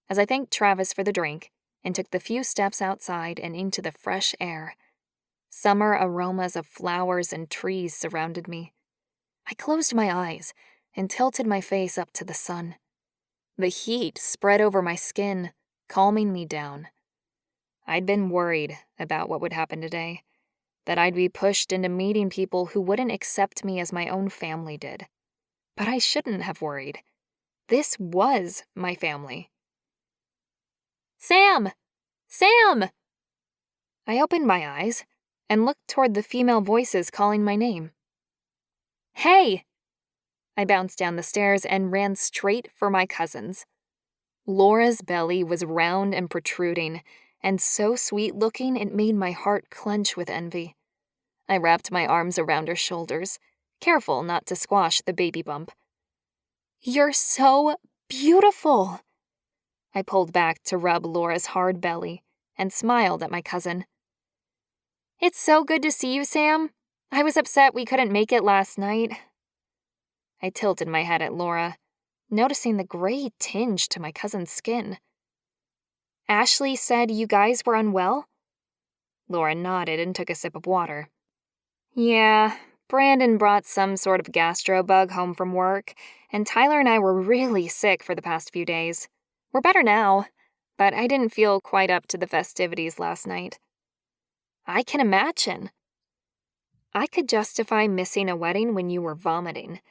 as I thanked Travis for the drink and took the few steps outside and into the fresh air. Summer aromas of flowers and trees surrounded me. I closed my eyes and tilted my face up to the sun. The heat spread over my skin, calming me down. I'd been worried about what would happen today, that I'd be pushed into meeting people who wouldn't accept me as my own family did. But I shouldn't have worried. This was my family. Sam! Sam! I opened my eyes and looked toward the female voices calling my name. Hey! I bounced down the stairs and ran straight for my cousins. Laura's belly was round and protruding, and so sweet-looking it made my heart clench with envy. I wrapped my arms around her shoulders, careful not to squash the baby bump. You're so beautiful. I pulled back to rub Laura's hard belly and smiled at my cousin. It's so good to see you, Sam. I was upset we couldn't make it last night. I tilted my head at Laura, noticing the gray tinge to my cousin's skin. Ashleigh said you guys were unwell? Laura nodded and took a sip of water. Yeah, Brandon brought some sort of gastro bug home from work, and Tyler and I were really sick for the past few days. We're better now, but I didn't feel quite up to the festivities last night. I can imagine. I could justify missing a wedding when you were vomiting,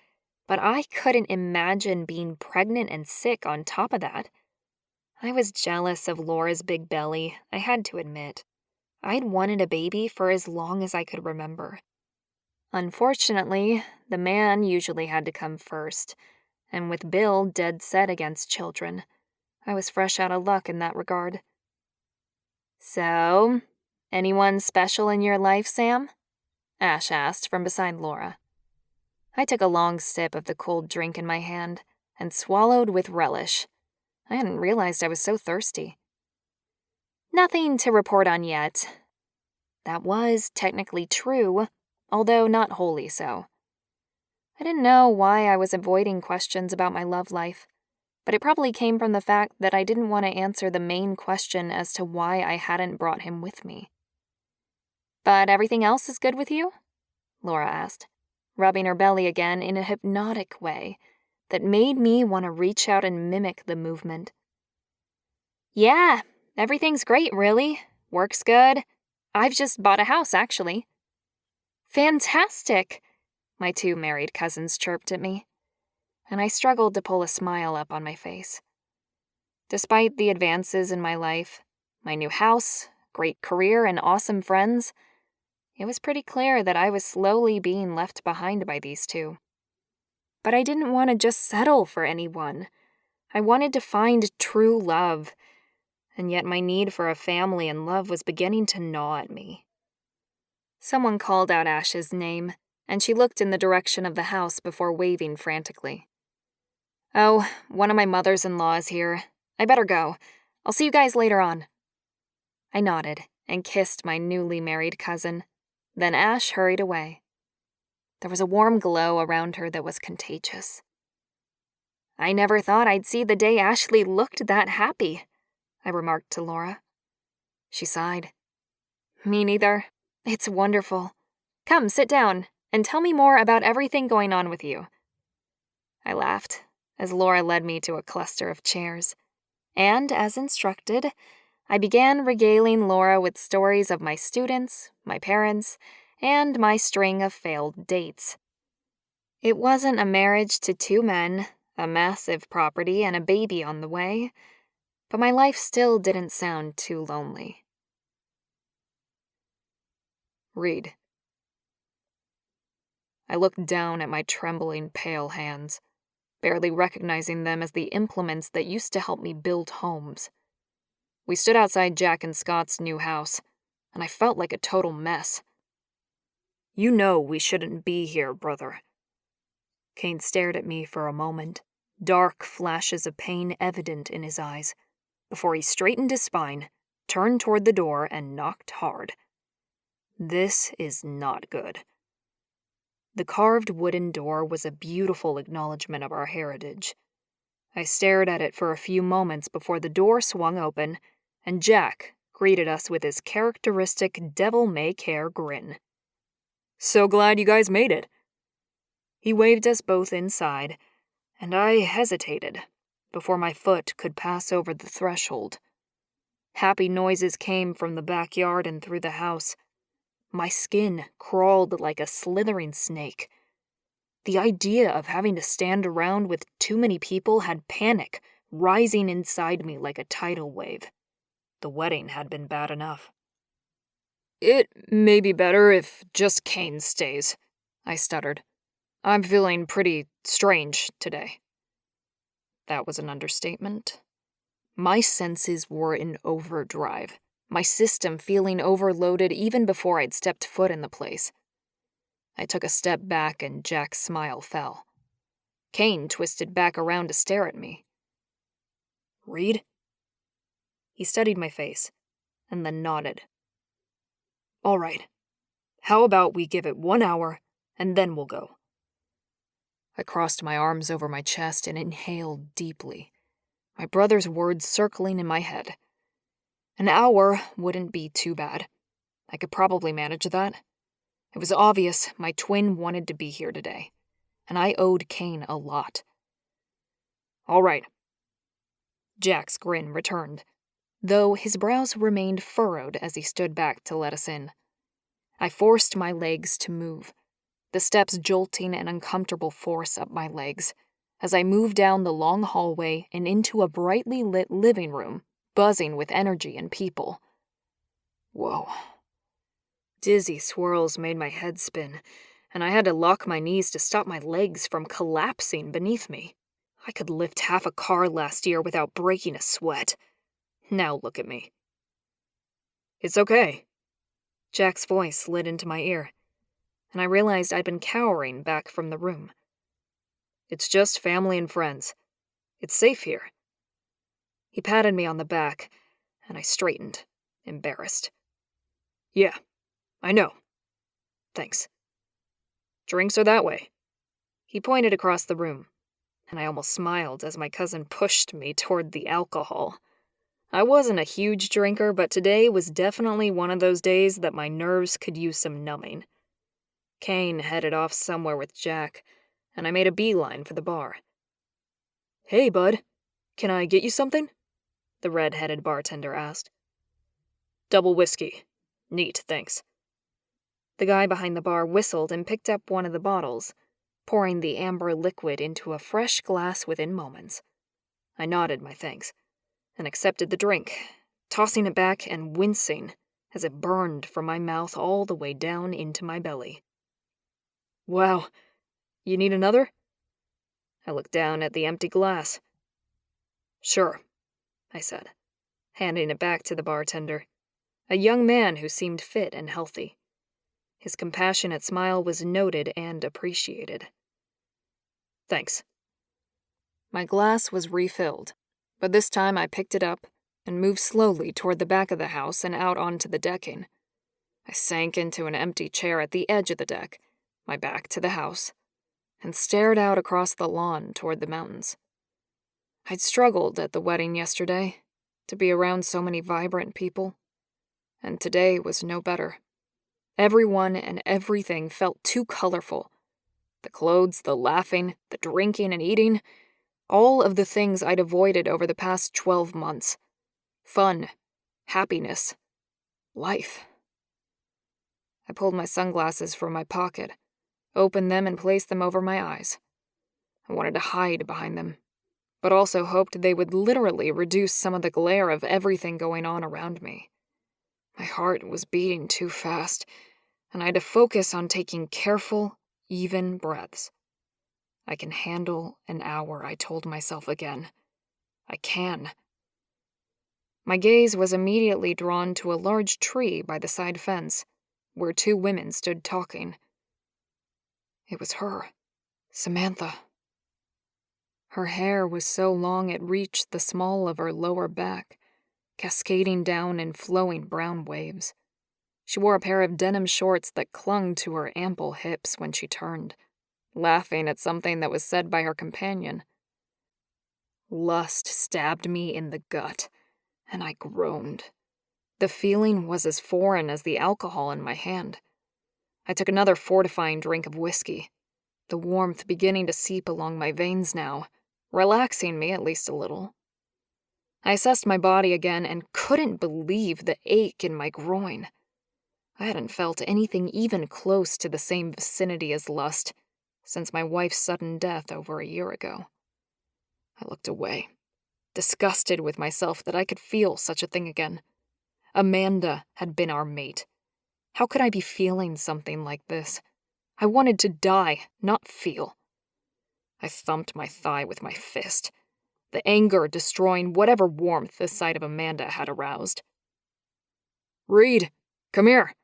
but I couldn't imagine being pregnant and sick on top of that. I was jealous of Laura's big belly, I had to admit. I'd wanted a baby for as long as I could remember. Unfortunately, the man usually had to come first, and with Bill dead set against children, I was fresh out of luck in that regard. So, anyone special in your life, Sam? Ash asked from beside Laura. I took a long sip of the cold drink in my hand and swallowed with relish. I hadn't realized I was so thirsty. Nothing to report on yet. That was technically true, although not wholly so. I didn't know why I was avoiding questions about my love life, but it probably came from the fact that I didn't want to answer the main question as to why I hadn't brought him with me. But everything else is good with you? Laura asked, rubbing her belly again in a hypnotic way that made me want to reach out and mimic the movement. Yeah, everything's great, really. Work's good. I've just bought a house, actually. Fantastic, my two married cousins chirped at me, and I struggled to pull a smile up on my face. Despite the advances in my life, my new house, great career, and awesome friends, it was pretty clear that I was slowly being left behind by these two. But I didn't want to just settle for anyone. I wanted to find true love, and yet my need for a family and love was beginning to gnaw at me. Someone called out Ash's name, and she looked in the direction of the house before waving frantically. Oh, one of my mothers-in-law is here. I better go. I'll see you guys later on. I nodded and kissed my newly married cousin. Then Ash hurried away. There was a warm glow around her that was contagious. I never thought I'd see the day Ashleigh looked that happy, I remarked to Laura. She sighed. Me neither. It's wonderful. Come, sit down, and tell me more about everything going on with you. I laughed as Laura led me to a cluster of chairs, and, as instructed, I began regaling Laura with stories of my students, my parents, and my string of failed dates. It wasn't a marriage to two men, a massive property, and a baby on the way, but my life still didn't sound too lonely. Reid. I looked down at my trembling, pale hands, barely recognizing them as the implements that used to help me build homes. We stood outside Jack and Scott's new house, and I felt like a total mess. You know we shouldn't be here, brother. Kane stared at me for a moment, dark flashes of pain evident in his eyes, before he straightened his spine, turned toward the door, and knocked hard. This is not good. The carved wooden door was a beautiful acknowledgement of our heritage. I stared at it for a few moments before the door swung open, and Jack greeted us with his characteristic devil-may-care grin. So glad you guys made it. He waved us both inside, and I hesitated before my foot could pass over the threshold. Happy noises came from the backyard and through the house. My skin crawled like a slithering snake. The idea of having to stand around with too many people had panic rising inside me like a tidal wave. The wedding had been bad enough. It may be better if just Kane stays, I stuttered. I'm feeling pretty strange today. That was an understatement. My senses were in overdrive, my system feeling overloaded even before I'd stepped foot in the place. I took a step back and Jack's smile fell. Kane twisted back around to stare at me. Reid? He studied my face, and then nodded. All right. How about we give it 1 hour, and then we'll go? I crossed my arms over my chest and inhaled deeply, my brother's words circling in my head. An hour wouldn't be too bad. I could probably manage that. It was obvious my twin wanted to be here today, and I owed Kane a lot. All right. Jack's grin returned, though his brows remained furrowed as he stood back to let us in. I forced my legs to move, the steps jolting an uncomfortable force up my legs, as I moved down the long hallway and into a brightly lit living room, buzzing with energy and people. Whoa. Dizzy swirls made my head spin, and I had to lock my knees to stop my legs from collapsing beneath me. I could lift half a car last year without breaking a sweat. Now look at me. It's okay. Jack's voice slid into my ear, and I realized I'd been cowering back from the room. It's just family and friends. It's safe here. He patted me on the back, and I straightened, embarrassed. Yeah, I know. Thanks. Drinks are that way. He pointed across the room, and I almost smiled as my cousin pushed me toward the alcohol. I wasn't a huge drinker, but today was definitely one of those days that my nerves could use some numbing. Kane headed off somewhere with Jack, and I made a beeline for the bar. Hey, bud, can I get you something? The red-headed bartender asked. Double whiskey. Neat, thanks. The guy behind the bar whistled and picked up one of the bottles, pouring the amber liquid into a fresh glass within moments. I nodded my thanks, and accepted the drink, tossing it back and wincing as it burned from my mouth all the way down into my belly. Wow, you need another? I looked down at the empty glass. Sure, I said, handing it back to the bartender, a young man who seemed fit and healthy. His compassionate smile was noted and appreciated. Thanks. My glass was refilled, but this time I picked it up and moved slowly toward the back of the house and out onto the decking. I sank into an empty chair at the edge of the deck, my back to the house, and stared out across the lawn toward the mountains. I'd struggled at the wedding yesterday, to be around so many vibrant people, and today was no better. Everyone and everything felt too colorful. The clothes, the laughing, the drinking and eating, all of the things I'd avoided over the past 12 months. Fun, happiness, life. I pulled my sunglasses from my pocket, opened them and placed them over my eyes. I wanted to hide behind them, but also hoped they would literally reduce some of the glare of everything going on around me. My heart was beating too fast, and I had to focus on taking careful, even breaths. I can handle an hour, I told myself again. I can. My gaze was immediately drawn to a large tree by the side fence, where 2 women stood talking. It was her, Samantha. Her hair was so long it reached the small of her lower back, cascading down in flowing brown waves. She wore a pair of denim shorts that clung to her ample hips when she turned, laughing at something that was said by her companion. Lust stabbed me in the gut, and I groaned. The feeling was as foreign as the alcohol in my hand. I took another fortifying drink of whiskey, the warmth beginning to seep along my veins now, relaxing me at least a little. I assessed my body again and couldn't believe the ache in my groin. I hadn't felt anything even close to the same vicinity as lust since my wife's sudden death over a year ago. I looked away, disgusted with myself that I could feel such a thing again. Amanda had been our mate. How could I be feeling something like this? I wanted to die, not feel. I thumped my thigh with my fist, the anger destroying whatever warmth the sight of Amanda had aroused. Reid, come here.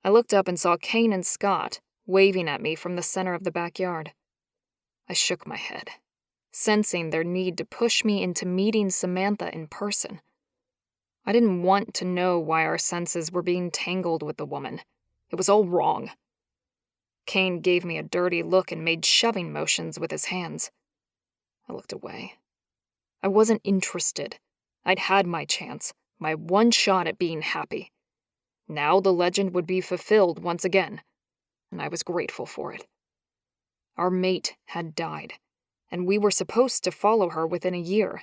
I looked up and saw Kane and Scott waving at me from the center of the backyard. I shook my head, sensing their need to push me into meeting Samantha in person. I didn't want to know why our senses were being tangled with the woman. It was all wrong. Kane gave me a dirty look and made shoving motions with his hands. I looked away. I wasn't interested. I'd had my chance, my one shot at being happy. Now the legend would be fulfilled once again, and I was grateful for it. Our mate had died, and we were supposed to follow her within a year.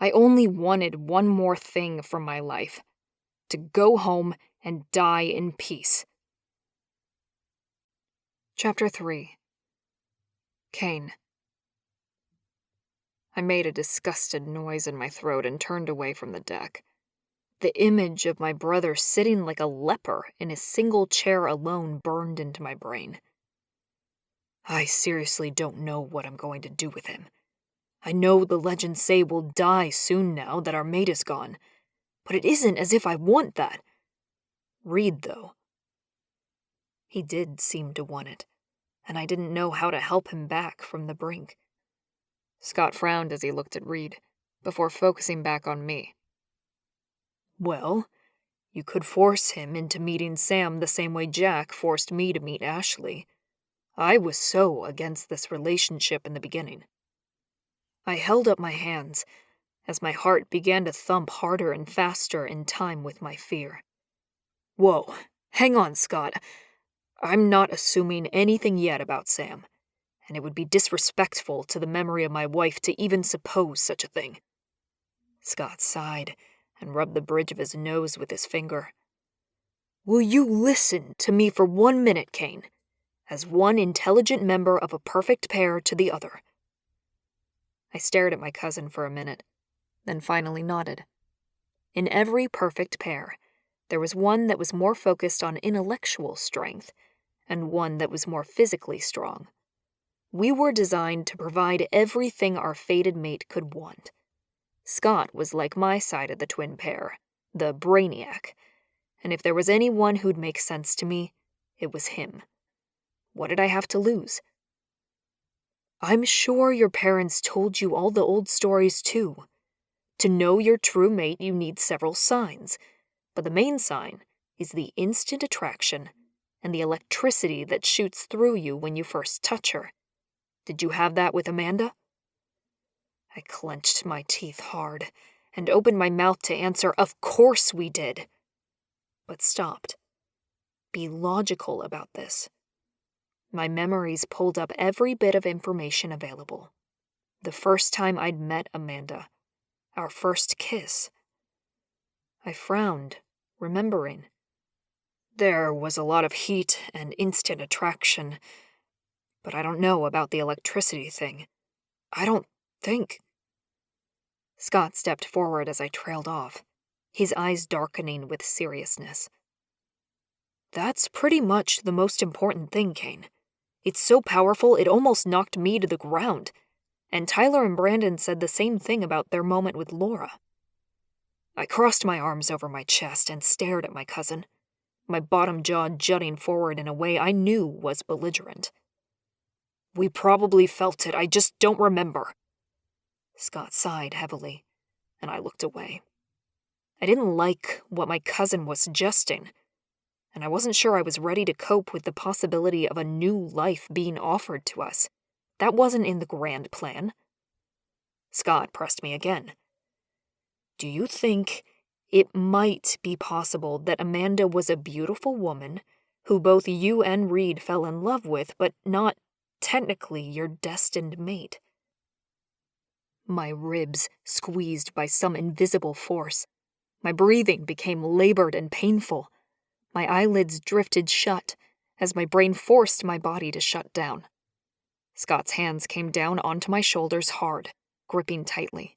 I only wanted one more thing from my life: to go home and die in peace. Chapter 3. Kane. I made a disgusted noise in my throat and turned away from the deck. The image of my brother sitting like a leper in his single chair alone burned into my brain. I seriously don't know what I'm going to do with him. I know the legends say we'll die soon now that our mate is gone, but it isn't as if I want that. Reid, though. He did seem to want it, and I didn't know how to help him back from the brink. Scott frowned as he looked at Reid, before focusing back on me. Well, you could force him into meeting Sam the same way Jack forced me to meet Ashleigh. I was so against this relationship in the beginning. I held up my hands as my heart began to thump harder and faster in time with my fear. Whoa, hang on, Scott. I'm not assuming anything yet about Sam, and it would be disrespectful to the memory of my wife to even suppose such a thing. Scott sighed and rubbed the bridge of his nose with his finger. Will you listen to me for 1 minute, Kane, as one intelligent member of a perfect pair to the other? I stared at my cousin for a minute, then finally nodded. In every perfect pair, there was one that was more focused on intellectual strength, and one that was more physically strong. We were designed to provide everything our fated mate could want. Scott was like my side of the twin pair, the brainiac, and if there was anyone who'd make sense to me, it was him. What did I have to lose? I'm sure your parents told you all the old stories too. To know your true mate, you need several signs, but the main sign is the instant attraction and the electricity that shoots through you when you first touch her. Did you have that with Amanda? I clenched my teeth hard and opened my mouth to answer, of course we did. But stopped. Be logical about this. My memories pulled up every bit of information available. The first time I'd met Amanda. Our first kiss. I frowned, remembering. There was a lot of heat and instant attraction, but I don't know about the electricity thing. I don't think. Scott stepped forward as I trailed off, his eyes darkening with seriousness. That's pretty much the most important thing, Kane. It's so powerful it almost knocked me to the ground, and Tyler and Brandon said the same thing about their moment with Laura. I crossed my arms over my chest and stared at my cousin, my bottom jaw jutting forward in a way I knew was belligerent. We probably felt it, I just don't remember. Scott sighed heavily, and I looked away. I didn't like what my cousin was suggesting, and I wasn't sure I was ready to cope with the possibility of a new life being offered to us. That wasn't in the grand plan. Scott pressed me again. Do you think it might be possible that Amanda was a beautiful woman who both you and Reid fell in love with, but not technically your destined mate? My ribs squeezed by some invisible force. My breathing became labored and painful. My eyelids drifted shut as my brain forced my body to shut down. Scott's hands came down onto my shoulders hard, gripping tightly.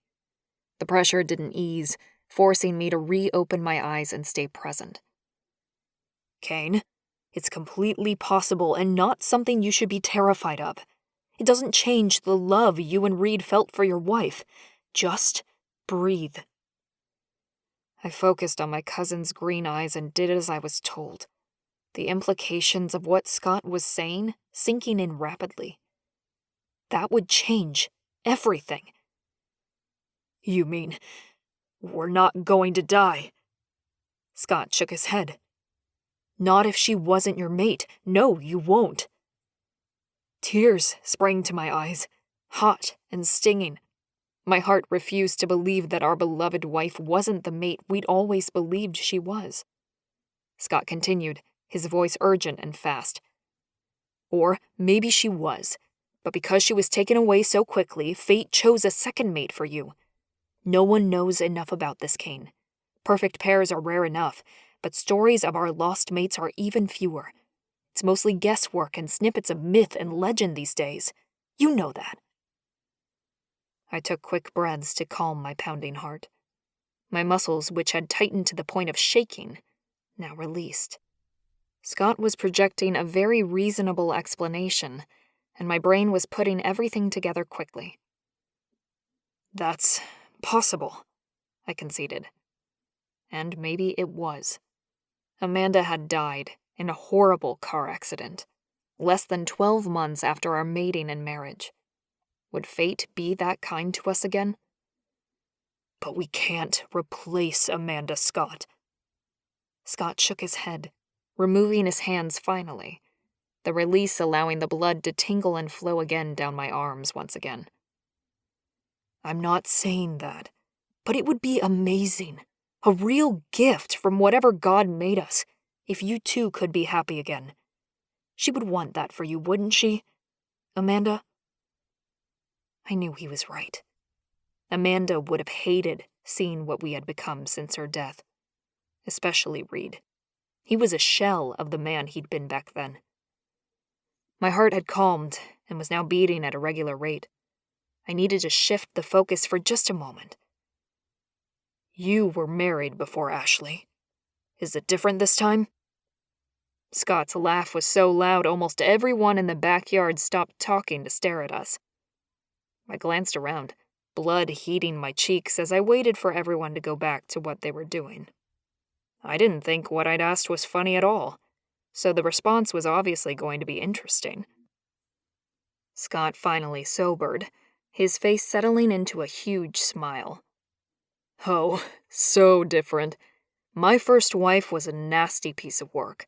The pressure didn't ease, forcing me to reopen my eyes and stay present. Kane, it's completely possible and not something you should be terrified of. It doesn't change the love you and Reid felt for your wife. Just breathe. I focused on my cousin's green eyes and did as I was told. the implications of what Scott was saying sinking in rapidly. That would change everything. You mean we're not going to die? Scott shook his head. Not if she wasn't your mate. No, you won't. Tears sprang to my eyes, hot and stinging. My heart refused to believe that our beloved wife wasn't the mate we'd always believed she was. Scott continued, his voice urgent and fast. Or maybe she was, but because she was taken away so quickly, fate chose a second mate for you. No one knows enough about this, Kane. Perfect pairs are rare enough, but stories of our lost mates are even fewer. It's mostly guesswork and snippets of myth and legend these days. You know that. I took quick breaths to calm my pounding heart. My muscles, which had tightened to the point of shaking, now released. Scott was projecting a very reasonable explanation, and my brain was putting everything together quickly. That's possible, I conceded. And maybe it was. Amanda had died in a horrible car accident, less than 12 months after our mating and marriage. Would fate be that kind to us again? But we can't replace Amanda Scott. Scott shook his head, removing his hands finally, the release allowing the blood to tingle and flow again down my arms once again. I'm not saying that, but it would be amazing. A real gift from whatever God made us, if you two could be happy again. She would want that for you, wouldn't she, Amanda? I knew he was right. Amanda would have hated seeing what we had become since her death. Especially Reid. He was a shell of the man he'd been back then. My heart had calmed and was now beating at a regular rate. I needed to shift the focus for just a moment. You were married before Ashleigh. Is it different this time? Scott's laugh was so loud almost everyone in the backyard stopped talking to stare at us. I glanced around, blood heating my cheeks as I waited for everyone to go back to what they were doing. I didn't think what I'd asked was funny at all, so the response was obviously going to be interesting. Scott finally sobered, his face settling into a huge smile. Oh, so different. My first wife was a nasty piece of work.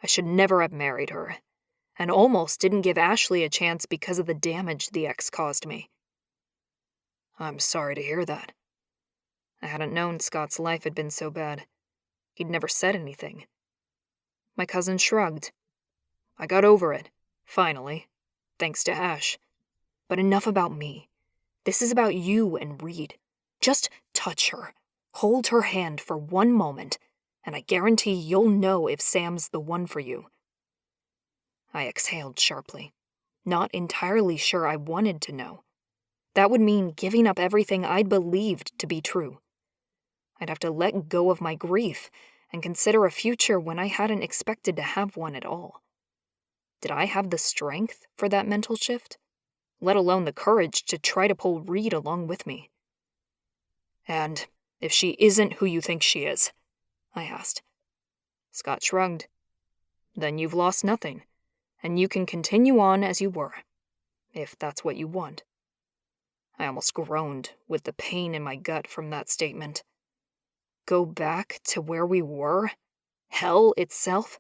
I should never have married her, and almost didn't give Ashleigh a chance because of the damage the ex caused me. I'm sorry to hear that. I hadn't known Scott's life had been so bad. He'd never said anything. My cousin shrugged. I got over it, finally, thanks to Ash. But enough about me. This is about you and Reid. Just touch her. Hold her hand for one moment, and I guarantee you'll know if Sam's the one for you. I exhaled sharply, not entirely sure I wanted to know. That would mean giving up everything I'd believed to be true. I'd have to let go of my grief and consider a future when I hadn't expected to have one at all. Did I have the strength for that mental shift? Let alone the courage to try to pull Reid along with me? And if she isn't who you think she is? I asked. Scott shrugged. Then you've lost nothing, and you can continue on as you were, if that's what you want. I almost groaned with the pain in my gut from that statement. Go back to where we were? Hell itself?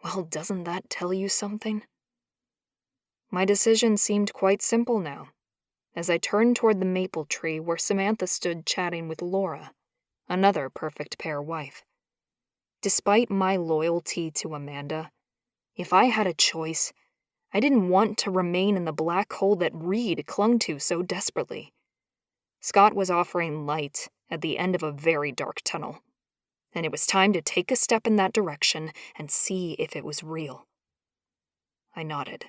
Well, doesn't that tell you something? My decision seemed quite simple now, as I turned toward the maple tree where Samantha stood chatting with Laura, another perfect pair wife. Despite my loyalty to Amanda, if I had a choice, I didn't want to remain in the black hole that Reid clung to so desperately. Scott was offering light at the end of a very dark tunnel, and it was time to take a step in that direction and see if it was real. I nodded.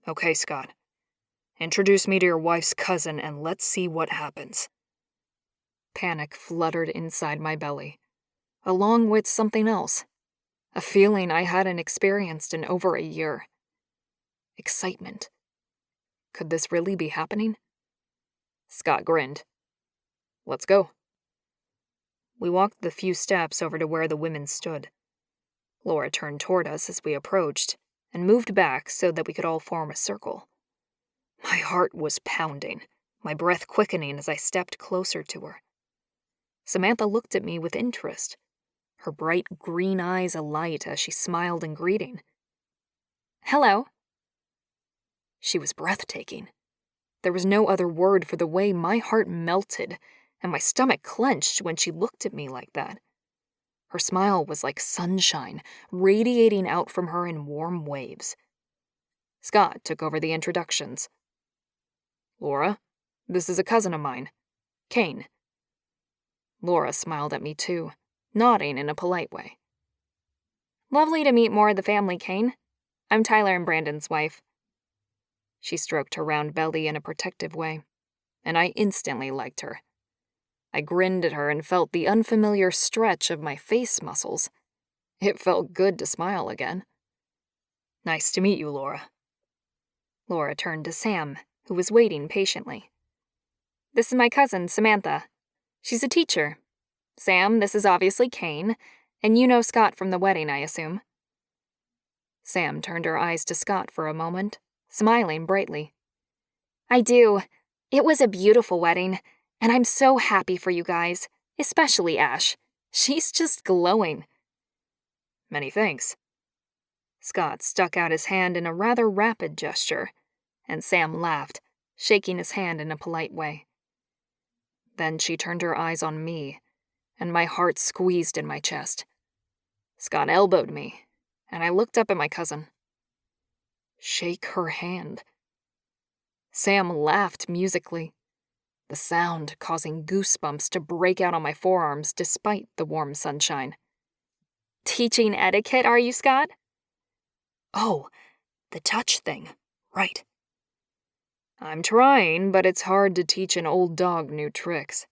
Okay, Scott. Introduce me to your wife's cousin and let's see what happens. Panic fluttered inside my belly, along with something else, a feeling I hadn't experienced in over a year. Excitement. Could this really be happening? Scott grinned. Let's go. We walked the few steps over to where the women stood. Laura turned toward us as we approached and moved back so that we could all form a circle. My heart was pounding, my breath quickening as I stepped closer to her. Samantha looked at me with interest, her bright green eyes alight as she smiled in greeting. Hello. She was breathtaking. There was no other word for the way my heart melted and my stomach clenched when she looked at me like that. Her smile was like sunshine, radiating out from her in warm waves. Scott took over the introductions. Laura, this is a cousin of mine, Kane. Laura smiled at me too, nodding in a polite way. Lovely to meet more of the family, Kane. I'm Tyler and Brandon's wife. She stroked her round belly in a protective way, and I instantly liked her. I grinned at her and felt the unfamiliar stretch of my face muscles. It felt good to smile again. Nice to meet you, Laura. Laura turned to Sam, who was waiting patiently. This is my cousin, Samantha. She's a teacher. Sam, this is obviously Kane, and you know Scott from the wedding, I assume. Sam turned her eyes to Scott for a moment, smiling brightly. I do. It was a beautiful wedding, and I'm so happy for you guys, especially Ash. She's just glowing. Many thanks. Scott stuck out his hand in a rather rapid gesture, and Sam laughed, shaking his hand in a polite way. Then she turned her eyes on me, and my heart squeezed in my chest. Scott elbowed me, and I looked up at my cousin. Shake her hand. Sam laughed musically, the sound causing goosebumps to break out on my forearms despite the warm sunshine. Teaching etiquette, are you, Scott? Oh, the touch thing, right. I'm trying, but it's hard to teach an old dog new tricks.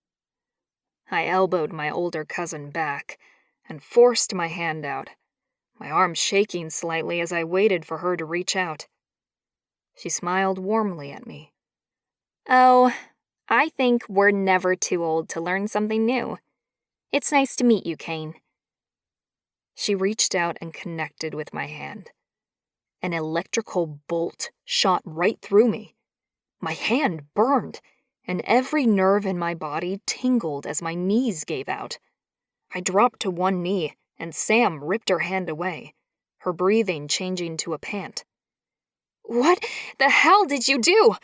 I elbowed my older cousin back and forced my hand out, my arm shaking slightly as I waited for her to reach out. She smiled warmly at me. Oh, I think we're never too old to learn something new. It's nice to meet you, Kane. She reached out and connected with my hand. An electrical bolt shot right through me. My hand burned, and every nerve in my body tingled as my knees gave out. I dropped to one knee, and Sam ripped her hand away, her breathing changing to a pant. What the hell did you do?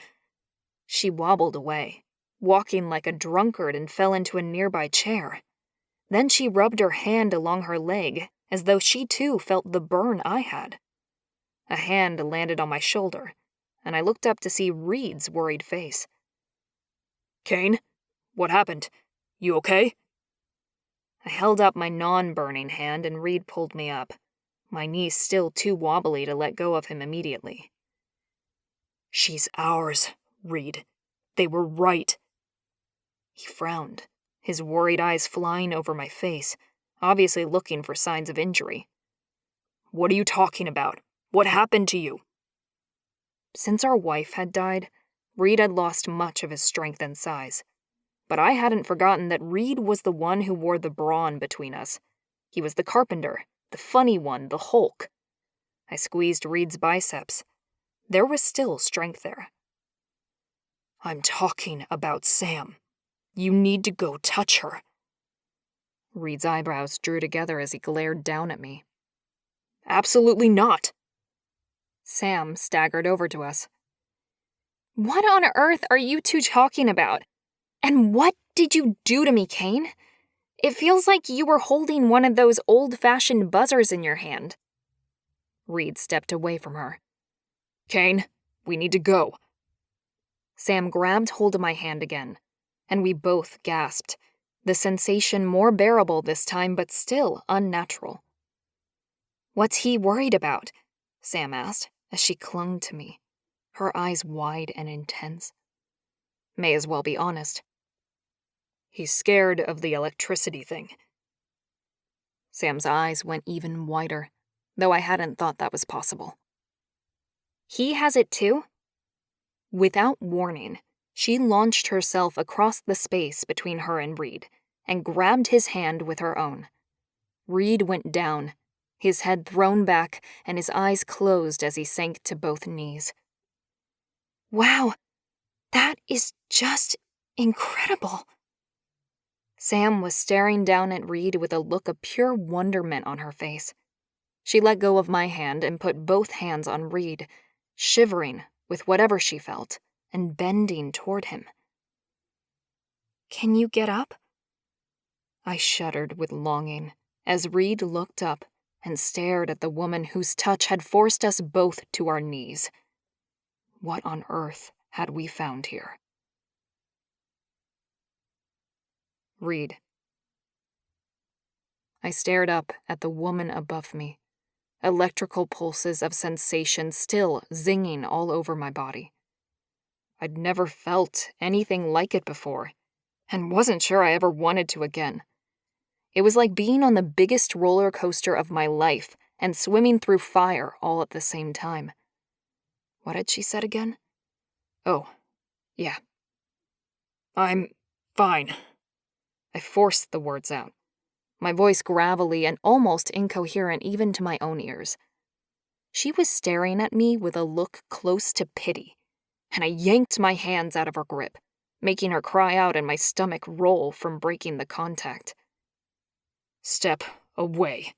She wobbled away, walking like a drunkard, and fell into a nearby chair. Then she rubbed her hand along her leg, as though she too felt the burn I had. A hand landed on my shoulder, and I looked up to see Reid's worried face. Kane, what happened? You okay? I held up my non-burning hand and Reid pulled me up, my knees still too wobbly to let go of him immediately. She's ours, Reid. They were right. He frowned, his worried eyes flying over my face, obviously looking for signs of injury. What are you talking about? What happened to you? Since our wife had died, Reid had lost much of his strength and size. But I hadn't forgotten that Reid was the one who wore the brawn between us. He was the carpenter, the funny one, the Hulk. I squeezed Reid's biceps. There was still strength there. I'm talking about Sam. You need to go touch her. Reid's eyebrows drew together as he glared down at me. Absolutely not. Sam staggered over to us. What on earth are you two talking about? And what did you do to me, Kane? It feels like you were holding one of those old-fashioned buzzers in your hand. Reid stepped away from her. Kane, we need to go. Sam grabbed hold of my hand again, and we both gasped, the sensation more bearable this time but still unnatural. What's he worried about? Sam asked as she clung to me, her eyes wide and intense. May as well be honest. He's scared of the electricity thing. Sam's eyes went even wider, though I hadn't thought that was possible. He has it too? Without warning, she launched herself across the space between her and Reid, and grabbed his hand with her own. Reid went down, his head thrown back and his eyes closed as he sank to both knees. Wow, that is just incredible. Sam was staring down at Reid with a look of pure wonderment on her face. She let go of my hand and put both hands on Reid, shivering with whatever she felt, and bending toward him. Can you get up? I shuddered with longing as Reid looked up and stared at the woman whose touch had forced us both to our knees. What on earth had we found here? Reid. I stared up at the woman above me, electrical pulses of sensation still zinging all over my body. I'd never felt anything like it before, and wasn't sure I ever wanted to again. It was like being on the biggest roller coaster of my life and swimming through fire all at the same time. What had she said again? Oh, yeah. I'm fine. I forced the words out, my voice gravelly and almost incoherent even to my own ears. She was staring at me with a look close to pity, and I yanked my hands out of her grip, making her cry out and my stomach roll from breaking the contact. Step away.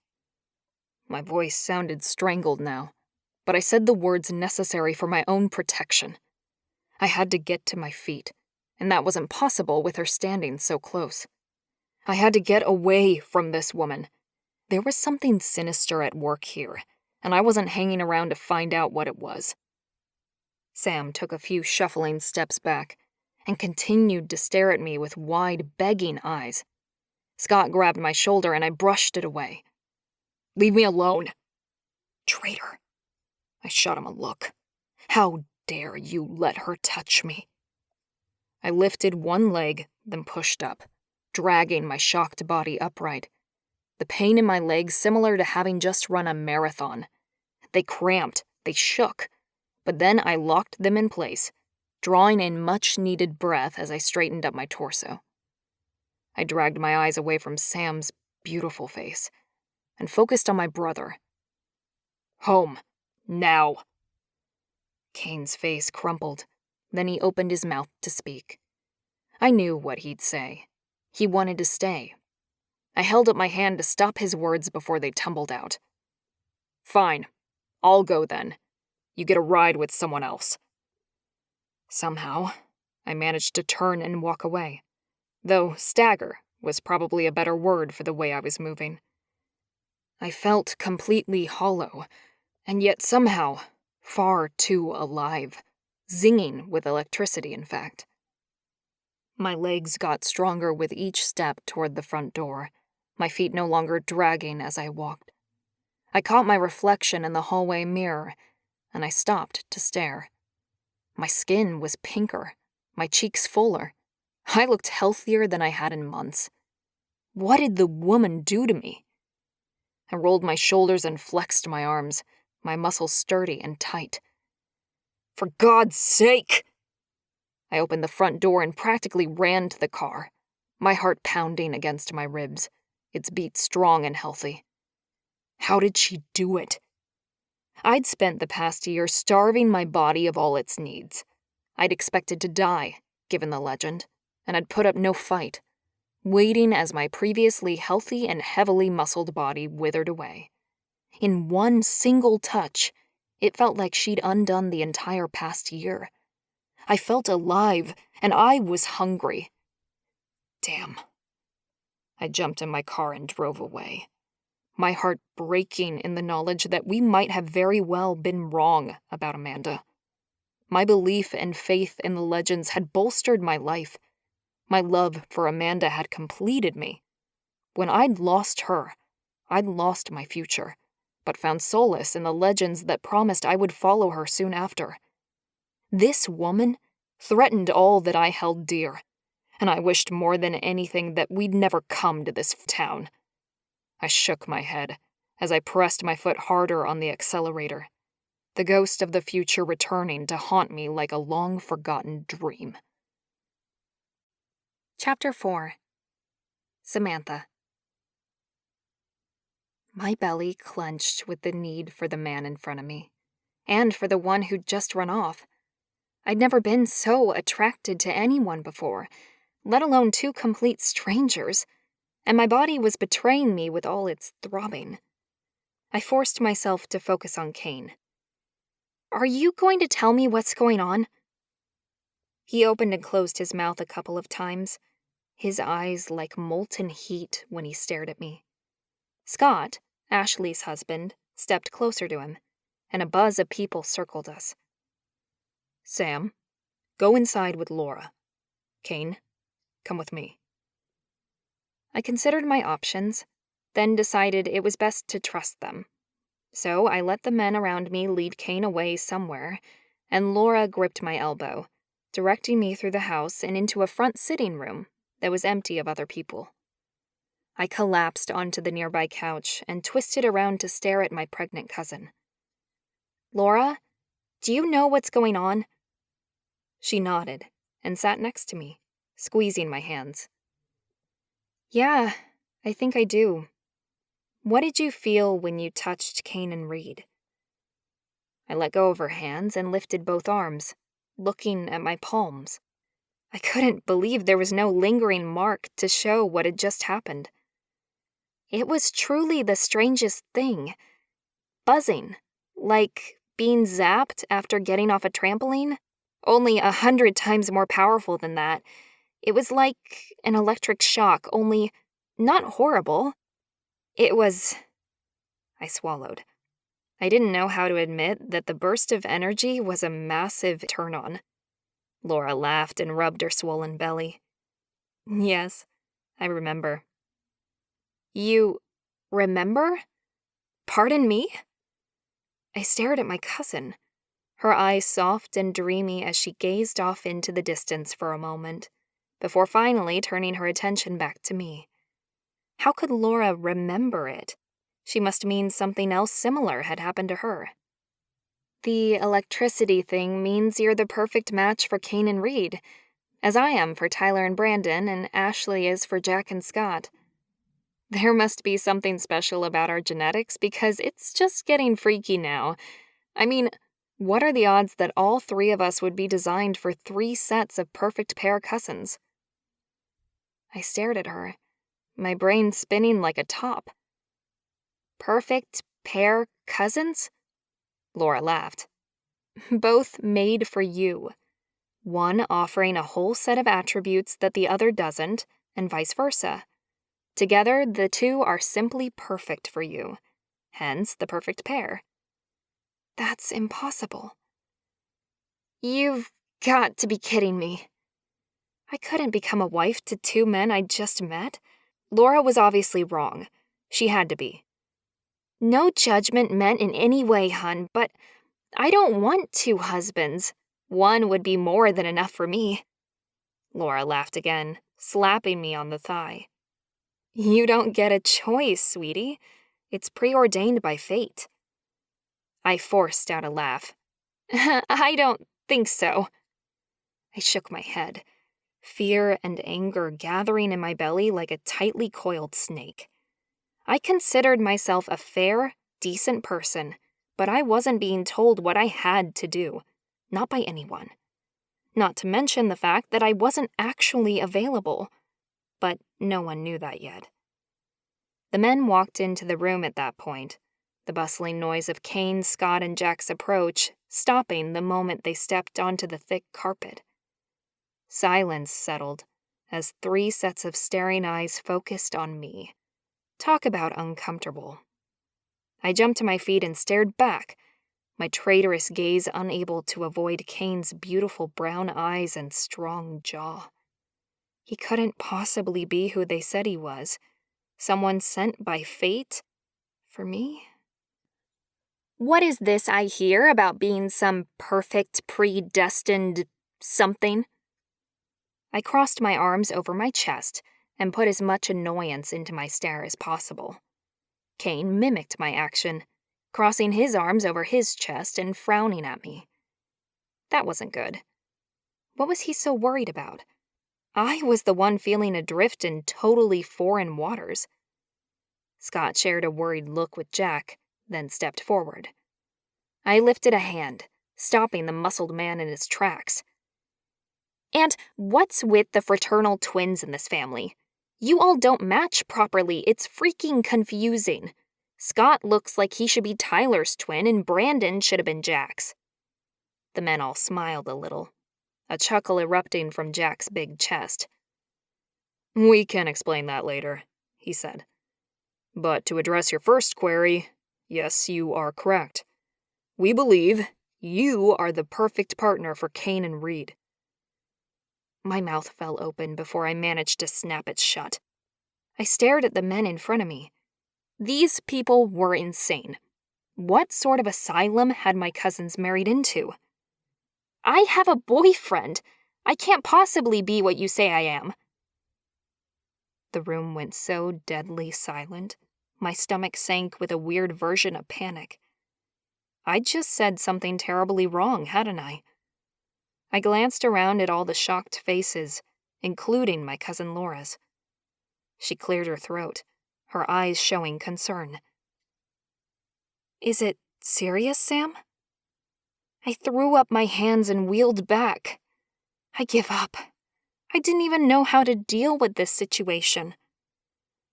My voice sounded strangled now, but I said the words necessary for my own protection. I had to get to my feet, and that wasn't possible with her standing so close. I had to get away from this woman. There was something sinister at work here, and I wasn't hanging around to find out what it was. Sam took a few shuffling steps back and continued to stare at me with wide, begging eyes. Scott grabbed my shoulder and I brushed it away. Leave me alone. Traitor. I shot him a look. How dare you let her touch me? I lifted one leg, then pushed up, dragging my shocked body upright. The pain in my legs similar to having just run a marathon. They cramped, they shook, but then I locked them in place, drawing in much-needed breath as I straightened up my torso. I dragged my eyes away from Sam's beautiful face and focused on my brother. Home. Now. Kane's face crumpled. Then he opened his mouth to speak. I knew what he'd say. He wanted to stay. I held up my hand to stop his words before they tumbled out. Fine. I'll go then. You get a ride with someone else. Somehow, I managed to turn and walk away, though stagger was probably a better word for the way I was moving. I felt completely hollow, and yet somehow far too alive, zinging with electricity, in fact. My legs got stronger with each step toward the front door, my feet no longer dragging as I walked. I caught my reflection in the hallway mirror, and I stopped to stare. My skin was pinker, my cheeks fuller. I looked healthier than I had in months. What did the woman do to me? I rolled my shoulders and flexed my arms, my muscles sturdy and tight. For God's sake! I opened the front door and practically ran to the car, my heart pounding against my ribs, its beat strong and healthy. How did she do it? I'd spent the past year starving my body of all its needs. I'd expected to die, given the legend, and I'd put up no fight, waiting as my previously healthy and heavily muscled body withered away. In one single touch, it felt like she'd undone the entire past year. I felt alive, and I was hungry. Damn. I jumped in my car and drove away, my heart breaking in the knowledge that we might have very well been wrong about Amanda. My belief and faith in the legends had bolstered my life. My love for Amanda had completed me. When I'd lost her, I'd lost my future, but found solace in the legends that promised I would follow her soon after. This woman threatened all that I held dear, and I wished more than anything that we'd never come to this town. I shook my head as I pressed my foot harder on the accelerator, the ghost of the future returning to haunt me like a long-forgotten dream. Chapter 4. Samantha. My belly clenched with the need for the man in front of me, and for the one who'd just run off. I'd never been so attracted to anyone before, let alone two complete strangers, and my body was betraying me with all its throbbing. I forced myself to focus on Kane. "Are you going to tell me what's going on?" He opened and closed his mouth a couple of times, his eyes like molten heat when he stared at me. Scott, Ashleigh's husband, stepped closer to him, and a buzz of people circled us. "Sam, go inside with Laura. Kane, come with me." I considered my options, then decided it was best to trust them. So I let the men around me lead Kane away somewhere, and Laura gripped my elbow, directing me through the house and into a front sitting room that was empty of other people. I collapsed onto the nearby couch and twisted around to stare at my pregnant cousin. "Laura, do you know what's going on?" She nodded and sat next to me, squeezing my hands. "Yeah, I think I do. What did you feel when you touched Kane and Reid?" I let go of her hands and lifted both arms, looking at my palms. I couldn't believe there was no lingering mark to show what had just happened. It was truly the strangest thing. Buzzing, like being zapped after getting off a trampoline, only 100 times more powerful than that. It was like an electric shock, only not horrible. It was... I swallowed. I didn't know how to admit that the burst of energy was a massive turn-on. Laura laughed and rubbed her swollen belly. "Yes, I remember." "You remember? Pardon me?" I stared at my cousin, her eyes soft and dreamy as she gazed off into the distance for a moment, before finally turning her attention back to me. How could Laura remember it? She must mean something else similar had happened to her. "The electricity thing means you're the perfect match for Kane and Reid, as I am for Tyler and Brandon, and Ashleigh is for Jack and Scott. There must be something special about our genetics because it's just getting freaky now. I mean, what are the odds that all three of us would be designed for 3 sets of perfect pair cousins?" I stared at her, my brain spinning like a top. "Perfect pair cousins?" Laura laughed. "Both made for you. One offering a whole set of attributes that the other doesn't, and vice versa. Together, the two are simply perfect for you. Hence, the perfect pair." "That's impossible." "You've got to be kidding me." I couldn't become a wife to 2 men I'd just met. Laura was obviously wrong. She had to be. "No judgment meant in any way, hun, but I don't want 2 husbands. 1 would be more than enough for me." Laura laughed again, slapping me on the thigh. "You don't get a choice, sweetie. It's preordained by fate." I forced out a laugh. "I don't think so." I shook my head, fear and anger gathering in my belly like a tightly coiled snake. I considered myself a fair, decent person, but I wasn't being told what I had to do, not by anyone. Not to mention the fact that I wasn't actually available, but no one knew that yet. The men walked into the room at that point, the bustling noise of Kane, Scott, and Jack's approach stopping the moment they stepped onto the thick carpet. Silence settled as 3 sets of staring eyes focused on me. Talk about uncomfortable. I jumped to my feet and stared back, my traitorous gaze unable to avoid Kane's beautiful brown eyes and strong jaw. He couldn't possibly be who they said he was. Someone sent by fate? For me? What is this I hear about being some perfect, predestined something? I crossed my arms over my chest and put as much annoyance into my stare as possible. Kane mimicked my action, crossing his arms over his chest and frowning at me. That wasn't good. What was he so worried about? I was the one feeling adrift in totally foreign waters. Scott shared a worried look with Jack, then stepped forward. I lifted a hand, stopping the muscled man in his tracks. And what's with the fraternal twins in this family? You all don't match properly. It's freaking confusing. Scott looks like he should be Tyler's twin and Brandon should have been Jack's. The men all smiled a little, a chuckle erupting from Jack's big chest. "We can explain that later," he said. "But to address your first query, yes, you are correct. We believe you are the perfect partner for Kane and Reid." My mouth fell open before I managed to snap it shut. I stared at the men in front of me. These people were insane. What sort of asylum had my cousins married into? I have a boyfriend. I can't possibly be what you say I am. The room went so deadly silent, my stomach sank with a weird version of panic. I'd just said something terribly wrong, hadn't I? I glanced around at all the shocked faces, including my cousin Laura's. She cleared her throat, her eyes showing concern. "Is it serious, Sam?" I threw up my hands and wheeled back. I give up. I didn't even know how to deal with this situation.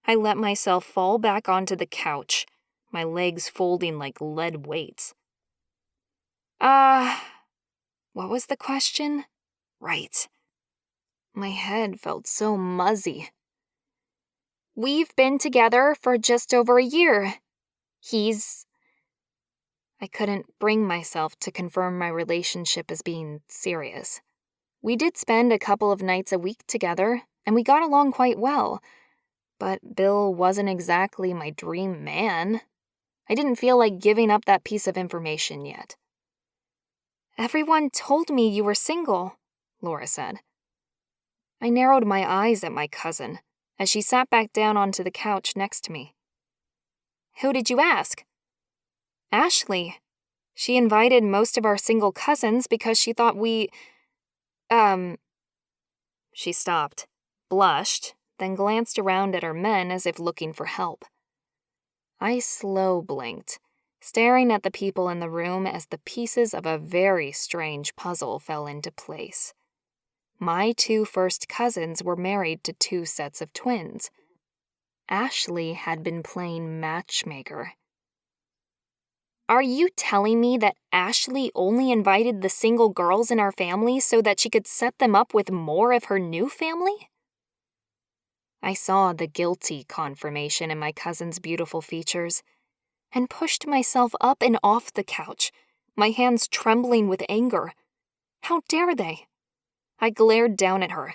I let myself fall back onto the couch, my legs folding like lead weights. What was the question? Right. My head felt so muzzy. We've been together for just over a year. I couldn't bring myself to confirm my relationship as being serious. We did spend a couple of nights a week together, and we got along quite well. But Bill wasn't exactly my dream man. I didn't feel like giving up that piece of information yet. Everyone told me you were single, Laura said. I narrowed my eyes at my cousin as she sat back down onto the couch next to me. Who did you ask? Ashleigh. She invited most of our single cousins because she thought we... She stopped, blushed, then glanced around at her men as if looking for help. I slow blinked, staring at the people in the room as the pieces of a very strange puzzle fell into place. My 2 first cousins were married to 2 sets of twins. Ashleigh had been playing matchmaker. Are you telling me that Ashleigh only invited the single girls in our family so that she could set them up with more of her new family? I saw the guilty confirmation in my cousin's beautiful features and pushed myself up and off the couch, my hands trembling with anger. How dare they? I glared down at her.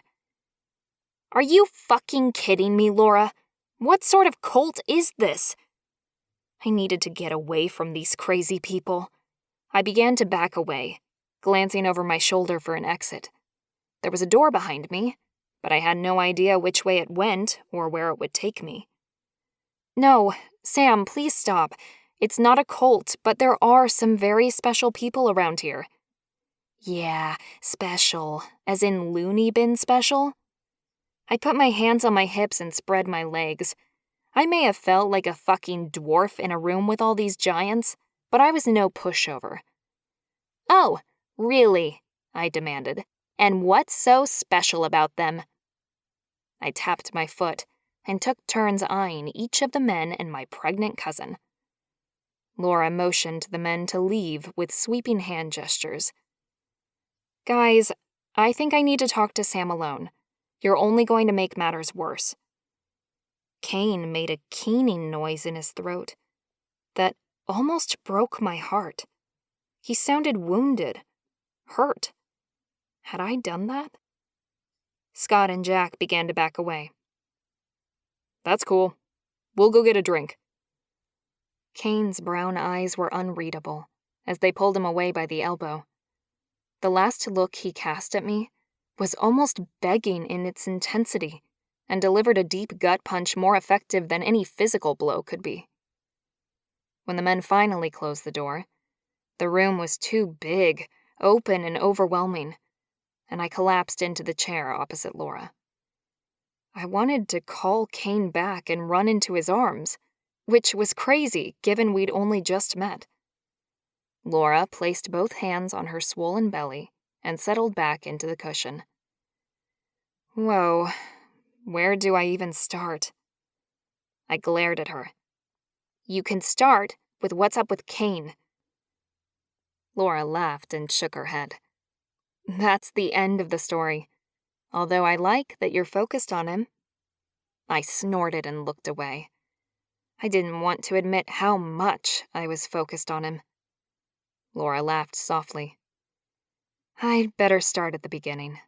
Are you fucking kidding me, Laura? What sort of cult is this? I needed to get away from these crazy people. I began to back away, glancing over my shoulder for an exit. There was a door behind me, but I had no idea which way it went or where it would take me. No, Sam, please stop. It's not a cult, but there are some very special people around here. Yeah, special, as in loony bin special. I put my hands on my hips and spread my legs. I may have felt like a fucking dwarf in a room with all these giants, but I was no pushover. Oh, really? I demanded. And what's so special about them? I tapped my foot and took turns eyeing each of the men and my pregnant cousin. Laura motioned the men to leave with sweeping hand gestures. Guys, I think I need to talk to Sam alone. You're only going to make matters worse. Kane made a keening noise in his throat that almost broke my heart. He sounded wounded, hurt. Had I done that? Scott and Jack began to back away. That's cool. We'll go get a drink. Kane's brown eyes were unreadable as they pulled him away by the elbow. The last look he cast at me was almost begging in its intensity, and delivered a deep gut punch more effective than any physical blow could be. When the men finally closed the door, the room was too big, open, and overwhelming, and I collapsed into the chair opposite Laura. I wanted to call Kane back and run into his arms, which was crazy given we'd only just met. Laura placed both hands on her swollen belly and settled back into the cushion. Whoa, where do I even start? I glared at her. You can start with what's up with Kane. Laura laughed and shook her head. That's the end of the story, although I like that you're focused on him. I snorted and looked away. I didn't want to admit how much I was focused on him. Laura laughed softly. I'd better start at the beginning.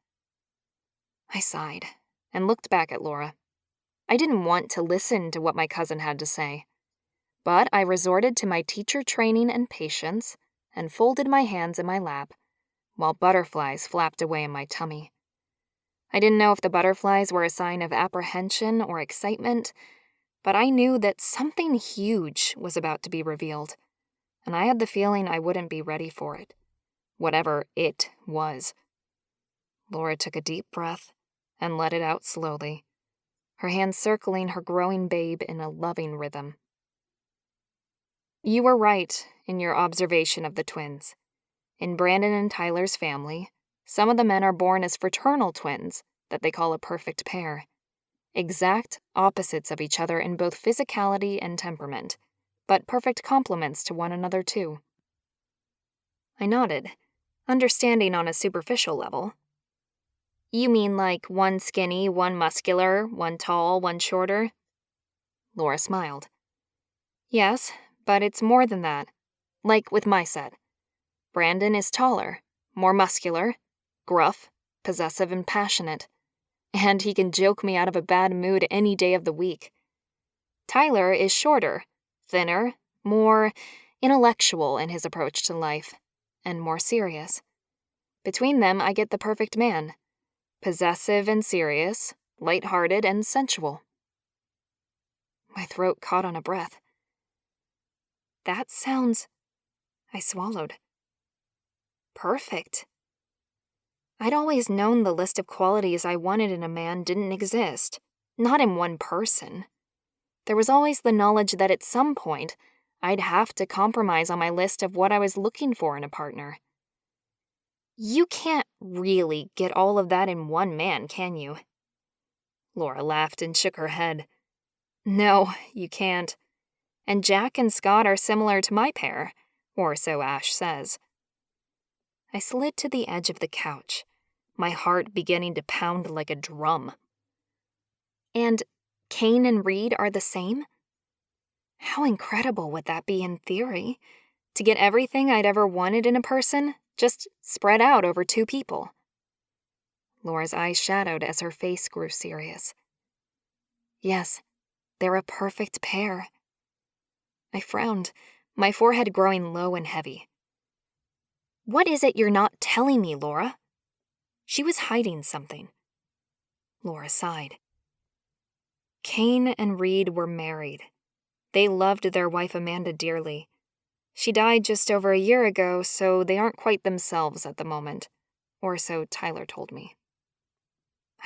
I sighed and looked back at Laura. I didn't want to listen to what my cousin had to say, but I resorted to my teacher training and patience and folded my hands in my lap while butterflies flapped away in my tummy. I didn't know if the butterflies were a sign of apprehension or excitement, but I knew that something huge was about to be revealed, and I had the feeling I wouldn't be ready for it, whatever it was. Laura took a deep breath and let it out slowly, her hands circling her growing babe in a loving rhythm. You were right in your observation of the twins. In Brandon and Tyler's family, some of the men are born as fraternal twins that they call a perfect pair. Exact opposites of each other in both physicality and temperament, but perfect complements to one another too. I nodded, understanding on a superficial level. You mean like one skinny, one muscular, one tall, one shorter? Laura smiled. Yes, but it's more than that. Like with my set. Brandon is taller, more muscular, gruff, possessive, and passionate. And he can joke me out of a bad mood any day of the week. Tyler is shorter, thinner, more intellectual in his approach to life, and more serious. Between them, I get the perfect man. Possessive and serious, light-hearted and sensual. My throat caught on a breath. That sounds... I swallowed. Perfect. I'd always known the list of qualities I wanted in a man didn't exist, not in one person. There was always the knowledge that at some point, I'd have to compromise on my list of what I was looking for in a partner. You can't really get all of that in one man, can you? Laura laughed and shook her head. No, you can't. And Jack and Scott are similar to my pair, or so Ash says. I slid to the edge of the couch, my heart beginning to pound like a drum. And Kane and Reid are the same? How incredible would that be in theory? To get everything I'd ever wanted in a person, just spread out over two people. Laura's eyes shadowed as her face grew serious. Yes, they're a perfect pair. I frowned, my forehead growing low and heavy. What is it you're not telling me, Laura? She was hiding something. Laura sighed. Kane and Reid were married. They loved their wife Amanda dearly. She died just over a year ago, so they aren't quite themselves at the moment, or so Tyler told me.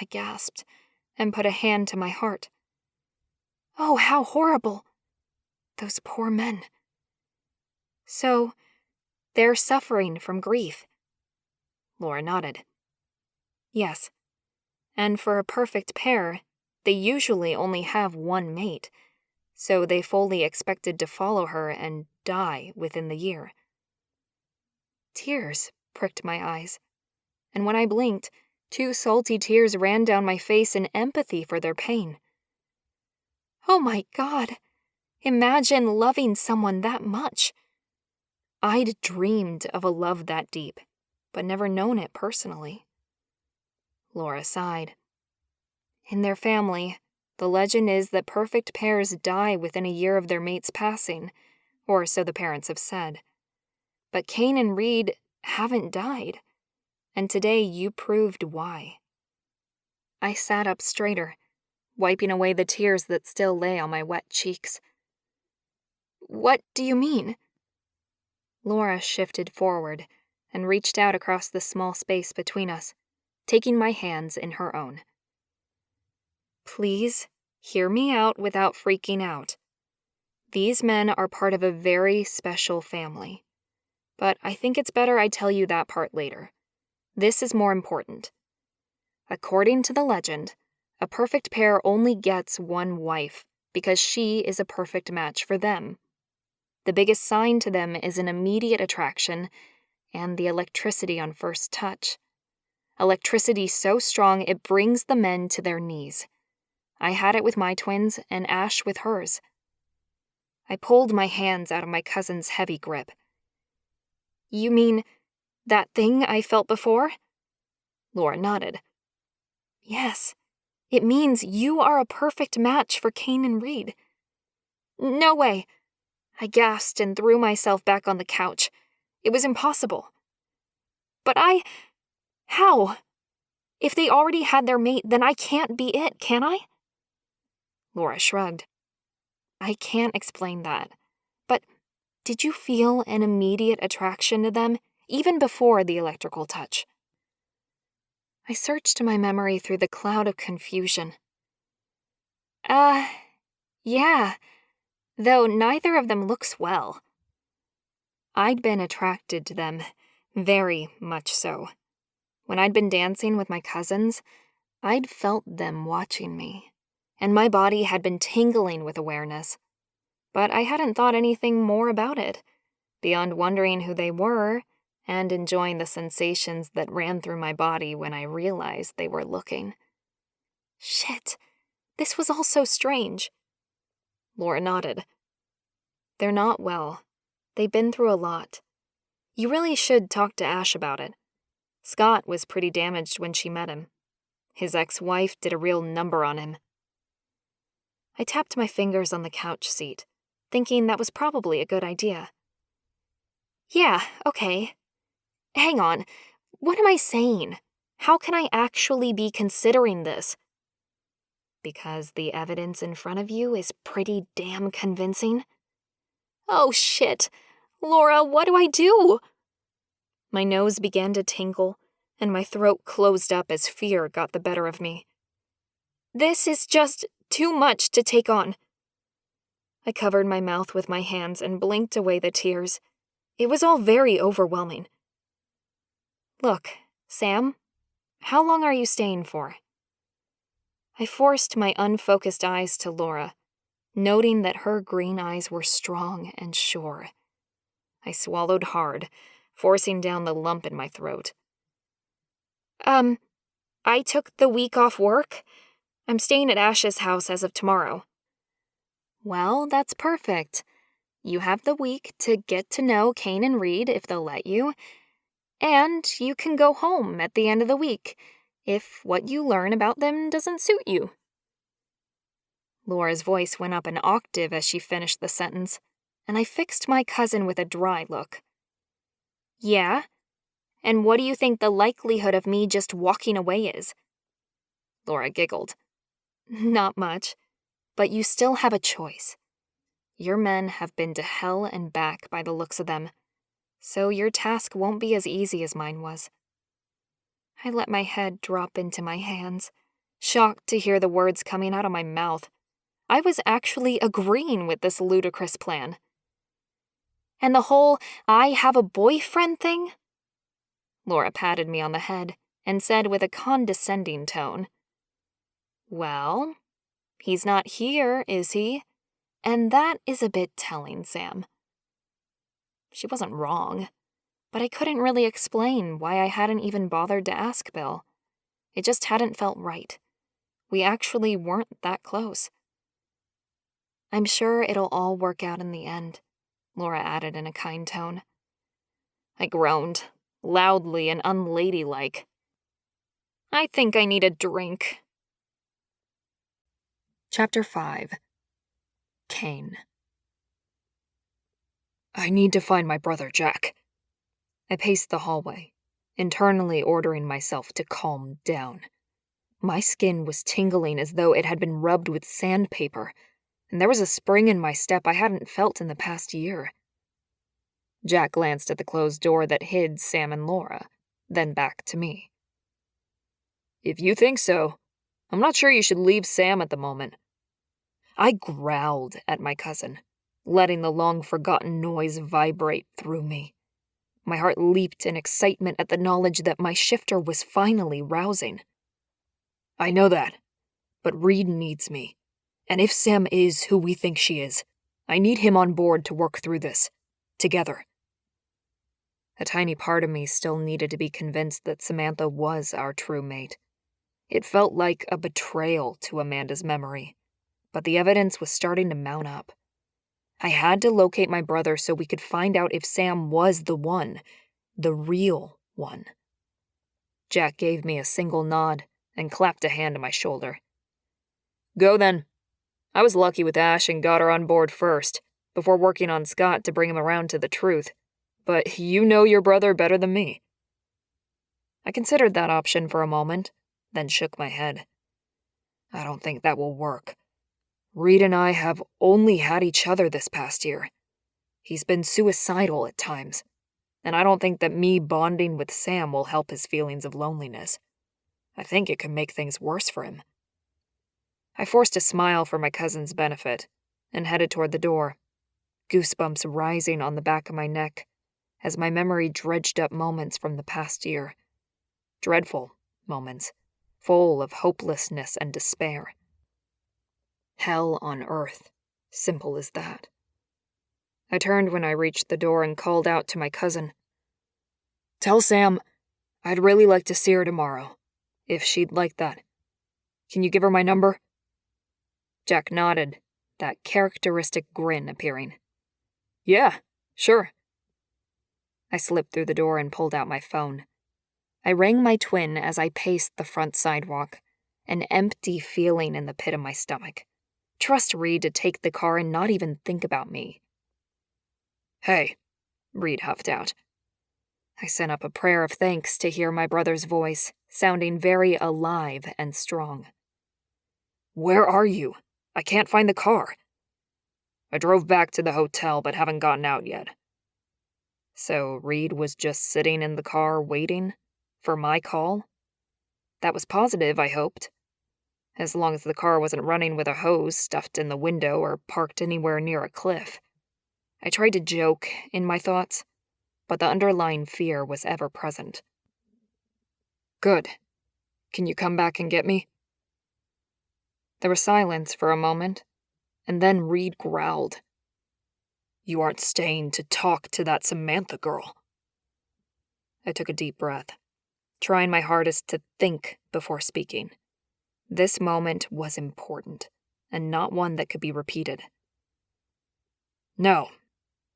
I gasped and put a hand to my heart. Oh, how horrible! Those poor men. So, they're suffering from grief. Laura nodded. Yes, and for a perfect pair, they usually only have one mate, so they fully expected to follow her and die within the year. Tears pricked my eyes, and when I blinked, 2 salty tears ran down my face in empathy for their pain. Oh my God! Imagine loving someone that much. I'd dreamed of a love that deep, but never known it personally. Laura sighed. In their family, the legend is that perfect pairs die within a year of their mate's passing, or so the parents have said. But Kane and Reid haven't died, and today you proved why. I sat up straighter, wiping away the tears that still lay on my wet cheeks. What do you mean? Laura shifted forward and reached out across the small space between us, taking my hands in her own. Please, hear me out without freaking out. These men are part of a very special family. But I think it's better I tell you that part later. This is more important. According to the legend, a perfect pair only gets one wife because she is a perfect match for them. The biggest sign to them is an immediate attraction and the electricity on first touch. Electricity so strong it brings the men to their knees. I had it with my twins and Ash with hers. I pulled my hands out of my cousin's heavy grip. You mean that thing I felt before? Laura nodded. Yes, it means you are a perfect match for Kane and Reid. No way. I gasped and threw myself back on the couch. It was impossible. But how? If they already had their mate, then I can't be it, can I? Laura shrugged. I can't explain that. But did you feel an immediate attraction to them, even before the electrical touch? I searched my memory through the cloud of confusion. Yeah, though neither of them looks well. I'd been attracted to them, very much so. When I'd been dancing with my cousins, I'd felt them watching me, and my body had been tingling with awareness. But I hadn't thought anything more about it, beyond wondering who they were and enjoying the sensations that ran through my body when I realized they were looking. Shit, this was all so strange. Laura nodded. They're not well. They've been through a lot. You really should talk to Ash about it. Scott was pretty damaged when she met him. His ex-wife did a real number on him. I tapped my fingers on the couch seat, thinking that was probably a good idea. Yeah, okay. Hang on. What am I saying? How can I actually be considering this? Because the evidence in front of you is pretty damn convincing. Oh shit. Laura, what do I do? My nose began to tingle, and my throat closed up as fear got the better of me. This is just too much to take on. I covered my mouth with my hands and blinked away the tears. It was all very overwhelming. Look, Sam, how long are you staying for? I forced my unfocused eyes to Laura, noting that her green eyes were strong and sure. I swallowed hard, forcing down the lump in my throat. I took the week off work. I'm staying at Ash's house as of tomorrow. Well, that's perfect. You have the week to get to know Kane and Reid if they'll let you, and you can go home at the end of the week if what you learn about them doesn't suit you. Laura's voice went up an octave as she finished the sentence, and I fixed my cousin with a dry look. Yeah? And what do you think the likelihood of me just walking away is? Laura giggled. Not much, but you still have a choice. Your men have been to hell and back by the looks of them, so your task won't be as easy as mine was. I let my head drop into my hands, shocked to hear the words coming out of my mouth. I was actually agreeing with this ludicrous plan. And the whole I have a boyfriend thing? Laura patted me on the head and said with a condescending tone, Well, he's not here, is he? And that is a bit telling, Sam. She wasn't wrong, but I couldn't really explain why I hadn't even bothered to ask Bill. It just hadn't felt right. We actually weren't that close. I'm sure it'll all work out in the end, Laura added in a kind tone. I groaned, loudly and unladylike. I think I need a drink. Chapter 5. Kane. I need to find my brother Jack. I paced the hallway, internally ordering myself to calm down. My skin was tingling as though it had been rubbed with sandpaper, and there was a spring in my step I hadn't felt in the past year. Jack glanced at the closed door that hid Sam and Laura, then back to me. If you think so, I'm not sure you should leave Sam at the moment. I growled at my cousin, letting the long-forgotten noise vibrate through me. My heart leaped in excitement at the knowledge that my shifter was finally rousing. I know that, but Reid needs me. And if Sam is who we think she is, I need him on board to work through this. Together. A tiny part of me still needed to be convinced that Samantha was our true mate. It felt like a betrayal to Amanda's memory, but the evidence was starting to mount up. I had to locate my brother so we could find out if Sam was the one, the real one. Jack gave me a single nod and clapped a hand on my shoulder. Go then. I was lucky with Ash and got her on board first, before working on Scott to bring him around to the truth. But you know your brother better than me. I considered that option for a moment, then shook my head. I don't think that will work. Reid and I have only had each other this past year. He's been suicidal at times, and I don't think that me bonding with Sam will help his feelings of loneliness. I think it could make things worse for him. I forced a smile for my cousin's benefit and headed toward the door, goosebumps rising on the back of my neck as my memory dredged up moments from the past year. Dreadful moments, full of hopelessness and despair. Hell on earth, simple as that. I turned when I reached the door and called out to my cousin. Tell Sam I'd really like to see her tomorrow, if she'd like that. Can you give her my number? Jack nodded, that characteristic grin appearing. Yeah, sure. I slipped through the door and pulled out my phone. I rang my twin as I paced the front sidewalk, an empty feeling in the pit of my stomach. Trust Reid to take the car and not even think about me. Hey, Reid huffed out. I sent up a prayer of thanks to hear my brother's voice, sounding very alive and strong. Where are you? I can't find the car. I drove back to the hotel but haven't gotten out yet. So Reid was just sitting in the car waiting for my call? That was positive, I hoped. As long as the car wasn't running with a hose stuffed in the window or parked anywhere near a cliff. I tried to joke in my thoughts, but the underlying fear was ever present. Good. Can you come back and get me? There was silence for a moment, and then Reid growled. You aren't staying to talk to that Samantha girl. I took a deep breath, trying my hardest to think before speaking. This moment was important, and not one that could be repeated. No,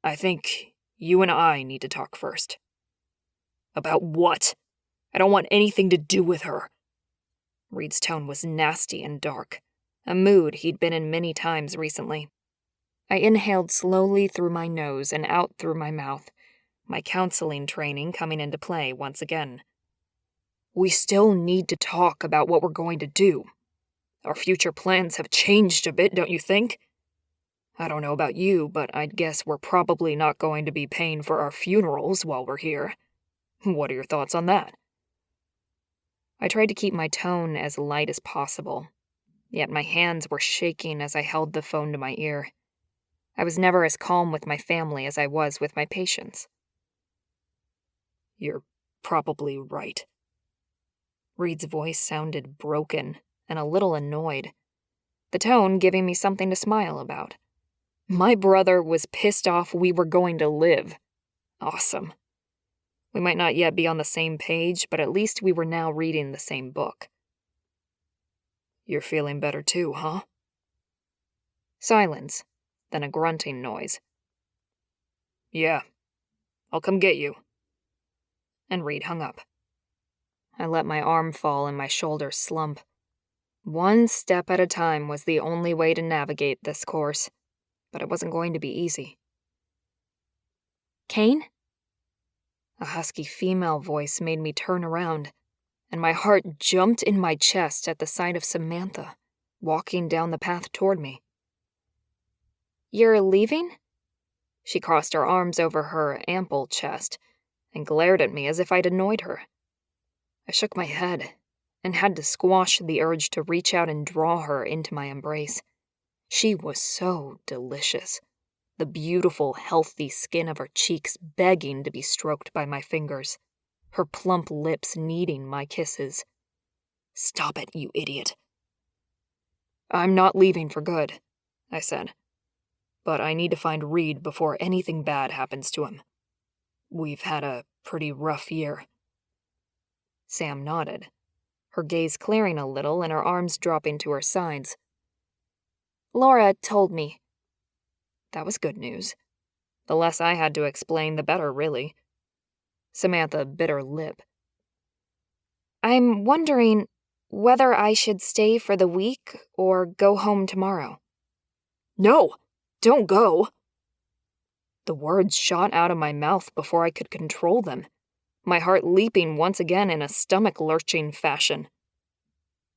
I think you and I need to talk first. About what? I don't want anything to do with her. Reid's tone was nasty and dark, a mood he'd been in many times recently. I inhaled slowly through my nose and out through my mouth, my counseling training coming into play once again. We still need to talk about what we're going to do. Our future plans have changed a bit, don't you think? I don't know about you, but I'd guess we're probably not going to be paying for our funerals while we're here. What are your thoughts on that? I tried to keep my tone as light as possible, yet my hands were shaking as I held the phone to my ear. I was never as calm with my family as I was with my patients. You're probably right. Reid's voice sounded broken and a little annoyed, the tone giving me something to smile about. My brother was pissed off we were going to live. Awesome. We might not yet be on the same page, but at least we were now reading the same book. You're feeling better too, huh? Silence, then a grunting noise. Yeah, I'll come get you. And Reid hung up. I let my arm fall and my shoulders slump. One step at a time was the only way to navigate this course, but it wasn't going to be easy. Kane? A husky female voice made me turn around, and my heart jumped in my chest at the sight of Samantha, walking down the path toward me. You're leaving? She crossed her arms over her ample chest and glared at me as if I'd annoyed her. I shook my head and had to squash the urge to reach out and draw her into my embrace. She was so delicious. the beautiful, healthy skin of her cheeks begging to be stroked by my fingers, her plump lips needing my kisses. "Stop it, you idiot." "I'm not leaving for good," I said. "But I need to find Reid before anything bad happens to him. We've had a pretty rough year." Sam nodded, her gaze clearing a little and her arms dropping to her sides. "Laura told me." That was good news. The less I had to explain, the better, really. Samantha bit her lip. "I'm wondering whether I should stay for the week or go home tomorrow." "No! Don't go!" The words shot out of my mouth before I could control them, my heart leaping once again in a stomach-lurching fashion.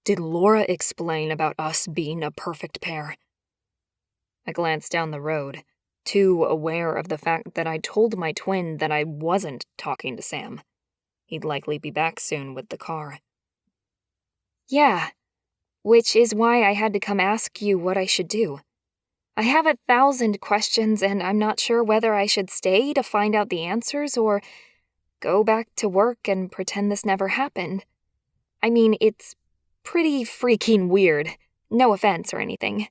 Did Laura explain about us being a perfect pair? I glanced down the road, too aware of the fact that I told my twin that I wasn't talking to Sam. He'd likely be back soon with the car. "Yeah, which is why I had to come ask you what I should do. I have 1,000 questions and I'm not sure whether I should stay to find out the answers or go back to work and pretend this never happened. I mean, it's pretty freaking weird. No offense or anything."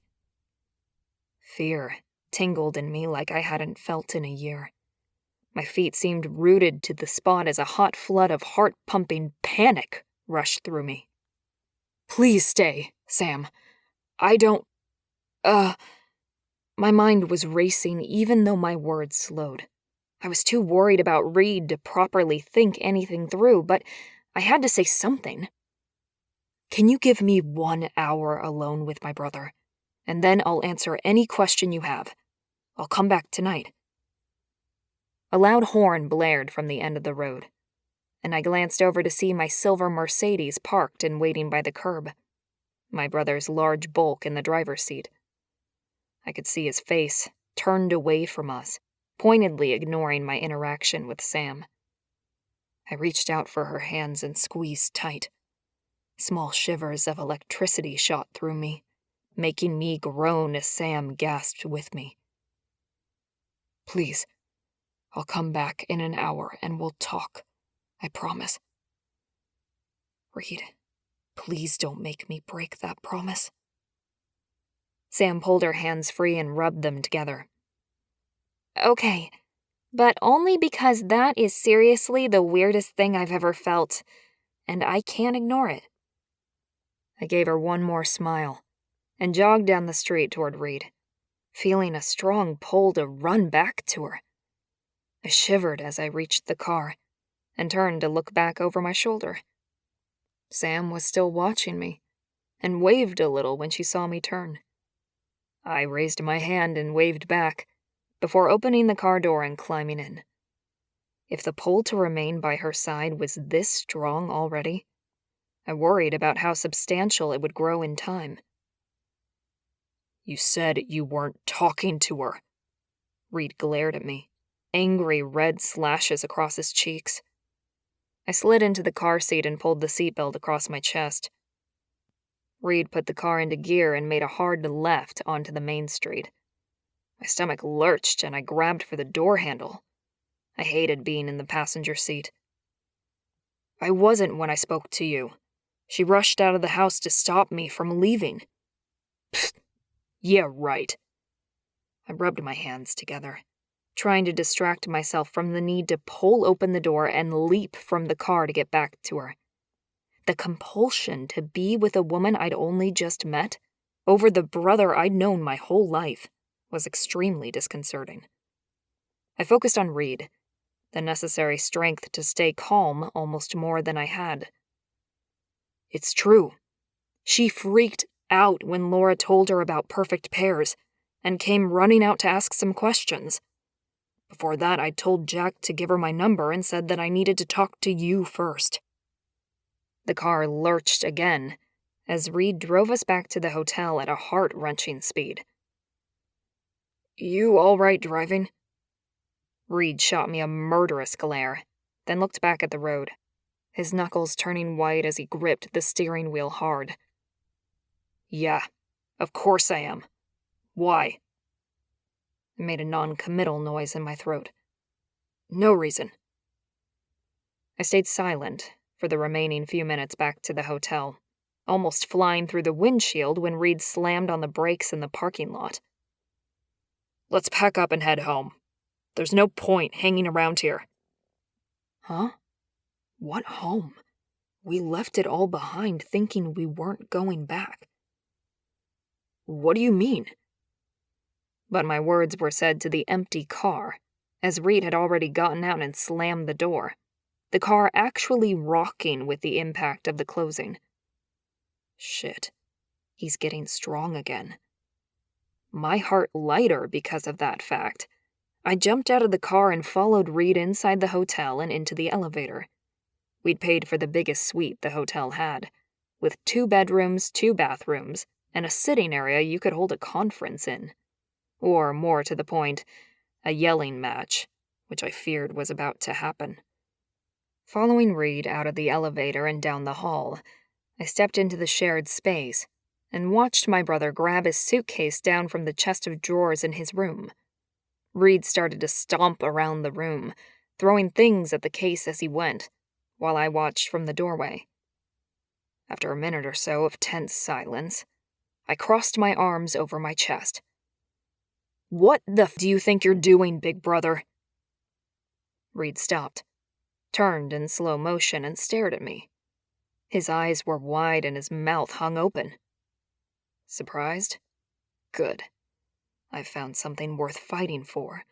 Fear tingled in me like I hadn't felt in a year. My feet seemed rooted to the spot as a hot flood of heart-pumping panic rushed through me. "Please stay, Sam. I don't... My mind was racing even though my words slowed. I was too worried about Reid to properly think anything through, but I had to say something. "Can you give me 1 hour alone with my brother? And then I'll answer any question you have. I'll come back tonight." A loud horn blared from the end of the road, and I glanced over to see my silver Mercedes parked and waiting by the curb, my brother's large bulk in the driver's seat. I could see his face, turned away from us, pointedly ignoring my interaction with Sam. I reached out for her hands and squeezed tight. Small shivers of electricity shot through me, making me groan as Sam gasped with me. "Please, I'll come back in an hour and we'll talk. I promise." "Reid, please don't make me break that promise." Sam pulled her hands free and rubbed them together. "Okay, but only because that is seriously the weirdest thing I've ever felt, and I can't ignore it." I gave her one more smile and jogged down the street toward Reid, feeling a strong pull to run back to her. I shivered as I reached the car and turned to look back over my shoulder. Sam was still watching me and waved a little when she saw me turn. I raised my hand and waved back before opening the car door and climbing in. If the pull to remain by her side was this strong already, I worried about how substantial it would grow in time. "You said you weren't talking to her." Reid glared at me, angry red slashes across his cheeks. I slid into the car seat and pulled the seatbelt across my chest. Reid put the car into gear and made a hard left onto the main street. My stomach lurched and I grabbed for the door handle. I hated being in the passenger seat. "I wasn't when I spoke to you. She rushed out of the house to stop me from leaving." "Pfft, yeah, right." I rubbed my hands together, trying to distract myself from the need to pull open the door and leap from the car to get back to her. The compulsion to be with a woman I'd only just met, over the brother I'd known my whole life, was extremely disconcerting. I focused on Reid, the necessary strength to stay calm almost more than I had. "It's true. She freaked out when Laura told her about perfect pairs and came running out to ask some questions. Before that, I told Jack to give her my number and said that I needed to talk to you first." The car lurched again as Reid drove us back to the hotel at a heart-wrenching speed. "You all right driving?" Reid shot me a murderous glare, then looked back at the road, his knuckles turning white as he gripped the steering wheel hard. "Yeah, of course I am. Why?" It made a non-committal noise in my throat. No reason. I stayed silent for the remaining few minutes back to the hotel, almost flying through the windshield when Reid slammed on the brakes in the parking lot. Let's pack up and head home. There's no point hanging around here. Huh? What home? We left it all behind thinking we weren't going back. What do you mean? But my words were said to the empty car, as Reid had already gotten out and slammed the door, the car actually rocking with the impact of the closing. Shit. He's getting strong again. My heart lighter because of that fact. I jumped out of the car and followed Reid inside the hotel and into the elevator. We'd paid for the biggest suite the hotel had, with 2 bedrooms, 2 bathrooms, and a sitting area you could hold a conference in. Or, more to the point, a yelling match, which I feared was about to happen. Following Reid out of the elevator and down the hall, I stepped into the shared space and watched my brother grab his suitcase down from the chest of drawers in his room. Reid started to stomp around the room, throwing things at the case as he went, while I watched from the doorway. After a minute or so of tense silence, I crossed my arms over my chest. What the do you think you're doing, big brother? Reid stopped, turned in slow motion and stared at me. His eyes were wide and his mouth hung open. Surprised? Good. I've found something worth fighting for,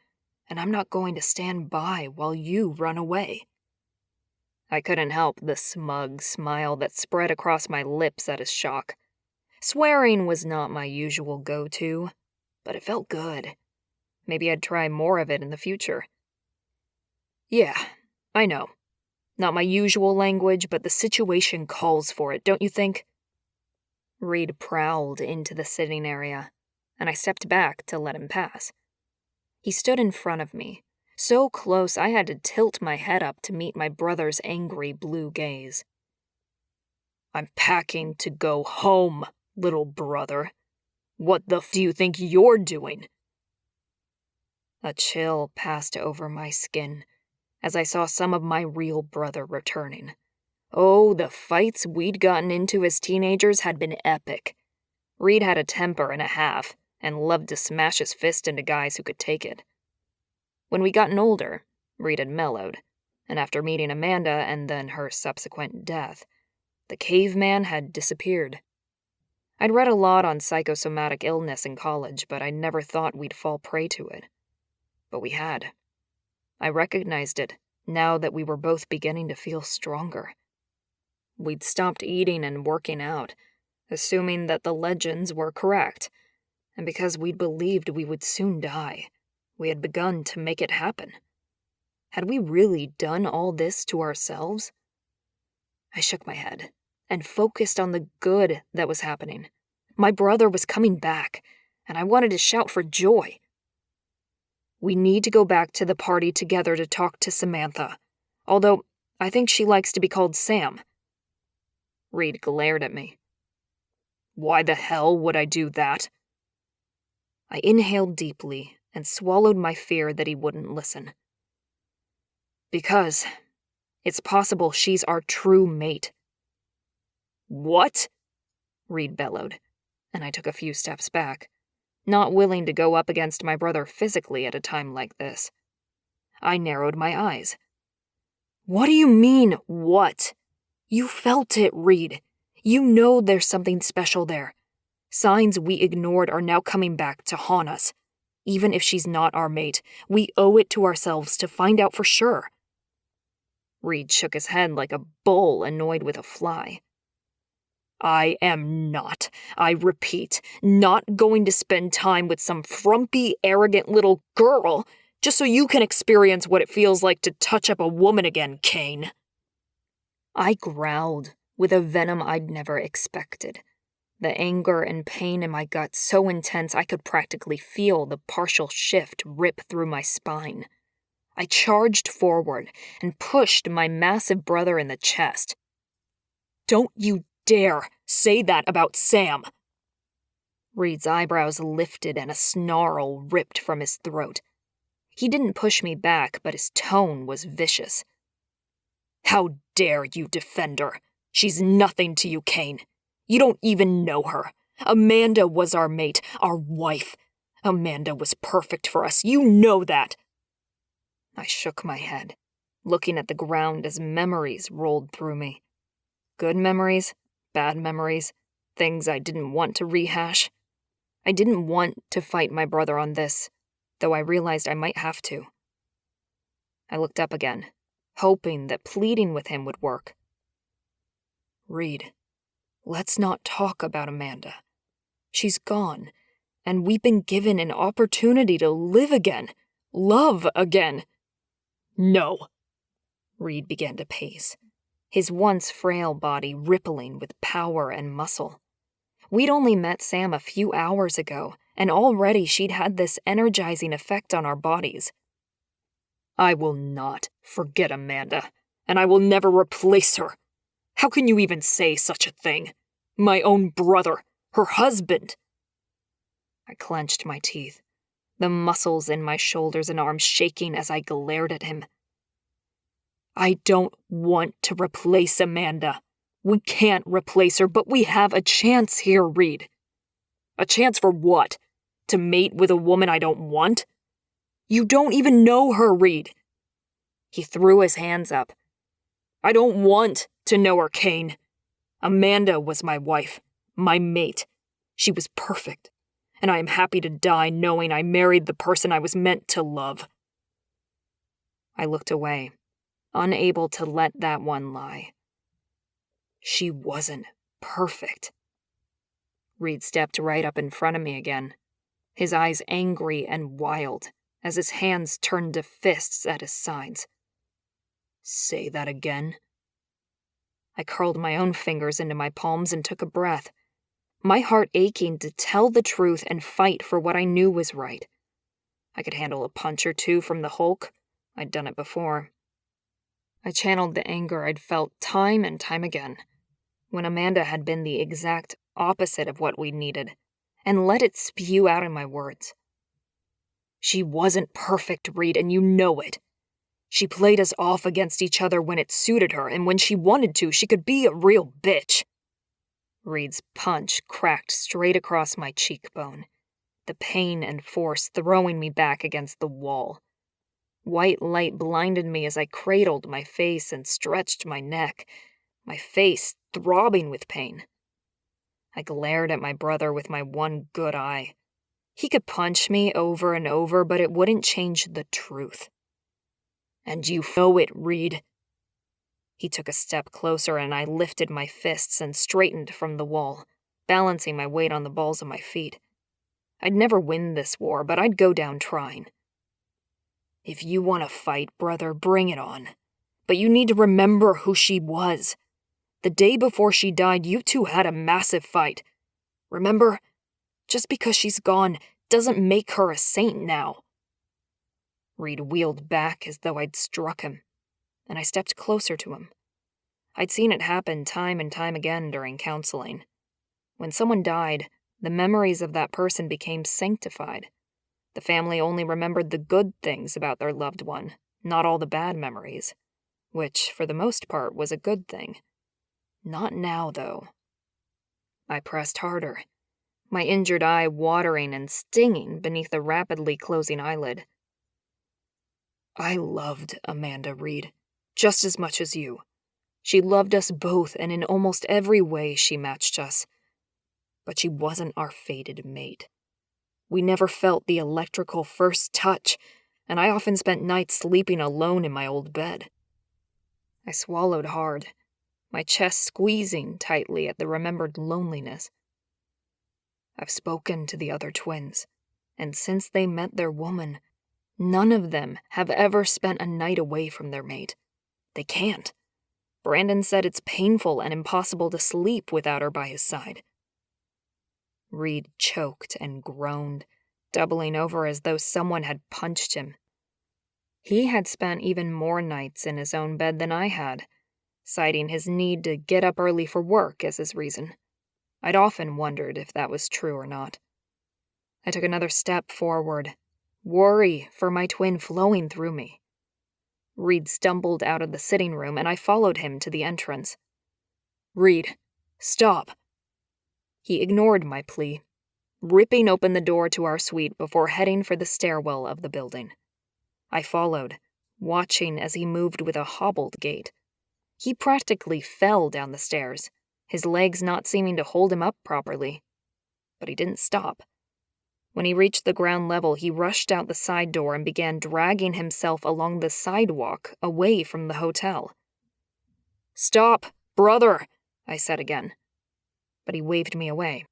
and I'm not going to stand by while you run away. I couldn't help the smug smile that spread across my lips at his shock. Swearing was not my usual go-to, but it felt good. Maybe I'd try more of it in the future. Yeah, I know. Not my usual language, but the situation calls for it, don't you think? Reid prowled into the sitting area, and I stepped back to let him pass. He stood in front of me, so close I had to tilt my head up to meet my brother's angry blue gaze. I'm packing to go home, little brother. What the do you think you're doing? A chill passed over my skin as I saw some of my real brother returning. Oh, the fights we'd gotten into as teenagers had been epic. Reid had a temper and a half, and loved to smash his fist into guys who could take it. When we'd gotten older, Reid had mellowed, and after meeting Amanda and then her subsequent death, the caveman had disappeared. I'd read a lot on psychosomatic illness in college, but I never thought we'd fall prey to it. But we had. I recognized it now that we were both beginning to feel stronger. We'd stopped eating and working out, assuming that the legends were correct, and because we'd believed we would soon die, we had begun to make it happen. Had we really done all this to ourselves? I shook my head and focused on the good that was happening. My brother was coming back, and I wanted to shout for joy. We need to go back to the party together to talk to Samantha, although I think she likes to be called Sam. Reid glared at me. Why the hell would I do that? I inhaled deeply and swallowed my fear that he wouldn't listen. Because it's possible she's our true mate. What? Reid bellowed, and I took a few steps back, not willing to go up against my brother physically at a time like this. I narrowed my eyes. What do you mean, what? You felt it, Reid. You know there's something special there. Signs we ignored are now coming back to haunt us. Even if she's not our mate, we owe it to ourselves to find out for sure. Reid shook his head like a bull annoyed with a fly. I am not, I repeat, not going to spend time with some frumpy, arrogant little girl just so you can experience what it feels like to touch up a woman again, Kane. I growled with a venom I'd never expected. The anger and pain in my gut so intense I could practically feel the partial shift rip through my spine. I charged forward and pushed my massive brother in the chest. Don't you dare say that about Sam! Reid's eyebrows lifted and a snarl ripped from his throat. He didn't push me back, but his tone was vicious. "How dare you defend her? She's nothing to you, Kane. You don't even know her. Amanda was our mate, our wife. Amanda was perfect for us. You know that." I shook my head, looking at the ground as memories rolled through me. Good memories, bad memories, things I didn't want to rehash. I didn't want to fight my brother on this, though I realized I might have to. I looked up again, hoping that pleading with him would work. "Reid, let's not talk about Amanda. She's gone, and we've been given an opportunity to live again, love again." "No." Reid began to pace, his once frail body rippling with power and muscle. We'd only met Sam a few hours ago, and already she'd had this energizing effect on our bodies. "I will not forget Amanda, and I will never replace her. How can you even say such a thing? My own brother, her husband." I clenched my teeth, the muscles in my shoulders and arms shaking as I glared at him. "I don't want to replace Amanda. We can't replace her, but we have a chance here, Reid." "A chance for what? To mate with a woman I don't want? You don't even know her, Reid." He threw his hands up. "I don't want to know her, Kane. Amanda was my wife, my mate. She was perfect, and I am happy to die knowing I married the person I was meant to love." I looked away, unable to let that one lie. She wasn't perfect. Reid stepped right up in front of me again, his eyes angry and wild as his hands turned to fists at his sides. "Say that again?" I curled my own fingers into my palms and took a breath, my heart aching to tell the truth and fight for what I knew was right. I could handle a punch or two from the Hulk. I'd done it before. I channeled the anger I'd felt time and time again, when Amanda had been the exact opposite of what we needed, and let it spew out in my words. "She wasn't perfect, Reid, and you know it. She played us off against each other when it suited her, and when she wanted to, she could be a real bitch." Reid's punch cracked straight across my cheekbone, the pain and force throwing me back against the wall. White light blinded me as I cradled my face and stretched my neck, my face throbbing with pain. I glared at my brother with my one good eye. He could punch me over and over, but it wouldn't change the truth. "And you know it, Reid." He took a step closer and I lifted my fists and straightened from the wall, balancing my weight on the balls of my feet. I'd never win this war, but I'd go down trying. "If you want to fight, brother, bring it on. But you need to remember who she was. The day before she died, you two had a massive fight. Remember? Just because she's gone doesn't make her a saint now." Reid wheeled back as though I'd struck him, and I stepped closer to him. I'd seen it happen time and time again during counseling. When someone died, the memories of that person became sanctified. The family only remembered the good things about their loved one, not all the bad memories, which, for the most part, was a good thing. Not now, though. I pressed harder, my injured eye watering and stinging beneath the rapidly closing eyelid. "I loved Amanda, Reid, just as much as you. She loved us both, and in almost every way she matched us. But she wasn't our fated mate. We never felt the electrical first touch, and I often spent nights sleeping alone in my old bed." I swallowed hard, my chest squeezing tightly at the remembered loneliness. "I've spoken to the other twins, and since they met their woman, none of them have ever spent a night away from their mate. They can't. Brandon said it's painful and impossible to sleep without her by his side." Reid choked and groaned, doubling over as though someone had punched him. He had spent even more nights in his own bed than I had, citing his need to get up early for work as his reason. I'd often wondered if that was true or not. I took another step forward, worry for my twin flowing through me. Reid stumbled out of the sitting room, and I followed him to the entrance. "Reid, stop." He ignored my plea, ripping open the door to our suite before heading for the stairwell of the building. I followed, watching as he moved with a hobbled gait. He practically fell down the stairs, his legs not seeming to hold him up properly. But he didn't stop. When he reached the ground level, he rushed out the side door and began dragging himself along the sidewalk away from the hotel. "Stop, brother," I said again. But he waved me away.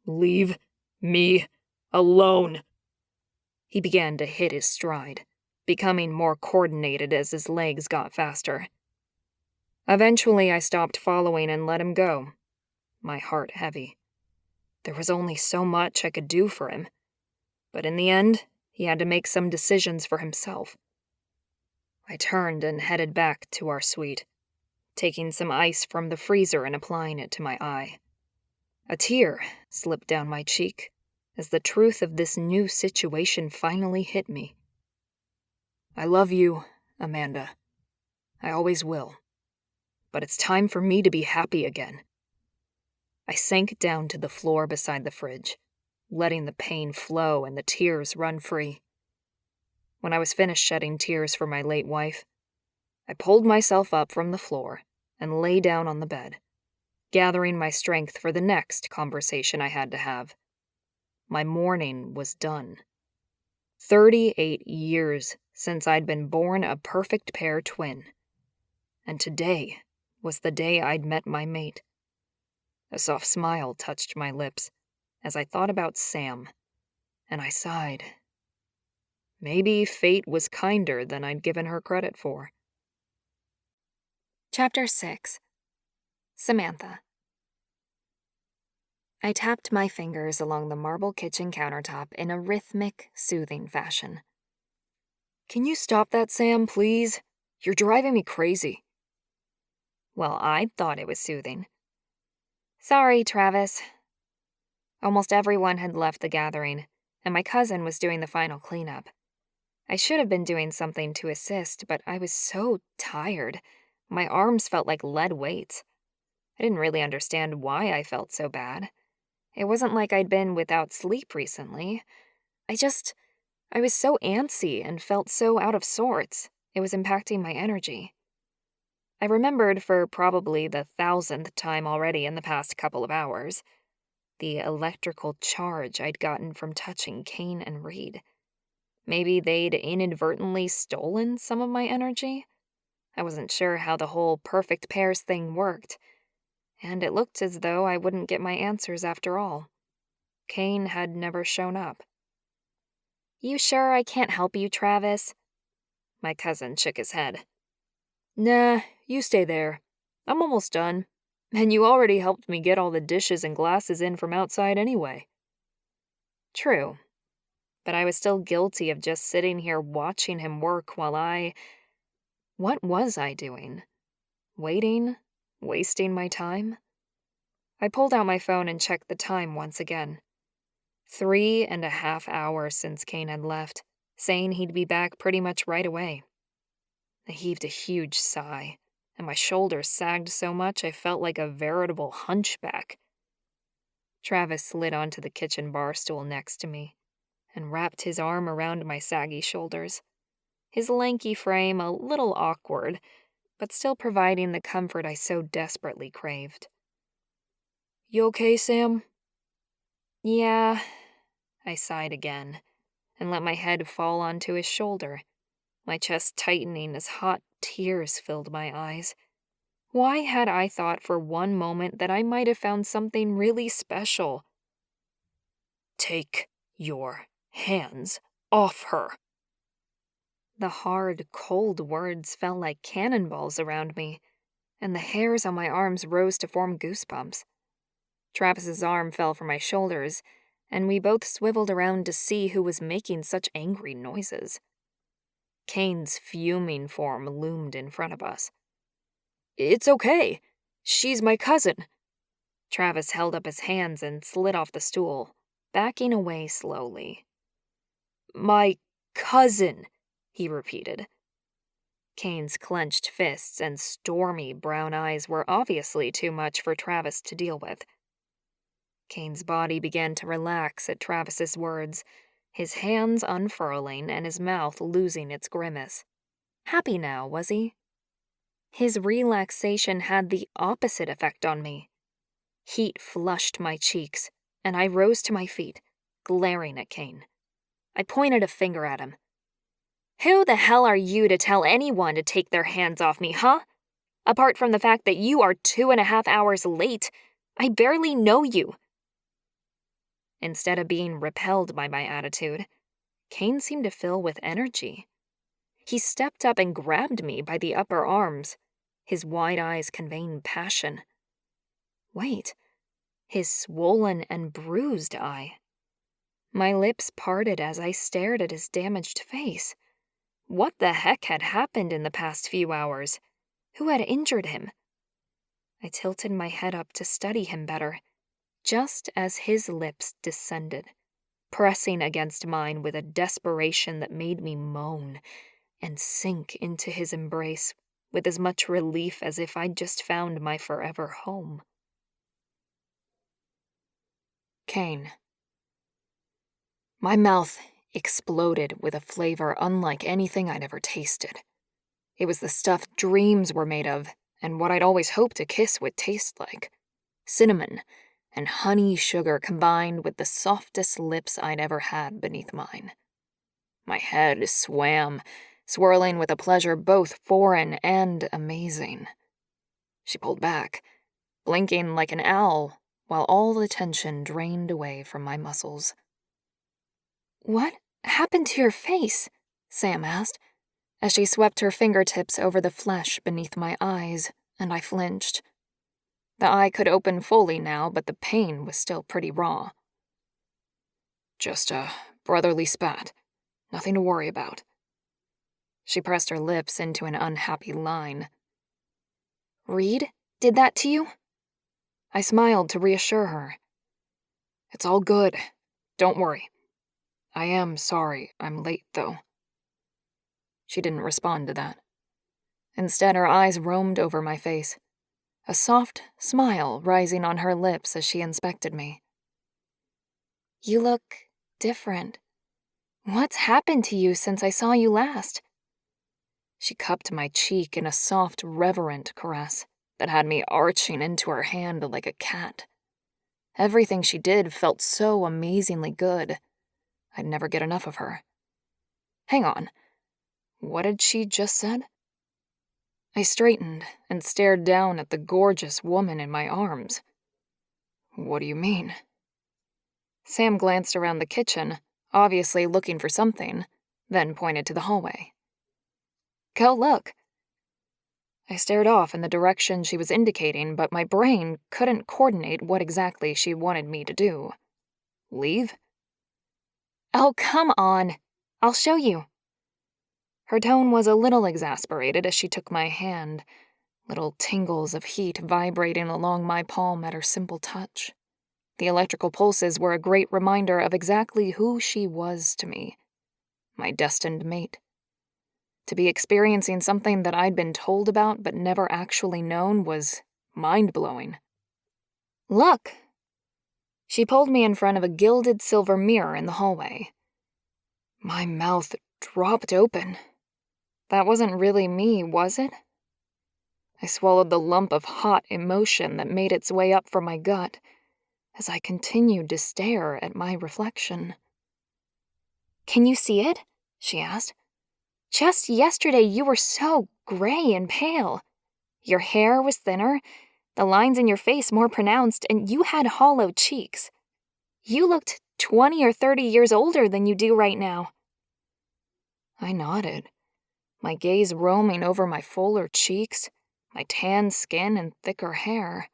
"Leave me alone." He began to hit his stride, becoming more coordinated as his legs got faster. Eventually, I stopped following and let him go, my heart heavy. There was only so much I could do for him, but in the end, he had to make some decisions for himself. I turned and headed back to our suite, taking some ice from the freezer and applying it to my eye. A tear slipped down my cheek as the truth of this new situation finally hit me. I love you, Amanda. I always will. But it's time for me to be happy again. I sank down to the floor beside the fridge, letting the pain flow and the tears run free. When I was finished shedding tears for my late wife, I pulled myself up from the floor and lay down on the bed, gathering my strength for the next conversation I had to have. My mourning was done. 38 years since I'd been born a perfect pair twin. And today was the day I'd met my mate. A soft smile touched my lips as I thought about Sam, and I sighed. Maybe fate was kinder than I'd given her credit for. Chapter 6. Samantha. I tapped my fingers along the marble kitchen countertop in a rhythmic, soothing fashion. "Can you stop that, Sam, please? You're driving me crazy." Well, I thought it was soothing. Sorry, Travis. Almost everyone had left the gathering, and my cousin was doing the final cleanup. I should have been doing something to assist, but I was so tired. My arms felt like lead weights. I didn't really understand why I felt so bad. It wasn't like I'd been without sleep recently. I was so antsy and felt so out of sorts. It was impacting my energy. I remembered for probably the 1,000th time already in the past couple of hours. The electrical charge I'd gotten from touching Kane and Reid. Maybe they'd inadvertently stolen some of my energy? I wasn't sure how the whole perfect pairs thing worked, and it looked as though I wouldn't get my answers after all. Kane had never shown up. "You sure I can't help you, Travis?" My cousin shook his head. "Nah, you stay there. I'm almost done. And you already helped me get all the dishes and glasses in from outside anyway." True. But I was still guilty of just sitting here watching him work while What was I doing? Waiting? Wasting my time? I pulled out my phone and checked the time once again. 3.5 hours since Kane had left, saying he'd be back pretty much right away. I heaved a huge sigh, and my shoulders sagged so much I felt like a veritable hunchback. Travis slid onto the kitchen bar stool next to me and wrapped his arm around my saggy shoulders, his lanky frame a little awkward, but still providing the comfort I so desperately craved. "You okay, Sam?" "Yeah," I sighed again and let my head fall onto his shoulder, my chest tightening as hot tears filled my eyes. Why had I thought for one moment that I might have found something really special? "Take your hands off her." The hard, cold words felt like cannonballs around me, and the hairs on my arms rose to form goosebumps. Travis's arm fell from my shoulders, and we both swiveled around to see who was making such angry noises. Kane's fuming form loomed in front of us. "It's okay. She's my cousin." Travis held up his hands and slid off the stool, backing away slowly. My cousin, he repeated. Kane's clenched fists and stormy brown eyes were obviously too much for Travis to deal with. Kane's body began to relax at Travis's words, his hands unfurling and his mouth losing its grimace. Happy now, was he? His relaxation had the opposite effect on me. Heat flushed my cheeks, and I rose to my feet, glaring at Kane. I pointed a finger at him. Who the hell are you to tell anyone to take their hands off me, huh? Apart from the fact that you are 2.5 hours late, I barely know you. Instead of being repelled by my attitude, Kane seemed to fill with energy. He stepped up and grabbed me by the upper arms, his wide eyes conveying passion. Wait, his swollen and bruised eye. My lips parted as I stared at his damaged face. What the heck had happened in the past few hours? Who had injured him? I tilted my head up to study him better, just as his lips descended, pressing against mine with a desperation that made me moan and sink into his embrace with as much relief as if I'd just found my forever home. Kane. My mouth exploded with a flavor unlike anything I'd ever tasted. It was the stuff dreams were made of, and what I'd always hoped a kiss would taste like. Cinnamon and honey sugar combined with the softest lips I'd ever had beneath mine. My head swam, swirling with a pleasure both foreign and amazing. She pulled back, blinking like an owl, while all the tension drained away from my muscles. "What happened to your face?" Sam asked, as she swept her fingertips over the flesh beneath my eyes, and I flinched. The eye could open fully now, but the pain was still pretty raw. "Just a brotherly spat. Nothing to worry about." She pressed her lips into an unhappy line. "Reid did that to you?" I smiled to reassure her. "It's all good. Don't worry. I am sorry I'm late, though." She didn't respond to that. Instead, her eyes roamed over my face, a soft smile rising on her lips as she inspected me. "You look different. What's happened to you since I saw you last?" She cupped my cheek in a soft, reverent caress that had me arching into her hand like a cat. Everything she did felt so amazingly good. I'd never get enough of her. Hang on. What had she just said? I straightened and stared down at the gorgeous woman in my arms. "What do you mean?" Sam glanced around the kitchen, obviously looking for something, then pointed to the hallway. "Go look." I stared off in the direction she was indicating, but my brain couldn't coordinate what exactly she wanted me to do. Leave? Oh, come on. I'll show you. Her tone was a little exasperated as she took my hand, little tingles of heat vibrating along my palm at her simple touch. The electrical pulses were a great reminder of exactly who she was to me, my destined mate. To be experiencing something that I'd been told about but never actually known was mind-blowing. "Look!" She pulled me in front of a gilded silver mirror in the hallway. My mouth dropped open. That wasn't really me, was it? I swallowed the lump of hot emotion that made its way up from my gut as I continued to stare at my reflection. "Can you see it?" she asked. "Just yesterday you were so gray and pale. Your hair was thinner, the lines in your face more pronounced, and you had hollow cheeks. You looked 20 or 30 years older than you do right now." I nodded, my gaze roaming over my fuller cheeks, my tan skin and thicker hair.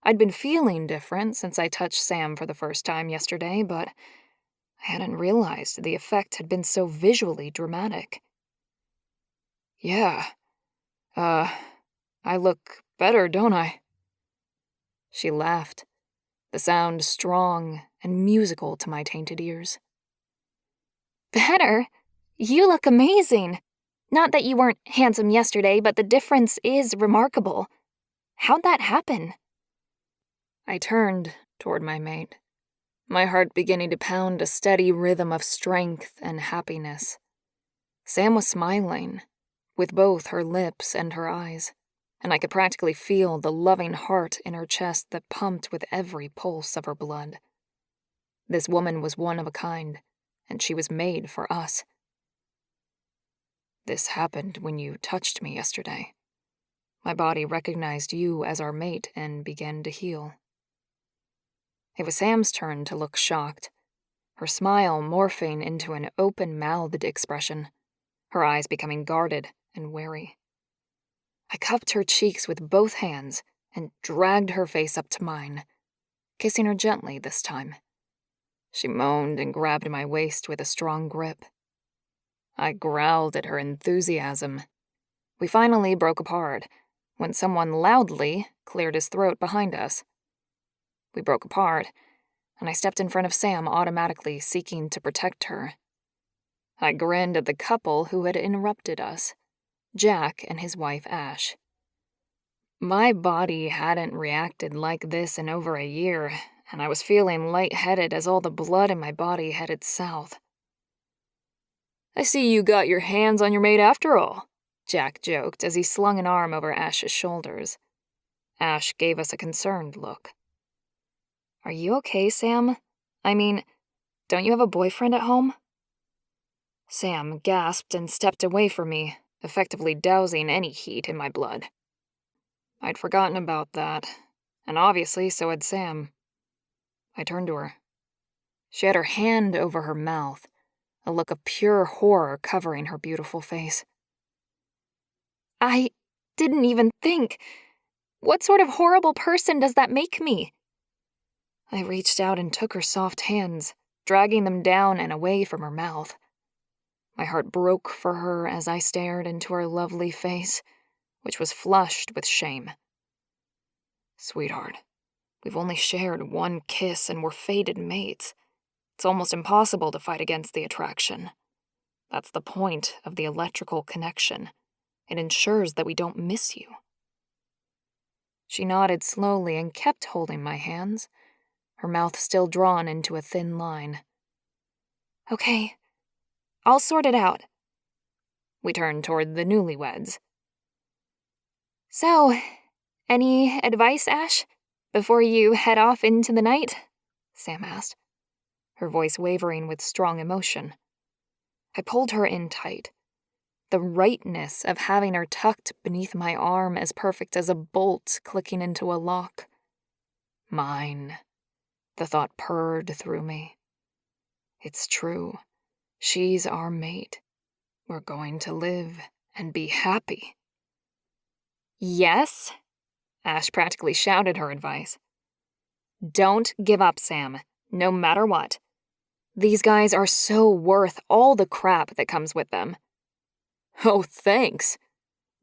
I'd been feeling different since I touched Sam for the first time yesterday, but I hadn't realized the effect had been so visually dramatic. "Yeah. I look better, don't I?" She laughed, the sound strong and musical to my tainted ears. Better? You look amazing. Not that you weren't handsome yesterday, but the difference is remarkable. How'd that happen? I turned toward my mate, my heart beginning to pound a steady rhythm of strength and happiness. Sam was smiling, with both her lips and her eyes, and I could practically feel the loving heart in her chest that pumped with every pulse of her blood. This woman was one of a kind, and she was made for us. This happened when you touched me yesterday. My body recognized you as our mate and began to heal. It was Sam's turn to look shocked, her smile morphing into an open-mouthed expression, her eyes becoming guarded and wary. I cupped her cheeks with both hands and dragged her face up to mine, kissing her gently this time. She moaned and grabbed my waist with a strong grip. I growled at her enthusiasm. We finally broke apart when someone loudly cleared his throat behind us. We broke apart, and I stepped in front of Sam, automatically seeking to protect her. I grinned at the couple who had interrupted us, Jack and his wife Ash. My body hadn't reacted like this in over a year, and I was feeling lightheaded as all the blood in my body headed south. "I see you got your hands on your mate after all," Jack joked as he slung an arm over Ash's shoulders. Ash gave us a concerned look. "Are you okay, Sam? I mean, don't you have a boyfriend at home?" Sam gasped and stepped away from me, effectively dousing any heat in my blood. I'd forgotten about that, and obviously so had Sam. I turned to her. She had her hand over her mouth, a look of pure horror covering her beautiful face. I didn't even think. What sort of horrible person does that make me? I reached out and took her soft hands, dragging them down and away from her mouth. My heart broke for her as I stared into her lovely face, which was flushed with shame. "Sweetheart, we've only shared one kiss and we're fated mates. It's almost impossible to fight against the attraction. That's the point of the electrical connection. It ensures that we don't miss you." She nodded slowly and kept holding my hands, her mouth still drawn into a thin line. "Okay, I'll sort it out." We turned toward the newlyweds. "So, any advice, Ash, before you head off into the night?" Sam asked, her voice wavering with strong emotion. I pulled her in tight. The rightness of having her tucked beneath my arm as perfect as a bolt clicking into a lock. Mine. The thought purred through me. It's true. She's our mate. We're going to live and be happy. "Yes?" Ash practically shouted her advice. "Don't give up, Sam, no matter what. These guys are so worth all the crap that comes with them." "Oh, thanks."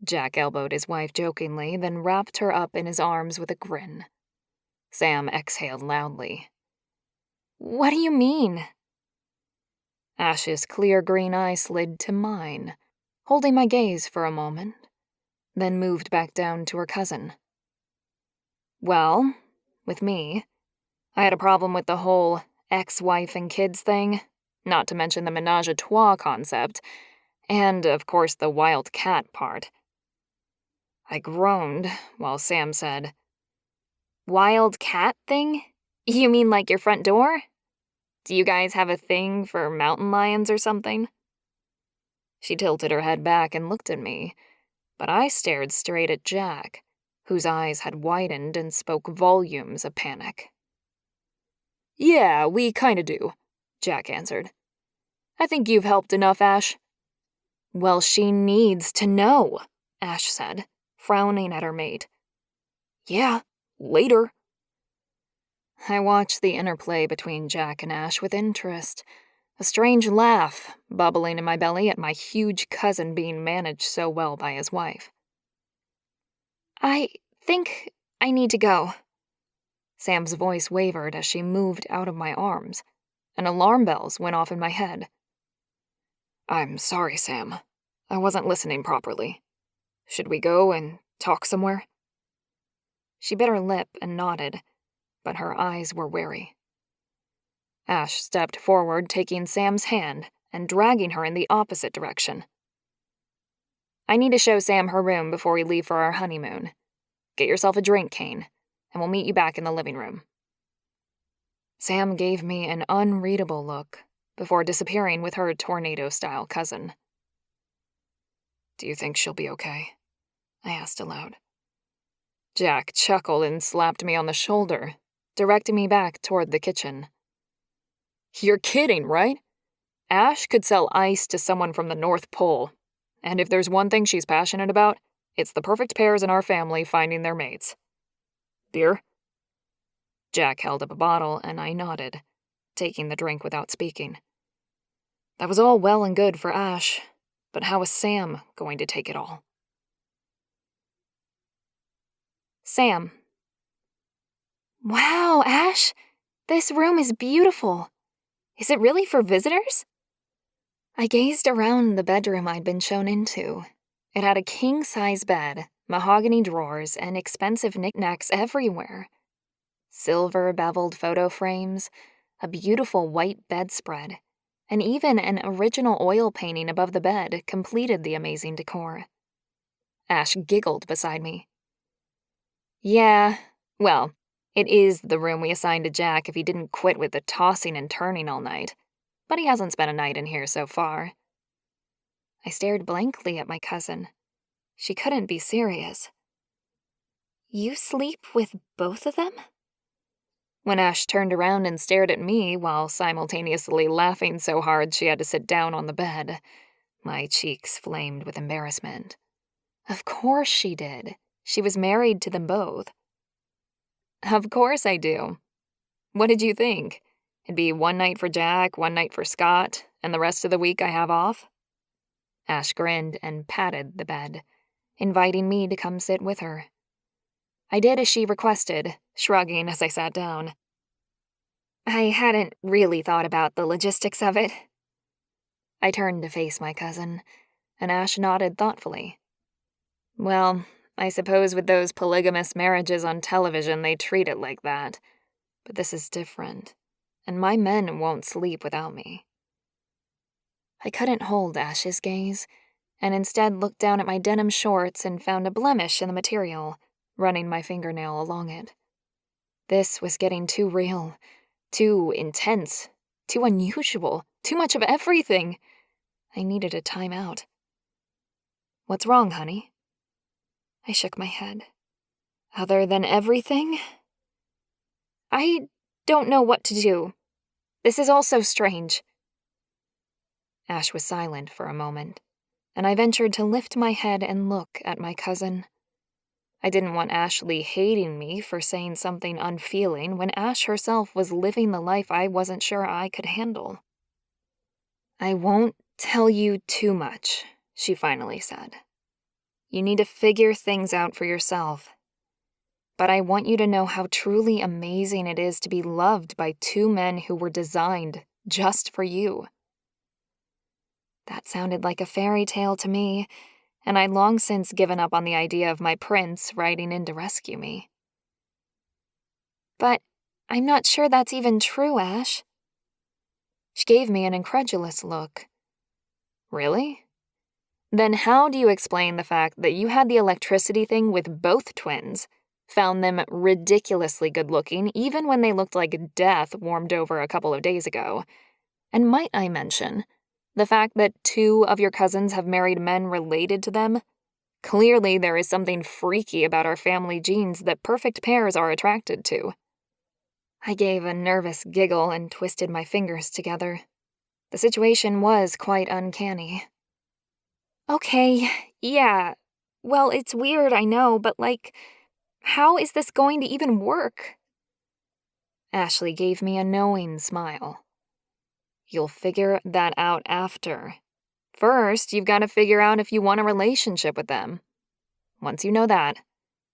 Jack elbowed his wife jokingly, then wrapped her up in his arms with a grin. Sam exhaled loudly. "What do you mean?" Ash's clear green eye slid to mine, holding my gaze for a moment, then moved back down to her cousin. "Well, with me, I had a problem with the whole ex-wife and kids thing, not to mention the menage a trois concept, and, of course, the wild cat part." I groaned while Sam said, "Wild cat thing? You mean like your front door? Do you guys have a thing for mountain lions or something?" She tilted her head back and looked at me, but I stared straight at Jack, whose eyes had widened and spoke volumes of panic. "Yeah, we kinda do," Jack answered. "I think you've helped enough, Ash." "Well, she needs to know," Ash said, frowning at her mate. "Yeah, later." I watched the interplay between Jack and Ash with interest, a strange laugh bubbling in my belly at my huge cousin being managed so well by his wife. "I think I need to go." Sam's voice wavered as she moved out of my arms, and alarm bells went off in my head. "I'm sorry, Sam. I wasn't listening properly. Should we go and talk somewhere?" She bit her lip and nodded, but her eyes were wary. Ash stepped forward, taking Sam's hand and dragging her in the opposite direction. "I need to show Sam her room before we leave for our honeymoon. Get yourself a drink, Kane, and we'll meet you back in the living room." Sam gave me an unreadable look before disappearing with her tornado-style cousin. "Do you think she'll be okay?" I asked aloud. Jack chuckled and slapped me on the shoulder, directing me back toward the kitchen. "You're kidding, right? Ash could sell ice to someone from the North Pole, and if there's one thing she's passionate about, it's the perfect pairs in our family finding their mates. Beer?" Jack held up a bottle, and I nodded, taking the drink without speaking. That was all well and good for Ash, but how was Sam going to take it all? Sam. "Wow, Ash, this room is beautiful. Is it really for visitors?" I gazed around the bedroom I'd been shown into. It had a king-size bed, mahogany drawers, and expensive knickknacks everywhere. Silver beveled photo frames, a beautiful white bedspread, and even an original oil painting above the bed completed the amazing decor. Ash giggled beside me. "Yeah, well, it is the room we assigned to Jack if he didn't quit with the tossing and turning all night, but he hasn't spent a night in here so far." I stared blankly at my cousin. She couldn't be serious. "You sleep with both of them?" When Ash turned around and stared at me while simultaneously laughing so hard she had to sit down on the bed, my cheeks flamed with embarrassment. Of course she did. She was married to them both. "Of course I do. What did you think? It'd be one night for Jack, one night for Scott, and the rest of the week I have off?" Ash grinned and patted the bed, inviting me to come sit with her. I did as she requested, shrugging as I sat down. "I hadn't really thought about the logistics of it." I turned to face my cousin, and Ash nodded thoughtfully. "Well, I suppose with those polygamous marriages on television they treat it like that. But this is different, and my men won't sleep without me." I couldn't hold Ash's gaze, and instead looked down at my denim shorts and found a blemish in the material, running my fingernail along it. This was getting too real, too intense, too unusual, too much of everything. I needed a timeout. "What's wrong, honey?" I shook my head. "Other than everything?" "I don't know what to do. This is all so strange." Ash was silent for a moment, and I ventured to lift my head and look at my cousin. I didn't want Ashleigh hating me for saying something unfeeling when Ash herself was living the life I wasn't sure I could handle. "I won't tell you too much," she finally said. "You need to figure things out for yourself. But I want you to know how truly amazing it is to be loved by two men who were designed just for you." That sounded like a fairy tale to me, and I'd long since given up on the idea of my prince riding in to rescue me. "But I'm not sure that's even true, Ash." She gave me an incredulous look. "Really? Then how do you explain the fact that you had the electricity thing with both twins, found them ridiculously good-looking even when they looked like death warmed over a couple of days ago, and might I mention, the fact that two of your cousins have married men related to them? Clearly there is something freaky about our family genes that perfect pairs are attracted to." I gave a nervous giggle and twisted my fingers together. The situation was quite uncanny. "Okay, yeah. Well, it's weird, I know, but how is this going to even work?" Ashleigh gave me a knowing smile. "You'll figure that out after. First, you've got to figure out if you want a relationship with them. Once you know that,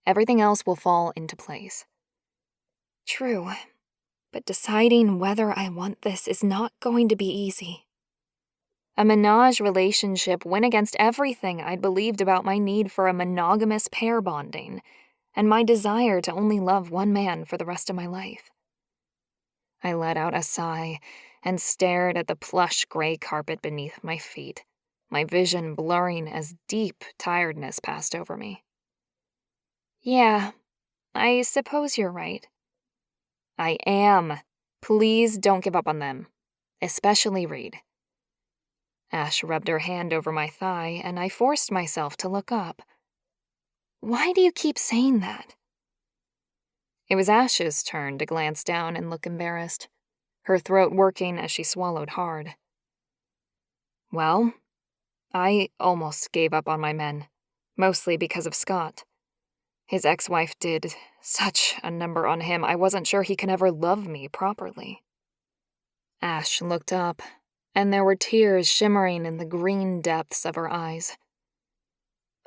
everything else will fall into place." True, but deciding whether I want this is not going to be easy. A menage relationship went against everything I'd believed about my need for a monogamous pair bonding and my desire to only love one man for the rest of my life. I let out a sigh and stared at the plush gray carpet beneath my feet, my vision blurring as deep tiredness passed over me. Yeah, I suppose you're right. I am. Please don't give up on them, especially Reid. Ash rubbed her hand over my thigh, and I forced myself to look up. Why do you keep saying that? It was Ash's turn to glance down and look embarrassed, her throat working as she swallowed hard. Well, I almost gave up on my men, mostly because of Scott. His ex-wife did such a number on him, I wasn't sure he can ever love me properly. Ash looked up, and there were tears shimmering in the green depths of her eyes.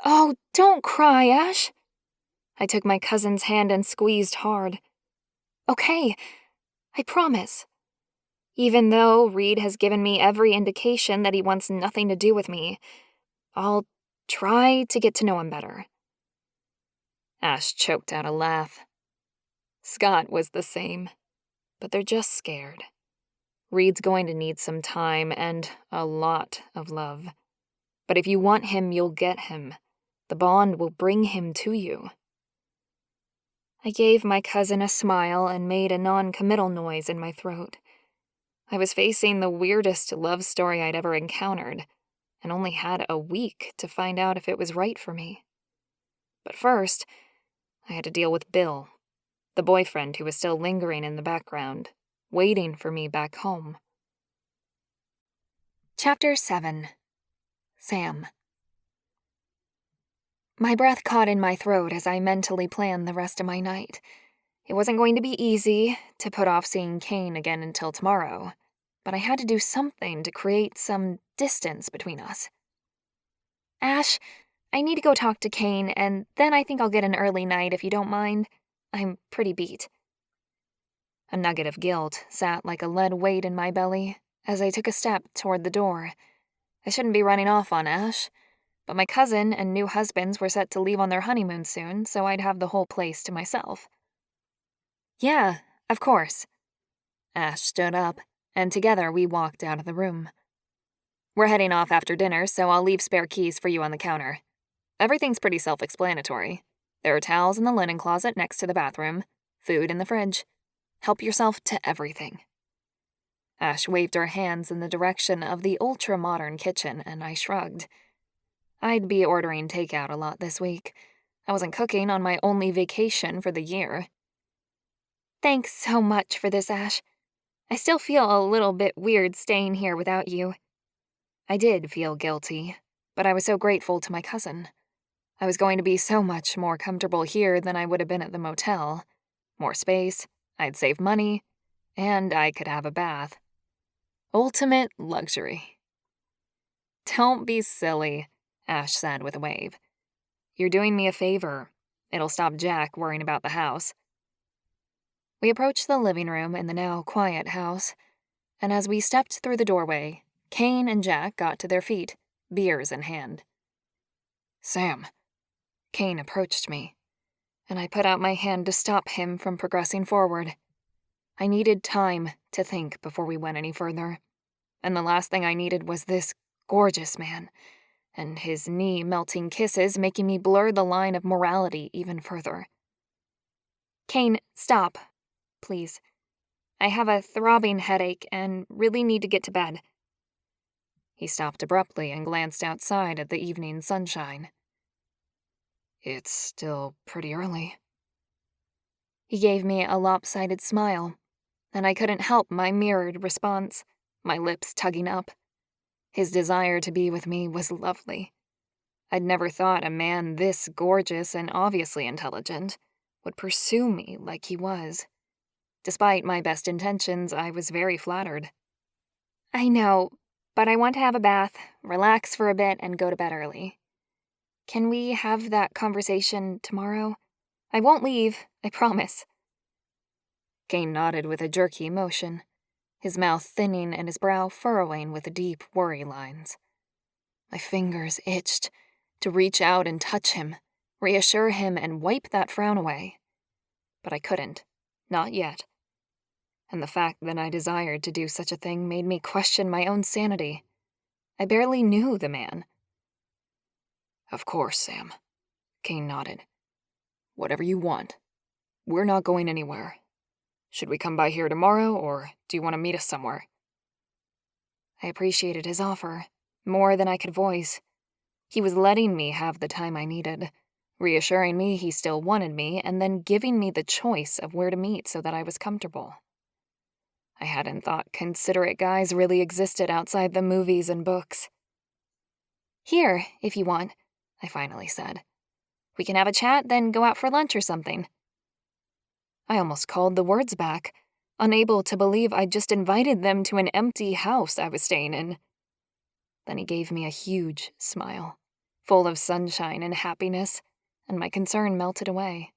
Oh, don't cry, Ash. I took my cousin's hand and squeezed hard. Okay, I promise. Even though Reid has given me every indication that he wants nothing to do with me, I'll try to get to know him better. Ash choked out a laugh. Scott was the same, but they're just scared. Reid's going to need some time and a lot of love. But if you want him, you'll get him. The bond will bring him to you. I gave my cousin a smile and made a non-committal noise in my throat. I was facing the weirdest love story I'd ever encountered, and only had a week to find out if it was right for me. But first, I had to deal with Bill, the boyfriend who was still lingering in the background, waiting for me back home. Chapter 7. Sam. My breath caught in my throat as I mentally planned the rest of my night. It wasn't going to be easy to put off seeing Kane again until tomorrow, but I had to do something to create some distance between us. Ash, I need to go talk to Kane, and then I think I'll get an early night if you don't mind. I'm pretty beat. A nugget of guilt sat like a lead weight in my belly as I took a step toward the door. I shouldn't be running off on Ash, but my cousin and new husbands were set to leave on their honeymoon soon, so I'd have the whole place to myself. Yeah, of course. Ash stood up, and together we walked out of the room. We're heading off after dinner, so I'll leave spare keys for you on the counter. Everything's pretty self-explanatory. There are towels in the linen closet next to the bathroom, food in the fridge. Help yourself to everything. Ash waved her hands in the direction of the ultra-modern kitchen, and I shrugged. I'd be ordering takeout a lot this week. I wasn't cooking on my only vacation for the year. Thanks so much for this, Ash. I still feel a little bit weird staying here without you. I did feel guilty, but I was so grateful to my cousin. I was going to be so much more comfortable here than I would have been at the motel. More space, I'd save money, and I could have a bath. Ultimate luxury. Don't be silly, Ash said with a wave. You're doing me a favor. It'll stop Jack worrying about the house. We approached the living room in the now quiet house, and as we stepped through the doorway, Kane and Jack got to their feet, beers in hand. Sam. Kane approached me, and I put out my hand to stop him from progressing forward. I needed time to think before we went any further, and the last thing I needed was this gorgeous man, and his knee-melting kisses making me blur the line of morality even further. Kane, stop, please. I have a throbbing headache and really need to get to bed. He stopped abruptly and glanced outside at the evening sunshine. It's still pretty early. He gave me a lopsided smile, and I couldn't help my mirrored response, my lips tugging up. His desire to be with me was lovely. I'd never thought a man this gorgeous and obviously intelligent would pursue me like he was. Despite my best intentions, I was very flattered. I know, but I want to have a bath, relax for a bit, and go to bed early. Can we have that conversation tomorrow? I won't leave, I promise. Kane nodded with a jerky motion, his mouth thinning and his brow furrowing with deep worry lines. My fingers itched to reach out and touch him, reassure him and wipe that frown away. But I couldn't. Not yet. And the fact that I desired to do such a thing made me question my own sanity. I barely knew the man. "Of course, Sam," Kane nodded. "Whatever you want. We're not going anywhere. Should we come by here tomorrow, or do you want to meet us somewhere?" I appreciated his offer, more than I could voice. He was letting me have the time I needed, reassuring me he still wanted me, and then giving me the choice of where to meet so that I was comfortable. I hadn't thought considerate guys really existed outside the movies and books. "Here, if you want," I finally said. "We can have a chat, then go out for lunch or something." I almost called the words back, unable to believe I'd just invited them to an empty house I was staying in. Then he gave me a huge smile, full of sunshine and happiness, and my concern melted away.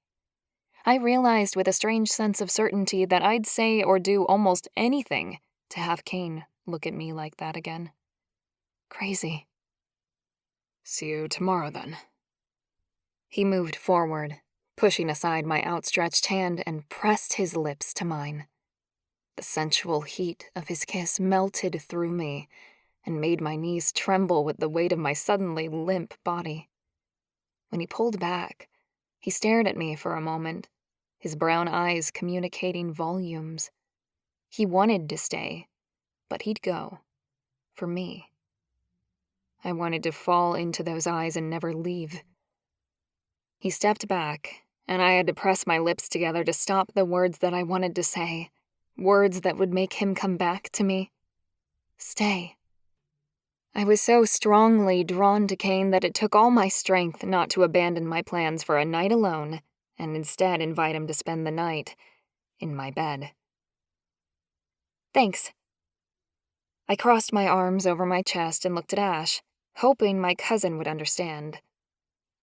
I realized with a strange sense of certainty that I'd say or do almost anything to have Kane look at me like that again. Crazy. "See you tomorrow, then." He moved forward, pushing aside my outstretched hand, and pressed his lips to mine. The sensual heat of his kiss melted through me and made my knees tremble with the weight of my suddenly limp body. When he pulled back, he stared at me for a moment, his brown eyes communicating volumes. He wanted to stay, but he'd go. For me. I wanted to fall into those eyes and never leave. He stepped back, and I had to press my lips together to stop the words that I wanted to say, words that would make him come back to me. Stay. I was so strongly drawn to Kane that it took all my strength not to abandon my plans for a night alone and instead invite him to spend the night in my bed. "Thanks." I crossed my arms over my chest and looked at Ash, hoping my cousin would understand.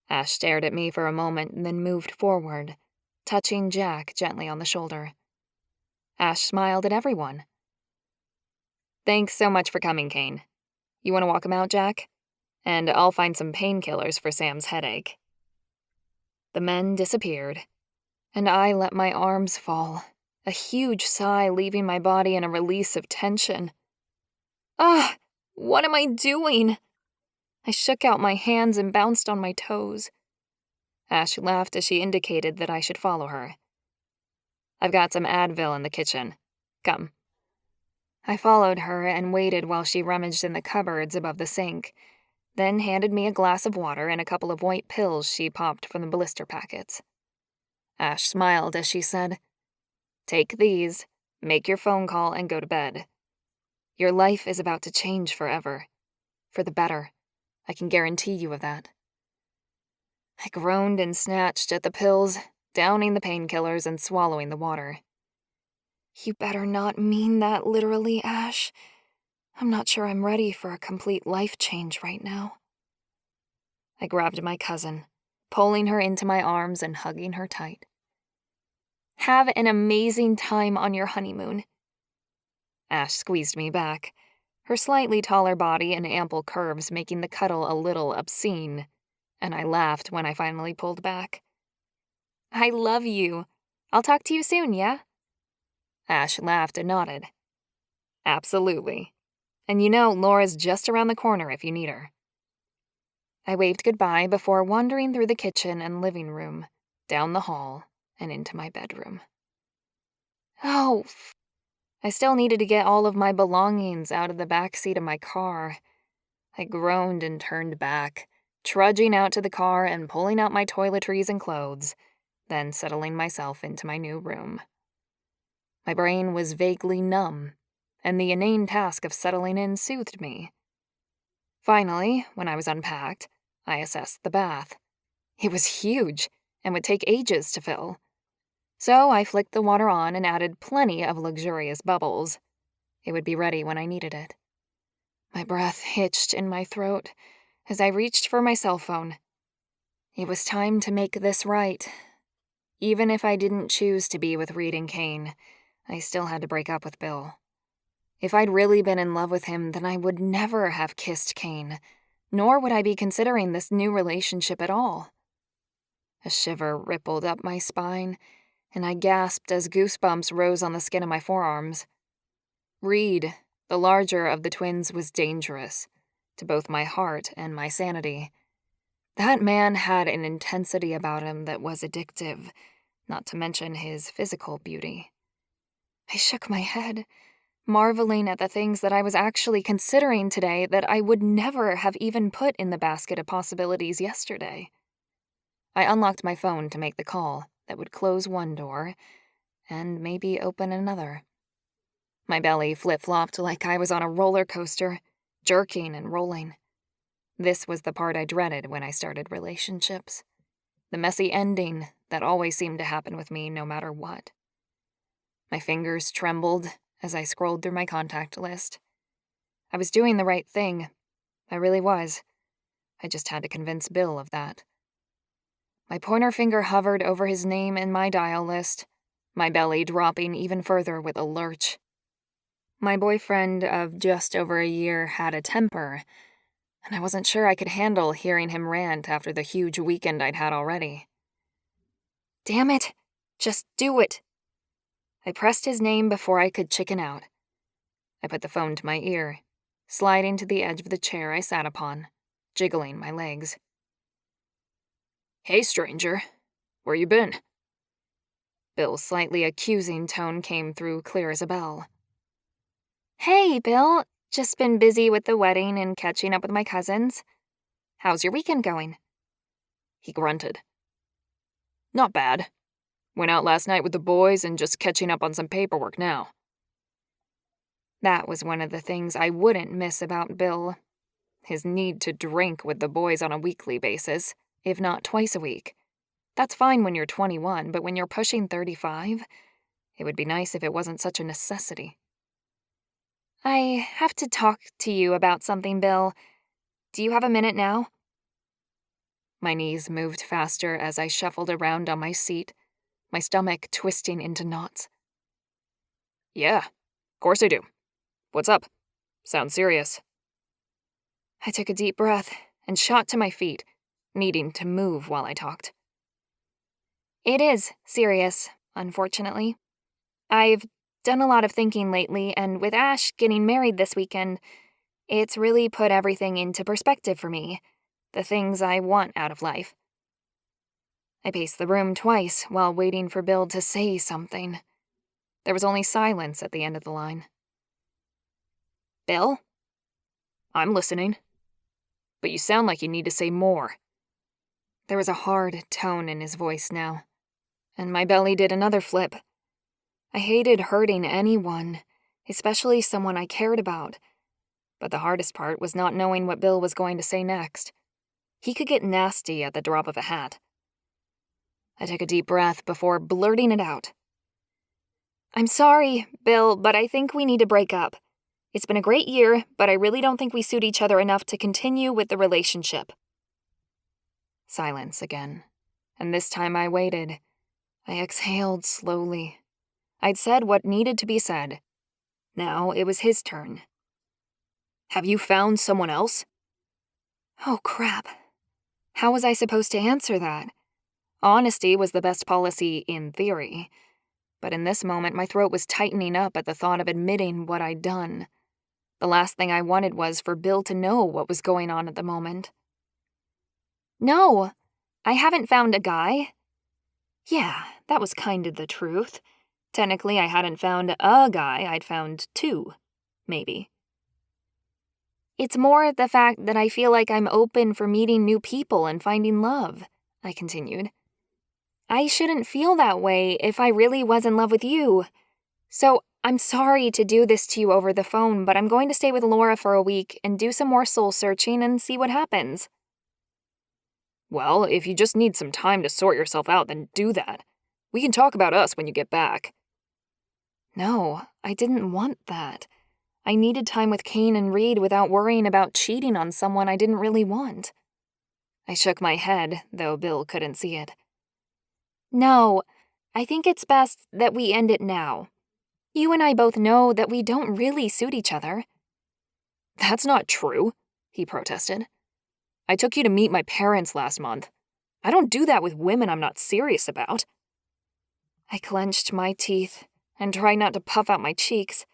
Ash stared at me for a moment and then moved forward, touching Jack gently on the shoulder. Ash smiled at everyone. "Thanks so much for coming, Kane. You want to walk him out, Jack? And I'll find some painkillers for Sam's headache." The men disappeared, and I let my arms fall, a huge sigh leaving my body and a release of tension. "Ah, what am I doing?" I shook out my hands and bounced on my toes. Ash laughed as she indicated that I should follow her. "I've got some Advil in the kitchen. Come." I followed her and waited while she rummaged in the cupboards above the sink, then handed me a glass of water and a couple of white pills she popped from the blister packets. Ash smiled as she said, "Take these, make your phone call, and go to bed. Your life is about to change forever. For the better. I can guarantee you of that." I groaned and snatched at the pills, downing the painkillers and swallowing the water. "You better not mean that literally, Ash. I'm not sure I'm ready for a complete life change right now." I grabbed my cousin, pulling her into my arms and hugging her tight. "Have an amazing time on your honeymoon." Ash squeezed me back, her slightly taller body and ample curves making the cuddle a little obscene, and I laughed when I finally pulled back. "I love you. I'll talk to you soon, yeah?" Ash laughed and nodded. "Absolutely. And you know Laura's just around the corner if you need her." I waved goodbye before wandering through the kitchen and living room, down the hall, and into my bedroom. Oh, I still needed to get all of my belongings out of the back seat of my car. I groaned and turned back, trudging out to the car and pulling out my toiletries and clothes, then settling myself into my new room. My brain was vaguely numb, and the inane task of settling in soothed me. Finally, when I was unpacked, I assessed the bath. It was huge and would take ages to fill. So I flicked the water on and added plenty of luxurious bubbles. It would be ready when I needed it. My breath hitched in my throat as I reached for my cell phone. It was time to make this right. Even if I didn't choose to be with Reid and Kane, I still had to break up with Bill. If I'd really been in love with him, then I would never have kissed Kane, nor would I be considering this new relationship at all. A shiver rippled up my spine, and I gasped as goosebumps rose on the skin of my forearms. Reid, the larger of the twins, was dangerous to both my heart and my sanity. That man had an intensity about him that was addictive, not to mention his physical beauty. I shook my head, marveling at the things that I was actually considering today that I would never have even put in the basket of possibilities yesterday. I unlocked my phone to make the call that would close one door and maybe open another. My belly flip-flopped like I was on a roller coaster, jerking and rolling. This was the part I dreaded when I started relationships. The messy ending that always seemed to happen with me no matter what. My fingers trembled as I scrolled through my contact list. I was doing the right thing. I really was. I just had to convince Bill of that. My pointer finger hovered over his name in my dial list, my belly dropping even further with a lurch. My boyfriend of just over a year had a temper, and I wasn't sure I could handle hearing him rant after the huge weekend I'd had already. Damn it! Just do it! I pressed his name before I could chicken out. I put the phone to my ear, sliding to the edge of the chair I sat upon, jiggling my legs. "Hey, stranger. Where you been?" Bill's slightly accusing tone came through clear as a bell. "Hey, Bill. Just been busy with the wedding and catching up with my cousins. How's your weekend going?" He grunted. "Not bad. Went out last night with the boys and just catching up on some paperwork now." That was one of the things I wouldn't miss about Bill. His need to drink with the boys on a weekly basis, if not twice a week. That's fine when you're 21, but when you're pushing 35, it would be nice if it wasn't such a necessity. "I have to talk to you about something, Bill. Do you have a minute now?" My knees moved faster as I shuffled around on my seat, my stomach twisting into knots. "Yeah, of course I do. What's up? Sounds serious." I took a deep breath and shot to my feet, needing to move while I talked. "It is serious, unfortunately. I've done a lot of thinking lately, and with Ash getting married this weekend, it's really put everything into perspective for me, the things I want out of life." I paced the room twice while waiting for Bill to say something. There was only silence at the end of the line. "Bill?" "I'm listening. But you sound like you need to say more." There was a hard tone in his voice now, and my belly did another flip. I hated hurting anyone, especially someone I cared about. But the hardest part was not knowing what Bill was going to say next. He could get nasty at the drop of a hat. I took a deep breath before blurting it out. "I'm sorry, Bill, but I think we need to break up. It's been a great year, but I really don't think we suit each other enough to continue with the relationship." Silence again, and this time I waited. I exhaled slowly. I'd said what needed to be said. Now it was his turn. "Have you found someone else?" Oh, crap. How was I supposed to answer that? Honesty was the best policy in theory, but in this moment my throat was tightening up at the thought of admitting what I'd done. The last thing I wanted was for Bill to know what was going on at the moment. "No, I haven't found a guy." Yeah, that was kind of the truth. Technically, I hadn't found a guy, I'd found two, maybe. "It's more the fact that I feel like I'm open for meeting new people and finding love," I continued. "I shouldn't feel that way if I really was in love with you. So I'm sorry to do this to you over the phone, but I'm going to stay with Laura for a week and do some more soul searching and see what happens." "Well, if you just need some time to sort yourself out, then do that. We can talk about us when you get back." No, I didn't want that. I needed time with Kane and Reid without worrying about cheating on someone I didn't really want. I shook my head, though Bill couldn't see it. "No, I think it's best that we end it now. You and I both know that we don't really suit each other. That's not true, he protested. I took you to meet my parents last month. I don't do that with women I'm not serious about. I clenched my teeth and tried not to puff out my cheeks.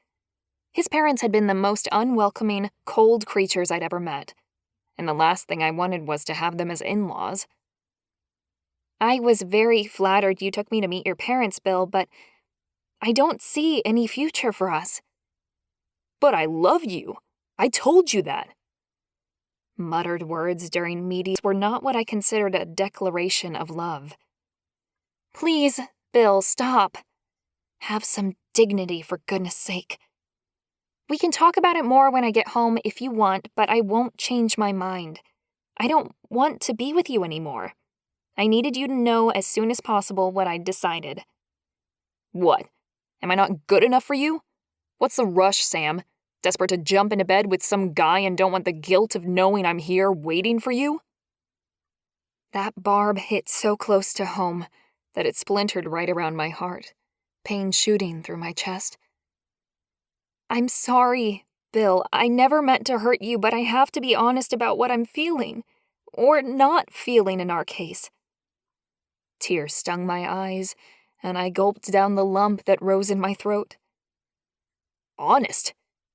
His parents had been the most unwelcoming, cold creatures I'd ever met, and the last thing I wanted was to have them as in-laws. I was very flattered you took me to meet your parents, Bill, but I don't see any future for us. But I love you. I told you that. Muttered words during meetings were not what I considered a declaration of love. Please, Bill, stop. Have some dignity, for goodness sake. We can talk about it more when I get home if you want, but I won't change my mind. I don't want to be with you anymore. I needed you to know as soon as possible what I'd decided. What? Am I not good enough for you? What's the rush, Sam? Desperate to jump into bed with some guy and don't want the guilt of knowing I'm here waiting for you? That barb hit so close to home that it splintered right around my heart, pain shooting through my chest. I'm sorry, Bill. I never meant to hurt you, but I have to be honest about what I'm feeling. Or not feeling in our case. Tears stung my eyes, and I gulped down the lump that rose in my throat. Honest?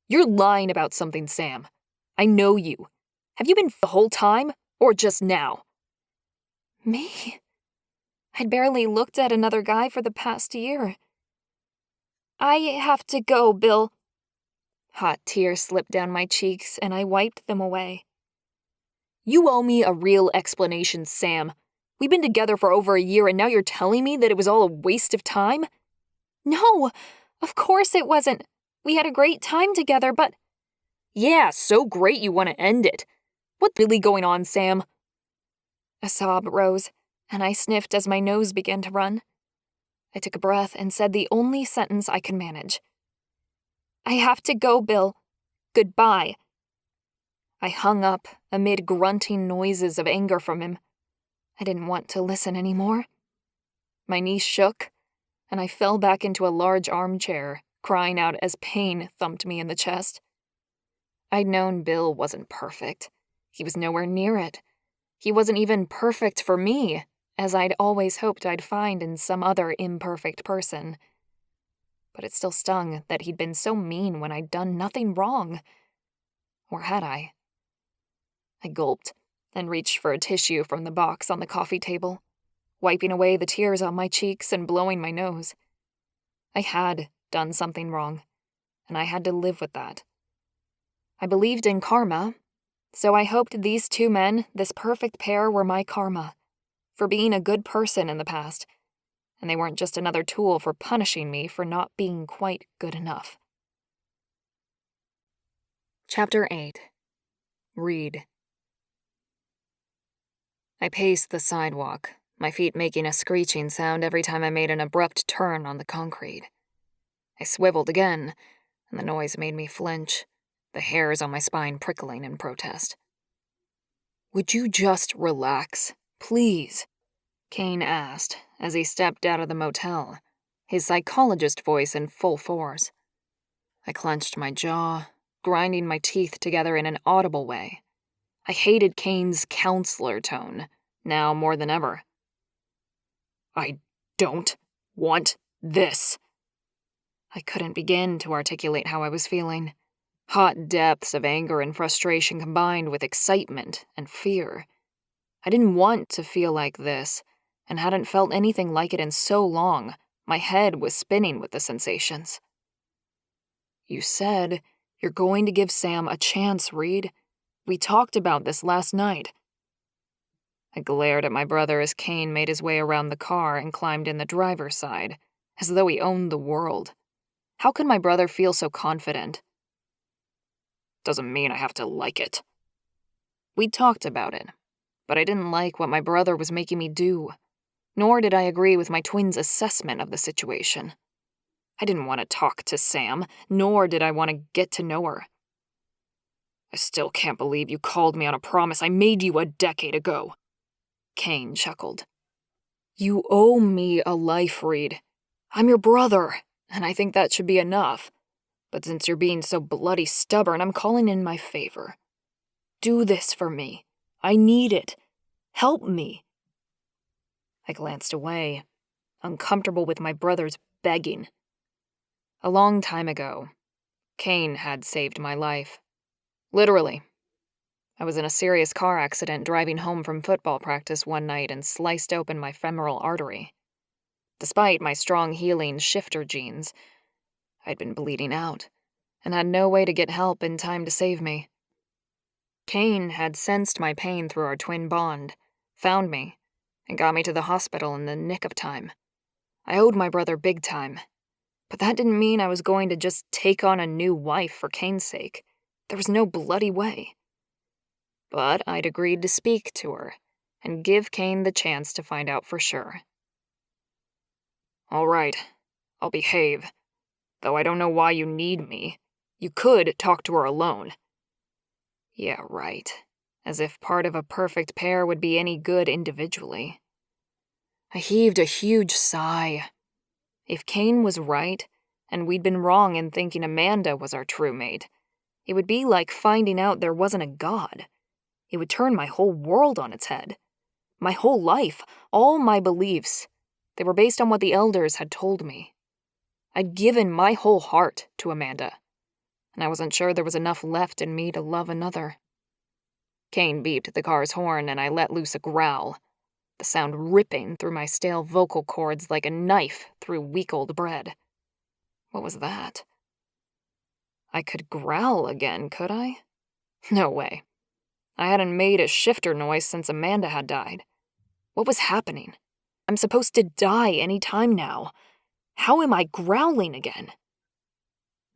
You're lying about something, Sam. I know you. Have you been the whole time, or just now? Me? I'd barely looked at another guy for the past year. I have to go, Bill. Hot tears slipped down my cheeks, and I wiped them away. You owe me a real explanation, Sam. We've been together for over a year, and now you're telling me that it was all a waste of time? No, of course it wasn't. We had a great time together, but... Yeah, so great you want to end it. What's really going on, Sam? A sob rose, and I sniffed as my nose began to run. I took a breath and said the only sentence I could manage. I have to go, Bill. Goodbye. I hung up amid grunting noises of anger from him. I didn't want to listen anymore. My knees shook, and I fell back into a large armchair, crying out as pain thumped me in the chest. I'd known Bill wasn't perfect. He was nowhere near it. He wasn't even perfect for me, as I'd always hoped I'd find in some other imperfect person. But it still stung that he'd been so mean when I'd done nothing wrong. Or had I? I gulped and reached for a tissue from the box on the coffee table, wiping away the tears on my cheeks and blowing my nose. I had done something wrong, and I had to live with that. I believed in karma, so I hoped these two men, this perfect pair, were my karma, for being a good person in the past, and they weren't just another tool for punishing me for not being quite good enough. Chapter 8. Reid. I paced the sidewalk, my feet making a screeching sound every time I made an abrupt turn on the concrete. I swiveled again, and the noise made me flinch, the hairs on my spine prickling in protest. Would you just relax, please? Kane asked as he stepped out of the motel, his psychologist voice in full force. I clenched my jaw, grinding my teeth together in an audible way. I hated Kane's counselor tone, now more than ever. I don't want this. I couldn't begin to articulate how I was feeling. Hot depths of anger and frustration combined with excitement and fear. I didn't want to feel like this, and hadn't felt anything like it in so long. My head was spinning with the sensations. You said you're going to give Sam a chance, Reid. We talked about this last night. I glared at my brother as Kane made his way around the car and climbed in the driver's side, as though he owned the world. How could my brother feel so confident? Doesn't mean I have to like it. We talked about it, but I didn't like what my brother was making me do, nor did I agree with my twin's assessment of the situation. I didn't want to talk to Sam, nor did I want to get to know her. I still can't believe you called me on a promise I made you a decade ago. Kane chuckled. You owe me a life, Reid. I'm your brother, and I think that should be enough. But since you're being so bloody stubborn, I'm calling in my favor. Do this for me. I need it. Help me." I glanced away, uncomfortable with my brother's begging. A long time ago, Kane had saved my life. Literally. I was in a serious car accident driving home from football practice one night and sliced open my femoral artery. Despite my strong healing shifter genes, I'd been bleeding out and had no way to get help in time to save me. Kane had sensed my pain through our twin bond, found me, and got me to the hospital in the nick of time. I owed my brother big time, but that didn't mean I was going to just take on a new wife for Kane's sake. There was no bloody way. But I'd agreed to speak to her and give Kane the chance to find out for sure. "All right, I'll behave. Though I don't know why you need me. You could talk to her alone." Yeah, right. As if part of a perfect pair would be any good individually. I heaved a huge sigh. If Kane was right, and we'd been wrong in thinking Amanda was our true mate, it would be like finding out there wasn't a God. It would turn my whole world on its head. My whole life, all my beliefs, they were based on what the elders had told me. I'd given my whole heart to Amanda, and I wasn't sure there was enough left in me to love another. Kane beeped the car's horn, and I let loose a growl, the sound ripping through my stale vocal cords like a knife through week-old bread. What was that? I could growl again, could I? No way. I hadn't made a shifter noise since Amanda had died. What was happening? I'm supposed to die any time now. How am I growling again?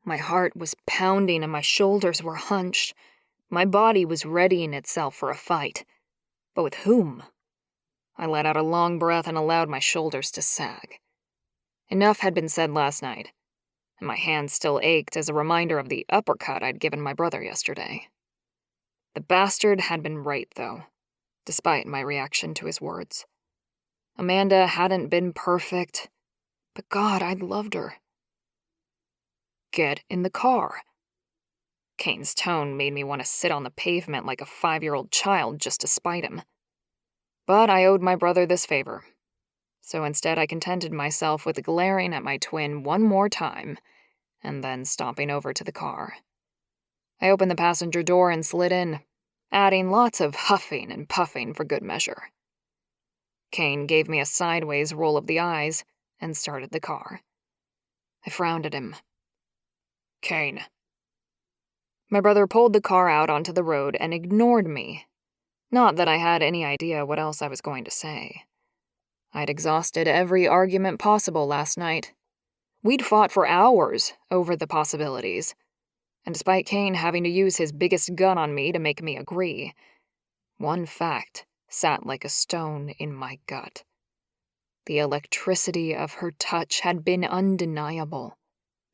My heart was pounding and my shoulders were hunched. My body was readying itself for a fight. But with whom? I let out a long breath and allowed my shoulders to sag. Enough had been said last night, and my hands still ached as a reminder of the uppercut I'd given my brother yesterday. The bastard had been right, though, despite my reaction to his words. Amanda hadn't been perfect, but God, I'd loved her. Get in the car. Kane's tone made me want to sit on the pavement like a 5-year-old child just to spite him. But I owed my brother this favor, so instead I contented myself with glaring at my twin one more time and then stomping over to the car. I opened the passenger door and slid in, adding lots of huffing and puffing for good measure. Kane gave me a sideways roll of the eyes and started the car. I frowned at him. "Kane." My brother pulled the car out onto the road and ignored me. Not that I had any idea what else I was going to say. I'd exhausted every argument possible last night. We'd fought for hours over the possibilities, and despite Kane having to use his biggest gun on me to make me agree, one fact sat like a stone in my gut. The electricity of her touch had been undeniable.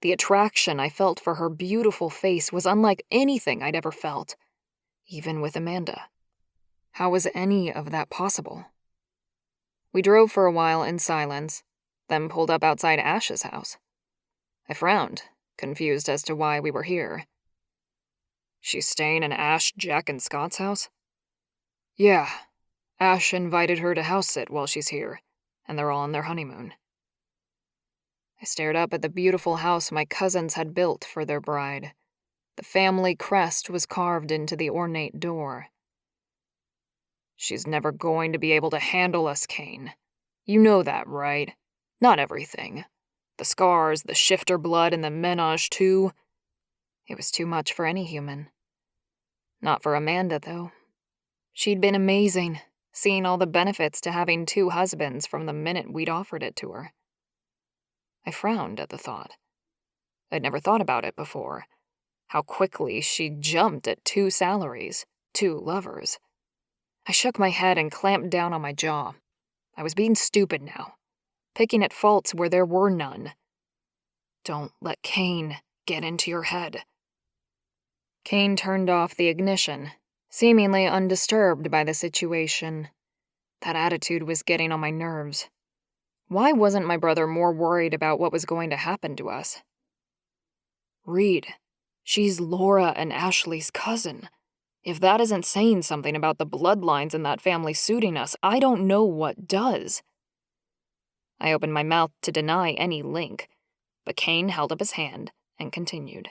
The attraction I felt for her beautiful face was unlike anything I'd ever felt, even with Amanda. How was any of that possible? We drove for a while in silence, then pulled up outside Ash's house. I frowned, confused as to why we were here. "She's staying in Ash, Jack, and Scott's house?" "Yeah. Ash invited her to house sit while she's here, and they're all on their honeymoon." I stared up at the beautiful house my cousins had built for their bride. The family crest was carved into the ornate door. "She's never going to be able to handle us, Kane. You know that, right? Not everything. The scars, the shifter blood, and the menage, too." It was too much for any human. Not for Amanda, though. She'd been amazing, seeing all the benefits to having 2 husbands from the minute we'd offered it to her. I frowned at the thought. I'd never thought about it before. How quickly she'd jumped at 2 salaries, 2 lovers. I shook my head and clamped down on my jaw. I was being stupid now, picking at faults where there were none. Don't let Kane get into your head. Kane turned off the ignition, seemingly undisturbed by the situation. That attitude was getting on my nerves. Why wasn't my brother more worried about what was going to happen to us? Reid, she's Laura and Ashleigh's cousin. If that isn't saying something about the bloodlines in that family suiting us, I don't know what does. I opened my mouth to deny any link, but Kane held up his hand and continued.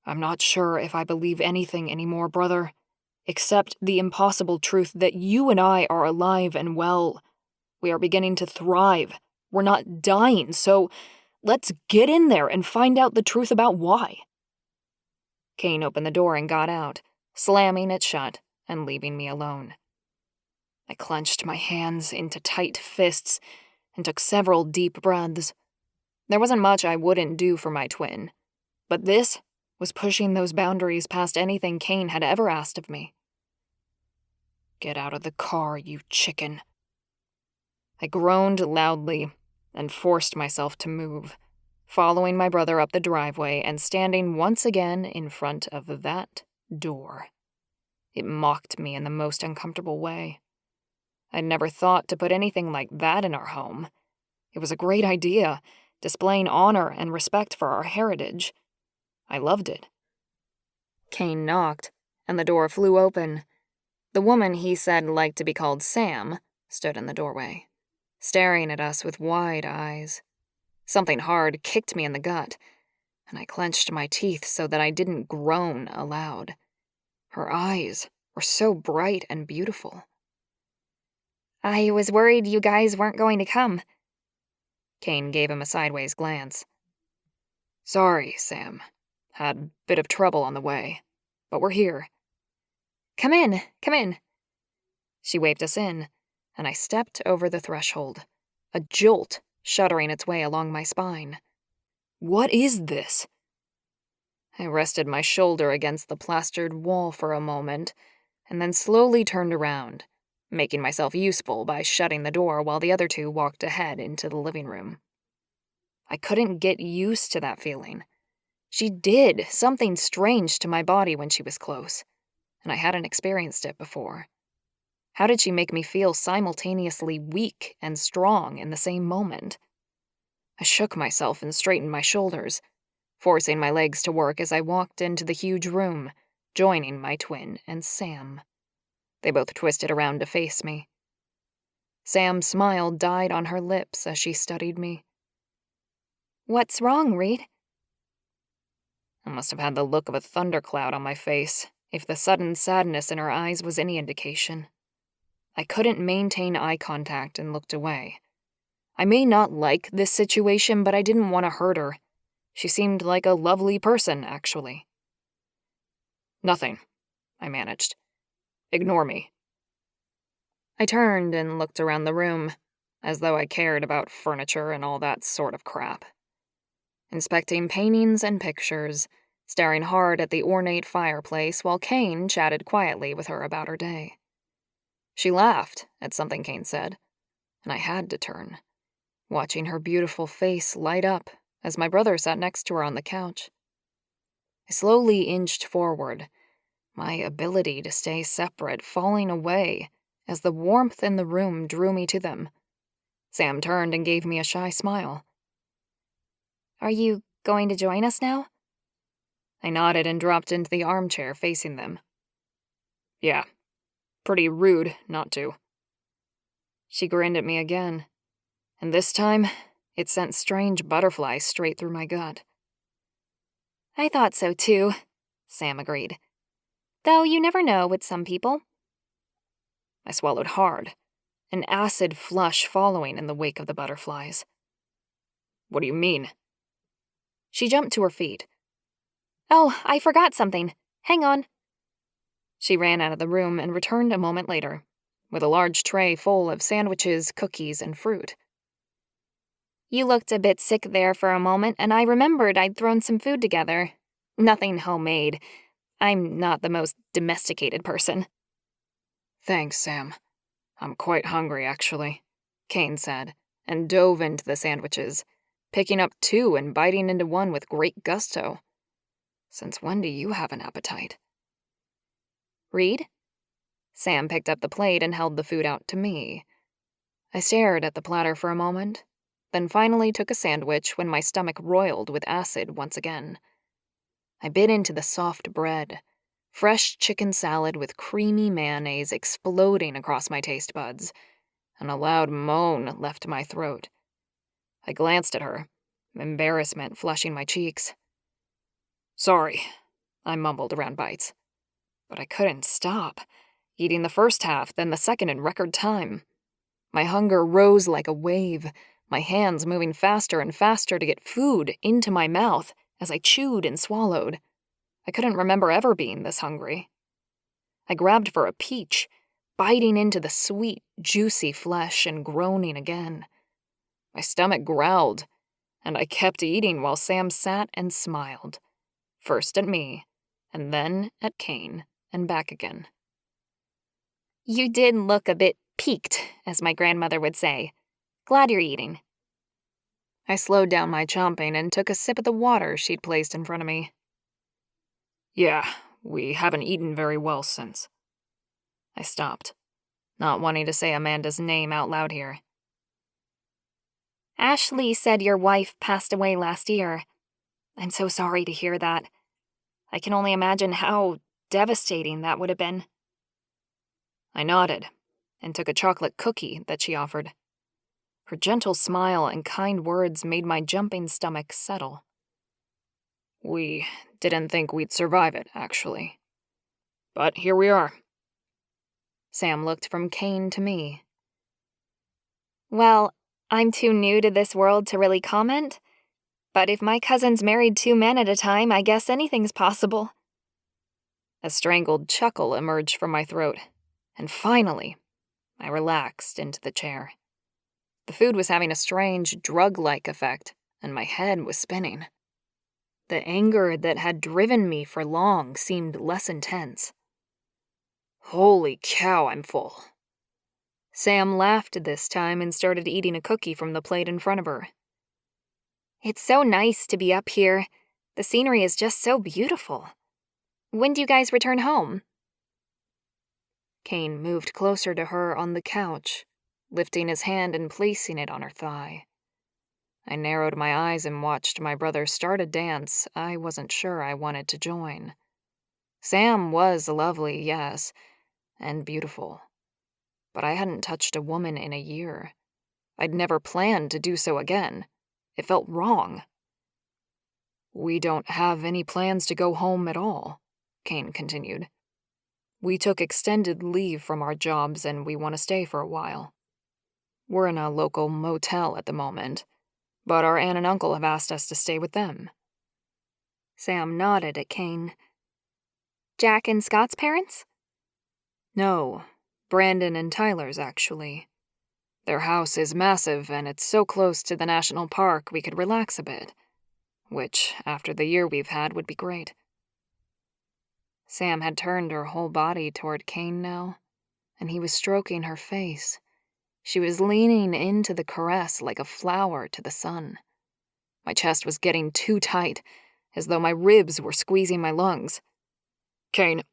I'm not sure if I believe anything anymore, brother, except the impossible truth that you and I are alive and well. We are beginning to thrive. We're not dying, so let's get in there and find out the truth about why. Kane opened the door and got out, slamming it shut and leaving me alone. I clenched my hands into tight fists and took several deep breaths. There wasn't much I wouldn't do for my twin, but this was pushing those boundaries past anything Kane had ever asked of me. Get out of the car, you chicken. I groaned loudly and forced myself to move, following my brother up the driveway and standing once again in front of that door. It mocked me in the most uncomfortable way. I'd never thought to put anything like that in our home. It was a great idea, displaying honor and respect for our heritage. I loved it. Kane knocked, and the door flew open. The woman he said liked to be called Sam stood in the doorway, staring at us with wide eyes. Something hard kicked me in the gut, and I clenched my teeth so that I didn't groan aloud. Her eyes were so bright and beautiful. I was worried you guys weren't going to come. Kane gave him a sideways glance. Sorry, Sam. Had a bit of trouble on the way, but we're here. Come in, come in. She waved us in, and I stepped over the threshold, a jolt shuddering its way along my spine. What is this? I rested my shoulder against the plastered wall for a moment, and then slowly turned around, making myself useful by shutting the door while the other two walked ahead into the living room. I couldn't get used to that feeling. She did something strange to my body when she was close, and I hadn't experienced it before. How did she make me feel simultaneously weak and strong in the same moment? I shook myself and straightened my shoulders, forcing my legs to work as I walked into the huge room, joining my twin and Sam. They both twisted around to face me. Sam's smile died on her lips as she studied me. What's wrong, Reid? I must have had the look of a thundercloud on my face, if the sudden sadness in her eyes was any indication. I couldn't maintain eye contact and looked away. I may not like this situation, but I didn't want to hurt her. She seemed like a lovely person, actually. Nothing, I managed. Ignore me. I turned and looked around the room, as though I cared about furniture and all that sort of crap. Inspecting paintings and pictures, staring hard at the ornate fireplace while Kane chatted quietly with her about her day. She laughed at something Kane said, and I had to turn, watching her beautiful face light up as my brother sat next to her on the couch. I slowly inched forward, my ability to stay separate falling away as the warmth in the room drew me to them. Sam turned and gave me a shy smile. Are you going to join us now? I nodded and dropped into the armchair facing them. Yeah, pretty rude not to. She grinned at me again, and this time it sent strange butterflies straight through my gut. I thought so too, Sam agreed. Though you never know with some people. I swallowed hard, an acid flush following in the wake of the butterflies. What do you mean? She jumped to her feet. Oh, I forgot something. Hang on. She ran out of the room and returned a moment later, with a large tray full of sandwiches, cookies, and fruit. You looked a bit sick there for a moment, and I remembered I'd thrown some food together. Nothing homemade. I'm not the most domesticated person. Thanks, Sam. I'm quite hungry, actually, Kane said, and dove into the sandwiches, picking up 2 and biting into one with great gusto. Since when do you have an appetite? Reid? Sam picked up the plate and held the food out to me. I stared at the platter for a moment, then finally took a sandwich when my stomach roiled with acid once again. I bit into the soft bread, fresh chicken salad with creamy mayonnaise exploding across my taste buds, and a loud moan left my throat. I glanced at her, embarrassment flushing my cheeks. "Sorry," I mumbled around bites. But I couldn't stop, eating the first half, then the second in record time. My hunger rose like a wave, my hands moving faster and faster to get food into my mouth as I chewed and swallowed. I couldn't remember ever being this hungry. I grabbed for a peach, biting into the sweet, juicy flesh and groaning again. My stomach growled, and I kept eating while Sam sat and smiled, first at me, and then at Kane, and back again. You did look a bit peaked, as my grandmother would say. Glad you're eating. I slowed down my chomping and took a sip of the water she'd placed in front of me. "Yeah, we haven't eaten very well since." I stopped, not wanting to say Amanda's name out loud here. Ashleigh said your wife passed away last year. I'm so sorry to hear that. I can only imagine how devastating that would have been. I nodded and took a chocolate cookie that she offered. Her gentle smile and kind words made my jumping stomach settle. "We didn't think we'd survive it, actually. But here we are." Sam looked from Kane to me. Well, I'm too new to this world to really comment, but if my cousin's married 2 men at a time, I guess anything's possible. A strangled chuckle emerged from my throat, and finally, I relaxed into the chair. The food was having a strange, drug-like effect, and my head was spinning. The anger that had driven me for long seemed less intense. "Holy cow, I'm full." Sam laughed this time and started eating a cookie from the plate in front of her. It's so nice to be up here. The scenery is just so beautiful. When do you guys return home? Kane moved closer to her on the couch, lifting his hand and placing it on her thigh. I narrowed my eyes and watched my brother start a dance I wasn't sure I wanted to join. Sam was lovely, yes, and beautiful. But I hadn't touched a woman in a year. I'd never planned to do so again. It felt wrong. "We don't have any plans to go home at all," Kane continued. "We took extended leave from our jobs and we want to stay for a while. We're in a local motel at the moment, but our aunt and uncle have asked us to stay with them." Sam nodded at Kane. Jack and Scott's parents? "No, Brandon and Tyler's, actually. Their house is massive and it's so close to the national park we could relax a bit, which, after the year we've had, would be great." Sam had turned her whole body toward Kane now, and he was stroking her face. She was leaning into the caress like a flower to the sun. My chest was getting too tight, as though my ribs were squeezing my lungs. "Kane,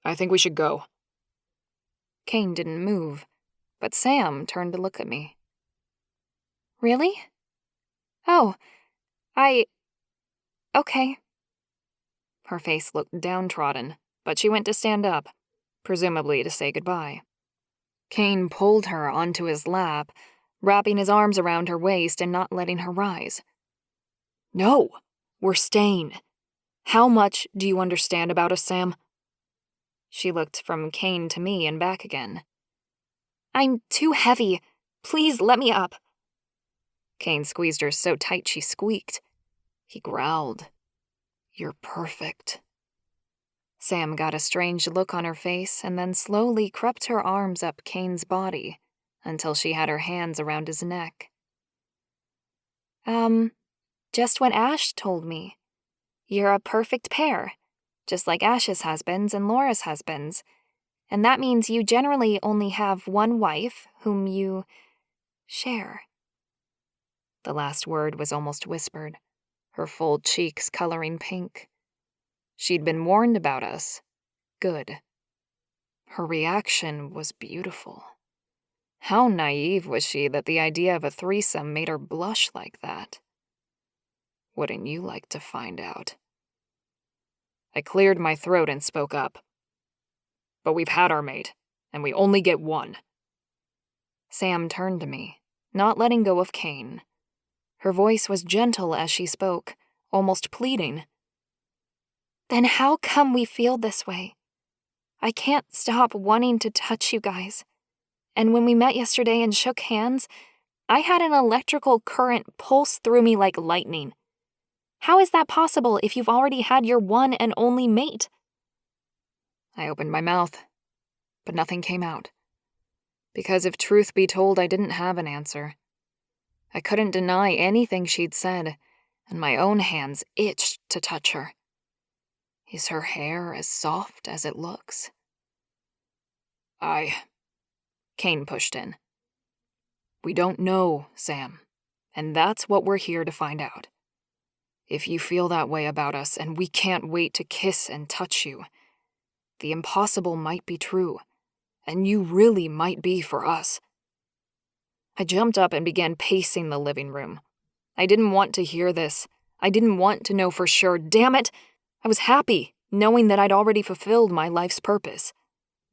I think we should go." Kane didn't move, but Sam turned to look at me. Really? Oh, okay. Her face looked downtrodden, but she went to stand up, presumably to say goodbye. Kane pulled her onto his lap, wrapping his arms around her waist and not letting her rise. "No, we're staying. How much do you understand about us, Sam?" She looked from Kane to me and back again. I'm too heavy. Please let me up. Kane squeezed her so tight she squeaked. He growled, "You're perfect." Sam got a strange look on her face and then slowly crept her arms up Kane's body until she had her hands around his neck. Just what Ash told me. You're a perfect pair, just like Ash's husbands and Laura's husbands. And that means you generally only have one wife whom you share. The last word was almost whispered, her full cheeks coloring pink. She'd been warned about us. Good. Her reaction was beautiful. How naive was she that the idea of a threesome made her blush like that? Wouldn't you like to find out? I cleared my throat and spoke up. But we've had our mate, and we only get one. Sam turned to me, not letting go of Kane. Her voice was gentle as she spoke, almost pleading. Then how come we feel this way? I can't stop wanting to touch you guys. And when we met yesterday and shook hands, I had an electrical current pulse through me like lightning. How is that possible if you've already had your one and only mate? I opened my mouth, but nothing came out. Because if truth be told, I didn't have an answer. I couldn't deny anything she'd said, and my own hands itched to touch her. Is her hair as soft as it looks? Kane pushed in. We don't know, Sam, and that's what we're here to find out. If you feel that way about us and we can't wait to kiss and touch you, the impossible might be true, and you really might be for us. I jumped up and began pacing the living room. I didn't want to hear this. I didn't want to know for sure. Damn it! I was happy, knowing that I'd already fulfilled my life's purpose.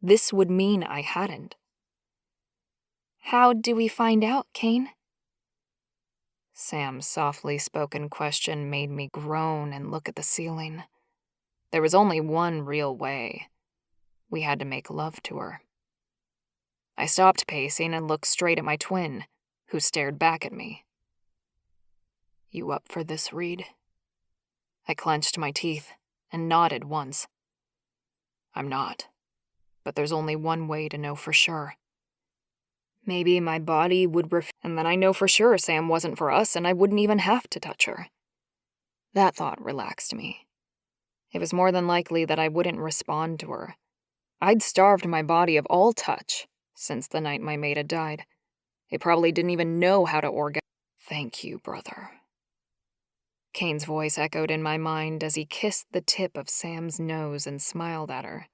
This would mean I hadn't. How do we find out, Kane? Sam's softly spoken question made me groan and look at the ceiling. There was only one real way. We had to make love to her. I stopped pacing and looked straight at my twin, who stared back at me. You up for this, Reid? I clenched my teeth and nodded once. I'm not, but there's only one way to know for sure. Maybe my body would and then I know for sure Sam wasn't for us and I wouldn't even have to touch her. That thought relaxed me. It was more than likely that I wouldn't respond to her. I'd starved my body of all touch since the night my mate had died. It probably didn't even know how to orgasm. Thank you, brother. Kane's voice echoed in my mind as he kissed the tip of Sam's nose and smiled at her.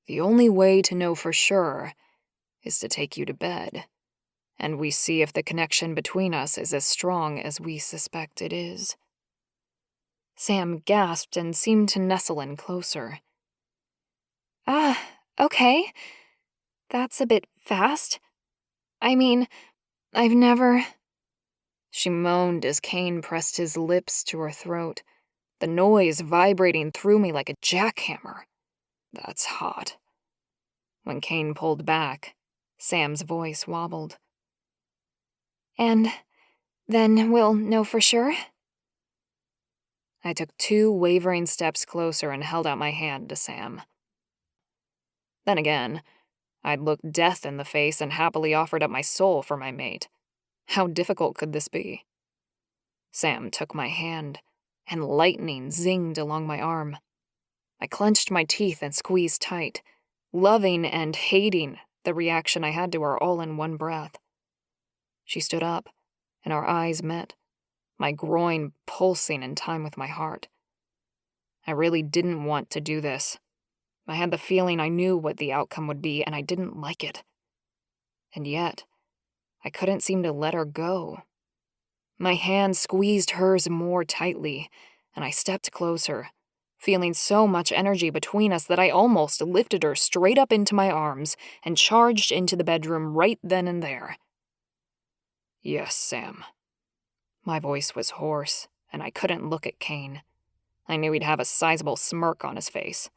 The only way to know for sure is to take you to bed, and we see if the connection between us is as strong as we suspect it is. Sam gasped and seemed to nestle in closer. Okay. That's a bit fast. I mean, I've never... She moaned as Kane pressed his lips to her throat, the noise vibrating through me like a jackhammer. That's hot. When Kane pulled back, Sam's voice wobbled. And then we'll know for sure? I took 2 wavering steps closer and held out my hand to Sam. Then again, I'd looked death in the face and happily offered up my soul for my mate. How difficult could this be? Sam took my hand, and lightning zinged along my arm. I clenched my teeth and squeezed tight, loving and hating the reaction I had to her all in one breath. She stood up, and our eyes met, my groin pulsing in time with my heart. I really didn't want to do this. I had the feeling I knew what the outcome would be, and I didn't like it. And yet, I couldn't seem to let her go. My hand squeezed hers more tightly, and I stepped closer, feeling so much energy between us that I almost lifted her straight up into my arms and charged into the bedroom right then and there. Yes, Sam. My voice was hoarse, and I couldn't look at Kane. I knew he'd have a sizable smirk on his face.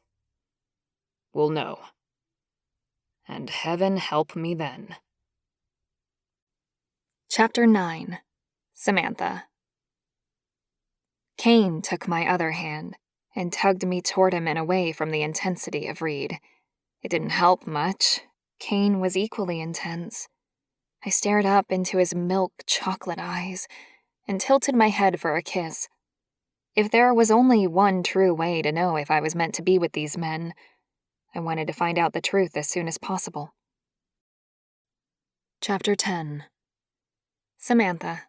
We'll know. And heaven help me then. Chapter 9. Samantha. Kane took my other hand and tugged me toward him and away from the intensity of Reid. It didn't help much. Kane was equally intense. I stared up into his milk chocolate eyes and tilted my head for a kiss. If there was only one true way to know if I was meant to be with these men, I wanted to find out the truth as soon as possible. Chapter 10. Samantha.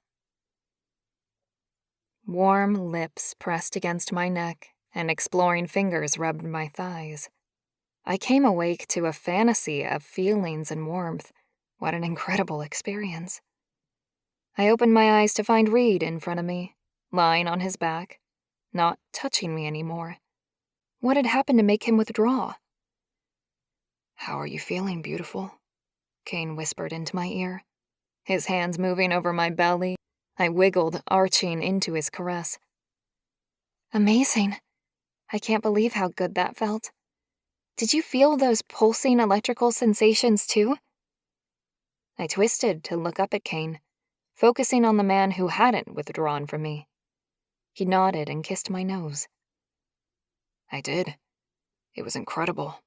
Warm lips pressed against my neck, and exploring fingers rubbed my thighs. I came awake to a fantasy of feelings and warmth, What an incredible experience. I opened my eyes to find Reid in front of me, lying on his back, not touching me anymore. What had happened to make him withdraw? "How are you feeling, beautiful?" Kane whispered into my ear. His hands moving over my belly, I wiggled, arching into his caress. Amazing. I can't believe how good that felt. Did you feel those pulsing electrical sensations too? I twisted to look up at Kane, focusing on the man who hadn't withdrawn from me. He nodded and kissed my nose. I did. It was incredible.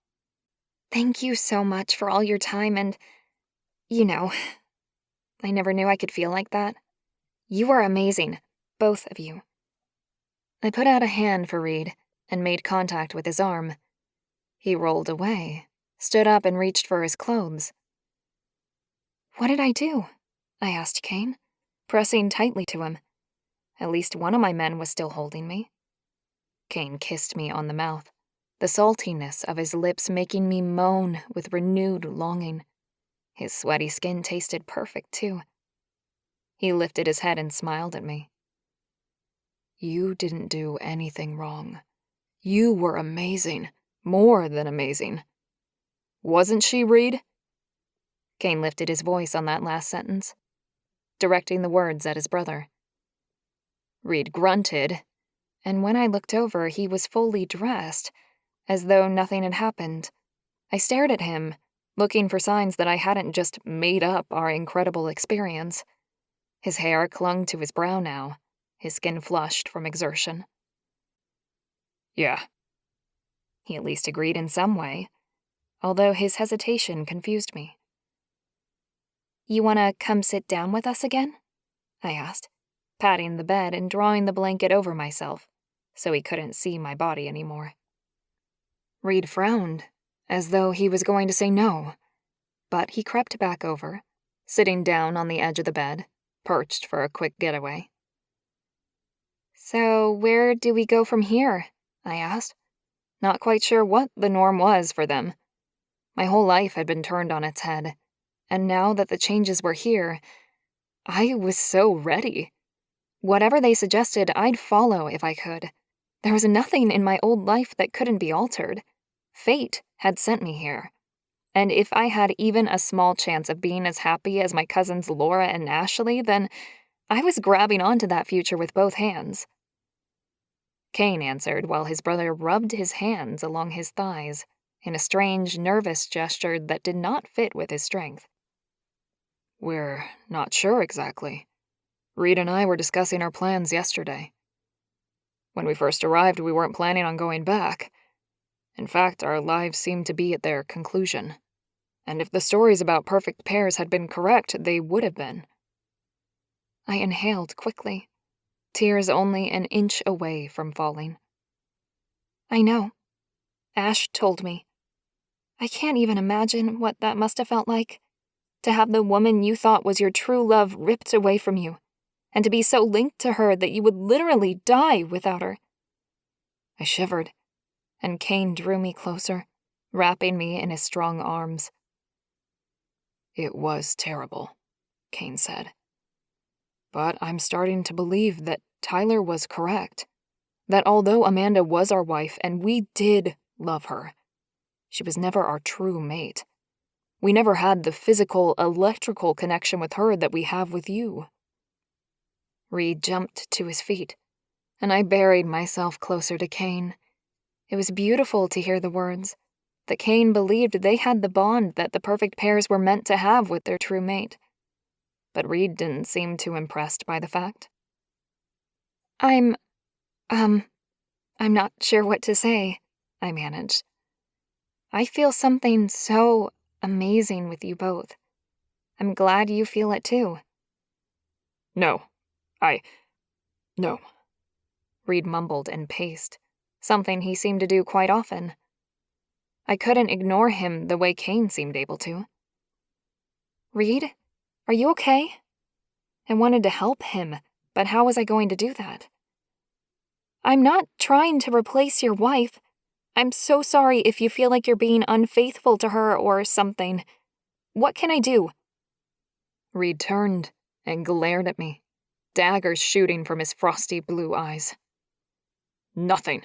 Thank you so much for all your time and, I never knew I could feel like that. You are amazing, both of you. I put out a hand for Reid and made contact with his arm. He rolled away, stood up and reached for his clothes. What did I do? I asked Kane, pressing tightly to him. At least one of my men was still holding me. Kane kissed me on the mouth, the saltiness of his lips making me moan with renewed longing. His sweaty skin tasted perfect, too. He lifted his head and smiled at me. You didn't do anything wrong. You were amazing, more than amazing. Wasn't she, Reid? Kane lifted his voice on that last sentence, directing the words at his brother. Reid grunted, and when I looked over, he was fully dressed, as though nothing had happened. I stared at him, looking for signs that I hadn't just made up our incredible experience. His hair clung to his brow now, his skin flushed from exertion. Yeah. He at least agreed in some way, although his hesitation confused me. You want to come sit down with us again? I asked, patting the bed and drawing the blanket over myself so he couldn't see my body anymore. Reid frowned, as though he was going to say no, but he crept back over, sitting down on the edge of the bed, perched for a quick getaway. So where do we go from here? I asked, not quite sure what the norm was for them. My whole life had been turned on its head, and now that the changes were here, I was so ready. Whatever they suggested, I'd follow if I could. There was nothing in my old life that couldn't be altered. Fate had sent me here. And if I had even a small chance of being as happy as my cousins Laura and Ashleigh, then I was grabbing onto that future with both hands. Kane answered while his brother rubbed his hands along his thighs in a strange, nervous gesture that did not fit with his strength. We're not sure exactly. Reid and I were discussing our plans yesterday. When we first arrived, we weren't planning on going back. In fact, our lives seemed to be at their conclusion. And if the stories about perfect pairs had been correct, they would have been. I inhaled quickly, tears only an inch away from falling. I know. Ash told me. I can't even imagine what that must have felt like, to have the woman you thought was your true love ripped away from you, and to be so linked to her that you would literally die without her. I shivered, and Kane drew me closer, wrapping me in his strong arms. It was terrible, Kane said. But I'm starting to believe that Tyler was correct, that although Amanda was our wife and we did love her, she was never our true mate. We never had the physical, electrical connection with her that we have with you. Reid jumped to his feet, and I buried myself closer to Kane. It was beautiful to hear the words, that Kane believed they had the bond that the perfect pairs were meant to have with their true mate. But Reid didn't seem too impressed by the fact. I'm not sure what to say, I managed. I feel something so amazing with you both. I'm glad you feel it too. No. Reid mumbled and paced, something he seemed to do quite often. I couldn't ignore him the way Kane seemed able to. Reid, are you okay? I wanted to help him, but how was I going to do that? I'm not trying to replace your wife. I'm so sorry if you feel like you're being unfaithful to her or something. What can I do? Reid turned and glared at me, daggers shooting from his frosty blue eyes. Nothing.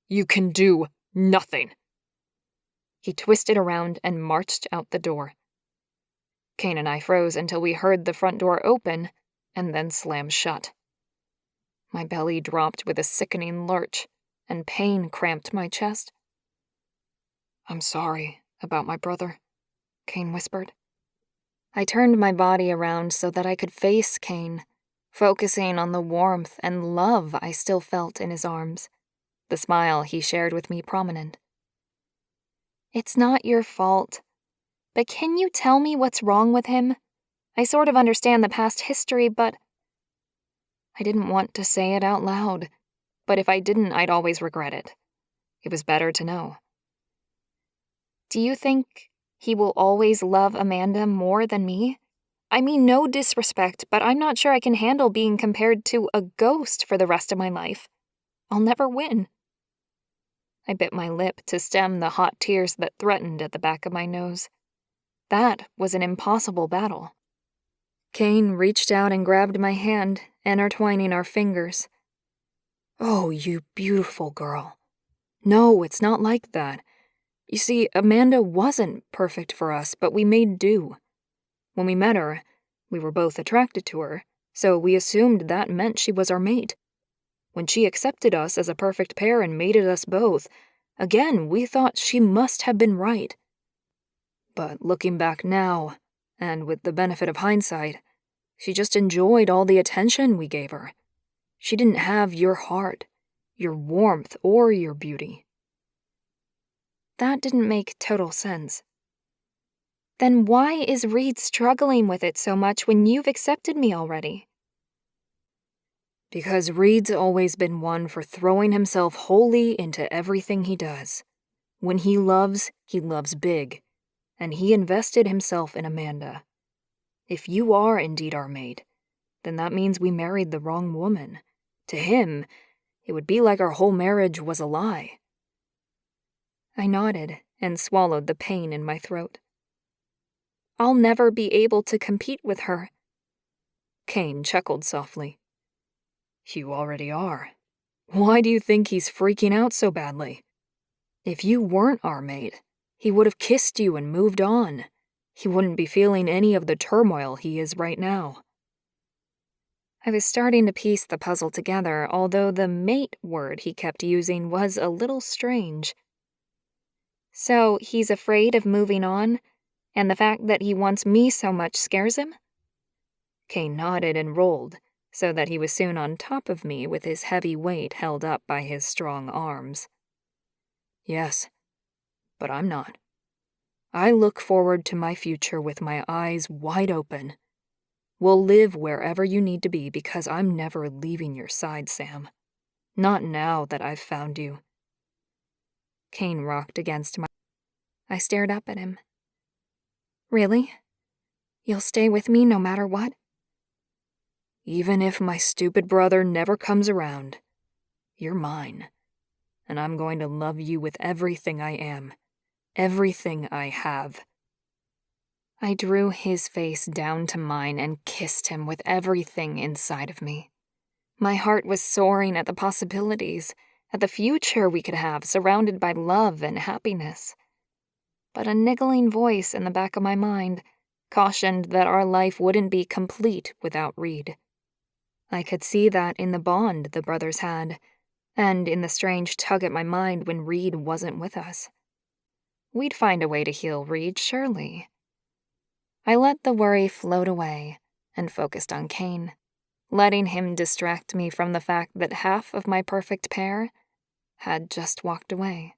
You can do nothing. He twisted around and marched out the door. Kane and I froze until we heard the front door open and then slam shut. My belly dropped with a sickening lurch, and pain cramped my chest. "I'm sorry about my brother," Kane whispered. I turned my body around so that I could face Kane, focusing on the warmth and love I still felt in his arms, the smile he shared with me prominent. "It's not your fault. But can you tell me what's wrong with him? I sort of understand the past history, but—" I didn't want to say it out loud, but if I didn't, I'd always regret it. It was better to know. "Do you think he will always love Amanda more than me? I mean, no disrespect, but I'm not sure I can handle being compared to a ghost for the rest of my life. I'll never win." I bit my lip to stem the hot tears that threatened at the back of my nose. That was an impossible battle. Kane reached out and grabbed my hand, intertwining our fingers. "Oh, you beautiful girl. No, it's not like that. You see, Amanda wasn't perfect for us, but we made do. When we met her, we were both attracted to her, so we assumed that meant she was our mate. When she accepted us as a perfect pair and mated us both, again, we thought she must have been right. But looking back now, and with the benefit of hindsight, she just enjoyed all the attention we gave her. She didn't have your heart, your warmth, or your beauty." That didn't make total sense. "Then why is Reid struggling with it so much when you've accepted me already?" "Because Reid's always been one for throwing himself wholly into everything he does. When he loves big, and he invested himself in Amanda. If you are indeed our mate, then that means we married the wrong woman. To him, it would be like our whole marriage was a lie." I nodded and swallowed the pain in my throat. "I'll never be able to compete with her." Kane chuckled softly. "You already are. Why do you think he's freaking out so badly? If you weren't our mate, he would have kissed you and moved on. He wouldn't be feeling any of the turmoil he is right now." I was starting to piece the puzzle together, although the mate word he kept using was a little strange. "So he's afraid of moving on, and the fact that he wants me so much scares him?" Kane nodded and rolled, so that he was soon on top of me with his heavy weight held up by his strong arms. "Yes, but I'm not. I look forward to my future with my eyes wide open. We'll live wherever you need to be because I'm never leaving your side, Sam. Not now that I've found you." Kane rocked against my... I stared up at him. "Really? You'll stay with me no matter what?" "Even if my stupid brother never comes around, you're mine. And I'm going to love you with everything I am. Everything I have." I drew his face down to mine and kissed him with everything inside of me. My heart was soaring at the possibilities, at the future we could have surrounded by love and happiness. But a niggling voice in the back of my mind cautioned that our life wouldn't be complete without Reid. I could see that in the bond the brothers had, and in the strange tug at my mind when Reid wasn't with us. We'd find a way to heal Reid, surely. I let the worry float away and focused on Kane, letting him distract me from the fact that half of my perfect pair had just walked away.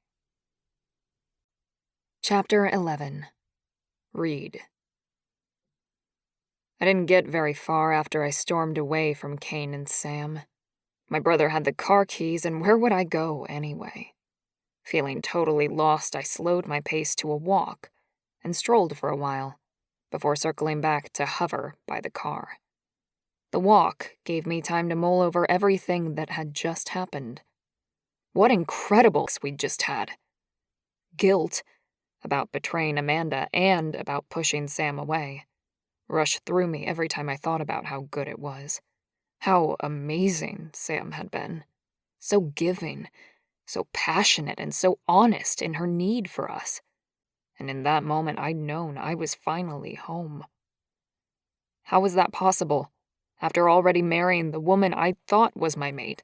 Chapter 11. Reid. I didn't get very far after I stormed away from Kane and Sam. My brother had the car keys, and where would I go anyway? Feeling totally lost, I slowed my pace to a walk and strolled for a while, before circling back to hover by the car. The walk gave me time to mull over everything that had just happened. What incredible we'd just had. Guilt about betraying Amanda and about pushing Sam away. rushed through me every time I thought about how good it was. How amazing Sam had been. So giving, so passionate, and so honest in her need for us. And in that moment, I'd known I was finally home. How was that possible, after already marrying the woman I thought was my mate?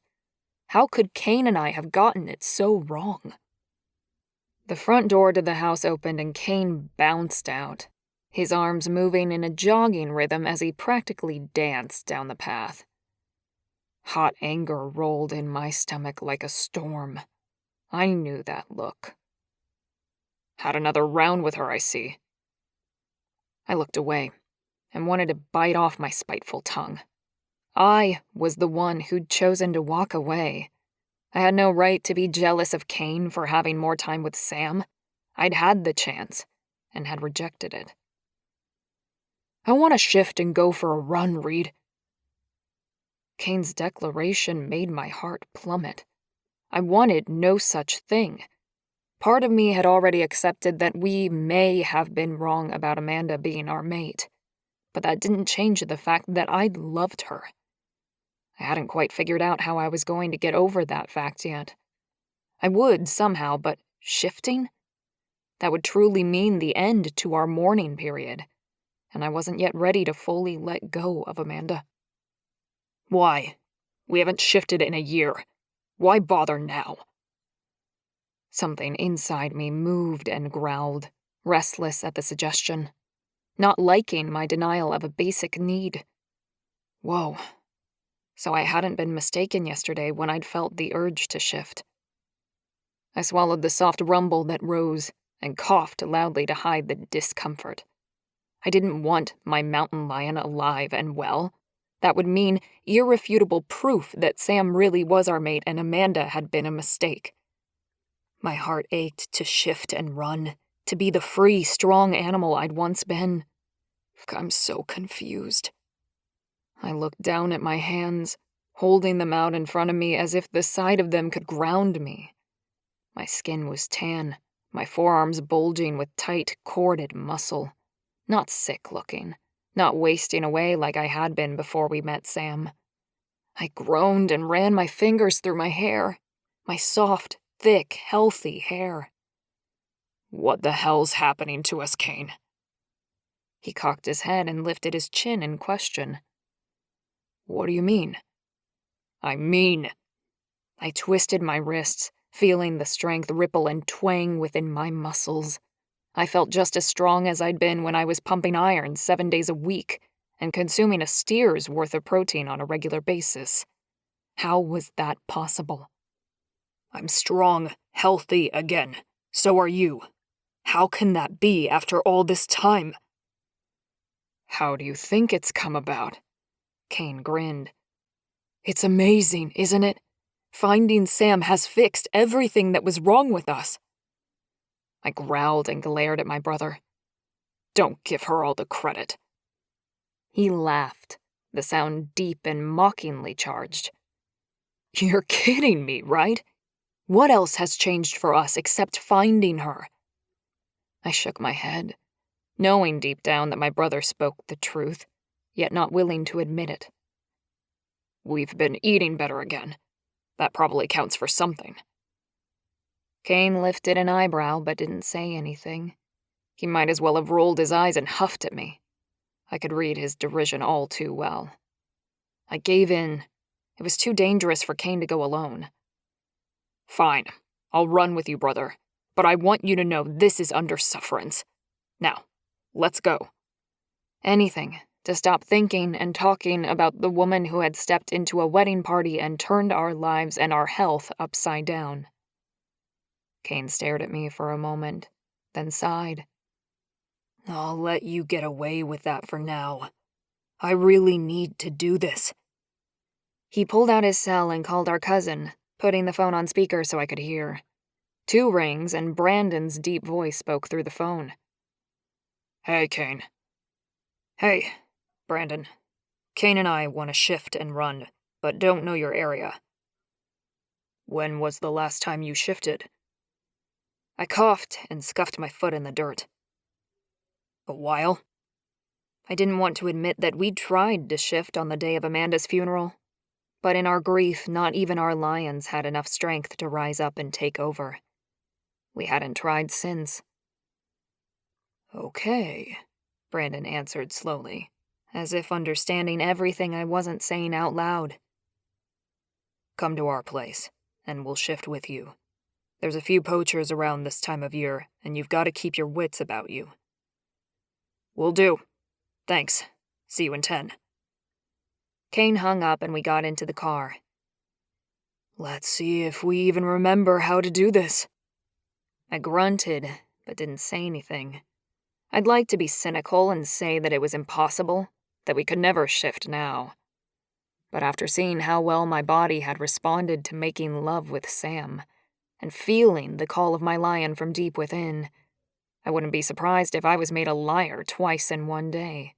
How could Kane and I have gotten it so wrong? The front door to the house opened and Kane bounced out, his arms moving in a jogging rhythm as he practically danced down the path. Hot anger rolled in my stomach like a storm. I knew that look. Had another round with her, I see. I looked away and wanted to bite off my spiteful tongue. I was the one who'd chosen to walk away. I had no right to be jealous of Kane for having more time with Sam. I'd had the chance and had rejected it. I want to shift and go for a run, Reid. Kane's declaration made my heart plummet. I wanted no such thing. Part of me had already accepted that we may have been wrong about Amanda being our mate, but that didn't change the fact that I'd loved her. I hadn't quite figured out how I was going to get over that fact yet. I would somehow, but shifting? That would truly mean the end to our mourning period, and I wasn't yet ready to fully let go of Amanda. Why? We haven't shifted in a year. Why bother now? Something inside me moved and growled, restless at the suggestion, not liking my denial of a basic need. Whoa. So I hadn't been mistaken yesterday when I'd felt the urge to shift. I swallowed the soft rumble that rose and coughed loudly to hide the discomfort. I didn't want my mountain lion alive and well. That would mean irrefutable proof that Sam really was our mate and Amanda had been a mistake. My heart ached to shift and run, to be the free, strong animal I'd once been. I'm so confused. I looked down at my hands, holding them out in front of me as if the sight of them could ground me. My skin was tan, my forearms bulging with tight, corded muscle. Not sick-looking, not wasting away like I had been before we met Sam. I groaned and ran my fingers through my hair, my soft, thick, healthy hair. What the hell's happening to us, Kane? He cocked his head and lifted his chin in question. What do you mean? I twisted my wrists, feeling the strength ripple and twang within my muscles. I felt just as strong as I'd been when I was pumping iron 7 days a week and consuming a steer's worth of protein on a regular basis. How was that possible? I'm strong, healthy again. So are you. How can that be after all this time? How do you think it's come about? Kane grinned. It's amazing, isn't it? Finding Sam has fixed everything that was wrong with us. I growled and glared at my brother. Don't give her all the credit. He laughed, the sound deep and mockingly charged. You're kidding me, right? What else has changed for us except finding her? I shook my head, knowing deep down that my brother spoke the truth, yet not willing to admit it. We've been eating better again. That probably counts for something. Kane lifted an eyebrow but didn't say anything. He might as well have rolled his eyes and huffed at me. I could read his derision all too well. I gave in. It was too dangerous for Kane to go alone. Fine, I'll run with you, brother, but I want you to know this is under sufferance. Now, let's go. Anything to stop thinking and talking about the woman who had stepped into a wedding party and turned our lives and our health upside down. Kane stared at me for a moment, then sighed. I'll let you get away with that for now. I really need to do this. He pulled out his cell and called our cousin, putting the phone on speaker so I could hear. 2 rings, and Brandon's deep voice spoke through the phone. Hey, Kane. Hey, Brandon. Kane and I want to shift and run, but don't know your area. When was the last time you shifted? I coughed and scuffed my foot in the dirt. A while? I didn't want to admit that we'd tried to shift on the day of Amanda's funeral, but in our grief, not even our lions had enough strength to rise up and take over. We hadn't tried since. Okay, Brandon answered slowly, as if understanding everything I wasn't saying out loud. Come to our place, and we'll shift with you. There's a few poachers around this time of year, and you've got to keep your wits about you. Will do. Thanks. See you in 10. Kane hung up and we got into the car. Let's see if we even remember how to do this. I grunted, but didn't say anything. I'd like to be cynical and say that it was impossible, that we could never shift now. But after seeing how well my body had responded to making love with Sam, and feeling the call of my lion from deep within, I wouldn't be surprised if I was made a liar twice in one day.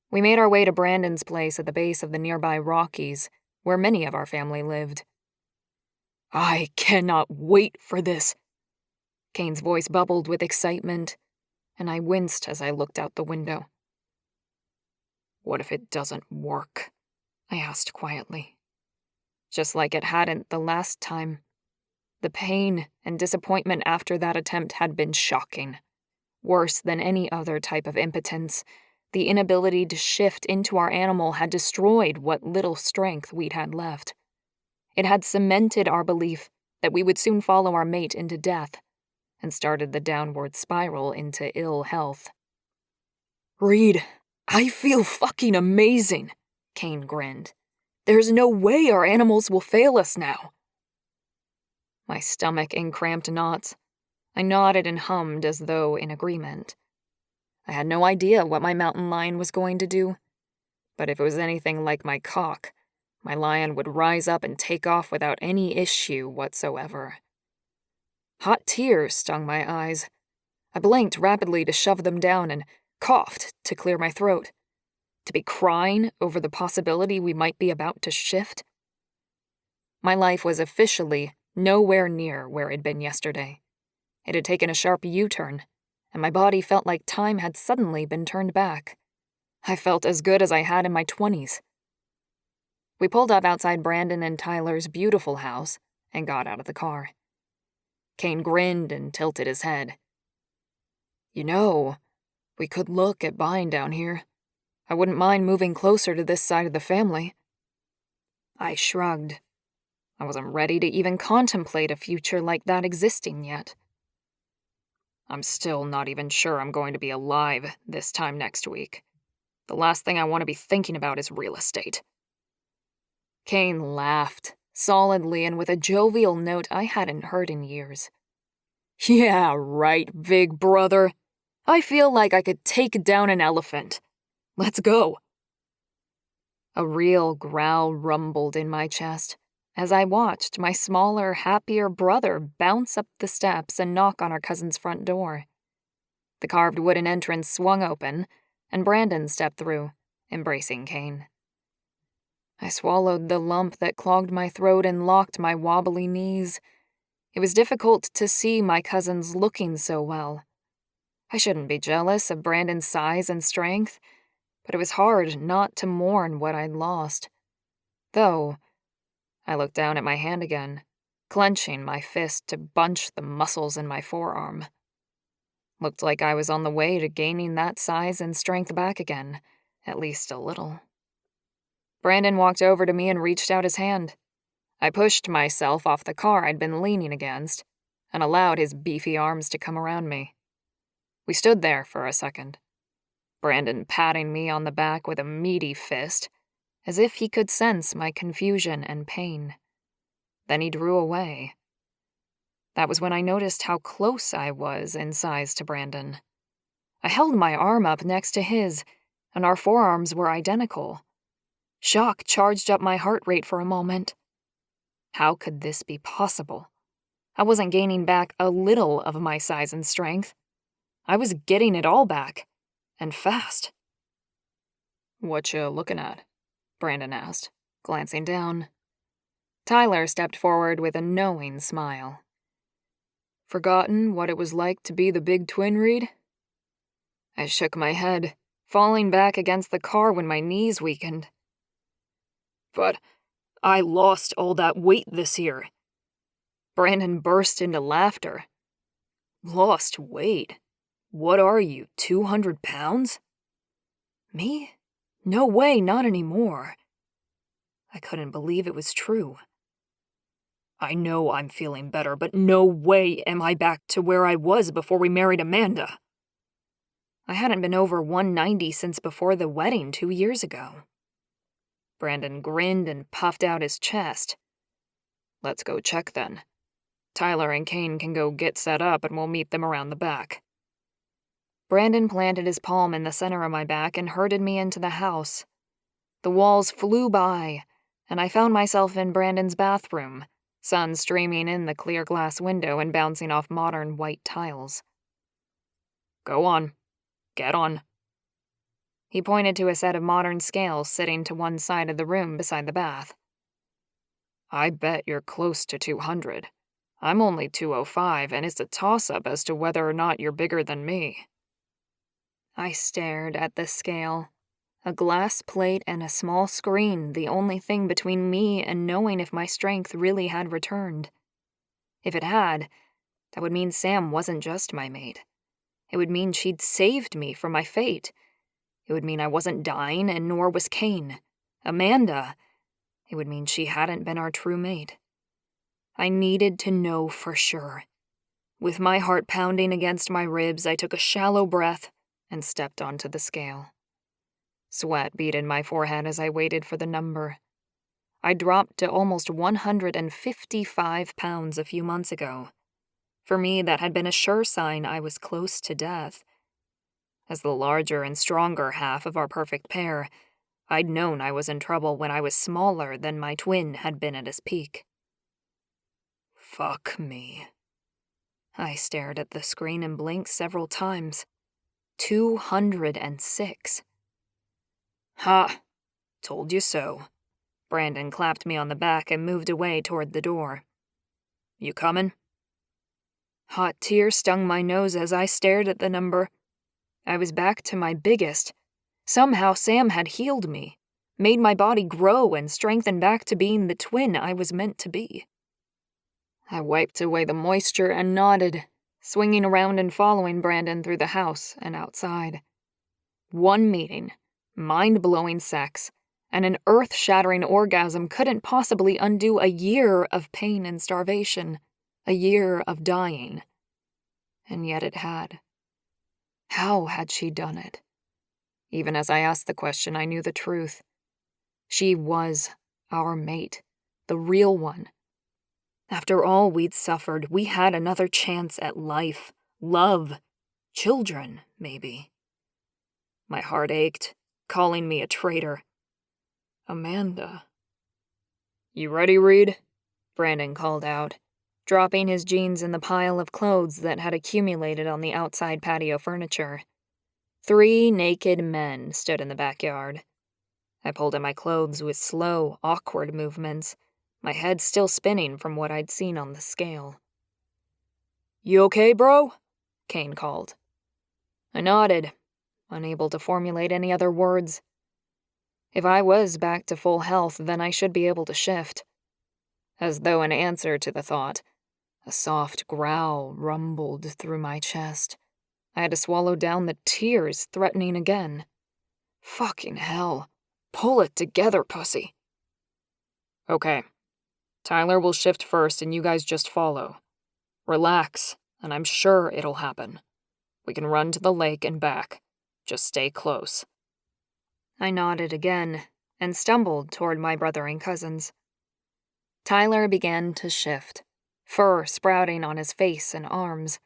We made our way to Brandon's place at the base of the nearby Rockies, where many of our family lived. I cannot wait for this. Kane's voice bubbled with excitement, and I winced as I looked out the window. What if it doesn't work? I asked quietly. Just like it hadn't the last time. The pain and disappointment after that attempt had been shocking. Worse than any other type of impotence, the inability to shift into our animal had destroyed what little strength we'd had left. It had cemented our belief that we would soon follow our mate into death, and started the downward spiral into ill health. Reid, I feel fucking amazing, Kane grinned. There's no way our animals will fail us now. My stomach in cramped knots. I nodded and hummed as though in agreement. I had no idea what my mountain lion was going to do, but if it was anything like my cock, my lion would rise up and take off without any issue whatsoever. Hot tears stung my eyes. I blinked rapidly to shove them down and coughed to clear my throat. To be crying over the possibility we might be about to shift? My life was officially nowhere near where it'd been yesterday. It had taken a sharp U-turn, and my body felt like time had suddenly been turned back. I felt as good as I had in my 20s. We pulled up outside Brandon and Tyler's beautiful house and got out of the car. Kane grinned and tilted his head. You know, we could look at buying down here. I wouldn't mind moving closer to this side of the family. I shrugged. I wasn't ready to even contemplate a future like that existing yet. I'm still not even sure I'm going to be alive this time next week. The last thing I want to be thinking about is real estate. Kane laughed, solidly and with a jovial note I hadn't heard in years. Yeah, right, big brother. I feel like I could take down an elephant. Let's go. A real growl rumbled in my chest as I watched my smaller, happier brother bounce up the steps and knock on our cousin's front door. The carved wooden entrance swung open, and Brandon stepped through, embracing Kane. I swallowed the lump that clogged my throat and locked my wobbly knees. It was difficult to see my cousins looking so well. I shouldn't be jealous of Brandon's size and strength, but it was hard not to mourn what I'd lost. Though, I looked down at my hand again, clenching my fist to bunch the muscles in my forearm. Looked like I was on the way to gaining that size and strength back again, at least a little. Brandon walked over to me and reached out his hand. I pushed myself off the car I'd been leaning against and allowed his beefy arms to come around me. We stood there for a second, Brandon patting me on the back with a meaty fist, as if he could sense my confusion and pain. Then he drew away. That was when I noticed how close I was in size to Brandon. I held my arm up next to his, and our forearms were identical. Shock charged up my heart rate for a moment. How could this be possible? I wasn't gaining back a little of my size and strength. I was getting it all back, and fast. "What you looking at?" Brandon asked, glancing down. Tyler stepped forward with a knowing smile. "Forgotten what it was like to be the big twin, Reid?" I shook my head, falling back against the car when my knees weakened. But I lost all that weight this year. Brandon burst into laughter. Lost weight? What are you, 200 pounds? Me? No way, not anymore. I couldn't believe it was true. I know I'm feeling better, but no way am I back to where I was before we married Amanda. I hadn't been over 190 since before the wedding 2 years ago. Brandon grinned and puffed out his chest. Let's go check then. Tyler and Kane can go get set up and we'll meet them around the back. Brandon planted his palm in the center of my back and herded me into the house. The walls flew by, and I found myself in Brandon's bathroom, sun streaming in the clear glass window and bouncing off modern white tiles. Go on. Get on. He pointed to a set of modern scales sitting to one side of the room beside the bath. I bet you're close to 200. I'm only 205, and it's a toss-up as to whether or not you're bigger than me. I stared at the scale. A glass plate and a small screen, the only thing between me and knowing if my strength really had returned. If it had, that would mean Sam wasn't just my mate. It would mean she'd saved me from my fate. It would mean I wasn't dying, and nor was Kane. Amanda. It would mean she hadn't been our true mate. I needed to know for sure. With my heart pounding against my ribs, I took a shallow breath and stepped onto the scale. Sweat beaded my forehead as I waited for the number. I dropped to almost 155 pounds a few months ago. For me, that had been a sure sign I was close to death. As the larger and stronger half of our perfect pair, I'd known I was in trouble when I was smaller than my twin had been at his peak. Fuck me. I stared at the screen and blinked several times. 206. Ha! Told you so. Brandon clapped me on the back and moved away toward the door. You coming? Hot tears stung my nose as I stared at the number. I was back to my biggest. Somehow Sam had healed me, made my body grow and strengthen back to being the twin I was meant to be. I wiped away the moisture and nodded, swinging around and following Brandon through the house and outside. One meeting, mind-blowing sex, and an earth-shattering orgasm couldn't possibly undo a year of pain and starvation, a year of dying. And yet it had. How had she done it? Even as I asked the question, I knew the truth. She was our mate, the real one. After all we'd suffered, we had another chance at life, love, children, maybe. My heart ached, calling me a traitor. Amanda. You ready, Reid? Brandon called out, dropping his jeans in the pile of clothes that had accumulated on the outside patio furniture. 3 naked men stood in the backyard. I pulled at my clothes with slow, awkward movements, my head still spinning from what I'd seen on the scale. You okay, bro? Kane called. I nodded, unable to formulate any other words. If I was back to full health, then I should be able to shift. As though in answer to the thought, a soft growl rumbled through my chest. I had to swallow down the tears threatening again. Fucking hell. Pull it together, pussy. Okay. Tyler will shift first and you guys just follow. Relax, and I'm sure it'll happen. We can run to the lake and back. Just stay close. I nodded again and stumbled toward my brother and cousins. Tyler began to shift, fur sprouting on his face and arms.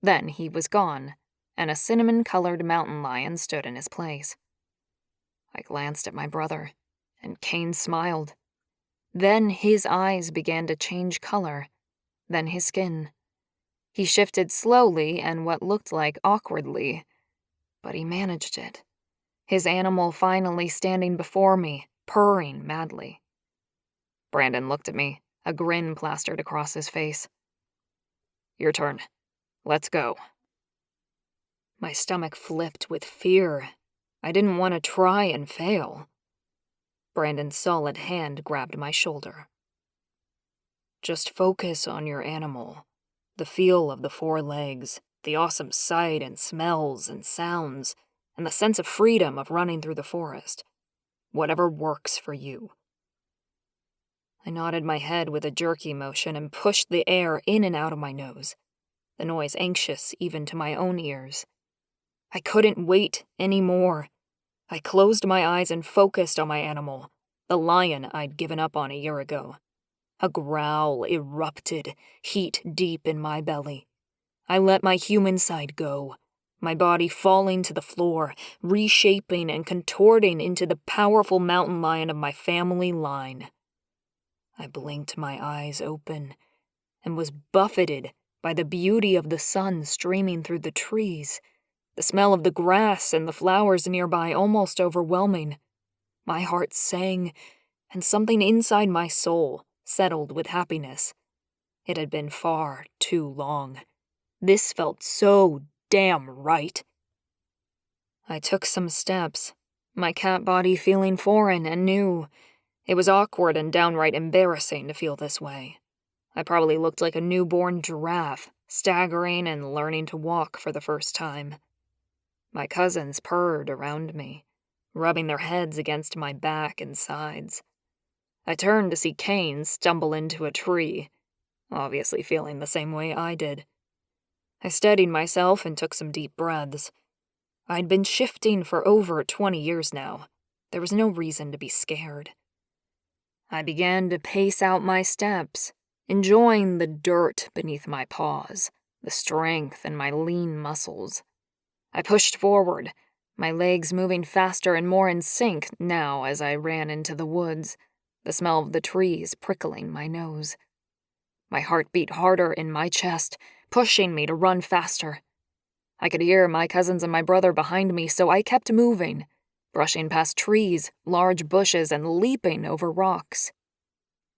Then he was gone, and a cinnamon-colored mountain lion stood in his place. I glanced at my brother, and Kane smiled. Then his eyes began to change color, then his skin. He shifted slowly and what looked like awkwardly, but he managed it. His animal finally standing before me, purring madly. Brandon looked at me, a grin plastered across his face. Your turn. Let's go. My stomach flipped with fear. I didn't want to try and fail. Brandon's solid hand grabbed my shoulder. Just focus on your animal, the feel of the 4 legs, the awesome sight and smells and sounds, and the sense of freedom of running through the forest. Whatever works for you. I nodded my head with a jerky motion and pushed the air in and out of my nose, the noise anxious even to my own ears. I couldn't wait anymore. I closed my eyes and focused on my animal, the lion I'd given up on a year ago. A growl erupted, heat deep in my belly. I let my human side go, my body falling to the floor, reshaping and contorting into the powerful mountain lion of my family line. I blinked my eyes open and was buffeted by the beauty of the sun streaming through the trees, the smell of the grass and the flowers nearby almost overwhelming. My heart sang, and something inside my soul settled with happiness. It had been far too long. This felt so damn right. I took some steps, my cat body feeling foreign and new. It was awkward and downright embarrassing to feel this way. I probably looked like a newborn giraffe, staggering and learning to walk for the first time. My cousins purred around me, rubbing their heads against my back and sides. I turned to see Kane stumble into a tree, obviously feeling the same way I did. I steadied myself and took some deep breaths. I'd been shifting for over 20 years now. There was no reason to be scared. I began to pace out my steps, enjoying the dirt beneath my paws, the strength in my lean muscles. I pushed forward, my legs moving faster and more in sync now as I ran into the woods, the smell of the trees prickling my nose. My heart beat harder in my chest, pushing me to run faster. I could hear my cousins and my brother behind me, so I kept moving, brushing past trees, large bushes, and leaping over rocks.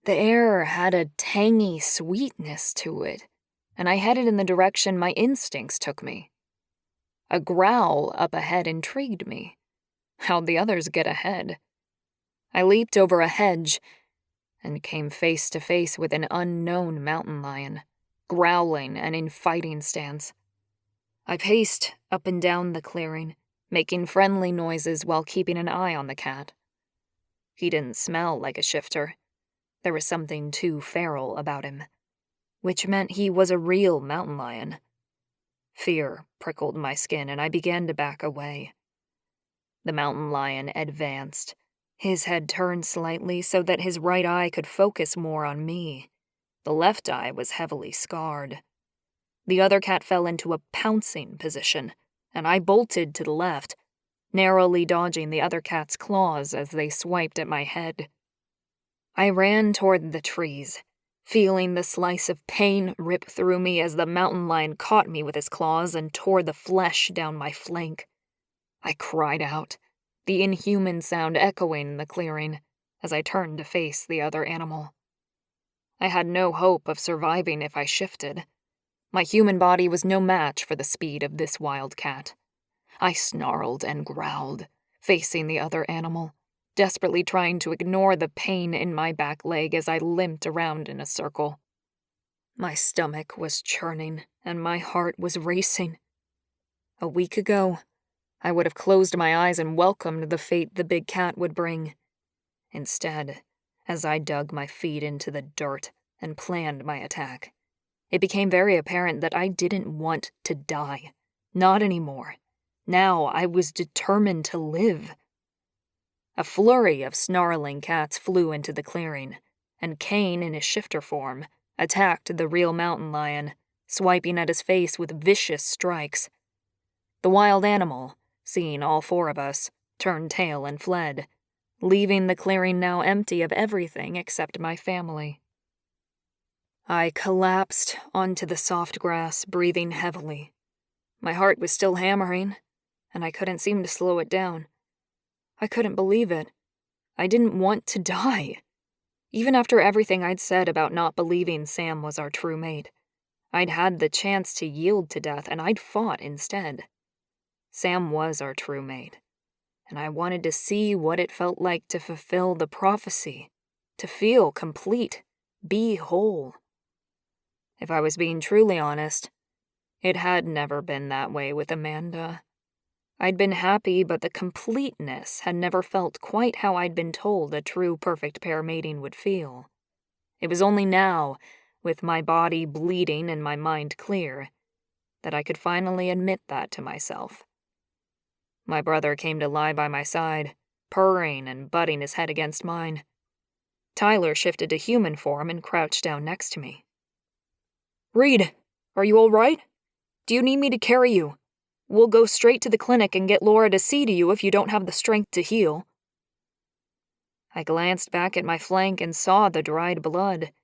The air had a tangy sweetness to it, and I headed in the direction my instincts took me. A growl up ahead intrigued me. How'd the others get ahead? I leaped over a hedge and came face to face with an unknown mountain lion, growling and in fighting stance. I paced up and down the clearing, making friendly noises while keeping an eye on the cat. He didn't smell like a shifter. There was something too feral about him, which meant he was a real mountain lion. Fear prickled my skin, and I began to back away. The mountain lion advanced, his head turned slightly so that his right eye could focus more on me. The left eye was heavily scarred. The other cat fell into a pouncing position, and I bolted to the left, narrowly dodging the other cat's claws as they swiped at my head. I ran toward the trees, feeling the slice of pain rip through me as the mountain lion caught me with his claws and tore the flesh down my flank. I cried out, the inhuman sound echoing in the clearing, as I turned to face the other animal. I had no hope of surviving if I shifted. My human body was no match for the speed of this wild cat. I snarled and growled, facing the other animal, desperately trying to ignore the pain in my back leg as I limped around in a circle. My stomach was churning, and my heart was racing. A week ago, I would have closed my eyes and welcomed the fate the big cat would bring. Instead, as I dug my feet into the dirt and planned my attack, it became very apparent that I didn't want to die. Not anymore. Now I was determined to live. A flurry of snarling cats flew into the clearing, and Kane, in his shifter form, attacked the real mountain lion, swiping at his face with vicious strikes. The wild animal, seeing all 4 of us, turned tail and fled, leaving the clearing now empty of everything except my family. I collapsed onto the soft grass, breathing heavily. My heart was still hammering, and I couldn't seem to slow it down. I couldn't believe it. I didn't want to die. Even after everything I'd said about not believing Sam was our true mate, I'd had the chance to yield to death, and I'd fought instead. Sam was our true mate. and I wanted to see what it felt like to fulfill the prophecy, to feel complete, be whole. If I was being truly honest, it had never been that way with Amanda. I'd been happy, but the completeness had never felt quite how I'd been told a true perfect pair mating would feel. It was only now, with my body bleeding and my mind clear, that I could finally admit that to myself. My brother came to lie by my side, purring and butting his head against mine. Tyler shifted to human form and crouched down next to me. "Reid, are you all right? Do you need me to carry you? We'll go straight to the clinic and get Laura to see to you if you don't have the strength to heal." I glanced back at my flank and saw the dried blood,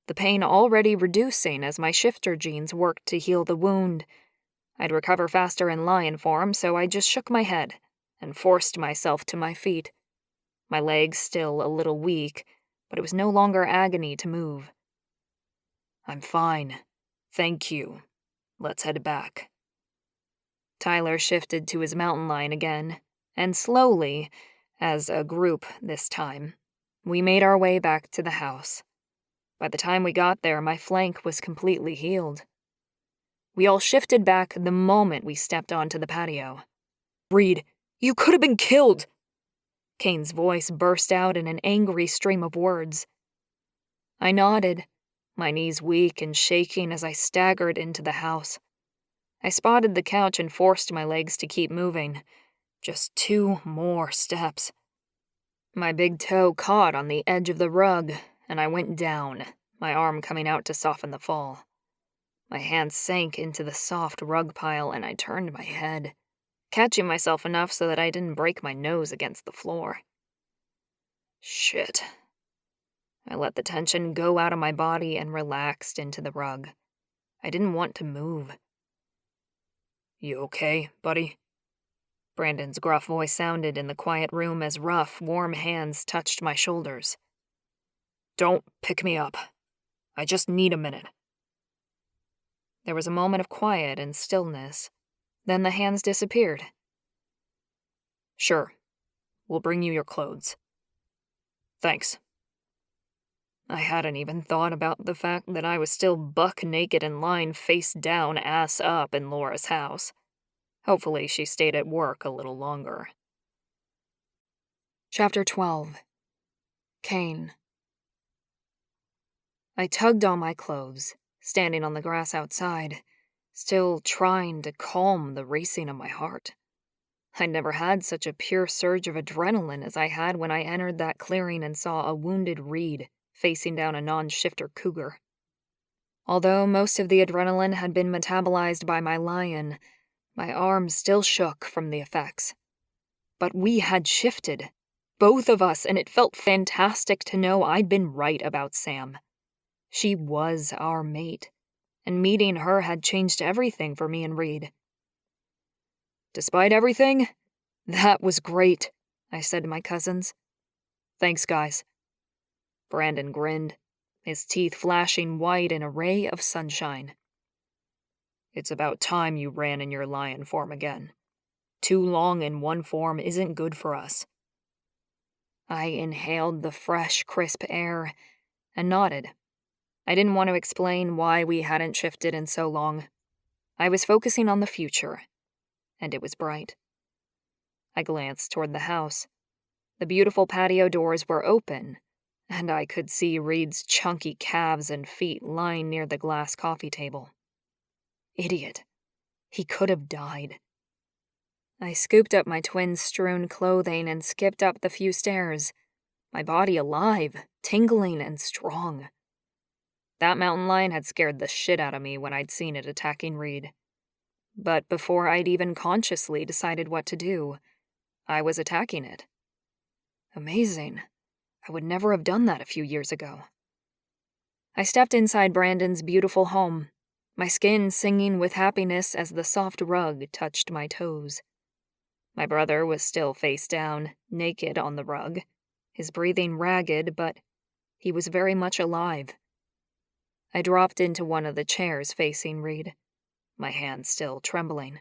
the pain already reducing as my shifter genes worked to heal the wound. I'd recover faster in lion form, so I just shook my head and forced myself to my feet. My legs still a little weak, but it was no longer agony to move. "I'm fine. Thank you. Let's head back." Tyler shifted to his mountain lion again, and slowly, as a group this time, we made our way back to the house. By the time we got there, my flank was completely healed. We all shifted back the moment we stepped onto the patio. "Reid, you could have been killed!" Kane's voice burst out in an angry stream of words. I nodded, my knees weak and shaking as I staggered into the house. I spotted the couch and forced my legs to keep moving. Just 2 more steps. My big toe caught on the edge of the rug, and I went down, my arm coming out to soften the fall. My hand sank into the soft rug pile and I turned my head, catching myself enough so that I didn't break my nose against the floor. Shit. I let the tension go out of my body and relaxed into the rug. I didn't want to move. "You okay, buddy?" Brandon's gruff voice sounded in the quiet room as rough, warm hands touched my shoulders. "Don't pick me up. I just need a minute." There was a moment of quiet and stillness. Then the hands disappeared. "Sure. We'll bring you your clothes." "Thanks." I hadn't even thought about the fact that I was still buck naked and lying face down, ass up in Laura's house. Hopefully she stayed at work a little longer. Chapter 12. Kane. I tugged on my clothes, standing on the grass outside, still trying to calm the racing of my heart. I'd never had such a pure surge of adrenaline as I had when I entered that clearing and saw a wounded Reid facing down a non-shifter cougar. Although most of the adrenaline had been metabolized by my lion, my arms still shook from the effects. But we had shifted, both of us, and it felt fantastic to know I'd been right about Sam. She was our mate, and meeting her had changed everything for me and Reid. "Despite everything, that was great," I said to my cousins. "Thanks, guys." Brandon grinned, his teeth flashing white in a ray of sunshine. "It's about time you ran in your lion form again. Too long in one form isn't good for us." I inhaled the fresh, crisp air and nodded. I didn't want to explain why we hadn't shifted in so long. I was focusing on the future, and it was bright. I glanced toward the house. The beautiful patio doors were open, and I could see Reid's chunky calves and feet lying near the glass coffee table. Idiot. He could have died. I scooped up my twin-strewn clothing and skipped up the few stairs, my body alive, tingling and strong. That mountain lion had scared the shit out of me when I'd seen it attacking Reid. But before I'd even consciously decided what to do, I was attacking it. Amazing. I would never have done that a few years ago. I stepped inside Brandon's beautiful home, my skin singing with happiness as the soft rug touched my toes. My brother was still face down, naked on the rug, his breathing ragged, but he was very much alive. I dropped into one of the chairs facing Reid, my hand still trembling.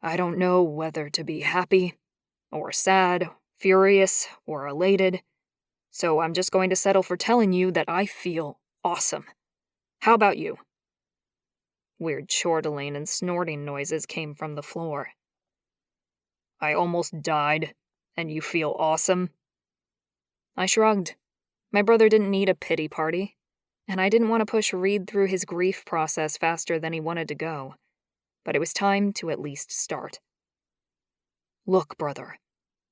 "I don't know whether to be happy or sad, furious, or elated. So I'm just going to settle for telling you that I feel awesome. How about you?" Weird chortling and snorting noises came from the floor. "I almost died, and you feel awesome?" I shrugged. My brother didn't need a pity party, and I didn't want to push Reid through his grief process faster than he wanted to go, but it was time to at least start. "Look, brother,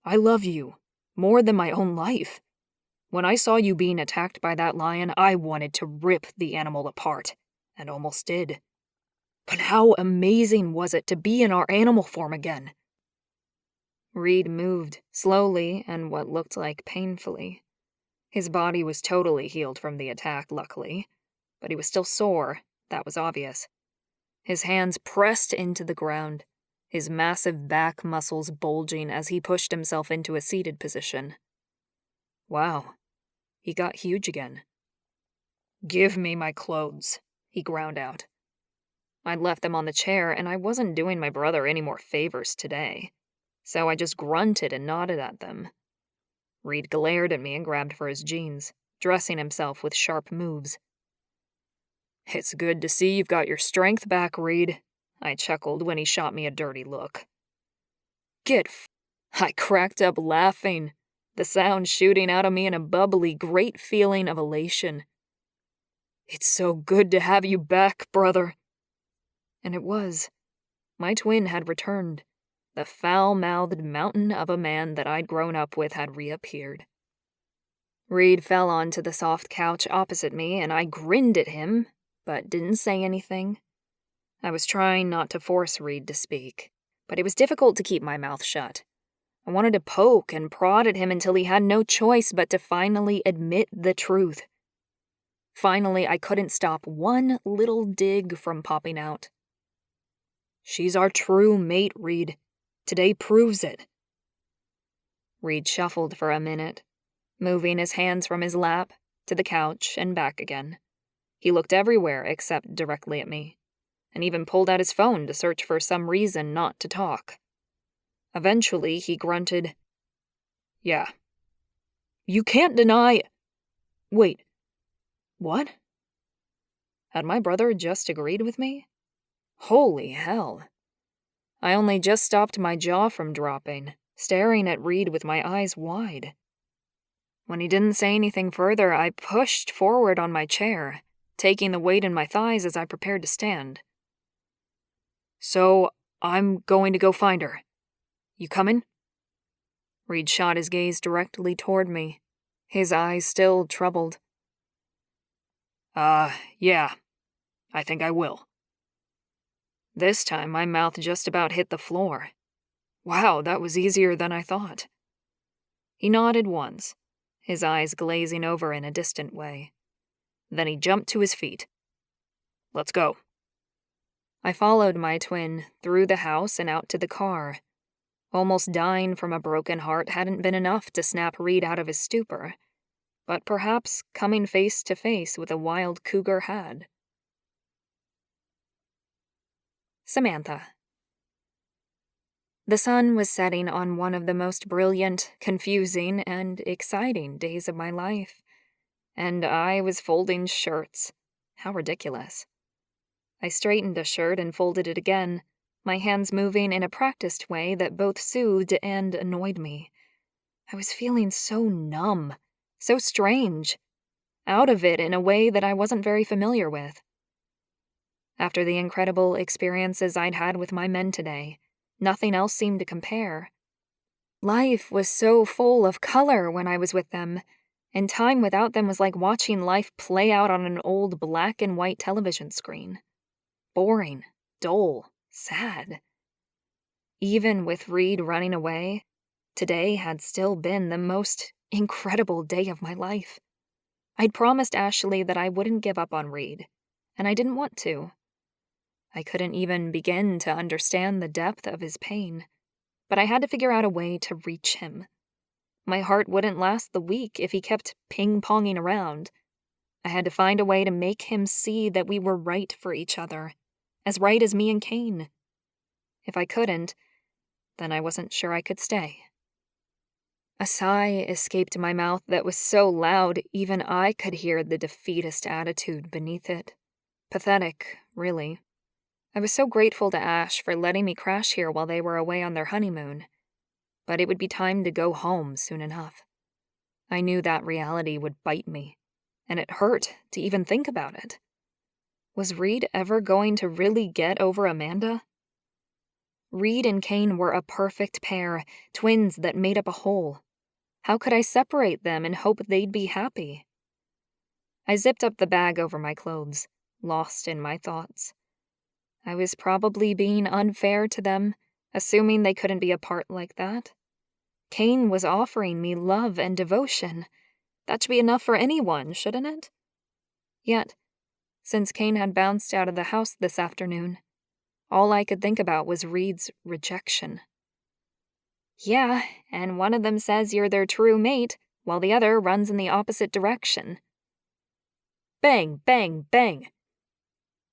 I love you more than my own life. When I saw you being attacked by that lion, I wanted to rip the animal apart, and almost did. But how amazing was it to be in our animal form again?" Reid moved, slowly and what looked like painfully. His body was totally healed from the attack, luckily, but he was still sore, that was obvious. His hands pressed into the ground, his massive back muscles bulging as he pushed himself into a seated position. Wow, he got huge again. "Give me my clothes," he ground out. I'd left them on the chair, and I wasn't doing my brother any more favors today, so I just grunted and nodded at them. Reid glared at me and grabbed for his jeans, dressing himself with sharp moves. "It's good to see you've got your strength back, Reid," I chuckled when he shot me a dirty look. I cracked up laughing, the sound shooting out of me in a bubbly, great feeling of elation. "It's so good to have you back, brother." And it was. My twin had returned. The foul-mouthed mountain of a man that I'd grown up with had reappeared. Reid fell onto the soft couch opposite me, and I grinned at him, but didn't say anything. I was trying not to force Reid to speak, but it was difficult to keep my mouth shut. I wanted to poke and prod at him until he had no choice but to finally admit the truth. Finally, I couldn't stop one little dig from popping out. "She's our true mate, Reid. Today proves it." Reid shuffled for a minute, moving his hands from his lap to the couch and back again. He looked everywhere except directly at me, and even pulled out his phone to search for some reason not to talk. Eventually, he grunted, "Yeah. You can't deny—" Wait. What? Had my brother just agreed with me? Holy hell. I only just stopped my jaw from dropping, staring at Reid with my eyes wide. When he didn't say anything further, I pushed forward on my chair, taking the weight in my thighs as I prepared to stand. "So, I'm going to go find her. You coming?" Reid shot his gaze directly toward me, his eyes still troubled. Yeah, I think I will." This time, my mouth just about hit the floor. Wow, that was easier than I thought. He nodded once, his eyes glazing over in a distant way. Then he jumped to his feet. "Let's go." I followed my twin through the house and out to the car. Almost dying from a broken heart hadn't been enough to snap Reid out of his stupor, but perhaps coming face to face with a wild cougar had. Samantha. The sun was setting on one of the most brilliant, confusing, and exciting days of my life, and I was folding shirts. How ridiculous. I straightened a shirt and folded it again, my hands moving in a practiced way that both soothed and annoyed me. I was feeling so numb, so strange, out of it in a way that I wasn't very familiar with. After the incredible experiences I'd had with my men today, nothing else seemed to compare. Life was so full of color when I was with them, and time without them was like watching life play out on an old black and white television screen. Boring, dull, sad. Even with Reid running away, today had still been the most incredible day of my life. I'd promised Ashleigh that I wouldn't give up on Reid, and I didn't want to. I couldn't even begin to understand the depth of his pain, but I had to figure out a way to reach him. My heart wouldn't last the week if he kept ping-ponging around. I had to find a way to make him see that we were right for each other, as right as me and Kane. If I couldn't, then I wasn't sure I could stay. A sigh escaped my mouth that was so loud even I could hear the defeatist attitude beneath it. Pathetic, really. I was so grateful to Ash for letting me crash here while they were away on their honeymoon. But it would be time to go home soon enough. I knew that reality would bite me, and it hurt to even think about it. Was Reid ever going to really get over Amanda? Reid and Kane were a perfect pair, twins that made up a whole. How could I separate them and hope they'd be happy? I zipped up the bag over my clothes, lost in my thoughts. I was probably being unfair to them, assuming they couldn't be apart like that. Kane was offering me love and devotion. That should be enough for anyone, shouldn't it? Yet, since Kane had bounced out of the house this afternoon, all I could think about was Reid's rejection. Yeah, and one of them says you're their true mate, while the other runs in the opposite direction. Bang, bang, bang!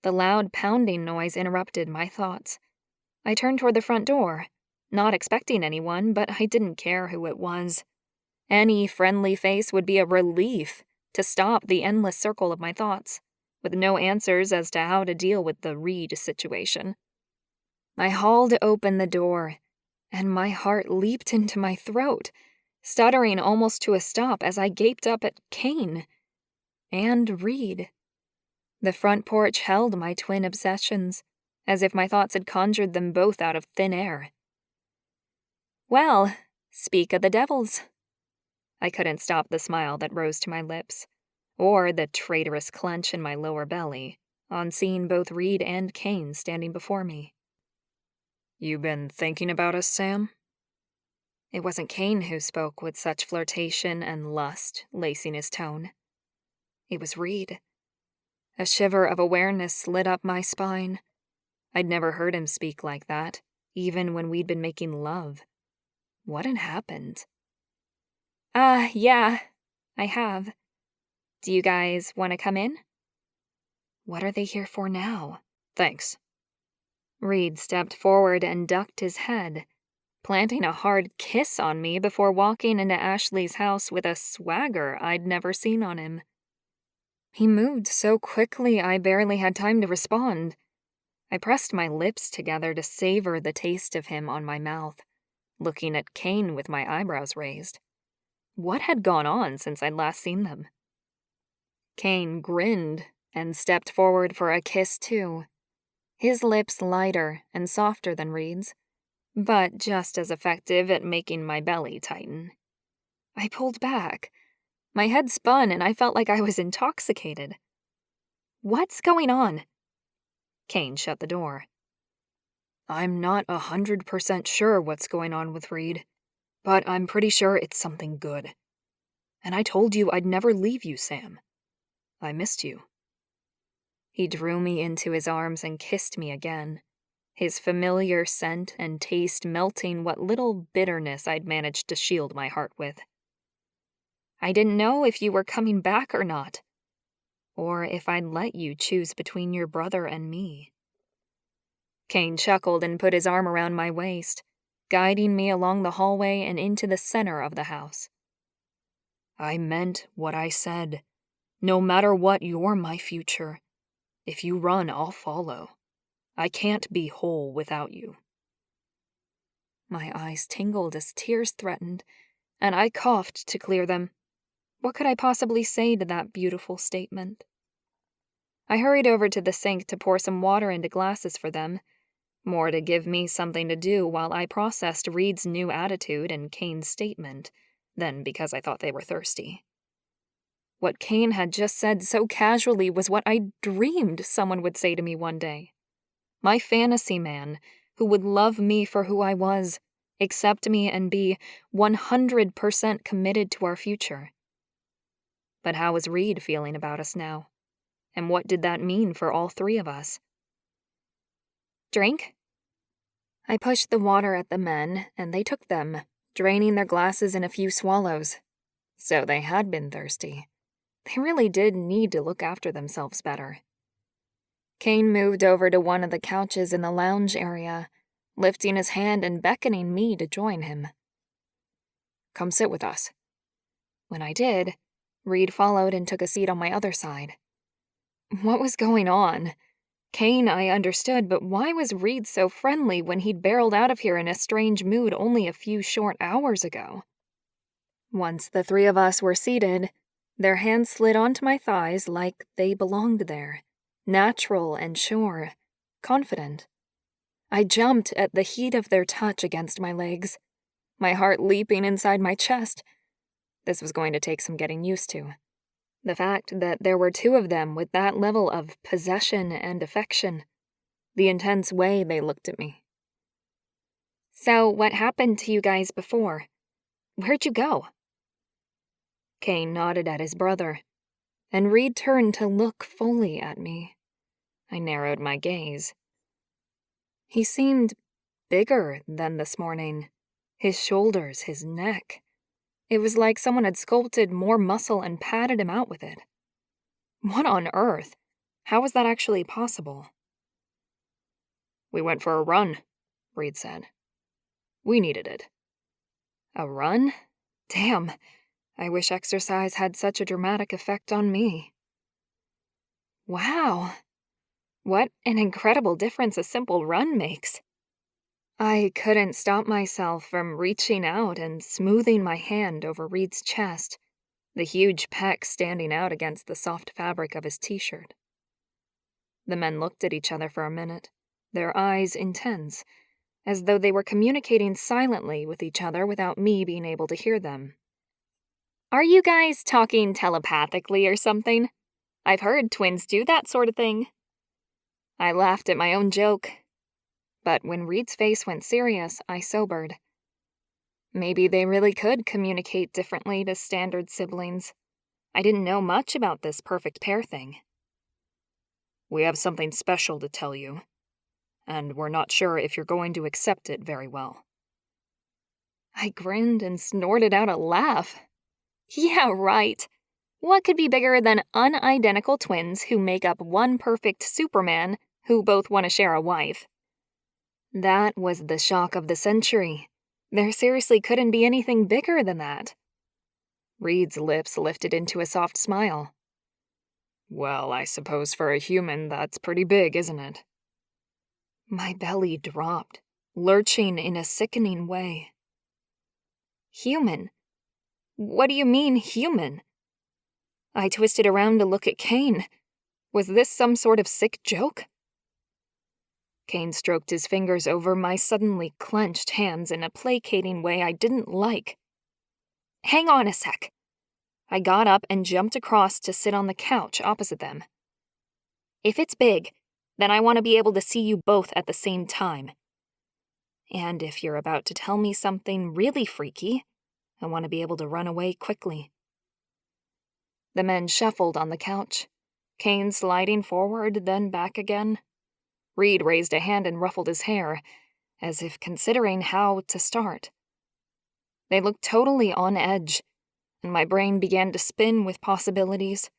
The loud pounding noise interrupted my thoughts. I turned toward the front door, not expecting anyone, but I didn't care who it was. Any friendly face would be a relief to stop the endless circle of my thoughts, with no answers as to how to deal with the Reid situation. I hauled open the door, and my heart leaped into my throat, stuttering almost to a stop as I gaped up at Kane and Reid. The front porch held my twin obsessions, as if my thoughts had conjured them both out of thin air. Well, speak of the devils. I couldn't stop the smile that rose to my lips, or the traitorous clench in my lower belly, on seeing both Reid and Kane standing before me. You been thinking about us, Sam? It wasn't Kane who spoke with such flirtation and lust lacing his tone. It was Reid. A shiver of awareness slid up my spine. I'd never heard him speak like that, even when we'd been making love. What had happened? Yeah, I have. Do you guys want to come in? What are they here for now? Thanks. Reid stepped forward and ducked his head, planting a hard kiss on me before walking into Ashleigh's house with a swagger I'd never seen on him. He moved so quickly I barely had time to respond. I pressed my lips together to savor the taste of him on my mouth, looking at Kane with my eyebrows raised. What had gone on since I'd last seen them? Kane grinned and stepped forward for a kiss too, his lips lighter and softer than Reid's, but just as effective at making my belly tighten. I pulled back. My head spun and I felt like I was intoxicated. What's going on? Kane shut the door. I'm not 100% sure what's going on with Reid, but I'm pretty sure it's something good. And I told you I'd never leave you, Sam. I missed you. He drew me into his arms and kissed me again, his familiar scent and taste melting what little bitterness I'd managed to shield my heart with. I didn't know if you were coming back or not, or if I'd let you choose between your brother and me. Kane chuckled and put his arm around my waist, guiding me along the hallway and into the center of the house. I meant what I said. No matter what, you're my future. If you run, I'll follow. I can't be whole without you. My eyes tingled as tears threatened, and I coughed to clear them. What could I possibly say to that beautiful statement? I hurried over to the sink to pour some water into glasses for them, more to give me something to do while I processed Reid's new attitude and Kane's statement, than because I thought they were thirsty. What Kane had just said so casually was what I dreamed someone would say to me one day. My fantasy man, who would love me for who I was, accept me and be 100% committed to our future. But how was Reid feeling about us now? And what did that mean for all three of us? Drink? I pushed the water at the men, and they took them, draining their glasses in a few swallows. So they had been thirsty. They really did need to look after themselves better. Kane moved over to one of the couches in the lounge area, lifting his hand and beckoning me to join him. come sit with us." When I did, Reid followed and took a seat on my other side. What was going on? Kane, I understood, but why was Reid so friendly when he'd barreled out of here in a strange mood only a few short hours ago? Once the three of us were seated, their hands slid onto my thighs like they belonged there, natural and sure, confident. I jumped at the heat of their touch against my legs, my heart leaping inside my chest. This was going to take some getting used to. The fact that there were two of them with that level of possession and affection, the intense way they looked at me. "So, what happened to you guys before? Where'd you go?" Kane nodded at his brother, and Reid turned to look fully at me. I narrowed my gaze. He seemed bigger than this morning. His shoulders, his neck. It was like someone had sculpted more muscle and padded him out with it. What on earth? How was that actually possible? "We went for a run," Reid said. "We needed it." A run? Damn. I wish exercise had such a dramatic effect on me. Wow. What an incredible difference a simple run makes. I couldn't stop myself from reaching out and smoothing my hand over Reid's chest, the huge pec standing out against the soft fabric of his t-shirt. The men looked at each other for a minute, their eyes intense, as though they were communicating silently with each other without me being able to hear them. "Are you guys talking telepathically or something? I've heard twins do that sort of thing." I laughed at my own joke, but when Reid's face went serious, I sobered. Maybe they really could communicate differently to standard siblings. I didn't know much about this perfect pair thing. "We have something special to tell you, and we're not sure if you're going to accept it very well." I grinned and snorted out a laugh. Yeah, right. What could be bigger than unidentical twins who make up one perfect Superman who both want to share a wife? That was the shock of the century. There seriously couldn't be anything bigger than that. Reid's lips lifted into a soft smile. "Well, I suppose for a human that's pretty big, isn't it?" My belly dropped, lurching in a sickening way. Human? What do you mean, human? I twisted around to look at Kane. Was this some sort of sick joke? Kane stroked his fingers over my suddenly clenched hands in a placating way I didn't like. "Hang on a sec." I got up and jumped across to sit on the couch opposite them. "If it's big, then I want to be able to see you both at the same time. And if you're about to tell me something really freaky, I want to be able to run away quickly." The men shuffled on the couch, Kane sliding forward, then back again. Reid raised a hand and ruffled his hair, as if considering how to start. They looked totally on edge, and my brain began to spin with possibilities.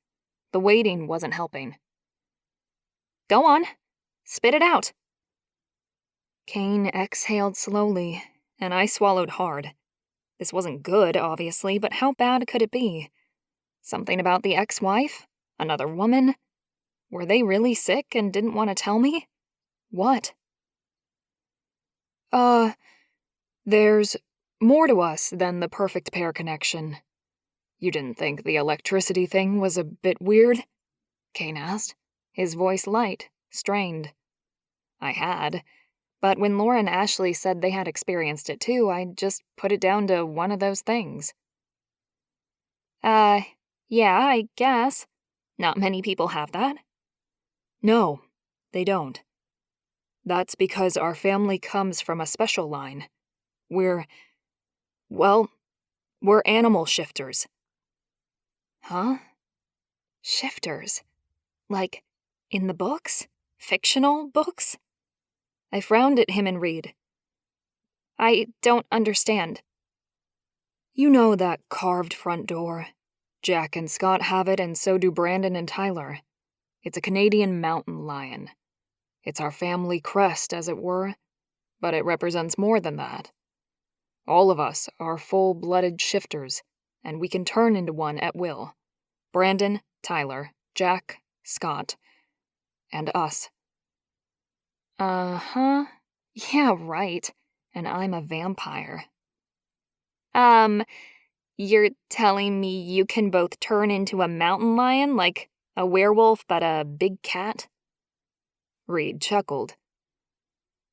The waiting wasn't helping. "Go on, spit it out." Kane exhaled slowly, and I swallowed hard. This wasn't good, obviously, but how bad could it be? Something about the ex-wife? Another woman? Were they really sick and didn't want to tell me? What? There's more to us than the perfect pair connection. You didn't think the electricity thing was a bit weird?" Kane asked, his voice light, strained. I had, but when Laura and Ashleigh said they had experienced it too, I just put it down to one of those things. Yeah, I guess. Not many people have that." "No, they don't. That's because our family comes from a special line. We're animal shifters." Huh? Shifters? Like, in the books? Fictional books? I frowned at him and Reid. "I don't understand." "You know that carved front door? Jack and Scott have it, and so do Brandon and Tyler. It's a Canadian mountain lion. It's our family crest, as it were, but it represents more than that. All of us are full-blooded shifters, and we can turn into one at will. Brandon, Tyler, Jack, Scott, and us. Uh-huh. Yeah, right. And I'm a vampire. You're telling me you can both turn into a mountain lion, like a werewolf but a big cat? Reid chuckled.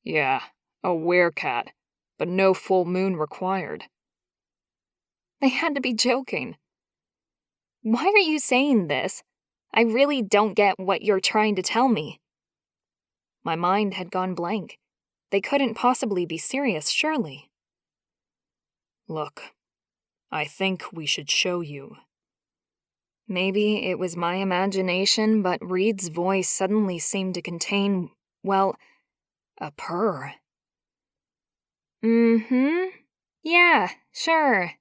Yeah, a werecat, but no full moon required. They had to be joking. Why are you saying this? I really don't get what you're trying to tell me. My mind had gone blank. They couldn't possibly be serious, surely. Look, I think we should show you. Maybe it was my imagination, but Reid's voice suddenly seemed to contain, well, a purr. Yeah, sure.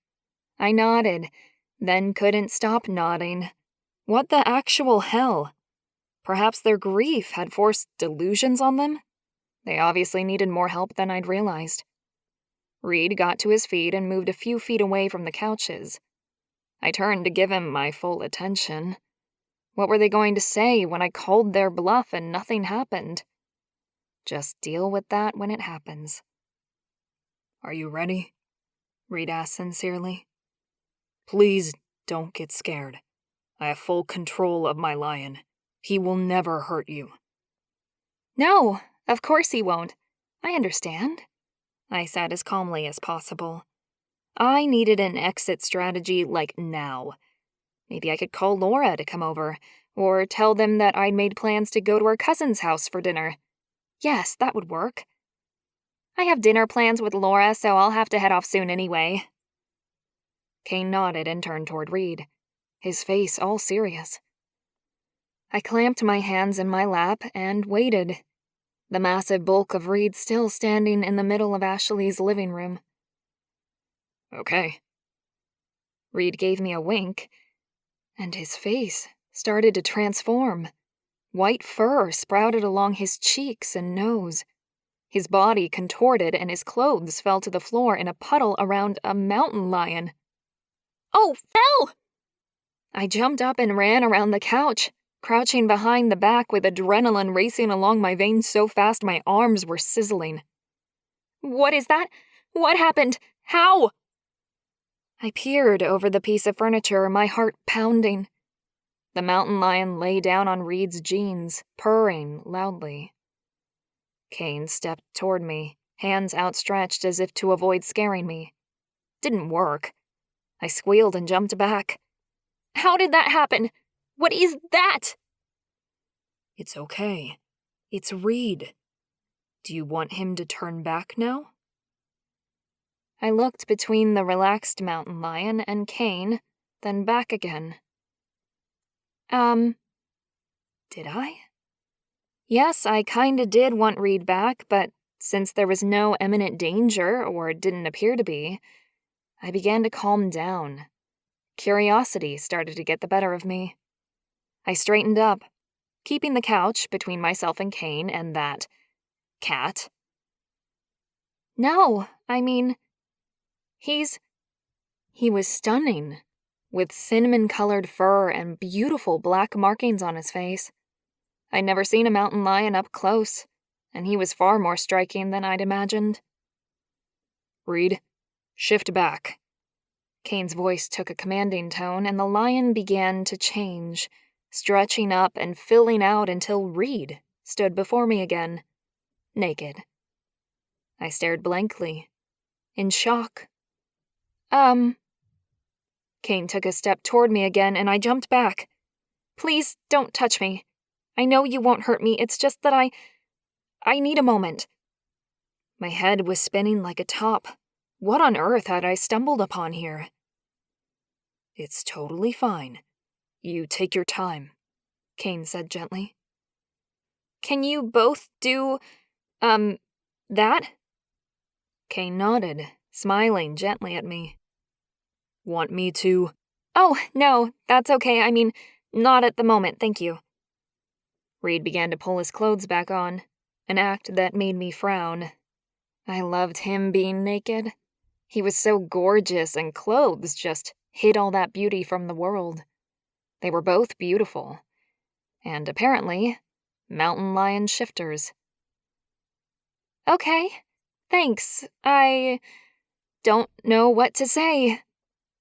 I nodded, then couldn't stop nodding. What the actual hell? Perhaps their grief had forced delusions on them? They obviously needed more help than I'd realized. Reid got to his feet and moved a few feet away from the couches. I turned to give him my full attention. What were they going to say when I called their bluff and nothing happened? Just deal with that when it happens. Are you ready? Reid asked sincerely. Please don't get scared. I have full control of my lion. He will never hurt you. No, of course he won't. I understand, I said as calmly as possible. I needed an exit strategy like now. Maybe I could call Laura to come over, or tell them that I'd made plans to go to her cousin's house for dinner. Yes, that would work. I have dinner plans with Laura, so I'll have to head off soon anyway. Kane nodded and turned toward Reid, his face all serious. I clamped my hands in my lap and waited, the massive bulk of Reid still standing in the middle of Ashleigh's living room. Okay. Reid gave me a wink, and his face started to transform. White fur sprouted along his cheeks and nose. His body contorted and his clothes fell to the floor in a puddle around a mountain lion. Oh, fell! I jumped up and ran around the couch, crouching behind the back with adrenaline racing along my veins so fast my arms were sizzling. What is that? What happened? How? I peered over the piece of furniture, my heart pounding. The mountain lion lay down on Reid's jeans, purring loudly. Kane stepped toward me, hands outstretched as if to avoid scaring me. Didn't work. I squealed and jumped back. How did that happen? What is that? It's okay. It's Reid. Do you want him to turn back now? I looked between the relaxed mountain lion and Kane, then back again. Did I? Yes, I kinda did want Reid back, but since there was no imminent danger, or didn't appear to be, I began to calm down. Curiosity started to get the better of me. I straightened up, keeping the couch between myself and Kane and that cat. No, I mean, he was stunning, with cinnamon-colored fur and beautiful black markings on his face. I'd never seen a mountain lion up close, and he was far more striking than I'd imagined. Reid, shift back. Kane's voice took a commanding tone, and the lion began to change, stretching up and filling out until Reid stood before me again, naked. I stared blankly, in shock. Kane took a step toward me again, and I jumped back. Please don't touch me. I know you won't hurt me, it's just that I need a moment. My head was spinning like a top. What on earth had I stumbled upon here? It's totally fine. You take your time, Kane said gently. Can you both do, that? Kane nodded, smiling gently at me. Want me to? Oh, no, that's okay. I mean, not at the moment, thank you. Reid began to pull his clothes back on, an act that made me frown. I loved him being naked. He was so gorgeous, and clothes just hid all that beauty from the world. They were both beautiful. And apparently, mountain lion shifters. Okay, thanks. I don't know what to say.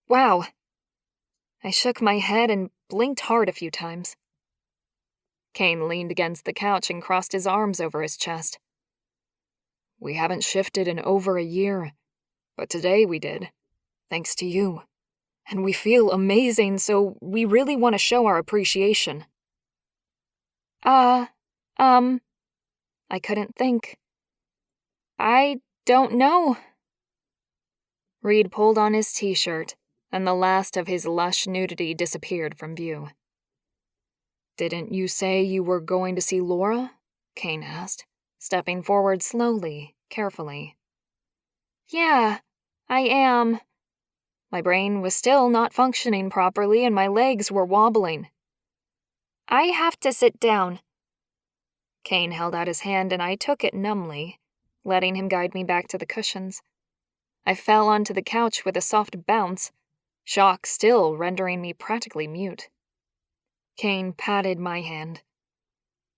Wow. I shook my head and blinked hard a few times. Kane leaned against the couch and crossed his arms over his chest. We haven't shifted in over a year, but today we did, thanks to you. And we feel amazing, so we really want to show our appreciation. I couldn't think. I don't know. Reid pulled on his t-shirt, and the last of his lush nudity disappeared from view. Didn't you say you were going to see Laura? Kane asked, stepping forward slowly, carefully. Yeah, I am. My brain was still not functioning properly and my legs were wobbling. I have to sit down. Kane held out his hand and I took it numbly, letting him guide me back to the cushions. I fell onto the couch with a soft bounce, shock still rendering me practically mute. Kane patted my hand.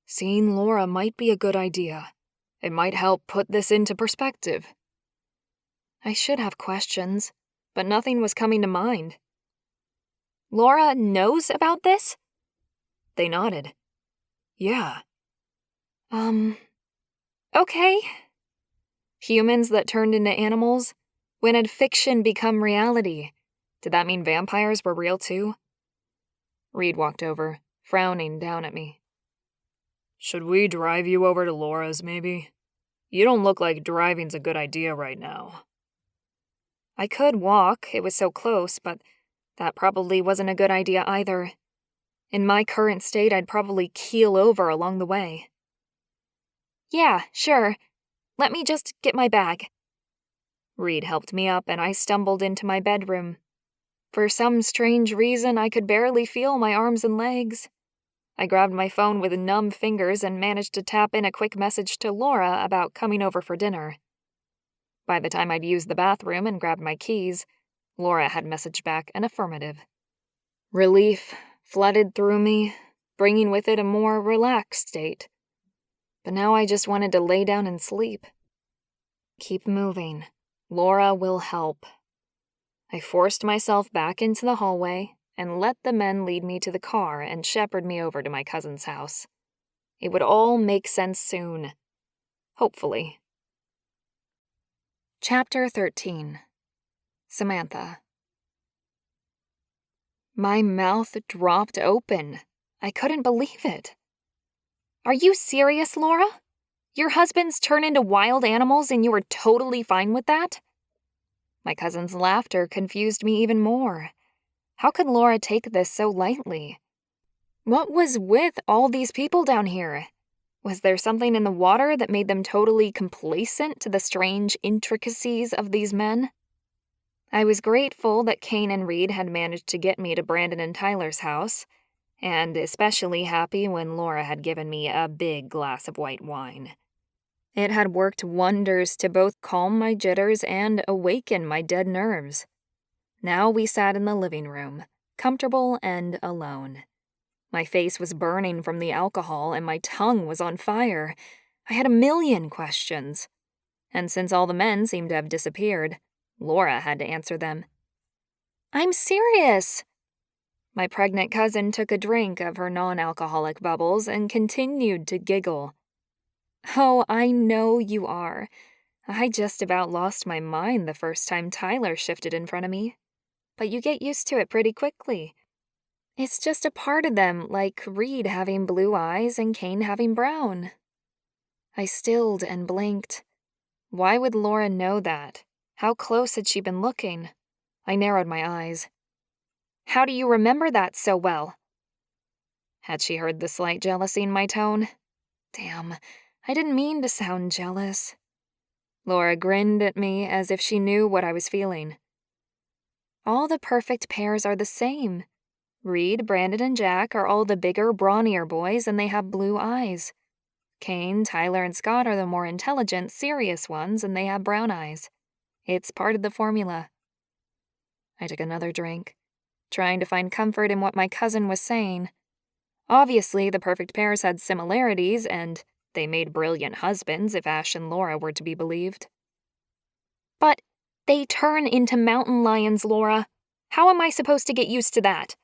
Seeing Laura might be a good idea. It might help put this into perspective. I should have questions, but nothing was coming to mind. Laura knows about this? They nodded. Yeah. Okay. Humans that turned into animals? When had fiction become reality? Did that mean vampires were real too? Reid walked over, frowning down at me. Should we drive you over to Laura's, maybe? You don't look like driving's a good idea right now. I could walk, it was so close, but that probably wasn't a good idea either. In my current state, I'd probably keel over along the way. Yeah, sure. Let me just get my bag. Reid helped me up and I stumbled into my bedroom. For some strange reason, I could barely feel my arms and legs. I grabbed my phone with numb fingers and managed to tap in a quick message to Laura about coming over for dinner. By the time I'd used the bathroom and grabbed my keys, Laura had messaged back an affirmative. Relief flooded through me, bringing with it a more relaxed state. But now I just wanted to lay down and sleep. Keep moving. Laura will help. I forced myself back into the hallway and let the men lead me to the car and shepherd me over to my cousin's house. It would all make sense soon. Hopefully. Chapter 13. Samantha. My mouth dropped open. I couldn't believe it. Are you serious, Laura? Your husbands turn into wild animals and you were totally fine with that? My cousin's laughter confused me even more. How could Laura take this so lightly? What was with all these people down here? Was there something in the water that made them totally complacent to the strange intricacies of these men? I was grateful that Kane and Reid had managed to get me to Brandon and Tyler's house, and especially happy when Laura had given me a big glass of white wine. It had worked wonders to both calm my jitters and awaken my dead nerves. Now we sat in the living room, comfortable and alone. My face was burning from the alcohol and my tongue was on fire. I had a million questions. And since all the men seemed to have disappeared, Laura had to answer them. I'm serious. My pregnant cousin took a drink of her non-alcoholic bubbles and continued to giggle. Oh, I know you are. I just about lost my mind the first time Tyler shifted in front of me. But you get used to it pretty quickly. It's just a part of them, like Reid having blue eyes and Kane having brown. I stilled and blinked. Why would Laura know that? How close had she been looking? I narrowed my eyes. How do you remember that so well? Had she heard the slight jealousy in my tone? Damn, I didn't mean to sound jealous. Laura grinned at me as if she knew what I was feeling. All the perfect pairs are the same. Reid, Brandon, and Jack are all the bigger, brawnier boys, and they have blue eyes. Kane, Tyler, and Scott are the more intelligent, serious ones, and they have brown eyes. It's part of the formula. I took another drink, trying to find comfort in what my cousin was saying. Obviously, the perfect pairs had similarities, and they made brilliant husbands if Ash and Laura were to be believed. But they turn into mountain lions, Laura. How am I supposed to get used to that?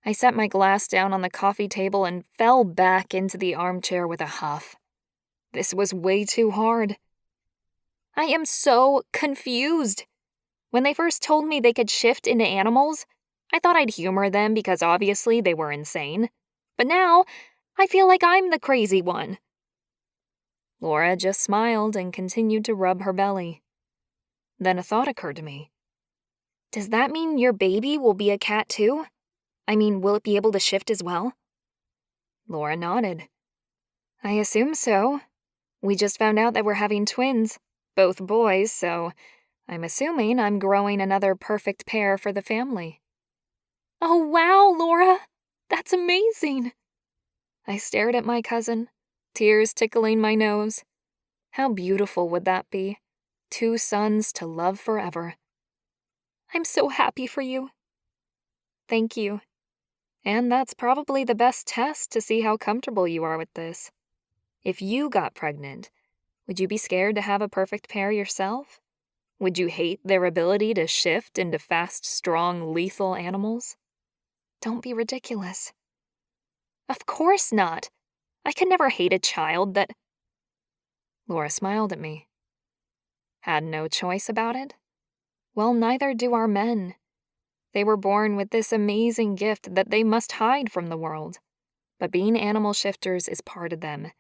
I set my glass down on the coffee table and fell back into the armchair with a huff. This was way too hard. I am so confused. When they first told me they could shift into animals, I thought I'd humor them because obviously they were insane. But now, I feel like I'm the crazy one. Laura just smiled and continued to rub her belly. Then a thought occurred to me. Does that mean your baby will be a cat too? I mean, will it be able to shift as well? Laura nodded. I assume so. We just found out that we're having twins, both boys, so I'm assuming I'm growing another perfect pair for the family. Oh, wow, Laura! That's amazing! I stared at my cousin, tears tickling my nose. How beautiful would that be? 2 sons to love forever. I'm so happy for you. Thank you. And that's probably the best test to see how comfortable you are with this. If you got pregnant, would you be scared to have a perfect pair yourself? Would you hate their ability to shift into fast, strong, lethal animals? Don't be ridiculous. Of course not. I could never hate a child that... Laura smiled at me. Had no choice about it? Well, neither do our men. They were born with this amazing gift that they must hide from the world. But being animal shifters is part of them.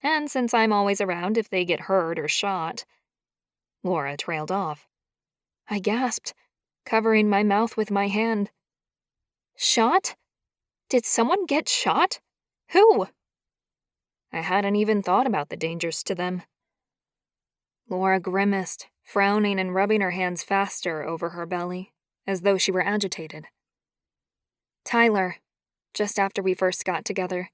And since I'm always around if they get hurt or shot... Laura trailed off. I gasped, covering my mouth with my hand. Shot? Did someone get shot? Who? I hadn't even thought about the dangers to them. Laura grimaced, frowning and rubbing her hands faster over her belly, as though she were agitated. Tyler, just after we first got together.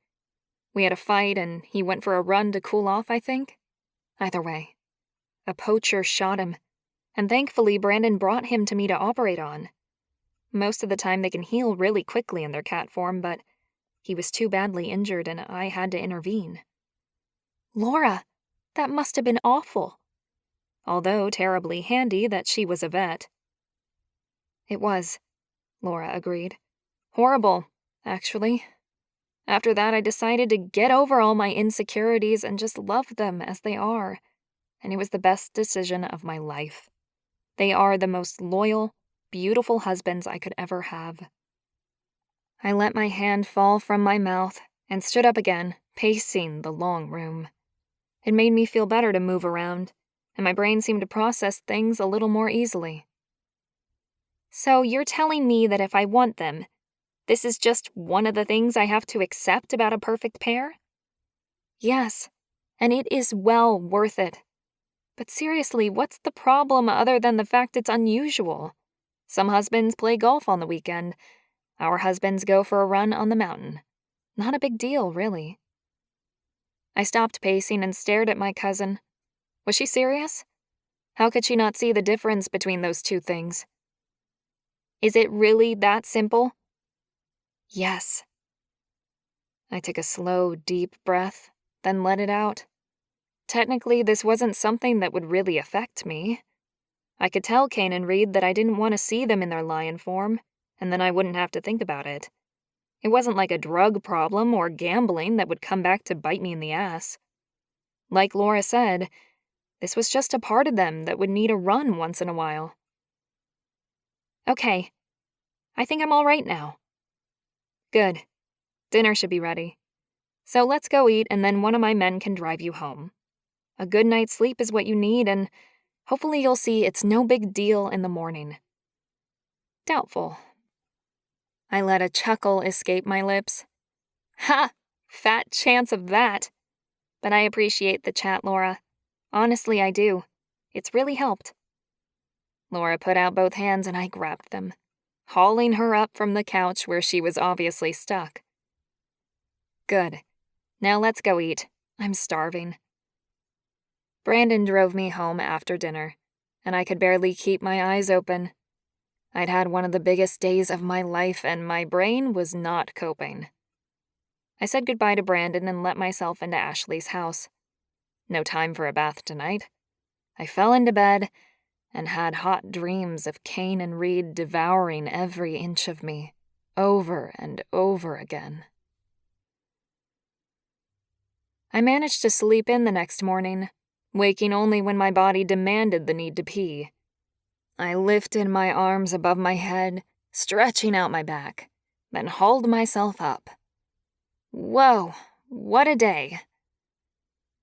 We had a fight and he went for a run to cool off, I think. Either way, a poacher shot him, and thankfully Brandon brought him to me to operate on. Most of the time they can heal really quickly in their cat form, but he was too badly injured and I had to intervene. Laura, that must have been awful. Although terribly handy that she was a vet. It was, Laura agreed. Horrible, actually. After that, I decided to get over all my insecurities and just love them as they are. And it was the best decision of my life. They are the most loyal, beautiful husbands I could ever have. I let my hand fall from my mouth and stood up again, pacing the long room. It made me feel better to move around, and my brain seemed to process things a little more easily. So you're telling me that if I want them, this is just one of the things I have to accept about a perfect pair? Yes, and it is well worth it. But seriously, what's the problem other than the fact it's unusual? Some husbands play golf on the weekend. Our husbands go for a run on the mountain. Not a big deal, really. I stopped pacing and stared at my cousin. Was she serious? How could she not see the difference between those two things? Is it really that simple? Yes. I took a slow, deep breath, then let it out. Technically, this wasn't something that would really affect me. I could tell Kane and Reid that I didn't want to see them in their lion form, and then I wouldn't have to think about it. It wasn't like a drug problem or gambling that would come back to bite me in the ass. Like Laura said, this was just a part of them that would need a run once in a while. Okay. I think I'm all right now. Good. Dinner should be ready. So let's go eat and then one of my men can drive you home. A good night's sleep is what you need, and hopefully you'll see it's no big deal in the morning. Doubtful. I let a chuckle escape my lips. Ha! Fat chance of that. But I appreciate the chat, Laura. Honestly, I do. It's really helped. Laura put out both hands and I grabbed them, hauling her up from the couch where she was obviously stuck. Good. Now let's go eat. I'm starving. Brandon drove me home after dinner. and I could barely keep my eyes open. I'd had one of the biggest days of my life, and my brain was not coping. I said goodbye to Brandon and let myself into Ashleigh's house. No time for a bath tonight. I fell into bed and had hot dreams of Kane and Reid devouring every inch of me, over and over again. I managed to sleep in the next morning, waking only when my body demanded the need to pee. I lifted my arms above my head, stretching out my back, then hauled myself up. Whoa, what a day!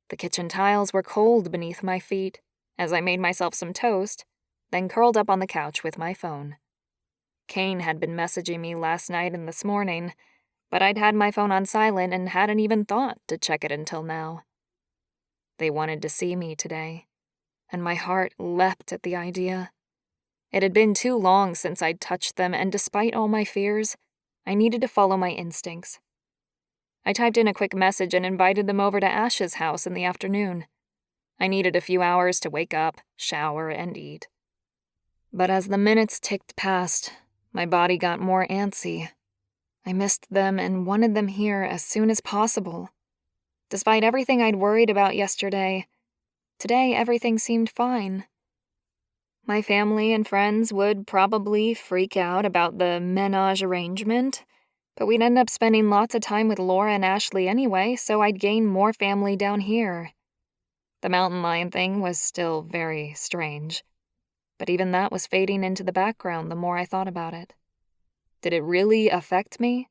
The kitchen tiles were cold beneath my feet as I made myself some toast, then curled up on the couch with my phone. Kane had been messaging me last night and this morning, but I'd had my phone on silent and hadn't even thought to check it until now. They wanted to see me today, and my heart leapt at the idea. It had been too long since I'd touched them, and despite all my fears, I needed to follow my instincts. I typed in a quick message and invited them over to Ash's house in the afternoon. I needed a few hours to wake up, shower, and eat. But as the minutes ticked past, my body got more antsy. I missed them and wanted them here as soon as possible. Despite everything I'd worried about yesterday, today everything seemed fine. My family and friends would probably freak out about the menage arrangement, but we'd end up spending lots of time with Laura and Ashleigh anyway, so I'd gain more family down here. The mountain lion thing was still very strange, but even that was fading into the background the more I thought about it. Did it really affect me,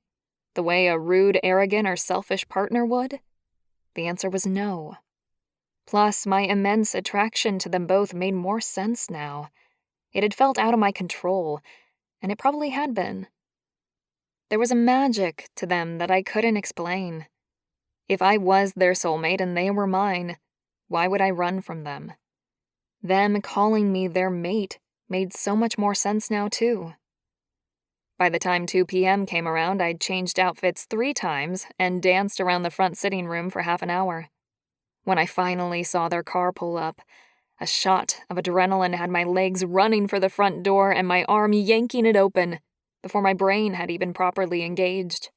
the way a rude, arrogant, or selfish partner would? The answer was no. Plus, my immense attraction to them both made more sense now. It had felt out of my control, and it probably had been. There was a magic to them that I couldn't explain. If I was their soulmate and they were mine, why would I run from them? Them calling me their mate made so much more sense now, too. By the time 2 p.m. came around, I'd changed outfits 3 times and danced around the front sitting room for half an hour. When I finally saw their car pull up, a shot of adrenaline had my legs running for the front door and my arm yanking it open before my brain had even properly engaged.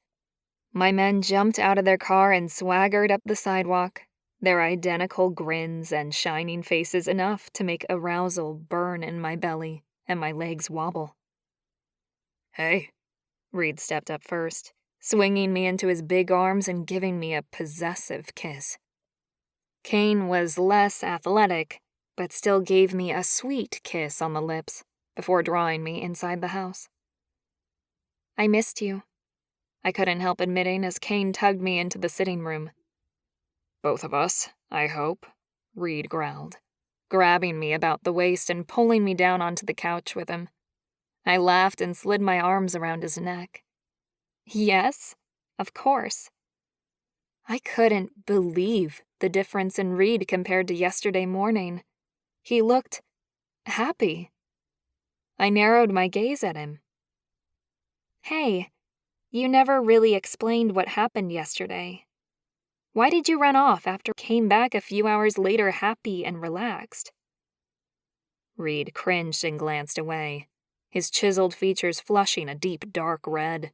My men jumped out of their car and swaggered up the sidewalk, their identical grins and shining faces enough to make arousal burn in my belly and my legs wobble. "Hey," Reid stepped up first, swinging me into his big arms and giving me a possessive kiss. Kane was less athletic, but still gave me a sweet kiss on the lips before drawing me inside the house. "I missed you," I couldn't help admitting as Kane tugged me into the sitting room. "Both of us, I hope," Reid growled, grabbing me about the waist and pulling me down onto the couch with him. I laughed and slid my arms around his neck. "Yes, of course." I couldn't believe the difference in Reid compared to yesterday morning. He looked happy. I narrowed my gaze at him. "Hey, you never really explained what happened yesterday. Why did you run off after came back a few hours later happy and relaxed?" Reid cringed and glanced away, his chiseled features flushing a deep dark red.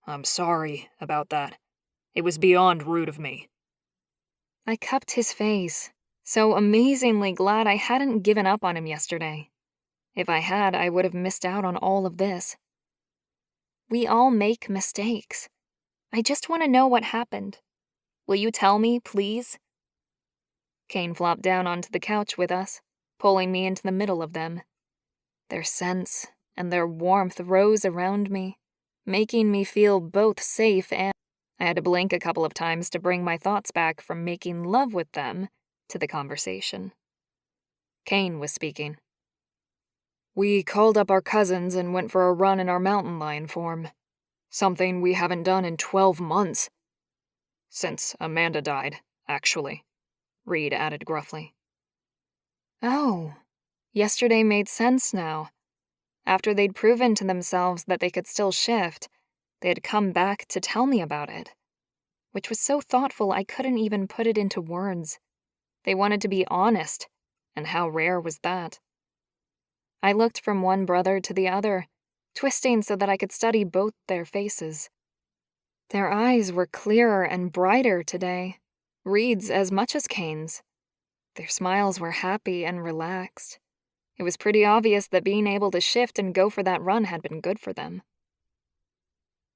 "I'm sorry about that. It was beyond rude of me." I cupped his face, so amazingly glad I hadn't given up on him yesterday. If I had, I would have missed out on all of this. "We all make mistakes. I just want to know what happened. Will you tell me, please?" Kane flopped down onto the couch with us, pulling me into the middle of them. Their scents and their warmth rose around me, making me feel both safe and I had to blink a couple of times to bring my thoughts back from making love with them to the conversation. Kane was speaking. "We called up our cousins and went for a run in our mountain lion form. Something we haven't done in 12 months. Since Amanda died, actually," Reid added gruffly. Oh, yesterday made sense now. After they'd proven to themselves that they could still shift, they had come back to tell me about it, which was so thoughtful I couldn't even put it into words. They wanted to be honest, And how rare was that? I looked from one brother to the other, twisting so that I could study both their faces. Their eyes were clearer and brighter today, Reid's as much as Kane's. Their smiles were happy and relaxed. It was pretty obvious that being able to shift and go for that run had been good for them.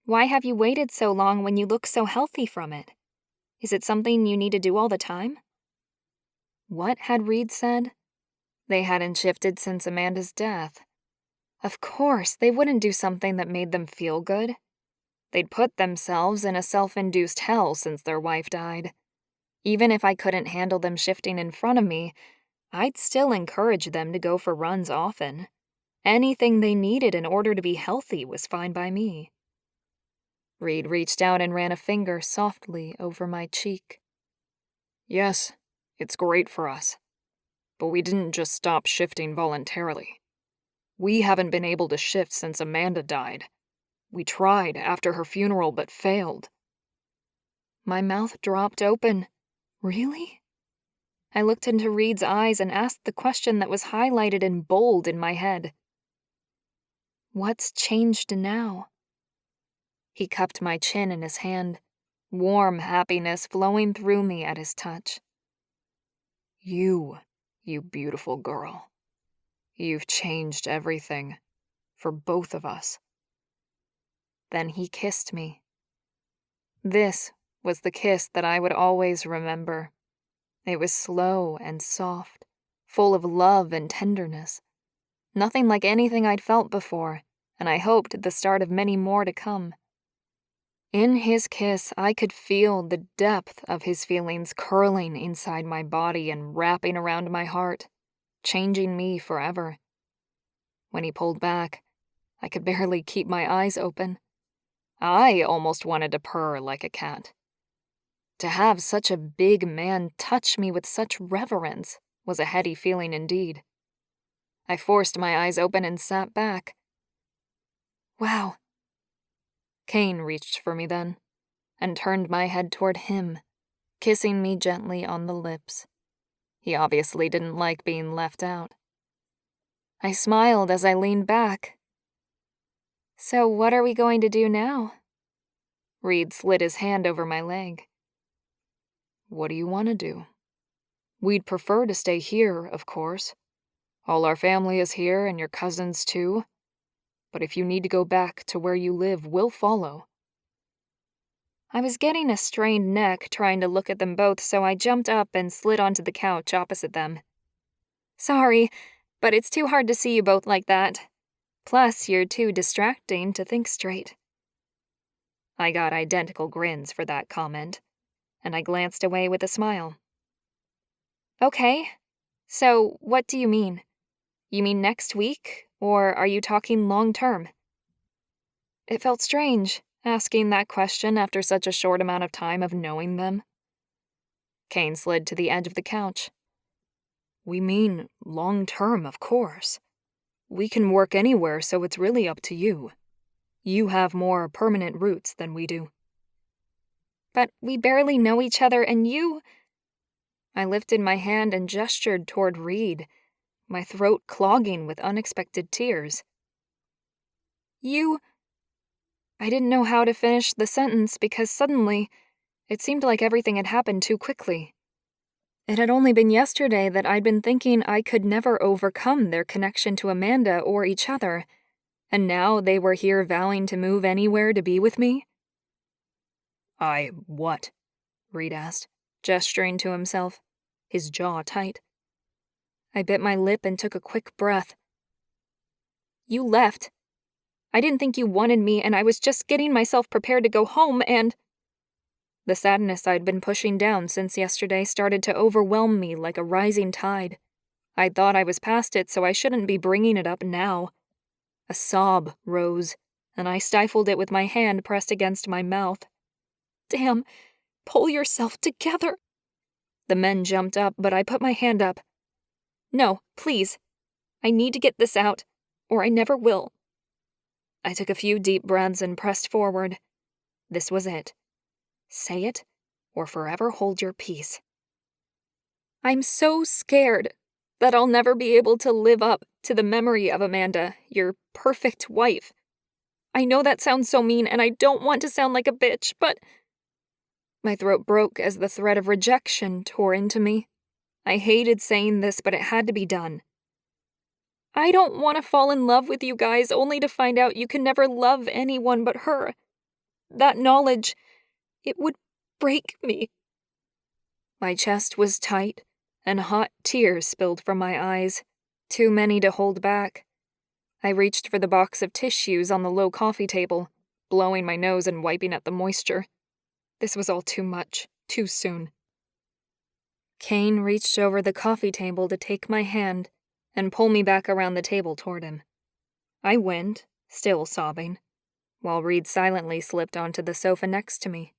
Why have you waited so long when you look so healthy from it? Is it something you need to do all the time? What had Reid said? They hadn't shifted since Amanda's death. Of course, they wouldn't do something that made them feel good. They'd put themselves in a self-induced hell since their wife died. Even if I couldn't handle them shifting in front of me, I'd still encourage them to go for runs often. Anything they needed in order to be healthy was fine by me. Reid reached out and ran a finger softly over my cheek. Yes, it's great for us. But we didn't just stop shifting voluntarily. We haven't been able to shift since Amanda died. We tried after her funeral but failed. My mouth dropped open. Really? I looked into Reid's eyes and asked the question that was highlighted in bold in my head. What's changed now? He cupped my chin in his hand, warm happiness flowing through me at his touch. You beautiful girl. You've changed everything. For both of us. Then he kissed me. This was the kiss that I would always remember. It was slow and soft, full of love and tenderness. Nothing like anything I'd felt before, and I hoped the start of many more to come. In his kiss, I could feel the depth of his feelings curling inside my body and wrapping around my heart, changing me forever. When he pulled back, I could barely keep my eyes open. I almost wanted to purr like a cat. To have such a big man touch me with such reverence was a heady feeling indeed. I forced my eyes open and sat back. Wow. Kane reached for me then, and turned my head toward him, kissing me gently on the lips. He obviously didn't like being left out. I smiled as I leaned back. So what are we going to do now? Reid slid his hand over my leg. What do you want to do? We'd prefer to stay here, of course. All our family is here and your cousins too. But if you need to go back to where you live, we'll follow. I was getting a strained neck trying to look at them both, so I jumped up and slid onto the couch opposite them. Sorry, but it's too hard to see you both like that. Plus, you're too distracting to think straight. I got identical grins for that comment, and I glanced away with a smile. Okay, so what do you mean? You mean next week, or are you talking long term? It felt strange, asking that question after such a short amount of time of knowing them. Kane slid to the edge of the couch. We mean long term, of course. We can work anywhere, so it's really up to you. You have more permanent roots than we do. But we barely know each other, and you... I lifted my hand and gestured toward Reid, my throat clogging with unexpected tears. I didn't know how to finish the sentence because suddenly it seemed like everything had happened too quickly. It had only been yesterday that I'd been thinking I could never overcome their connection to Amanda or each other, and now they were here vowing to move anywhere to be with me? What? Reid asked, gesturing to himself, his jaw tight. I bit my lip and took a quick breath. You left. I didn't think you wanted me, and I was just getting myself prepared to go home, and... The sadness I'd been pushing down since yesterday started to overwhelm me like a rising tide. I thought I was past it, so I shouldn't be bringing it up now. A sob rose, and I stifled it with my hand pressed against my mouth. Damn, pull yourself together. The men jumped up, but I put my hand up. No, please. I need to get this out, or I never will. I took a few deep breaths and pressed forward. This was it. Say it, or forever hold your peace. I'm so scared. that I'll never be able to live up to the memory of Amanda, your perfect wife. I know that sounds so mean, and I don't want to sound like a bitch, but... My throat broke as the thread of rejection tore into me. I hated saying this, but it had to be done. I don't want to fall in love with you guys only to find out you can never love anyone but her. That knowledge, it would break me. My chest was tight, and hot tears spilled from my eyes, too many to hold back. I reached for the box of tissues on the low coffee table, blowing my nose and wiping at the moisture. This was all too much, too soon. Kane reached over the coffee table to take my hand and pull me back around the table toward him. I went, still sobbing, while Reid silently slipped onto the sofa next to me.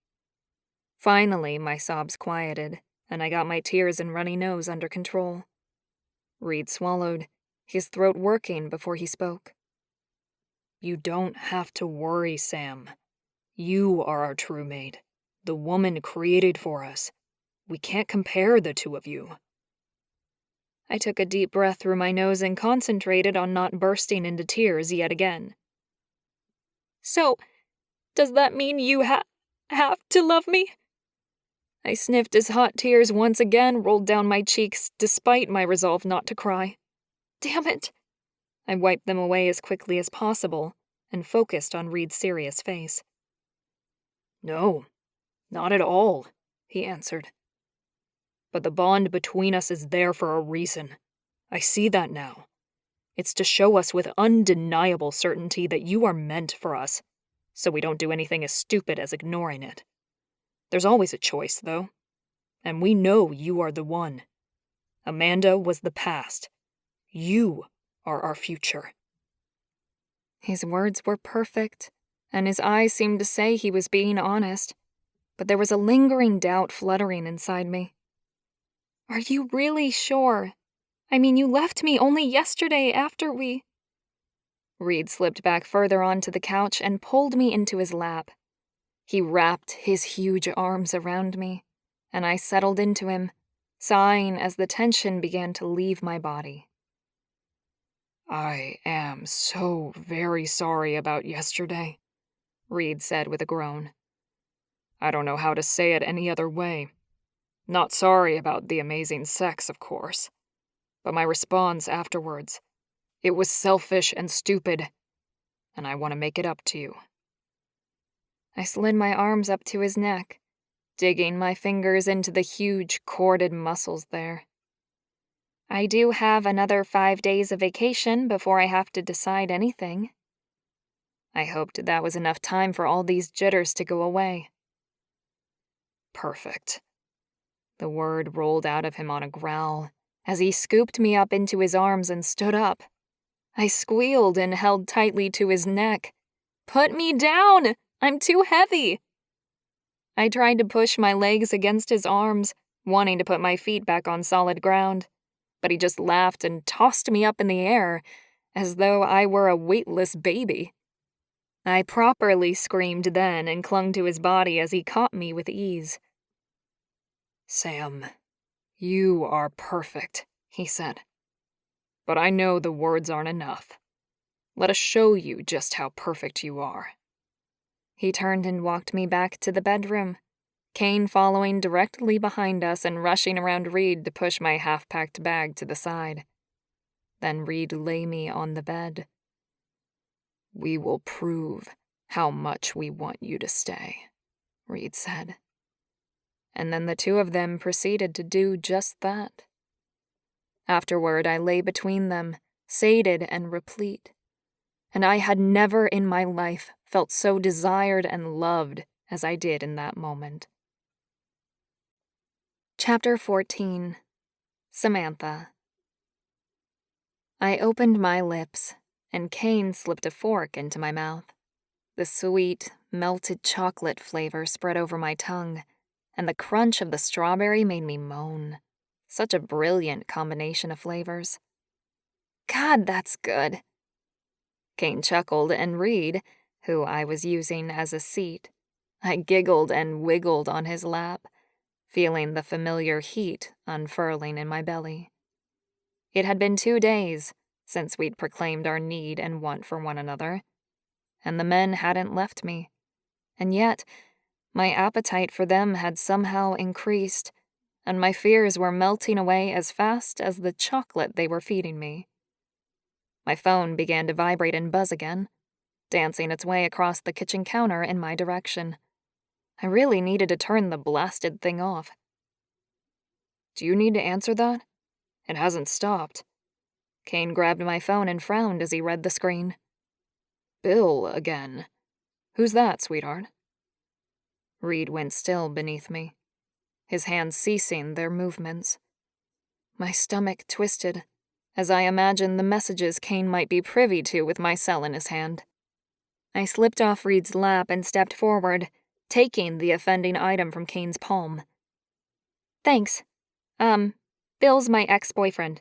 Finally, my sobs quieted, and I got my tears and runny nose under control. Reid swallowed, his throat working before he spoke. You don't have to worry, Sam. You are our true mate, the woman created for us. We can't compare the two of you. I took a deep breath through my nose and concentrated on not bursting into tears yet again. So, does that mean you have to love me? I sniffed as hot tears once again rolled down my cheeks despite my resolve not to cry. Damn it! I wiped them away as quickly as possible and focused on Reid's serious face. No, not at all, he answered. But the bond between us is there for a reason. I see that now. It's to show us with undeniable certainty that you are meant for us, so we don't do anything as stupid as ignoring it. There's always a choice, though, and we know you are the one. Amanda was the past. You are our future. His words were perfect, and his eyes seemed to say he was being honest, but there was a lingering doubt fluttering inside me. Are you really sure? I mean, you left me only yesterday after we... Reid slipped back further onto the couch and pulled me into his lap. He wrapped his huge arms around me, and I settled into him, sighing as the tension began to leave my body. I am so very sorry about yesterday, Reid said with a groan. I don't know how to say it any other way. Not sorry about the amazing sex, of course, but my response afterwards, it was selfish and stupid, and I want to make it up to you. I slid my arms up to his neck, digging my fingers into the huge corded muscles there. I do have another 5 days of vacation before I have to decide anything. I hoped that was enough time for all these jitters to go away. Perfect. The word rolled out of him on a growl as he scooped me up into his arms and stood up. I squealed and held tightly to his neck. Put me down! I'm too heavy! I tried to push my legs against his arms, wanting to put my feet back on solid ground, but he just laughed and tossed me up in the air as though I were a weightless baby. I properly screamed then and clung to his body as he caught me with ease. Sam, you are perfect, he said. But I know the words aren't enough. Let us show you just how perfect you are. He turned and walked me back to the bedroom, Kane following directly behind us and rushing around Reid to push my half-packed bag to the side. Then Reid lay me on the bed. We will prove how much we want you to stay, Reid said. And then the two of them proceeded to do just that. Afterward, I lay between them, sated and replete, and I had never in my life felt so desired and loved as I did in that moment. Chapter 14. Samantha. I opened my lips, and Kane slipped a fork into my mouth. The sweet, melted chocolate flavor spread over my tongue, and the crunch of the strawberry made me moan. Such a brilliant combination of flavors. God, that's good. Kane chuckled, and Reid, who I was using as a seat, I giggled and wiggled on his lap, feeling the familiar heat unfurling in my belly. It had been 2 days since we'd proclaimed our need and want for one another, and the men hadn't left me. And yet, my appetite for them had somehow increased, and my fears were melting away as fast as the chocolate they were feeding me. My phone began to vibrate and buzz again, dancing its way across the kitchen counter in my direction. I really needed to turn the blasted thing off. "Do you need to answer that? It hasn't stopped." Kane grabbed my phone and frowned as he read the screen. "Bill again. Who's that, sweetheart?" Reid went still beneath me, his hands ceasing their movements. My stomach twisted as I imagined the messages Kane might be privy to with my cell in his hand. I slipped off Reid's lap and stepped forward, taking the offending item from Kane's palm. Thanks. Bill's my ex-boyfriend.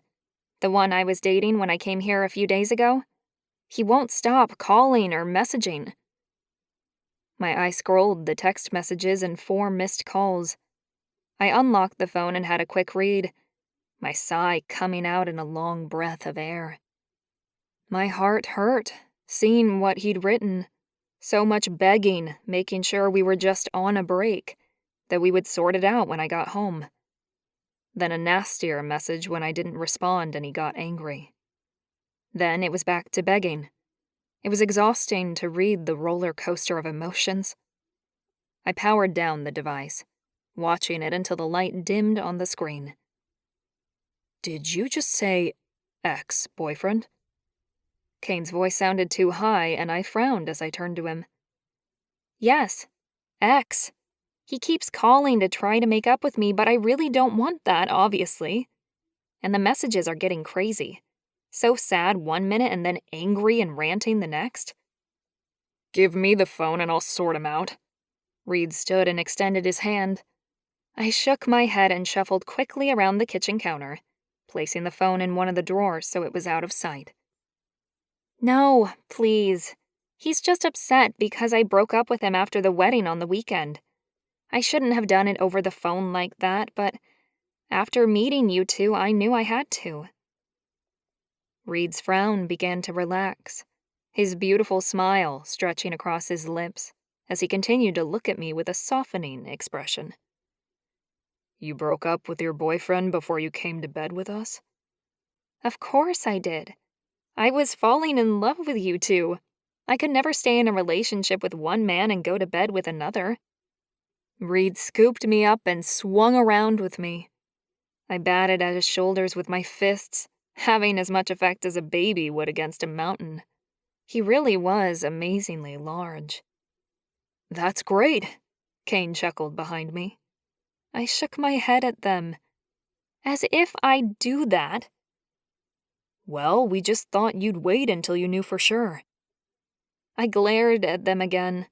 The one I was dating when I came here a few days ago. He won't stop calling or messaging. My eye scrolled the text messages and 4 missed calls. I unlocked the phone and had a quick read, my sigh coming out in a long breath of air. My heart hurt, seeing what he'd written. So much begging, making sure we were just on a break, that we would sort it out when I got home. Then a nastier message when I didn't respond and he got angry. Then it was back to begging. It was exhausting to read the roller coaster of emotions. I powered down the device, watching it until the light dimmed on the screen. "Did you just say ex-boyfriend?" Kane's voice sounded too high, and I frowned as I turned to him. "Yes, ex. He keeps calling to try to make up with me, but I really don't want that, obviously. And the messages are getting crazy. So sad one minute and then angry and ranting the next." "Give me the phone and I'll sort him out." Reid stood and extended his hand. I shook my head and shuffled quickly around the kitchen counter, placing the phone in one of the drawers so it was out of sight. "No, please. He's just upset because I broke up with him after the wedding on the weekend. I shouldn't have done it over the phone like that, but after meeting you two, I knew I had to." Reid's frown began to relax, his beautiful smile stretching across his lips as he continued to look at me with a softening expression. "You broke up with your boyfriend before you came to bed with us?" "Of course I did. I was falling in love with you two. I could never stay in a relationship with one man and go to bed with another." Reid scooped me up and swung around with me. I batted at his shoulders with my fists, having as much effect as a baby would against a mountain. He really was amazingly large. "That's great," Kane chuckled behind me. I shook my head at them. "As if I'd do that." "Well, we just thought you'd wait until you knew for sure." I glared at them again,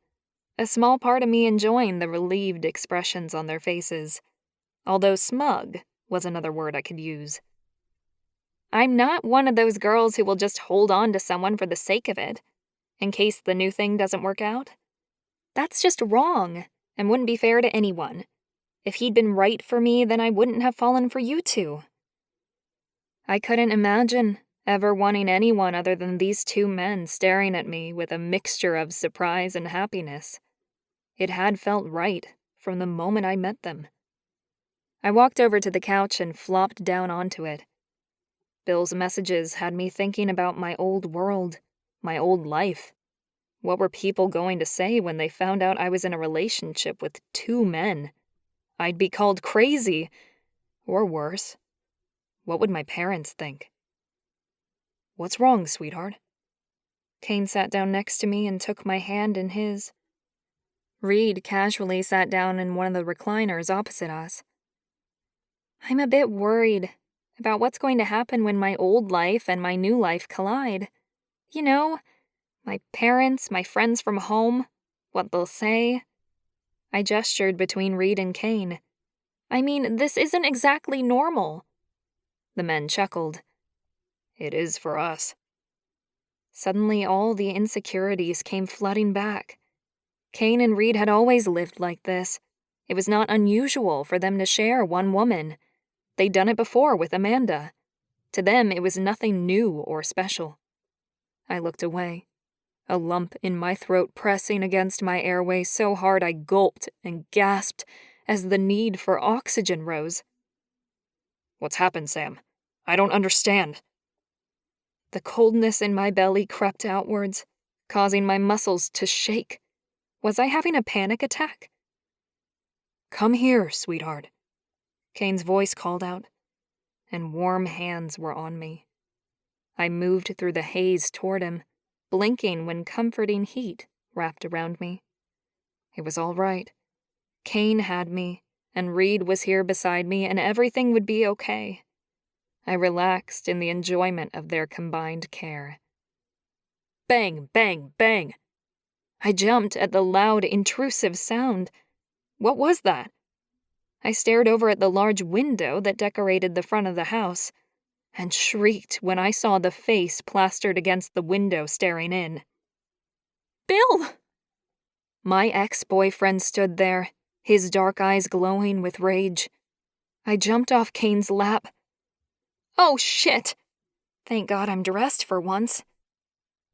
a small part of me enjoying the relieved expressions on their faces, although smug was another word I could use. "I'm not one of those girls who will just hold on to someone for the sake of it, in case the new thing doesn't work out. That's just wrong, and wouldn't be fair to anyone. If he'd been right for me, then I wouldn't have fallen for you two." I couldn't imagine ever wanting anyone other than these 2 men staring at me with a mixture of surprise and happiness. It had felt right from the moment I met them. I walked over to the couch and flopped down onto it. Bill's messages had me thinking about my old world, my old life. What were people going to say when they found out I was in a relationship with 2 men? I'd be called crazy, or worse. What would my parents think? "What's wrong, sweetheart?" Kane sat down next to me and took my hand in his. Reid casually sat down in one of the recliners opposite us. "I'm a bit worried about what's going to happen when my old life and my new life collide. You know, my parents, my friends from home, what they'll say." I gestured between Reid and Kane. "I mean, this isn't exactly normal." The men chuckled. "It is for us." Suddenly, all the insecurities came flooding back. Kane and Reid had always lived like this. It was not unusual for them to share one woman. They'd done it before with Amanda. To them, it was nothing new or special. I looked away, a lump in my throat pressing against my airway so hard I gulped and gasped as the need for oxygen rose. What's happened, Sam? I don't understand. The coldness in my belly crept outwards, causing my muscles to shake. Was I having a panic attack? Come here, sweetheart. Kane's voice called out, and warm hands were on me. I moved through the haze toward him, blinking when comforting heat wrapped around me. It was all right. Kane had me, and Reid was here beside me, and everything would be okay. I relaxed in the enjoyment of their combined care. Bang, bang, bang! I jumped at the loud, intrusive sound. What was that? I stared over at the large window that decorated the front of the house, and shrieked when I saw the face plastered against the window staring in. Bill! My ex-boyfriend stood there, his dark eyes glowing with rage. I jumped off Kane's lap. Oh, shit! Thank God I'm dressed for once.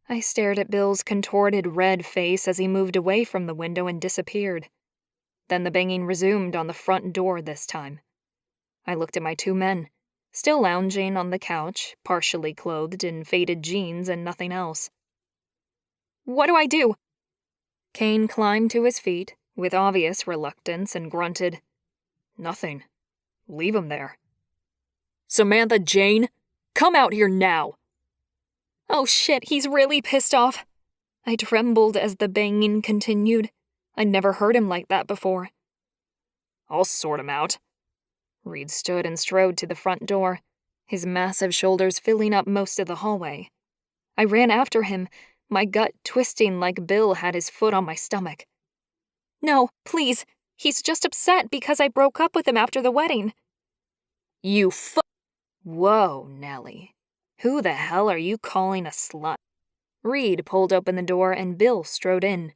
I stared at Bill's contorted red face as he moved away from the window and disappeared. Then the banging resumed on the front door this time. I looked at my two men, still lounging on the couch, partially clothed in faded jeans and nothing else. What do I do? Kane climbed to his feet with obvious reluctance and grunted, Nothing. Leave him there. Samantha Jane, come out here now! Oh shit, he's really pissed off. I trembled as the banging continued. I'd never heard him like that before. I'll sort him out. Reid stood and strode to the front door, his massive shoulders filling up most of the hallway. I ran after him, my gut twisting like Bill had his foot on my stomach. No, please, he's just upset because I broke up with him after the wedding. Whoa, Nellie. Who the hell are you calling a slut? Reid pulled open the door and Bill strode in.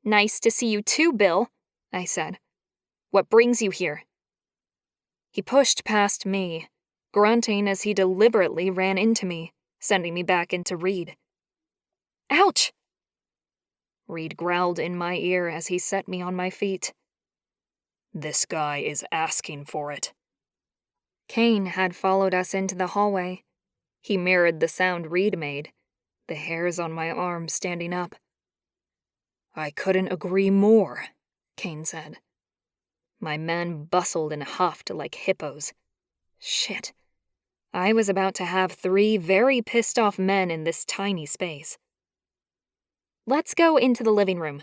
Nice to see you too, Bill, I said. What brings you here? He pushed past me, grunting as he deliberately ran into me, sending me back into Reid. Ouch! Reid growled in my ear as he set me on my feet. This guy is asking for it. Kane had followed us into the hallway. He mirrored the sound Reid made, the hairs on my arms standing up. I couldn't agree more, Kane said. My men bustled and huffed like hippos. Shit. I was about to have 3 very pissed-off men in this tiny space. Let's go into the living room.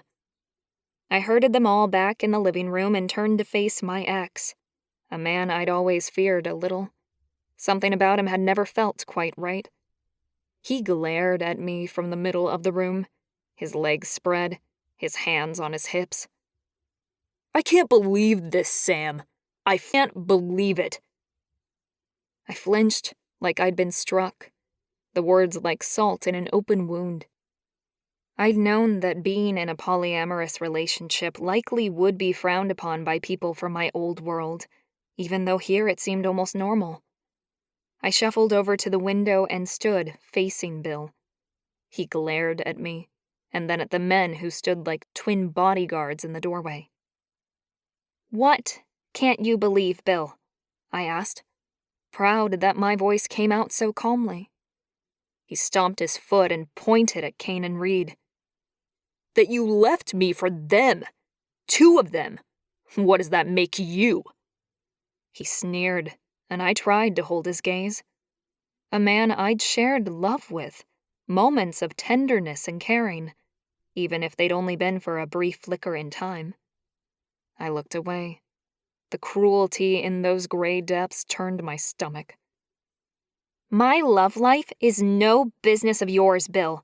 I herded them all back in the living room and turned to face my ex, a man I'd always feared a little. Something about him had never felt quite right. He glared at me from the middle of the room, his legs spread, his hands on his hips. I can't believe this, Sam. I can't believe it. I flinched like I'd been struck, the words like salt in an open wound. I'd known that being in a polyamorous relationship likely would be frowned upon by people from my old world, even though here it seemed almost normal. I shuffled over to the window and stood facing Bill. He glared at me, and then at the men who stood like twin bodyguards in the doorway. What can't you believe, Bill? I asked, proud that my voice came out so calmly. He stomped his foot and pointed at Kane and Reid. That you left me for them. 2 of them. What does that make you? He sneered, and I tried to hold his gaze. A man I'd shared love with, moments of tenderness and caring, even if they'd only been for a brief flicker in time. I looked away. The cruelty in those gray depths turned my stomach. My love life is no business of yours, Bill.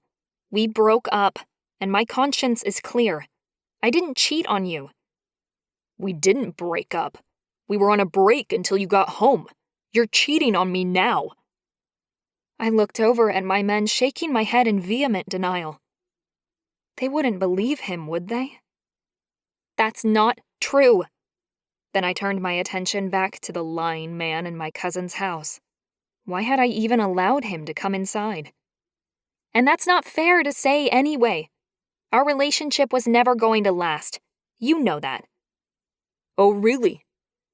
We broke up, and my conscience is clear. I didn't cheat on you. We didn't break up. We were on a break until you got home. You're cheating on me now. I looked over at my men, shaking my head in vehement denial. They wouldn't believe him, would they? That's not true. Then I turned my attention back to the lying man in my cousin's house. Why had I even allowed him to come inside? And that's not fair to say anyway. Our relationship was never going to last. You know that. Oh, really?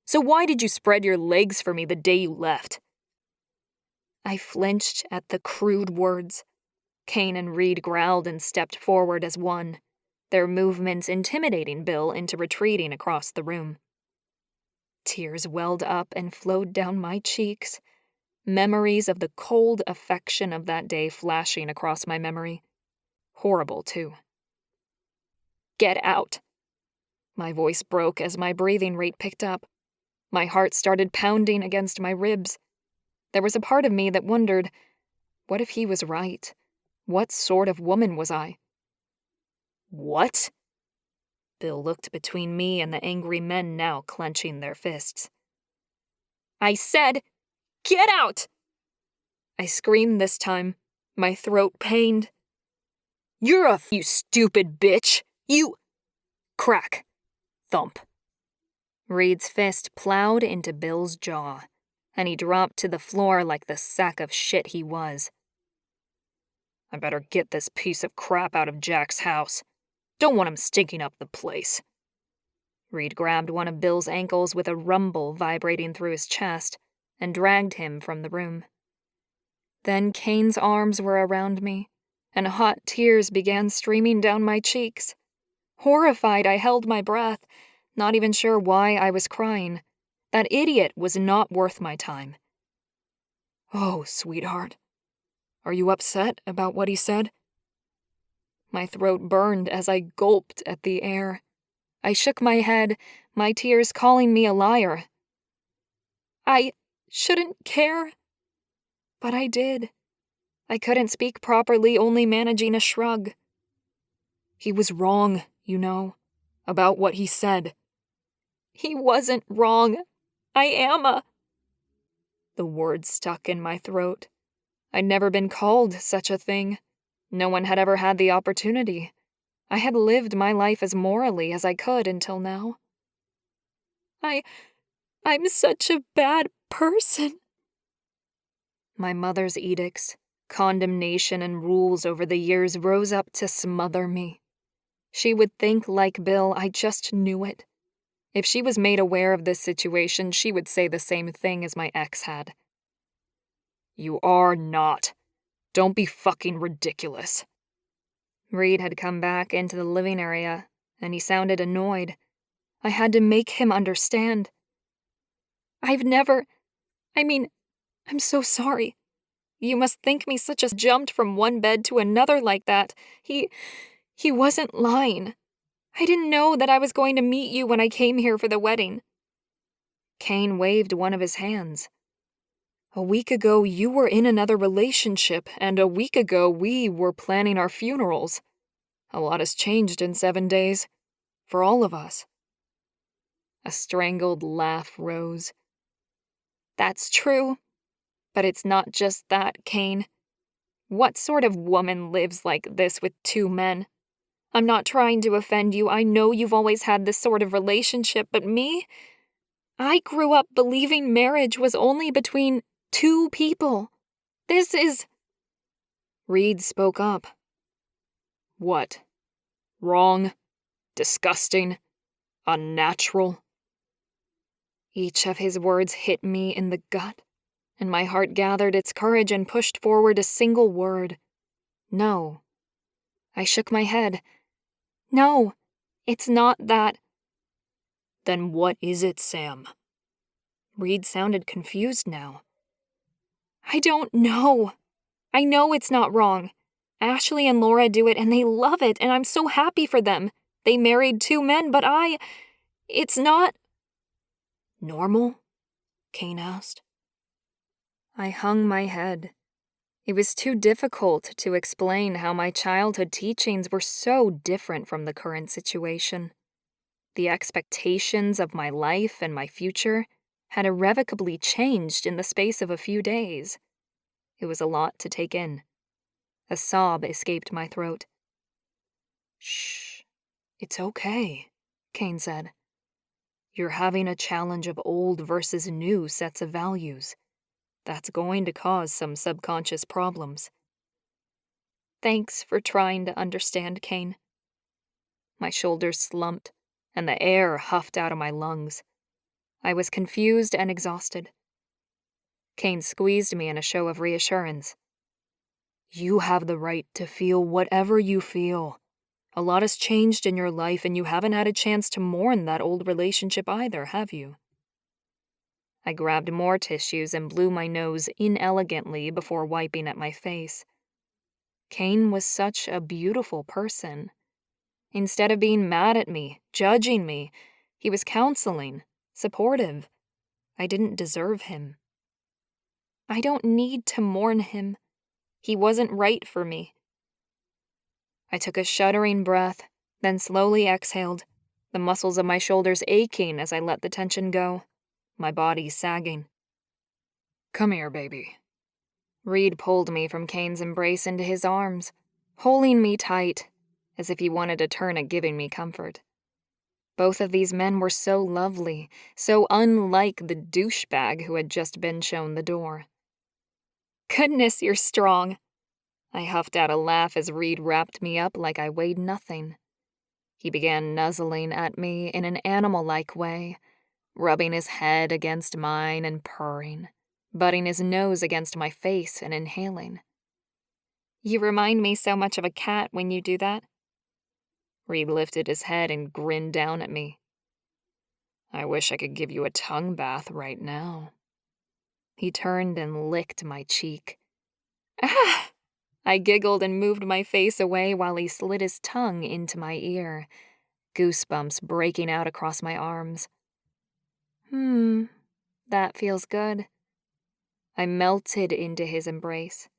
So why did you spread your legs for me the day you left? I flinched at the crude words. Kane and Reid growled and stepped forward as one, their movements intimidating Bill into retreating across the room. Tears welled up and flowed down my cheeks, memories of the cold affection of that day flashing across my memory. Horrible, too. Get out. My voice broke as my breathing rate picked up. My heart started pounding against my ribs. There was a part of me that wondered, what if he was right? What sort of woman was I? What? Bill looked between me and the angry men now clenching their fists. I said, get out! I screamed this time, my throat pained. You stupid bitch! You... Crack. Thump. Reid's fist plowed into Bill's jaw, and he dropped to the floor like the sack of shit he was. I better get this piece of crap out of Jack's house. Don't want him stinking up the place. Reid grabbed one of Bill's ankles with a rumble vibrating through his chest and dragged him from the room. Then Kane's arms were around me, and hot tears began streaming down my cheeks. Horrified, I held my breath, not even sure why I was crying. That idiot was not worth my time. Oh, sweetheart. Are you upset about what he said? My throat burned as I gulped at the air. I shook my head, my tears calling me a liar. I shouldn't care. But I did. I couldn't speak properly, only managing a shrug. He was wrong, you know, about what he said. He wasn't wrong. I am a... The words stuck in my throat. I'd never been called such a thing. No one had ever had the opportunity. I had lived my life as morally as I could until now. I'm such a bad person. My mother's edicts, condemnation, and rules over the years rose up to smother me. She would think like Bill, I just knew it. If she was made aware of this situation, she would say the same thing as my ex had. You are not. Don't be fucking ridiculous. Reid had come back into the living area, and he sounded annoyed. I had to make him understand. I'm so sorry. You must think me such a jumped from one bed to another like that. He wasn't lying. I didn't know that I was going to meet you when I came here for the wedding. Kane waved one of his hands. A week ago, you were in another relationship, and a week ago, we were planning our funerals. A lot has changed in 7 days. For all of us. A strangled laugh rose. That's true. But it's not just that, Kane. What sort of woman lives like this with 2 men? I'm not trying to offend you. I know you've always had this sort of relationship, but me? I grew up believing marriage was only between 2 people. This is... Reid spoke up. What? Wrong? Disgusting? Unnatural? Each of his words hit me in the gut, and my heart gathered its courage and pushed forward a single word. No. I shook my head. No, it's not that. Then what is it, Sam? Reid sounded confused now. I don't know. I know it's not wrong. Ashleigh and Laura do it, and they love it, and I'm so happy for them. They married 2 men, but it's not... Normal? Kane asked. I hung my head. It was too difficult to explain how my childhood teachings were so different from the current situation. The expectations of my life and my future had irrevocably changed in the space of a few days. It was a lot to take in. A sob escaped my throat. Shh. It's okay, Kane said. You're having a challenge of old versus new sets of values. That's going to cause some subconscious problems. Thanks for trying to understand, Kane. My shoulders slumped, and the air huffed out of my lungs. I was confused and exhausted. Kane squeezed me in a show of reassurance. You have the right to feel whatever you feel. A lot has changed in your life, and you haven't had a chance to mourn that old relationship either, have you? I grabbed more tissues and blew my nose inelegantly before wiping at my face. Kane was such a beautiful person. Instead of being mad at me, judging me, he was counseling, supportive. I didn't deserve him. I don't need to mourn him. He wasn't right for me. I took a shuddering breath, then slowly exhaled, the muscles of my shoulders aching as I let the tension go, my body sagging. Come here, baby. Reid pulled me from Kane's embrace into his arms, holding me tight, as if he wanted a turn at giving me comfort. Both of these men were so lovely, so unlike the douchebag who had just been shown the door. Goodness, you're strong. I huffed out a laugh as Reid wrapped me up like I weighed nothing. He began nuzzling at me in an animal-like way, rubbing his head against mine and purring, butting his nose against my face and inhaling. You remind me so much of a cat when you do that. Reid lifted his head and grinned down at me. I wish I could give you a tongue bath right now. He turned and licked my cheek. Ah! I giggled and moved my face away while he slid his tongue into my ear, goosebumps breaking out across my arms. That feels good. I melted into his embrace,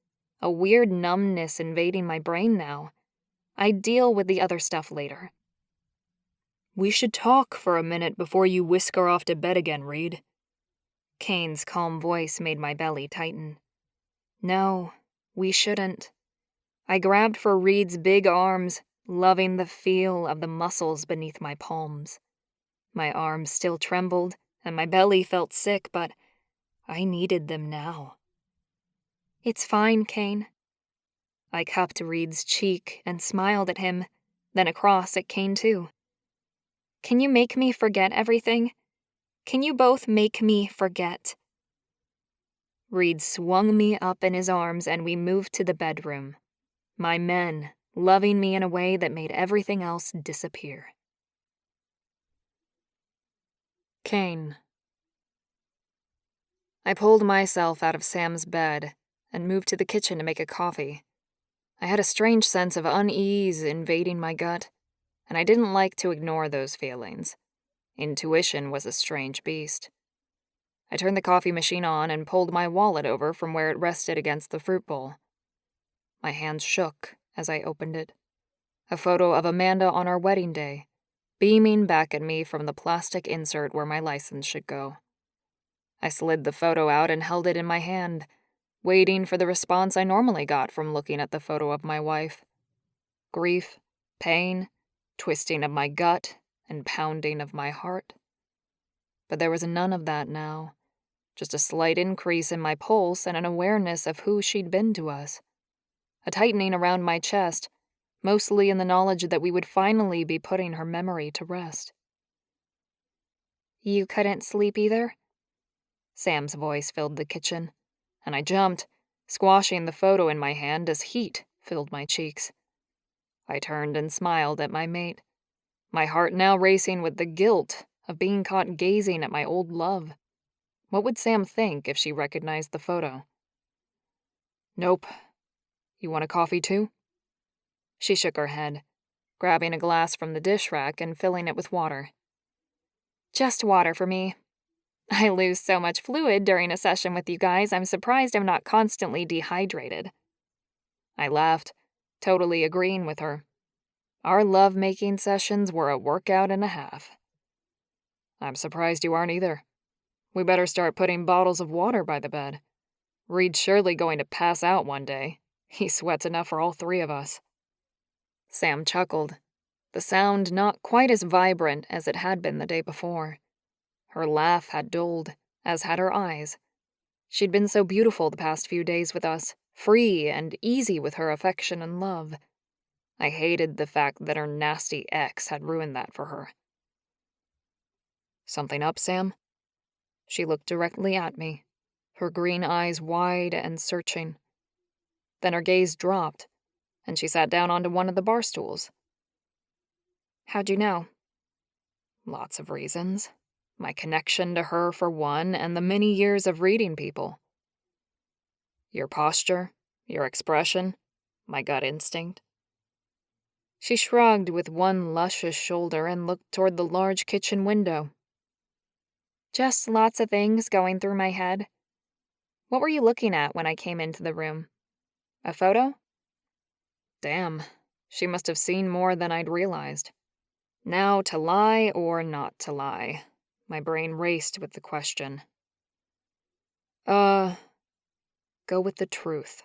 a weird numbness invading my brain now. I'd deal with the other stuff later. We should talk for a minute before you whisk her off to bed again, Reid. Kane's calm voice made my belly tighten. No, we shouldn't. I grabbed for Reid's big arms, loving the feel of the muscles beneath my palms. My arms still trembled, and my belly felt sick, but I needed them now. It's fine, Kane. I cupped Reid's cheek and smiled at him, then across at Kane too. Can you make me forget everything? Can you both make me forget? Reid swung me up in his arms and we moved to the bedroom. My men loving me in a way that made everything else disappear. Kane. I pulled myself out of Sam's bed and moved to the kitchen to make a coffee. I had a strange sense of unease invading my gut, and I didn't like to ignore those feelings. Intuition was a strange beast. I turned the coffee machine on and pulled my wallet over from where it rested against the fruit bowl. My hands shook as I opened it. A photo of Amanda on our wedding day, beaming back at me from the plastic insert where my license should go. I slid the photo out and held it in my hand, waiting for the response I normally got from looking at the photo of my wife. Grief, pain, twisting of my gut, and pounding of my heart. But there was none of that now, just a slight increase in my pulse and an awareness of who she'd been to us. A tightening around my chest, mostly in the knowledge that we would finally be putting her memory to rest. You couldn't sleep either? Sam's voice filled the kitchen, and I jumped, squashing the photo in my hand as heat filled my cheeks. I turned and smiled at my mate, my heart now racing with the guilt of being caught gazing at my old love. What would Sam think if she recognized the photo? Nope. You want a coffee too? She shook her head, grabbing a glass from the dish rack and filling it with water. Just water for me. I lose so much fluid during a session with you guys, I'm surprised I'm not constantly dehydrated. I laughed, totally agreeing with her. Our love-making sessions were a workout and a half. I'm surprised you aren't either. We better start putting bottles of water by the bed. Reid's surely going to pass out one day. He sweats enough for all three of us. Sam chuckled, the sound not quite as vibrant as it had been the day before. Her laugh had dulled, as had her eyes. She'd been so beautiful the past few days with us, free and easy with her affection and love. I hated the fact that her nasty ex had ruined that for her. "Something up, Sam?" She looked directly at me, her green eyes wide and searching. Then her gaze dropped, and she sat down onto one of the bar stools. "How'd you know?" "Lots of reasons. My connection to her, for one, and the many years of reading people. Your posture, your expression, my gut instinct." She shrugged with one luscious shoulder and looked toward the large kitchen window. "Just lots of things going through my head. What were you looking at when I came into the room? A photo?" Damn, she must have seen more than I'd realized. Now, to lie or not to lie? My brain raced with the question. Go with the truth.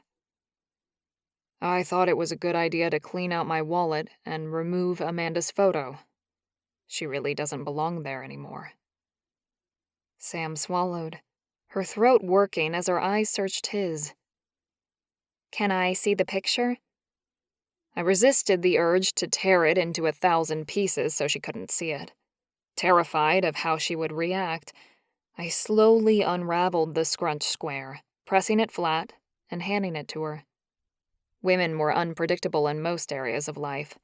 I thought it was a good idea to clean out my wallet and remove Amanda's photo. She really doesn't belong there anymore. Sam swallowed, her throat working as her eyes searched his. "Can I see the picture?" I resisted the urge to tear it into 1,000 pieces so she couldn't see it. Terrified of how she would react, I slowly unraveled the scrunch square, pressing it flat and handing it to her. Women were unpredictable in most areas of life,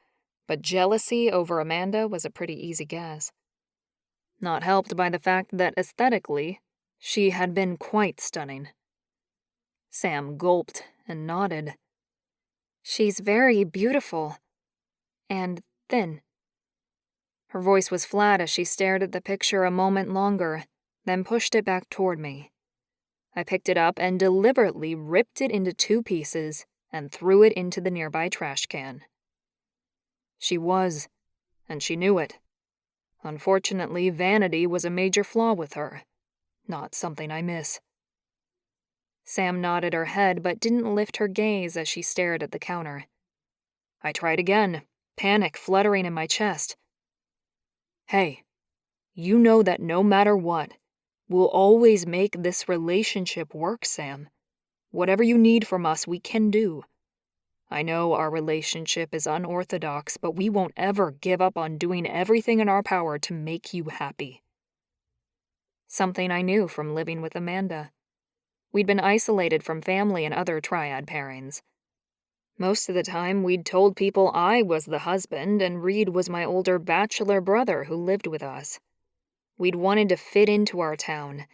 but jealousy over Amanda was a pretty easy guess. Not helped by the fact that aesthetically, she had been quite stunning. Sam gulped and nodded. "She's very beautiful. And thin." Her voice was flat as she stared at the picture a moment longer, then pushed it back toward me. I picked it up and deliberately ripped it into 2 pieces and threw it into the nearby trash can. She was, and she knew it. Unfortunately, vanity was a major flaw with her, not something I miss. Sam nodded her head but didn't lift her gaze as she stared at the counter. I tried again, panic fluttering in my chest. "Hey, you know that no matter what, we'll always make this relationship work, Sam. Whatever you need from us, we can do. I know our relationship is unorthodox, but we won't ever give up on doing everything in our power to make you happy." Something I knew from living with Amanda. We'd been isolated from family and other triad pairings. Most of the time, we'd told people I was the husband and Reid was my older bachelor brother who lived with us. We'd wanted to fit into our town,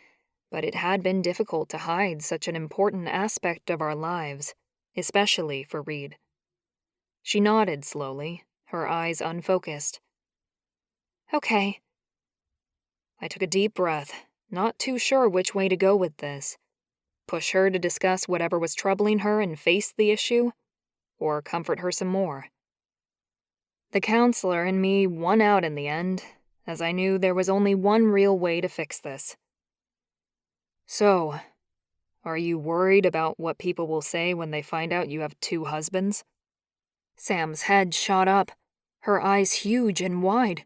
but it had been difficult to hide such an important aspect of our lives, especially for Reid. She nodded slowly, her eyes unfocused. "Okay." I took a deep breath, not too sure which way to go with this. Push her to discuss whatever was troubling her and face the issue, or comfort her some more. The counselor and me won out in the end, as I knew there was only one real way to fix this. "So, are you worried about what people will say when they find out you have 2 husbands?" Sam's head shot up, her eyes huge and wide.